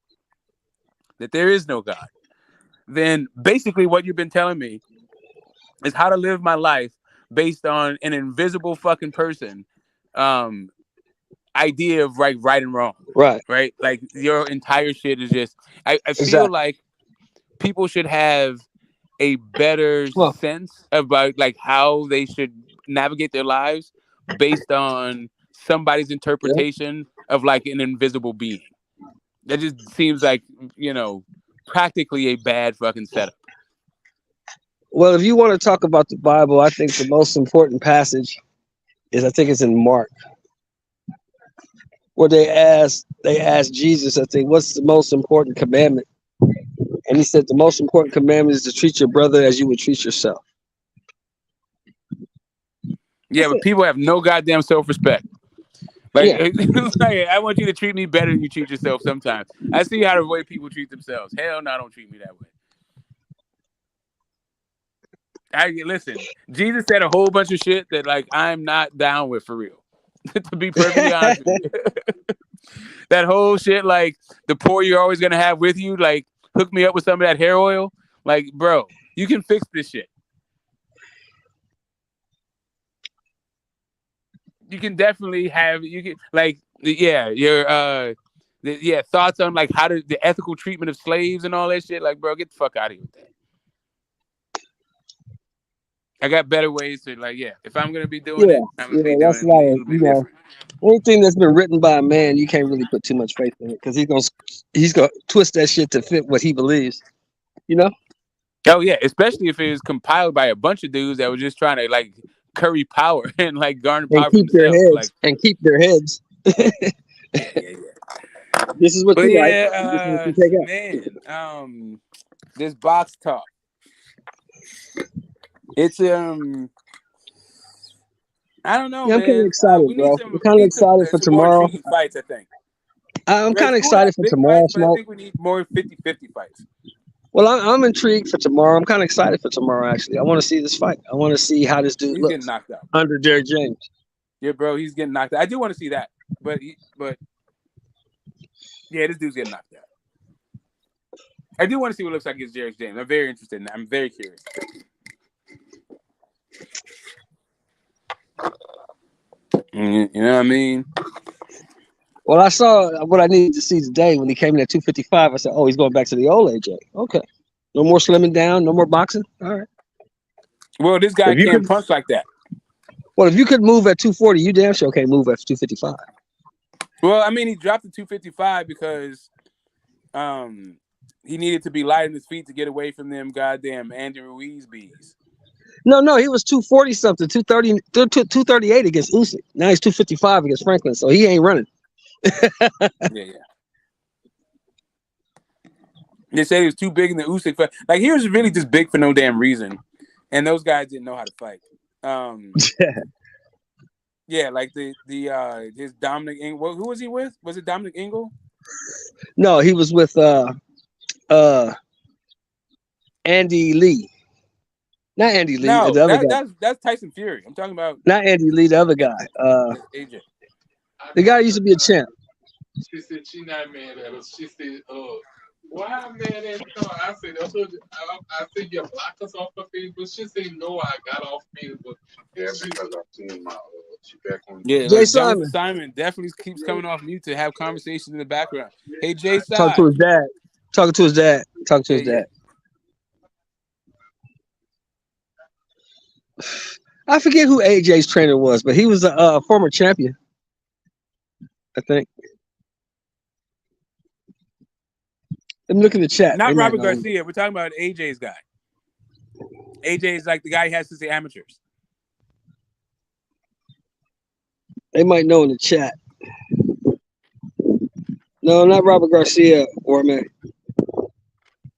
that there is no God. Then basically what you've been telling me is how to live my life based on an invisible fucking person idea of right and wrong. Right. Like your entire shit is just I feel like people should have a better sense about like how they should navigate their lives based on somebody's interpretation of like an invisible being. That just seems like, practically a bad fucking setup. Well, if you want to talk about the Bible, I think the most important passage is, I think it's in Mark, where they asked Jesus, I think, what's the most important commandment? And he said the most important commandment is to treat your brother as you would treat yourself. Yeah, but people have no goddamn self-respect. Like, I want you to treat me better than you treat yourself sometimes. I see how the way people treat themselves. Hell no, don't treat me that way. Listen, Jesus said a whole bunch of shit that like I'm not down with for real. To be perfectly honest with you. That whole shit, like the poor you're always gonna have with you, like hook me up with some of that hair oil. Like, bro, you can fix this shit. You can definitely have your thoughts on like how the ethical treatment of slaves and all that shit. Like, bro, get the fuck out of here with that. I got better ways to if I'm gonna be doing it, I'm gonna be doing it a little bit different. Anything that's been written by a man, you can't really put too much faith in it because he's gonna twist that shit to fit what he believes. Oh yeah, especially if it was compiled by a bunch of dudes that were just trying to like curry power and like garner power and keep for themselves. Their heads and keep their heads. This is what you like. This is what you take out. Man, this box talk. It's I don't know. Yeah, I'm kind of excited, bro. I'm kind of excited for tomorrow. Fights, I think. I'm kind of excited for tomorrow. Fights, but I think we need more 50-50 fights. Well, I'm intrigued for tomorrow. I'm kind of excited for tomorrow, actually. I want to see this fight. I want to see how this dude looks getting knocked out under Derrick James. Yeah, bro, he's getting knocked out. I do want to see that, but yeah, this dude's getting knocked out. I do want to see what it looks like against Derrick James. I'm very interested in that. I'm very curious. You know what I mean? Well, I saw what I needed to see today when he came in at 255. I said, "Oh, he's going back to the old AJ." Okay. No more slimming down. No more boxing. All right. Well, this guy can't punch like that. Well, if you could move at 240, you damn sure can't move at 255. Well, I mean, he dropped to 255 because he needed to be light on his feet to get away from them goddamn Andy Ruiz bees. No, he was 240 something, 230, 238 against Usyk. Now he's 255 against Franklin, so he ain't running. Yeah. They said he was too big in the Usyk fight. Like, he was really just big for no damn reason, and those guys didn't know how to fight. Yeah, like his Dominic Ingle. Who was he with? Was it Dominic Ingle? No, he was with Andy Lee. Not Andy Lee, No, the other guy. that's Tyson Fury. I'm talking about Not Andy Lee, the other guy. AJ. The guy used to be a champ. She said she not mad at us. She said, why I'm mad at her? I said, I said you blocked us off of Facebook. She said, no, I got off Facebook. Yeah, because I've seen my she back on. Yeah, Jay like Simon. Simon definitely keeps coming off mute to have conversations in the background. Hey, Jay Simon. Talking to his dad. Talking to his dad. I forget who AJ's trainer was, but he was a former champion, I think. Let me look in the chat. Not Robert Garcia. We're talking about AJ's guy. AJ is like the guy he has since the amateurs. They might know in the chat. No, not Robert Garcia, Orman.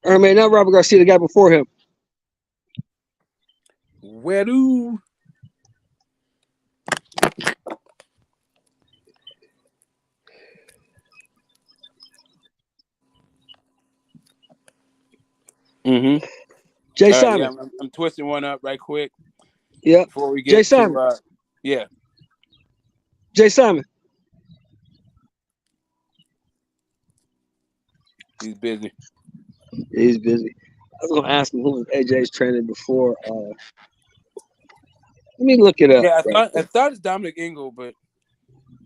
Not Robert Garcia, the guy before him. Where do? Mm-hmm. Jay Simon. Yeah, I'm twisting one up right quick. Yeah. Before we get Jay Simon. Yeah. Jay Simon. He's busy. He's busy. I was gonna ask him who was AJ's trainer before. Let me look it up. Yeah, I thought it's Dominic Ingle, but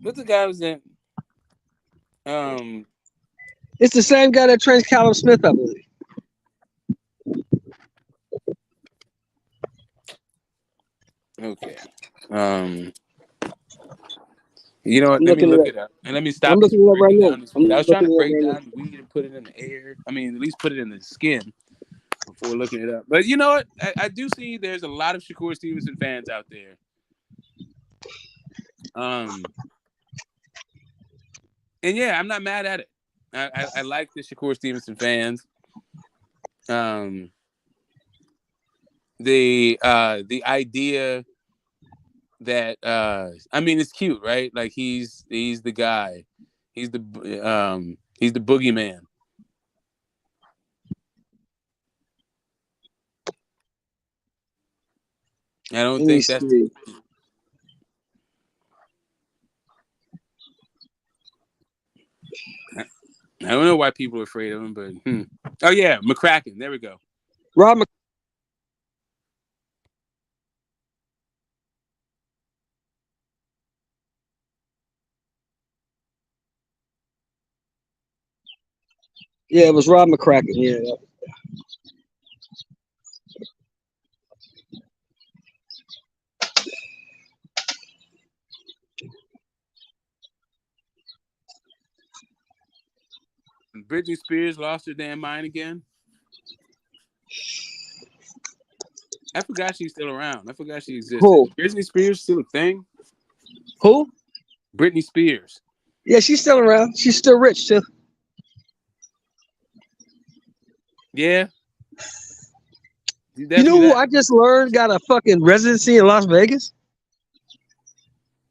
what's the guy was in? It's the same guy that trains Callum Smith, I believe. Okay. You know what? Let me look it up. And let me stop. I'm looking it up right now. I was trying to break down the weed and put it in the air. I mean, at least put it in the skin before looking it up. But you know what? I do see there's a lot of Shakur Stevenson fans out there. And yeah, I'm not mad at it. I like the Shakur Stevenson fans. The idea that I mean, it's cute, right? Like he's the guy. He's the boogeyman. I don't think that's. I don't know why people are afraid of him, but oh yeah, McCracken. There we go. Rob Mc. Yeah, it was Rob McCracken. Yeah. Britney Spears lost her damn mind again. I forgot she's still around. I forgot she existed. Who? Britney Spears still a thing? Who? Britney Spears. Yeah, she's still around. She's still rich too. Yeah. You know who I just learned got a fucking residency in Las Vegas?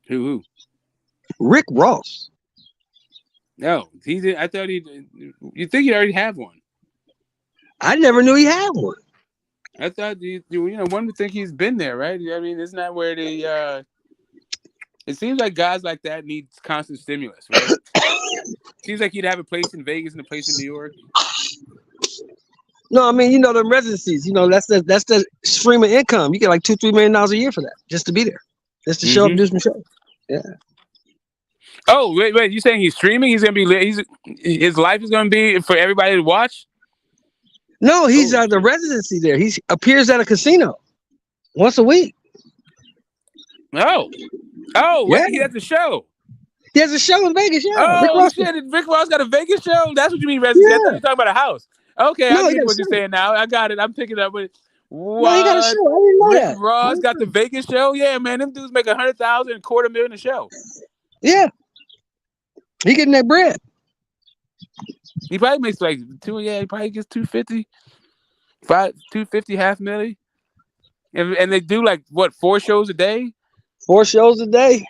Who? Rick Ross. No, he did. I thought he. You think he already have one? I never knew he had one. I thought one would think he's been there, right? I mean, isn't that where the? It seems like guys like that need constant stimulus, right? Seems like he'd have a place in Vegas and a place in New York. No, I mean, the residencies. That's the stream of income. You get like $2-3 million a year for that, just to be there, just to show up and do some shows. Yeah. Oh wait! You saying he's streaming? He's gonna be. His life is gonna be for everybody to watch. No, he's the residency there. He appears at a casino once a week. Oh, wait, he has a show. He has a show in Vegas. Yeah. Oh shit! Rick Ross got a Vegas show. That's what you mean residency. I thought you were talking about a house. Okay, No, I get what you're saying now. I got it. I'm picking up with it. What? No, he got a show. I didn't know Rick that. Ross got the Vegas show. Yeah, man, them dudes make $100,000, $250,000 a show. Yeah, he getting that bread. He probably makes like he probably gets 250, $500,000, $500,000, and they do like what 4 shows a day. 4 shows a day,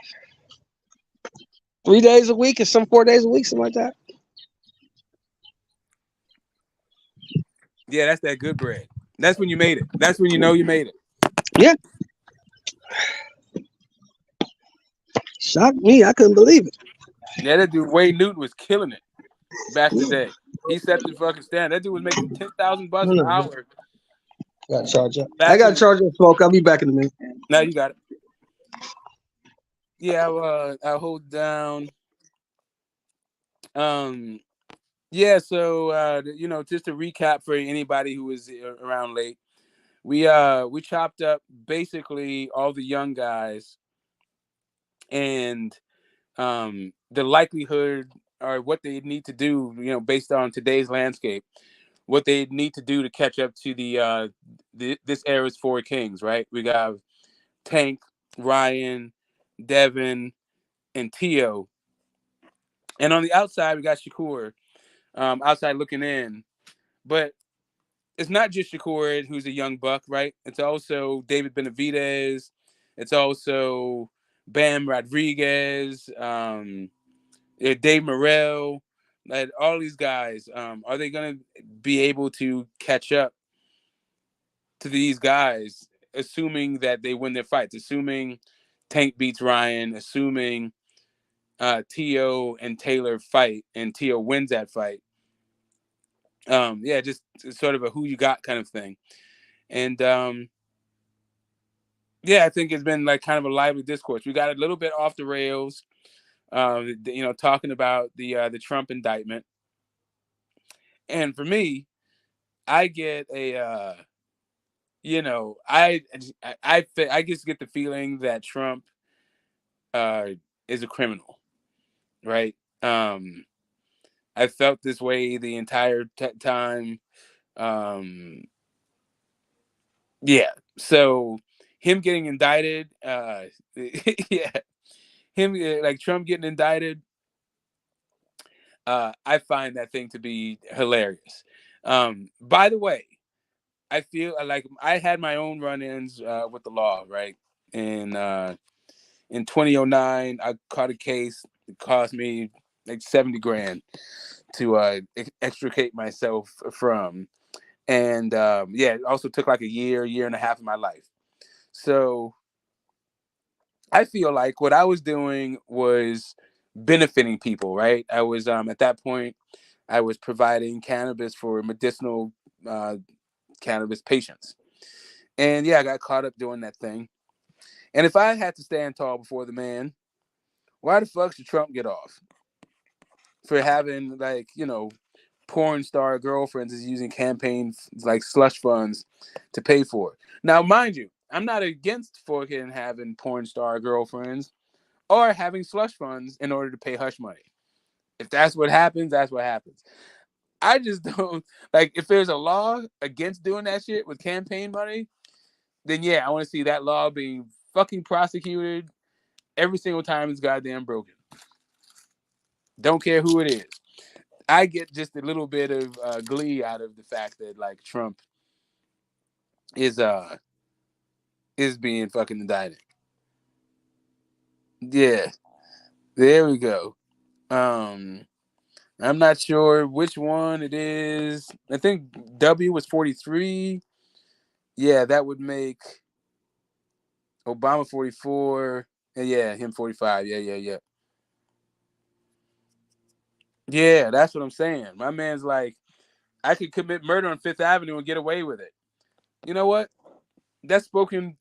3 days a week, and some 4 days a week, something like that. Yeah, that's that good bread. That's when you made it. That's when you know you made it. Yeah. Shocked me. I couldn't believe it. Yeah, that dude Wade Newton was killing it back in the day. He set the fucking stand. That dude was making $10,000 an hour. Got to charge up. I got to charge up, smoke. I'll be back in a minute. No, you got it. Yeah, I'll hold down. Yeah, so just to recap for anybody who was around late, we chopped up basically all the young guys and the likelihood or what they need to do, based on today's landscape, what they need to do to catch up to this era's 4 kings, right? We got Tank, Ryan, Devin, and Teo. And on the outside, we got Shakur, outside looking in. But it's not just Shakur, who's a young buck, right? It's also David Benevidez. It's also Bam Rodriguez, Dave Morrell. Like all these guys, are they going to be able to catch up to these guys, assuming that they win their fights, assuming Tank beats Ryan, assuming Teo and Taylor fight and Teo wins that fight? Just sort of a who you got kind of thing. And I think it's been like kind of a lively discourse. We got a little bit off the rails, talking about the Trump indictment. And for me, I get I just get the feeling that Trump is a criminal, right? I felt this way the entire time. So him getting indicted, like Trump getting indicted, I find that thing to be hilarious. By the way, I feel like I had my own run-ins with the law, right? In 2009, I caught a case. It cost me like $70,000 to extricate myself from. And it also took like a year and a half of my life. So I feel like what I was doing was benefiting people, right? I was at that point, I was providing cannabis for medicinal cannabis patients. And I got caught up doing that thing. And if I had to stand tall before the man, why the fuck should Trump get off? For having porn star girlfriends is using campaign like slush funds to pay for. Now, mind you, I'm not against fucking having porn star girlfriends or having slush funds in order to pay hush money. If that's what happens, that's what happens. I just don't like if there's a law against doing that shit with campaign money, then I want to see that law being fucking prosecuted every single time it's goddamn broken. Don't care who it is. I get just a little bit of glee out of the fact that like Trump is being fucking indicted. Yeah, there we go. I'm not sure which one it is. I think W was 43. Yeah, that would make Obama 44. And him 45. Yeah. Yeah, that's what I'm saying. My man's like, I could commit murder on Fifth Avenue and get away with it. You know what? That's spoken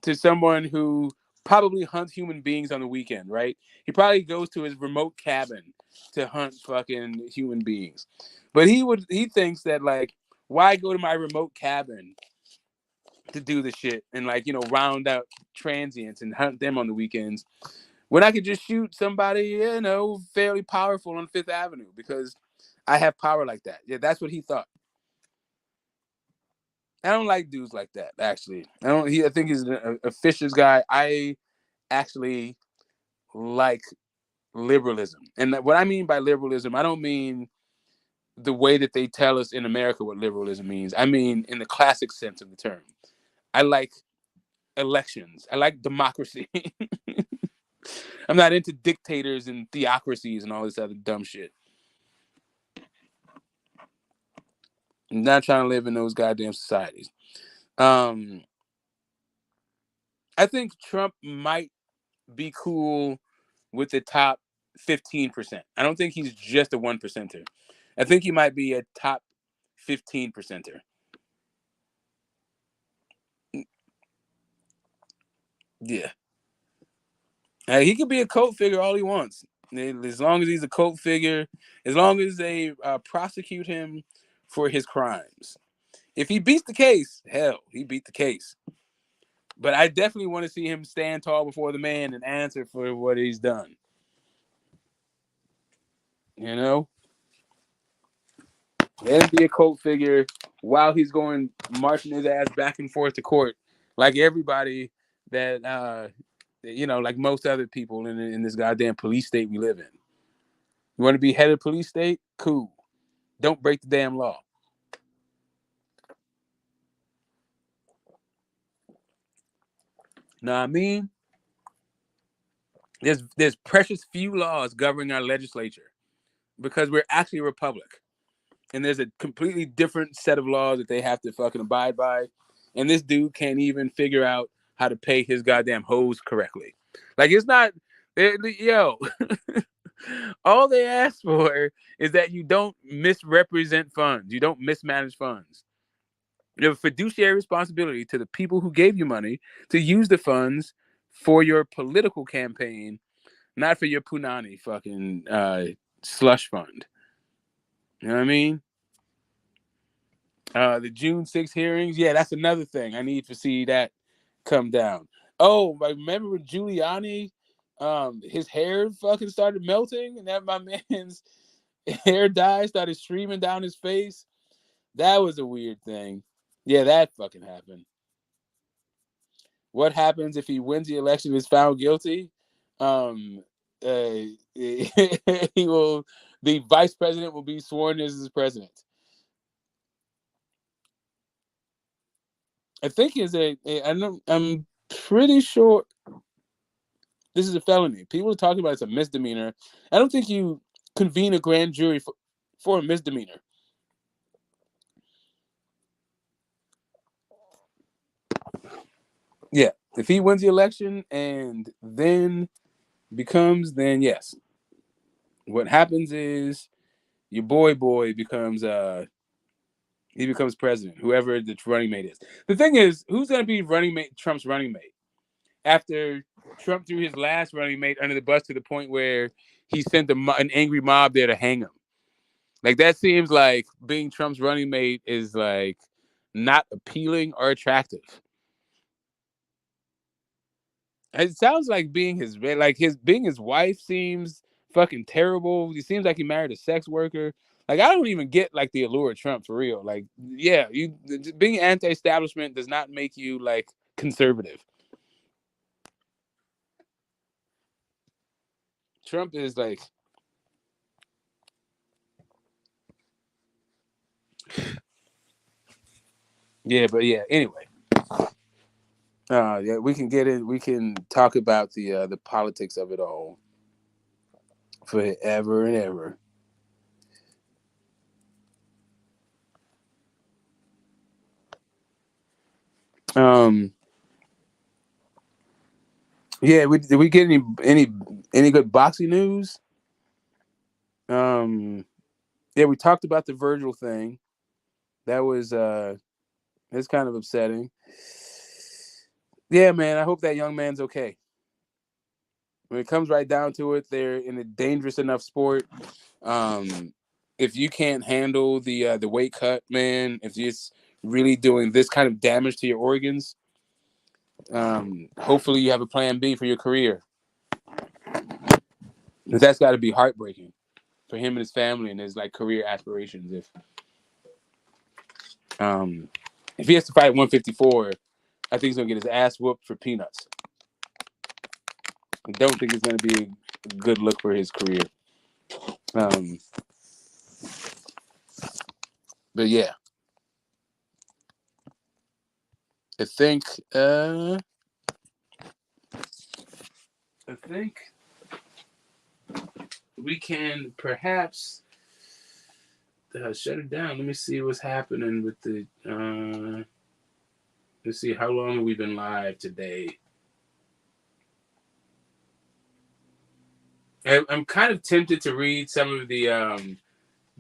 to someone who probably hunts human beings on the weekend, right? He probably goes to his remote cabin to hunt fucking human beings. But he thinks that like Why go to my remote cabin to do the shit and like, you know, round out transients and hunt them on the weekends when I could just shoot somebody, you know, fairly powerful on Fifth Avenue because I have power like that. Yeah, that's what he thought. I don't like dudes like that, actually. I think he's a fisher's guy. I actually like liberalism. And what I mean by liberalism, I don't mean the way that they tell us in America what liberalism means. I mean in the classic sense of the term. I like elections. I like democracy. I'm not into dictators and theocracies and all this other dumb shit. I'm not trying to live in those goddamn societies. I think Trump might be cool with the top 15%. I don't think he's just a 1%er. I think he might be a top 15%er. Yeah. He could be a cult figure all he wants. As long as he's a cult figure, as long as they prosecute him for his crimes. If he beats the case, hell, he beat the case. But I definitely want to see him stand tall before the man and answer for what he's done. You know? And be a cult figure while he's going marching his ass back and forth to court, like everybody that you know, like most other people in this goddamn police state we live in. You want to be head of police state? Cool. Don't break the damn law. Know what I mean? There's precious few laws governing our legislature because we're actually a republic. And there's a completely different set of laws that they have to fucking abide by. And this dude can't even figure out how to pay his goddamn hose correctly. Like, it's not, yo, all they ask for is that you don't misrepresent funds. You don't mismanage funds. You have a fiduciary responsibility to the people who gave you money to use the funds for your political campaign, not for your punani fucking slush fund. You know what I mean? The June 6 hearings, yeah, that's another thing. I need to see that come down. Oh, I remember with Giuliani, his hair fucking started melting, and that my man's hair dye started streaming down his face. That was a weird thing. Yeah, that fucking happened. What happens if he wins the election and is found guilty? He will. The vice president will be sworn as his president. I think I'm pretty sure this is a felony. People are talking about it's a misdemeanor. I don't think you convene a grand jury for a misdemeanor. Yeah, if he wins the election and then becomes, then yes. What happens is your boy becomes he becomes president, whoever the running mate is. The thing is, who's going to be Trump's running mate? After Trump threw his last running mate under the bus to the point where he sent an angry mob there to hang him. Like, that seems like being Trump's running mate is like not appealing or attractive. It sounds like being his wife seems fucking terrible. He seems like he married a sex worker. Like, I don't even get like the allure of Trump for real. Like, yeah, being anti-establishment does not make you like conservative. Trump is like, yeah, but yeah. Anyway, yeah, we can get it. We can talk about the politics of it all forever and ever. Yeah, did we get any good boxing news? Yeah, we talked about the Virgil thing. That was it's kind of upsetting. Yeah, man, I hope that young man's okay. When it comes right down to it, they're in a dangerous enough sport. if you can't handle the weight cut, man, if it's really doing this kind of damage to your organs, hopefully you have a plan B for your career. That's got to be heartbreaking for him and his family and his like career aspirations. If he has to fight 154, I think he's gonna get his ass whooped for peanuts. I don't think it's gonna be a good look for his career. But yeah, I think we can perhaps shut it down. Let me see what's happening with the. Let's see how long have we been live today. I'm kind of tempted to read some of the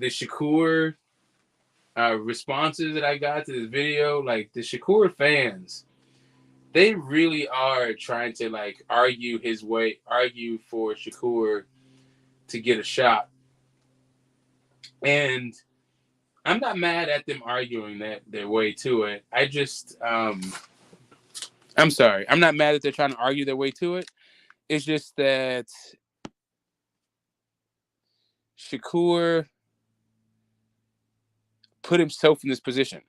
Shakur responses that I got to this video. Like the Shakur fans, they really are trying to like argue for Shakur to get a shot. And I'm not mad at them arguing their way to it. I just, I'm sorry. I'm not mad that they're trying to argue their way to it. It's just that Shakur put himself in this position.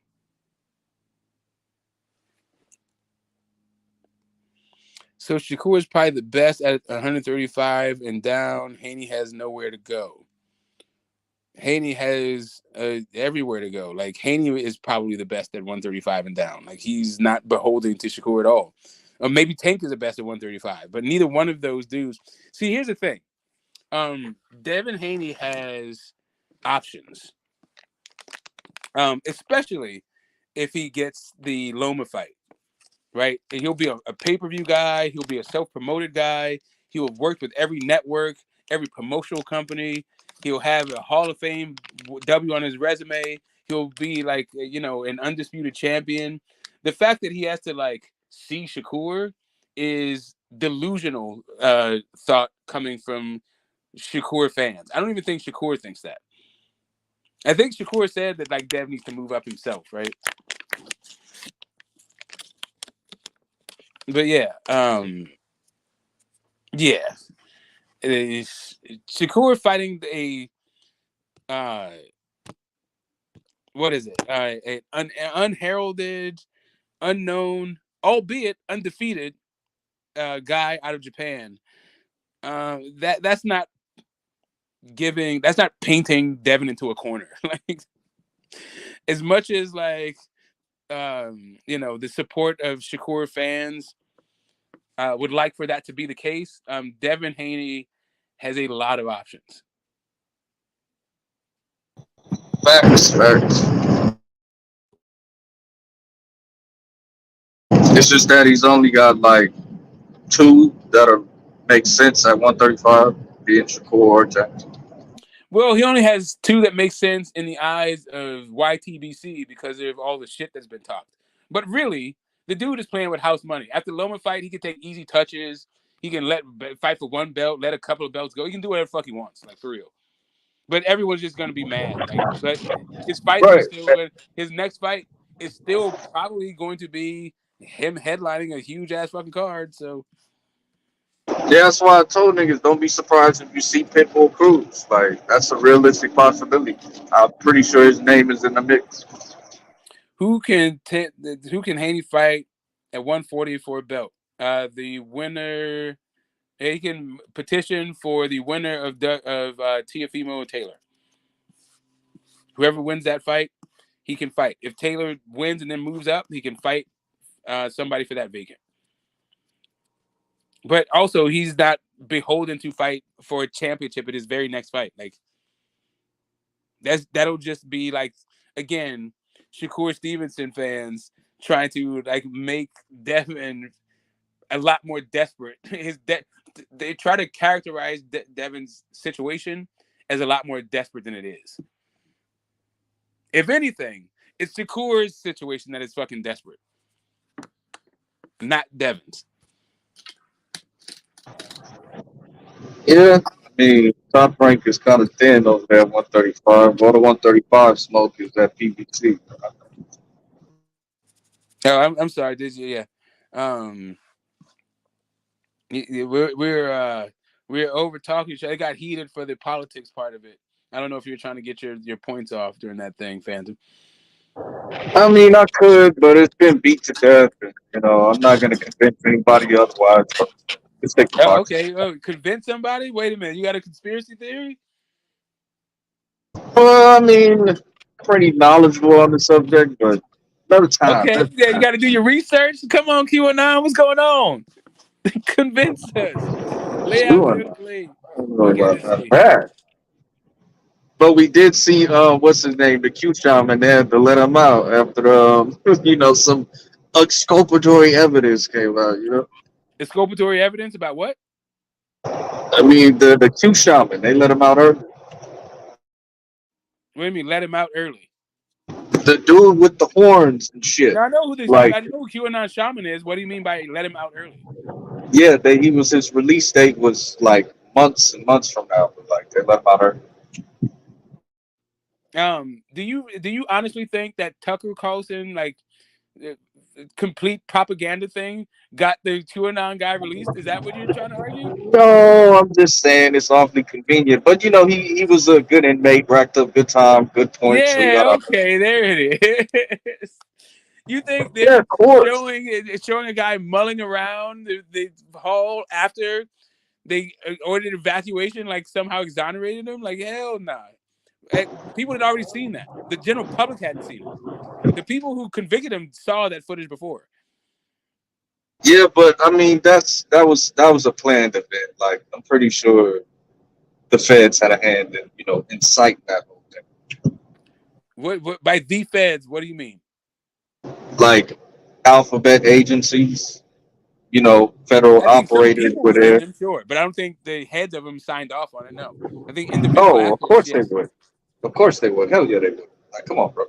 So Shakur is probably the best at 135 and down. Haney has nowhere to go. Haney has everywhere to go. Like Haney is probably the best at 135 and down. Like he's not beholden to Shakur at all. Or maybe Tank is the best at 135, but neither one of those dudes. See, here's the thing. Devin Haney has options, especially if he gets the Loma fight, right? And he'll be a pay-per-view guy. He'll be a self-promoted guy. He will work with every network, every promotional company. He'll have a Hall of Fame W on his resume. He'll be like, an undisputed champion. The fact that he has to like see Shakur is delusional thought coming from Shakur fans. I don't even think Shakur thinks that. I think Shakur said that like Dev needs to move up himself, right? But yeah, it is Shakur fighting a what is it? An unheralded, unknown, albeit undefeated guy out of Japan. That's not painting Devin into a corner. Like as much as like the support of Shakur fans would like for that to be the case, Devin Haney has a lot of options. Facts. It's just that he's only got like two that'll make sense at 135, being Shakur or Jackson. Well, he only has two that make sense in the eyes of YTBC because of all the shit that's been talked. But really, the dude is playing with house money. After the Loma fight, he can take easy touches. He can fight for one belt, let a couple of belts go. He can do whatever the fuck he wants, like for real. But everyone's just gonna be mad. Like, but his fights are still good. His next fight is still probably going to be him headlining a huge ass fucking card. So yeah, that's why I told niggas don't be surprised if you see Pitbull Cruz. Like that's a realistic possibility. I'm pretty sure his name is in the mix. Who can Haney fight at 140 for a belt? The winner. He can petition for the winner of Teofimo and Taylor. Whoever wins that fight, he can fight. If Taylor wins and then moves up, he can fight somebody for that vacant. But also, he's not beholden to fight for a championship at his very next fight. Like that'll just be like, again, Shakur Stevenson fans trying to like make Devin a lot more desperate. They try to characterize Devin's situation as a lot more desperate than it is. If anything, it's Shakur's situation that is fucking desperate, not Devin's. Yeah, mean, Top Rank is kind of thin over there at 135. All the 135 smoke is that PVC. Oh, I'm sorry. Did you? Yeah. We're over talking. It got heated for the politics part of it. I don't know if you're trying to get your points off during that thing, Phantom. I mean, I could, but it's been beat to death. And, I'm not going to convince anybody otherwise. So let's take the box. Okay. Oh, convince somebody? Wait a minute. You got a conspiracy theory? Well, I mean, pretty knowledgeable on the subject, but another time. Okay. Yeah, you got to do your research. Come on, QAnon. What's going on? Convince us. Lay out your claim. But we did see, what's his name, the Q shaman. They had to let him out after, some exculpatory evidence came out. Exculpatory evidence about what? I mean, the Q shaman. They let him out early. What do you mean, let him out early? The dude with the horns and shit. Now, I know who I know who QAnon shaman is. What do you mean by let him out early? Yeah, his release date was like months and months from now, but like they let him out early. Do you honestly think that Tucker Carlson, like, complete propaganda thing, got the QAnon guy released? Is that what you're trying to argue? No, I'm just saying it's awfully convenient. But he was a good inmate, racked up good time, good points. Yeah, okay, there it is. You think they're showing a guy mulling around the hall after they ordered evacuation, like somehow exonerated him? Like, hell no. People had already seen that. The general public hadn't seen it. The people who convicted him saw that footage before. Yeah, but I mean that was a planned event. Like, I'm pretty sure the feds had a hand in inciting that whole thing. What by the feds? What do you mean? Like alphabet agencies, federal operators were there. Them, sure, but I don't think the heads of them signed off on it. No, I think individual. Oh, of course they would. Of course they would. Hell yeah, they would. Like, come on, bro.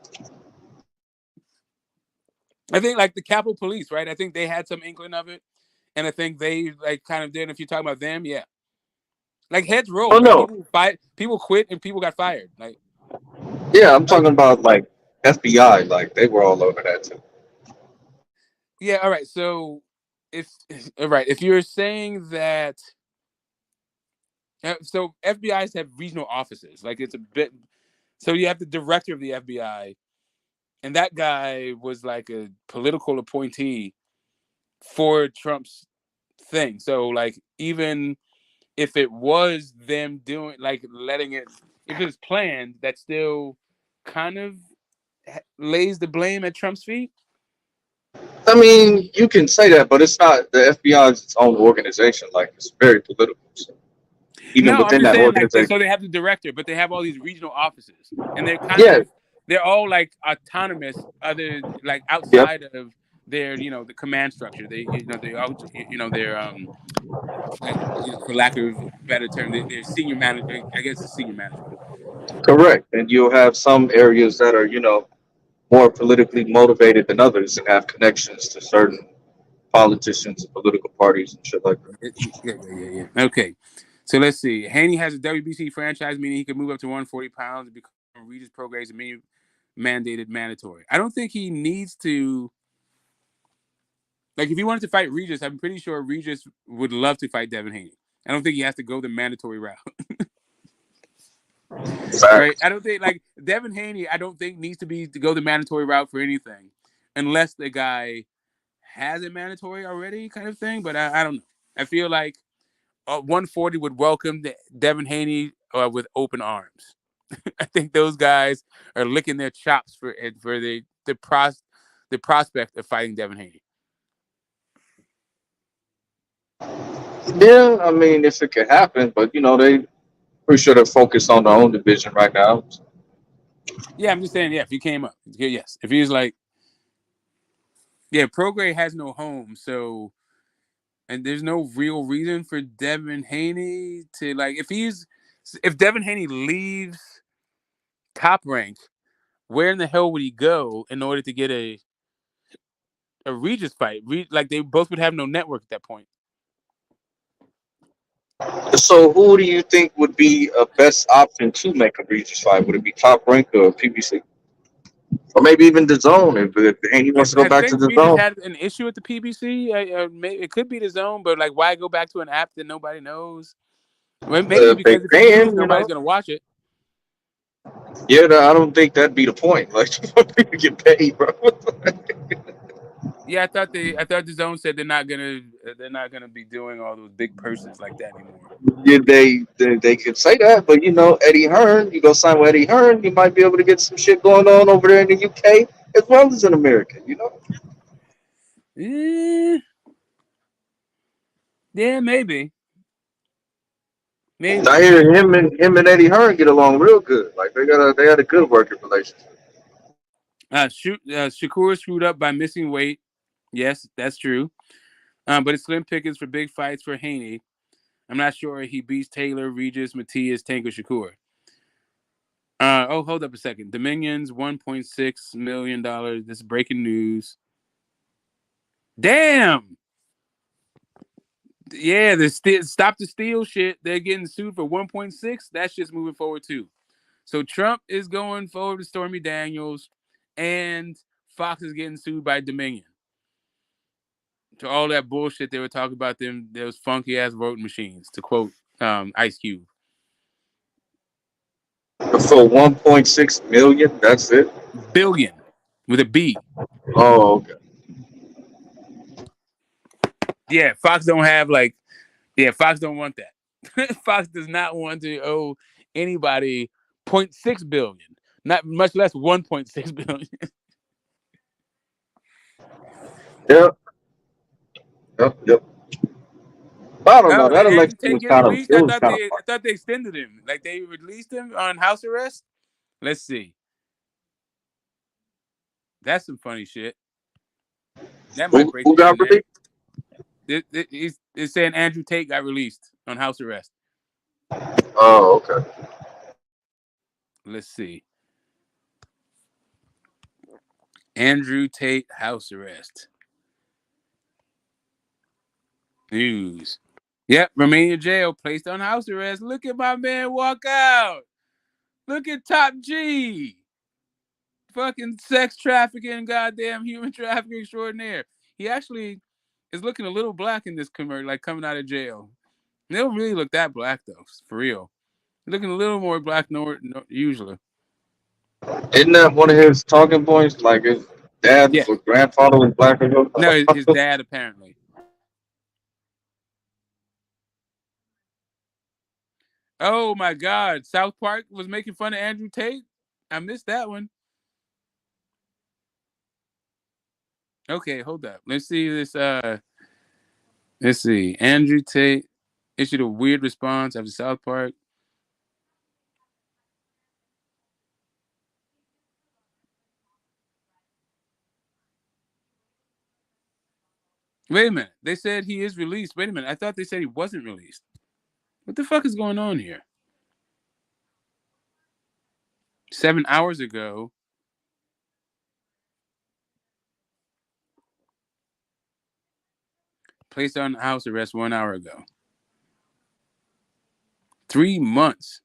I think like the Capitol Police, right? I think they had some inkling of it, and I think they like kind of did. If you're talking about them, yeah, like heads roll. Oh no, people quit and people got fired. Like, yeah, I'm talking about like FBI. Like, they were all over that too. Yeah. All right. So if you're saying that, so FBI's have regional offices. Like, it's a bit. So you have the director of the FBI. And that guy was like a political appointee for Trump's thing. So, like, even if it was them doing, like, letting it, if it was planned, that still kind of lays the blame at Trump's feet. I mean, you can say that, but it's not. The FBI is its own organization. Like, it's very political. So even within that organization, like, so they have the director, but they have all these regional offices, and they're kind of. They're all like autonomous, other like outside of their, the command structure. They, they're for lack of a better term, they're senior manager. I guess it's senior management. Correct, and you'll have some areas that are, more politically motivated than others and have connections to certain politicians and political parties and shit like that. Yeah. Okay, so let's see. Haney has a WBC franchise, meaning he can move up to 140 pounds and become Regis programs and many mandated mandatory. I don't think he needs to. Like, if he wanted to fight Regis, I'm pretty sure Regis would love to fight Devin Haney. I don't think he has to go the mandatory route. Right? I don't think, like, Devin Haney, I don't think needs to go the mandatory route for anything, unless the guy has a mandatory already, kind of thing. But I don't know. I feel like 140 would welcome Devin Haney with open arms. I think those guys are licking their chops for the prospect of fighting Devin Haney. Yeah, I mean, if it could happen, but they pretty sure they're focused on their own division right now. Yeah, I'm just saying, if he came up, yes. If he was like, Prograis has no home, so, and there's no real reason for Devin Haney to, like, if Devin Haney leaves Top Rank, where in the hell would he go in order to get a Regis fight? Like, they both would have no network at that point. So who do you think would be a best option to make a Regis fight? Would it be Top Rank or PBC? Or maybe even the Zone if Haney wants to go I back to think the Regis Zone? had an issue with the PBC. It could be the Zone, but like, why go back to an app that nobody knows? Maybe because if you lose, nobody's gonna watch it. Yeah, I don't think that'd be the point. Like, people get paid, bro. Yeah, I thought the Zone said they're not gonna be doing all those big purses like that anymore. Yeah, they could say that, but Eddie Hearn, you go sign with Eddie Hearn, you might be able to get some shit going on over there in the UK as well as in America. Yeah, maybe. I hear him and Eddie Hearn get along real good. Like they had a good working relationship. Shakur screwed up by missing weight. Yes, that's true. But it's slim pickings for big fights for Haney. I'm not sure he beats Taylor, Regis, Matias, Tank, or Shakur. Hold up a second. Dominion's $1.6 million. This is breaking news. Damn. Yeah, stop the steal shit. They're getting sued for 1.6. That's just moving forward too. So Trump is going forward to Stormy Daniels, and Fox is getting sued by Dominion. To all that bullshit they were talking about them, those funky ass voting machines, to quote Ice Cube. For 1.6 million, that's it. Billion with a B. Oh, okay. Yeah, Fox don't want that. Fox does not want to owe anybody 0.6 billion, not much less 1.6 billion. Yep. I don't know. That election was kind of. I thought they extended him. Like they released him on house arrest. Let's see. That's some funny shit. That might break. Who got released? It's saying Andrew Tate got released on house arrest. Oh, okay. Let's see. Andrew Tate house arrest. News. Yep, Romania jail, placed on house arrest. Look at my man walk out. Look at Top G. Fucking sex trafficking, goddamn human trafficking extraordinaire. He actually is looking a little black in this commercial, like coming out of jail. They don't really look that black though, for real. Looking a little more black than usually. Isn't that one of his talking points? Like his dad or grandfather was black or something? No, his dad apparently. Oh my God! South Park was making fun of Andrew Tate. I missed that one. Okay, hold up. Let's see this. Let's see. Andrew Tate issued a weird response after South Park. Wait a minute. They said he is released. Wait a minute. I thought they said he wasn't released. What the fuck is going on here? 7 hours ago. Placed on house arrest 1 hour ago. 3 months.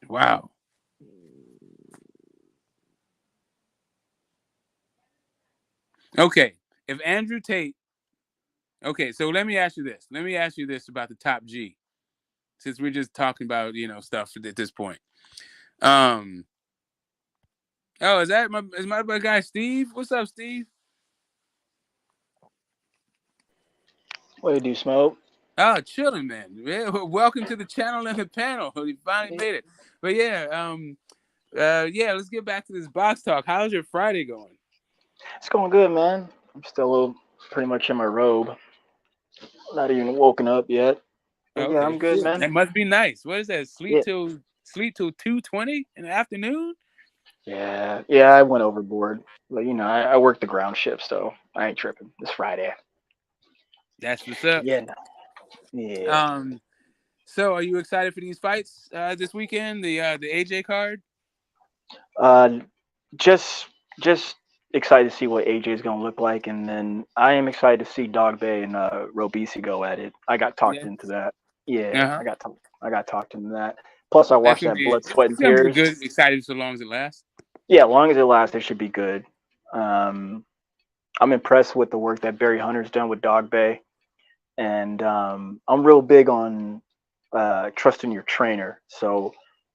Wow. Okay. If Andrew Tate. Okay, so let me ask you this. Let me ask you this about the Top G. Since we're just talking about, stuff at this point. Oh, is my guy Steve? What's up, Steve? What do you do, Smoke? Oh, chilling, man. Yeah, welcome to the channel and the panel. You finally made it. But yeah, let's get back to this box talk. How's your Friday going? It's going good, man. I'm still pretty much in my robe. Not even woken up yet. Okay. Yeah, I'm good, man. That must be nice. What is that? Sleep till 2:20 in the afternoon? Yeah, I went overboard. But I work the ground shift, so I ain't tripping. It's Friday. That's what's up. Yeah. So are you excited for these fights this weekend? The AJ card? Just excited to see what AJ is going to look like, and then I am excited to see Dogbe and Robisi go at it. I got talked into that. Yeah, I got talked into that. Plus, I watched that Blood, Sweat, and It's gonna be Tears. good. Excited so long as it lasts. Yeah, as long as it lasts, it should be good. I'm impressed with the work that Barry Hunter's done with Dogbe, and I'm real big on trusting your trainer. So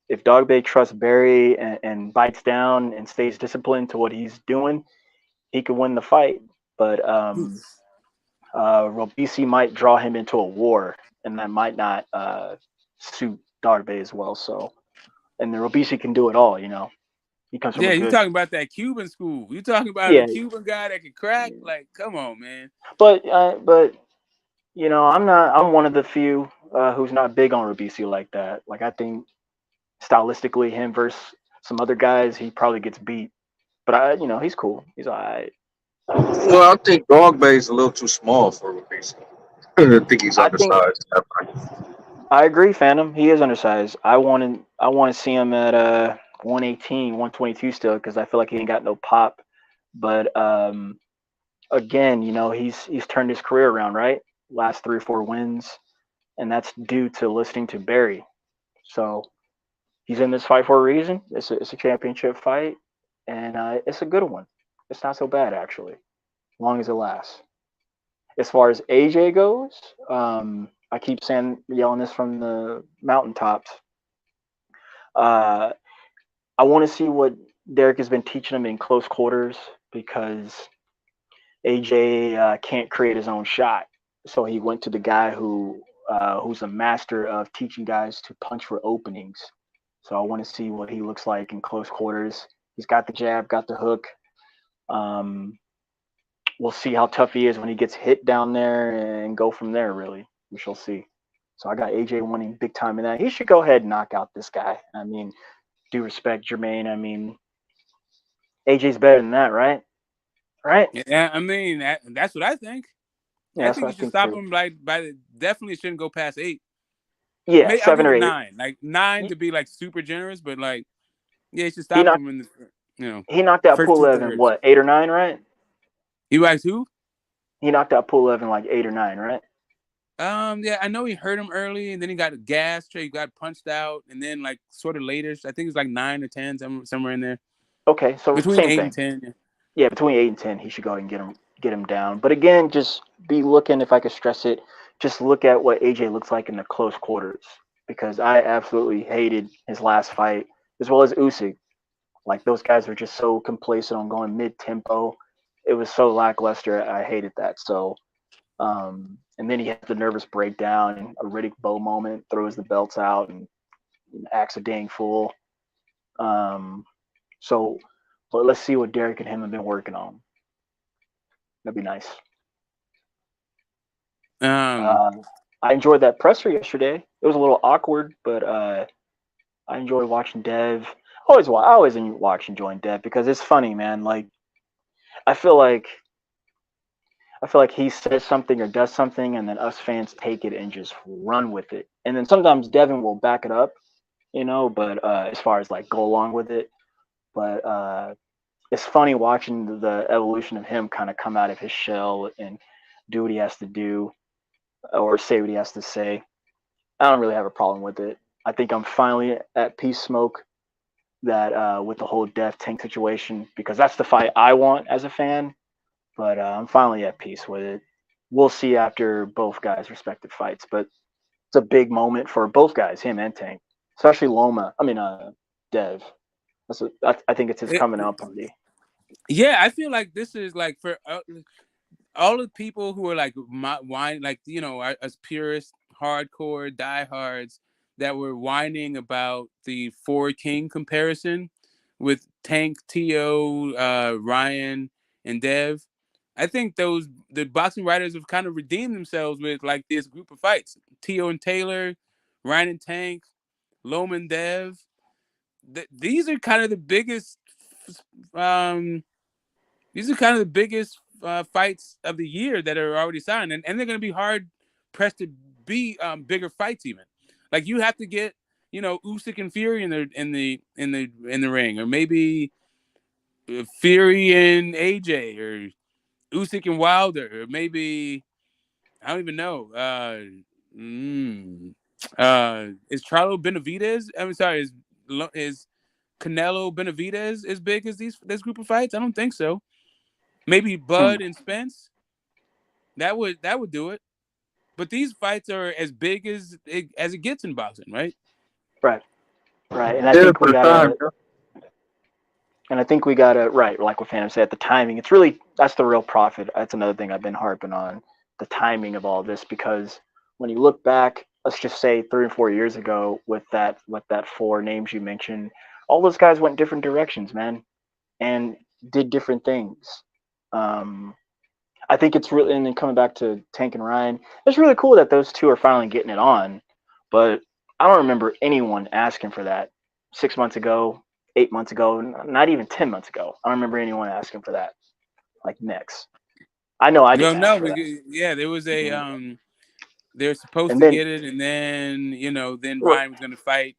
if Dogbe trusts Barry and bites down and stays disciplined to what he's doing, he could win the fight. But Robisi might draw him into a war, and that might not suit Dogbe as well. So, and the Robisi can do it all, you know. He comes from you talking about that Cuban school. You talking about a Cuban guy that can crack? Like, come on, man. But you know, I'm one of the few who's not big on Robisi like that. Like, I think stylistically, him versus some other guys, he probably gets beat. But you know, he's cool. He's all right. Well, I think Dogbe is a little too small for Robisi. I think he's undersized. I agree, Phantom. He is undersized. I want to see him at 118, 122 still, because I feel like he ain't got no pop. But again, you know, he's turned his career around, right? Last 3 or 4 wins, and that's due to listening to Barry. So he's in this fight for a reason. It's a championship fight, and it's a good one. It's not so bad, actually, as long as it lasts. As far as AJ goes, I keep yelling this from the mountaintops. I want to see what Derek has been teaching him in close quarters, because AJ can't create his own shot. So he went to the guy who's a master of teaching guys to punch for openings. So I want to see what he looks like in close quarters. He's got the jab, got the hook. We'll see how tough he is when he gets hit down there and go from there, really. We shall see. So I got AJ winning big time in that. He should go ahead and knock out this guy. I mean, due respect, Jermaine. I mean, AJ's better than that, right? Right? Yeah, I mean, that's what I think. Yeah, I think you should stop him definitely shouldn't go past 8. Yeah, maybe 7 or 8. 9. Like 9 to be like super generous, but like, yeah, you should stop him in the, you know. He knocked out Pulev in what, 8 or 9, right? He likes who? He knocked out Pulev in like 8 or 9, right? Yeah, I know he hurt him early, and then he got gassed, he got punched out, and then like sort of later, I think it was like 9 or 10, somewhere in there. Okay, so between same 8 thing. and 10. Yeah. Yeah, between 8 and 10, he should go ahead and get him down. But again, just be looking, if I could stress it, just look at what AJ looks like in the close quarters, because I absolutely hated his last fight, as well as Usyk. Like, those guys were just so complacent on going mid-tempo. It was so lackluster. I hated that. So, and then he has the nervous breakdown and a Riddick Bowe moment, throws the belts out and acts a dang fool. So, but let's see what Derek and him have been working on. That'd be nice. I enjoyed that presser yesterday. It was a little awkward, but I enjoyed watching Dev. I always enjoying Dev, because it's funny, man. Like, I feel like he says something or does something, and then us fans take it and just run with it. And then sometimes Devin will back it up, you know. But as far as like go along with it, but it's funny watching the evolution of him kind of come out of his shell and do what he has to do, or say what he has to say. I don't really have a problem with it. I think I'm finally at peace, Smoke, that with the whole Death Tank situation, because that's the fight I want as a fan. But I'm finally at peace with it. We'll see after both guys' respective fights. But it's a big moment for both guys, him and Tank, especially Loma. I mean, Dev. I think it's his coming out party. Yeah, I feel like this is like for all the people who are like like, you know, as purists, hardcore diehards that were whining about the 4 King comparison with Tank, Teo, Ryan, and Dev. I think the boxing writers have kind of redeemed themselves with like this group of fights: Teo and Taylor, Ryan and Tank, Loma and Dev. These are kind of the biggest. These are kind of the biggest fights of the year that are already signed, and they're going to be hard pressed to be bigger fights. Even like you have to get, you know, Usyk and Fury in the ring, or maybe Fury and AJ, or Usyk and Wilder, or maybe I don't even know. Is Charlo Benevidez? I'm sorry, is Canelo Benevidez as big as this group of fights? I don't think so. Maybe Bud and Spence. That would do it. But these fights are as big as it gets in boxing, right? Right. And I think we gotta right, like what Phantom said, the timing. It's really that's the real profit. That's another thing I've been harping on, the timing of all this, because when you look back, let's just say 3 or 4 years ago, with that 4 names you mentioned, all those guys went different directions, man, and did different things. I think it's really, and then coming back to Tank and Ryan, it's really cool that those two are finally getting it on, but I don't remember anyone asking for that 6 months ago, 8 months ago, not even 10 months ago. I don't remember anyone asking for that, like next. I know I didn't. No, yeah, there was a they're supposed to get it, and then then Ryan was going to fight.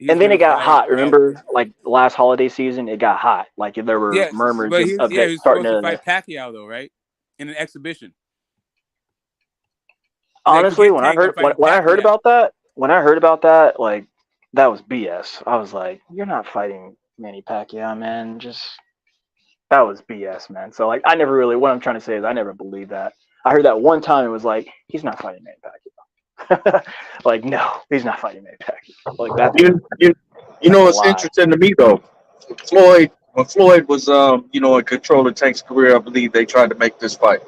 And then it got hot. Remember, like last holiday season, it got hot. Like there were murmurs of he was starting supposed to fight Pacquiao though, right? In an exhibition. Honestly, when I heard about that, like that was BS. I was like, you're not fighting Manny Pacquiao, man. That was BS, man. So like, I never really. What I'm trying to say is, I never believed that. I heard that one time. It was like, he's not fighting Manny Pacquiao. Like, no, he's not fighting Manny Pacquiao. Like that. You know what's interesting to me though? When Floyd was in control of Tank's career, I believe they tried to make this fight.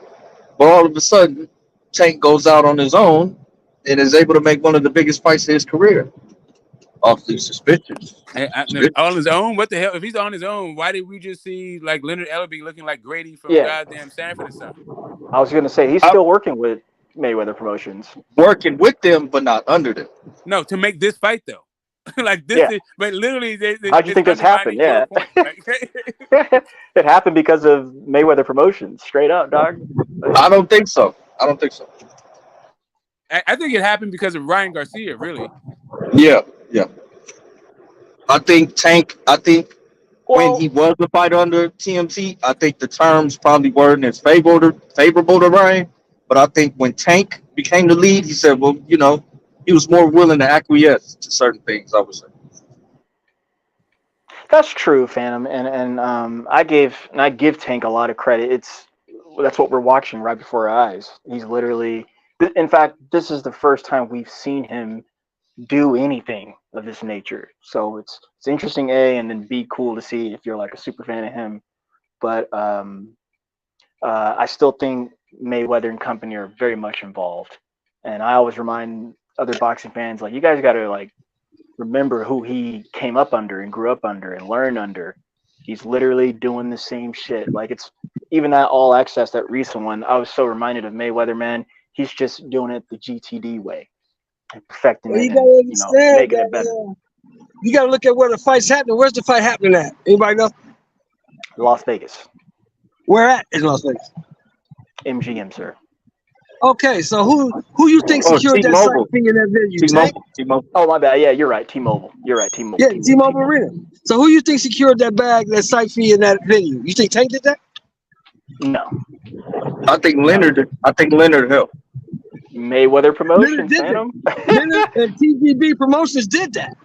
But all of a sudden, Tank goes out on his own and is able to make one of the biggest fights of his career. Awfully suspicious. On his own? What the hell? If he's on his own, why did we just see like Leonard Ellerbe looking like Grady from goddamn Sanford and Son? I was gonna say he's still working with Mayweather Promotions. Working with them, but not under them. No, to make this fight though. Like this is, but literally how'd you think this happened? Yeah. It happened because of Mayweather Promotions, straight up, dog. I don't think so. I think it happened because of Ryan Garcia, really. Yeah. I think Tank, when he was a fighter under TMT, I think the terms probably weren't as favorable to Ryan. But I think when Tank became the lead, he said, well, he was more willing to acquiesce to certain things, I would say. That's true, Phantom. And I give Tank a lot of credit. That's what we're watching right before our eyes. He's literally, in fact, this is the first time we've seen him do anything of this nature. So it's interesting, and then B, cool to see if you're like a super fan of him. But I still think Mayweather and company are very much involved. And I always remind other boxing fans, like, you guys got to like remember who he came up under and grew up under and learned under. He's literally doing the same shit. Like, it's even that All Access, that recent one, I was so reminded of Mayweather, man. He's just doing it the GTD way. Perfecting it, and, making it better. You got to look at where the fight's happening. Where's the fight happening at? Anybody know? Las Vegas. Where at in Las Vegas? MGM, sir. Okay, so who you think secured that site fee in that venue? T-Mobile. Oh, my bad. Yeah, you're right. T-Mobile. T-Mobile. Yeah, T-Mobile Arena. So who you think secured that site fee in that venue? You think Tank did that? No. I think Leonard helped. Mayweather Promotions, Leonard and TGB Promotions did that.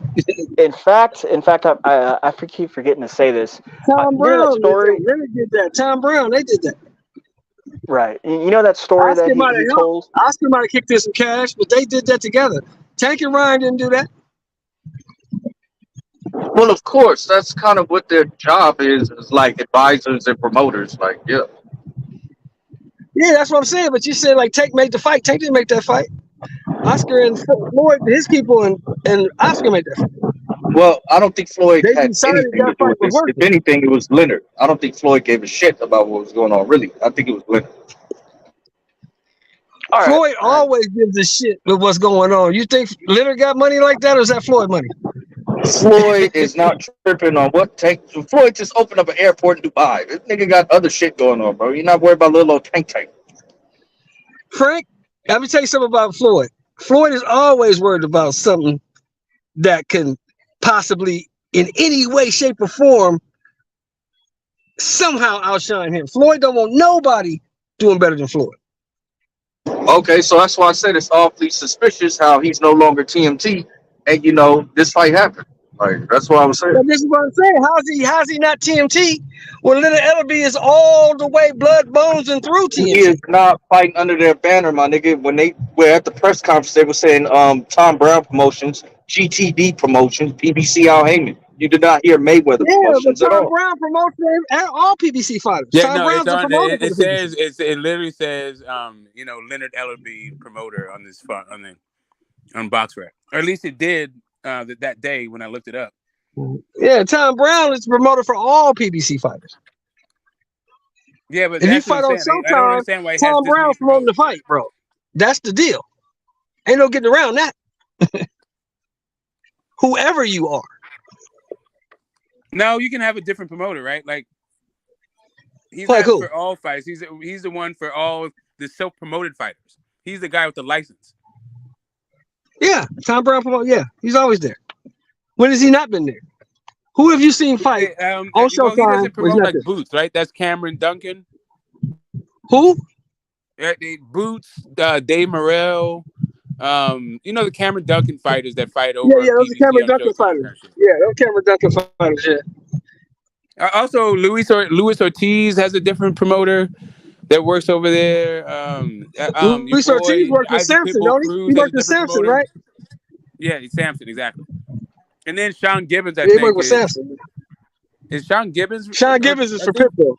In fact, I keep forgetting to say this. Tom Brown Leonard did that. Tom Brown, they did that. Right. You know that story that he told? Oscar might have kicked in some cash, but they did that together. Tank and Ryan didn't do that. Well, of course, that's kind of what their job is like advisors and promoters. Like, yeah. Yeah, that's what I'm saying. But you said like Tank made the fight. Tank didn't make that fight. Oscar and Floyd, his people, and Oscar made that fight. Well, I don't think Floyd had anything to do with this. If anything, it was Leonard. I don't think Floyd gave a shit about what was going on, really. I think it was Leonard. Floyd always gives a shit with what's going on. You think Leonard got money like that, or is that Floyd money? Floyd is not tripping on what Tank. Floyd just opened up an airport in Dubai. This nigga got other shit going on, bro. You're not worried about little old Tank. Frank, let me tell you something about Floyd. Floyd is always worried about something that can possibly, in any way, shape, or form, somehow outshine him. Floyd don't want nobody doing better than Floyd. Okay, so that's why I said it's awfully suspicious how he's no longer TMT, and you know this fight happened. Like that's what I was saying. But this is what I'm saying. How's he not TMT when Leonard Ellerbe is all the way blood, bones, and through TMT? He is not fighting under their banner, my nigga. When they were at the press conference, they were saying Tom Brown Promotions, GTD Promotions, PBC Al Heyman. You did not hear Mayweather Promotions but at Tom all. Brown promotes all PBC fighters. Yeah, Tom no, Brown's it's a on. promoter It for the says PBC. it literally says Leonard Ellerbe promoter on this on BoxRec, or at least it did that day when I looked it up. Yeah, Tom Brown is the promoter for all PBC fighters. Yeah, but if you that's what fight I'm on saying. I don't Showtime, understand why he has Tom this many Brown's promoting the fight, bro. That's the deal. Ain't no getting around that. Whoever you are. No, you can have a different promoter, right? Like he's Like not who? for all fights. He's the one for all the self-promoted fighters. He's the guy with the license. Yeah, Tom Brown promote. Yeah, he's always there. When has he not been there? Who have you seen fight on Showtime? Well, he doesn't where he's promote not like there? Boots, right? That's Cameron Duncan. Who? Boots, Dave Morrell. The Cameron Duncan fighters that fight Yeah, over those are PBC Cameron on Duncan Showtime. fighters. Kind of shit. Yeah, those Cameron Duncan fighters. Yeah. Also, Luis Ortiz has a different promoter that works over there. Your Luis boy Ortiz worked with Isaac Samson, Pitbull don't he? Cruz He has a worked with different Samson, promoter. right? Yeah, he's Samson, exactly. And then Sean Gibbons, I Yeah, he think, worked with Samson. is Sean Gibbons. Sean Gibbons is I for think? Pitbull.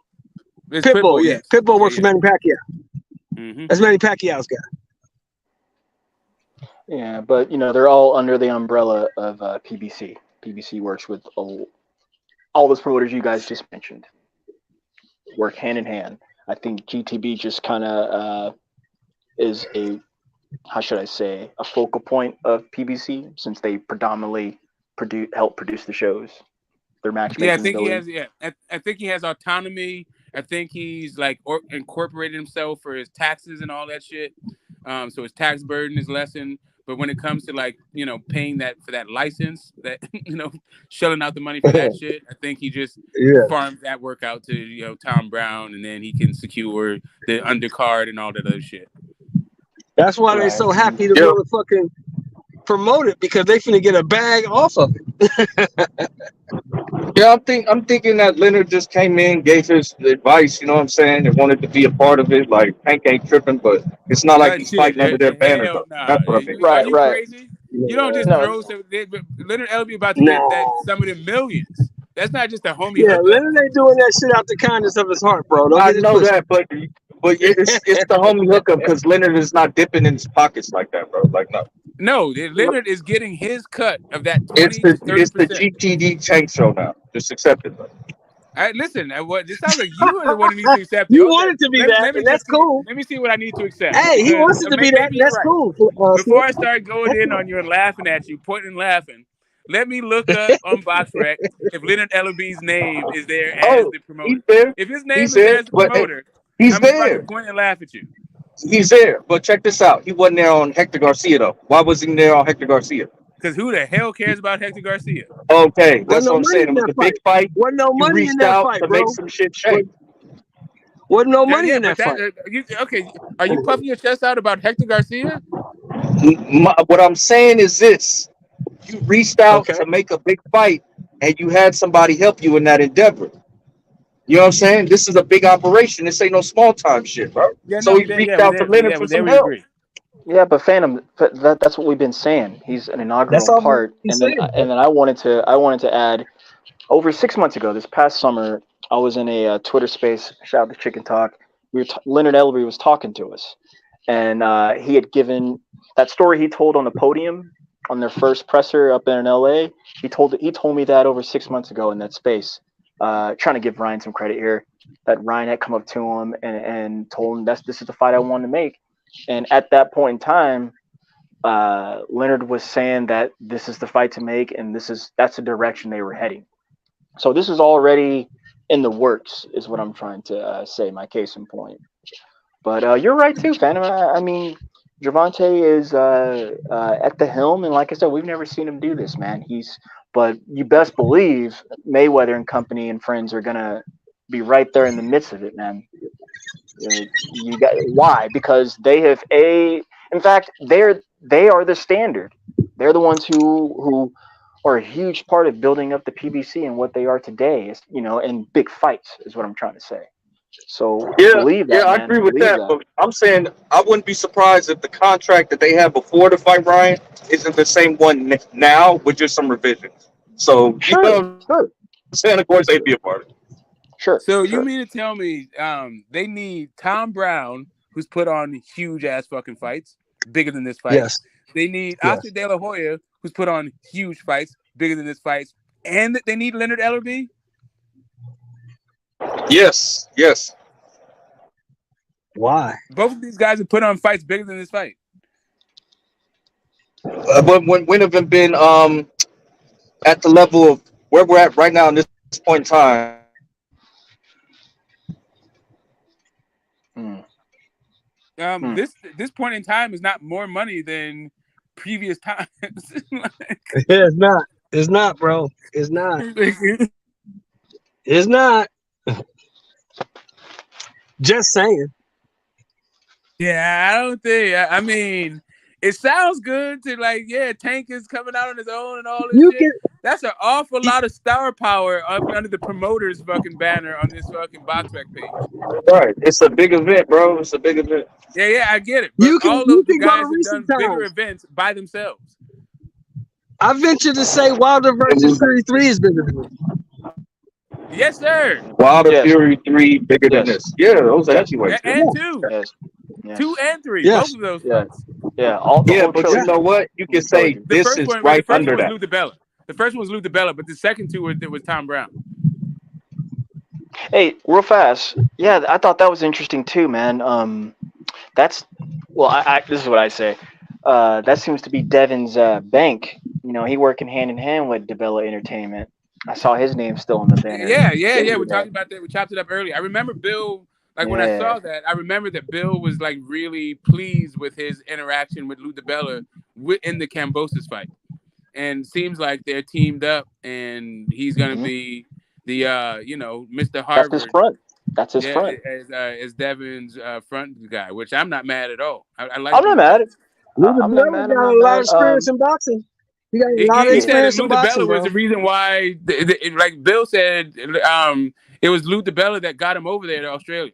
It's Pitbull, yeah. yes. Pitbull works for Manny Pacquiao. Mm-hmm. That's Manny Pacquiao's guy. Yeah, but they're all under the umbrella of PBC. PBC works with all those promoters you guys just mentioned. Work hand in hand. I think GTB just kind of is a focal point of PBC since they predominantly help produce the shows. Their matchmaking. Yeah, I think ability. he has. I think he has autonomy. I think he's like incorporated himself for his taxes and all that shit. So his tax burden is lessened. But when it comes to paying that for that license, that shelling out the money for that shit, I think he just farms that work out to Tom Brown, and then he can secure the undercard and all that other shit. That's why they're so happy to motherfucking promote it, because they finna get a bag off of it. Yeah, I'm thinking that Leonard just came in, gave his advice, you know what I'm saying, and wanted to be a part of it. Like Hank ain't tripping, but it's not like he's fighting under their banner. Hell nah. That's what I mean. Are you crazy? You don't just throw some. Leonard Ellerbe about to get some of the millions. That's not just a homie. Yeah, Leonard ain't doing that shit out the kindness of his heart, bro. I know that, but it's the homie hookup because Leonard is not dipping in his pockets like that, bro. Like no. No, Leonard is getting his cut of that 20 It's the GTD tank show now. Just accept it, bro. Listen, this sounds like you are the one who needs to accept it. You want it to be that, and that's cool. Let me see what I need to accept. Hey, he wants it to be that, and that's cool. Before I start going in on you and laughing at you, pointing and laughing, let me look up on BoxRec if Leonard Ellerbe's name is there as the promoter. He's there. If his name is there as the promoter, he's I'm about there. to point and laugh at you. He's there, but check this out. He wasn't there on Hector Garcia though. Why was he there on Hector Garcia? Because who the hell cares about Hector Garcia? Okay, that's what I'm saying. It was a big fight. Wasn't no money in reached that out fight, to bro. make some shit shake. Wasn't no money in that but fight. Okay, are you puffing your chest out about Hector Garcia? What I'm saying is this: you reached out to make a big fight, and you had somebody help you in that endeavor. You know what I'm saying? This is a big operation. This ain't no small time shit, bro. So he reached out to Leonard for some help. Yeah, but Phantom, that's what we've been saying. He's an inaugural part, and then I wanted to add. Over 6 months ago, this past summer, I was in a Twitter space. Shout out to Chicken Talk. Leonard Ellerbe was talking to us, and he had given that story he told on the podium on their first presser up in LA. He told me that over 6 months ago in that space. Trying to give Ryan some credit here, that Ryan had come up to him and told him this is the fight I wanted to make. And at that point in time, Leonard was saying that this is the fight to make, and that's the direction they were heading. So this is already in the works, is what I'm trying to say. My case in point. But you're right too, Phantom. I mean, Gervonta is at the helm, and like I said, we've never seen him do this, man. But you best believe Mayweather and company and friends are gonna be right there in the midst of it, man. You got why? Because they have in fact, they are the standard. They're the ones who are a huge part of building up the PBC and what they are today. Is in big fights is what I'm trying to say. So believe that. I agree with that. But I'm saying I wouldn't be surprised if the contract that they had before the fight, Ryan, isn't the same one now with just some revisions. So you know what I'm saying? Of course, they'd be a part of it. Sure. So you mean to tell me they need Tom Brown, who's put on huge ass fucking fights, bigger than this fight. Yes. They need Oscar De La Hoya, who's put on huge fights, bigger than this fight, and they need Leonard Ellerbe. Yes. Why? Both of these guys have put on fights bigger than this fight. But when have been at the level of where we're at right now in this point in time? This point in time is not more money than previous times. It's not. It's not, bro. It's not. It's not. Just saying. Yeah, I don't think. I mean, it sounds good to Tank is coming out on his own and all this shit. That's an awful lot of star power under the promoter's fucking banner on this fucking BoxRec page. Right. It's a big event, bro. It's a big event. Yeah, I get it. But all those guys have done bigger events by themselves. I venture to say Wilder versus Fury 3 is bigger than this. Yes, sir. Wilder Fury 3 bigger than this. Yeah, those are heavyweights. And 2. Yes. 2 and 3. Yes. Both of those fights. Yeah. But you know what? You can say this is right under that. The first one was Lou DiBella, but the second two was Tom Brown. Hey, real fast. Yeah, I thought that was interesting too, man. This is what I say. That seems to be Devin's bank. He working hand in hand with DiBella Entertainment. I saw his name still on the banner. Yeah. We talked about that. We chopped it up earlier. I remember Bill. When I saw that, I remember that Bill was really pleased with his interaction with Lou DiBella in the Kambosos fight, and seems like they're teamed up, and he's gonna be the Mr. Harvard. That's his front. That's his front. As Devin's front guy, which I'm not mad at all. I'm not mad. Lou DiBella got a lot of experience in boxing. He got a lot of experience in boxing. Lou DiBella was the reason why, like Bill said, it was Lou DiBella that got him over there to Australia.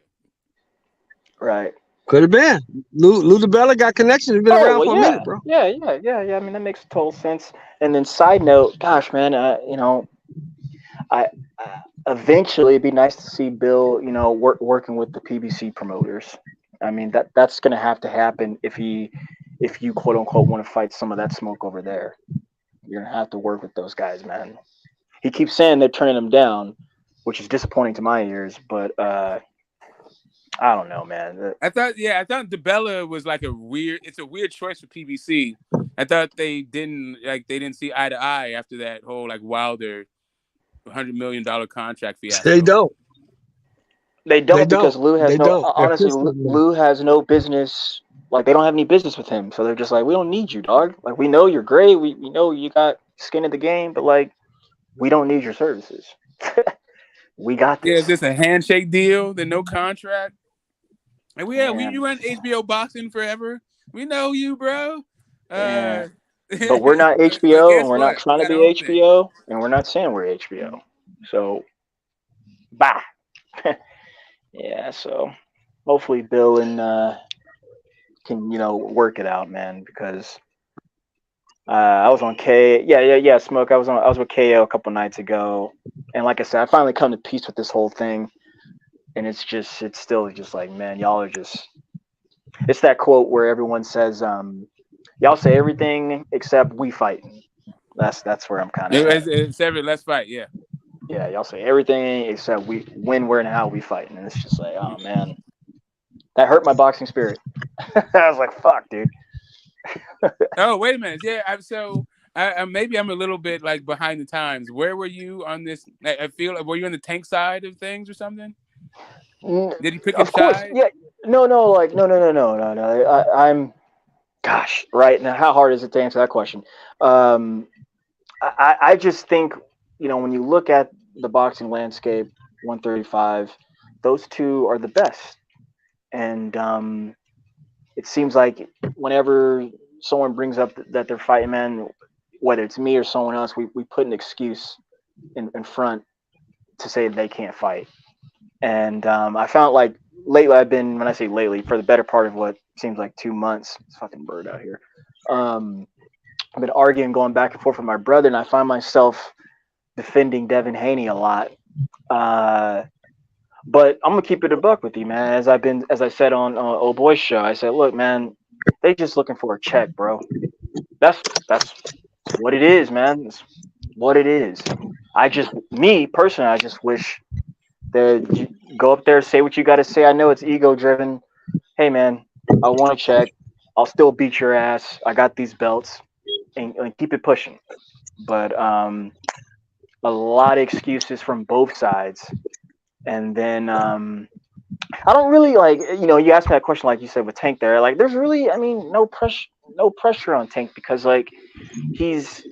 Right. Could have been. Lou DiBella got connections. He's been around for a minute, bro. Yeah. I mean, that makes total sense. And then side note, gosh, man, I eventually it'd be nice to see Bill, working with the PBC promoters. I mean, that's going to have to happen if you quote unquote want to fight some of that smoke over there. You're going to have to work with those guys, man. He keeps saying they're turning him down, which is disappointing to my ears, but I don't know, man. I thought DiBella was it's a weird choice for PBC. I thought they didn't see eye to eye after that whole Wilder $100 million contract fiasco. They don't. They don't because Lou has honestly, Lou has no business. They don't have any business with him. So they're just we don't need you, dog. We know you're great. We know you got skin in the game, but we don't need your services. We got this. Yeah, is this a handshake deal? Then no contract? You went HBO boxing forever. We know you, bro. But we're not HBO, and we're not trying to be HBO, and we're not saying we're HBO. So, bye. Yeah. So, hopefully, Bill and can work it out, man. Because I was on K. Yeah. Smoke. I was with KO a couple nights ago, and like I said, I finally come to peace with this whole thing. And it's still just man, y'all are just. It's that quote where everyone says, "Y'all say everything except we fighting." That's where I'm kind of. It's let's fight, yeah. Yeah, y'all say everything except when, where, and how we fighting, and it's just oh man, that hurt my boxing spirit. I was like, "Fuck, dude." Oh, wait a minute. Yeah, maybe I'm a little bit behind the times. Where were you on this? I feel were you on the Tank side of things or something? Did he pick his side? Yeah. No. I'm. Gosh, right now, how hard is it to answer that question? I just think when you look at the boxing landscape, 135. Those two are the best. And it seems like whenever someone brings up that they're fighting, man, whether it's me or someone else, we put an excuse in front to say they can't fight. And I found like lately, when I say lately, for the better part of what seems like 2 months, it's fucking bird out here. I've been arguing, going back and forth with my brother, and I find myself defending Devin Haney a lot. But I'm gonna keep it a buck with you, man. As I said on Old Boy's show, I said, look, man, they just looking for a check, bro. That's what it is, man. It's what it is. Me personally, I just wish that you go up there, say what you got to say. I know it's ego driven. Hey, man, I want to check. I'll still beat your ass. I got these belts, and keep it pushing. But a lot of excuses from both sides. And then I don't really like, you asked me that question, like you said with Tank there, like there's really, no pressure on Tank, because like he's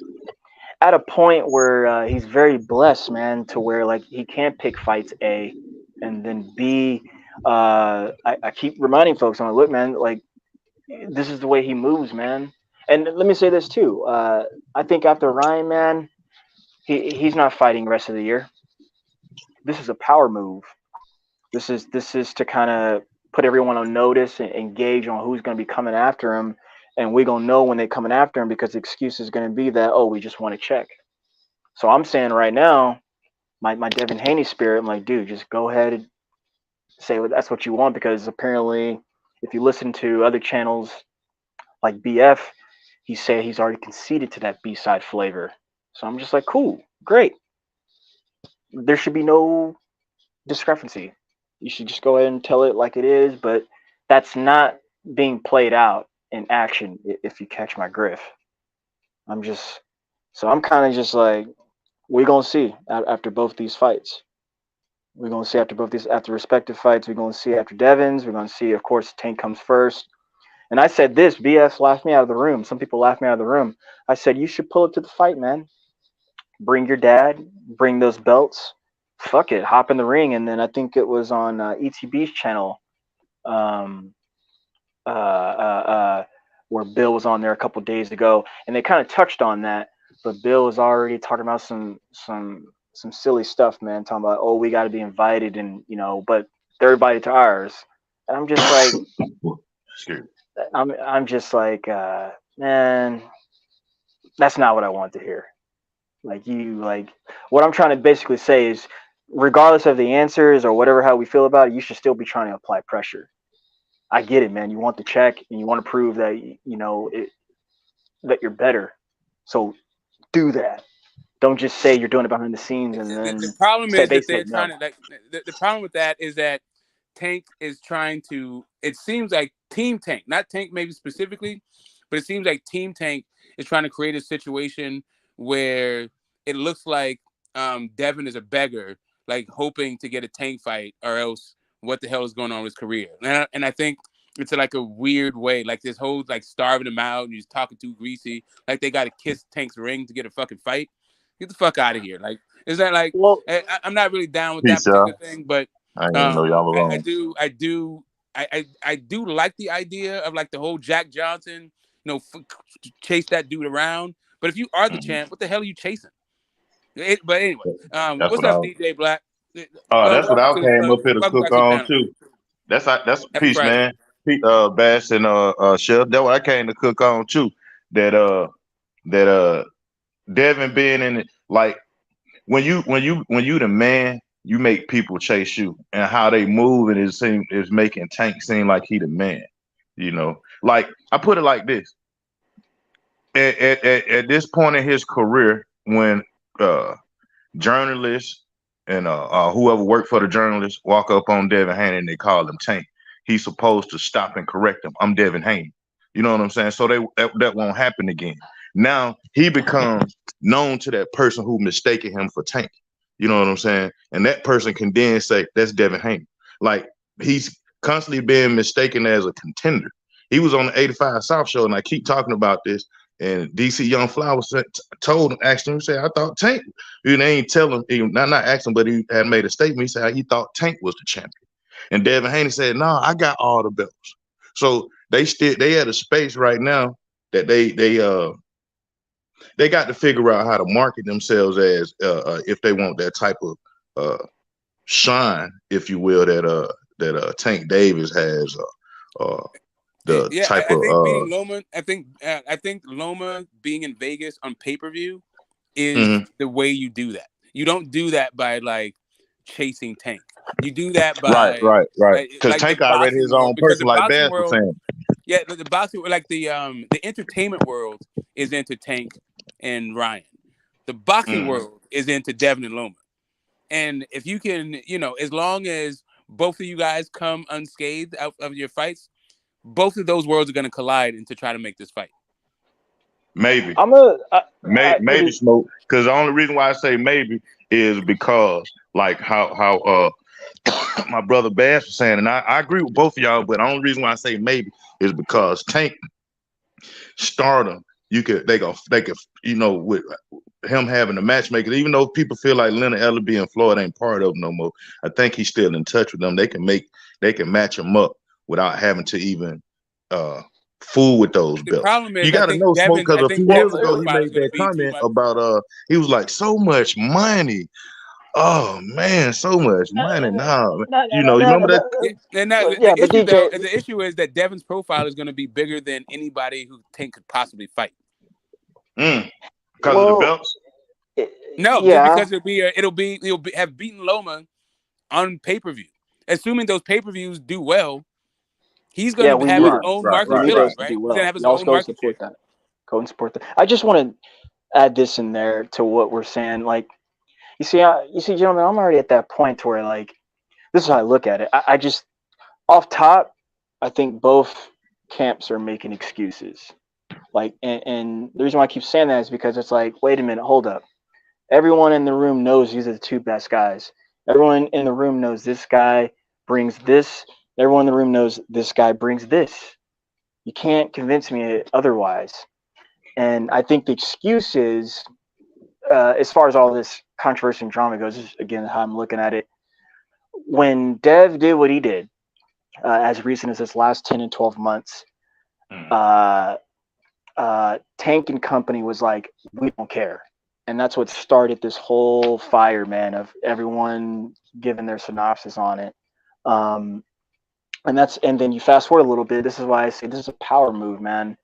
at a point where he's very blessed, man, to where like he can pick fights A, and then B. I keep reminding folks, I'm like, look, man, like this is the way he moves, man. And let me say this too. I think after Ryan, man, he's not fighting the rest of the year. This is a power move. This is to kind of put everyone on notice and engage on who's going to be coming after him, and we're going to know when they're coming after him, because the excuse is going to be that, oh, we just want to check. So I'm saying right now, my Devin Haney spirit, I'm like, dude, just go ahead and say that's what you want, because apparently if you listen to other channels like BF, he said he's already conceded to that B-side flavor. So I'm just like, cool, great. There should be no discrepancy. You should just go ahead and tell it like it is, but that's not being played out in action, if you catch my griff. I'm kind of just like, we're going to see after both these fights. We're going to see after respective fights. We're going to see after Devin's. We're going to see, of course, Tank comes first. And I said this, BS laughed me out of the room. Some people laughed me out of the room. I said, you should pull up to the fight, man. Bring your dad, bring those belts, fuck it, hop in the ring. And then I think it was on ETB's channel, where Bill was on there a couple days ago, and they kind of touched on that, but Bill was already talking about some silly stuff, man, talking about, oh, we got to be invited, and but they're invited to ours. And I'm just like, I'm just like, man, that's not what I want to hear. What I'm trying to basically say is, regardless of the answers or whatever, how we feel about it, you should still be trying to apply pressure. I get it, man. You want the check and you want to prove that, that you're better. So do that. Don't just say you're doing it behind the scenes and then the problem is that they're trying to the problem with that is that Tank is trying to, it seems like Team Tank, not Tank maybe specifically, but it seems like Team Tank is trying to create a situation where it looks like Devin is a beggar, like hoping to get a Tank fight, or else what the hell is going on with his career. And I think it's like a weird way, like this whole like starving him out and he's talking too greasy, like they got to kiss Tank's ring to get a fucking fight. Get the fuck out of here. Like, is that like, well, I'm not really down with that particular thing, but I didn't know y'all were I do like the idea of like the whole Jack Johnson, chase that dude around. But if you are the champ, what the hell are you chasing? But anyway, what's up, DJ Black? That's what I came up here to cook on too. That's peace, man. Bass and Chef. That's what I came to cook on too. That Devin being in it, like when you the man, you make people chase you, and how they move and is making Tank seem like he the man. Like I put it like this. At this point in his career, when journalists and whoever worked for the journalists walk up on Devin Haney and they call him Tank, he's supposed to stop and correct them. I'm Devin Haney. You know what I'm saying? So that won't happen again. Now he becomes known to that person who mistaken him for Tank. You know what I'm saying? And that person can then say, that's Devin Haney. Like he's constantly being mistaken as a contender. He was on the 85 South show, and I keep talking about this. And DC Young Flowers told him, asked him, he said, I thought Tank. And they ain't tell him, not asked him, but he had made a statement. He said he thought Tank was the champion. And Devin Haney said, no, I got all the belts. So they at a space right now that they got to figure out how to market themselves as if they want that type of shine, if you will, that Tank Davis has. I think beating Loma. I think Loma being in Vegas on pay-per-view is the way you do that. You don't do that by like chasing Tank. You do that by right. Because like Tank already his own person, like Bass was saying. Yeah, the boxing, like the entertainment world is into Tank and Ryan. The boxing world is into Devin and Loma. And if you can, as long as both of you guys come unscathed out of your fights, both of those worlds are going to collide and to try to make this fight. Maybe. Maybe Smoke. Because the only reason why I say maybe is because like how my brother Bass was saying, and I agree with both of y'all, but the only reason why I say maybe is because Tank stardom, they could, with him having a matchmaker, even though people feel like Leonard Ellerby and Floyd ain't part of him no more, I think he's still in touch with them. They can match him up without having to even fool with those belts. Problem is, you got to know, Smoke, because a few years ago he made that comment about he was like, so much money. Oh man, so much money now. You remember that? The issue is that Devin's profile is going to be bigger than anybody who Tank could possibly fight. Because of the belts? No, just because he'll have beaten Loma on pay-per-view. Assuming those pay-per-views do well, he's going to have his own marketability, right? He's going to have his own market share. Go and support that. I just want to add this in there to what we're saying. Like, you see, gentlemen, I'm already at that point where, like, this is how I look at it. I just, off top, I think both camps are making excuses. Like, and the reason why I keep saying that is because it's like, wait a minute, hold up. Everyone in the room knows these are the two best guys. Everyone in the room knows this guy brings this. Everyone in the room knows this guy brings this. You can't convince me otherwise. And I think the excuse is, as far as all this controversy and drama goes, this is, again, how I'm looking at it. When Dev did what he did, as recent as this last 10 and 12 months, Tank and company was like, we don't care. And that's what started this whole fire, man, of everyone giving their synopsis on it. And then you fast forward a little bit. This is why I say this is a power move, man.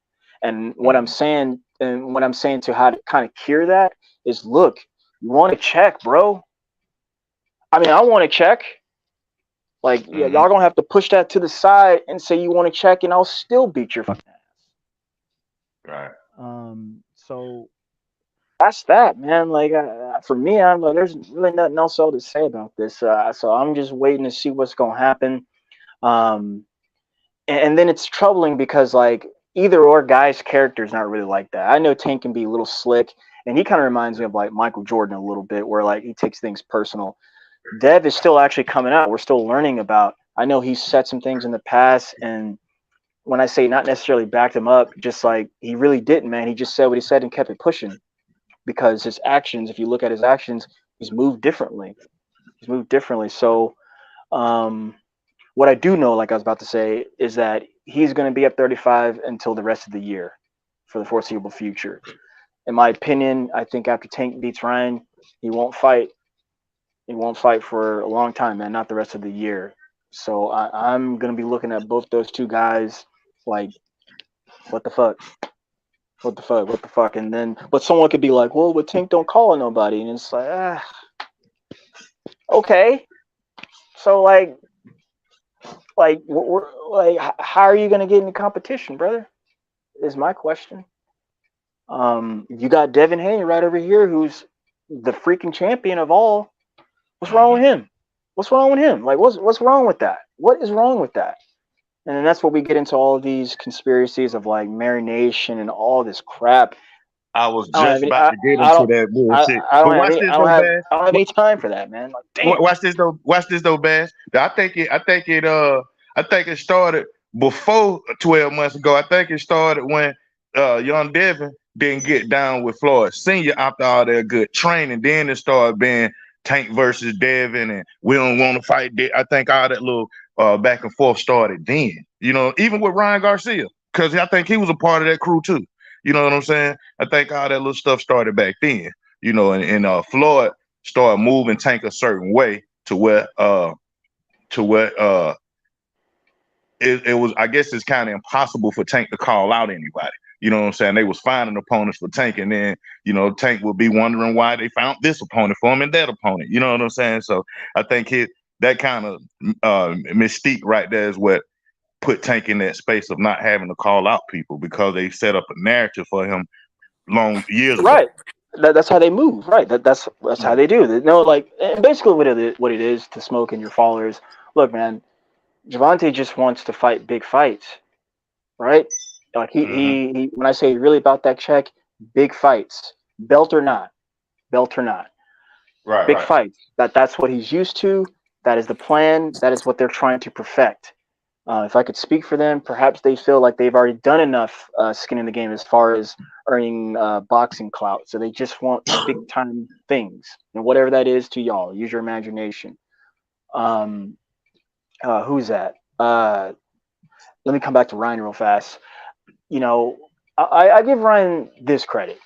And what I'm saying to how to kind of cure that is, look, you want to check, bro. I mean, I want to check. Like, y'all gonna have to push that to the side and say you want to check, and I'll still beat your fucking ass. Right. So that's that, man. Like, for me, I'm like, there's really nothing else to say about this. So I'm just waiting to see what's gonna happen. And then it's troubling because, like, either or guy's character is not really like that. I know Tank can be a little slick, and he kind of reminds me of like Michael Jordan a little bit, where like he takes things personal. Dev is still actually coming out. We're still learning about. I know he's said some things in the past, and when I say not necessarily backed him up, just like he really didn't, man. He just said what he said and kept it pushing, because his actions, if you look at his actions, he's moved differently. So, what I do know, like I was about to say, is that he's going to be at 35 until the rest of the year for the foreseeable future. In my opinion, I think after Tank beats Ryan, he won't fight. He won't fight for a long time, man, not the rest of the year. So I'm going to be looking at both those two guys like, what the fuck? What the fuck? And then, but someone could be like, well, but Tank don't call on nobody. And it's like, okay. So like, how are you going to get into competition, brother? Is my question. You got Devin Haney right over here, who's the freaking champion of all. What's wrong with him? Like, what's wrong with that? What is wrong with that? And then that's what we get into all of these conspiracies of like marination and all this crap. I was just about to get into that bullshit. I don't have any time for that, man. Like, damn. Watch this though, Bass. I think it started before 12 months ago. I think it started when young Devin didn't get down with Floyd Senior after all that good training. Then it started being Tank versus Devin, and we don't want to fight. I think all that little back and forth started then. You know, even with Ryan Garcia, because I think he was a part of that crew too. You know what I'm saying? I think all that little stuff started back then. You know, and Floyd started moving Tank a certain way to where it was, I guess it's kind of impossible for Tank to call out anybody. You know what I'm saying? They was finding opponents for Tank, and then, you know, Tank would be wondering why they found this opponent for him and that opponent. You know what I'm saying? So I think that kind of mystique right there is what put Tank in that space of not having to call out people, because they set up a narrative for him long years ago. Right. That's how they move. Right. That's how they do. No, like, and basically what it is to Smoke and your followers. Look, man, Gervonta just wants to fight big fights, right? Like he when I say really about that check, big fights, belt or not, right? Big fights. That's what he's used to. That is the plan. That is what they're trying to perfect. If I could speak for them, perhaps they feel like they've already done enough skin in the game as far as earning boxing clout. So they just want big time things, and whatever that is to y'all, use your imagination. Who's that? Let me come back to Ryan real fast. You know, I give Ryan this credit.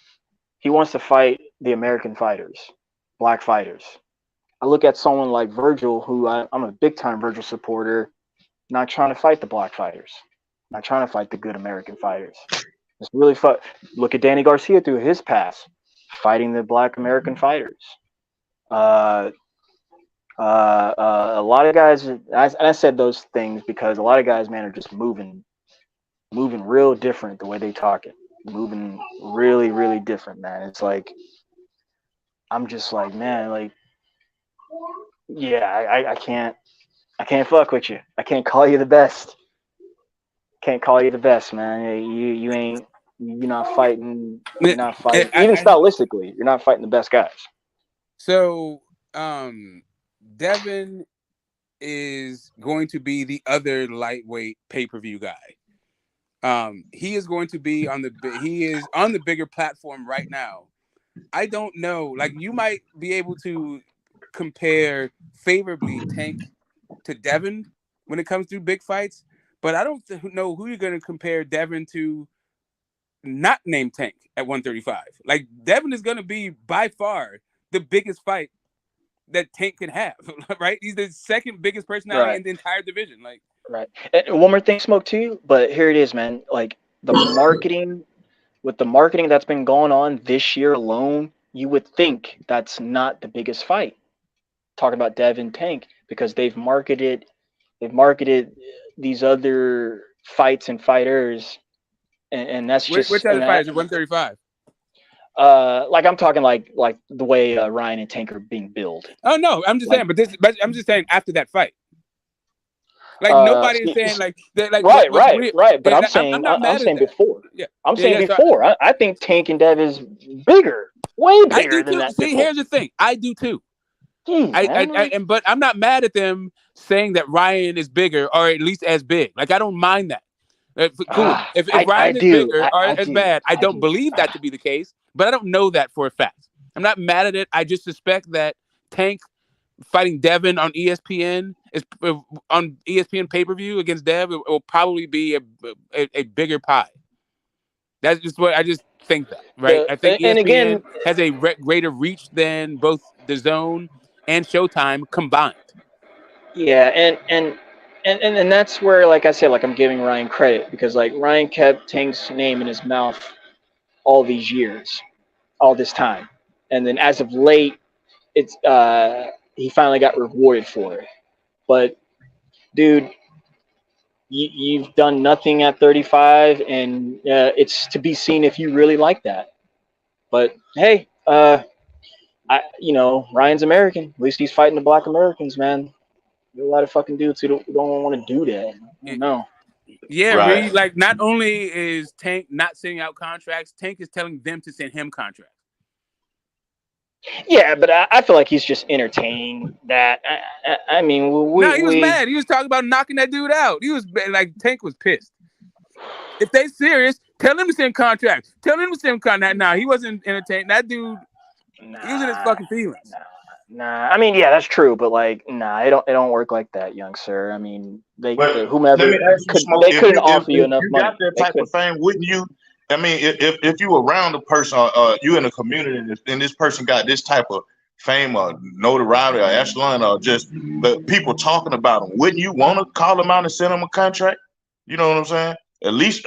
He wants to fight the American fighters, black fighters. I look at someone like Virgil, who I'm a big time Virgil supporter, not trying to fight the black fighters, not trying to fight the good American fighters. It's really fun. Look at Danny Garcia through his past, fighting the black American fighters. A lot of guys, I said those things because a lot of guys, man, are just moving real different the way they talking, moving really, really different, man. It's like, I'm just like, man, like, yeah, I can't fuck with you. I can't call you the best. Can't call you the best, man. You're not fighting. You're not fighting. Even stylistically, you're not fighting the best guys. So, Devin is going to be the other lightweight pay-per-view guy. He is going to be on the bigger platform right now. I don't know. Like, you might be able to compare favorably Tank to Devin when it comes to big fights, but I don't know who you're going to compare Devin to not named Tank at 135. Like, Devin is going to be by far the biggest fight that Tank can have, right? He's the second biggest personality in the entire division. Like, right. And one more thing, Smoke, too, but here it is, man. Like, the marketing, with the marketing that's been going on this year alone, you would think that's not the biggest fight. Talking about Devin Tank, because they've marketed these other fights and fighters, and that's just which other fighters at 135. Like, I'm talking like the way Ryan and Tank are being billed. Oh no, I'm just saying, but I'm just saying after that fight. Like, nobody is saying like right. But I'm saying before. Yeah, I'm saying before. I think Tank and Dev is bigger, way bigger than that. See, here's the thing. I do too. But I'm not mad at them saying that Ryan is bigger, or at least as big. Like, I don't mind that. Cool. If Ryan is bigger or as bad, I don't believe that to be the case, but I don't know that for a fact. I'm not mad at it. I just suspect that Tank fighting Devin on ESPN on ESPN pay-per-view against Dev, it will probably be a bigger pie. That's just what I just think that, right? I think ESPN has a greater reach than both DAZN and Showtime combined. Yeah, and that's where, like I said, like, I'm giving Ryan credit, because like Ryan kept Tank's name in his mouth all these years, all this time, and then as of late, it's he finally got rewarded for it. But dude, you've done nothing at 35, and it's to be seen if you really like that. But hey, Ryan's American. At least he's fighting the black Americans, man. There's a lot of fucking dudes who don't want to do that. No. Yeah, right. Really, like, not only is Tank not sending out contracts, Tank is telling them to send him contracts. Yeah, but I feel like he's just entertaining that. I mean, he was mad. He was talking about knocking that dude out. He was like, Tank was pissed. If they serious, Tell him to send contracts. Tell him to send contracts. Nah, he wasn't entertained. That dude, he was in his fucking feelings. Nah, I mean, yeah, that's true, but like, nah, it don't work like that, young sir. I mean, whomever Let me ask you, Smoke, they couldn't offer you enough you money. got that type of fame, wouldn't you? I mean, if you around a person, you in a community, and this person got this type of fame or notoriety or echelon or just the people talking about him, wouldn't you want to call him out and send him a contract? You know what I'm saying? At least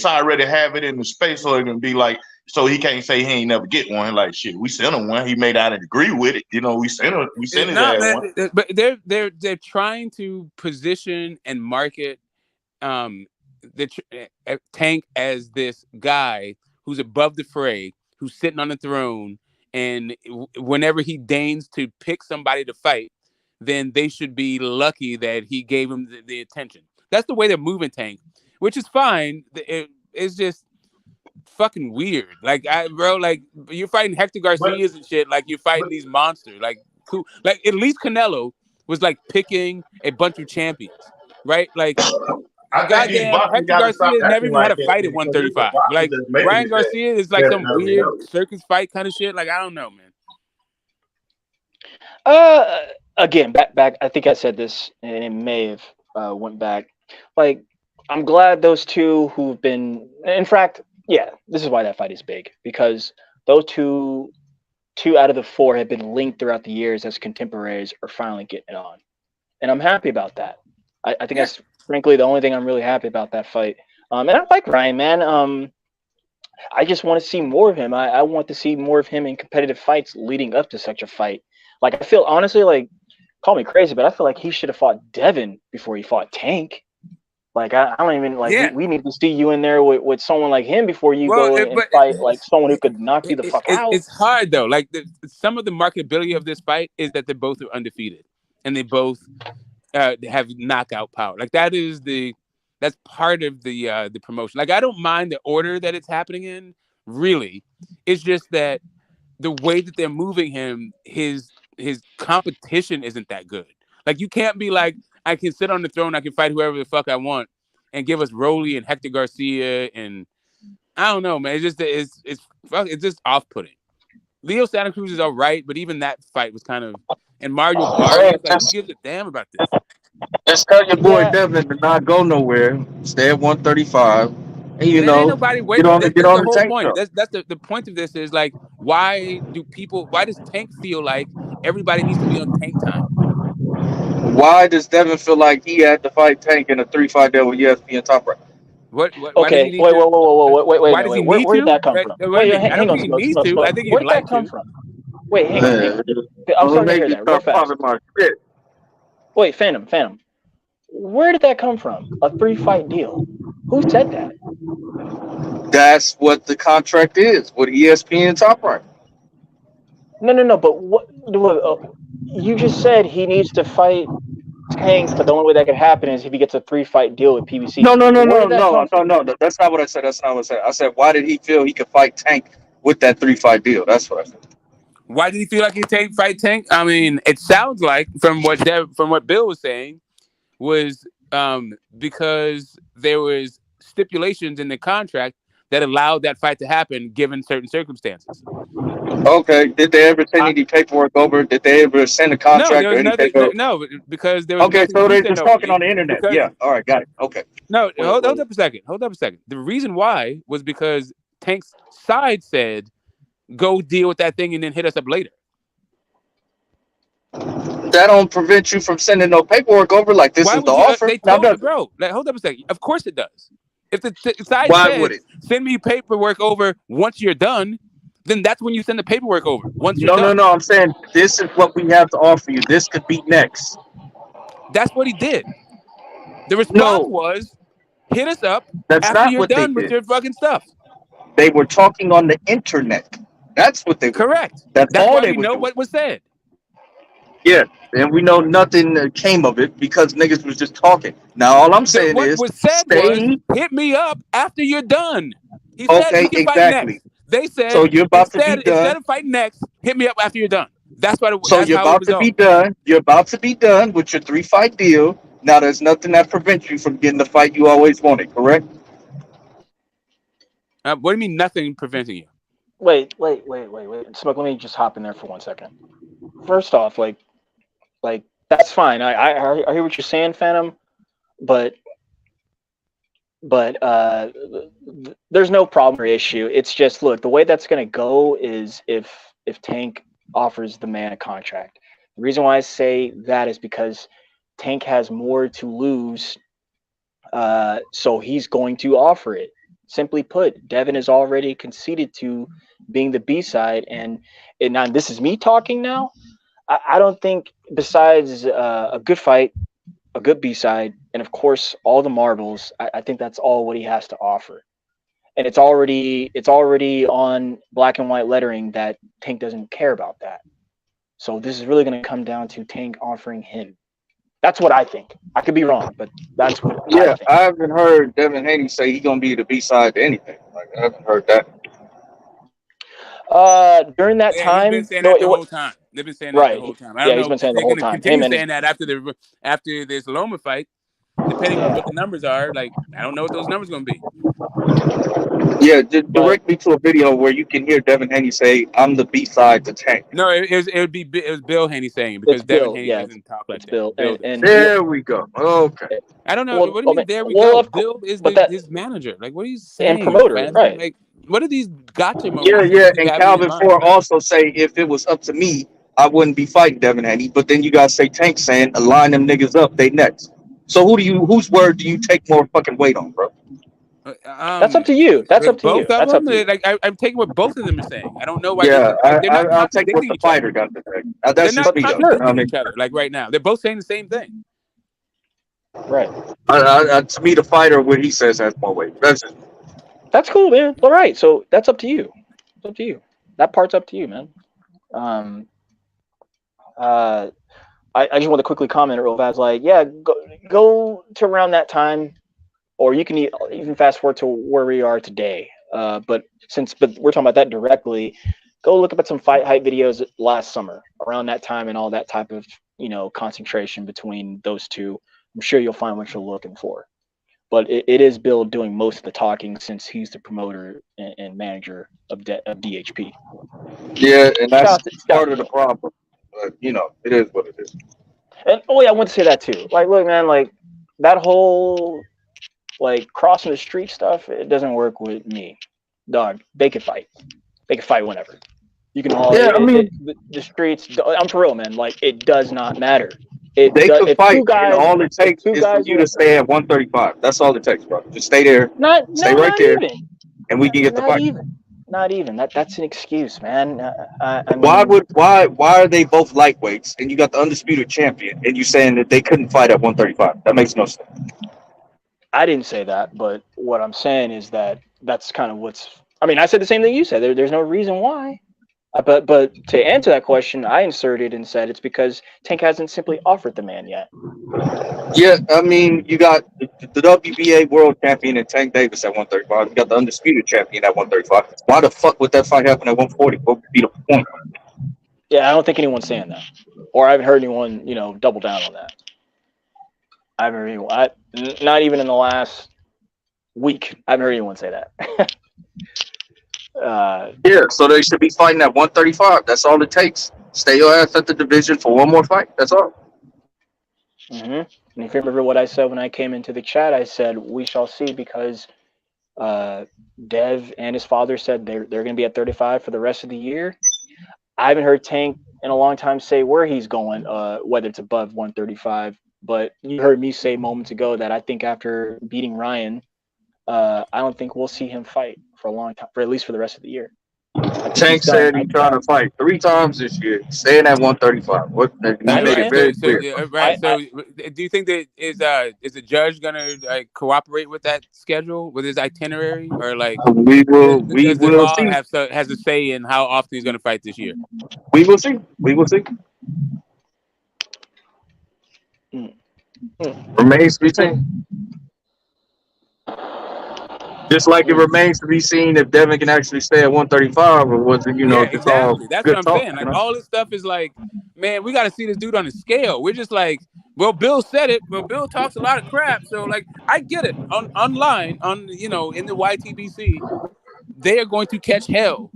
I already have it in the space so it can be like, so he can't say he ain't never get one. Like shit, we sent him one. He may not agree with it. You know, we sent his ass one. But they're trying to position and market Tank as this guy who's above the fray, who's sitting on the throne, and whenever he deigns to pick somebody to fight, then they should be lucky that he gave him the attention. That's the way they're moving Tank, which is fine. It's just fucking weird. Like, bro, like you're fighting Hector Garcias and shit. Like you're fighting these monsters. Like, cool. Like at least Canelo was like picking a bunch of champions, right? Like, goddamn, Hector Garcia never even had a fight at 135. Like Ryan Garcia is like some weird circus fight kind of shit. Like I don't know, man. Again, back. I think I said this, and it may have went back. Like, I'm glad those two who've been, in fact, yeah, this is why that fight is big, because those two out of the four have been linked throughout the years as contemporaries are finally getting it on, and I'm happy about that. I think that's frankly the only thing I'm really happy about that fight. And I like Ryan, man. I just want to see more of him. I want to see more of him in competitive fights leading up to such a fight. Like, I feel honestly, like, call me crazy, but I feel like he should have fought Devin before he fought Tank. Like, I don't even, like, we need to see you in there with someone like him before you go and fight, like, someone who could knock you the fuck out. It's hard, though. Like, some of the marketability of this fight is that they both are undefeated, and they both have knockout power. Like, that's part of the promotion. Like, I don't mind the order that it's happening in, really. It's just that the way that they're moving him, his competition isn't that good. Like, you can't be like, I can sit on the throne, I can fight whoever the fuck I want, and give us Rolly and Hector Garcia, and I don't know, man. It's just off-putting. Leo Santa Cruz is all right, but even that fight was kind of, and Mario Vargas, like, who gives a damn about this? Just tell your boy Devin to not go nowhere. Stay at 135. And you know, ain't nobody waiting. That's the whole point. That's the point of this is like, why does Tank feel like everybody needs to be on Tank time? Why does Devin feel like he had to fight Tank in a 3-5 deal with ESPN Top Rank? Okay, wait. Why does he need to? Where did that come from? Wait, I don't think he needs to. I think he'd like to. Wait, hang on. I'm starting to hear that real fast. Wait, Phantom. Where did that come from? A 3-fight deal? Who said that? That's what the contract is with ESPN Top Rank. No. But what? You just said he needs to fight Tank, but the only way that could happen is if he gets a 3-fight deal with PBC. No. That's not what I said. I said, why did he feel he could fight Tank with that 3-fight deal? That's what I said. Why did he feel like he could fight Tank? I mean, it sounds like from what Bill was saying was because there was stipulations in the contract that allowed that fight to happen given certain circumstances. Okay. Did they ever send any paperwork over? Did they ever send a contract or any paperwork? No, because there was okay, so they're just talking on the internet. Yeah. All right, got it. Okay. No, hold up a second. The reason why was because Tank's side said, go deal with that thing and then hit us up later. That don't prevent you from sending no paperwork over. Like, this is the offer. They told you, bro. Like, hold up a second. Of course it does. If the side says, send me paperwork over once you're done, then that's when you send the paperwork over. Once you're done. No. I'm saying this is what we have to offer you. This could be next. That's what he did. The response was, hit us up after you're done with your fucking stuff. They were talking on the internet. That's what they were. Correct. That's all why they we were know doing. what was said. Yeah, and we know nothing came of it because niggas was just talking. Now all I'm saying what is, was said was, hit me up after you're done. He said okay, we can fight exactly. next. They said, so you're about to be done. Instead of fighting next, hit me up after you're done. That's what. So you're about to be done. You're about to be done with your 3-fight deal. Now there's nothing that prevents you from getting the fight you always wanted. Correct? What do you mean nothing preventing you? Wait. Smoke, let me just hop in there for 1 second. First off, like that's fine. I hear what you're saying, Phantom, but there's no problem or issue. It's just, look, the way that's going to go is if Tank offers the man a contract. The reason why I say that is because Tank has more to lose, so he's going to offer it. Simply put, Devin is already conceded to being the B-side, and now this is me talking now. I don't think, besides a good fight, a good B-side, and of course all the marbles, I think that's all what he has to offer. And it's already on black and white lettering that Tank doesn't care about that. So this is really going to come down to Tank offering him. That's what I think. I could be wrong, but that's what I think. I haven't heard Devin Haney say he's gonna be the B-side to anything. Like, I haven't heard that. During that time, he's been saying that the whole time. They've been saying that the whole time. I don't know. He's been saying the whole time. Continue saying that after this Loma fight, depending on what the numbers are. Like, I don't know what those numbers going to be. Yeah, just direct me to a video where you can hear Devin Haney say, "I'm the B-side to Tank." No, it was Bill Haney saying it, because Devin Haney doesn't talk like that. Bill. And there we go. Okay. I don't know. What do you mean? There we go. Bill is his manager. Like, what are you saying? And promoter, right? Like, what are these gotcha moments? Yeah. And Calvin Ford also say, if it was up to me, I wouldn't be fighting Devin Haney. But then you guys say Tank saying, align them niggas up, they next. So whose word do you take more fucking weight on, bro? That's up to you. That's up to you. That's up to you. Like, I'm taking what both of them are saying. I don't know why. Yeah, they're not I'll take what the fighter got to say. That's they're just me, contradicting each other. Like right now, they're both saying the same thing. Right. To me, the fighter, what he says has more weight. That's cool, man. All right, so that's up to you. It's up to you. That part's up to you, man. I just want to quickly comment real fast. Like, yeah, go to around that time, or you can even fast forward to where we are today. But we're talking about that directly, go look up at some fight hype videos last summer around that time and all that type of concentration between those two. I'm sure you'll find what you're looking for. But it is Bill doing most of the talking, since he's the promoter and manager of DHP. Yeah, and that's part of the problem. But it is what it is. And I want to say that too. Like, look, man, like that whole crossing the street stuff, it doesn't work with me. Dog, they could fight. They can fight whenever. You can all. Yeah, the streets. I'm for real, man. Like, it does not matter. They could fight. And all it takes is for you to stay at 135. That's all it takes, bro. Just stay there. Stay right there, and we can get the fight. Not even. That's an excuse, man. I mean, why are they both lightweights, and you got the undisputed champion, and you saying that they couldn't fight at 135? That makes no sense. I didn't say that, but what I'm saying is that's kind of what's. I mean, I said the same thing you said. There's no reason why. But to answer that question, I inserted and said it's because Tank hasn't simply offered the man yet. Yeah, I mean, you got the WBA world champion and Tank Davis at 135. You got the undisputed champion at 135. Why the fuck would that fight happen at 140? What would be the point? Yeah, I don't think anyone's saying that, or I haven't heard anyone, double down on that. I haven't heard anyone. Not even in the last week, I haven't heard anyone say that. Yeah, so they should be fighting at 135. That's all it takes. Stay your ass at the division for one more fight. That's all. Mm-hmm. And if you remember what I said when I came into the chat, I said we shall see, because Dev and his father said they're going to be at 35 for the rest of the year. I haven't heard Tank in a long time say where he's going, whether it's above 135. But you heard me say moments ago that I think after beating Ryan, I don't think we'll see him fight for a long time, for at least for the rest of the year. Tank said he's trying to fight 3 times this year, staying at 135. So do you think that is the judge gonna cooperate with that schedule, with his itinerary, or we will see? Has a say in how often he's gonna fight this year? We will see. Remains to be seen. Just like it remains to be seen if Devin can actually stay at 135, or was it, exactly. That's what I'm saying. Like, all this stuff is like, man, we got to see this dude on the scale. We're just like, well, Bill said it, but Bill talks a lot of crap. So, I get it online, in the YTBC. they are going to catch hell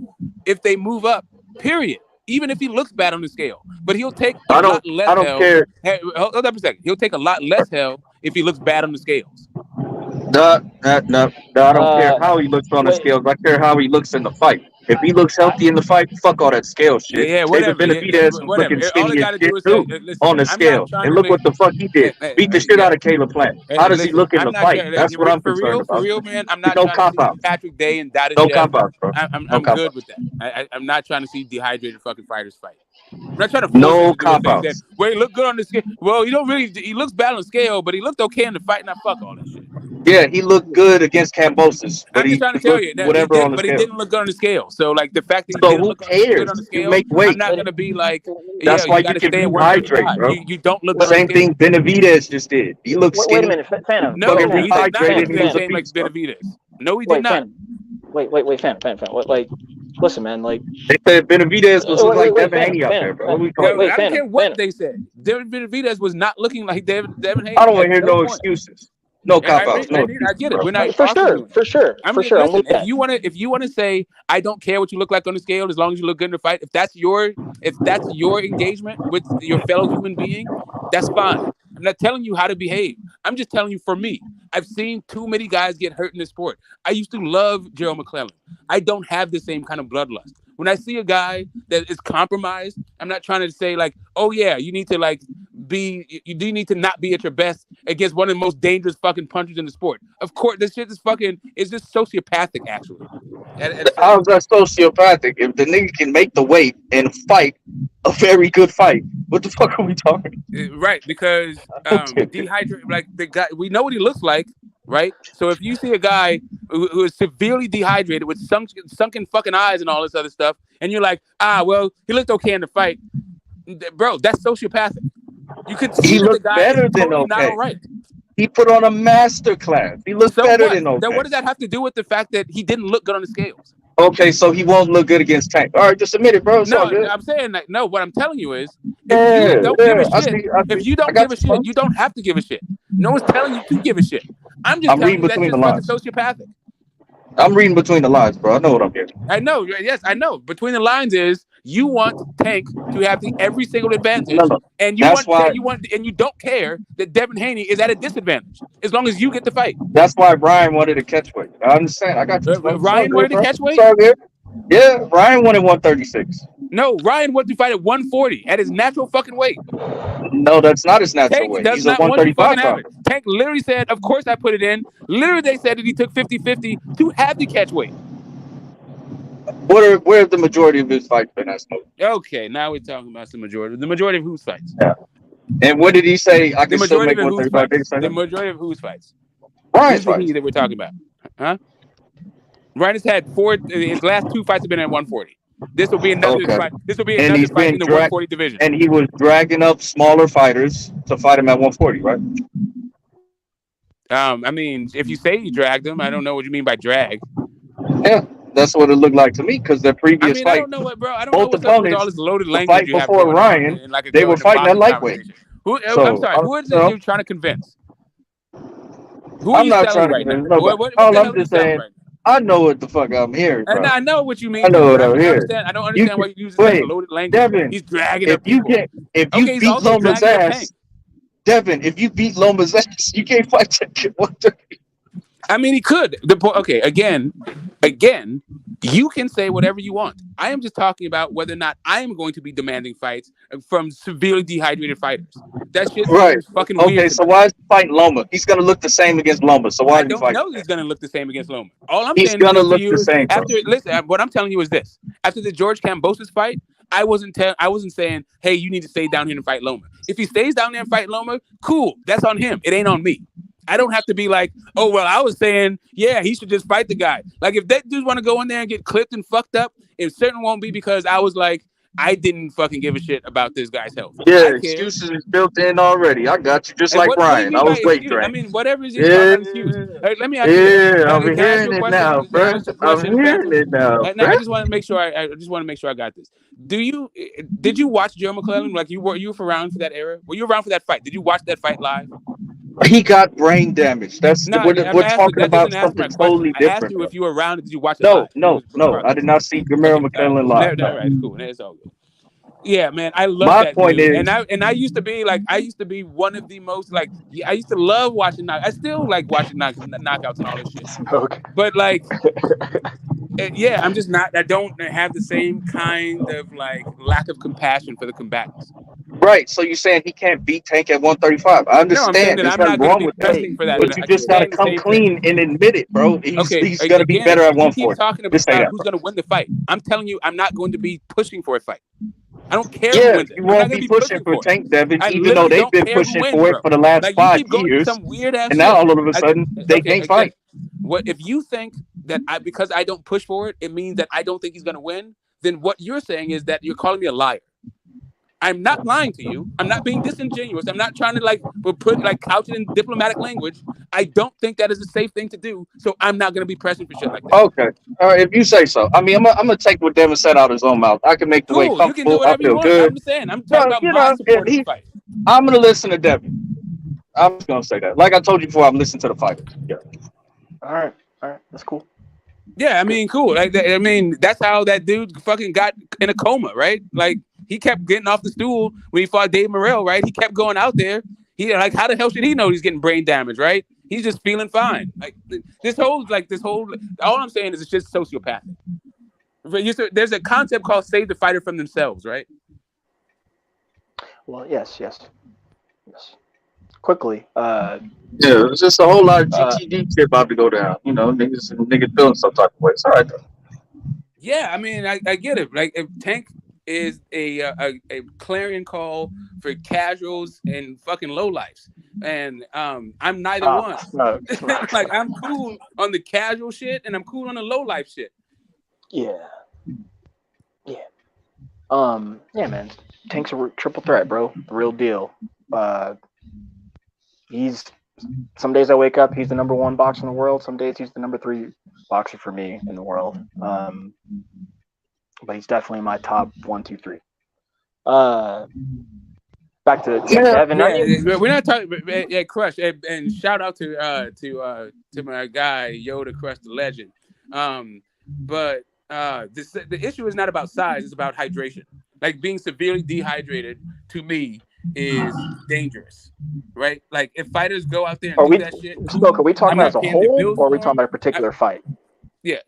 if they move up. Period. Even if he looks bad on the scale, but he'll take a lot less hell. I don't care. Hey, hold up a second. He'll take a lot less hell if he looks bad on the scales. No, I don't care how he looks on the scales. I care how he looks in the fight. If he looks healthy in the fight, fuck all that scale shit. Yeah, whatever. Benevidez was looking skinny as shit too on the scale. And look what the fuck he did. Beat the shit out of Caleb Plant. How does he look in the fight? That's what I'm concerned about. For real, man, I'm not trying to see Patrick Day and Dada No cop out, bro. I'm good with that. I'm not trying to see dehydrated fucking fighters fight. I'm not trying to force cop outs. Well, he looked good on the scale. Well, he looks bad on the scale, but he looked okay in the fight. Not fuck all that shit. Yeah, he looked good against Kambosos, but I'm just trying to tell you that he didn't look good on the scale. So, like, the fact that he didn't look good on the scale, I'm not gonna be like, that's why you can rehydrate, bro. You don't look the same thing Benevidez just did. He looked skinny. Wait a minute, Phantom. No, he did not rehydrated. look the same like Benevidez. No, he did not. Wait, Phantom. Like, listen, man. Like, they said Benevidez was like Devin Haney out there, bro. I don't care what they said. Benevidez was not looking like Devin Haney. I don't want to hear no excuses. No cop outs. I get it. We're not for sure. Listen, if you want to say, I don't care what you look like on the scale as long as you look good in the fight. If that's your engagement with your fellow human being, that's fine. I'm not telling you how to behave. I'm just telling you, for me, I've seen too many guys get hurt in this sport. I used to love Gerald McClellan. I don't have the same kind of bloodlust. When I see a guy that is compromised, I'm not trying to say like, oh yeah, you need to need to not be at your best against one of the most dangerous fucking punchers in the sport. Of course, this shit is just sociopathic, actually. How's that sociopathic? If the nigga can make the weight and fight a very good fight, what the fuck are we talking? Right, because dehydrated, like the guy, we know what he looks like, right? So if you see a guy who is severely dehydrated with sunken fucking eyes and all this other stuff, and you're like, well, he looked okay in the fight, bro, that's sociopathic. You could see he looked the guy better than totally okay. Not all right. He put on a master class. He looked better than okay. Then what does that have to do with the fact that he didn't look good on the scales? Okay, so he won't look good against Tank. All right, just admit it, bro. It's all good. I'm saying that. No, what I'm telling you is, if you don't give a shit, if you don't give a shit, you don't have to give a shit. No one's telling you to give a shit. I'm just telling you that's just fucking sociopathic. I'm reading between the lines, bro. I know what I'm getting. I know. Yes, I know. Between the lines is you want Tank to have every single advantage, and you don't care that Devin Haney is at a disadvantage as long as you get the fight. That's why Ryan wanted to catch weight. I understand. I got you. Ryan wanted to catch weight. Yeah, Ryan wanted 136. No, Ryan wanted to fight at 140 at his natural fucking weight. No, that's not his natural weight. He's a 135. Tank literally said, of course I put it in. Literally, they said that he took 50-50 to have the catch weight. Where have the majority of his fights been at, Smoke? Okay, now we're talking about the majority of whose fights. Yeah. And what did he say? I can still make 135. The majority of whose fights? Ryan's fights. That we're talking about. Huh? Ryan has had his last 2 fights have been at 140. This will be another fight. This will be another fight in the 140 division. And he was dragging up smaller fighters to fight him at 140, right? I mean, if you say you dragged him, I don't know what you mean by drag. Yeah, that's what it looked like to me because their previous fight. I don't know what, bro. I don't know what's up with all this loaded language you have before Ryan, they were fighting at lightweight. I'm sorry. Who is it you're trying to convince? Who are I'm you not selling trying to right convince now? nobody. All I'm just saying. I know what the fuck I'm hearing, bro. And I know what you mean. I know what I'm hearing. I don't understand why you use such loaded language. Devin, he's dragging up people. If you beat Loma's ass, Devin, if you beat Loma's ass, you can't fight Tank at 130. I mean, he could. Okay, again, you can say whatever you want. I am just talking about whether or not I am going to be demanding fights from severely dehydrated fighters. That's just fucking weird. Okay, so why is he fighting Loma? He's going to look the same against Loma. So why? I don't know he's going to look the same against Loma. All I'm saying is going to look the same. Listen, what I'm telling you is this: after the George Kambosos fight, I wasn't saying, hey, you need to stay down here and fight Loma. If he stays down there and fight Loma, cool. That's on him. It ain't on me. I don't have to be like, oh, well, I was saying, yeah, he should just fight the guy. Like, if that dude want to go in there and get clipped and fucked up, it certainly won't be because I was like, I didn't fucking give a shit about this guy's health. Yeah, excuses is built in already. I got you, just like Ryan. I was waiting. I mean, whatever is your excuse. Let me ask you. Yeah, I'm hearing it now, bro. I'm hearing it now. I just want to make sure. I got this. Did you watch Joe McClellan? Like you were around for that era? Were you around for that fight? Did you watch that fight live? He got brain damage. We're talking that about doesn't answer something my question. totally I asked different. you if you were around. Did you watch it No, live? no, no. I did not see Jamiro McClellan Cool. live. All right, cool. It's all good. Yeah, man, I love My that point dude, is, and I used to be one of the most like I used to love watching I still like watching knockouts and all this shit. But like, yeah, I'm just not. I don't have the same kind of like lack of compassion for the combatants. right? So you're saying he can't beat Tank at 135? I No, I'm saying understand. that There's I'm not nothing going to wrong be with that, pressing for that. but you I keep just gotta saying the come same clean thing. and admit it, bro. Okay, He's gonna be better at you keep 140. talking Just say about that, who's bro. going to win the fight. I'm telling you, I'm not going to be pushing for a fight. I don't care who Yeah, wins it. you I'm not won't going be to be pushing pushing for for it. Tank, Devin, I even though literally they've don't been care who pushing wins, for it bro. for the last Like you 5 keep going through years, some weird ass and shit. now all of a sudden they can't fight. What if you think that because I don't push for it, it means that I don't think he's going to win? Then what you're saying is that you're calling me a liar. I'm not lying to you. I'm not being disingenuous. I'm not trying to couch it in diplomatic language. I don't think that is a safe thing to do. So I'm not going to be pressing for shit like that. Okay, all right, if you say so. I mean, I'm gonna take what Devin said out of his own mouth. I can make the way Cool. You can do comfortable. I whatever you feel want. good. I'm just saying. I'm talking about You my know, support of the fight. I'm gonna listen to Devin. I'm just gonna say that. Like I told you before, I'm listening to the fighters. Yeah. All right, that's cool. Yeah, I mean, cool. I mean, that's how that dude fucking got in a coma, right? Like he kept getting off the stool when he fought Dave Morrell, right? He kept going out there. He like, how the hell should he know he's getting brain damage, right? He's just feeling fine. Like this whole. All I'm saying is it's just sociopathic. There's a concept called save the fighter from themselves, right? Well, yes. Quickly. Yeah, it's just a whole lot of GTD shit about to go down. You know, niggas feeling some type of way. It's all right though. Yeah, I mean, I get it. Like, if Tank is a clarion call for casuals and fucking lowlifes, and I'm neither one. No. Like, I'm cool on the casual shit, and I'm cool on the lowlife shit. Yeah. Yeah, man. Tank's a triple threat, bro. The real deal. He's some days I wake up, he's the number 1 boxer in the world. Some days he's the number 3 boxer for me in the world. But he's definitely my top 1, 2, 3. Back to Devin. Yeah, we're not talking. Yeah, Crush, and shout out to my guy Yoda Crush the legend. But the issue is not about size; it's about hydration. Like being severely dehydrated to me is dangerous, right? Like if fighters go out there and do that shit, are we talking about as a whole, or are we talking about a particular fight? Yeah.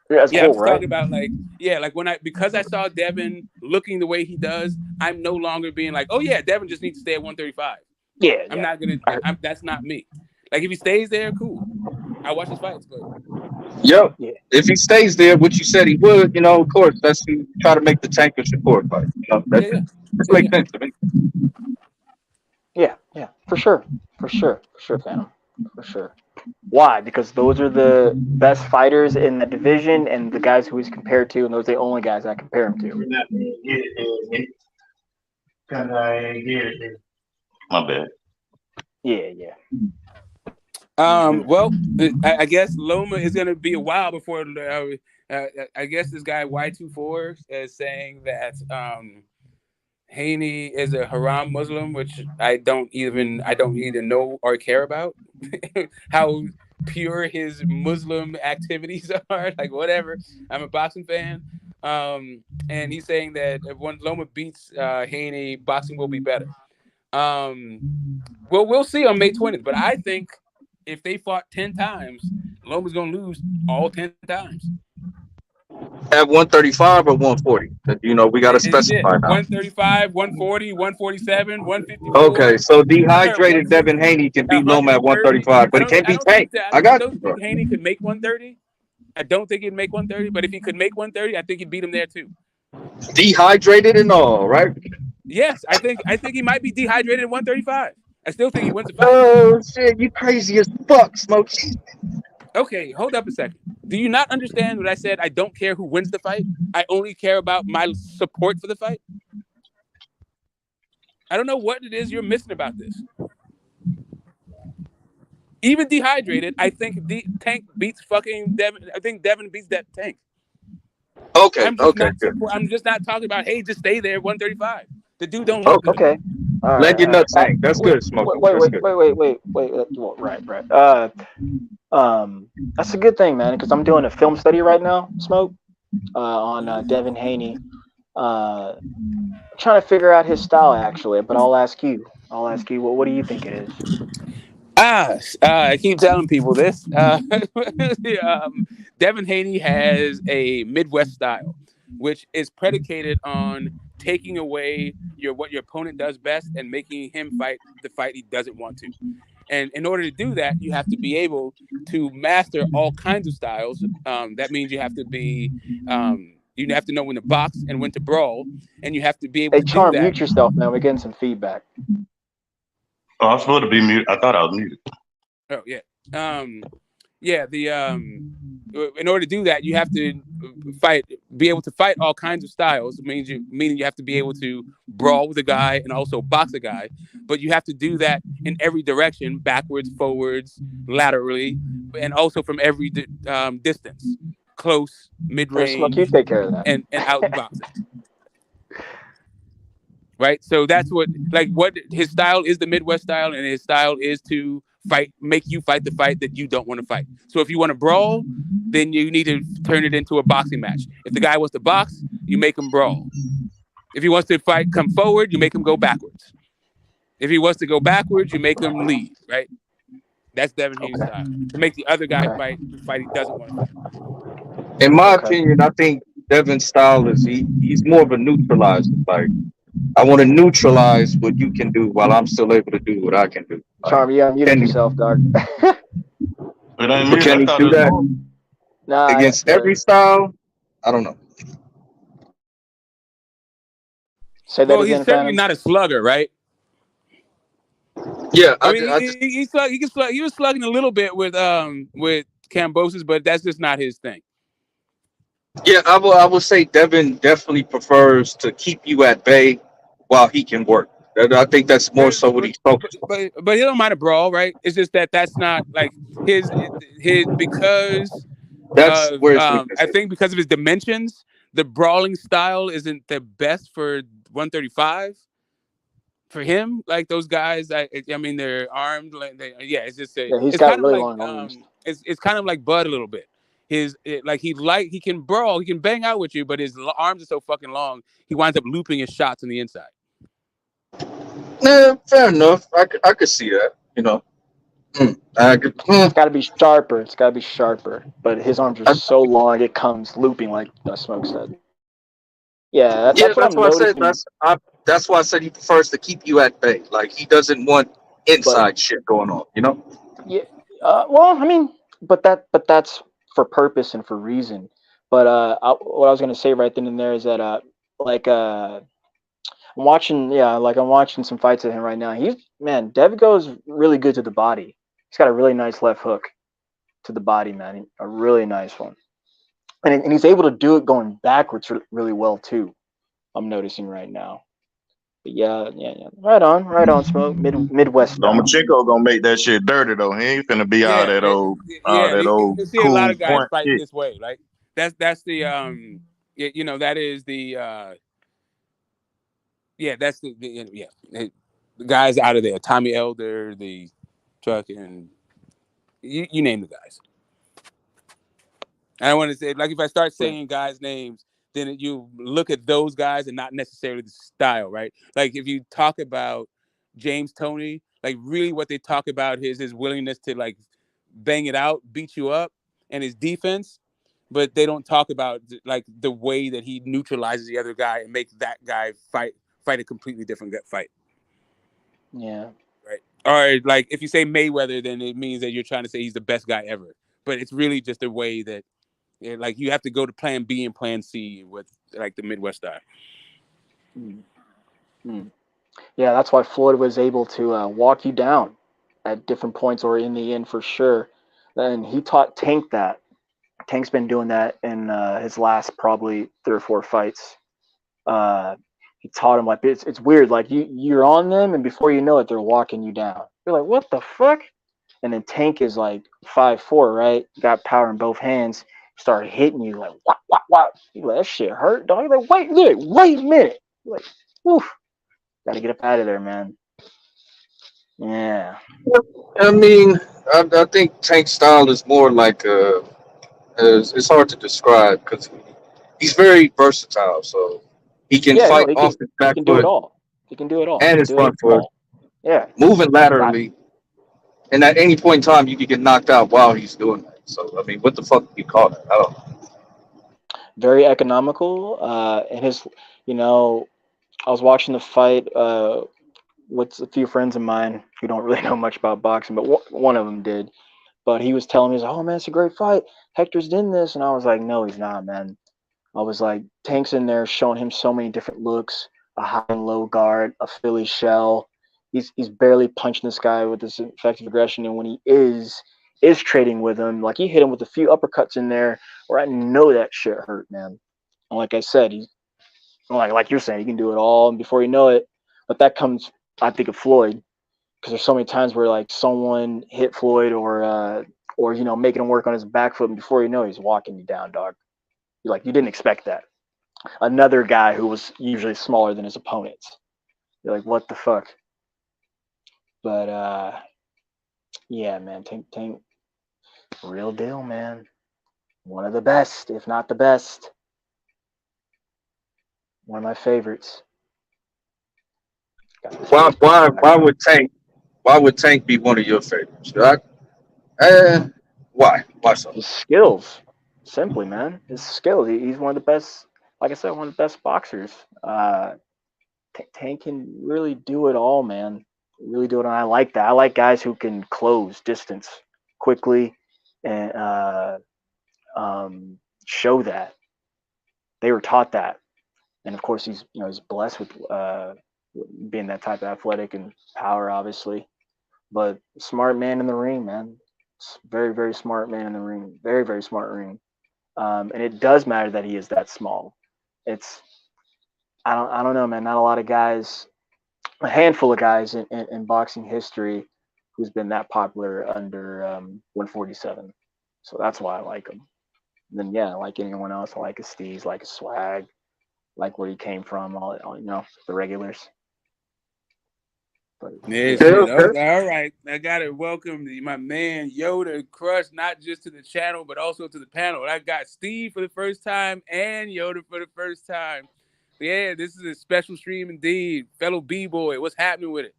As a whole, I'm just right? talking about like because I saw Devin looking the way he does, I'm no longer being like, oh yeah, Devin just needs to stay at 135. Yeah, I'm not gonna. That's not me. Like if he stays there, cool. I watch his fights, but yep. Yeah. If he stays there, what you said he would, you know, of course, that's he try to make the Tank and Shakur fight. You know, that makes sense to me. Yeah, for sure, fam, for sure. Why? Because those are the best fighters in the division and the guys who he's compared to, and those are the only guys I compare him to. My bad. Yeah. Well, I guess Loma is going to be a while before. I guess this guy Y24 is saying that Haney is a haram Muslim, which I don't either know or care about. How pure his Muslim activities are, like whatever. I'm a boxing fan, and he's saying that when Loma beats Haney, boxing will be better. Well, we'll see on May 20th, but I think if they fought 10 times, Loma's gonna lose all 10 times. At 135 or 140? You know, we gotta specify now. 135, 140, 147, 154. Okay, so dehydrated Devin Haney can beat Loma at 135, but he can't beat Tank. I don't think Haney could make 130. I don't think he'd make 130, but if he could make 130, I think he'd beat him there too. Dehydrated and all, right? Yes, I think he might be dehydrated at 135. I still think he wins the fight. Oh shit, you crazy as fuck, Smokey. Okay, hold up a second. Do you not understand what I said? I don't care who wins the fight. I only care about my support for the fight. I don't know what it is you're missing about this. Even dehydrated, I think Tank beats fucking Devin. I think Devin beats that Tank. Okay, I'm just not talking about, hey, just stay there, 135. The dude don't look good. Okay. Let your nuts hang. That's good, Smoke. Wait. Well, right. That's a good thing, man, because I'm doing a film study right now, Smoke, on Devin Haney. Trying to figure out his style, actually, but I'll ask you. What do you think it is? I keep telling people this. Devin Haney has a Midwest style, which is predicated on taking away what your opponent does best and making him fight the fight he doesn't want to. And in order to do that, you have to be able to master all kinds of styles. That means you have to be, you have to know when to box and when to brawl, and you have to be able to Charm, do that. mute yourself, man. We're getting some feedback. Oh, I'm supposed to be muted. I thought I was muted. Oh yeah. In order to do that, you have to be able to fight all kinds of styles. Meaning you have to be able to brawl with a guy and also box a guy, but you have to do that in every direction, backwards, forwards, laterally, and also from every distance, close, mid-range, Smoke, you take care of that. and out boxing. Right, so that's what his style is, the Midwest style, and his style is to make you fight the fight that you don't want to fight. So if you want to brawl, then you need to turn it into a boxing match. If the guy wants to box, you make him brawl. If he wants to come forward, you make him go backwards. If he wants to go backwards, you make him lead. Right, that's Devin Haney's style, to make the other guy fight the fight he doesn't want to fight. In my opinion, I think Devin's style is he's more of a neutralizer. Like, I want to neutralize what you can do while I'm still able to do what I can do. Charm, you unmuted yourself, dog. Can he do that against every style? I don't know. Say that again. He's certainly not a slugger, right? Yeah, he was slugging a little bit with Kambosos, but that's just not his thing. Yeah, I would say Devin definitely prefers to keep you at bay while he can work. I think that's more so what he's focused on. But he don't mind a brawl, right? It's just that's not like his because that's where I think because of his dimensions, the brawling style isn't the best for 135. For him, like those guys, I mean, they're armed. It's just he's got really long arms. It's kind of like Bud a little bit. He can brawl, he can bang out with you, but his arms are so fucking long, he winds up looping his shots on the inside. Yeah, fair enough. I could see that. You know, it's got to be sharper. But his arms are so long, it comes looping, like Smoke said. Yeah, that's what I'm noticing. That's why I said he prefers to keep you at bay. Like, he doesn't want inside shit going on. You know? Yeah. Well, I mean, but that's for purpose and for reason. But what I was gonna say right then and there is that I'm watching some fights of him right now. Dev goes really good to the body. He's got a really nice left hook to the body, man. A really nice one. And he's able to do it going backwards really well too. I'm noticing right now. But yeah. Right on, Smoke. Midwest. Lomachenko gonna make that shit dirty though. He ain't finna be all that old. You see a lot of guys fighting this way, right? That's the that is the that's the guys out of there. Tommy Elder, the fucking you name the guys. I want to say, like, if I start saying guys' names, then you look at those guys and not necessarily the style, right? Like, if you talk about James Toney, like, really what they talk about is his willingness to, like, bang it out, beat you up, and his defense, but they don't talk about, like, the way that he neutralizes the other guy and makes that guy fight a completely different fight. Yeah. Right. Or, like, if you say Mayweather, then it means that you're trying to say he's the best guy ever. But it's really just a way that, like, you have to go to plan B and plan C with, like, the Midwest style. Yeah, that's why Floyd was able to walk you down at different points or in the end for sure. And he taught Tank that. Tank's been doing that in his last probably 3 or 4 fights. He taught him, like, it's weird. Like, you're on them, and before you know it, they're walking you down. You're like, what the fuck? And then Tank is like 5'4", right? Got power in both hands. Start hitting you like what? You're like, that shit hurt, dog. You're like, wait a minute. You're like, oof. Got to get up out of there, man. Yeah. I mean, I think Tank's style is more like it's hard to describe because he's very versatile. So he can Yeah, no, fight off his back he can do it foot all. He can do it all. and He can his do it front foot, all. Yeah. moving laterally, and at any point in time you can get knocked out while he's doing that. So I mean, what the fuck do you call that? I don't know. Very economical. And his, you know, I was watching the fight with a few friends of mine who don't really know much about boxing, but one of them did. But he was telling me, he's like, "Oh man, it's a great fight. Hector's in this," and I was like, "No, he's not, man." I was like, Tank's in there showing him so many different looks, a high and low guard, a Philly shell. He's barely punching this guy with this effective aggression, and when he is trading with him, like he hit him with a few uppercuts in there where I know that shit hurt, man. And like I said, he's like you're saying, he can do it all, and before you know it, but that comes, I think, of Floyd, because there's so many times where like someone hit Floyd or you know, making him work on his back foot, and before you know, he's walking you down, dog. You're like, you didn't expect that. Another guy who was usually smaller than his opponents. You're like, what the fuck? But yeah, man, Tank, real deal, man. One of the best, if not the best. One of my favorites. Why would Tank be one of your favorites? Why? Why so? His skills, simply, man. His skills. He's one of the best. Like I said, one of the best boxers. Tank can really do it all, man. Really do it. And I like that. I like guys who can close distance quickly and show that. They were taught that, and of course he's blessed with being that type of athletic and power, obviously. But smart man in the ring, man. Very, very smart man in the ring. Very, very smart ring. And it does matter that he is that small. It's I don't know, man. Not a lot of guys, a handful of guys in boxing history who's been that popular under 147. So that's why I like him. And then yeah, I like anyone else. I like his steez, like his swag, like where he came from, all the regulars. But, yeah. All right. I gotta welcome my man Yoda Crush, not just to the channel, but also to the panel. I got Steve for the first time and Yoda for the first time. Yeah, this is a special stream indeed. Fellow B-boy, what's happening with it?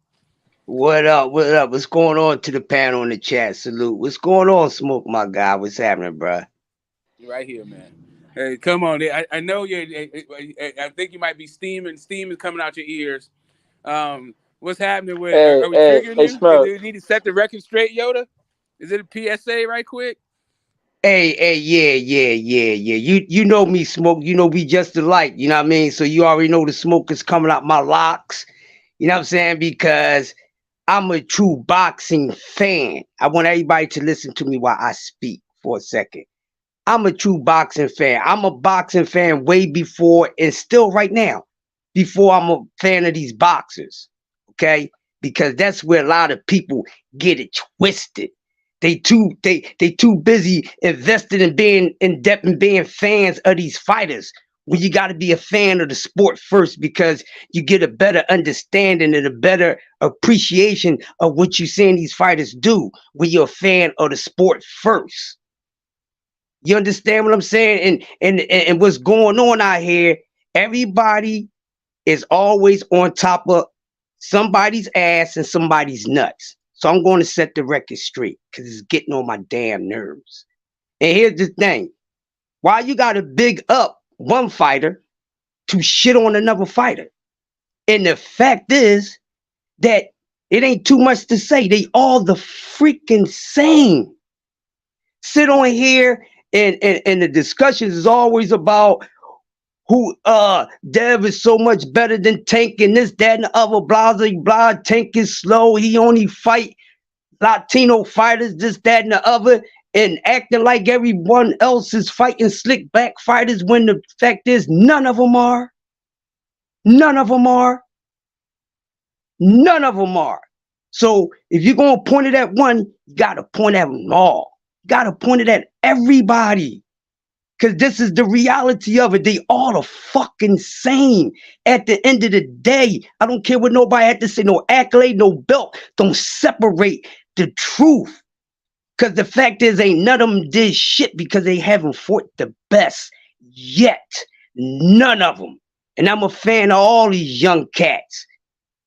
What up? What up? What's going on to the panel in the chat? Salute. What's going on, Smoke, my guy? What's happening, bro? Right here, man. Hey, come on. I know you. I think you might be steaming. Steam is coming out your ears. What's happening with it? Are we triggering you? Do you need to set the record straight, Yoda? Is it a PSA right quick? Hey, yeah. You know me, Smoke. You know we just alike. You know what I mean? So you already know the smoke is coming out my locks. You know what I'm saying? Because I'm a true boxing fan. I want everybody to listen to me while I speak for a second. I'm a true boxing fan. I'm a boxing fan way before and still right now, before I'm a fan of these boxers. Okay? Because that's where a lot of people get it twisted. They too busy invested in being in depth and being fans of these fighters. When you got to be a fan of the sport first, because you get a better understanding and a better appreciation of what you're seeing these fighters do when you're a fan of the sport first. You understand what I'm saying? And what's going on out here, everybody is always on top of somebody's ass and somebody's nuts. So I'm going to set the record straight because it's getting on my damn nerves. And here's the thing. Why you got to big up one fighter to shit on another fighter? And the fact is that it ain't too much to say. They all the freaking same. Sit on here and the discussions is always about who Dev is so much better than Tank and this, that, and the other, blah, blah, blah. Tank is slow. He only fight Latino fighters, this, that, and the other, and acting like everyone else is fighting slick back fighters when the fact is none of them are. None of them are. None of them are. So if you're going to point it at one, you got to point at them all. You got to point it at everybody. Because this is the reality of it. They all are fucking same. At the end of the day, I don't care what nobody had to say, no accolade, no belt. Don't separate the truth. Because the fact is, ain't none of them did shit because they haven't fought the best yet. None of them. And I'm a fan of all these young cats.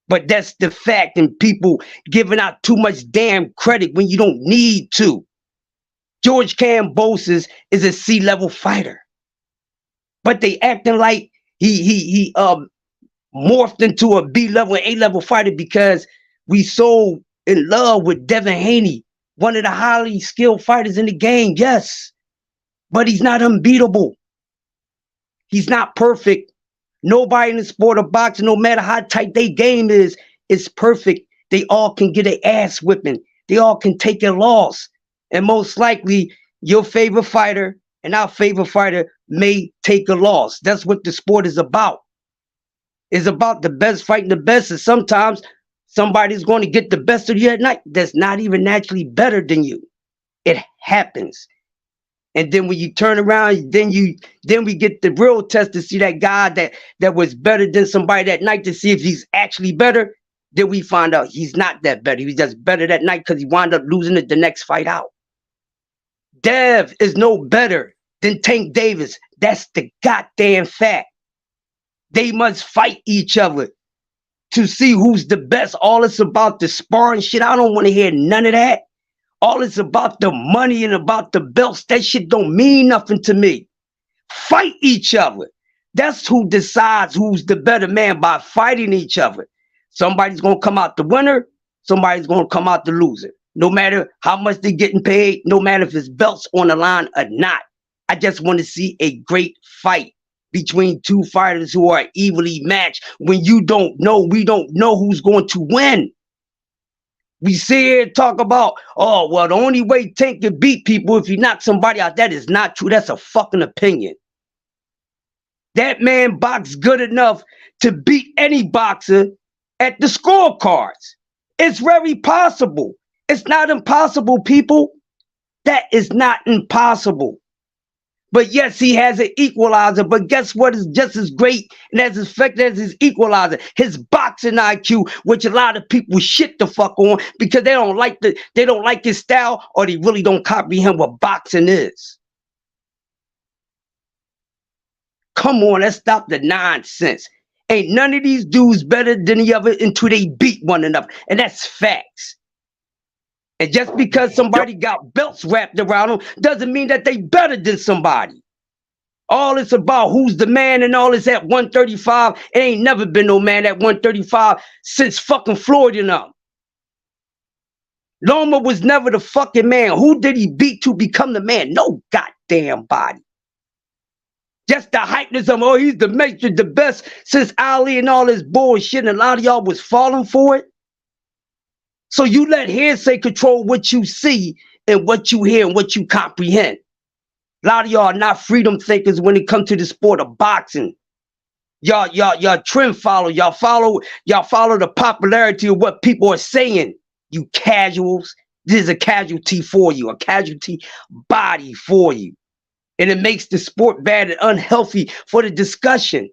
But that's the fact, and people giving out too much damn credit when you don't need to. George Kambosos is a C-level fighter. But they acting like he morphed into a B-level, A-level fighter because we so in love with Devin Haney, one of the highly skilled fighters in the game, yes. But he's not unbeatable. He's not perfect. Nobody in the sport of boxing, no matter how tight their game is perfect. They all can get an ass whipping. They all can take a loss. And most likely, your favorite fighter and our favorite fighter may take a loss. That's what the sport is about. It's about the best fighting the best. And sometimes somebody's going to get the best of you at night that's not even naturally better than you. It happens. And then when you turn around, then we get the real test to see that guy that was better than somebody that night to see if he's actually better. Then we find out he's not that better. He was just better that night because he wound up losing it the next fight out. Dev is no better than Tank Davis. That's the goddamn fact. They must fight each other to see who's the best. All it's about the sparring shit. I don't want to hear none of that. All it's about the money and about the belts. That shit don't mean nothing to me. Fight each other. That's who decides who's the better man, by fighting each other. Somebody's going to come out the winner. Somebody's going to come out the loser. No matter how much they're getting paid, no matter if it's belts on the line or not. I just want to see a great fight between two fighters who are evenly matched. When we don't know who's going to win. We sit here and talk about, oh, well, the only way Tank can beat people if he knocks somebody out. That is not true. That's a fucking opinion. That man boxed good enough to beat any boxer at the scorecards. It's very possible. It's not impossible, people. That is not impossible. But yes, he has an equalizer. But guess what is just as great and as effective as his equalizer? His boxing IQ, which a lot of people shit the fuck on because they don't like his style, or they really don't comprehend what boxing is. Come on, let's stop the nonsense. Ain't none of these dudes better than the other until they beat one another. And that's facts. And just because somebody got belts wrapped around them doesn't mean that they better than somebody. All it's about who's the man and all is at 135. It ain't never been no man at 135 since fucking Floyd and them. Loma was never the fucking man. Who did he beat to become the man? No goddamn body. Just the hypeness of, oh, he's the matrix, the best since Ali and all this bullshit, and a lot of y'all was falling for it. So you let hearsay control what you see and what you hear and what you comprehend. A lot of y'all are not freedom thinkers when it comes to the sport of boxing. Y'all trend follow. Y'all follow the popularity of what people are saying. You casuals. This is a casualty for you, a casualty body for you. And it makes the sport bad and unhealthy for the discussion.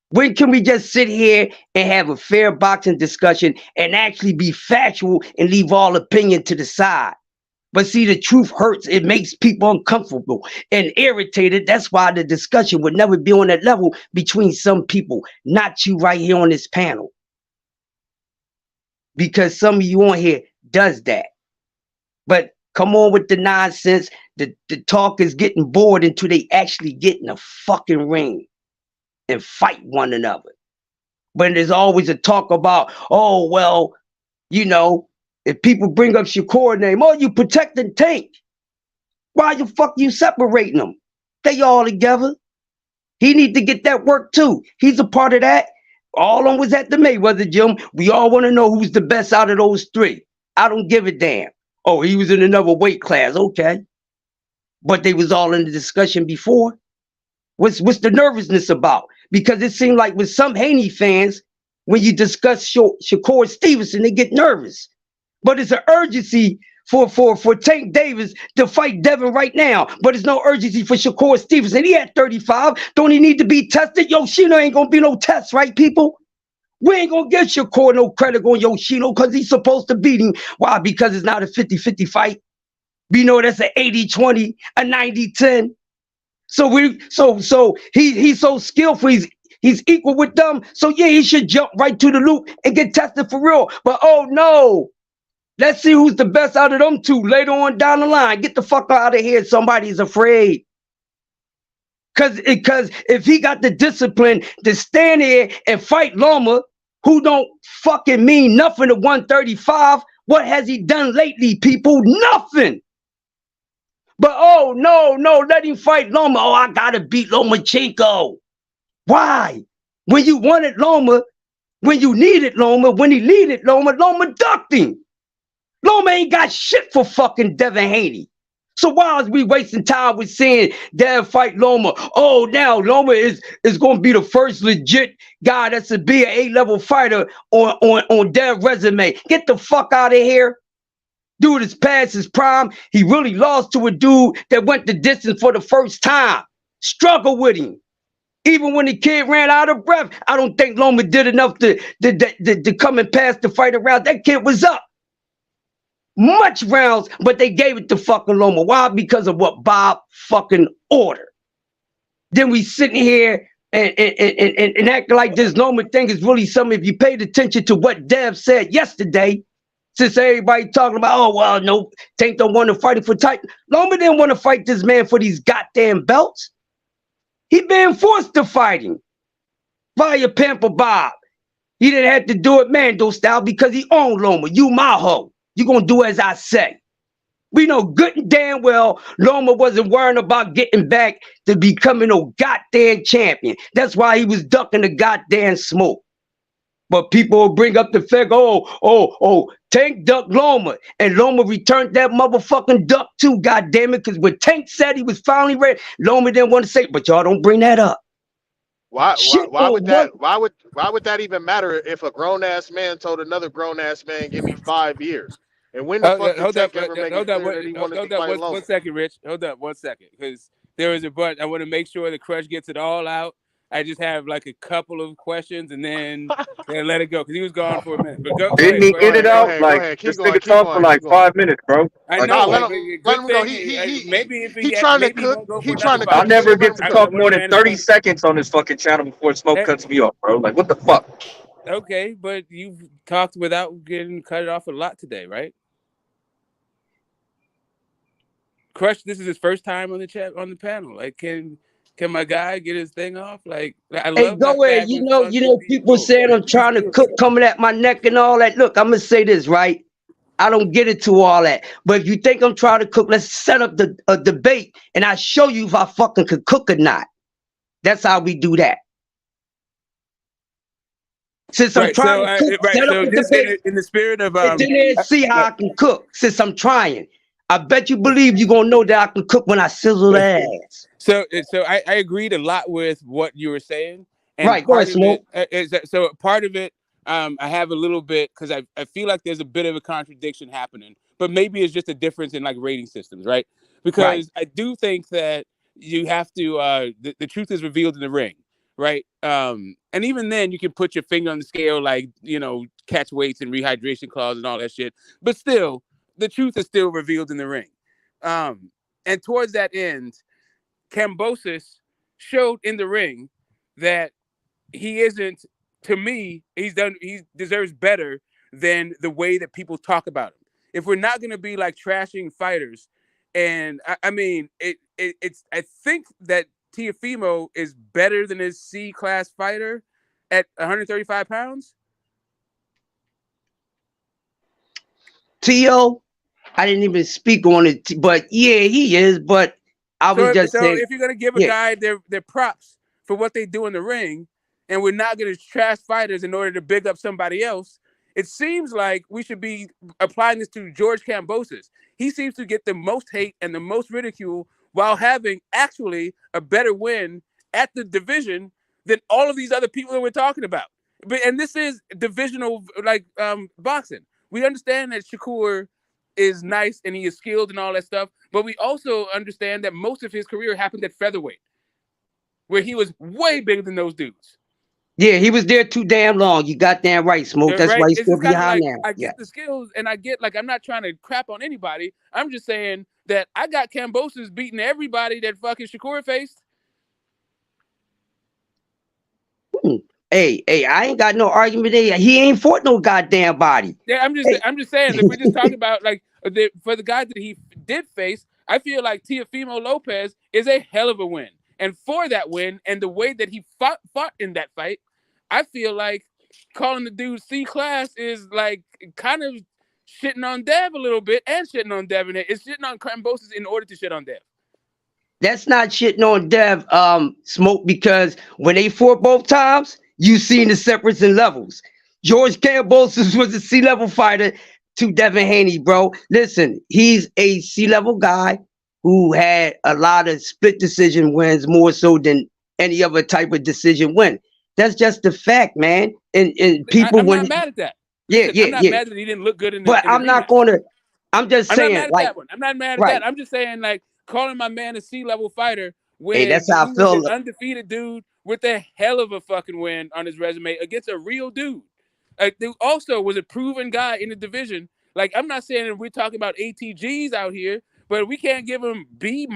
When can we just sit here and have a fair boxing discussion and actually be factual and leave all opinion to the side? But see, the truth hurts. It makes people uncomfortable and irritated. That's why the discussion would never be on that level between some people, not you right here on this panel. Because some of you on here does that. But come on with the nonsense. The talk is getting bored until they actually get in a fucking ring and fight one another. But there's always a talk about, oh, well, you know, if people bring up Shakur's name, oh, you protecting Tank. Why the fuck you separating them? They all together. He need to get that work too. He's a part of that. All of them was at the Mayweather gym. We all want to know who's the best out of those three. I don't give a damn. Oh, he was in another weight class. Okay. But they was all in the discussion before. What's the nervousness about? Because it seemed like with some Haney fans, when you discuss Shakur Stevenson, they get nervous. But it's an urgency for Tank Davis to fight Devin right now, but there's no urgency for Shakur Stevenson. He at 35. Don't he need to be tested? Yoshino ain't gonna be no test, right, people? We ain't gonna give Shakur no credit on Yoshino because he's supposed to beat him. Why? Because it's not a 50-50 fight. We know that's an 80-20, a 90-10. So he's so skillful. He's equal with them. So yeah, he should jump right to the loop and get tested for real. But oh no, let's see who's the best out of them two later on down the line. Get the fuck out of here. Somebody's afraid. Cause if he got the discipline to stand here and fight Loma, who don't fucking mean nothing to 135, what has he done lately, people? Nothing. But oh no, let him fight Loma. Oh, I gotta beat Lomachenko. Why? When you wanted Loma, when you needed Loma, when he needed Loma, Loma ducked him. Loma ain't got shit for fucking Devin Haney. So why is we wasting time with saying Dev fight Loma? Oh, now Loma is going to be the first legit guy that's to be an A-level fighter on Dev resume. Get the fuck out of here. Dude is past his prime. He really lost to a dude that went the distance for the first time. Struggle with him. Even when the kid ran out of breath, I don't think Loma did enough to come and pass the fight around. That kid was up. Much rounds, but they gave it to fucking Loma. Why? Because of what Bob fucking ordered. Then we sitting here and acting like this Loma thing is really something. If you paid attention to what Dev said yesterday, since everybody talking about, oh, well, no, Tank don't want to fight him for title. Loma didn't want to fight this man for these goddamn belts. He been forced to fight him via Pamper Bob. He didn't have to do it Mando style because he owned Loma. You my hoe. You gonna do as I say. We know good and damn well Loma wasn't worrying about getting back to becoming no goddamn champion. That's why he was ducking the goddamn smoke. But people will bring up the fact, oh, Tank ducked Loma, and Loma returned that motherfucking duck too, goddamn it, because when Tank said he was finally ready, Loma didn't want to say, but y'all don't bring that up. Why would that even matter if a grown ass man told another grown ass man, give me 5 years? And when the fuck did Tank ever make it clear that he wanted to fight Loma? 1 second, Rich. Hold up 1 second, because there is a but. I want to make sure the Crush gets it all out. I just have like a couple of questions and then let it go because he was gone for a minute. But didn't he get it out? Like this nigga talked for like 5 minutes, bro. I know. Let him go. He trying to cook. He trying to cook. I never get to talk more than 30 seconds on this fucking channel before Smoke cuts me off, bro. Like what the fuck? Okay, but you've talked without getting cut off a lot today, right? Crush, this is his first time on the panel. Like, can my guy get his thing off? Like, I love. Hey, go ahead. You know, people saying I'm trying to cook, coming at my neck and all that. Look, I'm gonna say this, right? I don't get into all that. But if you think I'm trying to cook, let's set up a debate, and I show you if I fucking could cook or not. That's how we do that. Since I'm trying to cook, set up a debate in the spirit of and then see how I can cook. Since I'm trying, I bet you believe you're gonna know that I can cook when I sizzle the ass. So I agreed a lot with what you were saying. And right, go ahead, Smoke. So part of it, I have a little bit because I feel like there's a bit of a contradiction happening, but maybe it's just a difference in like rating systems, right? Because I do think that you have to the truth is revealed in the ring, right? And even then you can put your finger on the scale, like, you know, catch weights and rehydration clause and all that shit, but still the truth is still revealed in the ring. And towards that end, Kambosos showed in the ring that he isn't, to me, he deserves better than the way that people talk about him. If we're not going to be like trashing fighters, and I mean, it's I think that Teofimo is better than his C-class fighter at 135 pounds. Teo, I didn't even speak on it, but yeah, he is. But I was just saying, if you're gonna give a guy their props for what they do in the ring, and we're not gonna trash fighters in order to big up somebody else, it seems like we should be applying this to George Kambosos. He seems to get the most hate and the most ridicule while having actually a better win at the division than all of these other people that we're talking about. And this is divisional, like boxing. We understand that Shakur is nice and he is skilled and all that stuff, but we also understand that most of his career happened at featherweight, where he was way bigger than those dudes. Yeah, he was there too damn long. You got damn right, Smoke. That's Right? why he's It's still just kind of behind like, now. I get the skills and I get, like, I'm not trying to crap on anybody. I'm just saying that I got Kambosos beating everybody that fucking Shakur faced. Hey, I ain't got no argument there. He ain't fought no goddamn body. Yeah, I'm just saying, if we're just talking about, like, for the guy that he did face, I feel like Teofimo Lopez is a hell of a win. And for that win and the way that he fought in that fight, I feel like calling the dude C class is like kind of shitting on Dev a little bit and shitting on Devin. It's shitting on Kambosos in order to shit on Dev. That's not shitting on Dev, Smoke, because when they fought both times, you seen the separates and levels. George Kambosos was a C-level fighter to Devin Haney, bro. Listen, he's a C-level guy who had a lot of split decision wins, more so than any other type of decision win. That's just the fact, man. And people, I'm not mad at that. Listen, I'm not mad that he didn't look good in the But I'm not going to. I'm just saying, not mad at like, that one. I'm not mad at that. I'm just saying, like, calling my man a C-level fighter when that's how I he feel. was an undefeated dude with a hell of a fucking win on his resume against a real dude. There also was a proven guy in the division. Like, I'm not saying that we're talking about ATGs out here, but we can't give him B-.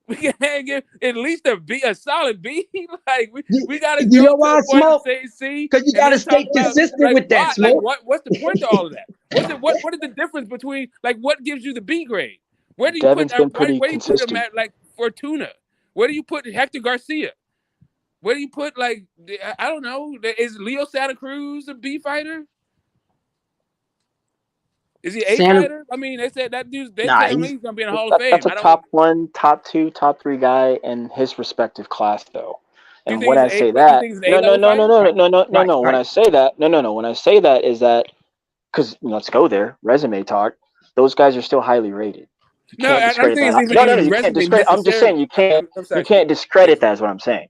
We can't give at least a B, a solid B. Like, we gotta You go know why, to the point Smoke? of saying C, Because you gotta stay consistent like, with that, why? Smoke. Like, what's the point to all of that? What is the difference between, like, what gives you the B grade? Where do you Devin's put been where pretty do you put him consistent. at, like, Fortuna? Where do you put Hector Garcia? Where do you put, like, I don't know, is Leo Santa Cruz a B fighter? Is he a fighter? I mean, they said that dude. They tell me he's gonna be in the Hall of Fame. That's a top 1, top 2, top 3 guy in his respective class, though. And when I say that, no. When I say that, When I say that is that because let's go there. Resume talk. Those guys are still highly rated. You can't discredit that. You can't discredit. I'm just saying you can't discredit that. Is what I'm saying.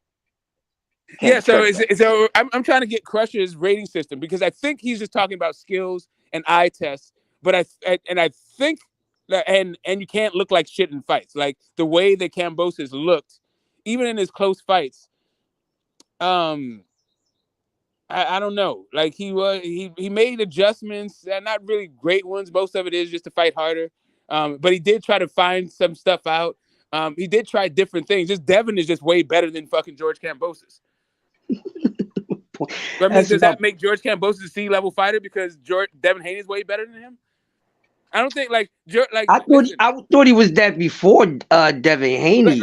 Yeah, so I'm trying to get Crusher's rating system because I think he's just talking about skills and eye tests, but I think that, and you can't look like shit in fights. Like the way that Kambosos looked, even in his close fights, I don't know. Like he made adjustments, not really great ones. Most of it is just to fight harder, but he did try to find some stuff out. He did try different things. Just Devin is just way better than fucking George Kambosos. I mean, does that make George Kambosos a C-level fighter because Devin Haney is way better than him? I don't think I thought he was that before Devin Haney.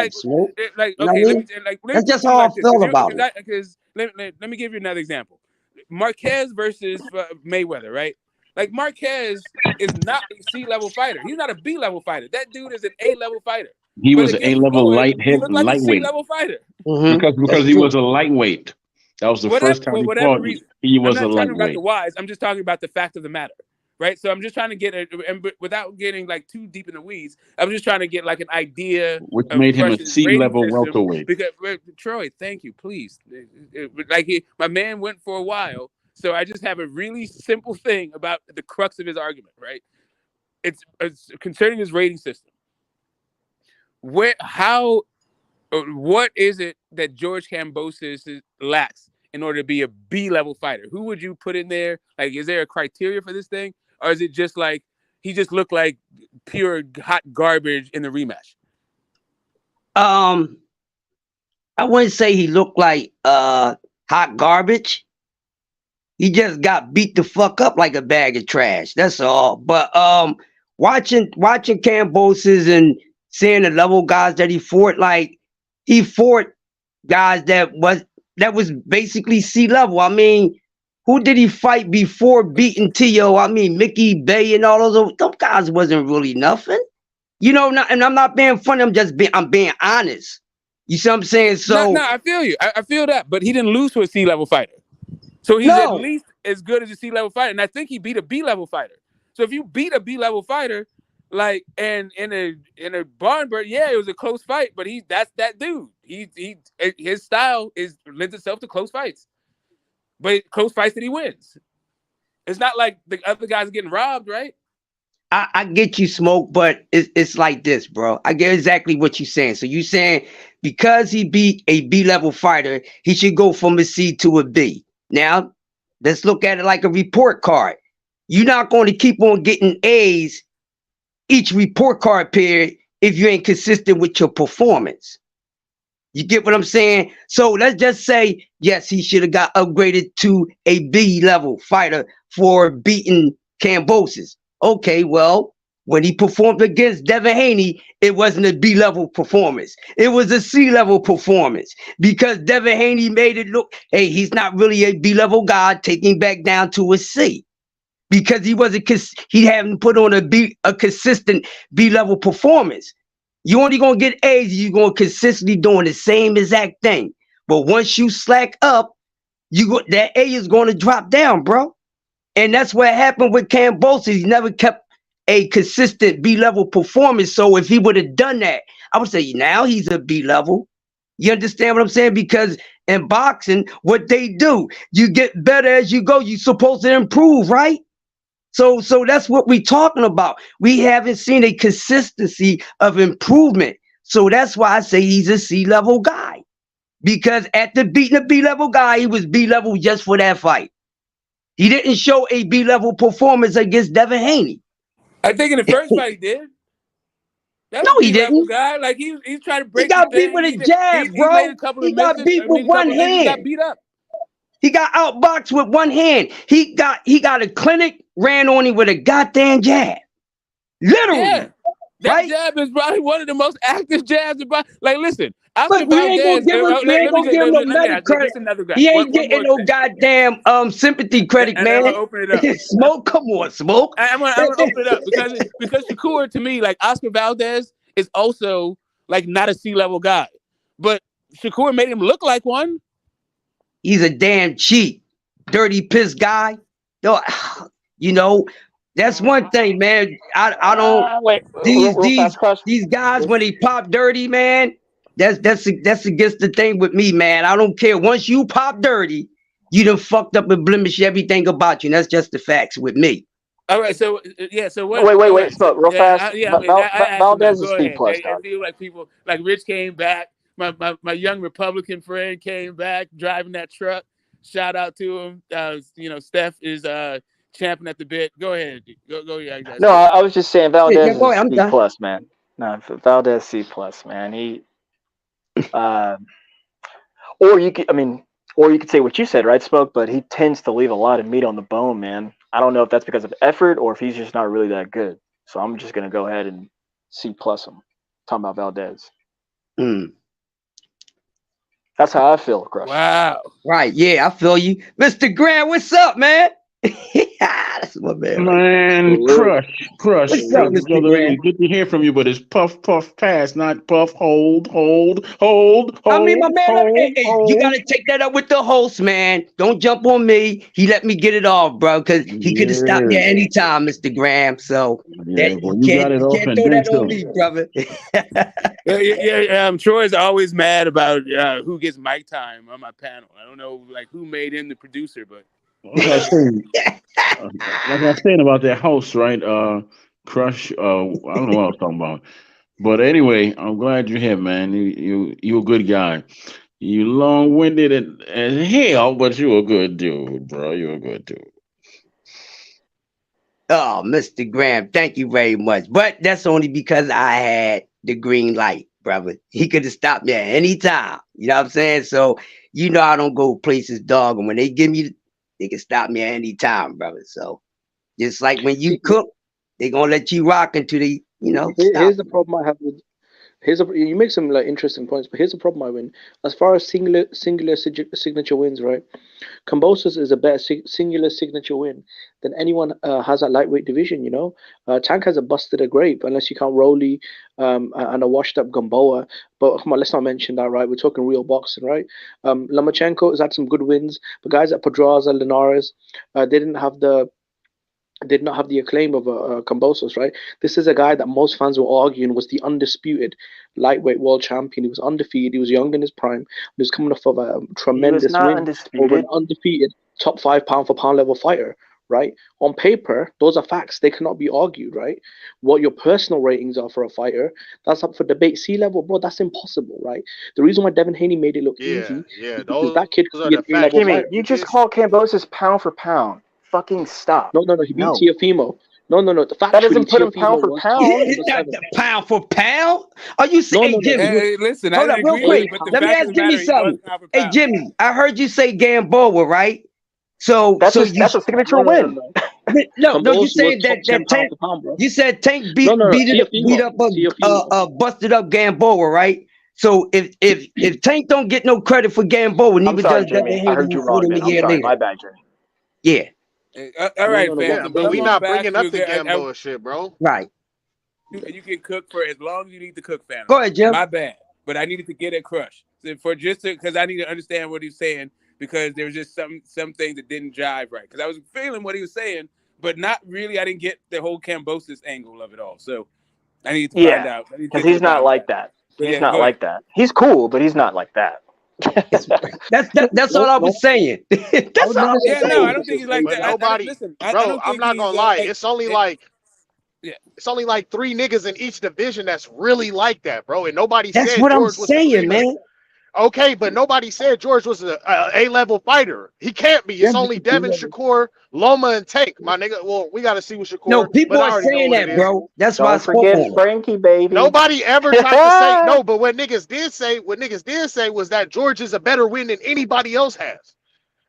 Smoke. That's just how I felt about it. Because let me give you another example. Marquez versus Mayweather, right? Like Marquez is not a C-level fighter. He's not a B-level fighter. That dude is an A-level fighter. He was an A-level lightweight. A C-level fighter. Because he was a lightweight. That was the first time he fought. He was a lightweight. I'm not talking about the whys. I'm just talking about the fact of the matter, right? So I'm just trying to get and without getting like too deep in the weeds. I'm just trying to get like an idea, which made him a C-level welterweight. Because Troy, thank you, please. My man went for a while, so I just have a really simple thing about the crux of his argument, right? It's concerning his rating system. What is it that George Kambosos lacks in order to be a B-level fighter? Who would you put in there? Like, is there a criteria for this thing? Or is it just like he just looked like pure hot garbage in the rematch? I wouldn't say he looked like hot garbage. He just got beat the fuck up like a bag of trash. That's all. But watching Kambosos and seeing the level guys that he fought, like he fought guys that was basically C-level. I mean, who did he fight before beating Tio? I mean, Mickey Bay and all those guys wasn't really nothing. You know, and I'm not being funny. I'm being honest. You see what I'm saying? So no, I feel you. I feel that, but he didn't lose to a C-level fighter. So he's at least as good as a C-level fighter. And I think he beat a B-level fighter. So if you beat a B-level fighter, like, and in a barn burn, yeah, it was a close fight, but that's that dude. His style lends itself to close fights, but close fights that he wins. It's not like the other guys are getting robbed, right? I get you, Smoke, but it's like this, bro. I get exactly what you're saying. So you saying because he beat a B-level fighter, he should go from a C to a B. Now, let's look at it like a report card. You're not going to keep on getting A's each report card period if you ain't consistent with your performance. You get what I'm saying? So let's just say, yes, he should have got upgraded to a B-level fighter for beating Kambosos. Okay, well, when he performed against Devin Haney, it wasn't a B-level performance. It was a C-level performance because Devin Haney made it look, hey, he's not really a B-level guy, taking back down to a C because he hadn't put on a consistent B-level performance. You only gonna get A's, you're gonna consistently doing the same exact thing. But once you slack up, that A is gonna drop down, bro. And that's what happened with Kambosos. He never kept a consistent B-level performance. So if he would have done that, I would say now he's a B-level. You understand what I'm saying? Because in boxing, what they do, you get better as you go. You're supposed to improve, right? So that's what we're talking about. We haven't seen a consistency of improvement. So that's why I say he's a C-level guy. Because after beating a B-level guy, he was B-level just for that fight. He didn't show a B-level performance against Devin Haney. I think in the first fight he did. That No, was he didn't. Guy. Like he's trying to break. He got beat with a jab, bro. He made a couple of misses. Got beat with one hand. He got beat up. He got outboxed with one hand. He got a clinic, ran on him with a goddamn jab. Literally. Yeah. That jab is probably one of the most active jabs. Like, listen, Oscar Valdez. We ain't gonna give him no meta credit. He ain't getting no goddamn sympathy credit, man. I'm gonna open it up. Smoke, come on, Smoke. I'm gonna open it up because Shakur, to me, like Oscar Valdez is also like not a C-level guy, but Shakur made him look like one. He's a damn cheat, dirty piss guy. You know, that's one thing, man. I don't these guys when they pop dirty, man. That's against the thing with me, man. I don't care. Once you pop dirty, you done fucked up and blemish everything about you. And that's just the facts with me. All right, so yeah, so what? Wait, Smoke, real fast. Valdez is C+. Like people, like Rich came back. My young Republican friend came back driving that truck. Shout out to him. Steph is champing at the bit. Go ahead. Go. Yeah. No, I was just saying Valdez is C+, man. No, Valdez C+, man. He, or you could say what you said, right, Smoke? But he tends to leave a lot of meat on the bone, man. I don't know if that's because of effort or if he's just not really that good. So I'm just gonna go ahead and C+ him. Talking about Valdez. That's how I feel, Crush. Wow. Right, yeah, I feel you. Mr. Grant, what's up, man? That's my man. Man, Crush. What's up, Mr. Grant? Good to hear from you, but it's puff, pass, not puff, hold. I mean, my man, hey, you got to take that up with the host, man. Don't jump on me. He let me get it off, bro, because he could have stopped there anytime, Mr. Graham. So you can't throw that on me, brother. Troy's always mad about who gets mic time on my panel. I don't know, like, who made him the producer, but. Like I was saying about that house, right? Crush. I don't know what I was talking about, but anyway, I'm glad you're here, man. You a good guy. You long-winded as hell, but you a good dude, bro. You a good dude. Oh, Mr. Graham, thank you very much. But that's only because I had the green light, brother. He could have stopped me at any time. You know what I'm saying? So I don't go places, dog, and when they give me. They can stop me at any time, brother. So just like when you cook, they're gonna let you rock until they, Here's the problem I have with you make some like interesting points, but here's the problem I win. As far as singular signature wins, right? Kambosos is a better singular signature win than anyone has at lightweight division. Tank has busted a grape unless you count Rolly and a washed up Gamboa. But come on, let's not mention that, right? We're talking real boxing, right? Lomachenko has had some good wins, but guys like Pedraza, Linares, they did not have the acclaim of Kambosos, right? This is a guy that most fans were arguing was the undisputed lightweight world champion. He was undefeated. He was young in his prime. He was coming off of a tremendous win over an undefeated top 5 pound for pound level fighter, right? On paper, those are facts. They cannot be argued, right? What your personal ratings are for a fighter, that's up for debate. C-level, bro, that's impossible, right? The reason why Devin Haney made it look easy is because that kid could be an A-level Jimmy, fighter. you just call Kambosos pound for pound. Fucking stop. No, he beat Teofimo. No. The fact that doesn't put him pound for pound. Pound for pound? Are you saying, hey, Jimmy? Hey, listen, hold I up, real agree quick. with it, but the Let me fact ask of the Jimmy matter, he was something. pound for Hey, pound. Jimmy, I heard you say Gamboa, right? So that's a signature win. No, you said that Tank. You said Tank beat up a busted up Gamboa, right? So if Tank don't get no credit for Gamboa, neither does Devin Haney. I heard you wrong. Then. I'm sorry, my bad, Jimmy. Yeah. All right, fam. Yeah, but we come not on back bringing up to the Gamboa shit, bro. Right. You can cook for as long as you need to cook, fam. Go ahead, Jim. My bad, but I needed to get it crushed because I need to understand what he's saying, because there was just some things that didn't jive right. Because I was feeling what he was saying, but not really. I didn't get the whole Kambosos angle of it all. So I need to find out. Because he's not like that. He's not like that. He's cool, but he's not like that. That's all I was saying. That's all I was saying. No, I don't think he's like but that. Nobody, listen, bro. I'm not gonna lie. It's only like 3 niggas in each division that's really like that, bro. And nobody That's said what George I'm was saying, man. Okay, but nobody said George was a A-level fighter. He can't be. It's only Devin, Shakur, Loma, and Tank, my nigga. Well, we got to see what Shakur. No, people but I are already saying know what that, it bro. That's Don't why I spoke forget on it. Frankie, baby. Nobody ever tried to say no, but what niggas did say was that George is a better win than anybody else has.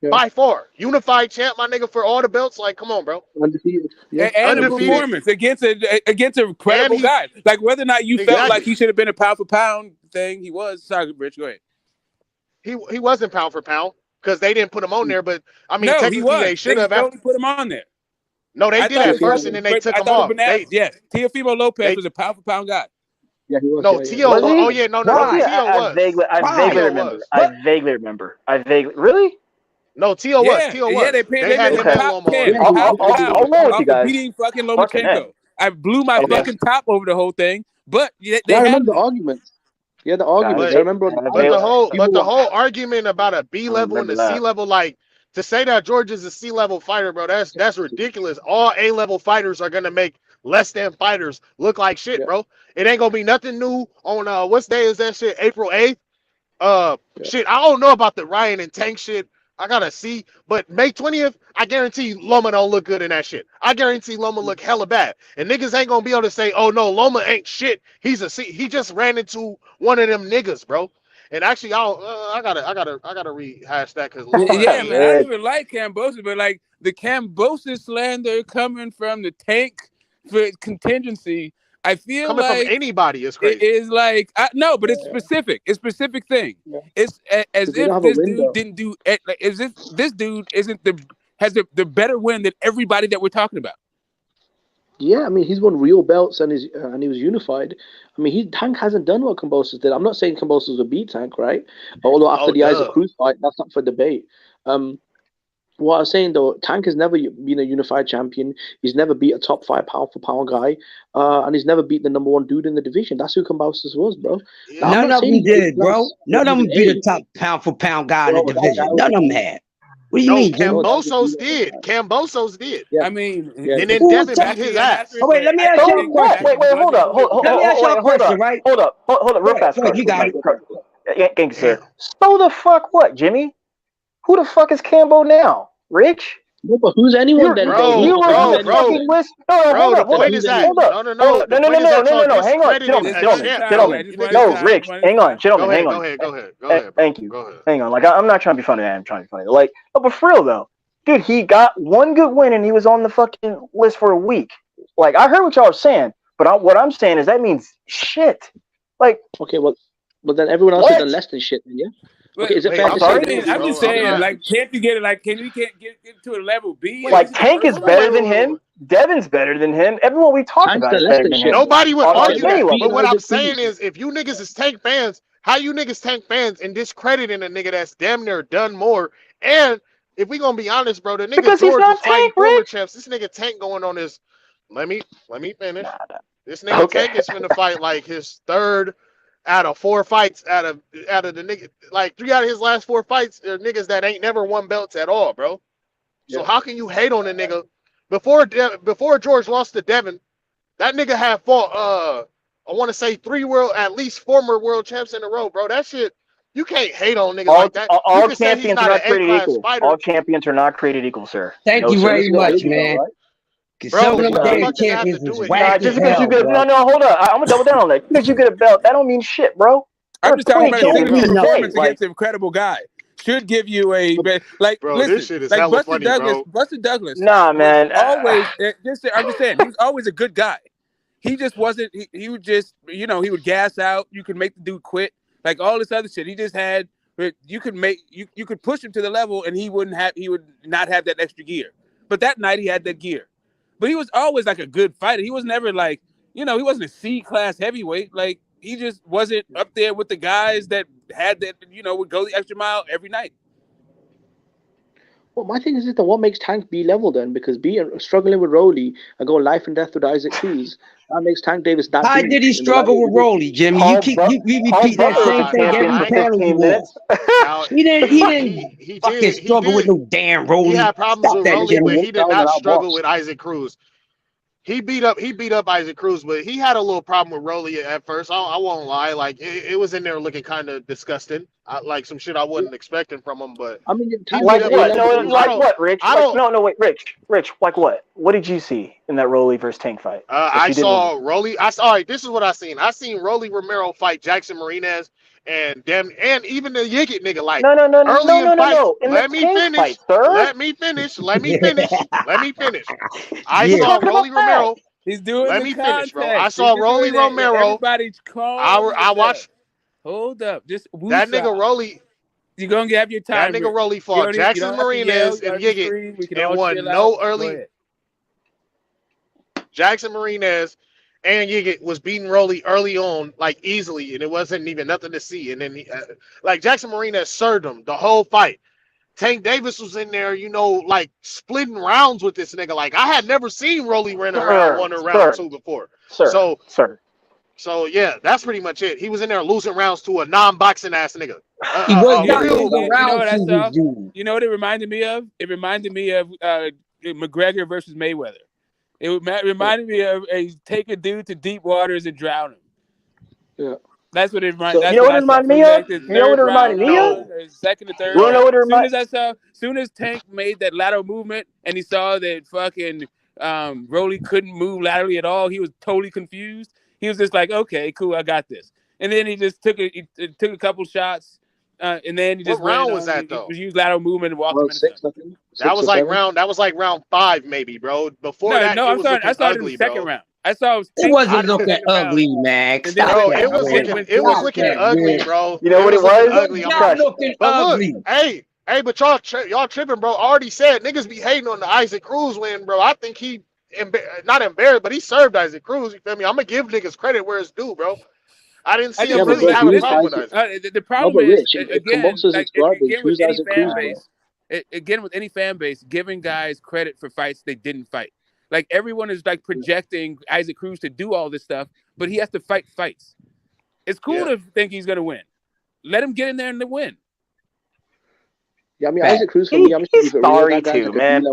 By far. Unified champ, my nigga, for all the belts. Like, come on, bro. Undefeated. Yeah. And a performance against a credible guy. Like, whether or not you felt like he should have been a pound for pound thing, he was. Sorry, Rich, go ahead. He wasn't pound for pound because they didn't put him on there, but I mean, no, technically they should have. They put him on there. No, they did at first, and then they took him off. Yes, Teofimo Lopez was a pound for pound guy. Yeah, he was. No, Teo. Oh yeah, no. Teo was. I vaguely remember. Really? No, Teo was. Teo was. Yeah, they made him top 10. I'll roll with you guys. Beating fucking Lomachenko. I blew my fucking top over the whole thing, but they I remember the arguments. Yeah, the arguments. I remember. But the whole argument about a B level and a C level, like to say that George is a C level fighter, bro, that's ridiculous. All A level fighters are gonna make less than fighters look like shit, bro. It ain't gonna be nothing new on what day is that shit? April 8th. Shit, I don't know about the Ryan and Tank shit. I gotta see, but May 20th, I guarantee Loma don't look good in that shit. I guarantee Loma look hella bad, and niggas ain't gonna be able to say, "Oh no, Loma ain't shit. He's a C." He just ran into one of them niggas, bro. And actually, I gotta rehash that because man, I don't even like Kambosos, but like the Kambosos slander coming from the Tank for contingency. I feel coming like from anybody is crazy. It is like no, but it's specific. It's specific thing. It's as if this dude didn't do. As if this dude has the better win than everybody that we're talking about. Yeah, I mean he's won real belts and he was unified. I mean Tank hasn't done what Kambosos did. I'm not saying Kambosos will beat Tank, right? Although after the Isaac Cruz fight, that's up for debate. What I was saying though, Tank has never been a unified champion. He's never beat a top 5 pound for pound guy, and he's never beat the number 1 dude in the division. That's who Kambosos was, bro. None of them did, bro. None of them beat a top pound for pound guy in the division. None of them had. What do you mean? Kambosos did. Kambosos did. I mean, and then Devin beat his ass. Oh wait, let me ask you a question. Wait, hold up. Let me ask you a question, right? Hold up, real fast. You got it. Thank you, sir. So the fuck what, Jimmy? Who the fuck is Cambo now? Rich? No, but who's anyone then? You were on the fucking list. No, the point is that. No. Hang on, gentlemen. No, Rich, hang on, gentlemen, hang on. Go ahead. Thank you. Hang on. Like I'm not trying to be funny. I'm trying to be funny. Like, but for real though, dude, he got one good win and he was on the fucking list for a week. Like I heard what y'all were saying, but what I'm saying is that means shit. Like, okay, well, but then everyone else has done less than shit, then, yeah. Okay, is it fair to say? I'm just saying, like, can't you get it? Like, can you get to a level B? Like, Tank is better than him. Devin's better than him. Everyone we talked about is better than him. Nobody would argue that. But what I'm saying is, if you niggas is Tank fans, how you niggas Tank fans and discrediting a nigga that's damn near done more? And if we gonna be honest, bro, the nigga because George was fighting former champs. This nigga Tank going on his. Let me finish. This nigga Tank is finna fight like his 3rd out of 4 fights out of the nigga, like 3 out of his last 4 fights are niggas that ain't never won belts at all, bro. So how can you hate on a nigga? Before George lost to Devin, that nigga had fought I want to say at least former world champs in a row, bro. That shit, you can't hate on niggas like that. All champions are not created equal. Fighter. All champions are not created equal, sir. Thank you very much, man. Bro, Some of them what the damn fuck does that have to champions do is with whack as just because hell, you get bro. no, hold on. I'm gonna double down on that. Because you get a belt, that don't mean shit, bro. I'm just talking about a single today. performance against an incredible guy. Should give you a like. Bro, listen, this shit is like hella Buster funny, Douglas. bro. Buster Douglas. Nah, man. Always. I'm just saying, he was always a good guy. He just wasn't. He would just, he would gas out. You could make the dude quit. Like all this other shit. He just had. You could make you could push him to the level, and he would not have that extra gear. But that night he had that gear. But he was always like a good fighter. He was never like, he wasn't a C-class heavyweight. Like he just wasn't up there with the guys that had that, would go the extra mile every night. Well, my thing is that what makes Tank be level then? Because struggling with Rolly and going life and death with Isaac Cruz, that makes Tank Davis that. How did he struggle with Rolly, Jimmy? You repeat that same thing every panel you want. He didn't fucking struggle with no damn Rolly. He had problems Stop with that, Rolly, Jimmy. but he did not struggle with Isaac Cruz. He beat up Isaac Cruz, but he had a little problem with Rolly at first. I won't lie, like it was in there looking kind of disgusting, like some shit I wasn't expecting from him. But I mean, like what? No, like what, Rich? No, wait, Rich. Like what? What did you see in that Rolly versus Tank fight? I saw Rolly. All right, this is what I seen. I seen Rolly Romero fight Jackson Marinez and even the Yigit nigga. Like no. Let me finish. Fight, sir. Let me finish. I saw Rolly Romero. He's doing. Let me finish, bro. I saw Rolly Romero. Everybody's calm. I watched. Hold up, just that nigga Rolly. You're gonna have your time. That nigga Rolly fought Jackson Marinez and Yigit and won no early. Jackson Marinez and Yigit was beating Rolly early on, like easily, and it wasn't even nothing to see. And then like Jackson Marinez served him the whole fight. Tank Davis was in there, like splitting rounds with this nigga. Like I had never seen Rolly run around one or round two before. So yeah, that's pretty much it. He was in there losing rounds to a non-boxing ass nigga. He was not losing rounds. You know what it reminded me of? It reminded me of McGregor versus Mayweather. It reminded me of take a dude to deep waters and drown him. Yeah. That's what it reminded. You know what it reminded me of? You know what it reminded me of? Second or third. You know what it reminded? Soon as Tank made that lateral movement and he saw that fucking Rolly couldn't move laterally at all, he was totally confused. He was just like, "Okay, cool, I got this." And then he just took a couple shots, and then he just. What round was that though? He used lateral movement and walked him in. That was like round 5, maybe, bro. Before that, I saw it in the second round. I saw it wasn't looking ugly, Max. Bro, it was looking ugly, bro. You know what it was? Ugly. Not looking ugly. Look, hey, but y'all tripping, bro. I already said niggas be hating on the Isaac Cruz win, bro. I think he not embarrassed, but he served Isaac Cruz. You feel me? I'm gonna give niggas credit where it's due, bro. I didn't see him really have a problem with Isaac. The problem is again with any fan base, giving guys credit for fights they didn't fight. Like everyone is like projecting Isaac Cruz to do all this stuff, but he has to fight fights. It's cool to think he's gonna win. Let him get in there and win. Yeah, I mean, Isaac Cruz for me, I'm he's sorry too, man.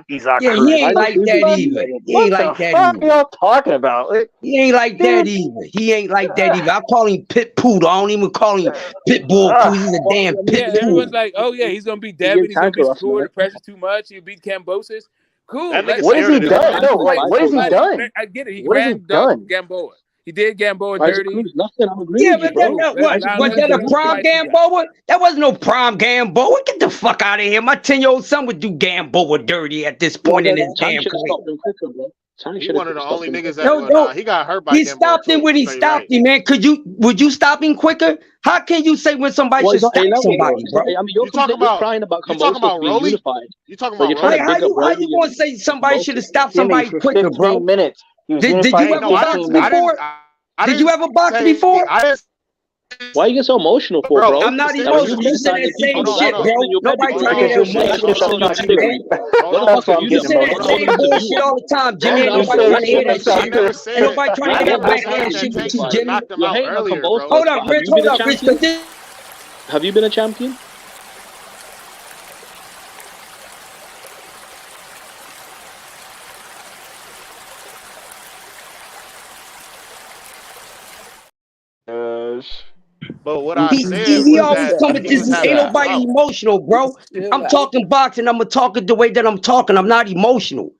He's he ain't like that either. He ain't like that either. What are y'all talking about? He ain't like that either. He ain't like that either. I call him Pit Poodle. I don't even call him Pit Bull. He's a damn Pit Poodle. Everyone's like, "Oh yeah, he's gonna beat Devin. He's gonna be scored. The pressure's too much. He'll beat Cambosis." Cool. What has he done? No, what has he done? I get it. He ran Gamboa. He did Gamboa dirty. Nothing. I'm agreeing. Yeah, but was that a prime Gamboa? That wasn't no prime Gamboa. Get the fuck out of here. My 10-year-old son would do Gamboa dirty at this point in his damn career. He one of the only niggas that he got hurt by. He stopped him when he stopped him, man. Would you stop him quicker? How can you say when somebody should stop somebody, bro? I mean, you're crying about Rolly? Unified. You talking about Rolly? How you gonna say somebody should have stopped somebody quicker, bro? Minutes. Did you ever box before? Did you ever box before? Why you get so emotional for, bro? I'm not emotional. You said that same shit, bro. Nobody trying to get emotional. You say that same bullshit all the time, Jimmy. Ain't nobody trying to hear that shit. Ain't nobody trying to hear that backhand shit with you, Jimmy. Hold up, Rich. Have you been a champion? But what I said He was always that come with he this. was having Ain't a nobody drought. emotional, bro. I'm talking boxing. I'm talking the way that I'm talking. I'm not emotional.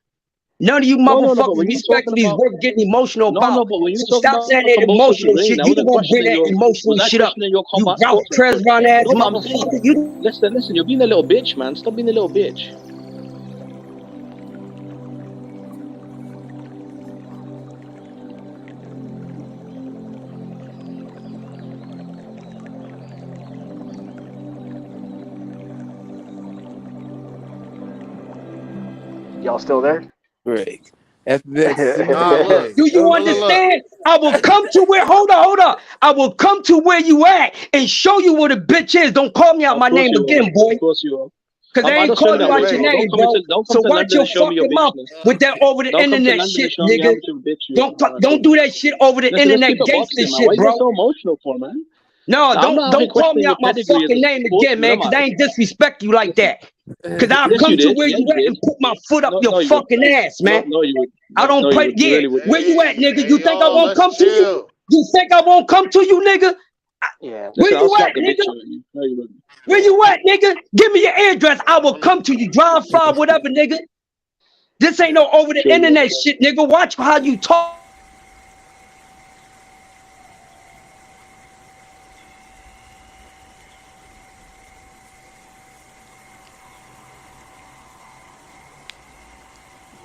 None of you No, but motherfuckers when you're talking respecting these about work getting emotional no, about. but when you're So talking stop about saying that Kambosos emotional ring, shit. I You the wasn't one bring questioning that your emotional was I shit up. questioning your You combat route skill set? Trez run ass No, but I'm saying, motherfucker. You listen, you're being a little bitch, man. Stop being a little bitch. Y'all still there? Break. That's Nah, look. do you Look. understand? I will come to where. Hold on. I will come to where you at and show you what a bitch is. Don't call me out my name again, boy. Of course you will. Cause I I ain't don't swing calling that you way, out your bro. name, bro. Don't come So to watch London your and show me your fucking mouth bitchness. with that over the Don't come to internet London shit, and show me how nigga. much of a bitch you are. Don't do that shit over the Listen, let's internet keep it gangster boxing, man. shit, Why you bro. get so emotional for, man? No, Now, I'm not out here don't call me questioning your out my pedigree as fucking a name again, sportsman, man. am Cause I? I ain't disrespect you like that. Cause I'll Yes, you come to did. where Yeah, you you at did. and put my foot up your No, you would. fucking ass, man. No, you would. I don't No, you play. would. You Yeah, really would. where you at, nigga? You think I Yo, won't let's come to you? chill. You think I won't come to you, nigga? Yeah. Where Listen, I'll you slap at, the bitch nigga? out of you. No, you wouldn't. Where you at, nigga? Give me your address. I will come to you. Drive far, whatever, nigga. This ain't no over the Sure, bro. internet shit, nigga. Watch how you talk.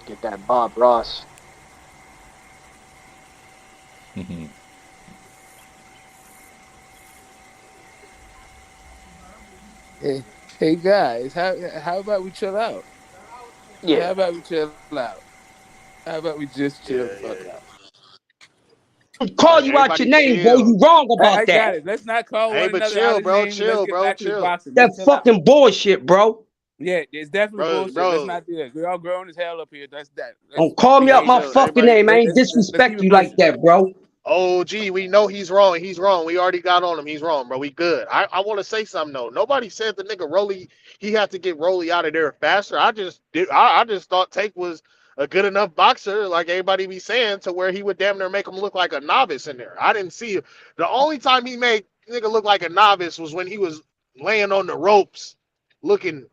Get that Bob Ross. Hey guys, how about we chill out? Yeah. How about we chill out? How about we just chill the fuck out? Call Like you out your everybody name, bro. chill. You wrong I about that. got it. Let's not call Hey, one but another out chill, his bro. name and let's Chill, get bro. back to this Chill. boxing. That Let's chill out. fucking bullshit, bro. Yeah, it's definitely bullshit. Let's Bro. not do that. We're all grown as hell up here. That's that. Let's Don't call me out behave my Chill. ourselves. fucking Everybody. name. I ain't Let's keep disrespect it you like pushing. that, bro. Oh, gee, we know he's wrong. He's wrong. We already got on him. He's wrong, bro. We good. I want to say something though. Nobody said the nigga Rolly. He had to get Rolly out of there faster. I just thought Tank was a good enough boxer, like everybody be saying, to where he would damn near make him look like a novice in there. I didn't see it. The only time he made nigga look like a novice was when he was laying on the ropes, looking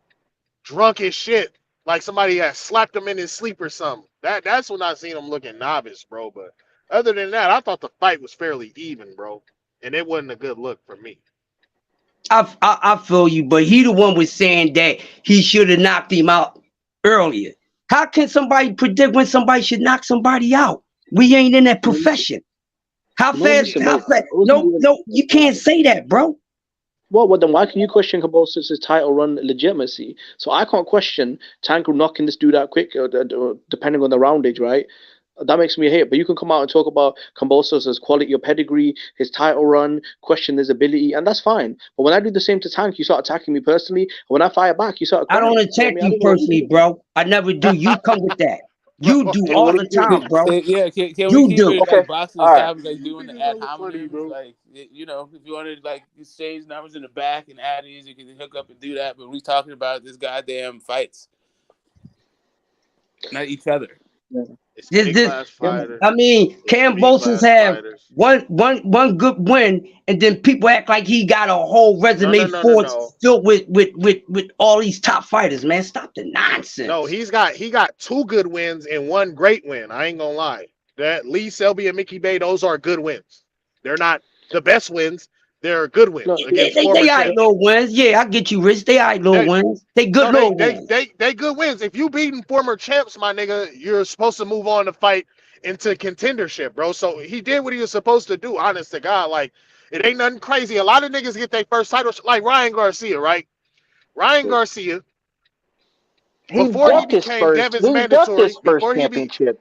drunk as shit, like somebody had slapped him in his sleep or something. That's when I seen him looking novice, bro. But other than that, I thought the fight was fairly even, bro, and it wasn't a good look for me. I feel you, but he the one was saying that he should have knocked him out earlier. How can somebody predict when somebody should knock somebody out? We ain't in that profession. How fast? No, you can't say that, bro. Well, then why can you question Kambosos' title run legitimacy? So I can't question Tank knocking this dude out quick, depending on the roundage, right? That makes me hate. But you can come out and talk about Kambosos' quality or pedigree, his title run, question his ability, and that's fine. But when I do the same to Tank, you start attacking me personally. And when I fire back, you start I crying. don't attack you personally, bro. I never do. You come with that. You do all the time, bro. Yeah, can we You keep do. it like boxing All right. established, like doing the ad hominems, like you know, if you want to like exchange numbers in the back and add these, you can hook up and do that. But we talking about this goddamn fights, not each other. It's A-class fighters. I mean, Kambosos have one good win, and then people act like he got a whole resume No. filled with all these top fighters. Man, stop the nonsense. No, he got 2 good wins and 1 great win. I ain't gonna lie. That Lee Selby and Mickey Bay, those are good wins. They're not the best wins. They're good wins against former they champs. little wins. Yeah, I get you, Rich. They little wins. They good little wins. They good wins. If you beating former champs, my nigga, you're supposed to move on to fight into contendership, bro. So he did what he was supposed to do. Honest to God, like it ain't nothing crazy. A lot of niggas get their first title, like Ryan Garcia, right? Ryan Garcia, before he became Devin's mandatory, before he championship.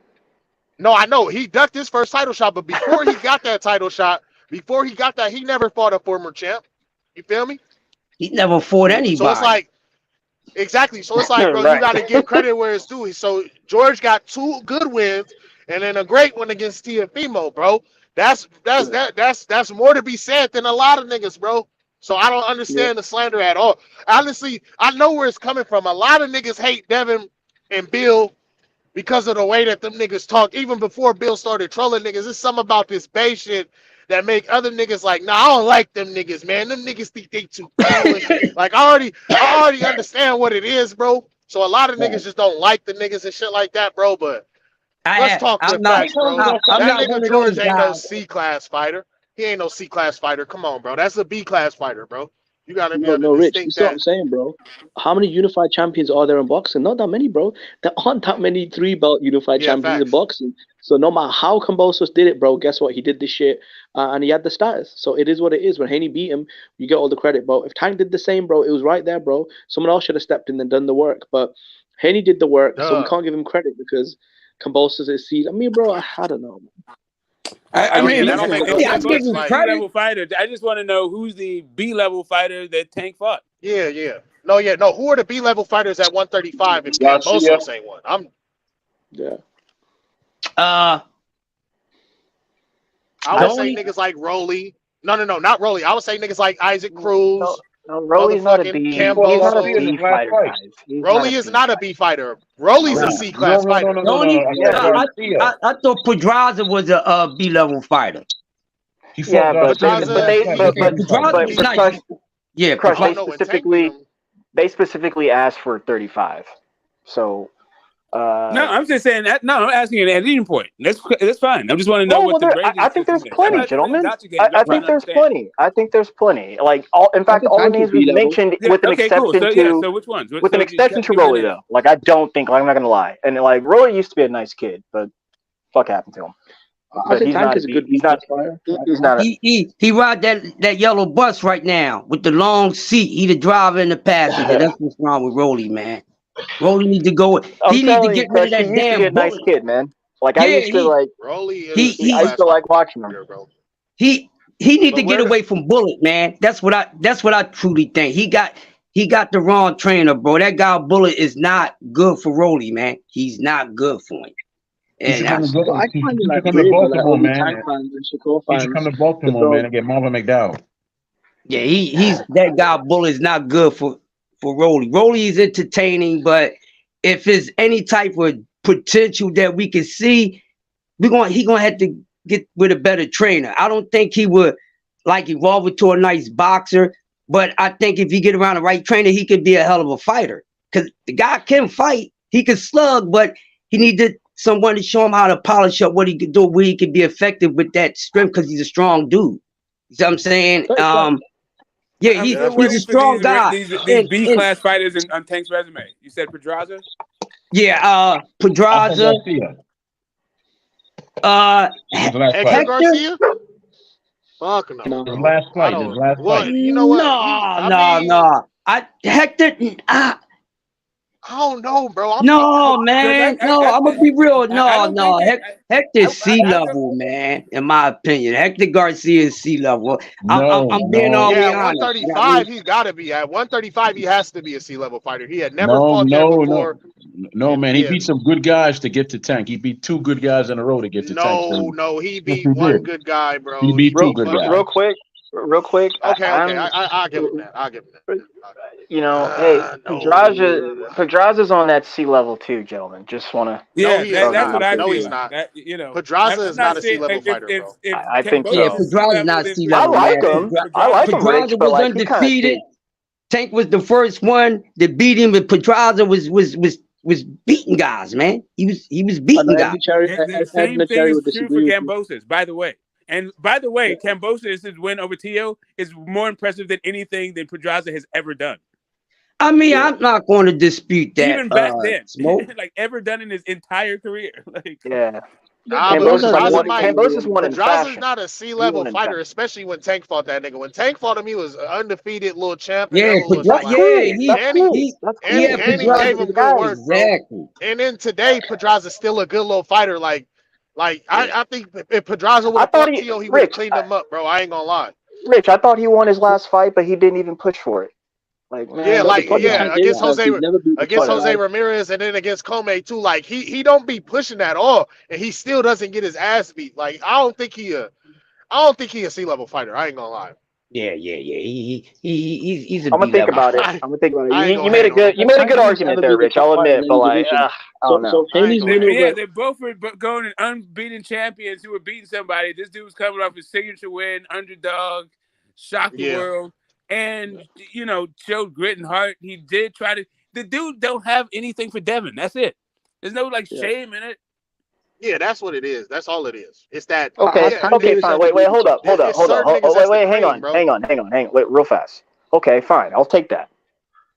No, I know he ducked his first title shot, but before he got that title shot, before he got that, he never fought a former champ. You feel me? He never fought anybody. So it's like, exactly. So it's like, bro, Right. you got to give credit where it's due. So George got 2 good wins and then a great one against Teofimo, bro. That's more to be said than a lot of niggas, bro. So I don't understand the slander at all. Honestly, I know where it's coming from. A lot of niggas hate Devin and Bill because of the way that them niggas talk. Even before Bill started trolling niggas, it's something about this Bay shit that make other niggas like, nah, I don't like them niggas, man. Them niggas think they too cool. Like I already understand what it is, bro. So a lot of niggas just don't like the niggas and shit like that, bro. But let's talk the facts, bro. That nigga George ain't no C-class fighter. He ain't no C-class fighter. Come on, bro. That's a B-class fighter, bro. You gotta be able to Rich, distinct you see what that. I'm saying, bro? How many unified champions are there in boxing? Not that many, bro. There aren't that many 3-belt unified champions in boxing. So no matter how Kambosos did it, bro, guess what? He did this shit and he had the status. So it is what it is. When Haney beat him, you get all the credit, bro. If Tank did the same, bro, it was right there, bro. Someone else should have stepped in and done the work. But Haney did the work, so we can't give him credit because Kambosos is seized. I mean, bro, I don't know. I mean, that don't make no sense. Like, C-level fighter. I just want to know who's the B-level fighter that Tank fought. Yeah. No. Who are the B-level fighters at 135 if Kambosos ain't one? I would say niggas like Rolly. No, not Rolly. I would say niggas like Isaac Cruz. No, Rolly's not a B. He's not a B fighter, guys. Rolly is not a B fighter. Rolly's a C-class fighter. I thought Pedraza was a B-level fighter. Yeah, but they specifically asked for 35. So. No, I'm just saying that. No, I'm asking an ending point. That's fine. I just want to know what the grade is. I think there's plenty, gentlemen. I think there's plenty. Like in fact, all the names we mentioned, with an exception to. So which ones? With an exception to Rolly, though. Like I'm not gonna lie, and like Rolly used to be a nice kid, but fuck happened to him. I think Tank is a good player. He's not. He ride that yellow bus right now with the long seat. He the driver and the passenger. That's what's wrong with Rolly, man. Rolly need to go. He need to get rid of that damn. He used to be a nice kid, man. Like I used to like. Rolly. I used to like watching him, bro. He need to get away from Bullet, man. That's what I truly think. He got the wrong trainer, bro. That guy Bullet is not good for Rolly, man. He's not good for him. And I come to Baltimore, man. He should come to Baltimore, man, and get Marvin McDowell. Yeah, he's that guy Bullet is not good for Rolly. Rolly is entertaining, but if there's any type of potential that we can see, he gonna have to get with a better trainer. I don't think he would like evolve into a nice boxer, but I think if you get around the right trainer, he could be a hell of a fighter. Because the guy can fight, he can slug, but he needed someone to show him how to polish up what he could do, where he could be effective with that strength, because he's a strong dude. You know what I'm saying? Yeah, he's a strong guy. These B-class fighters on Tank's resume. You said Pedraza? Yeah, Pedraza. Hector Garcia? Fuck no. His last fight. What? You know what? No. Hector. I don't know, bro. I'm gonna be real. No. Hector's C-level, man. In my opinion, Hector Garcia is C-level. I'm being all honest. 135, he's got to be at 135. He has to be a C-level fighter. He had never fought there before. No, man. He beat some good guys to get to Tank. He beat 2 good guys in a row to get to Tank. No, he beat one good guy, bro. He beat 2 good guys. Real quick. Okay. I'll give him that. You know, Pedraza's on that C-level too, gentlemen. Just want to. Yeah, that's what I feel. No, he's not. Pedraza is not a C-level fighter, bro. I think so. Yeah, Pedraza's not C-level. I like him. Pedraza was undefeated. Tank was the first one to beat him, but Pedraza was beating guys, man. He was beating guys. The same thing is true for Kambosos, by the way. And by the way, Kambosos' win over Teo is more impressive than anything that Pedraza has ever done. I mean, I'm not going to dispute that. Even back then, like ever done in his entire career. Like, Kambosos won in fashion. Pedraza's not a C-level fighter, especially when Tank fought that nigga. When Tank fought him, he was undefeated little champ. He gave him good work. Exactly. And then today, Pedraza's still a good little fighter. Like I think if Pedraza would have fought Teo, he would have cleaned him up, bro. I ain't gonna lie. Rich, I thought he won his last fight, but he didn't even push for it. Against Jose Ramirez and then against Comey too. Like he don't be pushing at all, and he still doesn't get his ass beat. Like I don't think he a C-level fighter. I ain't gonna lie. Yeah. He's a I'm gonna B think level. about it. I'm gonna think about I ain't it. gonna You made a hate on good him. you made a Tank good needs to argument either there, be the Rich. top I'll five admit, in but any like, division. I don't know. So Haney's winning Yeah, over. they both were going unbeaten champions who were beating somebody. This dude was coming off his signature win, underdog, shocked the Yeah. world, and showed grit and heart. He did try to. The dude don't have anything for Devin. That's it. There's no shame in it. Yeah, that's what it is. That's all it is. It's that. Okay, Yeah, fine. Wait, hold up. it's certain niggas that's Wait, the hang cream, bro. on. Wait, real fast. Okay, fine. I'll take that.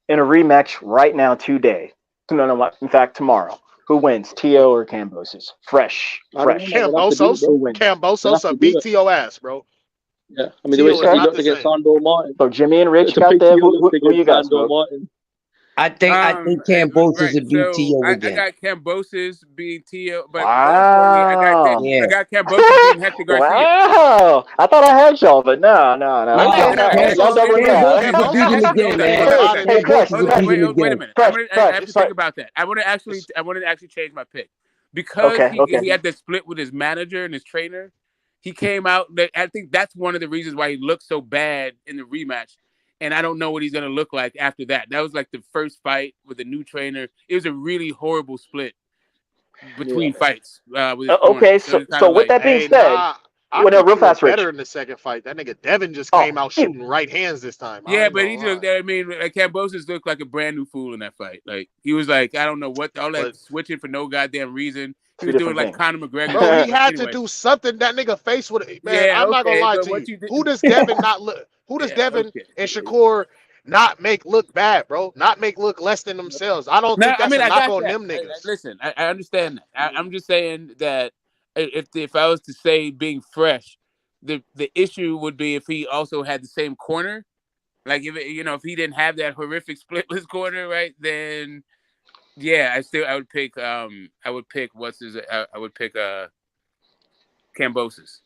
In a rematch right now, today. No, in fact, tomorrow. Who wins, Tio or Kambosos? Fresh. Kambosos Who wins? will beat Tio ass, bro. Yeah, I mean the way Tio he is not looked the against same. Sandor Martin. So Jimmy and Rich To got pick there. Tio looked Who you against got, Sandor Smoke? Martin. I think Kambosos would beat So Tio I again. got Kambosos beating Tio, but Wow. I got Kambosos beating Hector Garcia. Wow. I thought I had y'all, but no. Y'all doubling down. Kambosos will beat him again, man. Hey, Crush. Kambosos will beat him Wait a again. minute. I have to think about that. I want to actually change my pick because he had to split with his manager and his trainer. He came out. I think that's one of the reasons why he looked so bad in the rematch. And I don't know what he's gonna look like after that. That was like the first fight with a new trainer. It was a really horrible split between fights. With his Okay, corner. so with that being said, I think he was better in the second fight. That nigga Devin just came out shooting right hands this time. Yeah, but he looked. I mean, Kambosos looked like a brand new fool in that fight. Like he was like, I don't know what all that switching for no goddamn reason. He was doing like Conor McGregor. Bro, he had to do something. That nigga face with it. Man, I'm not gonna lie to you. Who does Devin not look? Who does Devin and Shakur not make look bad, bro? Not make look less than themselves. I don't think that's a knock on them niggas. Listen, I understand that. I'm just saying that if I was to say being fresh, the issue would be if he also had the same corner. Like if he didn't have that horrific splitless corner, right? Then yeah, I would pick Kambosos.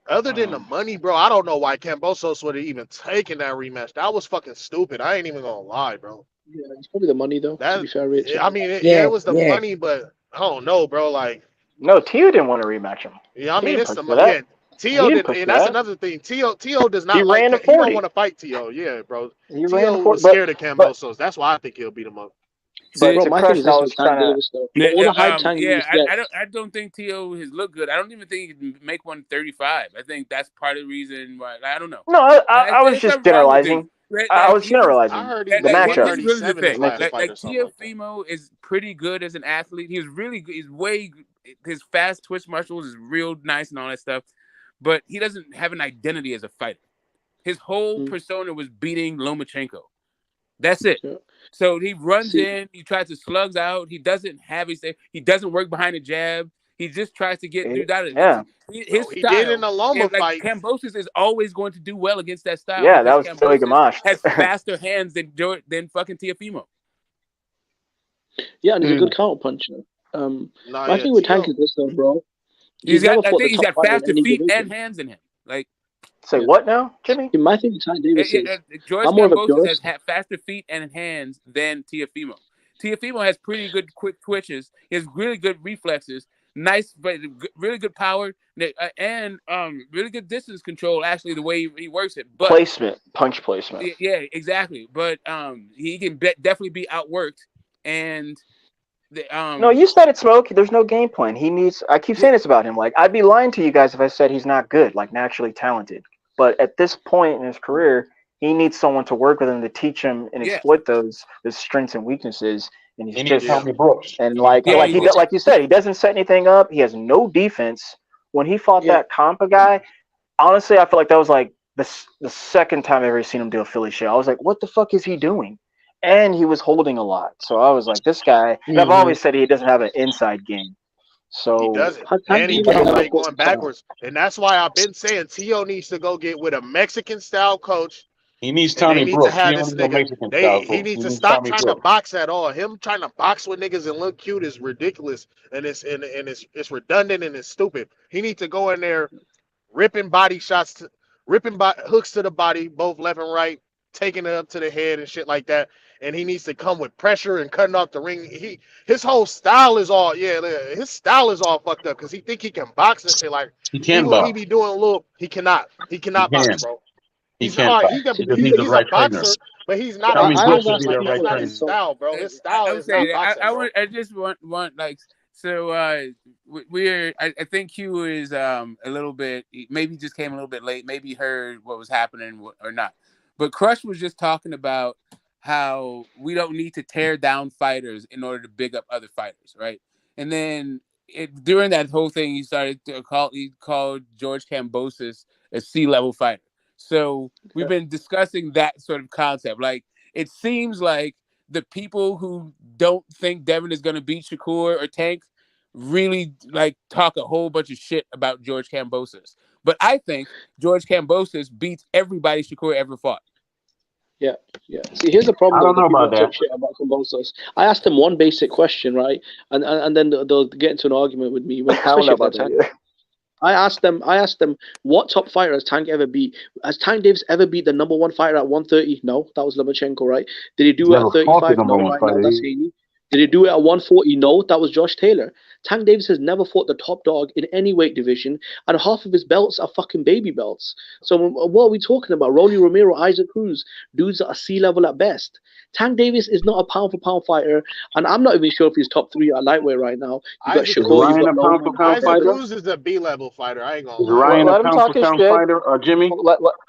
Other than the money, bro, I don't know why Kambosos would have even taken that rematch. That was fucking stupid. I ain't even gonna lie, bro. Yeah, it's probably the money though. To be fair, Rich. I mean, it was the money, but I don't know, bro. Like, no, Tio didn't want to rematch him. Yeah, I mean, it's the money. Yeah, Tio did, and that's another thing. Tio does not like. He don't want to fight Tio. Yeah, bro. Tio was scared of Kambosos. That's why I think he'll beat him up. But bro, my thing is this with Tank Davis though. All the hype Tank Davis gets. I don't think Tio has looked good. I don't even think he can make 135. I think that's part of the reason why. I don't know. No, I was just generalizing. I was generalizing. I heard the matchup. Here's the thing. Like Teofimo is pretty good as an athlete. He was really good. His fast twitch muscles is real nice and all that stuff, but he doesn't have an identity as a fighter. His whole persona was beating Lomachenko. That's it. So he runs in, he tries to slugs out. He doesn't work behind the jab. He just tries to get through that. Yeah. His he style, did in the Loma fight. Kambosos is always going to do well against that style. Yeah, that was Billy Gamache. Has faster hands than fucking Teofimo. Yeah, and he's a good counter puncher. My thing with Tank is this though, bro. He's got faster feet and hands in him. Like, say what now, Jimmy? My thing with Tank Davis is George Kambosos has faster feet and hands than Teofimo. Teofimo has pretty good quick twitches. He has really good reflexes, nice, but really good power, and really good distance control. Actually, the way he works it, but punch placement. Yeah, exactly. But he can definitely be outworked. And no, you said it, Smoke. There's no game plan. He needs. I keep saying this about him. Like, I'd be lying to you guys if I said he's not good, like naturally talented. But at this point in his career, he needs someone to work with him to teach him and exploit his strengths and weaknesses. And he's just like you said, he doesn't set anything up. He has no defense. When he fought that Compa guy, honestly, I feel like that was like the second time I've ever seen him do a Philly show. I was like, what the fuck is he doing? And he was holding a lot. So I was like, this guy, and I've always said he doesn't have an inside game. So he doesn't. And he can't play going backwards. And that's why I've been saying Tio needs to go get with a Mexican style coach. He needs Tommy Brooks. He needs to stop trying to box at all. Him trying to box with niggas and look cute is ridiculous. And it's redundant and it's stupid. He needs to go in there ripping body shots, hooks to the body, both left and right, taking it up to the head and shit like that. And he needs to come with pressure and cutting off the ring. His whole style is all his style is all fucked up because he think he can box and shit. Like he can box. He be doing a little. He cannot box, bro. He can't. He just needs the he's a right trainer. boxer, but he's not I a mean, boxer. to be the right That's not trainer. his style, bro. His style is not boxing. I just want like so. I think Q is a little bit, maybe just came a little bit late. Maybe heard what was happening or not. But Crush was just talking about how we don't need to tear down fighters in order to big up other fighters, right? And then during that whole thing, he called George Kambosos a C-level fighter. So we've been discussing that sort of concept. Like, it seems like the people who don't think Devin is going to beat Shakur or Tank really like talk a whole bunch of shit about George Kambosos. But I think George Kambosos beats everybody Shakur ever fought. Yeah. See, here's the problem. I don't know about that. Shit about Kambosos. I asked them one basic question, right, and then they'll get into an argument with me. I asked them, what top fighter has Tank ever beat? Has Tank Davis ever beat the number one fighter at 130? No, that was Lomachenko, right? Did he do it at 35? No, right? No, that's Haney. Did he do it at 140? No, that was Josh Taylor. Tank Davis has never fought the top dog in any weight division, and half of his belts are fucking baby belts. So what are we talking about? Rolly Romero, Isaac Cruz, dudes that are C-level at best. Tank Davis is not a pound-for-pound fighter, and I'm not even sure if he's top 3 at lightweight right now. You got Shakur, you got Loma. Isaac Cruz is a B-level fighter. I ain't gonna lie. Ryan a pound-for-pound fighter or Jimmy?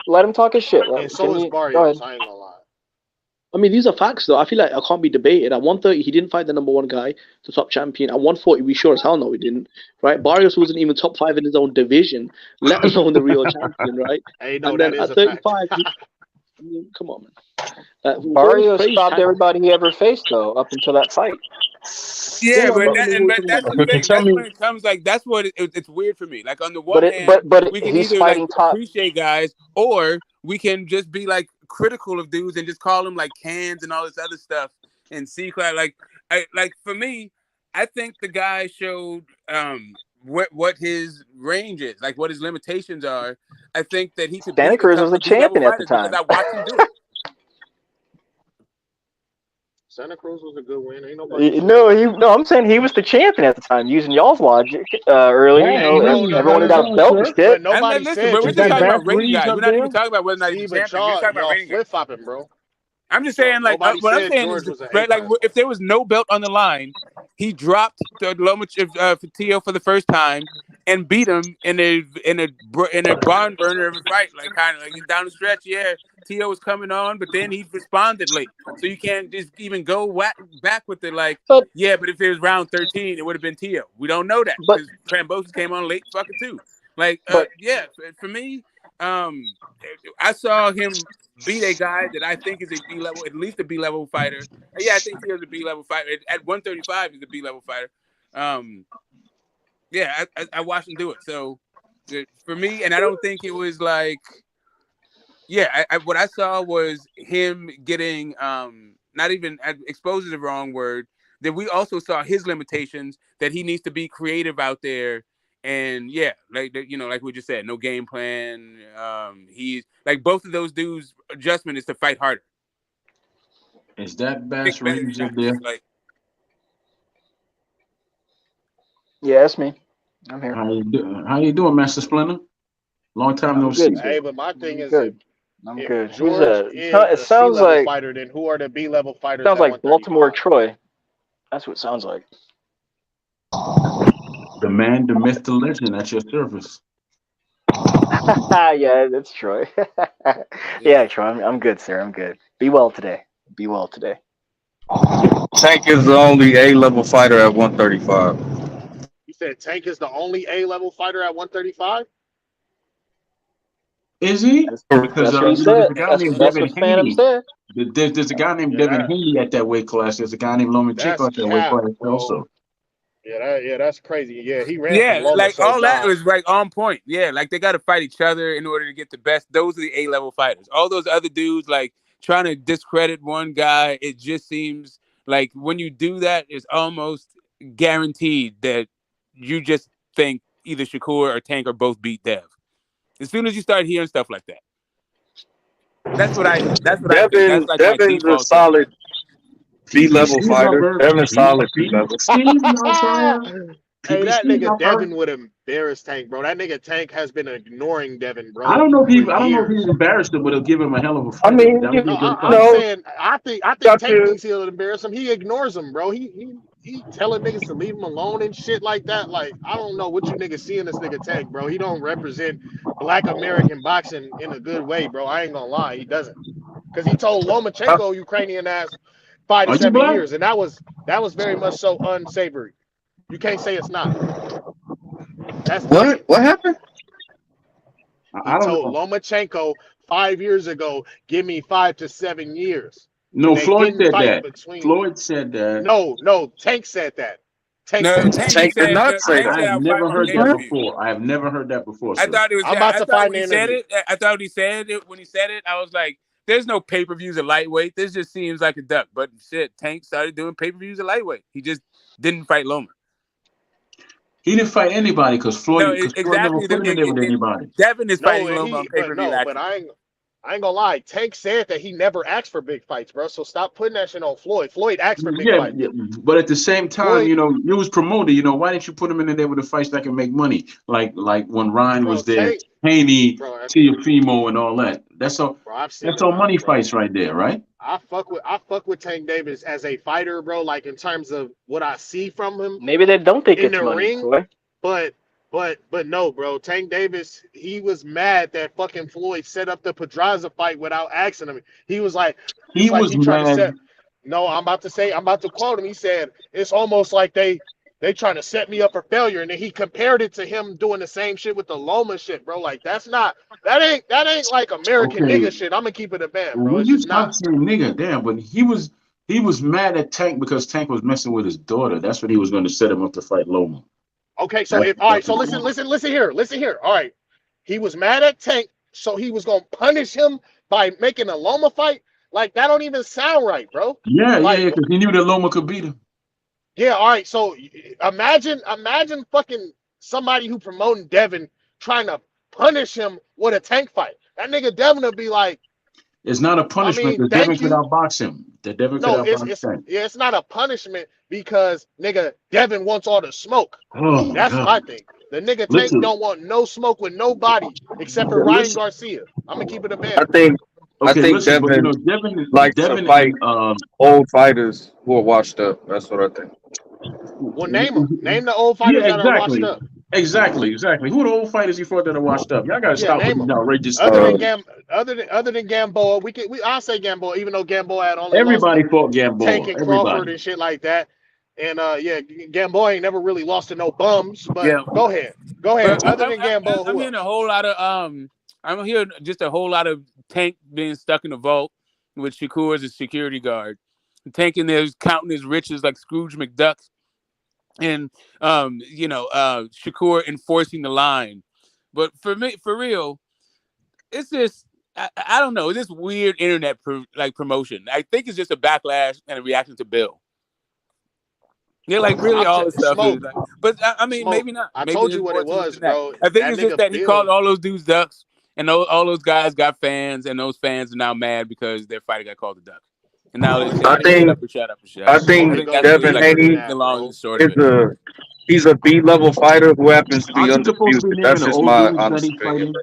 Let him talk his shit. And so is Barrios. I ain't gonna lie. I mean, these are facts, though. I feel like I can't be debated. At 130, he didn't fight the number one guy, the top champion. At 140, we sure as hell know he didn't, right? Barrios wasn't even top 5 in his own division, let alone the real champion, right? And then at 35, I mean, come on, man. Barrios stopped everybody he ever faced, though, up until that fight. Yeah, but that's the thing. That's when it comes like that's what it's weird for me. Like on the one hand, we can either like appreciate guys, or we can just be like critical of dudes and just call them like cans and all this other stuff and see like for me, I think the guy showed what his range is, like what his limitations are. I think that he could. Santa Cruz was the champion at the time. Because I watched him do it. Santa Cruz was a good win. Ain't nobody. I'm saying he was the champion at the time. Using y'all's logic earlier, everyone got a belt and shit. But nobody said. We're just talking about rating guys. We're not even talking about whether or not he's champion. We're talking about rating guys. Flip-flopping, bro. I'm just saying, like, what I'm saying is, right, like, if there was no belt on the line, he dropped Loma for Teo for the first time and beat him in a barn burner of a fight, like kind of like down the stretch. Yeah, Teo was coming on, but then he responded late, so you can't just even go back with it. Like, but if it was round 13, it would have been Teo. We don't know that because Kambosos came on late, fucking too. Like, for me, I saw him beat a guy that I think is a B level, at least a B level fighter. Yeah, I think he was a B level fighter. At 135, he's a B level fighter. I watched him do it. So for me, and I don't think it was like, what I saw was him getting not even exposed is the wrong word. That we also saw his limitations, that he needs to be creative out there. And like we just said, no game plan. He's like both of those dudes' adjustment is to fight harder. Is that Bass Reeves up there? Yeah, that's me. I'm here. How you doing, Master Splinter? Long time no see. Hey, but my thing is, I'm good. It sounds like fighter. Then who are the B level fighters? Sounds like Baltimore Troy. That's what it sounds like. The man, the myth, the legend at your service. Yeah, that's Troy. Yeah, Troy, I'm good, sir. I'm good. Be well today. Tank is the only A-level fighter at 135. You said Tank is the only A-level fighter at 135? Is he? Because there's a guy named Devin Haney. There's a guy named Devin Haney at that weight class. There's a guy named Lomachenko at that weight class also. Yeah, that's crazy. Yeah, he ran. Yeah, like all that was like on point. Yeah, like they got to fight each other in order to get the best. Those are the A-level fighters. All those other dudes, like trying to discredit one guy, it just seems like when you do that, it's almost guaranteed that you just think either Shakur or Tank or both beat Dev. As soon as you start hearing stuff like that, that's what I think. That's like Devin's a solid B-level fighter. Devin's solid B-level. Hey, that nigga Devin would embarrass Tank, bro. That nigga Tank has been ignoring Devin, bro. I don't know if he's embarrassed him, but he'll give him a hell of a fight. I mean, I'm saying, I think Tank thinks he'll embarrass him. He ignores him, bro. He telling niggas to leave him alone and shit like that. Like, I don't know what you niggas see in this nigga Tank, bro. He don't represent Black American boxing in a good way, bro. I ain't gonna lie, he doesn't. Because he told Lomachenko, Ukrainian ass, 5 to 7 years, and that was very much so unsavory. You can't say it's not. That's what happened? He told Lomachenko 5 years ago, give me 5 to 7 years. No, Floyd said that. Floyd said that. No, Tank said that. Tank did not say that. I've never heard that before. I have never heard that before. I thought it was. I'm about to find when he said it. I thought he said it when he said it. I was like, "There's no pay-per-views at lightweight. This just seems like a duck." But shit, Tank started doing pay-per-views at lightweight. He just didn't fight Loma. He didn't fight anybody because Floyd. No, exactly. Floyd never with anybody. Devin is fighting Loma on pay-per-view. But I ain't gonna lie. Tank said that he never asked for big fights, bro. So stop putting that shit on Floyd. Floyd asked for big fights. Yeah, but at the same time, Floyd, you was promoted. Why didn't you put him in there with the fights that can make money? Like when Ryan was there, Haney, Teofimo, and all that. That's all. That's all money fights right there, right? I fuck with Tank Davis as a fighter, bro. Like in terms of what I see from him. Maybe they don't think in it's the money, ring, but no, bro. Tank Davis, he was mad that fucking Floyd set up the Pedraza fight without asking him. He was like, he was mad. No, I'm about to quote him. He said, it's almost like they trying to set me up for failure. And then he compared it to him doing the same shit with the Loma shit, bro. Like that ain't like American nigga shit. I'm gonna keep it a band, bro. Well, you stop saying nigga, damn, but he was mad at Tank because Tank was messing with his daughter. That's what he was going to set him up to fight Loma. Okay, so listen here. All right. He was mad at Tank, so he was gonna punish him by making a Loma fight? Like that don't even sound right, bro. Yeah, because he knew that Loma could beat him. Yeah, all right. So imagine fucking somebody who promoting Devin trying to punish him with a Tank fight. That nigga Devin would be like, it's not a punishment because Devin could outbox him. It's not a punishment because nigga Devin wants all the smoke. That's my thing. The nigga Tank don't want no smoke with nobody except for Ryan Garcia. I'm gonna keep it a man. I think Devin likes to fight old fighters who are washed up. That's what I think. Well, name them. Name the old fighters that are washed up. Exactly. Who are the old fighters you fought that are washed up? Y'all gotta stop with outrageous stuff. Other than Gamboa, I'll say Gamboa, even though Gamboa had only everybody fought Gamboa. Tank and Crawford and shit like that. And Gamboa ain't never really lost to no bums. But go ahead. Other than Gamboa, I'm hearing a whole lot of I'm hearing just a whole lot of Tank being stuck in the vault with Shakur as a security guard. Tank in there counting his riches like Scrooge McDuck. And Shakur enforcing the line. But for me, for real, it's just I don't know, this weird internet promotion. I think it's just a backlash and a reaction to Bill. Yeah, like really all the stuff is like, but I mean maybe not. I maybe told you what it was, bro. I think it's just that he called all those dudes ducks, and all those guys got fans, and those fans are now mad because their fighter got called a duck. And now I think Devin Haney he's a B-level fighter who happens to be undefeated. That's just my honest opinion.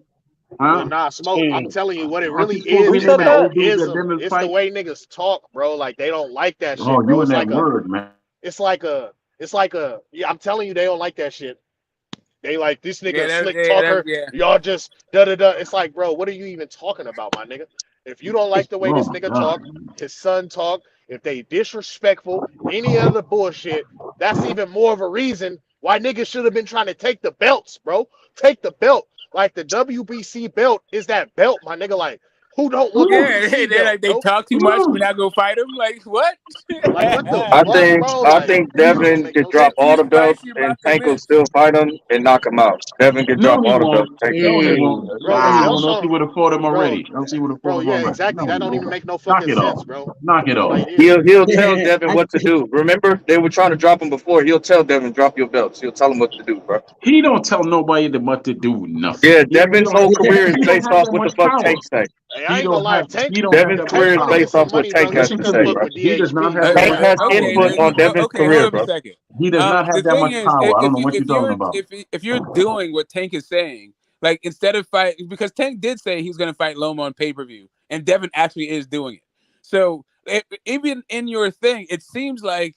Nah, Smoke. I'm telling you what it really is. It's the way niggas talk, bro. Like they don't like that shit, bro. It's like man. It's like a. I'm telling you, they don't like that shit. They like this nigga slick talker. Y'all just da-da-da. It's like, bro, what are you even talking about, my nigga? If you don't like the way this nigga talk, his son talk, if they disrespectful, any other bullshit, that's even more of a reason why niggas should have been trying to take the belts, bro. Take the belt. Like the WBC belt is that belt, my nigga. Like, who don't want they talk too much when I go fight him? Like, what? I think Devin could drop all the belts and Tank will still fight him and knock him out. Devin could drop all the belts. Don't see would have fought him already. Don't see would have fought him already. Exactly. That don't even make no fucking sense, bro. Knock it off. He'll tell Devin what to do. Remember, they were trying to drop him before. He'll tell Devin, drop your belts. He'll tell him what to do, bro. He don't tell nobody what to do nothing. Yeah, Devin's whole career is based off what the fuck Tank say. Hey, I ain't gonna lie, Tank. Devin's career is based off what Tank has to say, bro. He does not have Tank has Okay, input on Devin's okay, hold career, up a bro. second. He does not The have that thing much is, power. I don't know what you're talking about. if you're doing what Tank is saying, like instead of fight, because Tank did say he's going to fight Loma on pay-per-view, and Devin actually is doing it. So even in your thing, it seems like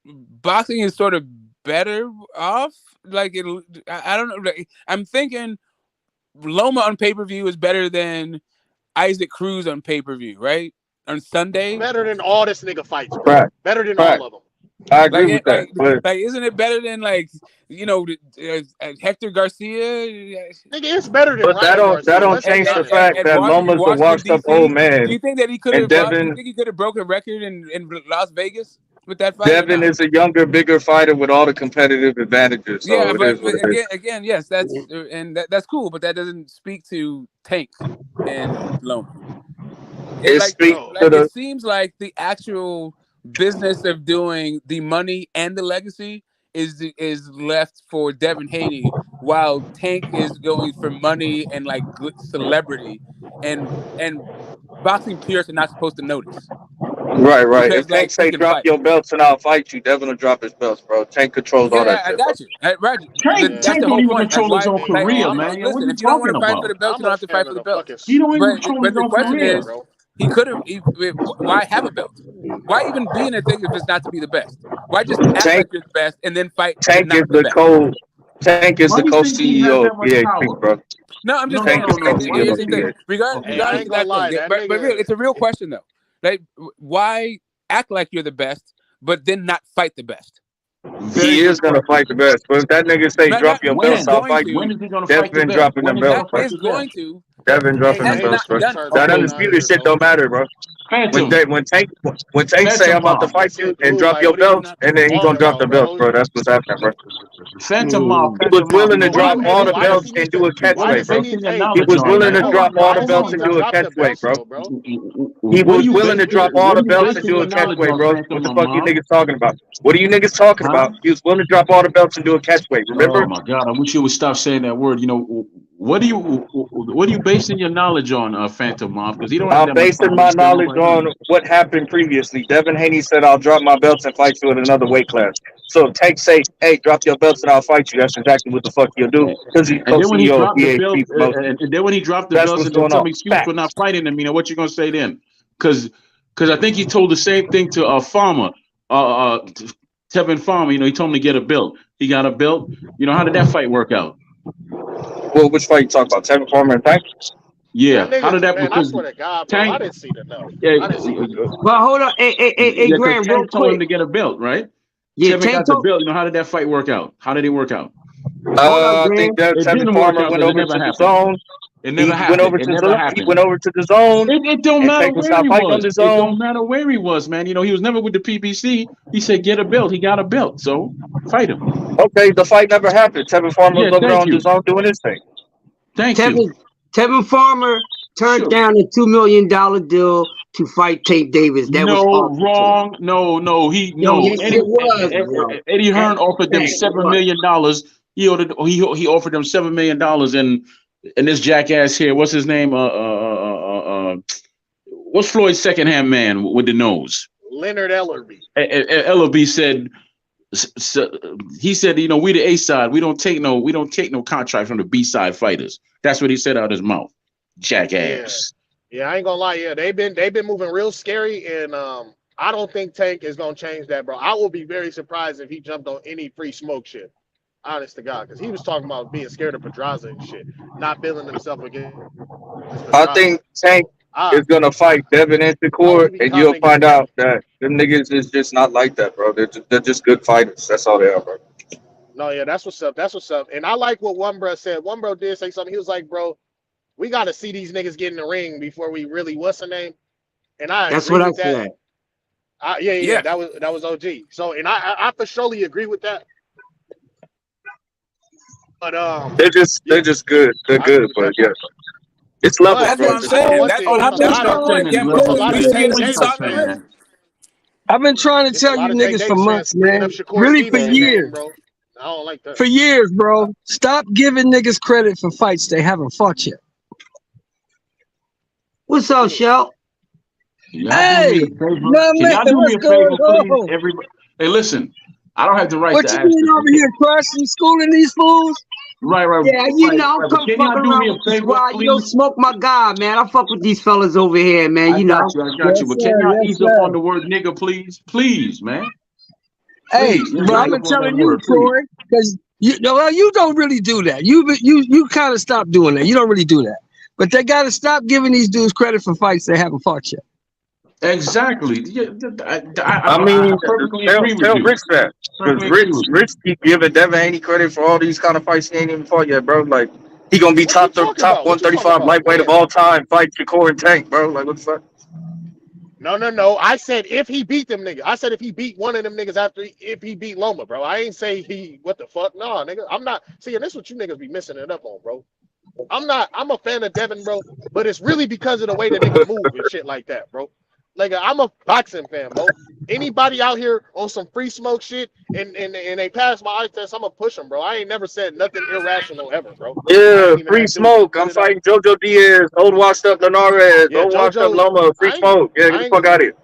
boxing is sort of better off. Like I don't know. Like, I'm thinking Loma on pay-per-view is better than Isaac Cruz on pay-per-view, right? On Sunday. Better than all this nigga fights, bro. Right. Better than Right. all of them. I agree with that. But Like, isn't it better than Hector Garcia? Nigga, it's better than But that don't change the fact that Loma's a washed up old man. Do you think that he could and have? Devin, Do you think he could have broken a record in Las Vegas with that fight? Devin is a younger, bigger fighter with all the competitive advantages. So Yeah, it but is what it is. again, yes, that's cool, but that doesn't speak to Tank and Loma. It seems like the actual business of doing the money and the legacy is left for Devin Haney, while Tank is going for money and like good celebrity, and boxing purists are not supposed to notice. Right. Because, If Tank say drop your belts and I'll fight you, Devin will drop his belts, bro. Tank controls all that shit. I got you. Right. Tank don't even control his own career, man. Listen, What are you if you don't want talking to fight about? for the belts, you don't have to fight for the belts. He don't even control his the own question career. is, he could have. Why have a belt? Why even be in a thing if it's not to be the best? Why just act like you're the best and then fight? Tank is the co. Tank is the co-CEO of BHP, bro. No, I'm just saying. Regardless of that thing, but real, it's a real question though. Like, why act like you're the best, but then not fight the best? He is gonna fight the best. But if that nigga say drop your belts, I'll fight you. Devin dropping them belts, bro. Devin dropping them belts, bro. That undisputed shit don't matter, bro. When Tank say I'm about to fight you and drop your belts, and then he gonna drop the belts, bro. That's what's happening, bro. Phantom Mob. He was willing to drop all the belts and do a catchweight, bro. He was willing to drop all the belts and do a catchweight, bro. He was willing to drop all the belts and do a catchweight, bro. What the fuck you niggas talking about? What are you niggas talking about? He was willing to drop all the belts and do a catchweight. Remember? Oh my God! I wish you would stop saying that word. You know, what are you basing your knowledge on, Phantom Mob? Because he don't. I'm basing my knowledge on what happened previously. Devin Haney said, "I'll drop my belts and fight you in another weight class." So if Tank say, "Hey, drop your belts and I'll fight you," that's exactly what the fuck he'll do. Because he's and then when he dropped the BHP belt, and then when he dropped the belts and some excuse for not fighting him, you know what you gonna say then? Because I think he told the same thing to Farmer, Tevin Farmer. You know, he told him to get a belt. He got a belt. You know, how did that fight work out? Well, which fight you talking about? Tevin Farmer and Tank? Yeah. Niggas, How did that? Man, because I swear to God, bro, Tank, I didn't see the no. Yeah. I didn't see the But hold on, hey, Graham, real Tank told him quick. to get a belt, right? Yeah, Tevin Tank got the told. belt. You know, how did that fight work out? How did it work out? I think that It Tevin didn't work Farmer out went because it over never to the happened. zone. It never He happened. went over It to never the happened. he went over to the zone. It don't and matter Tank was where not he fighting on was. the It zone. don't matter where he was, man. You know, he was never with the PBC. He said, get a belt. He got a belt. So fight him. Okay, the fight never happened. Tevin Farmer was over there on you. the zone doing his thing. Thank you. Tevin Farmer turned down a $2 million deal to fight Tank Davis. That was wrong. No. Yes, it was. Eddie Hearn offered them $7 million. He offered them $7 million, and this jackass here, what's his name? What's Floyd's second-hand man with the nose? Leonard Ellerby. Ellerby said. He said, you know, we the A side. We don't take no contract from the B side fighters. That's what he said out of his mouth. Jackass. Yeah, I ain't gonna lie. Yeah, they've been moving real scary, and I don't think Tank is gonna change that, bro. I will be very surprised if he jumped on any free smoke shit. Honest to God, because he was talking about being scared of Pedraza and shit, not feeling himself against Pedraza. I think Tank is gonna fight Devin and Shakur, and you'll find out that them niggas is just not like that, bro. They're just good fighters. That's all they are, bro. No, yeah, that's what's up. That's what's up. And I like what one bro said. One bro did say something. He was like, bro, we got to see these niggas get in the ring before we really what's the name. And That's agree what with I said. Yeah. That was OG. So, and I for surely agree with that. But they're just good. They're good, but yeah. It's level. That's what I'm saying. That's what I'm saying. I've been trying to tell you niggas for months, man. Really for years. I don't like that. For years, bro. Stop giving niggas credit for fights they haven't fought yet. What's up, Shell? Hey, can y'all do me a favor, please? Everybody. Hey, listen. I don't have the right what to you ask doing this. over here crushing, schooling these fools? Right. Yeah, you know, I'm come Can fuck y'all do around me a with the favor, squad. please? You know, Smoke my guy, man. I fuck with these fellas over here, man. I You know. got you. But can y'all ease up on the word nigga, please? Please, man. Hey, Please, but I've been telling you, Troy, because you don't really do that. You kind of stopped doing that. You don't really do that. But they got to stop giving these dudes credit for fights they haven't fought yet. Exactly. Yeah, I mean, I perfectly tell agree with you. Rich that. Because Rich keep giving Devin Haney credit for all these kind of fights he ain't even fought yet, bro. Like, he gonna be top 135 lightweight of all time, fight Shakur and Tank, bro. Like, what the fuck? No. I said if he beat them niggas. I said if he beat one of them niggas if he beat Loma, bro. I ain't say what the fuck. No, nigga. I'm not. See, and this what you niggas be missing it up on, bro. I'm a fan of Devin, bro, but it's really because of the way the nigga move and shit like that, bro. Like, I'm a boxing fan, bro. Anybody out here on some free smoke shit and they pass my eye test, I'm gonna push them, bro. I ain't never said nothing irrational ever, bro. Yeah, free smoke. I'm fighting JoJo Diaz, old washed up Linares, old washed up Loma, free smoke. Yeah, get the fuck out of here.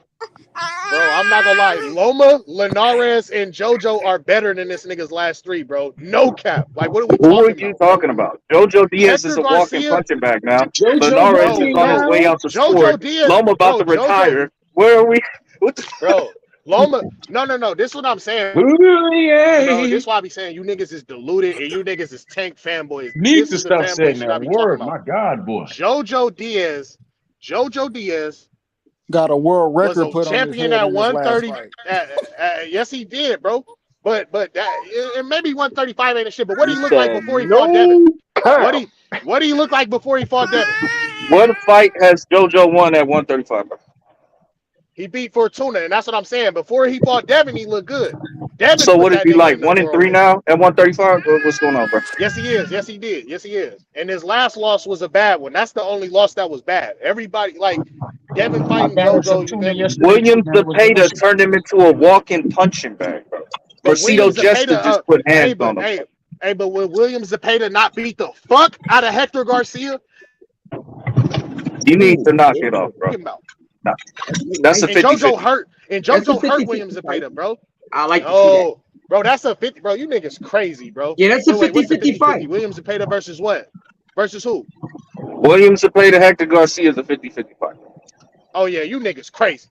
Bro, I'm not gonna lie. Loma, Linares, and JoJo are better than this nigga's last three, bro. No cap. Like, what are we Who are talking you about? talking about? JoJo Diaz is a walking punching bag now. Linares is on his way out the sport. Loma about to retire. Where are we? What the bro? Loma, no. This is what I'm saying. Bro, this is why I be saying you niggas is deluded and you niggas is Tank fanboys. Need This to is the stop fanboy saying shit I that be word. talking about. My God, boy. JoJo Diaz got a world was record a put on his champion head at in his last 130. fight. Yes, he did, bro. But that and maybe 135 ain't a shit. But what He he looked like said before he fought Devin? cap. What he look like before he fought Devin? What fight has JoJo won at 135? He beat Fortuna, and that's what I'm saying. Before he fought Devin, he looked good. Devin So put what is that he nigga like? in the 1-3 whirlwind. now at 135? What's going on, bro? Yes, he is. Yes, he did. Yes, he is. And his last loss was a bad one. That's the only loss that was bad. Everybody like Devin fighting JoJo. You feel me? Williams Zepeda turned him into a walking punching bag, bro. But Mercedo Williams Jester Zepeda, just put hands on him. but will Williams Zepeda not beat the fuck out of Hector Garcia? You need to knock it off, bro. Nah. That's a 50-50. JoJo hurt Williams Zepeda, bro. I like to see that. Bro, that's a 50. Bro, you niggas crazy, bro. Yeah, that's a 50-50 fight. Williams Zepeda versus what? Versus who? Williams Zepeda, Hector Garcia is a 50-50 fight. Oh yeah, you niggas crazy.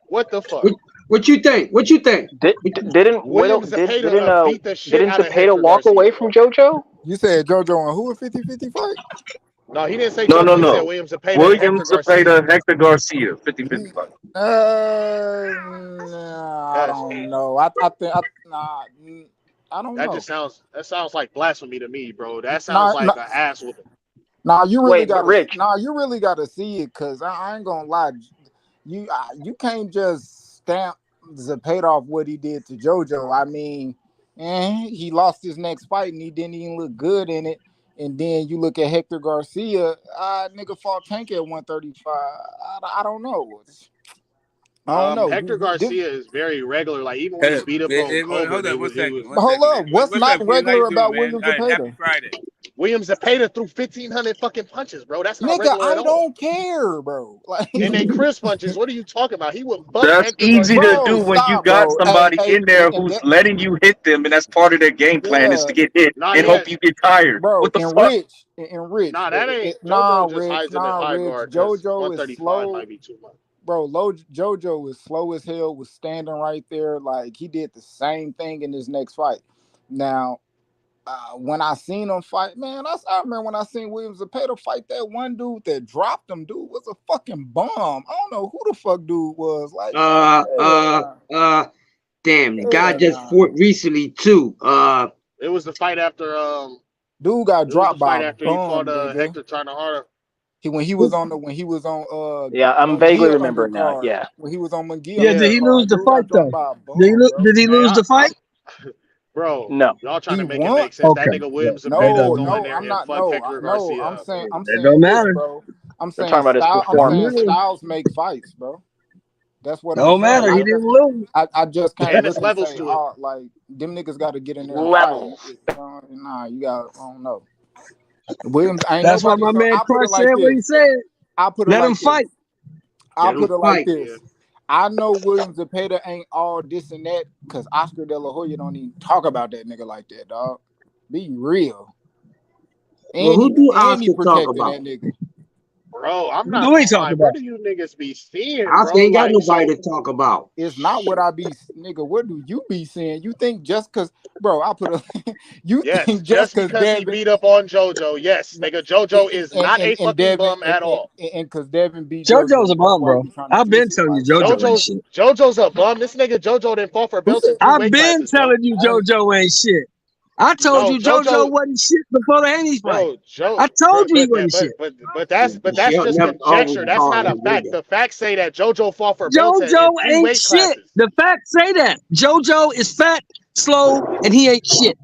What the fuck? What you think? What you think? Didn't Williams Zepeda beat the shit out of Hector Zepeda walk Garcia, away from JoJo? You said JoJo and who a 50-50 fight? No, he didn't say No. JoJo. He said Williams Zepeda. Williams Zepeda, Hector Garcia, 50-50 fight. I don't know. I don't know. That sounds like blasphemy to me, bro. That sounds like an ass whooping. You really gotta see it, cause I ain't gonna lie. You can't just stamp Zepeda off what he did to JoJo. I mean, he lost his next fight and he didn't even look good in it. And then you look at Hector Garcia, nigga fought Tank at 135. I don't know. I don't know. Hector Garcia is very regular. Like even when he beat up on Cobra, hold on one second. Hold up. What's not regular about Williams Zepeda? Happy Friday. Williams Zepeda threw 1,500 fucking punches, bro. That's not nigga, regular at all. I don't care, bro. Like, and they crisp punches. What are you talking about? He would fuck That's Hector easy Garcia. to do when you got somebody in there who's letting you hit them, and that's part of their game plan is to get hit and hope you get tired. Bro, what the fuck? Rich. Nah, that ain't. Nah, JoJo just hides in the high guard. JoJo is slow. Might be too much. Bro, JoJo is slow as hell, was standing right there. Like, he did the same thing in his next fight. Now, when I seen him fight, man, I remember when I seen Williams Zepeda fight that one dude that dropped him, dude, was a fucking bomb. I don't know who the fuck dude was. Like, damn, the guy just fought recently, too. It was the fight after, dude got dropped by after he fought Hector Tanahara. When he was on yeah, I'm vaguely remembering that. Yeah, when he was on McGee. Yeah, did he lose the fight though? Did he lose the fight? Bro, no. Y'all trying to make it make sense. That nigga Williams Zepeda go in there and fuck Hector Garcia. I'm saying it don't matter, bro. I'm saying Styles make fights, bro. That's what don't matter. He didn't lose. I just can't there's levels say, to it. like them niggas got to get in there. Levels. Nah, you got. I don't know. Williams. That's why my man Crush said what he said. I'll put it Let like him this. fight. I'll put it like this. I know William Zepeda ain't all this and that because Oscar De La Hoya don't even talk about that nigga like that, dog. Be real. And Well, who do he Oscar talk protecting about? that nigga. Bro, I'm Who not do he gonna talk lie. about? What do you niggas be seeing, Oscar bro? ain't got Like, nobody so to talk about. It's not what I be, nigga. What do you be saying? You think just because, bro? I put a. You yes, think just because because he Devin beat up on JoJo, yes, nigga, JoJo is not a fucking Devin bum at all. and because Devin beat JoJo's a JoJo, that's bum, why bro. you trying to I've been twist it. telling you, Like, JoJo ain't shit. JoJo's a bum. This nigga JoJo didn't fall for belts in 3 I've weight been classes, bro. telling you, JoJo ain't shit. I told you JoJo wasn't shit before the Haney fight. I told you he wasn't shit. But that's just conjecture. That's not a fact. The facts say that JoJo fought for belts in JoJo 3 ain't weight shit. classes. The facts say that. JoJo is fat, slow, and he ain't shit.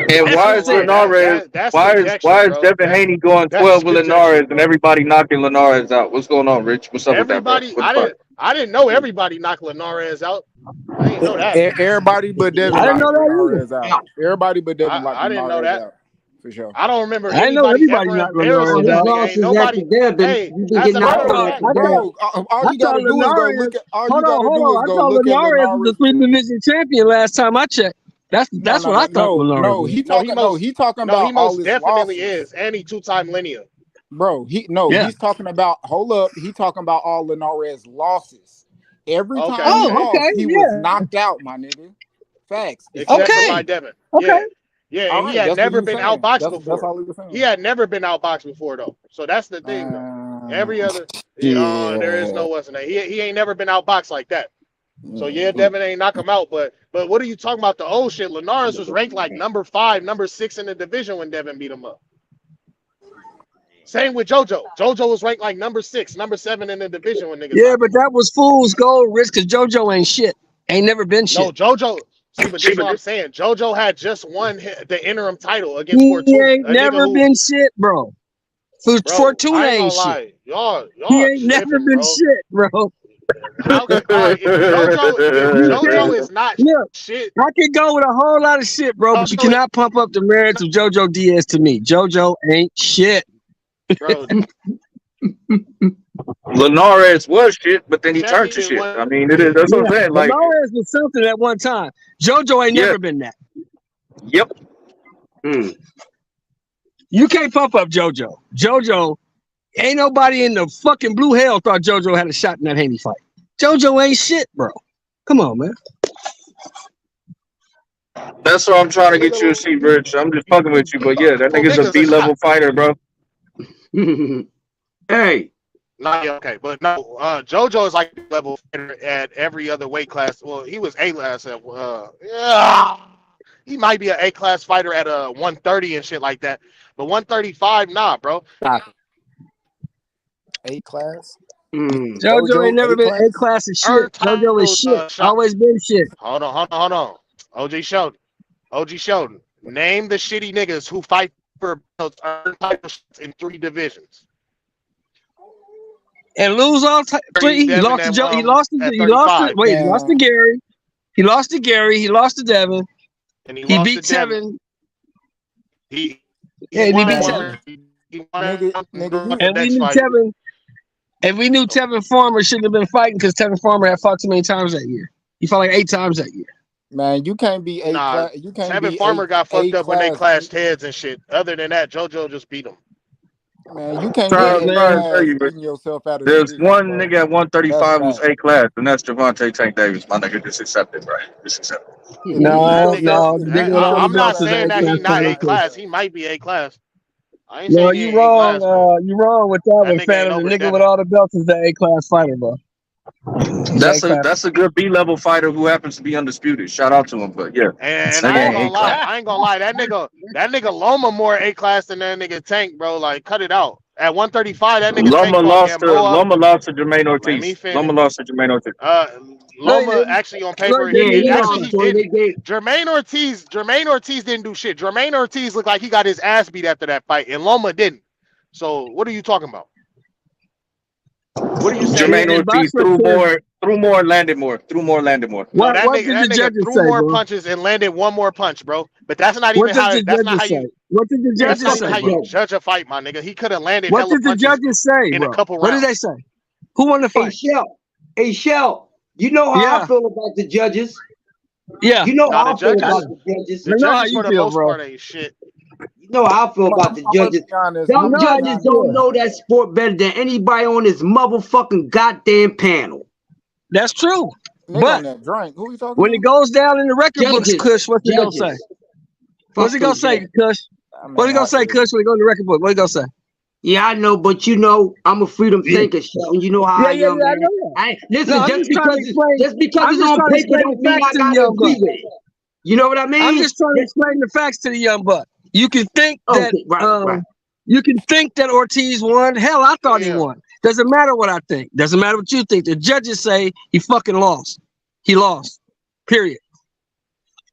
And why is Linares? Why is Devin Haney going 12 with Linares and everybody knocking Linares out? What's going on, Rich? What's up with that, bro? I didn't know everybody knocked Linares out. I didn't know that. Everybody but Devin. I didn't know that Linares out. Everybody but Devin I didn't know that. Out for sure. I don't remember I know anybody everybody ever knocked embarrassing Linares that out. nigga. Ain't nobody. Hey, as a matter of fact, bro, all you gotta do is go look at. All you gotta do is go look at Linares was the 3-division champion last time I checked. That's what I thought Linares was. He talking about he all most his definitely losses. is, and he 2-time linear. Bro, he's talking about. Hold up, he talking about all Linares' losses. Every time he lost, he was knocked out, my nigga. Facts. Except for by Devin. Okay. Yeah, and he had never been outboxed before. That's all he was saying. He had never been outboxed before, though. So that's the thing, though. Every other, there is no wasn't that. He ain't never been outboxed like that. So yeah, Devin ain't knock him out, but what are you talking about? The old shit. Linares was ranked like number 5, number 6 in the division when Devin beat him up. Same with JoJo. JoJo was ranked like number 6, number 7 in the division when niggas. Yeah, but that was fool's gold, Rich, because JoJo ain't shit. Ain't never been shit. No, JoJo. See, but this is what I'm saying. JoJo had just won the interim title against Fortuna. He ain't never been shit, bro. Fortuna ain't shit. Y'all he ain't never been shit, bro. How can, if JoJo is not shit. I could go with a whole lot of shit, bro, but you cannot pump up the merits of JoJo Diaz to me. JoJo ain't shit. Bro. Linares was shit, but then he turned to shit. I mean, that's what I'm saying. Like Linares was something at one time. JoJo ain't never been that. Yep. You can't pump up JoJo. JoJo, ain't nobody in the fucking blue hell thought JoJo had a shot in that Haney fight. JoJo ain't shit, bro. Come on, man. That's what I'm trying to get you to see, Rich. I'm just fucking with you, but yeah, that nigga's a B-level fighter, bro. Hey. Okay, but no, JoJo is like level fighter at every other weight class. Well, he was A class at he might be an A class fighter at 130 and shit like that. But 135, nah, bro. A class? JoJo ain't never been A class of shit. JoJo is shit. Always been shit. Hold on. OG Sheldon. Name the shitty niggas who fight for titles in 3 divisions. And lose all 3. He lost to Joe. He lost to Gary. He lost to Gary. He lost to Devin. And he beat Tevin. He beat Tevin. And we knew Tevin. And we knew Tevin Farmer shouldn't have been fighting because Tevin Farmer had fought too many times that year. He fought like 8 times that year. Man, you can't be class. You can't Tevin be Farmer got fucked up when they class. clashed heads and shit. Other than that, JoJo just beat him. Man, you can't tell be you, beating yourself out of there's division, one bro. nigga at 135 who's A class, and that's Javante Tank Davis. My nigga, just accept it, bro. Just accept it. No. I'm not saying that he's not A class. He might be A class. I ain't No, saying you wrong. You wrong with that one, Phantom. The nigga with all the belts is the A class fighter, bro. That's a good B-level fighter who happens to be undisputed. Shout out to him, but yeah. And I ain't gonna lie. That nigga Loma more A class than that nigga Tank, bro. Like, cut it out. At 135, that nigga Loma lost to Jermaine Ortiz. Loma lost to Jermaine Ortiz. Loma actually on paper, he didn't. Jermaine Ortiz didn't do shit. Jermaine Ortiz looked like he got his ass beat after that fight, and Loma didn't. So what are you talking about? What do you say? Jermaine Ortiz threw more, landed more. No, that nigga threw more punches and landed one more punch, bro. But that's not even how. That's not how you. What did the judges say? That's not even how you judge a fight, my nigga. He could have landed. What did the judges say, in a couple rounds? What did they say? Who won the fight? Hey, Shell. You know how I feel about the judges. Yeah. You know how I feel about the judges. The judges, for the most part, ain't shit. You know how I feel about the judges. Some judges don't know that sport better than anybody on this motherfucking goddamn panel. That's true. But who you talking when about? it goes down in the record books, Kush, what's he gonna say? What's he gonna say, Kush? What's he gonna say, Kush, when he goes in the record book? What he gonna say? Yeah, I know, but you know, I'm a freedom thinker, Shelton. You know how I am, man. Listen, just because it's on paper don't mean I gotta agree with it. You know what I mean? I'm just trying to explain the facts to the young buck. You can think that you can think that Ortiz won. Hell, I thought he won. Doesn't matter what I think. Doesn't matter what you think. The judges say he fucking lost. He lost. Period.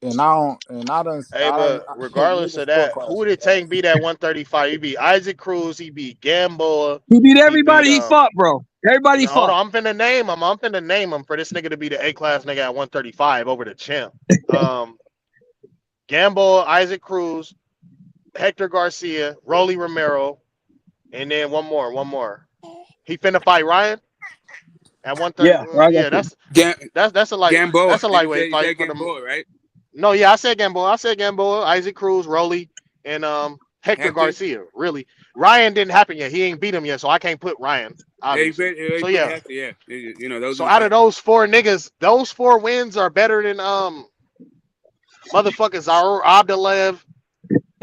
And I don't. Hey, but regardless of that, who did Tank beat at 135? He beat Isaac Cruz. He beat Gamboa. He beat everybody he fought, bro. Everybody he fought. Hold on, I'm finna name him. I'm finna name him for this nigga to be the A-class nigga at 135 over the champ. Gamboa, Isaac Cruz, Hector Garcia, Rolly Romero, and then one more. He finna fight Ryan at 130. Yeah, that's a light. Gamboa. That's a lightweight fight for Gamboa, right? No, yeah, I said Gamboa, Isaac Cruz, Rolly, and Hector Garcia. Really, Ryan didn't happen yet. He ain't beat him yet, so I can't put Ryan. So yeah, you know those. So out of those four niggas, those 4 wins are better than motherfuckers Zaur Abdulaev,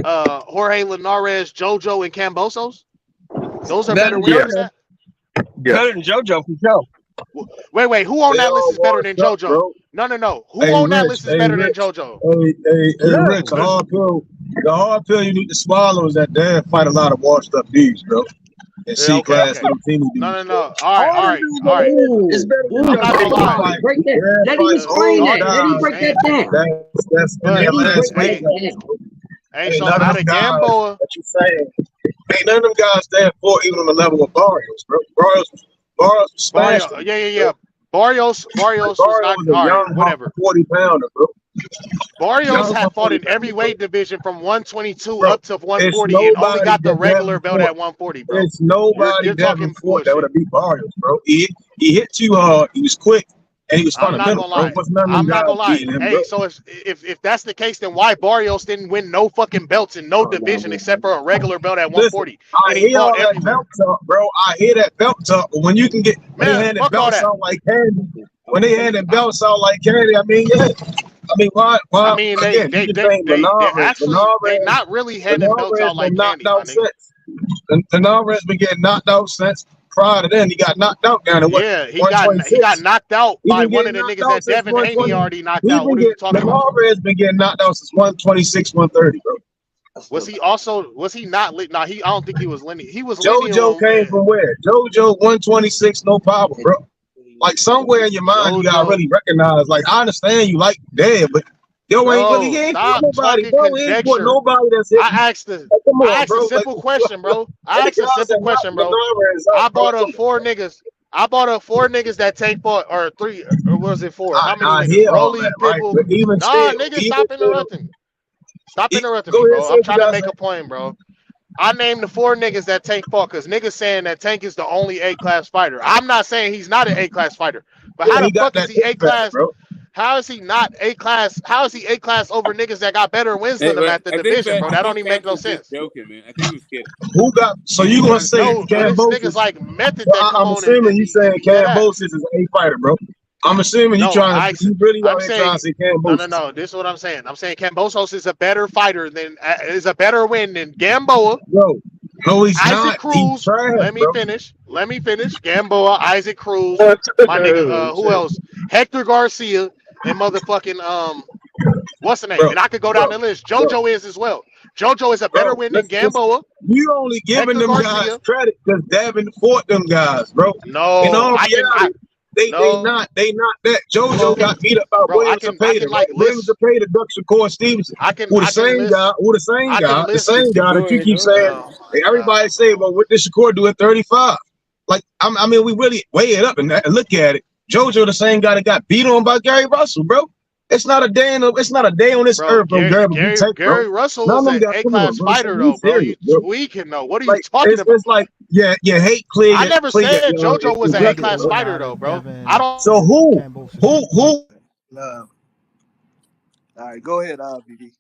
Jorge Linares, JoJo, and Kambosos. Those are better wins than that. Better than JoJo for sure. Wait. Who on that list is better than JoJo? Bro. No. Who on that list is better than JoJo? Hey, Rich, the hard pill you need to swallow is that they fight a lot of washed up dudes, bro. And C-class little teeny dudes. No. All right. It's better than I'm not gonna lie. Let him explain that. Let him break that down. Hey, so out of Gamboa, what you saying? Ain't none of them guys stand for even on the level of Barrios, bro. Barrios was smashed. Yeah. Barrios was not all right, whatever. 40-pounder, bro. Barrios had fought in every weight division from 122 up to 140 and only got the regular belt at 140, bro. There's nobody that fought that would have beat Barrios, bro. He hit too hard. He was quick. And he was fundamental. I'm not gonna lie. Hey, so if that's the case, then why Barrios didn't win no fucking belts in no division except for a regular belt at 140? Listen, I hear all that belt talk, bro. I hear that belt talk, but when you can get when they handed belts out like candy, I mean, yeah. I mean, why? I mean, they not really handing belts out like candy. Linares been getting knocked out since. Prior to then, he got knocked out down at he got knocked out by one of the niggas that Devin Haney already knocked out. What are you talking about? Linares been getting knocked out since 126, 130, bro. Was he not lit? Nah, I don't think he was linear. He was JoJo came from where? JoJo 126, no problem, bro. Like somewhere in your mind, you gotta really recognize. Like I understand you like Dev, but ain't put nobody, bro. He ain't put nobody that's hit. I asked a simple question, bro. I bought up 4 niggas. That Tank fought, or 3, or was it 4? How many niggas? Rolly, Pitbull. Niggas, stop interrupting. Stop interrupting me, bro. I'm trying to make a point, bro. I named the 4 niggas that Tank fought because niggas saying that Tank is the only A-class fighter. I'm not saying he's not an A-class fighter, but how the fuck is he A-class? How is he not A-class? How is he A-class over niggas that got better wins than him at the division, bro? That don't even make no sense. Joking, man. I think he was kidding. Who got? So you gonna say Kambosos? Niggas like Method that come I'm assuming you saying Kambosos is an A-fighter, bro. I'm assuming you trying to say Kambosos. No. This is what I'm saying. I'm saying Kambosos is a better fighter is a better win than Gamboa. Bro, no, he's Isaac not. Cruz. Trash, let me finish. Gamboa, Isaac Cruz, my nigga. Who else? Hector Garcia and motherfucking what's the name? And I could go down the list. JoJo is as well. JoJo is a better win than Gamboa. You only giving them guys credit because Devin fought them guys, bro. No, in all reality, they not that. JoJo got beat up by Williams Zepeda. Williams Zepeda, Shakur Stevenson. Who the same guy that you keep saying. Hey, everybody say, well, what did Shakur do at 35? Like, I mean, we really weigh it up and look at it. JoJo, the same guy that got beat on by Gary Russell, bro. It's not a day on this earth, bro. Gary Russell was an A-class fighter, though, bro. You tweaking, though. What are you talking about? It's like, you hate Clear. I never said JoJo was an A-class fighter, though, bro. I don't. So who? All right, go ahead, BD.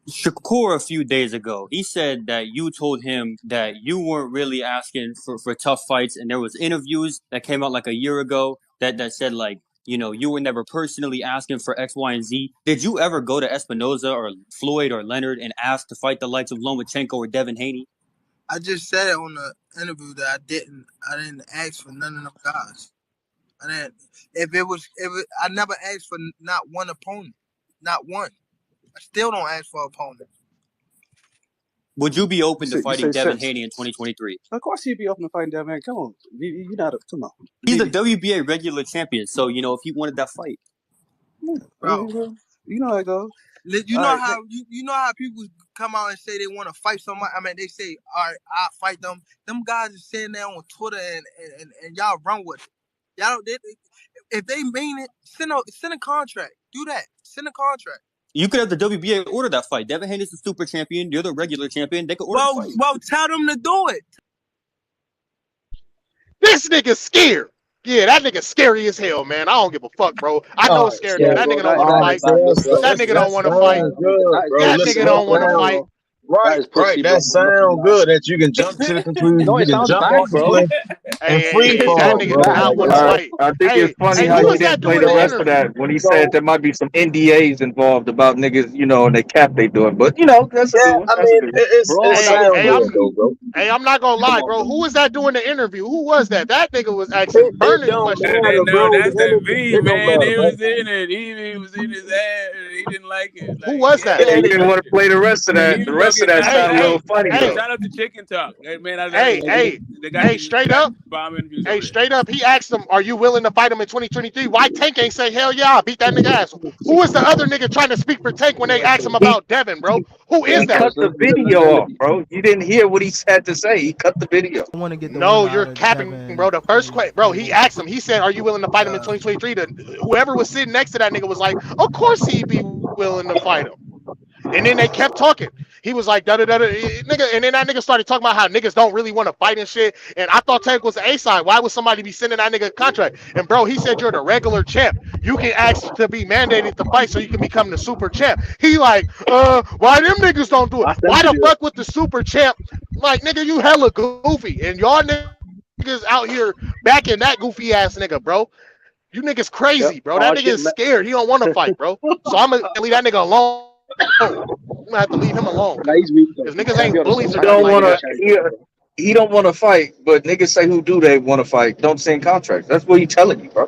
Shakur a few days ago, he said that you told him that you weren't really asking for tough fights, and there was interviews that came out like a year ago that said like, you were never personally asking for X, Y, and Z. Did you ever go to Espinoza or Floyd or Leonard and ask to fight the likes of Lomachenko or Devin Haney? I just said it on the interview that I didn't ask for none of them guys. I never asked for not one opponent, not one. I still don't ask for an opponent. Would you be open to fighting Devin Haney in 2023? Of course he'd be open to fighting Devin Haney. Come on. You're not come on. He's the WBA regular champion, so, if he wanted that fight. Bro. You know how it goes. You know how people come out and say they want to fight somebody? I mean, they say, all right, I'll fight them. Them guys are sitting there on Twitter and y'all run with it. Y'all, if they mean it, send a contract. Do that. Send a contract. You could have the WBA order that fight. Devin Haney's the super champion. You're the regular champion. They could order the fight. Well, tell them to do it. This nigga's scared. Yeah, that nigga scary as hell, man. I don't give a fuck, bro. I know it's scary. That nigga don't want to fight. That nigga don't want to fight. That nigga don't want to fight. Right. That sounds good. That you can jump to the conclusion. You can jump off the cliff and free fall. That nigga does not want to fight. I think it's funny how he didn't play the rest of that when he said there might be some NDAs involved about niggas, and they cap they doing. But that's a good one. Hey, I'm not gonna lie, bro. Who was that doing the interview? Who was that? That nigga was asking burning questions. No, that's that V, man. He was in it. He was in his ass. He didn't like it. Who was that? He didn't want to play the rest of that. The rest of that sounded a little funny. Shout out to Chicken Talk. Hey, man, straight up. Hey, straight up. He asked him, "Are you willing to fight him in 2023?" Why Tank ain't say hell yeah? I'll beat that nigga ass. Who was the other nigga trying to speak for Tank when they asked him about Devin, bro? Who is that? He cut the video off, bro. You didn't hear what he had to say. He cut the video. No, you're capping, bro. The first question, bro. He asked him. He said, "Are you willing to fight him in 2023?" Whoever was sitting next to that nigga was like, "Of course he'd be willing to fight him." And then they kept talking. He was like, nigga, and then that nigga started talking about how niggas don't really want to fight and shit. And I thought Tank was the A-side. Why would somebody be sending that nigga a contract? And bro, he said you're the regular champ. You can ask to be mandated to fight so you can become the super champ. He like, why them niggas don't do it? Why the fuck with the super champ? Like, nigga, you hella goofy. And y'all niggas out here backing that goofy ass nigga, bro. You niggas crazy, bro. That nigga is scared. He don't want to fight, bro. So I'm gonna leave that nigga alone. I'm gonna have to leave him alone. Because niggas ain't bullies or nothing like that. He don't want to fight, but niggas say who do they want to fight don't send contracts. That's what he's telling you, bro.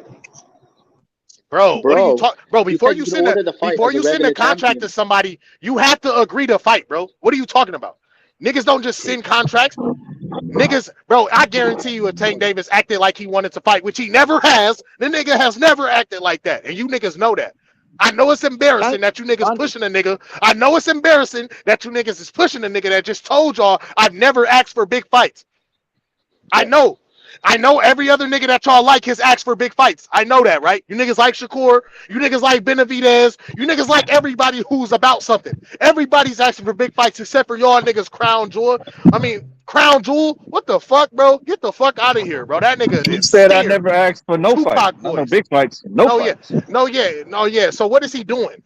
Bro, what are you talking? Bro, before you send a contract to somebody, you have to agree to fight, bro. What are you talking about? Niggas don't just send contracts. Niggas, bro, I guarantee you if Tank Davis acted like he wanted to fight, which he never has, the nigga has never acted like that. And you niggas know that. I know it's embarrassing that you niggas pushing a nigga. I know it's embarrassing that you niggas is pushing a nigga that just told y'all I've never asked for big fights. I know. I know every other nigga that y'all like has asked for big fights. I know that, right? You niggas like Shakur. You niggas like Benevidez. You niggas like everybody who's about something. Everybody's asking for big fights except for y'all niggas Crown Jewel. I mean, Crown Jewel? What the fuck, bro? Get the fuck out of here, bro. That nigga is said scared. I never asked for no fights. No big fights. No fights. No, yeah. So what is he doing?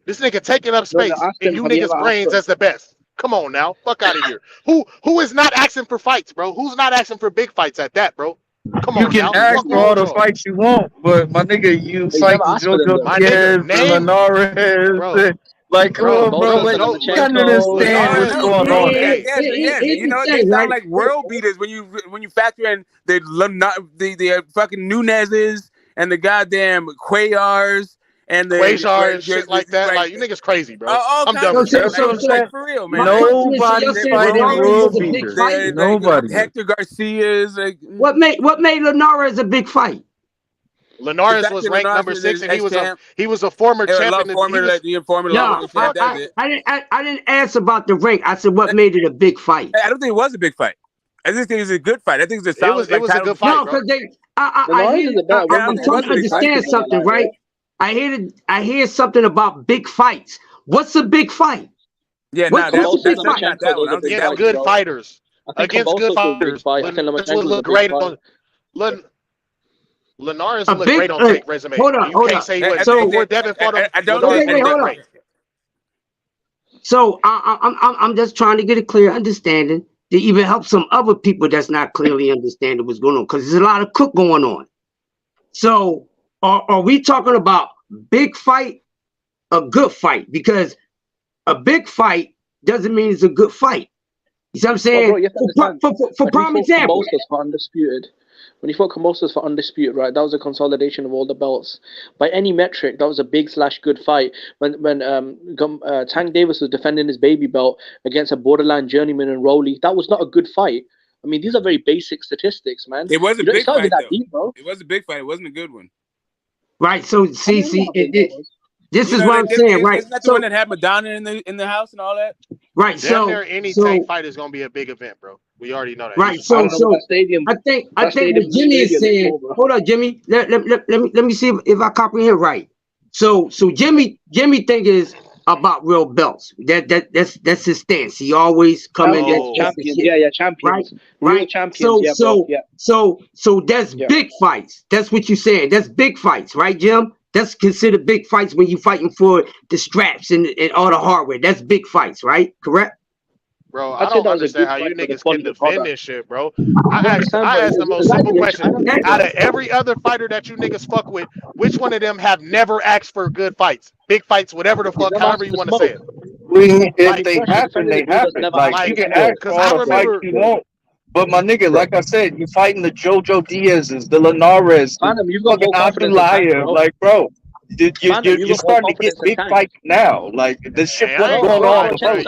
This nigga taking up space and you niggas brains as the best. Come on now, fuck out of here. Who is not asking for fights, bro? Who's not asking for big fights at that, bro? Come on, you can ask for all the fights you want, but my nigga, you fight JoJo Diaz, Linares, like, come on, bro. Like, you understand what's going on. Yes. You know, they sound like world beaters when you factor in the fucking Nunez's and the goddamn Cuellar's. And the Quasar shit like that, like you niggas crazy, bro. I'm done with that. Like, for real, man. Nobody's fighting world beaters. Nobody. Hector Garcia's. Like, what made Linares a big fight? Linares was ranked number 6, and he was a former champion. I didn't ask about the rank. I said what made it a big fight. I don't think it was a big fight. I just think it's a good fight. I think it's a solid. It was a good fight, No, bro. because I'm trying to understand something, right? I hear something about big fights. What's a big fight? Yeah, what's a big fight? Against good fighters. Against good fighters. Linares would look great on Linares would look great on Tank resume. Hold on. Before Devin fought him, Linares looked great. So I'm just trying to get a clear understanding to even help some other people that's not clearly understanding what's going on, because there's a lot of cook going on. So are we talking about big fight, a good fight? Because a big fight doesn't mean it's a good fight. You see what I'm saying? For prime example, for undisputed. When he fought Kambosos for undisputed, right, that was a consolidation of all the belts. By any metric, that was a big/good fight. When Tank Davis was defending his baby belt against a borderline journeyman and Rolly, that was not a good fight. I mean, these are very basic statistics, man. It was a big fight, that though. deep, bro. It was a big fight. It wasn't a good one. Right. So see, this is what I'm saying, right? Isn't that the one that had Madonna in the house and all that? Right. Damn near any Tank fight is gonna be a big event, bro. We already know that. Right. So I think what Jimmy is saying. Hold on, Jimmy. Let me see if I comprehend right. So Jimmy think is about real belts. That's his stance. He always come in there. Champions. Champions. Right. Champions. So that's big fights. That's what you're saying. That's big fights, right, Jim? That's considered big fights when you're fighting for the straps and all the hardware. That's big fights, right? Correct? Bro, I don't understand how you niggas can defend this shit, bro. I asked the most simple question. Out of every other fighter that you niggas fuck with, which one of them have never asked for good fights? Big fights, whatever the fuck, however you want to say it. If they happen, they happen. Like, you can ask for all the fights you want. But my nigga, like I said, you fighting the Jojo Diaz's, the Linares, fucking Abdulayev. Like, bro, you're starting to get big fights now. Like, this shit wasn't going on. Y'all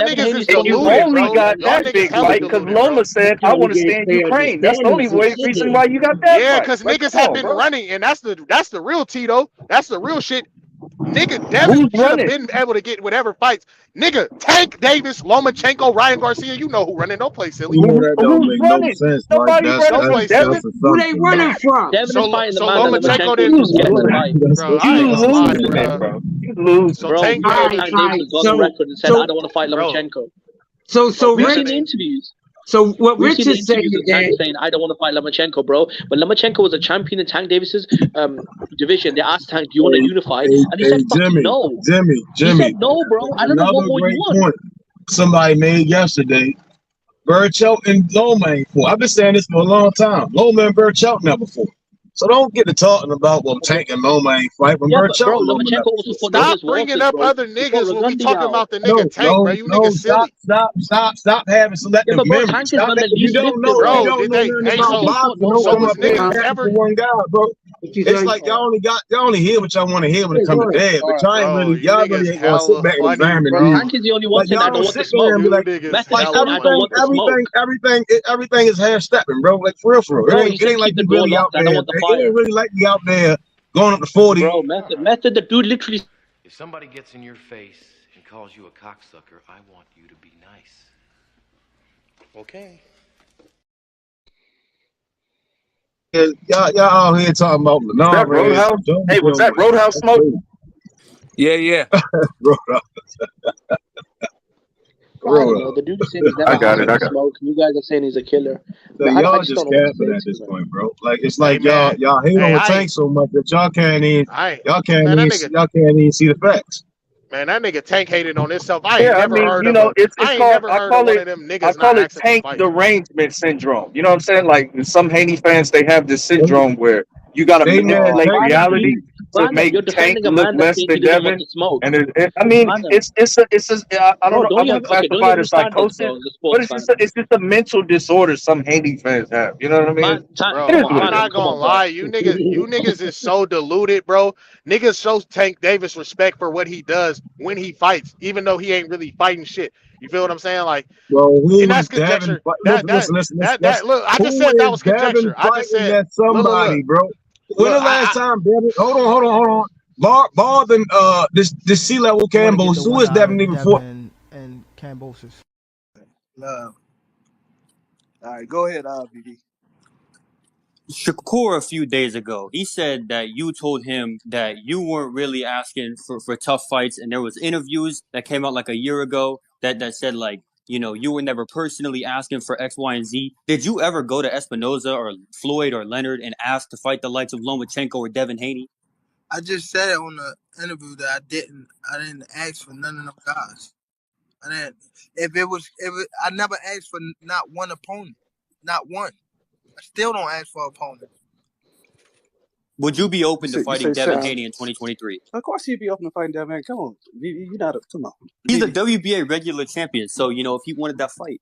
niggas is and you only got that big fight because Loma said, I want to stay in Ukraine. That's the only reason why you got that. Yeah, because niggas have been running, and that's the real Tito. That's the real shit. Nigga, Devin should have been able to get whatever fights. Nigga, Tank Davis, Lomachenko, Ryan Garcia, you know who running. Don't play silly. You know that don't make no sense. Like, that's who they running from? So Lomachenko didn't bro. I ain't gonna lie, bro. You lose, so Tank Davis got on the record and said, I don't want to fight Lomachenko. So Rich in interviews. So what Rich is saying I don't want to fight Lomachenko, bro. When Lomachenko was a champion in Tank Davis's division, they asked Tank, "Do you want to unify?" And he said, "No." Jimmy. He said, "No, bro. I don't know what more you want." Somebody made yesterday. Burchelt and Loma ain't fought. I've been saying this for a long time. Loma and Burchelt never fought. So don't get to talking about Tank and Loma ain't fight when Burchelt. Stop bringing up other niggas when we talking about the nigga Tank, bro. You niggas silly. Stop having selective memory. You don't know. Bro, so was niggas ever one guy, bro? It's like y'all only hear what y'all want to hear when it comes to that, but y'all ain't really, y'all really ain't gonna sit back and examine these. Tank is the only one thing I don't want to smoke. Everything is half stepping, bro. Like for real. It ain't like you really out there. It ain't really like you out there going up to 40. Bro, method, the dude literally. If somebody gets in your face and calls you a cocksucker, I want you to be nice. Okay. Y'all out here talking about that Roadhouse. Hey, was that Roadhouse smoke? Yeah. Roadhouse. The dude is saying he's never had smoke. You guys are saying he's a killer. So y'all just capping at this point, bro. Like it's like y'all hate on the Tank so much that y'all can't even see the facts. Man, that nigga Tank hated on himself. I call it Tank derangement syndrome. You know what I'm saying? Like some Haney fans, they have this syndrome where you gotta manipulate reality to make Tank look less than Devin. And I don't know. I'm gonna classify it as psychosis, but it's just a mental disorder some Haney fans have. You know what I mean? I'm not gonna lie, you niggas is so deluded, bro. Niggas show Tank Davis respect for what he does when he fights, even though he ain't really fighting shit. You feel what I'm saying? Like, and that's conjecture. Look, I just said that was conjecture. I just said somebody, bro. When the last time, Devin? Hold on. Bar than this C-level Kambosos. Who is Devin even for? And Kambosos. All right, go ahead, BD. Shakur a few days ago, he said that you told him that you weren't really asking for tough fights, and there was interviews that came out like a year ago that said like, you know, you were never personally asking for X, Y, and Z. Did you ever go to Espinoza or Floyd or Leonard and ask to fight the likes of Lomachenko or Devin Haney? I just said it on the interview that I didn't ask for none of them guys. I never asked for not one opponent, not one. I still don't ask for an opponent. Would you be open to fighting Devin Haney in 2023? Of course he'd be open to fighting Devin Haney. Come on. You're not come on. He's the WBA regular champion, so, you know, if he wanted that fight.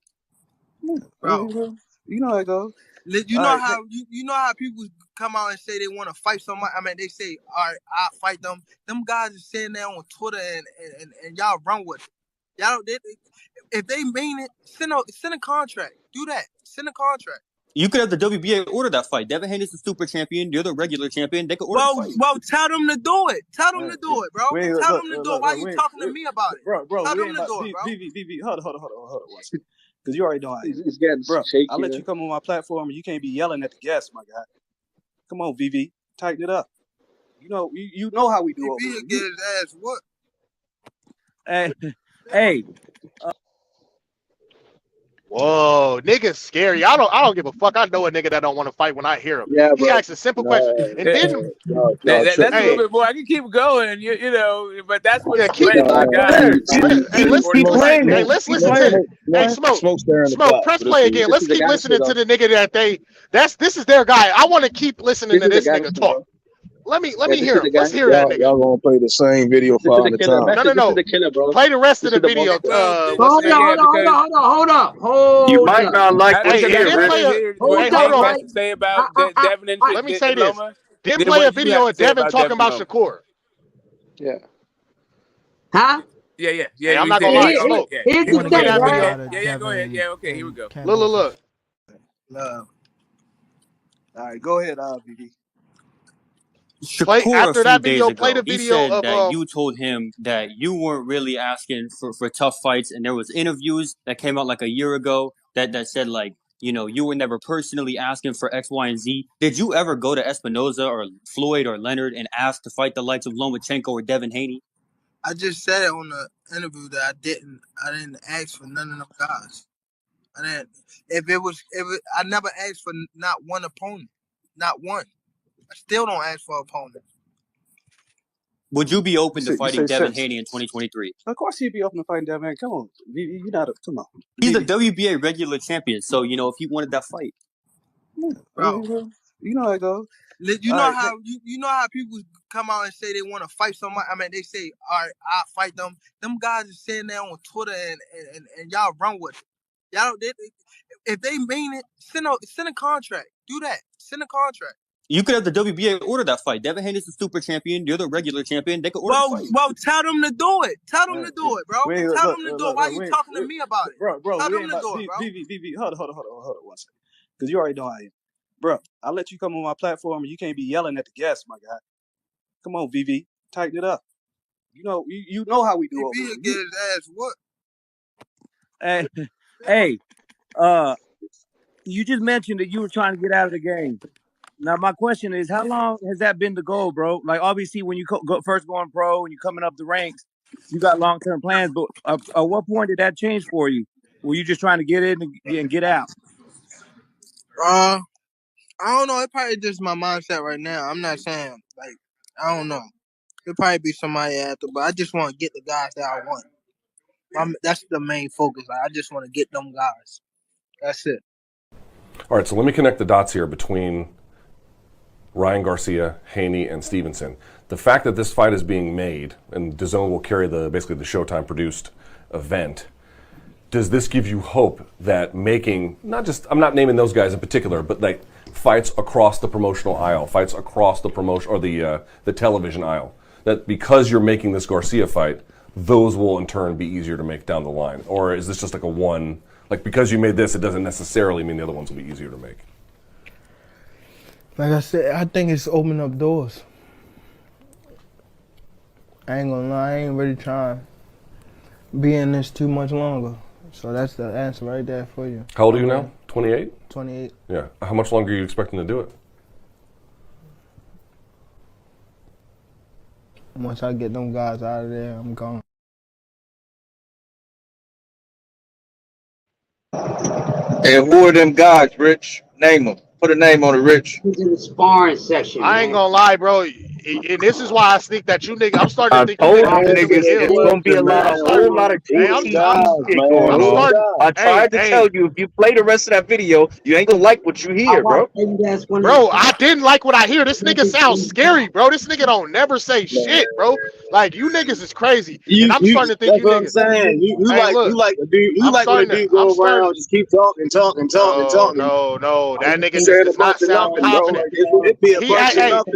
Bro. You know how it goes. You know how people come out and say they want to fight somebody? I mean, they say, all right, I'll fight them. Them guys are sitting there on Twitter and y'all run with it. Y'all, if they mean it, send a contract. Do that. Send a contract. You could have the WBA order that fight. Devin Haney's the super champion. You're the regular champion. They could order the fight. Well, tell them to do it. Tell them to do it, bro. Tell them to do it. Why are you talking to me about it? Bro, tell them to do it, bro. BB, hold on. Because you already know how I am. He's getting shaky. I'll let you come on my platform and you can't be yelling at the guests, my guy. Come on, VV. Tighten it up. You know how we do it. VV get his ass what? Hey. Whoa, nigga's scary. I don't give a fuck. I know a nigga that don't want to fight when I hear him. Yeah, he asks a simple question, and then that's a little bit more. I can keep going, you know, but that's what. Hey, let's listen to. Hey, Smoke. Press play again. Let's keep listening to the nigga that this is their guy. I want to keep listening to this nigga talk. Let me hear him. Let's hear that nigga. Y'all gonna play the same video for the time. No. Play the rest of the video. Hold up. You might not like to hear. Hold on. Say about Devin and let me say this. Didn't play a video of Devin talking about Shakur. Yeah. Huh? Yeah. Hey, I'm not gonna lie. Smoke. Here's the thing, right? Yeah. Go ahead. Yeah. Okay. Here we go. Look. All right. Go ahead, BD. Shakur a few days ago, he said that you told him that you weren't really asking for tough fights, and there was interviews that came out like a year ago that said like, you know, you were never personally asking for X, Y, and Z. Did you ever go to Espinoza or Floyd or Leonard and ask to fight the likes of Lomachenko or Devin Haney? I just said it on the interview that I didn't ask for none of them guys. I never asked for not one opponent, not one. I still don't ask for an opponent. Would you be open to fighting Devin Haney in 2023? Of course he'd be open to fighting Devin Haney. Come on. You're not come on. He's the WBA regular champion, so, you know, if he wanted that fight. Bro. You know how it goes. You know how people come out and say they want to fight somebody? I mean, they say, all right, I'll fight them. Them guys are sitting there on Twitter and y'all run with it. Y'all, if they mean it, send a contract. Do that. Send a contract. You could have the WBA order that fight. Devin Haney's the super champion. You're the regular champion. They could order the fight. Well, tell them to do it. Tell them to do it, bro. Tell them to do it. Why are you talking to me about it? Bro, tell them to do it, bro. BB, hold on 1 second. Because you already know how I am. Bro, I'll let you come on my platform and you can't be yelling at the guests, my guy. Come on, VV. Tighten it up. You know how we do it. VV get his ass what? Hey, you just mentioned that you were trying to get out of the game. Now, my question is, how long has that been the goal, bro? Like, obviously, when you first going pro and you're coming up the ranks, you got long-term plans. But at what point did that change for you? Were you just trying to get in and get out? I don't know. It probably just my mindset right now. I'm not saying, like, I don't know. It'll probably be somebody after, but I just want to get the guys that I want. That's the main focus. I just want to get them guys. That's it. All right, so let me connect the dots here between Ryan Garcia, Haney, and Stevenson. The fact that this fight is being made, and DAZN will carry basically the Showtime produced event, does this give you hope that making, I'm not naming those guys in particular, but like fights across the promotional aisle, fights across the promotion or the television aisle, that because you're making this Garcia fight, those will in turn be easier to make down the line? Or is this just like a one, like because you made this, it doesn't necessarily mean the other ones will be easier to make? Like I said, I think it's opening up doors. I ain't gonna lie, I ain't really trying to be in this too much longer. So that's the answer right there for you. How old are you now? 28? 28. Yeah. How much longer are you expecting to do it? Once I get them guys out of there, I'm gone. And who are them guys, Rich? Name them. Put a name on it, Rich. He's in the sparring section. I ain't gonna lie, bro. And this is why I think that you niggas. I'm starting to I think you told niggas you mentally niggas ill. it's gonna be a whole lot of TT shit going on. I tried to tell you if you play the rest of that video, you ain't gonna like what you hear, bro. Bro, I didn't like what I hear. This nigga sounds scary, bro. This nigga don't never say shit, bro. Like you niggas is crazy, and I'm starting to think you niggas. That's what I'm saying. You like when a dude go around just keep talking. No, that nigga just does not sound confident. It'd be a bunch of nothing.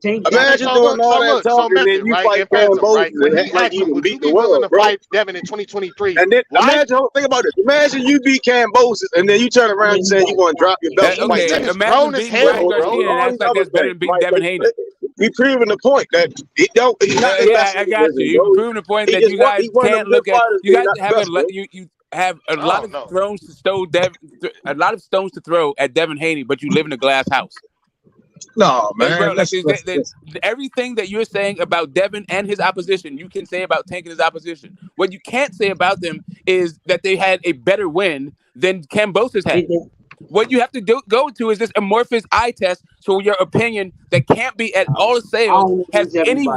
Imagine doing all that talking and then you fight Cam right? When he like asked him, you would you beat the be willing world, to bro. fight Devin in 2023? And then imagine, think about it. Imagine you beat Cambosis and then you turn around and say you want to drop your belt. Okay, imagine beating Ryan Garcia and that's like that's better than beating Devin Haney. We proving the point that it don't. Yeah, I got you. You're proving the point that you guys can't look at. You guys have you have a lot of stones to throw a lot of stones to throw at Devin Haney, but you live in a glass house. No, man. Bro, like, everything that you're saying about Devin and his opposition, you can say about Tank and his opposition. What you can't say about them is that they had a better win than Kambosos had. What you have to go to is this amorphous eye test, so your opinion that can't be at all assailed has any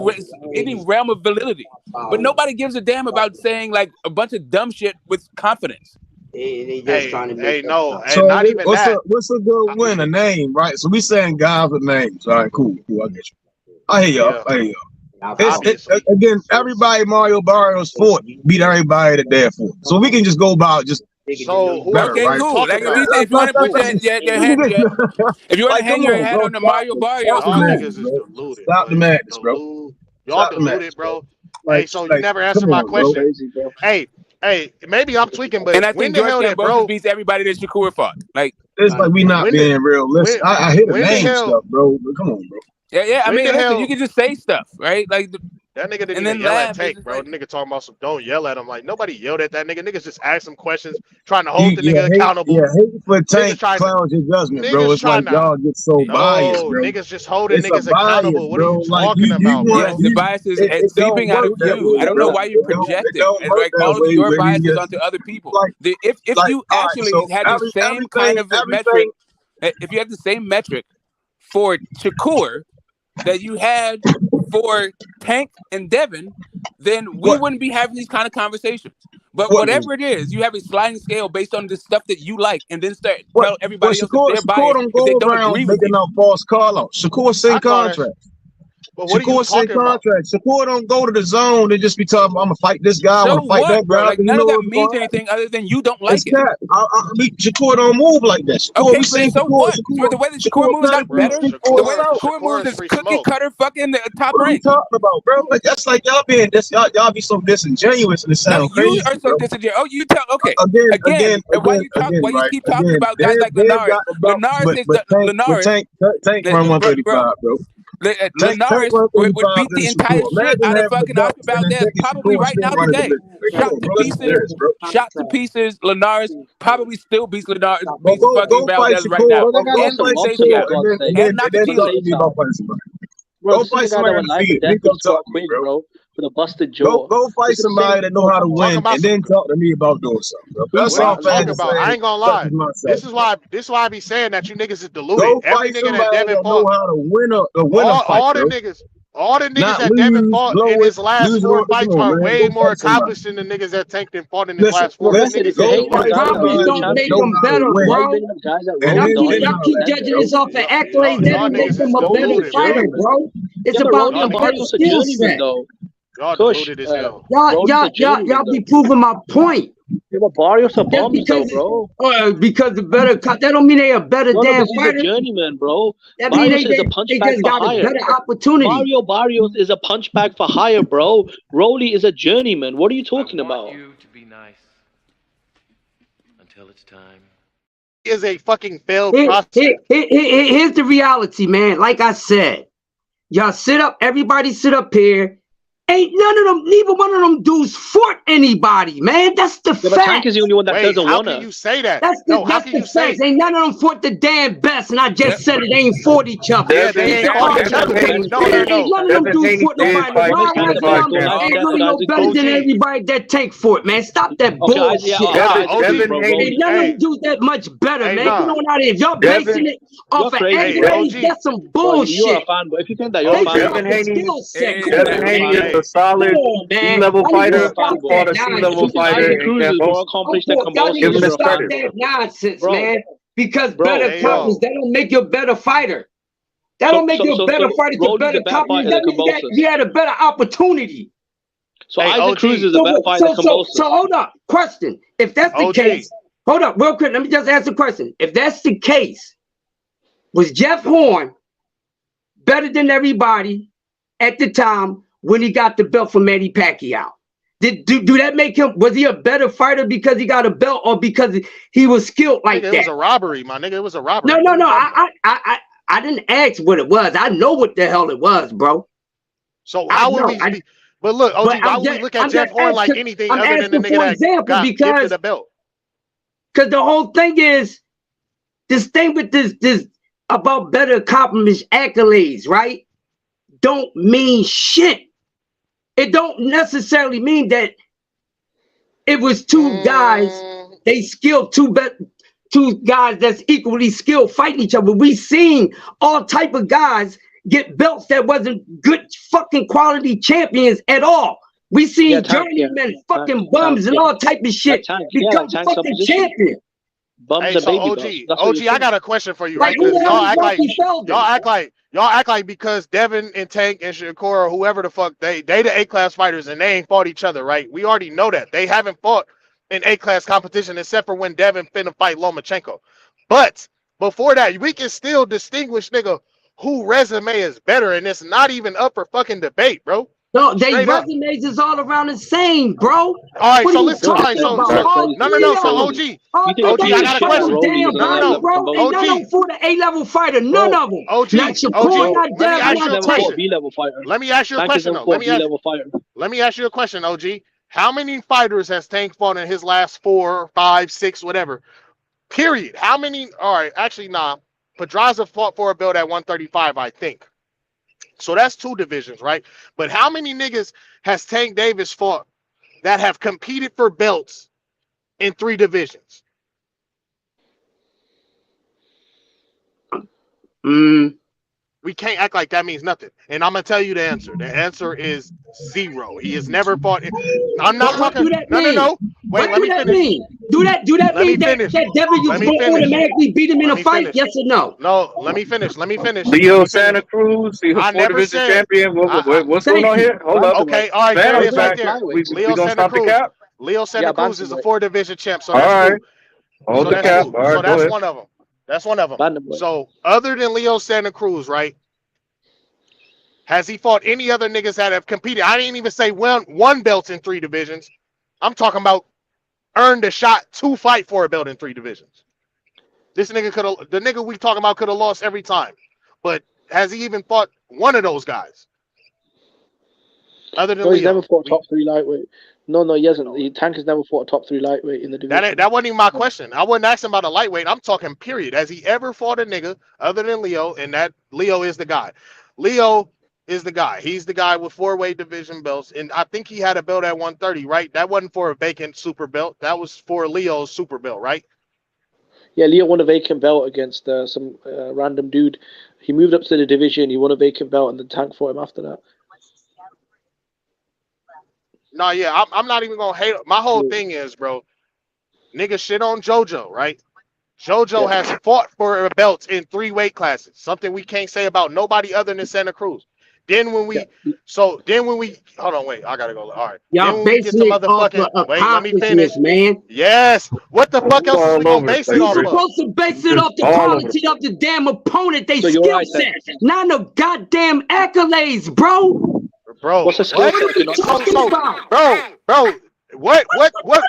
realm of validity. But nobody gives a damn about saying like a bunch of dumb shit with confidence. They just trying to make so not even that. What's a good win? A name, right? So we saying guys with names. All right, cool. I get you. I hear y'all. I hear y'all. Again, everybody Mario Barrios fought beat everybody that they fought. So we can just go about just. So better, okay, right? cool. Like if you want to put your hand, if you want to hang your head on the Mario Barrios, y'all niggas is deluded. Stop the madness, bro. Y'all deluded, bro. Hey, so you never answered my question. Hey, maybe I'm tweaking, but and I think George Kambosos beats everybody that Shakur fought. Like it's like we not being realistic. I hear the name stuff, bro. But come on, bro. Yeah. I mean, listen, you can just say stuff, right? Like that nigga didn't even yell at Tank, bro. The nigga talking about some don't yell at him. Like nobody yelled at that nigga. Niggas just asked him questions, trying to hold the nigga accountable. Yeah, hate for Tank clowns your judgment, bro. It's like y'all get so biased, bro. Niggas just holding niggas accountable. What are you talking about, bro? Yes, the bias is seeping out of you. I don't know why you're projecting and like all of your biases onto other people. If you actually had the same kind of metric, if you had the same metric for Shakur that you had for Tank and Devin, then we wouldn't be having these kind of conversations. But whatever it is, you have a sliding scale based on the stuff that you like, and then tell everybody else that they're biased if they don't agree with you. False call out. Shakur sing contracts. But what Shakur sing contracts. Shakur don't go to the zone and just be talking, I'm gonna fight this guy, I'm gonna fight that guy. Like, none of that means anything other than you don't like it. Shakur don't move like that. Okay, so what? The way that Shakur moves is not better. The way that Shakur moves is cookie cutter fucking top rank. What are you talking about, bro? Like, that's like y'all being this. Y'all be so disingenuous and it sounds crazy. You are so disingenuous. Oh, you tell. Okay. Again. Why you keep talking about guys like Linares? Tank run 135, bro. Linares would beat the entire shit out of fucking Oscar Valdez probably right now today. Shot to pieces. Linares probably still beats Linares. Beats fucking Valdez right now. And Bro, fight somebody that life and death goes so quick, bro. With a busted jaw. Go fight somebody that know how to win, and then talk to me about doing something. Bro. That's all I'm talking about. I ain't gonna lie. This is why I be saying that you niggas is deluded. Every nigga that Devin fought, know how to win a fight, all the niggas that Devin fought in his last 4 fights are way more accomplished than the niggas that Tank and fought in his last 4 fights. Don't make them better, bro. Y'all keep judging this off of accolades. That don't make them a better fighter, bro. It's about the better skill set. Y'all deluded as hell. Y'all be proving my point. Barrios a bum, bro. Because the better that don't mean they a better damn fighter. He's a journeyman, bro. That means they just got a better opportunity. Mario Barrios is a punch bag for hire, bro. Rolly is a journeyman. What are you talking about? You to be nice until it's time. He is a fucking failed prospect. Here's the reality, man. Like I said, y'all everybody sit up here Ain't none of them, neither one of them dudes fought anybody, man. That's the fact. But Tank is the only one that doesn't how want can to. you say that? That's the, that's the fact. Ain't none of them fought the damn best, and I just said it. They ain't fought each other. Yeah, they ain't fought each other. Ain't none of them dudes fought nobody. Ain't really no better than everybody that Tank fought, man. Stop that bullshit. Ain't none of them dudes that much better, man. Get on out of here. If y'all basing it off of accolades, that's some bullshit. You're a fan, but if you think that, you're a fan. Devin Haney is a solid C-level fighter. Fought a C-level fighter. Y'all need to stop that nonsense, man. Because better confidence, that don't make you a better fighter. That don't make you a better fighter. It's a better confidence. That means that you had a better opportunity. So Isaac Cruz is a better fighter than Kambosos. So hold up. Question. If that's the case, hold up real quick. Let me just ask a question. If that's the case, was Jeff Horn better than everybody at the time when he got the belt from Manny Pacquiao? Do that make him, was he a better fighter because he got a belt or because he was skilled like that? It was a robbery, my nigga. It was a robbery. No. I didn't ask what it was. I know what the hell it was, bro. So how would we? But look, OG, why would we look at Jeff Horn like anything other than the nigga that got gifted a belt? Because the whole thing is, this thing with this about better accomplishments, accolades, right? Don't mean shit. It don't necessarily mean that it was two guys, they skilled two guys that's equally skilled fighting each other. We seen all type of guys get belts that wasn't good fucking quality champions at all. We seen journeymen, fucking bums and all type of shit become fucking champion. Hey, so OG, I got a question for you, right? Y'all act like because Devin and Tank and Shakur or whoever the fuck they the A-class fighters and they ain't fought each other, right? We already know that they haven't fought in A-class competition except for when Devin finna fight Lomachenko. But before that, we can still distinguish, nigga, who resume is better, and it's not even up for fucking debate, bro. No, they resumes is all around the same, bro. All right, so listen. All right, so no. So OG, I got a question. No. Ain't none of them for the A-level fighter. None of them. OG, not Shakur, not Devin, not Tank. Let me ask you a question, though. Let me ask you a question, OG. How many fighters has Tank fought in his last 4, 5, 6, whatever? Period. How many? All right, actually, nah. Pedraza fought for a belt at 135, I think. So that's 2 divisions, right? But how many niggas has Tank Davis fought that have competed for belts in 3 divisions? We can't act like that means nothing. And I'm gonna tell you the answer. The answer is 0. He has never fought. I'm not talking. No. Wait, let me finish. Do that mean that Devin was going to automatically beat him in a fight? Yes or no? No, let me finish. Leo Santa Cruz, he's a 4-division champion. What's going on here? Hold up. Okay, all right, right there. Leo Santa Cruz. Leo Santa Cruz is a 4-division champ. So that's cool. Hold the cap. So that's one of them. That's one of them. So other than Leo Santa Cruz, right? Has he fought any other niggas that have competed? I didn't even say one belt in 3 divisions. I'm talking about earned a shot to fight for a belt in 3 divisions. This nigga the nigga we talking about could have lost every time. But has he even fought one of those guys? Other than Leo. He's never fought top 3 lightweight. No, he hasn't. Tank has never fought a top 3 lightweight in the division. That wasn't even my question. I wasn't asking about a lightweight. I'm talking period. Has he ever fought a nigga other than Leo? And that Leo is the guy. Leo is the guy. He's the guy with 4-weight division belts. And I think he had a belt at 130, right? That wasn't for a vacant super belt. That was for Leo's super belt, right? Yeah, Leo won a vacant belt against some random dude. He moved up to the division. He won a vacant belt, and then Tank fought him after that. No, yeah, I'm not even gonna hate. My whole thing is, bro, nigga shit on JoJo, right? JoJo has fought for a belt in 3 weight classes. Something we can't say about nobody other than Santa Cruz. Then when we, hold on, wait, I gotta go. All right. Y'all basically let me finish, man. Yes. What the fuck else is we gonna base it off? You're supposed to base it off the quality of the damn opponent, they skill set, not no goddamn accolades, bro. Bro, what's the skill set? Bro, what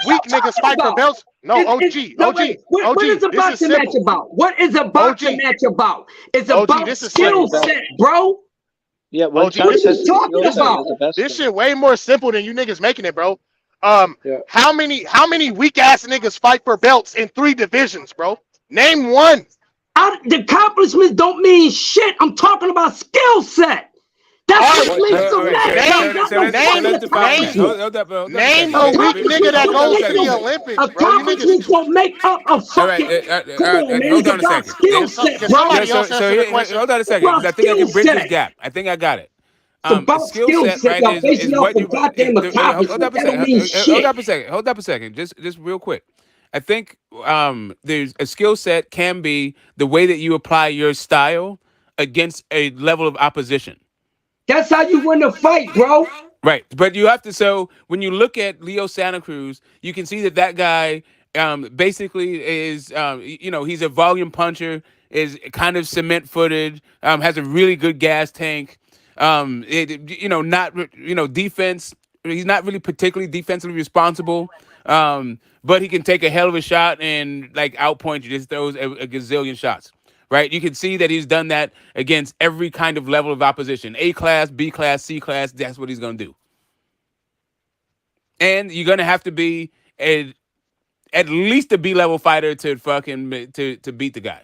weak niggas fight for belts? No, OG. What is a boxing match about? What is a boxing match about? It's about skill set, bro. Yeah, well, OG, this shit way more simple than you niggas making it, bro. How many weak ass niggas fight for belts in 3 divisions, bro? Name one. The accomplishments don't mean shit. I'm talking about skill set. That's what makes them Name a weak nigga that goes to the Olympics, bro. Accomplishments don't make up a fucking. Come on, man. Hold on a second. Skill set, bro. Hold on a second, because I think I can bridge this gap. I think I got it. Skill set, right, is what you. Hold up a second. Just real quick. I think there's a skill set can be the way that you apply your style against a level of opposition. That's how you win the fight, bro. Right, but you have to. So when you look at Leo Santa Cruz, you can see that guy basically is, he's a volume puncher, is kind of cement-footed, has a really good gas tank. Defense. He's not really particularly defensively responsible, but he can take a hell of a shot and like outpoint you. Just throws a gazillion shots. Right, you can see that he's done that against every kind of level of opposition. A class, B class, C class. That's what he's gonna do. And you're gonna have to be at least a B-level fighter to fucking to beat the guy.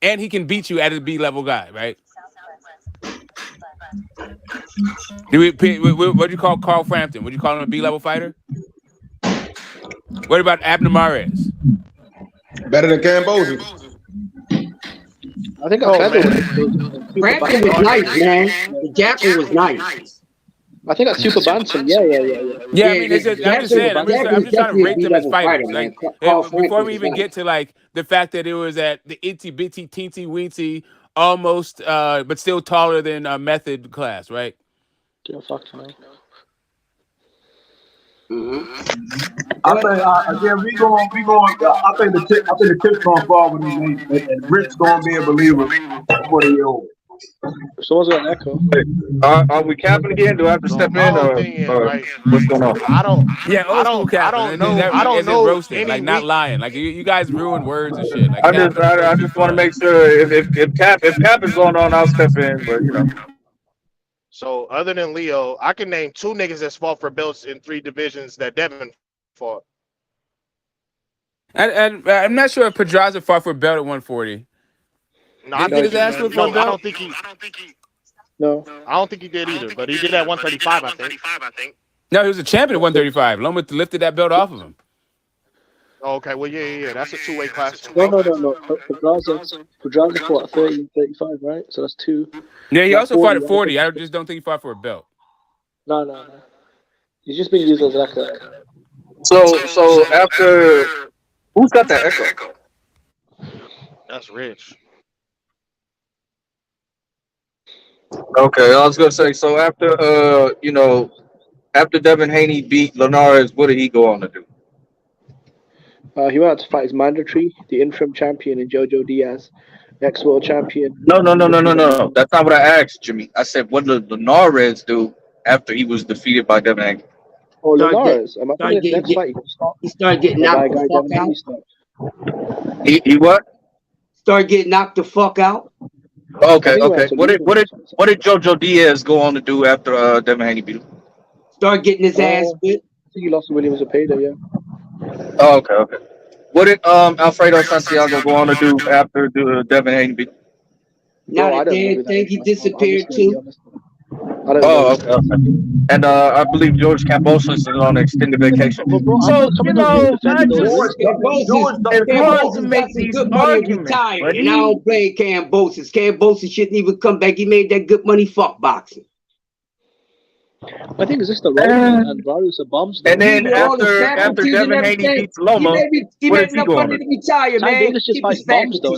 And he can beat you at a B-level guy, right? What do you call Carl Frampton? Would you call him a B-level fighter? What about Abner Mares? Better than Cambodia. I think Frampton was nice, man. The Jackson was nice. I think that's super bantam. Yeah. Yeah, I mean, I'm just saying. I'm just trying to rate them as fighters. Like, before we even get to like the fact that it was at the itty bitty teensy weensy, almost, but still taller than method class, right? Yeah, fuck no. I think again we going. I think the tip's gonna fall with these names, and Rick's gonna be a believer for the year. Someone's got an echo. Are we capping again? Do I have to step in, or what's going on? I don't know. Roasting, like not lying. Like you guys ruin words and shit. Like, I just want to make sure if cap is going on, I'll step in. But So other than Leo, I can name 2 niggas that fought for belts in 3 divisions that Devin fought. And I'm not sure if Pedraza fought for a belt at 140. No, I don't think he. No, I don't think he did either. But he did at 135, I think. No, he was a champion at 135. Loma lifted that belt off of him. Okay, well, yeah. That's a 2-way class. No. Pedraza fought at 30 and 35, right? So that's 2. Yeah, he also fought at 40. I just don't think he fought for a belt. No. He's just being used as like a. So after, who's got that echo? That's Rich. Okay, I was gonna say. So after, after Devin Haney beat Linares, what did he go on to do? He went out to fight his mandatory, the interim champion in Jojo Diaz, ex-world champion. No. That's not what I asked, Jimmy. I said, what did Linares do after he was defeated by Devin Haney? Oh, Linares. He started getting knocked the fuck out. He what? Started getting knocked the fuck out. Okay. What did Jojo Diaz go on to do after Devin Haney beat him? Start getting his ass bit. I think he lost to William Zepeda, yeah. Oh, okay. What did Alfredo Santiago go on to do after Devin Haney beat him? Now the damn thing, he disappeared too. Okay. And I believe George Cambosis is on extended vacation. So, it's hard to make these arguments. And I don't blame Cambosis. Cambosis shouldn't even come back. He made that good money fuck boxing. I think it's just the Rollins and Varus are bombs. And then after Devin Haney beats Loma, what is he going to do? Tank Davis just fights bombs, though.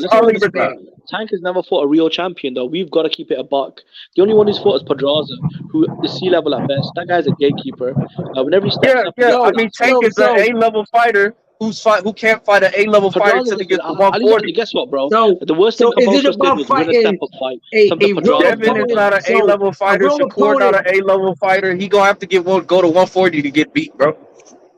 Tank has never fought a real champion, though. We've got to keep it a buck. The only one who's fought is Pedraza, who is C-level at best. That guy's a gatekeeper. Whenever he steps up, I mean, Tank is an A-level fighter who can't fight an A-level fighter until he gets to 140. Guess what, bro? The worst thing Cabosos did was win a step-up fight. Devin is not an A-level fighter. Shakur not an A-level fighter. He gonna have to go to 140 to get beat, bro.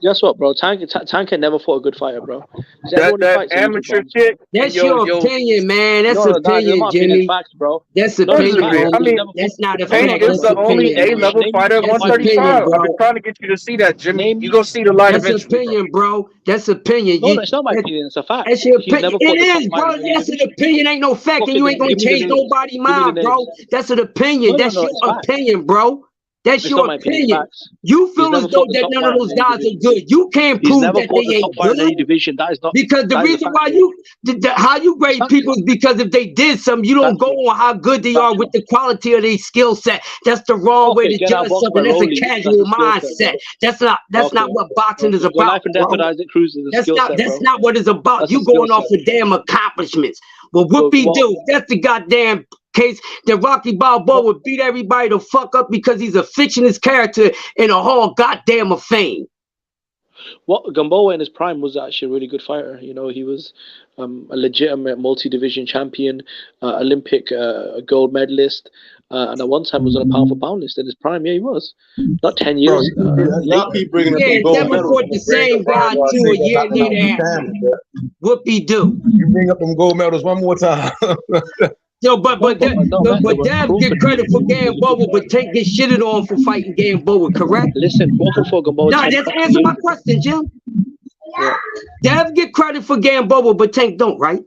Guess what, bro? Tank had never fought a good fighter, bro. That amateur shit. That's your opinion, man. That's opinion, Jimmy. Facts, bro. That's opinion. I mean, that's not a Tank fact. is That's the only opinion. A-level fighter at That's 135. opinion, I've been trying to get you to see that, Jimmy. You gonna see the light That's eventually. opinion, bro. That's opinion. No, that's not my opinion. It's a fact. That's your He's opinion. never fought It the top is, fighter bro. in any That's an division. opinion. Ain't no fact, Okay, and you ain't gonna give me the change names. nobody's Give me the mind, bro. names. That's an opinion. No, That's it's your facts. opinion, bro. That's It's your not my opinion. opinion. Facts. You He's feel as never though fought the that top none of fighter those in any guys are division. good. You can't He's prove never that fought they the top ain't fighter in any good. division. That is not. Because the That is a reason fact, why bro. how you grade people is because if they did something, you don't go on how good they are with the quality of their skill set. That's the wrong way to Get judge outboxed by something. That's a Rolly. casual That's a skill set, mindset. bro. That's not what boxing is Your about, life and death bro. with Isaac Cruz is a That's skill not set, that's bro. not what it's about. That's You a skill going off set. of damn accomplishments. Well, whoopie do. That's the goddamn case that Rocky Balboa would beat everybody to fuck up because he's a fictionist character in a hall goddamn of fame. What Gamboa in his prime was actually a really good fighter. You know, he was a legitimate multi-division champion, Olympic gold medalist, and at one time was on a pound for pound list in his prime. Yeah, he was. Not 10 years. Y'all keep bringing up the gold Devin medals. fought the same guy 2 a year later. Whoopie do. You bring up them gold medals one more time. Yo, but Dev get credit for Gamboa, but Tank get shitted on for fighting Gamboa, correct? Listen, 4 Gamboa. No, just answer my question, Jim. Yeah. Dev get credit for Gamboa, but Tank don't, right?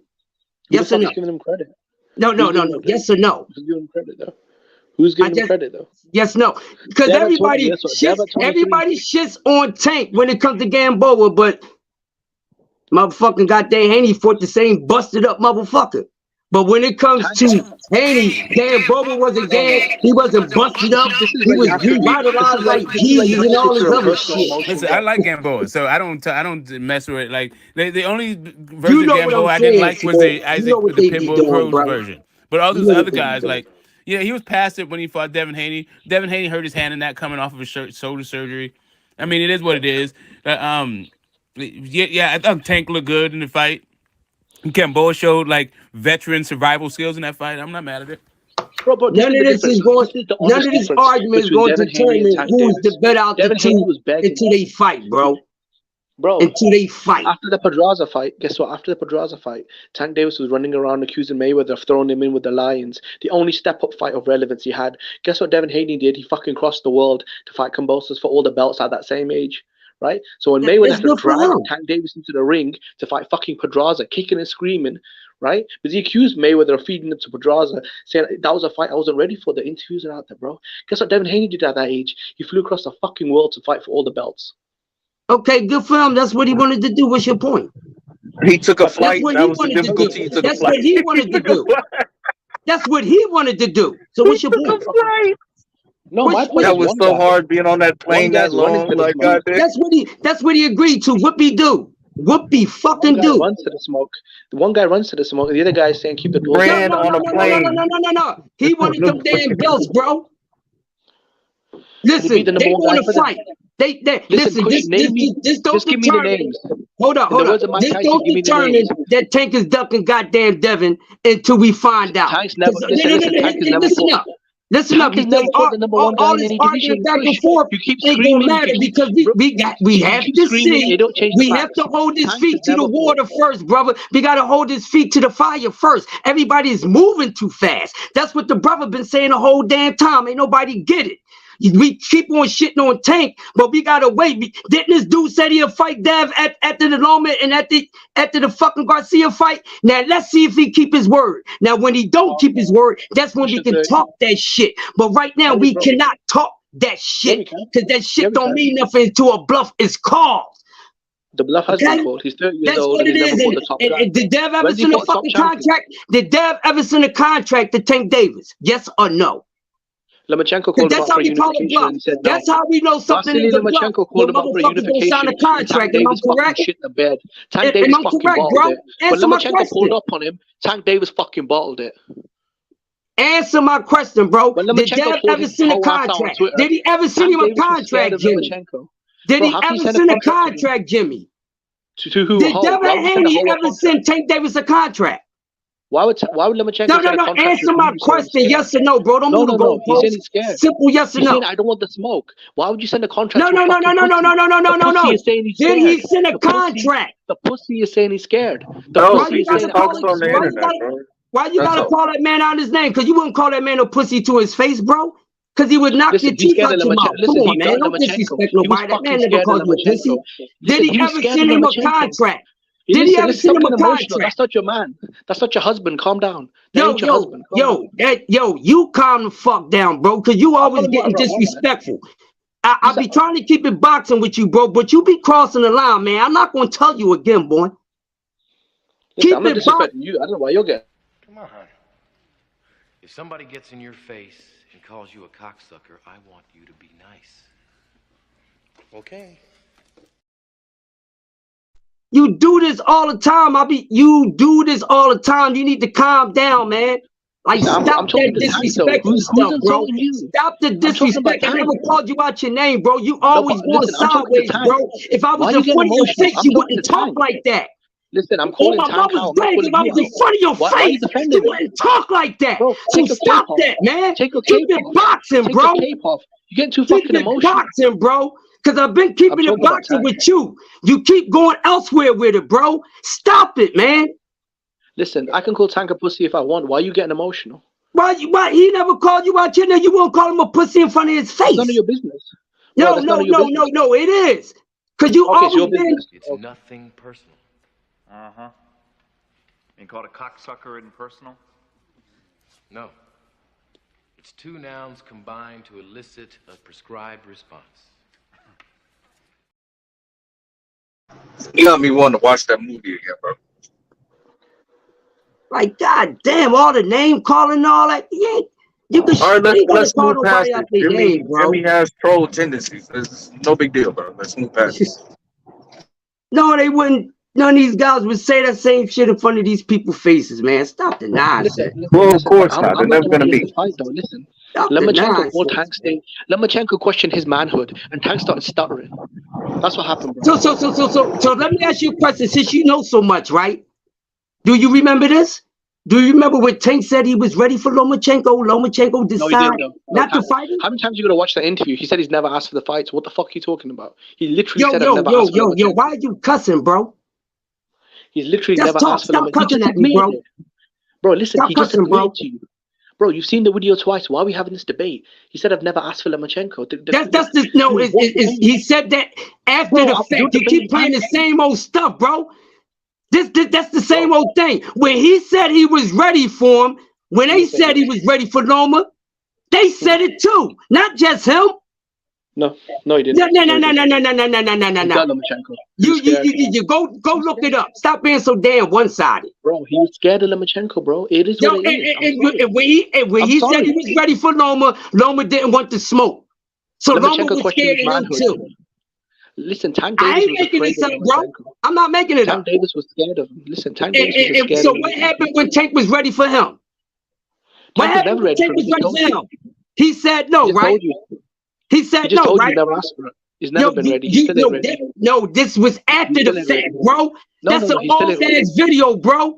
Yes or no? Who's giving him credit? No. Yes or no? Who's giving him credit though? Who's giving him credit though? Yes, no. Because everybody shits on Tank when it comes to Gamboa, but motherfucking goddamn Haney fought the same busted up motherfucker. But when it comes to Haney, Gamboa wasn't gay. He wasn't busted up. He was revitalized like Jesus and all this other shit. Listen, I like Gamboa, so I don't mess with it. Like the only version of what Gamboa I'm I didn't saying, like was the Simone. You know what the they be Pitbull doing, Pros bro. version. But all those You know other what they be guys, doing. like, yeah, he was past it when he fought Devin Haney. Devin Haney hurt his hand in that coming off of his shoulder surgery. I mean, it is what it is. I thought Tank looked good in the fight. Gamboa showed like veteran survival skills in that fight. I'm not mad at it. Bro, but None of this argument is going to determine who's the better out the two until they fight, bro. Until they fight. After the Pedraza fight, guess what? After the Pedraza fight, Tank Davis was running around accusing Mayweather of throwing him in with the Lions. The only step-up fight of relevance he had. Guess what Devin Haney did? He fucking crossed the world to fight Kambosos for all the belts at that same age. Right? So when Mayweather had to drag Tank Davis into the ring to fight fucking Pedraza, kicking and screaming, right? Because he accused Mayweather of feeding him to Pedraza, saying that was a fight I wasn't ready for. The interviews are out there, bro. Guess what Devin Haney did at that age? He flew across the fucking world to fight for all the belts. Okay, good for him. That's what he wanted to do. What's your point? He took a flight. That was the difficulty. That's what he wanted to do. That's what he wanted to do. So what's your point? No, my point that was so hard being on that plane that long. Like, that's what he agreed to. Whoopie do. Whoopie fucking do. Runs to the smoke. The one guy runs to the smoke, and the other guy is saying keep the door. No. He wanted them damn belts, bro. Listen, they want to fight. Listen. This don't give me the names. Hold up. This don't determine that Tank is ducking goddamn Devin until we find out. Listen up, because all this arguing back and forth ain't gonna matter because we have to see. We have to hold his feet to the water first, brother. We gotta hold his feet to the fire first. Everybody is moving too fast. That's what the brother been saying the whole damn time. Ain't nobody get it. We keep on shitting on Tank, but we gotta wait. Didn't this dude say he'll fight Dev after the Loma and after the fucking Garcia fight? Now let's see if he keep his word. Now when he don't keep his word, that's when we can talk that shit. But right now we cannot talk that shit because that shit don't mean nothing until a bluff is called. The bluff has been called. He's 30 years That's old. what it is. And did Dev ever send a fucking contract? Did Dev ever send a contract to Tank Davis? Yes or no? Lomachenko called him up for unification. Said no. That's how we know something is a bluff. Lomachenko called him up for unification. Sign a contract. Am I correct? Shit in the bed. Tank Davis fucking bottled it. When Answer my Lomachenko question. pulled up on him, Tank Davis fucking bottled it. Answer my question, bro. Did Dev ever send a contract? Did he ever send him a contract, Jimmy? Did he ever send a contract, Jimmy? To who? Did Devin Haney ever send Tank Davis a contract? Why would Lomachenko No, sign a contract? answer my question. Yes or no, bro. Don't move the goalpost. He's saying he's scared. Simple yes or He's no. saying I don't want the smoke. Why would you send a contract? No. The pussy is saying he's Did scared. he send a contract? The pussy is saying he's scared. Why you gotta call that man out his name? Because you wouldn't call that man a pussy to his face, bro. Because he would knock your teeth out your mouth. Come on, man. Don't disrespect nobody. That man never called you a pussy. Did he ever send him a contract? Did he ever send him a contract? That's not your man. That's not your husband. Calm down. Yo, you calm the fuck down, bro, because you always getting disrespectful. I be trying to keep it boxing with you, bro, but you be crossing the line, man. I'm not going to tell you again, boy. Listen, I'm not disrespecting you. I don't know why you're getting. Come on. If somebody gets in your face and calls you a cocksucker, I want you to be nice. Okay. You do this all the time. You do this all the time. You need to calm down, man. Like, stop that disrespectful stuff, bro. Stop the disrespect. I never called you out your name, bro. You always going sideways, bro. If I was in front of your face, you wouldn't talk like that. Listen, I'm calling time out. If I was in front of your face, you wouldn't talk like that. So stop that, man. Keep it boxing, bro. You're getting too fucking emotional. Boxing, bro. Because I've been keeping it boxing with you. You keep going elsewhere with it, bro. Stop it, man. Listen, I can call Tank a pussy if I want. Why are you getting emotional? Why he never called you out your name? You won't call him a pussy in front of his face. It's none of your business. No, it is. Because you always been. It's nothing personal. Being called a cocksucker isn't personal? No. It's two nouns combined to elicit a prescribed response. You got me wanting to watch that movie again, bro. Like, god damn, all the name calling and all that. Yeah, you can. All right, let's move past it. Jimmy has troll tendencies. It's no big deal, bro. Let's move past it. No, they wouldn't. None of these guys would say that same shit in front of these people's faces, man. Stop the nonsense. Well, of course not. They're never gonna meet. Listen, Lomachenko questioned his manhood, and Tank started stuttering. That's what happened, bro. So let me ask you a question. Since you know so much, right? Do you remember this? Do you remember when Tank said he was ready for Lomachenko? Lomachenko decided not to fight him? How many times are you gonna watch that interview? He said he's never asked for the fights. What the fuck are you talking about? He literally said I've never asked for Yo, why are you cussing, bro? He's literally never asked for Lomachenko. He just admitted it. Bro, listen, he just admitted to you. Bro, you've seen the video twice. Why are we having this debate? He said I've never asked for Lomachenko. He said that after the fact. You keep playing the same old stuff, bro. That's the same old thing. When he said he was ready for him, when they said he was ready for Loma, they said it too. Not just him. No, he didn't. No. You go look it up. Stop being so damn one-sided. Bro, he was scared of Lomachenko, bro. It is what it is. And when he said he was ready for Loma, Loma didn't want to smoke. So Loma was scared of him too. Listen, Tank Davis was afraid of him, bro. I'm not making it up. Tank Davis was scared of him. Listen, Tank Davis was scared of him. So what happened when Tank was ready for him? What happened when Tank was ready for him? He said no, right? He said no, right? He's never been ready. He's still ready. No, this was after the fact, bro. That's an old ass video, bro.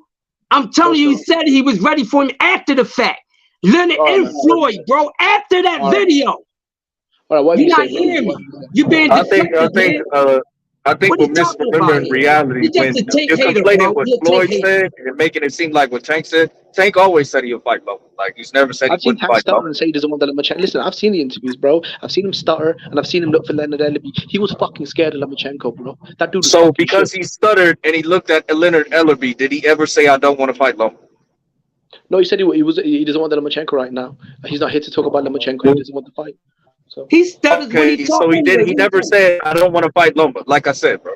I'm telling you, he said he was ready for him after the fact. Leonard and Floyd, bro, after that video. All right, what you not hearing me? You being I think we're misremembering reality when you're conflating what Floyd said and making it seem like what Tank said. Tank always said he'll fight Loma. Like he's never said he wouldn't fight Loma. I've seen Tank stutter and say he doesn't want the Lomachenko. Listen, I've seen the interviews, bro. I've seen him stutter and I've seen him look for Leonard Ellerby. He was fucking scared of Lomachenko, bro. That dude. So because he stuttered and he looked at Leonard Ellerby, did he ever say I don't want to fight Loma? No, he said he doesn't want the Lomachenko right now. He's not here to talk about Lomachenko. He doesn't want the fight. So he stuttered when he talked. So he never said I don't want to fight Loma. Like I said, bro.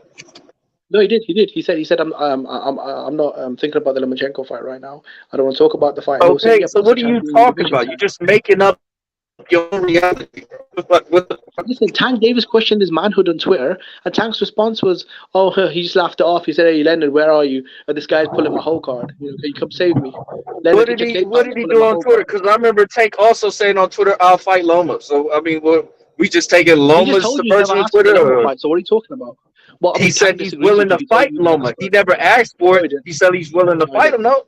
No, he did. He said I'm not thinking about the Lomachenko fight right now. I don't want to talk about the fight. Okay, so what are you talking about? You're just making up your own reality, bro. Listen, Tank Davis questioned his manhood on Twitter, and Tank's response was, "Oh, he just laughed it off. He said, 'Hey, Leonard, where are you? This guy's pulling my whole card. Can you come save me?'" Leonard, what did he do on Twitter? Because I remember Tank also saying on Twitter, "I'll fight Loma." So I mean, we just taking Loma's version of Twitter? So what are you talking about? Well, he said he's willing to fight Loma. He never asked for it. He said he's willing to fight him, no?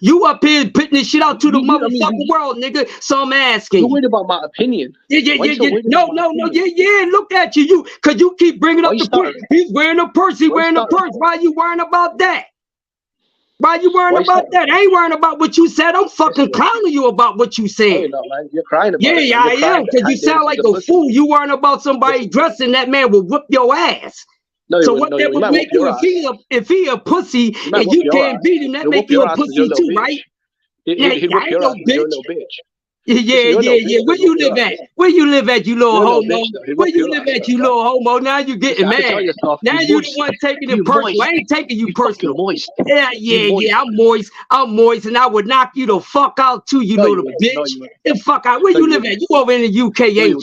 You up here putting this shit out to the motherfucking world, nigga. So I'm asking. You're worried about my opinion. Yeah. No. Look at you. Cause you keep bringing up the purse. He's wearing a purse. He's wearing a purse. Why you worrying about that? Why you worrying about that? I ain't worrying about what you said. I'm fucking clowning you about what you said. You're crying about it. Yeah, I am. Cause you sound like a fool. You worrying about somebody dressing that man will whip your ass. So what that would make you if he a pussy and you can't beat him, that make you a pussy too, right? He'd whip your ass. You're a little bitch. Yeah. Where you live at? Where you live at, you little homo? Where you live at, you little homo? Now you getting mad. Now you the one taking it personal. I ain't taking you personal. Yeah. I'm moist, and I would knock you the fuck out too, you little bitch. The fuck out. Where you live at? You over in the UK, ain't you?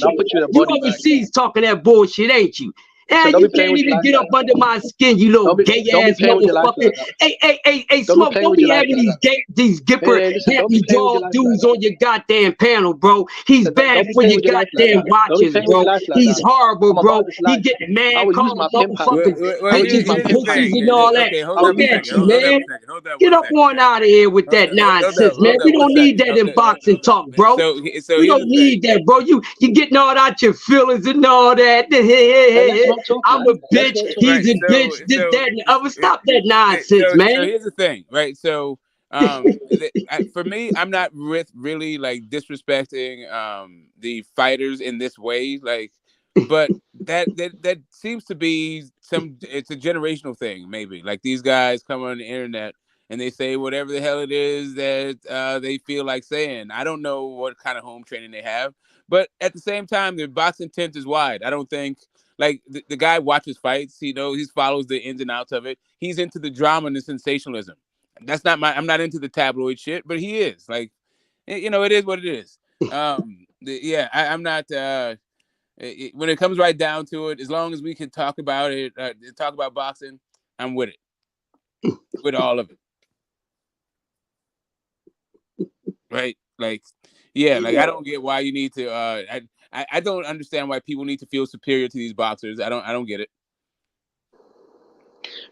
You overseas talking that bullshit, ain't you? And you can't even get up under my skin, you little gay ass motherfucker. Hey, Smoke, don't be having these gipper, happy dog dudes on your goddamn panel, bro. He's bad for your goddamn watches, bro. He's horrible, bro. He getting mad, calling motherfuckers bitches and pussies and all that. Look at you, man. Get up on out of here with that nonsense, man. We don't need that in boxing talk, bro. We don't need that, bro. You getting all out your feelings and all that. I'm a bitch. He's a bitch. This, that, and the other. Stop that nonsense, man. So here's the thing, right? So, for me, I'm not really like disrespecting the fighters in this way, like, but that seems to be it's a generational thing, maybe. Like these guys come on the internet and they say whatever the hell it is that they feel like saying. I don't know what kind of home training they have, but at the same time, their boxing tent is wide. I don't think. Like the guy watches fights, he follows the ins and outs of it. He's into the drama and the sensationalism. That's not I'm not into the tabloid shit, but he is. Like, it is what it is. I'm not. When it comes right down to it, as long as we can talk about it, talk about boxing, I'm with it, with all of it. Right? Like, like I don't get why you need to. I don't understand why people need to feel superior to these boxers. I don't get it.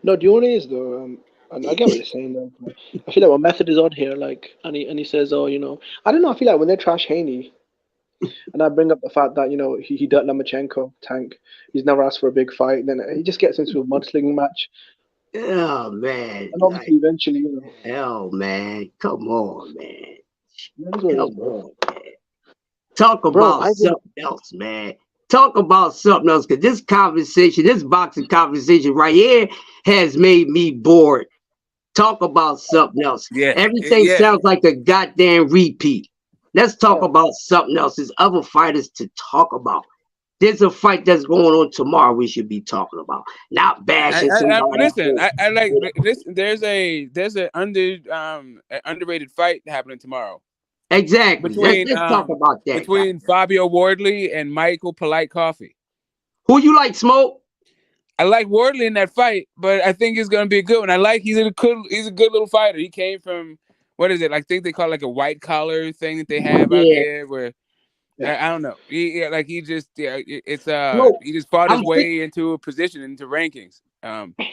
No, the only is though, and I get what you're saying though. I feel like when Method is on here, like, and he says, oh, I don't know. I feel like when they trash Haney, and I bring up the fact that he dirt Lomachenko, Tank, he's never asked for a big fight, then he just gets into a mudslinging match. Oh man! And obviously, eventually, Hell, man! Come on, man! Come on, man! Talk about something else, man. Talk about something else, because this boxing conversation right here has made me bored. Talk about something else. Yeah. Everything sounds like a goddamn repeat. Let's talk about something else. There's other fighters to talk about. There's a fight that's going on tomorrow we should be talking about. Not bashing somebody. Listen, I like this. There's an underrated fight happening tomorrow. Exactly. Let's talk about that. Between Fabio Wardley and Michael Polite Coffey. Who you like, Smoke? I like Wardley in that fight, but I think it's going to be a good one. He's a good little fighter. He came from, what is it? I think they call it like a white collar thing that they have out there where, I don't know. He just fought his way into a position, into rankings.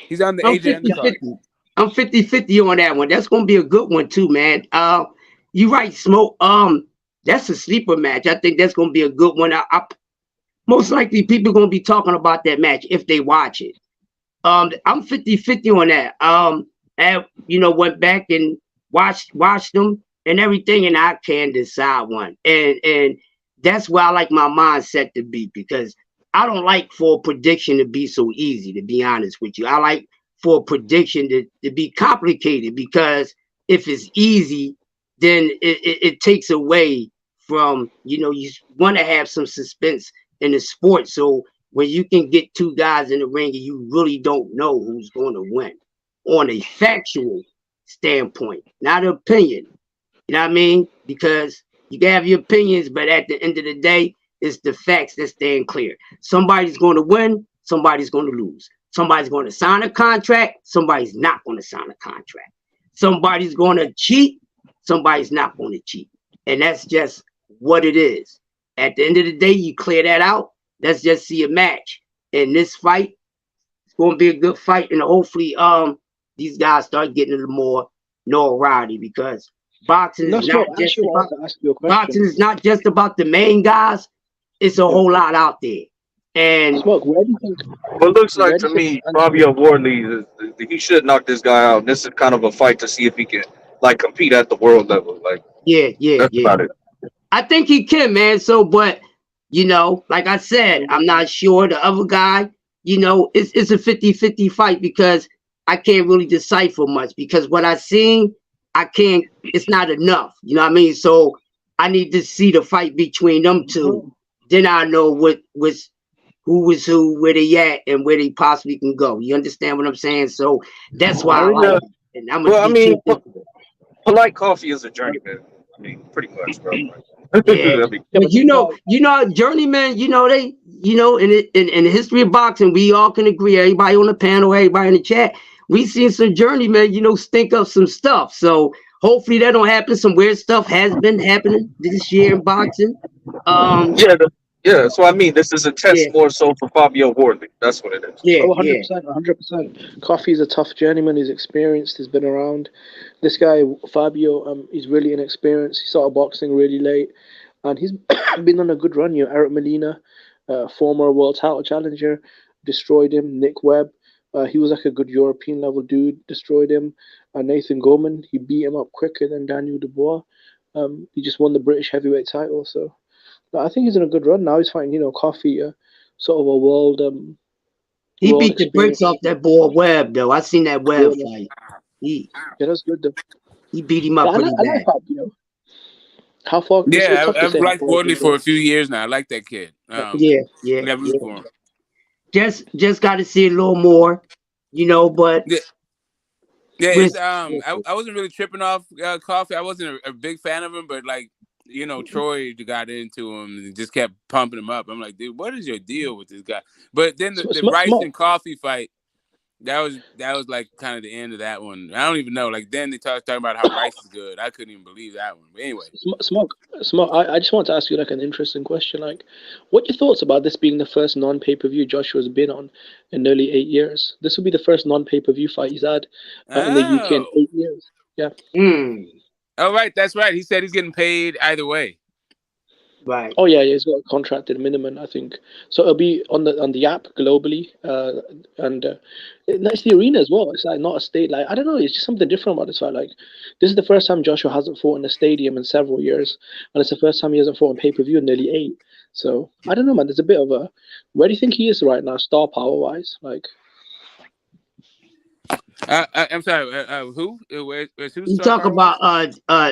He's on the Asian undercard. I'm 50-50 on that one. That's going to be a good one too, man. You right, Smoke. That's a sleeper match. I think that's going to be a good one. Most likely people are going to be talking about that match if they watch it. I'm 50-50 on that. I went back and watched them and everything, and I can decide one. And that's where I like my mindset to be, because I don't like for a prediction to be so easy, to be honest with you. I like for a prediction to be complicated, because if it's easy, then it takes away from, you want to have some suspense in the sport. So when you can get two guys in the ring and you really don't know who's going to win on a factual standpoint, not an opinion, you know what I mean? Because you can have your opinions, but at the end of the day, it's the facts that stand clear. Somebody's going to win, somebody's going to lose. Somebody's going to sign a contract, somebody's not going to sign a contract. Somebody's going to cheat, somebody's not going to cheat. And that's just what it is. At the end of the day, you clear that out. Let's just see a match. And this fight, it's going to be a good fight. And hopefully these guys start getting a little more notoriety, because boxing is not just about the main guys. It's a whole lot out there. And Smoke, where do you think? What looks like to me, Fabio Wardley, he should knock this guy out. This is kind of a fight to see if he can compete at the world level. That's about it. I think he can, man. So, but like I said, I'm not sure. The other guy, it's a 50-50 fight, because I can't really decipher much, because what I seen, it's not enough. You know what I mean? So I need to see the fight between them two. Then I know who was who, where they at, and where they possibly can go. You understand what I'm saying? So that's why I like it. And I'm well, I mean, Polite Coffee is a journeyman. I mean, pretty much, bro. Yeah, but you know, journeyman. You know, in the history of boxing, we all can agree. Everybody on the panel, everybody in the chat, we seen some journeymen, stink up some stuff. So hopefully that don't happen. Some weird stuff has been happening this year in boxing. Yeah, so I mean, this is a test more so for Fabio Wardley. That's what it is. Yeah, 100%, 100%. Coffee's a tough journeyman. He's experienced. He's been around. This guy Fabio, he's really inexperienced. He started boxing really late, and he's been on a good run. Eric Molina, former world title challenger, destroyed him. Nick Webb, he was like a good European level dude, destroyed him. Nathan Gorman, he beat him up quicker than Daniel Dubois. He just won the British heavyweight title. So I think he's in a good run now. He's fighting, Coffee, sort of a world. He world beat the brakes off that boy Webb, though. I seen that Webb fight. Yeah, that's good though. He beat him up pretty bad. How far? Yeah, I've liked Wardley for a few years now. I like that kid. Yeah. Just got to see a little more, but. Yeah, it's, I wasn't really tripping off Coffee. I wasn't a big fan of him, but Troy got into him and just kept pumping him up. I'm like, dude, what is your deal with this guy? But then the Rice and Coffee fight, that was like kind of the end of that one. I don't even know. Like then they talking about how Rice is good. I couldn't even believe that one. But anyway, Smoke. I just want to ask you like an interesting question. Like, what are your thoughts about this being the first non-pay-per-view Joshua's been on in nearly 8 years? This will be the first non-pay-per-view fight he's had in the UK in 8 years. Yeah. Oh, right. That's right. He said he's getting paid either way. Right. Oh yeah, he's got a contracted minimum, I think. So it'll be on the app globally, and it's the arena as well. It's like not a state. Like I don't know. It's just something different about this fight. Like this is the first time Joshua hasn't fought in a stadium in several years, and it's the first time he hasn't fought on pay-per-view in nearly 8. So I don't know, man. There's a bit of a. Where do you think he is right now, star power wise? Like. I'm sorry. Who? Where's who? You talk about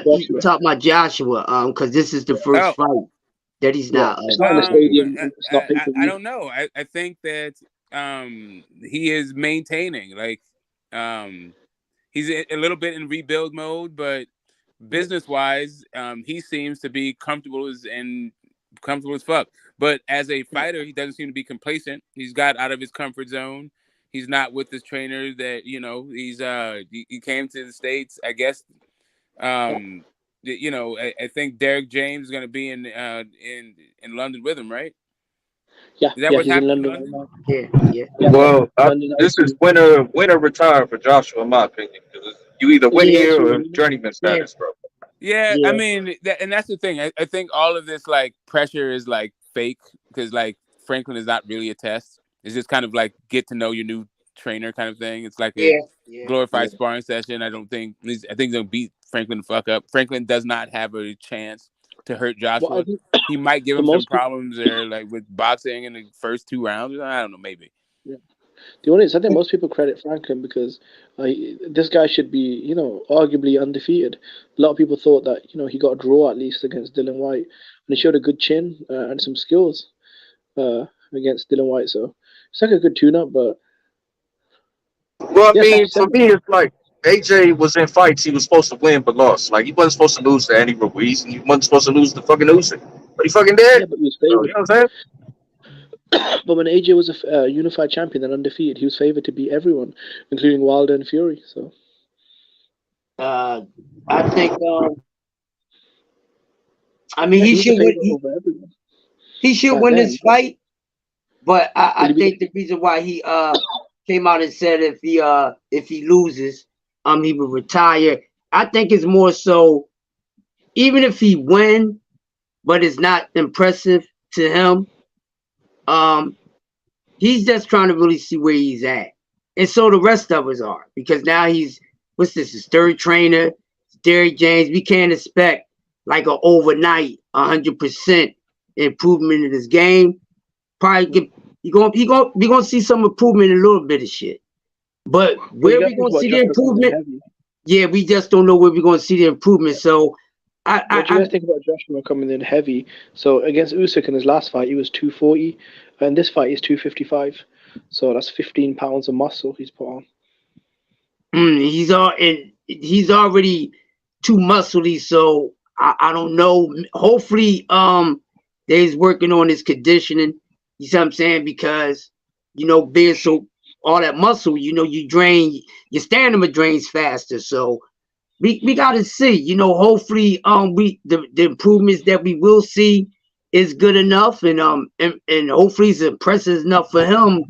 you talk about Joshua, because this is the first fight that he's not. It's not in the stadium. It's not I don't know. I think that he is maintaining. Like he's a little bit in rebuild mode, but business wise, he seems to be comfortable as fuck. But as a fighter, he doesn't seem to be complacent. He's got out of his comfort zone. He's not with this trainer that he came to the States, I guess. I think Derek James is going to be in London with him, right? Yeah, is that what's he's happening in London right now. Yeah. Well, this is winner retire for Joshua, in my opinion. You either win here or journeyman status, bro. Yeah, I mean, and that's the thing. I think all of this like pressure is like fake because like Franklin is not really a test. It's just kind of like get to know your new trainer kind of thing. It's like a glorified sparring session. I think he's gonna beat Franklin the fuck up. Franklin does not have a chance to hurt Joshua. Well, he might give him some problems there, like with boxing in the first 2 rounds. I don't know, maybe. Yeah. The only is I think most people credit Franklin because this guy should be, arguably undefeated. A lot of people thought that, he got a draw at least against Dylan White, and he showed a good chin and some skills against Dylan White. So it's like a good tune-up, but. Well, I mean, for me, it's like AJ was in fights he was supposed to win but lost. Like he wasn't supposed to lose to Andy Ruiz, and he wasn't supposed to lose to fucking Usyk, but he fucking did. Yeah, but he was favored. You know what I'm saying? But when AJ was a unified champion and undefeated, he was favored to beat everyone, including Wilder and Fury. So, I think, I mean, he should win. He should win this fight, but I think the reason why he came out and said if he loses, he would retire. I think it's more so, even if he win, but it's not impressive to him. He's just trying to really see where he's at, and so the rest of us are, because now he's his third trainer, Derek James. We can't expect like an overnight 100% improvement in his game. Probably we gonna see some improvement in a little bit of shit, but where we gonna see the improvement? Yeah, we just don't know where we're gonna see the improvement. So What do you guys think about Joshua coming in heavy? So against Usyk in his last fight, he was 240, and this fight he's 255. So that's 15 pounds of muscle he's put on. He's already too muscly, so I don't know. Hopefully, he's working on his conditioning. You see what I'm saying? Because being so all that muscle, you drain your stamina drains faster. So we got to see. Hopefully, the improvements that we will see is good enough, and hopefully it's impressive enough for him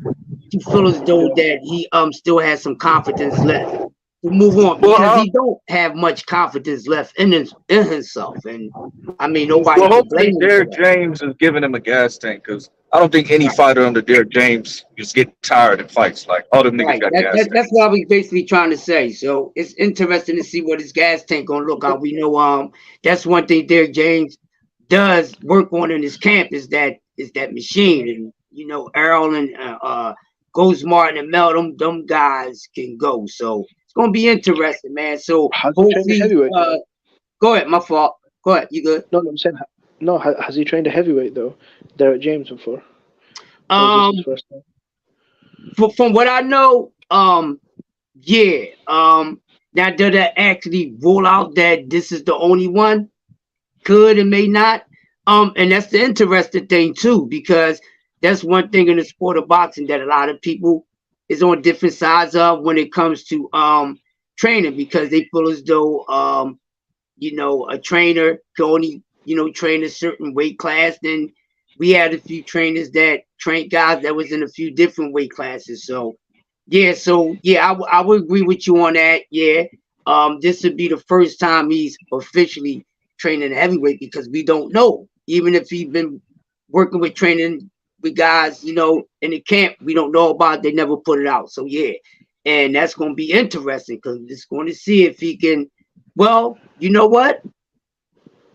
to feel as though that he still has some confidence left to move on, because he don't have much confidence left in himself, and I mean nobody Well, can hopefully blame him for Derek that. James is giving him a gas tank, because I don't think any fighter under Derek James is getting tired in fights. Like all them niggas Right, got gas tanks. that's what I was basically trying to say. So it's interesting to see what his gas tank gonna look like. We know that's one thing Derek James does work on in his camp is that machine, and Errol and Ghost Martin and Mel, them guys can go. So it's gonna be interesting, man. So Has he trained a heavyweight? Go ahead, my fault. Go ahead, you good? No, I'm saying no. Has he trained a heavyweight though? Derek James before? Or just his first time? From what I know, yeah. Now did that actually rule out that this is the only one? Could and may not. And that's the interesting thing too, because that's one thing in the sport of boxing that a lot of people is on different sides of when it comes to training, because they feel as though a trainer can only train a certain weight class. Then we had a few trainers that trained guys that was in a few different weight classes. So I would agree with you on that. Yeah. This would be the first time he's officially training a heavyweight, because we don't know. Even if he's been working with training with guys, in the camp, we don't know about it. They never put it out. So yeah. And that's going to be interesting, because it's going to see if he can. Well, you know what?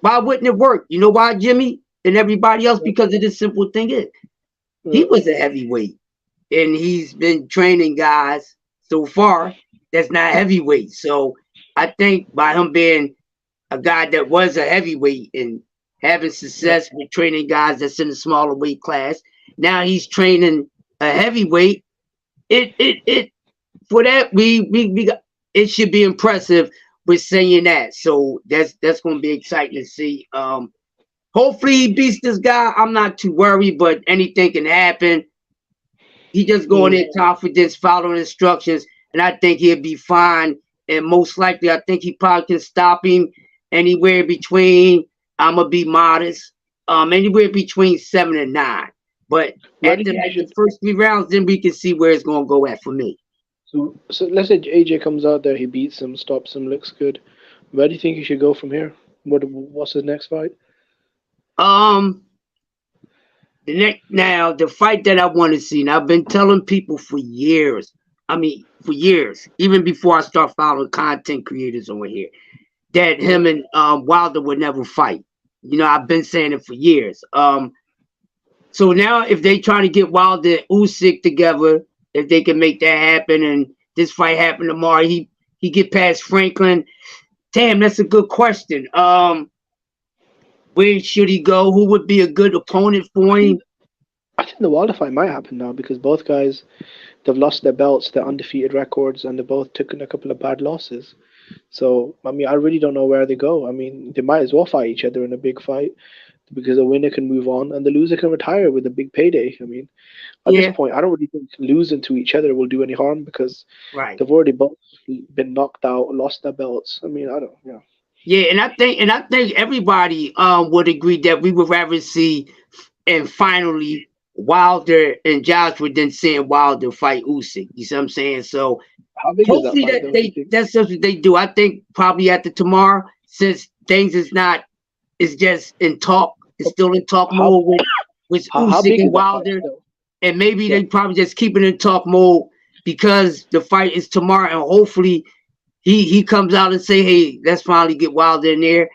Why wouldn't it work? You know why, Jimmy and everybody else? Because of the simple thing is, he was a heavyweight, and he's been training guys so far that's not heavyweight. So I think by him being a guy that was a heavyweight and having success with training guys that's in a smaller weight class, now he's training a heavyweight. It for that we got, it should be impressive with saying that. So that's going to be exciting to see. Hopefully he beats this guy. I'm not too worried, but anything can happen. He just going in confidence, following instructions, and I think he'll be fine. And most likely, I think he probably can stop him anywhere between, I'm gonna be modest, anywhere between 7 and 9. But after the first 3 rounds, then we can see where it's gonna go at for me. So let's say AJ comes out there, he beats him, stops him, looks good. Where do you think he should go from here? What's his next fight? The fight that I want to see, and I've been telling people for years. For years, even before I start following content creators over here, that him and Wilder would never fight. I've been saying it for years. So now if they trying to get Wilder and Usyk together, if they can make that happen, and this fight happen tomorrow, he get past Franklin. Damn, that's a good question. Where should he go? Who would be a good opponent for him? I think the Wilder fight might happen now, because both guys, they've lost their belts, their undefeated records, and they both took in a couple of bad losses. So, I really don't know where they go. They might as well fight each other in a big fight, because the winner can move on and the loser can retire with a big payday. At this point, I don't really think losing to each other will do any harm, because they've already both been knocked out, lost their belts. Yeah, and I think everybody would agree that we would rather see, and finally, Wilder and Joshua than seeing Wilder fight Usyk. You see what I'm saying? So hopefully that's just what they do. I think probably after tomorrow, since things it's just in talk. It's still in talk mode with Usyk and Wilder, and maybe they probably just keep it in talk mode because the fight is tomorrow, and hopefully he comes out and say, "Hey, let's finally get Wilder in there."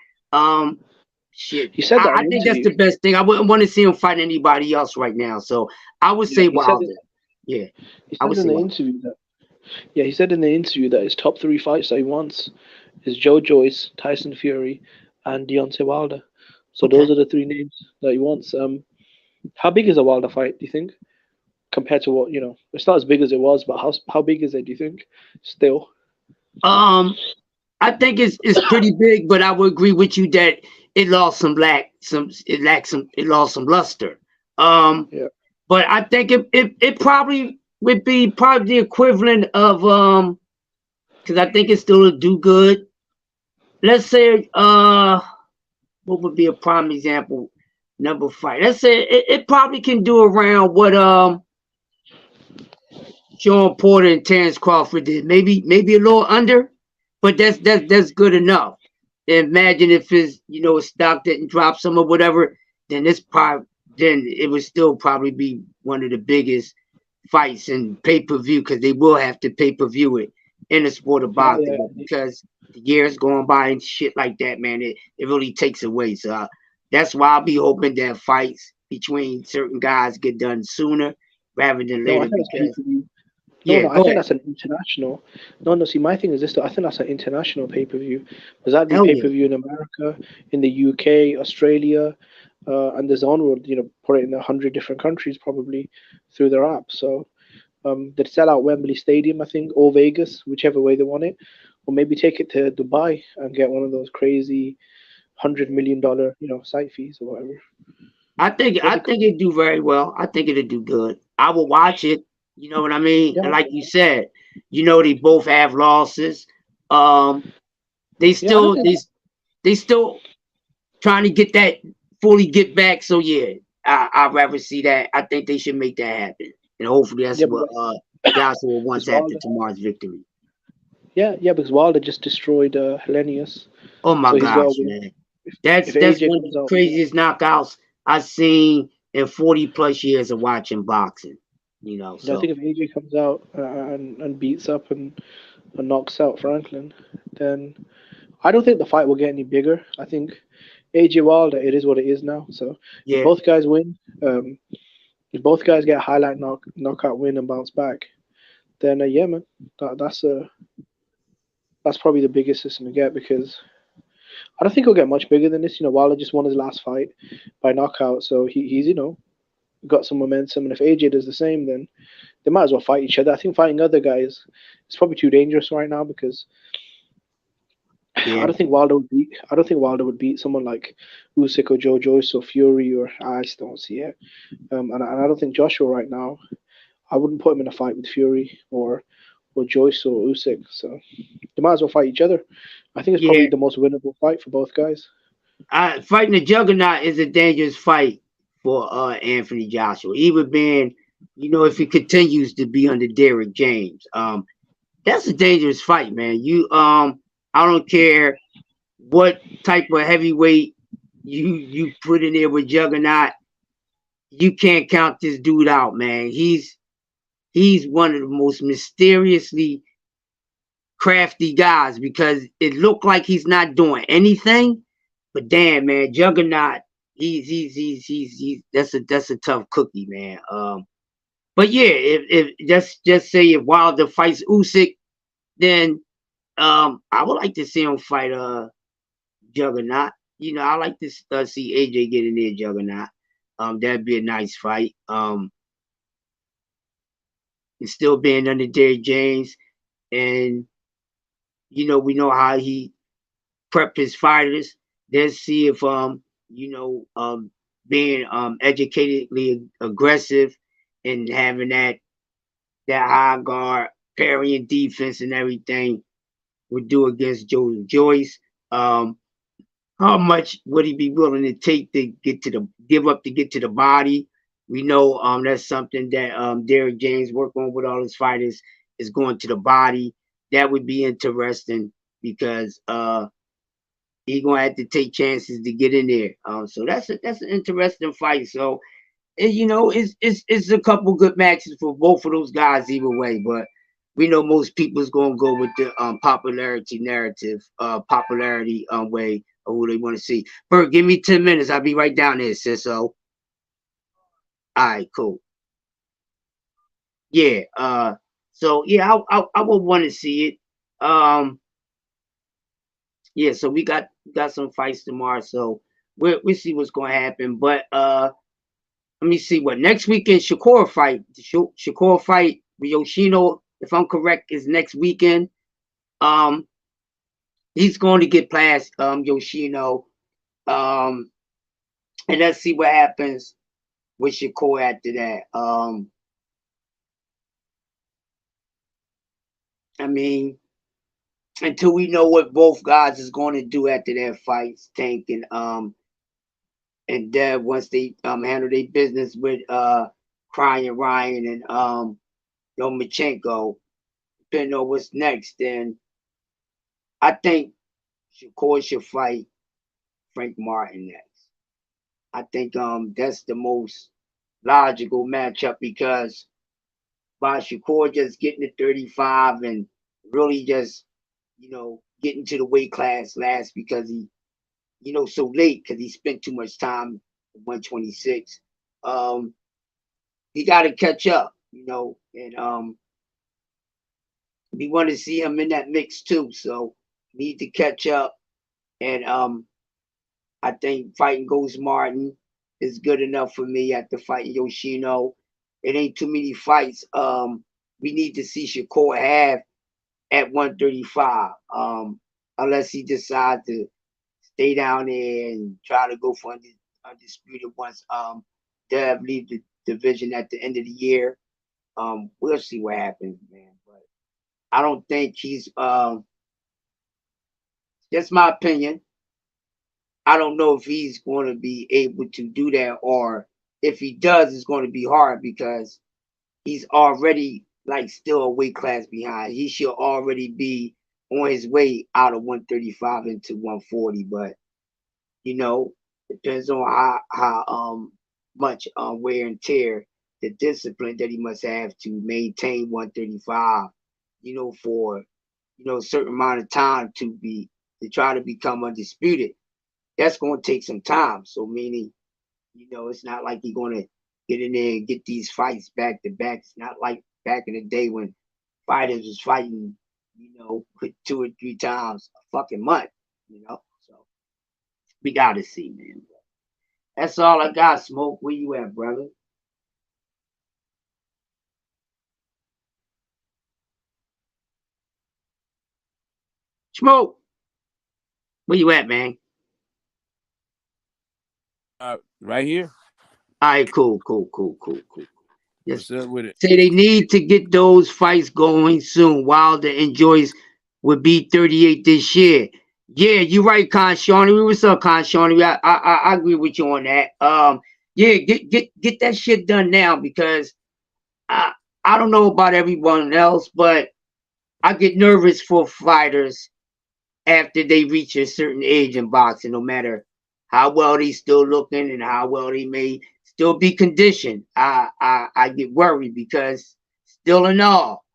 Shit, he said that I think that's the best thing. I wouldn't want to see him fight anybody else right now, so I would say Wilder. He said in the interview that his top 3 fights that he wants is Joe Joyce, Tyson Fury, and Deontay Wilder. So those are the three names that he wants. How big is a Wilder fight, do you think? Compared to what, it's not as big as it was, but how big is it, do you think? Still. I think it's pretty big, but I would agree with you that it lost some it lost some luster. Yeah. But I think it probably would be probably the equivalent of because I think it still do good. Let's say what would be a prime example number fight? Let's say it probably can do around what Sean Porter and Terrence Crawford did. Maybe a little under, but that's good enough. Imagine if his stock didn't drop some or whatever, then it would still probably be one of the biggest fights in pay-per-view, because they will have to pay-per-view it in the sport of boxing, because the years going by and shit like that, man, it really takes away. So that's why I'll be hoping that fights between certain guys get done sooner rather than later. I think that's an international. No. See, my thing is this: I think that's an international pay-per-view. Because that'd be pay-per-view in America, in the UK, Australia, and the zone would put it in 100 different countries probably through their app. So they'd sell out Wembley Stadium, I think, or Vegas, whichever way they want it, or maybe take it to Dubai and get one of those crazy $100 million site fees or whatever. I think it'd do very well. I think it'd do good. I will watch it. You know what I mean? Yeah. And like you said, they both have losses. They still trying to get back. So yeah, I'd rather see that. I think they should make that happen, and hopefully that's what Joshua wants after tomorrow's victory. Yeah, because Wilder just destroyed Hellenius. Oh my gosh, man! That's one of the craziest knockouts I've seen in 40 plus years of watching boxing. So I think if AJ comes out and beats up and knocks out Franklin, then I don't think the fight will get any bigger. I think AJ Wilder, it is what it is now. So if both guys win, if both guys get a highlight knockout win and bounce back, then yeah, man, that's probably the biggest it's gonna get, because I don't think he'll get much bigger than this. Wilder just won his last fight by knockout, so he's got some momentum, and if AJ does the same, then they might as well fight each other. I think fighting other guys is probably too dangerous right now, because I don't think Wilder would beat someone like Usyk or Joe Joyce or Fury, or I just don't see it. And I don't think Joshua right now, I wouldn't put him in a fight with Fury or Joyce or Usyk. So they might as well fight each other. I think it's probably the most winnable fight for both guys. Fighting the Juggernaut is a dangerous fight for Anthony Joshua, even being, if he continues to be under Derrick James. That's a dangerous fight, man. I don't care what type of heavyweight you put in there with Juggernaut, you can't count this dude out, man. He's one of the most mysteriously crafty guys, because it looked like he's not doing anything, but damn, man, Juggernaut, he's that's a tough cookie, man. But yeah, if just say if Wilder fights Usyk, then I would like to see him fight Juggernaut. I like to see AJ get in there, Juggernaut. That'd be a nice fight. And still being under Derrick James, and we know how he prepped his fighters. Let's see if being educatedly aggressive and having that high guard, parrying defense and everything would do against Joe Joyce. How much would he be willing to take to get to the body? We know that's something that Derrick James work on with all his fighters, is going to the body. That would be interesting, because he's gonna have to take chances to get in there. So that's an interesting fight. So it's a couple good matches for both of those guys either way. But we know most people's gonna go with the popularity narrative, popularity way of who they want to see. Bert, give me 10 minutes. I'll be right down there, sis. So, all right, cool. Yeah. So yeah, I would want to see it. Yeah. So we got We got some fights tomorrow, so we'll see what's gonna happen. But let me see what next weekend Shakur fight. The Shakur fight with Yoshino, if I'm correct, is next weekend. He's going to get past Yoshino. And let's see what happens with Shakur after that. I mean, until we know what both guys is going to do after their fights, Tank and Dev, once they handle their business with Crying Ryan and Lomachenko, depending on what's next, then I think Shakur should fight Frank Martin next. I think that's the most logical matchup, because by Shakur just getting to 35 and really just, getting to the weight class last because he, so late because he spent too much time at 126. He got to catch up, and we want to see him in that mix too. So need to catch up, and I think fighting Ghost Martin is good enough for me after fighting Yoshino. It ain't too many fights we need to see Shakur have at 135, unless he decides to stay down there and try to go for undisputed once Dev leave the division at the end of the year. We'll see what happens, man. But I don't think he's that's my opinion. I don't know if he's going to be able to do that, or if he does, it's going to be hard because he's already still a weight class behind. He should already be on his way out of 135 into 140, but depends on how much wear and tear, the discipline that he must have to maintain 135, for a certain amount of time to try to become undisputed. That's going to take some time. So meaning, it's not like you're going to get in there and get these fights back to back. It's not like back in the day when fighters was fighting, 2 or 3 times a fucking month, So we got to see, man. That's all I got, Smoke. Where you at, brother? Smoke. Where you at, man? Right here. All right, cool. What's up with it? Say they need to get those fights going soon. Wilder and Joyce would be 38 this year. Yeah, you're right, Keyshawn. What's up, Keyshawn? I agree with you on that. Yeah, get that shit done now, because I don't know about everyone else, but I get nervous for fighters after they reach a certain age in boxing, no matter how well they still looking and how well they may still be conditioned. I get worried because still in all,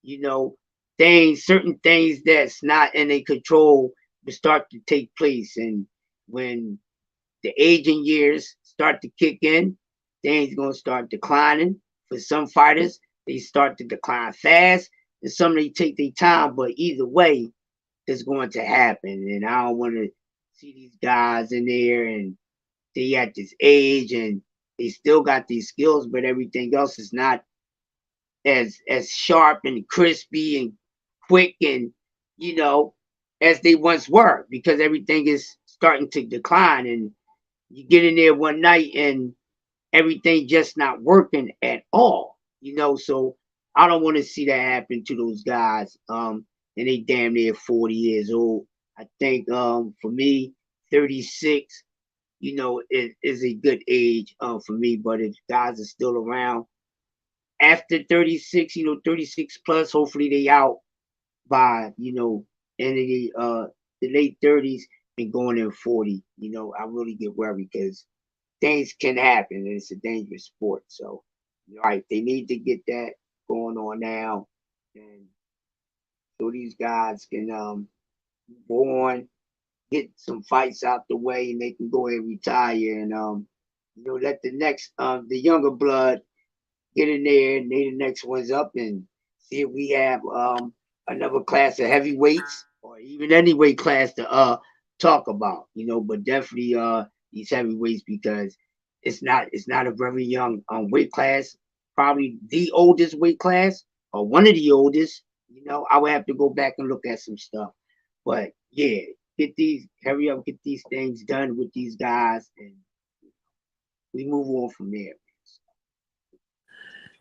certain things that's not in their control will start to take place. And when the aging years start to kick in, things gonna start declining. For some fighters, they start to decline fast, and some they take their time, but either way, it's going to happen. And I don't want to see these guys in there and they at this age and they still got these skills, but everything else is not as sharp and crispy and quick and as they once were, because everything is starting to decline. And you get in there one night and everything just not working at all, So I don't want to see that happen to those guys. And they damn near 40 years old. I think for me, 36, is a good age for me. But if guys are still around after 36, 36 plus, hopefully they out by, end of the late 30s and going in 40. I really get worried because things can happen and it's a dangerous sport. So, right, they need to get that going on now. And so these guys can go on, get some fights out the way, and they can go ahead and retire, and let the next the younger blood get in there and they the next ones up, and see if we have another class of heavyweights or even any weight class to talk about, but definitely these heavyweights because it's not a very young weight class, probably the oldest weight class or one of the oldest. I would have to go back and look at some stuff, but yeah, hurry up, get these things done with these guys, and we move on from there.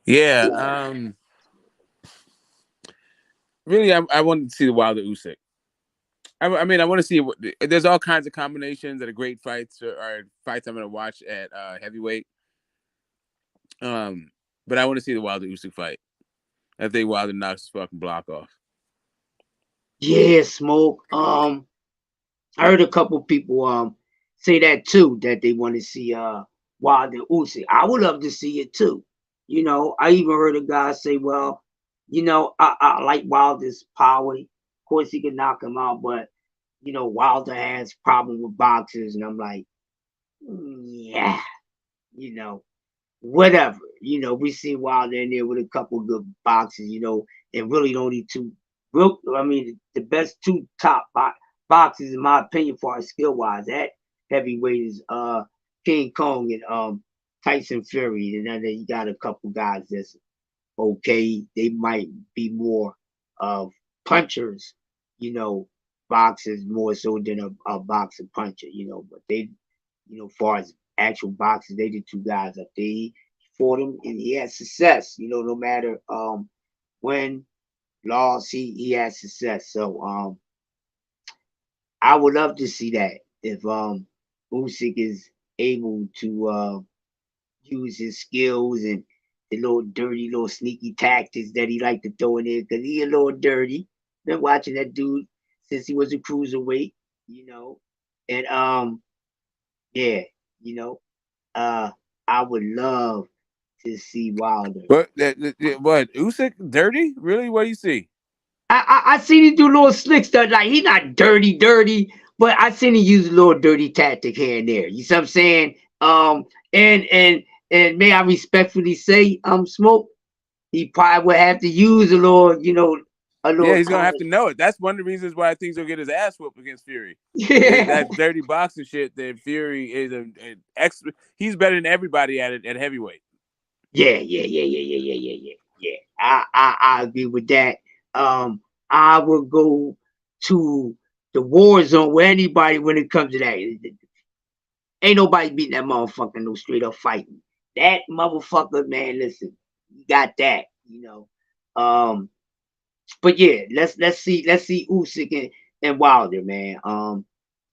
Yeah. Really, I want to see the Wilder Usyk. I mean, I want to see there's all kinds of combinations that are great fights or fights I'm going to watch at heavyweight. But I want to see the Wilder Usyk fight. I think Wilder knocks his fucking block off. Yeah, Smoke. I heard a couple people say that too, that they want to see Wilder Usyk. I would love to see it too. I even heard a guy say, well, I like Wilder's power. Of course, he can knock him out, but Wilder has problem with boxers, and I'm like, yeah, whatever. We see Wilder in there with a couple good boxers, and really the only two. The best two top boxers, in my opinion, for our skill wise, at heavyweight is King Kong and Tyson Fury, and then you got a couple guys that's okay. They might be more of punchers, boxers more so than a boxer puncher, but they, far as actual boxers, they the two guys up there. He fought him and he had success, no matter when loss, he had success. So I would love to see that if Usyk is able to use his skills and the little dirty, little sneaky tactics that he like to throw in there, because he a little dirty. Been watching that dude since he was a cruiserweight, and yeah, I would love to see Wilder. What Usyk dirty? Really? What do you see? I seen him do little slick stuff. Like, he not dirty, but I seen him use a little dirty tactic here and there. You see what I'm saying? And may I respectfully say, Smoke, he probably would have to use a little, Yeah, he's gonna have to know it. That's one of the reasons why I think he'll get his ass whooped against Fury. Yeah. That dirty boxing shit. That Fury is an expert. He's better than everybody at it at heavyweight. Yeah. I agree with that. I would go to the war zone with anybody when it comes to that. Ain't nobody beating that motherfucker no straight up fighting. That motherfucker, man, listen, you got that, But yeah, let's see Usyk and Wilder, man.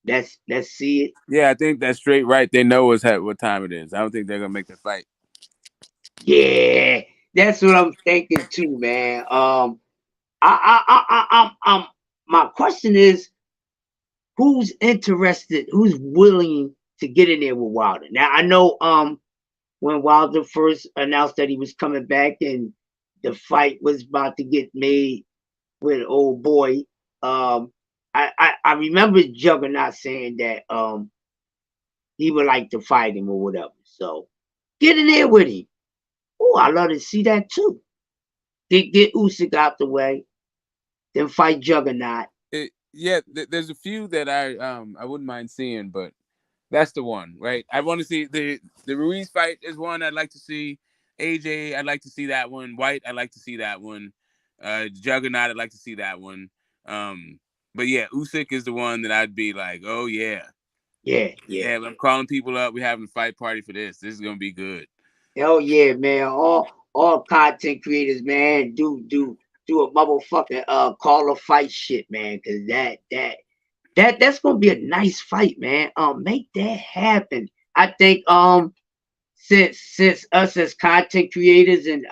Let's see it. Yeah, I think that's straight right. They know what time it is. I don't think they're gonna make the fight. Yeah, that's what I'm thinking too, man. My question is, who's interested? Who's willing to get in there with Wilder? Now I know, when Wilder first announced that he was coming back and the fight was about to get made with old boy, I remember Juggernaut saying that he would like to fight him or whatever. So get in there with him. Oh, I love to see that too. Get Usyk out the way, then fight Juggernaut. There's a few that I wouldn't mind seeing, but that's the one, right? I want to see the Ruiz fight is one I'd like to see. AJ, I'd like to see that one. White, I'd like to see that one. Juggernaut, I'd like to see that one. But yeah, Usyk is the one that I'd be like, oh yeah. Yeah, I'm calling people up. We're having a fight party for this. This is gonna be good. Hell yeah, man. All content creators, man, do a motherfucking call a fight shit, man. Cause that's gonna be a nice fight, man. Make that happen. I think since us as content creators and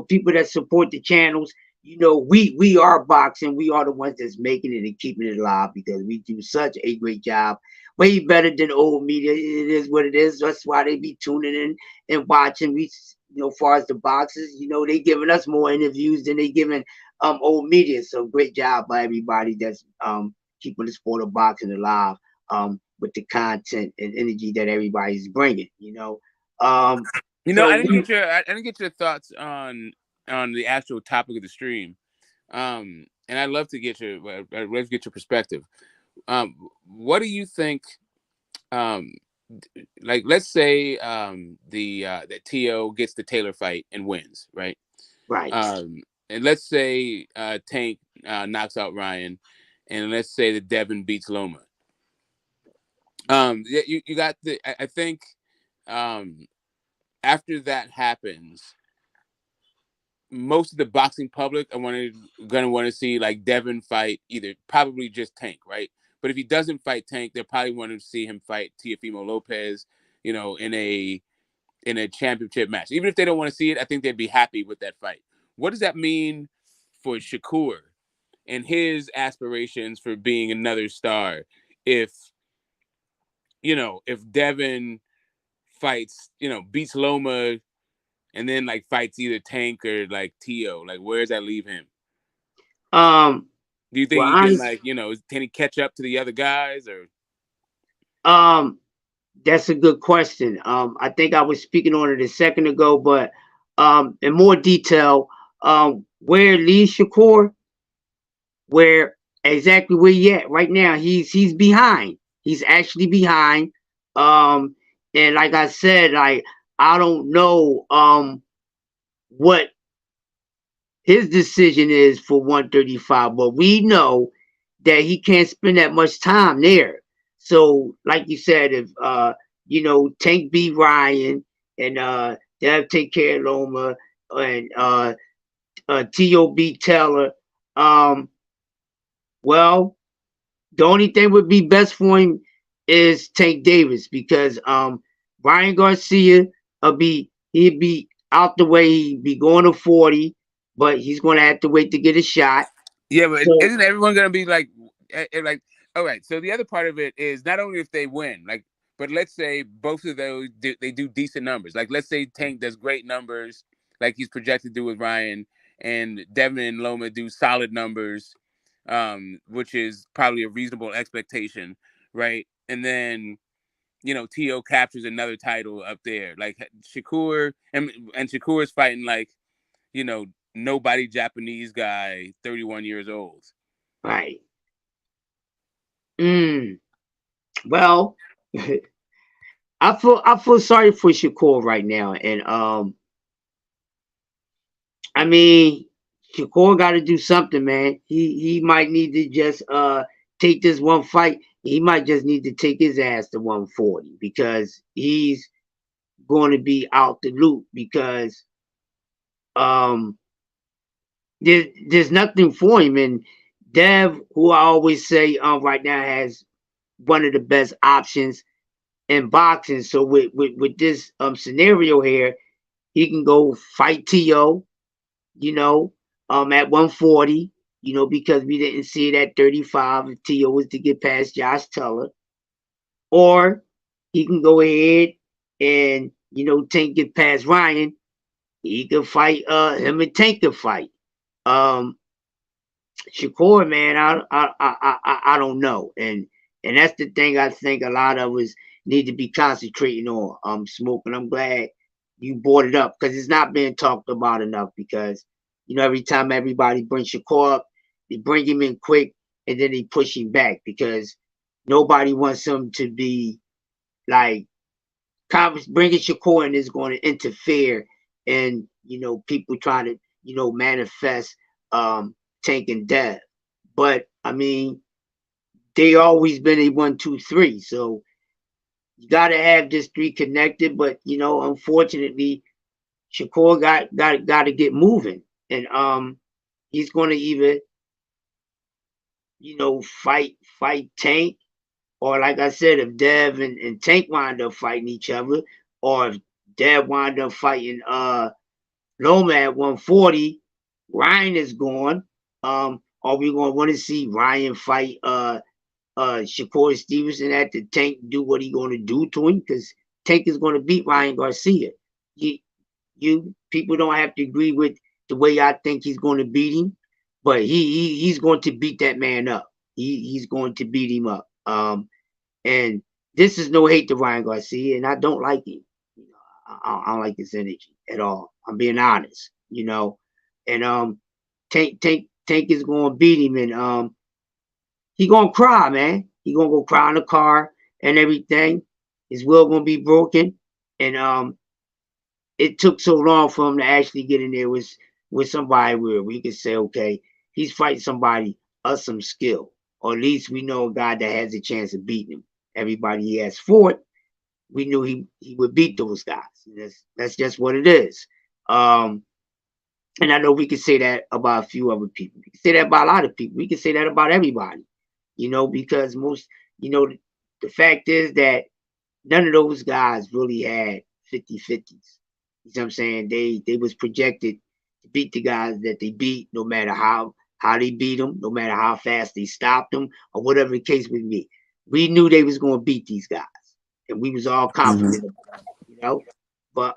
people that support the channels, we are boxing. We are the ones that's making it and keeping it alive because we do such a great job. Way better than old media. It is what it is. That's why they be tuning in and watching. We, far as the boxers, they giving us more interviews than they giving old media. So great job by everybody that's keeping the sport of boxing alive with the content and energy that everybody's bringing. I didn't get your thoughts on the actual topic of the stream, and I'd love to get your perspective. What do you think? Like, let's say that Tio gets the Taylor fight and wins, right? Right. And let's say Tank knocks out Ryan, and let's say that Devin beats Loma. You got the. I think after that happens, most of the boxing public gonna want to see like Devin fight either probably just Tank, right? But if he doesn't fight Tank, they're probably want to see him fight Teofimo Lopez, in a championship match. Even if they don't want to see it, I think they'd be happy with that fight. What does that mean for Shakur and his aspirations for being another star? If Devin fights, beats Loma and then like fights either Tank or like Tio, like where does that leave him? Do you think he can can he catch up to the other guys or? That's a good question. I think I was speaking on it a second ago, but in more detail, where it leaves Shakur, where exactly where he at right now, he's behind. He's actually behind. And like I said, I don't know what his decision is for 135, but we know that he can't spend that much time there. So, like you said, if Tank beat Ryan and they'll take care of Loma and Tio beat Taylor, well, the only thing would be best for him is Tank Davis because Ryan Garcia he'd be out the way, he'd be going to 40, but he's gonna have to wait to get a shot. Yeah, but isn't everyone gonna be like all right? So the other part of it is not only if they win, but let's say both of those they do decent numbers. Like let's say Tank does great numbers, like he's projected to do with Ryan, and Devin and Loma do solid numbers, which is probably a reasonable expectation, right? And then Tio captures another title up there, like Shakur, and Shakur is fighting like nobody Japanese guy, 31 years old. Right. Well, I feel sorry for Shakur right now, and I mean, Shakur got to do something, man. He might need to just take this one fight. He might just need to take his ass to 140 because he's going to be out the loop because there's nothing for him. And Dev, who I always say right now has one of the best options in boxing. So with this scenario here, he can go fight Tio, at 140, because we didn't see it at 35 if Tio was to get past Josh Taylor. Or he can go ahead and, Tank get past Ryan. He could fight him and Tank could fight. Shakur, man, I don't know. And that's the thing I think a lot of us need to be concentrating on. Smoke, and I'm glad you brought it up because it's not being talked about enough because every time everybody brings Shakur up, they bring him in quick and then they push him back because nobody wants him to be like bringing Shakur in is going to interfere and people trying to manifest Tank and Dev. But I mean, they always been a 1, 2, 3. So you got to have this 3 connected. But unfortunately, Shakur got to get moving, and he's going to either fight Tank, or like I said, if Dev and Tank wind up fighting each other, or if Dev wind up fighting Loma at 140, Ryan is gone. Are we going to want to see Ryan fight Shakur Stevenson at the Tank do what he going to do to him? Because Tank is going to beat Ryan Garcia. You people don't have to agree with the way I think he's going to beat him, but he's going to beat that man up. He's going to beat him up. And this is no hate to Ryan Garcia, and I don't like him. I don't like his energy at all. I'm being honest, And Tank is going to beat him, and he gonna cry, man. He gonna go cry in the car and everything. His will gonna be broken, and it took so long for him to actually get in there with somebody where we could say, okay, he's fighting somebody of some skill, or at least we know a guy that has a chance of beating him. Everybody he has fought, we knew he would beat those guys. That's just what it is. And I know we could say that about a few other people. We can say that about a lot of people. We can say that about everybody, because most, the fact is that none of those guys really had 50-50s. You know what I'm saying? They was projected to beat the guys that they beat, no matter how they beat them, no matter how fast they stopped them, or whatever the case would be. We knew they was going to beat these guys, and we was all confident about it, But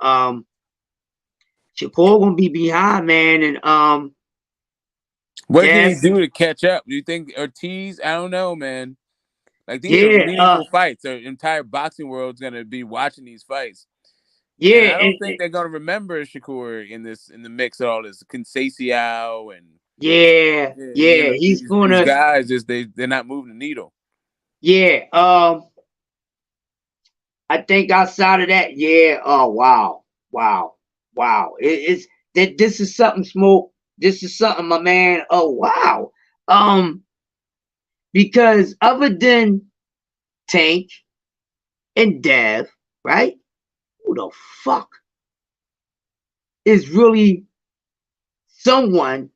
Shakur gonna be behind, man, and what can he do to catch up? Do you think Ortiz? I don't know, man. Like, these are meaningful fights. The entire boxing world's gonna be watching these fights. Yeah, and I don't think they're gonna remember Shakur in the mix of all this Conceição and he's gonna. These guys they're not moving the needle. Yeah, I think outside of that, oh wow. It's that this is something, Smoke. This is something, my man. Oh wow. Because other than Tank and Dev, right? Who the fuck is really someone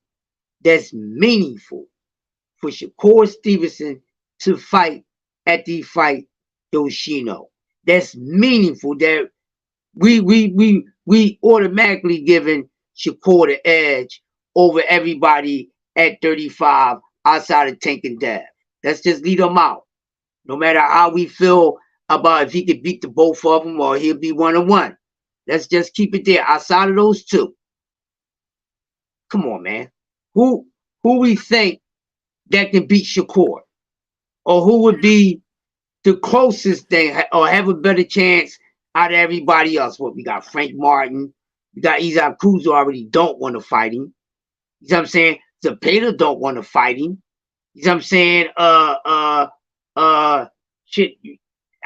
that's meaningful for Shakur Stevenson to fight at the fight Yoshino? That's meaningful. That we automatically giving Shakur the edge over everybody at 35 outside of Tank and Dev. Let's just leave them out. No matter how we feel about if he could beat the both of them or he'll be 1-1. Let's just keep it there. Outside of those two. Come on, man. Who we think that can beat Shakur? Or who would be the closest thing or have a better chance out of everybody else? What we got? Frank Martin. We got Isaac Cruz, who already don't want to fight him. You know what I'm saying? Zepeda don't want to fight him. You know what I'm saying? Shit.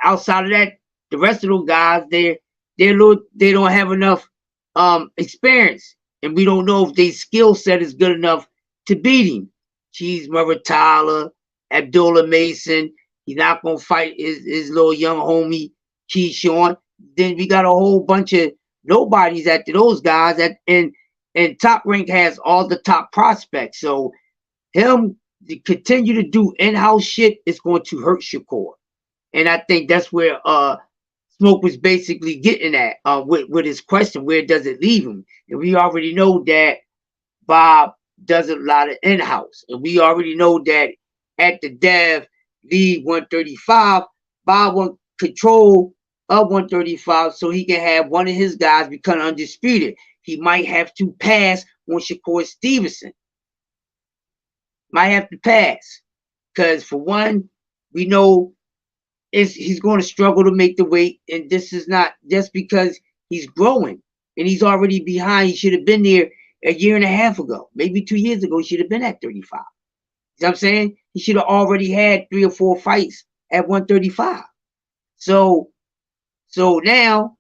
Outside of that, the rest of those guys, they don't have enough experience, and we don't know if their skill set is good enough to beat him. Cheese Muratala, Abdullah Mason. He's not gonna fight his little young homie Keyshawn. Then we got a whole bunch of nobodies after those guys. And Top Rank has all the top prospects. So him to continue to do in-house shit is going to hurt Shakur. And I think that's where Smoke was basically getting at with his question, where does it leave him? And we already know that Bob does a lot of in-house. And we already know that at the Dev League 135, Bob wants control of 135 so he can have one of his guys become undisputed. He might have to pass on Shakur Stevenson. Might have to pass. Because for one, we know he's going to struggle to make the weight, and this is not just because he's growing and he's already behind. He should have been there a year and a half ago, maybe 2 years ago. He should have been at 35. You know what I'm saying? He should have already had 3 or 4 fights at 135. So now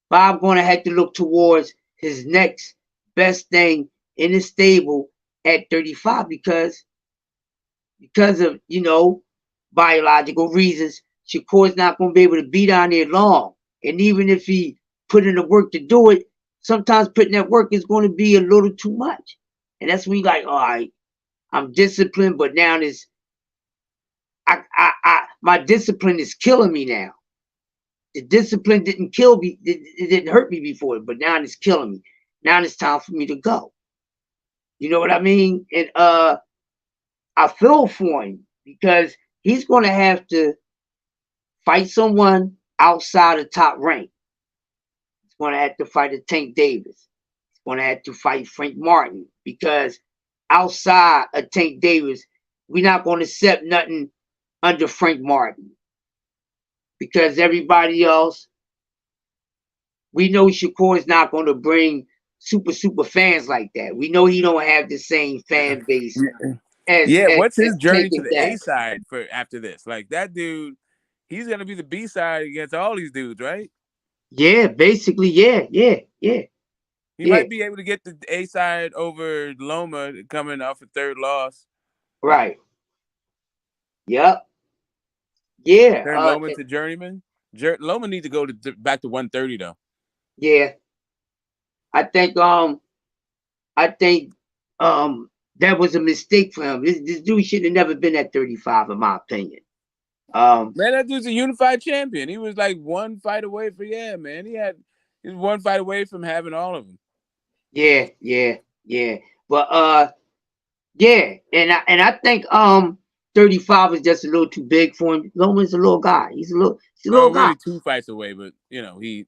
Bob going to have to look towards his next best thing in his stable at 35 because of, biological reasons. Shakur's not going to be able to be down there long. And even if he put in the work to do it, sometimes putting that work is going to be a little too much. And that's when you're like, all right, I'm disciplined, but now my discipline is killing me now. The discipline didn't kill me. It didn't hurt me before, but now it's killing me. Now it's time for me to go. You know what I mean? And I feel for him because he's going to have to fight someone outside of Top Rank. He's going to have to fight a Tank Davis. He's going to have to fight Frank Martin because outside of Tank Davis, we're not going to accept nothing under Frank Martin because everybody else, we know Shakur is not going to bring super fans like that. We know he don't have the same fan base what's his journey to taking the that. A side for after this? Like that dude, he's gonna be the B side against all these dudes, right? Yeah, basically, yeah. He might be able to get the A side over Loma coming off a third loss. Right. Yep. Yeah. Turn Loma into journeyman. Loma needs to go back to 130 though. Yeah. I think that was a mistake for him. This dude should have never been at 35, in my opinion. Man, that dude's a unified champion. He was like one fight away from man. He was one fight away from having all of them. Yeah. But yeah, and I think 35 is just a little too big for him. Loma's a little guy. He's a little guy. Really 2 fights away, but he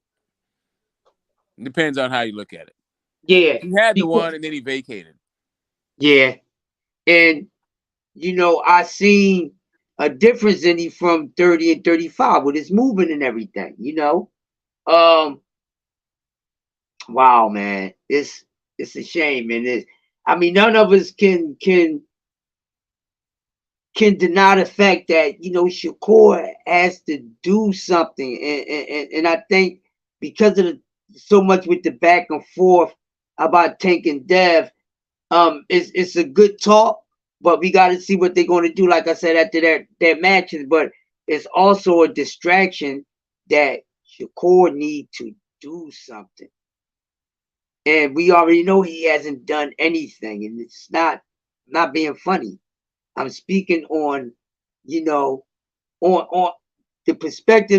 depends on how you look at it. Yeah. He had the one and then he vacated. Yeah. And I seen a difference in him from 30 and 35 with his movement and everything, wow, man. It's a shame, and none of us can deny the fact that Shakur has to do something, and I think because of so much with the back and forth about Tank and Dev, it's a good talk, but we got to see what they're going to do. Like I said, after their matches, but it's also a distraction that Shakur need to do something, and we already know he hasn't done anything, and it's not being funny. I'm speaking on, on the perspective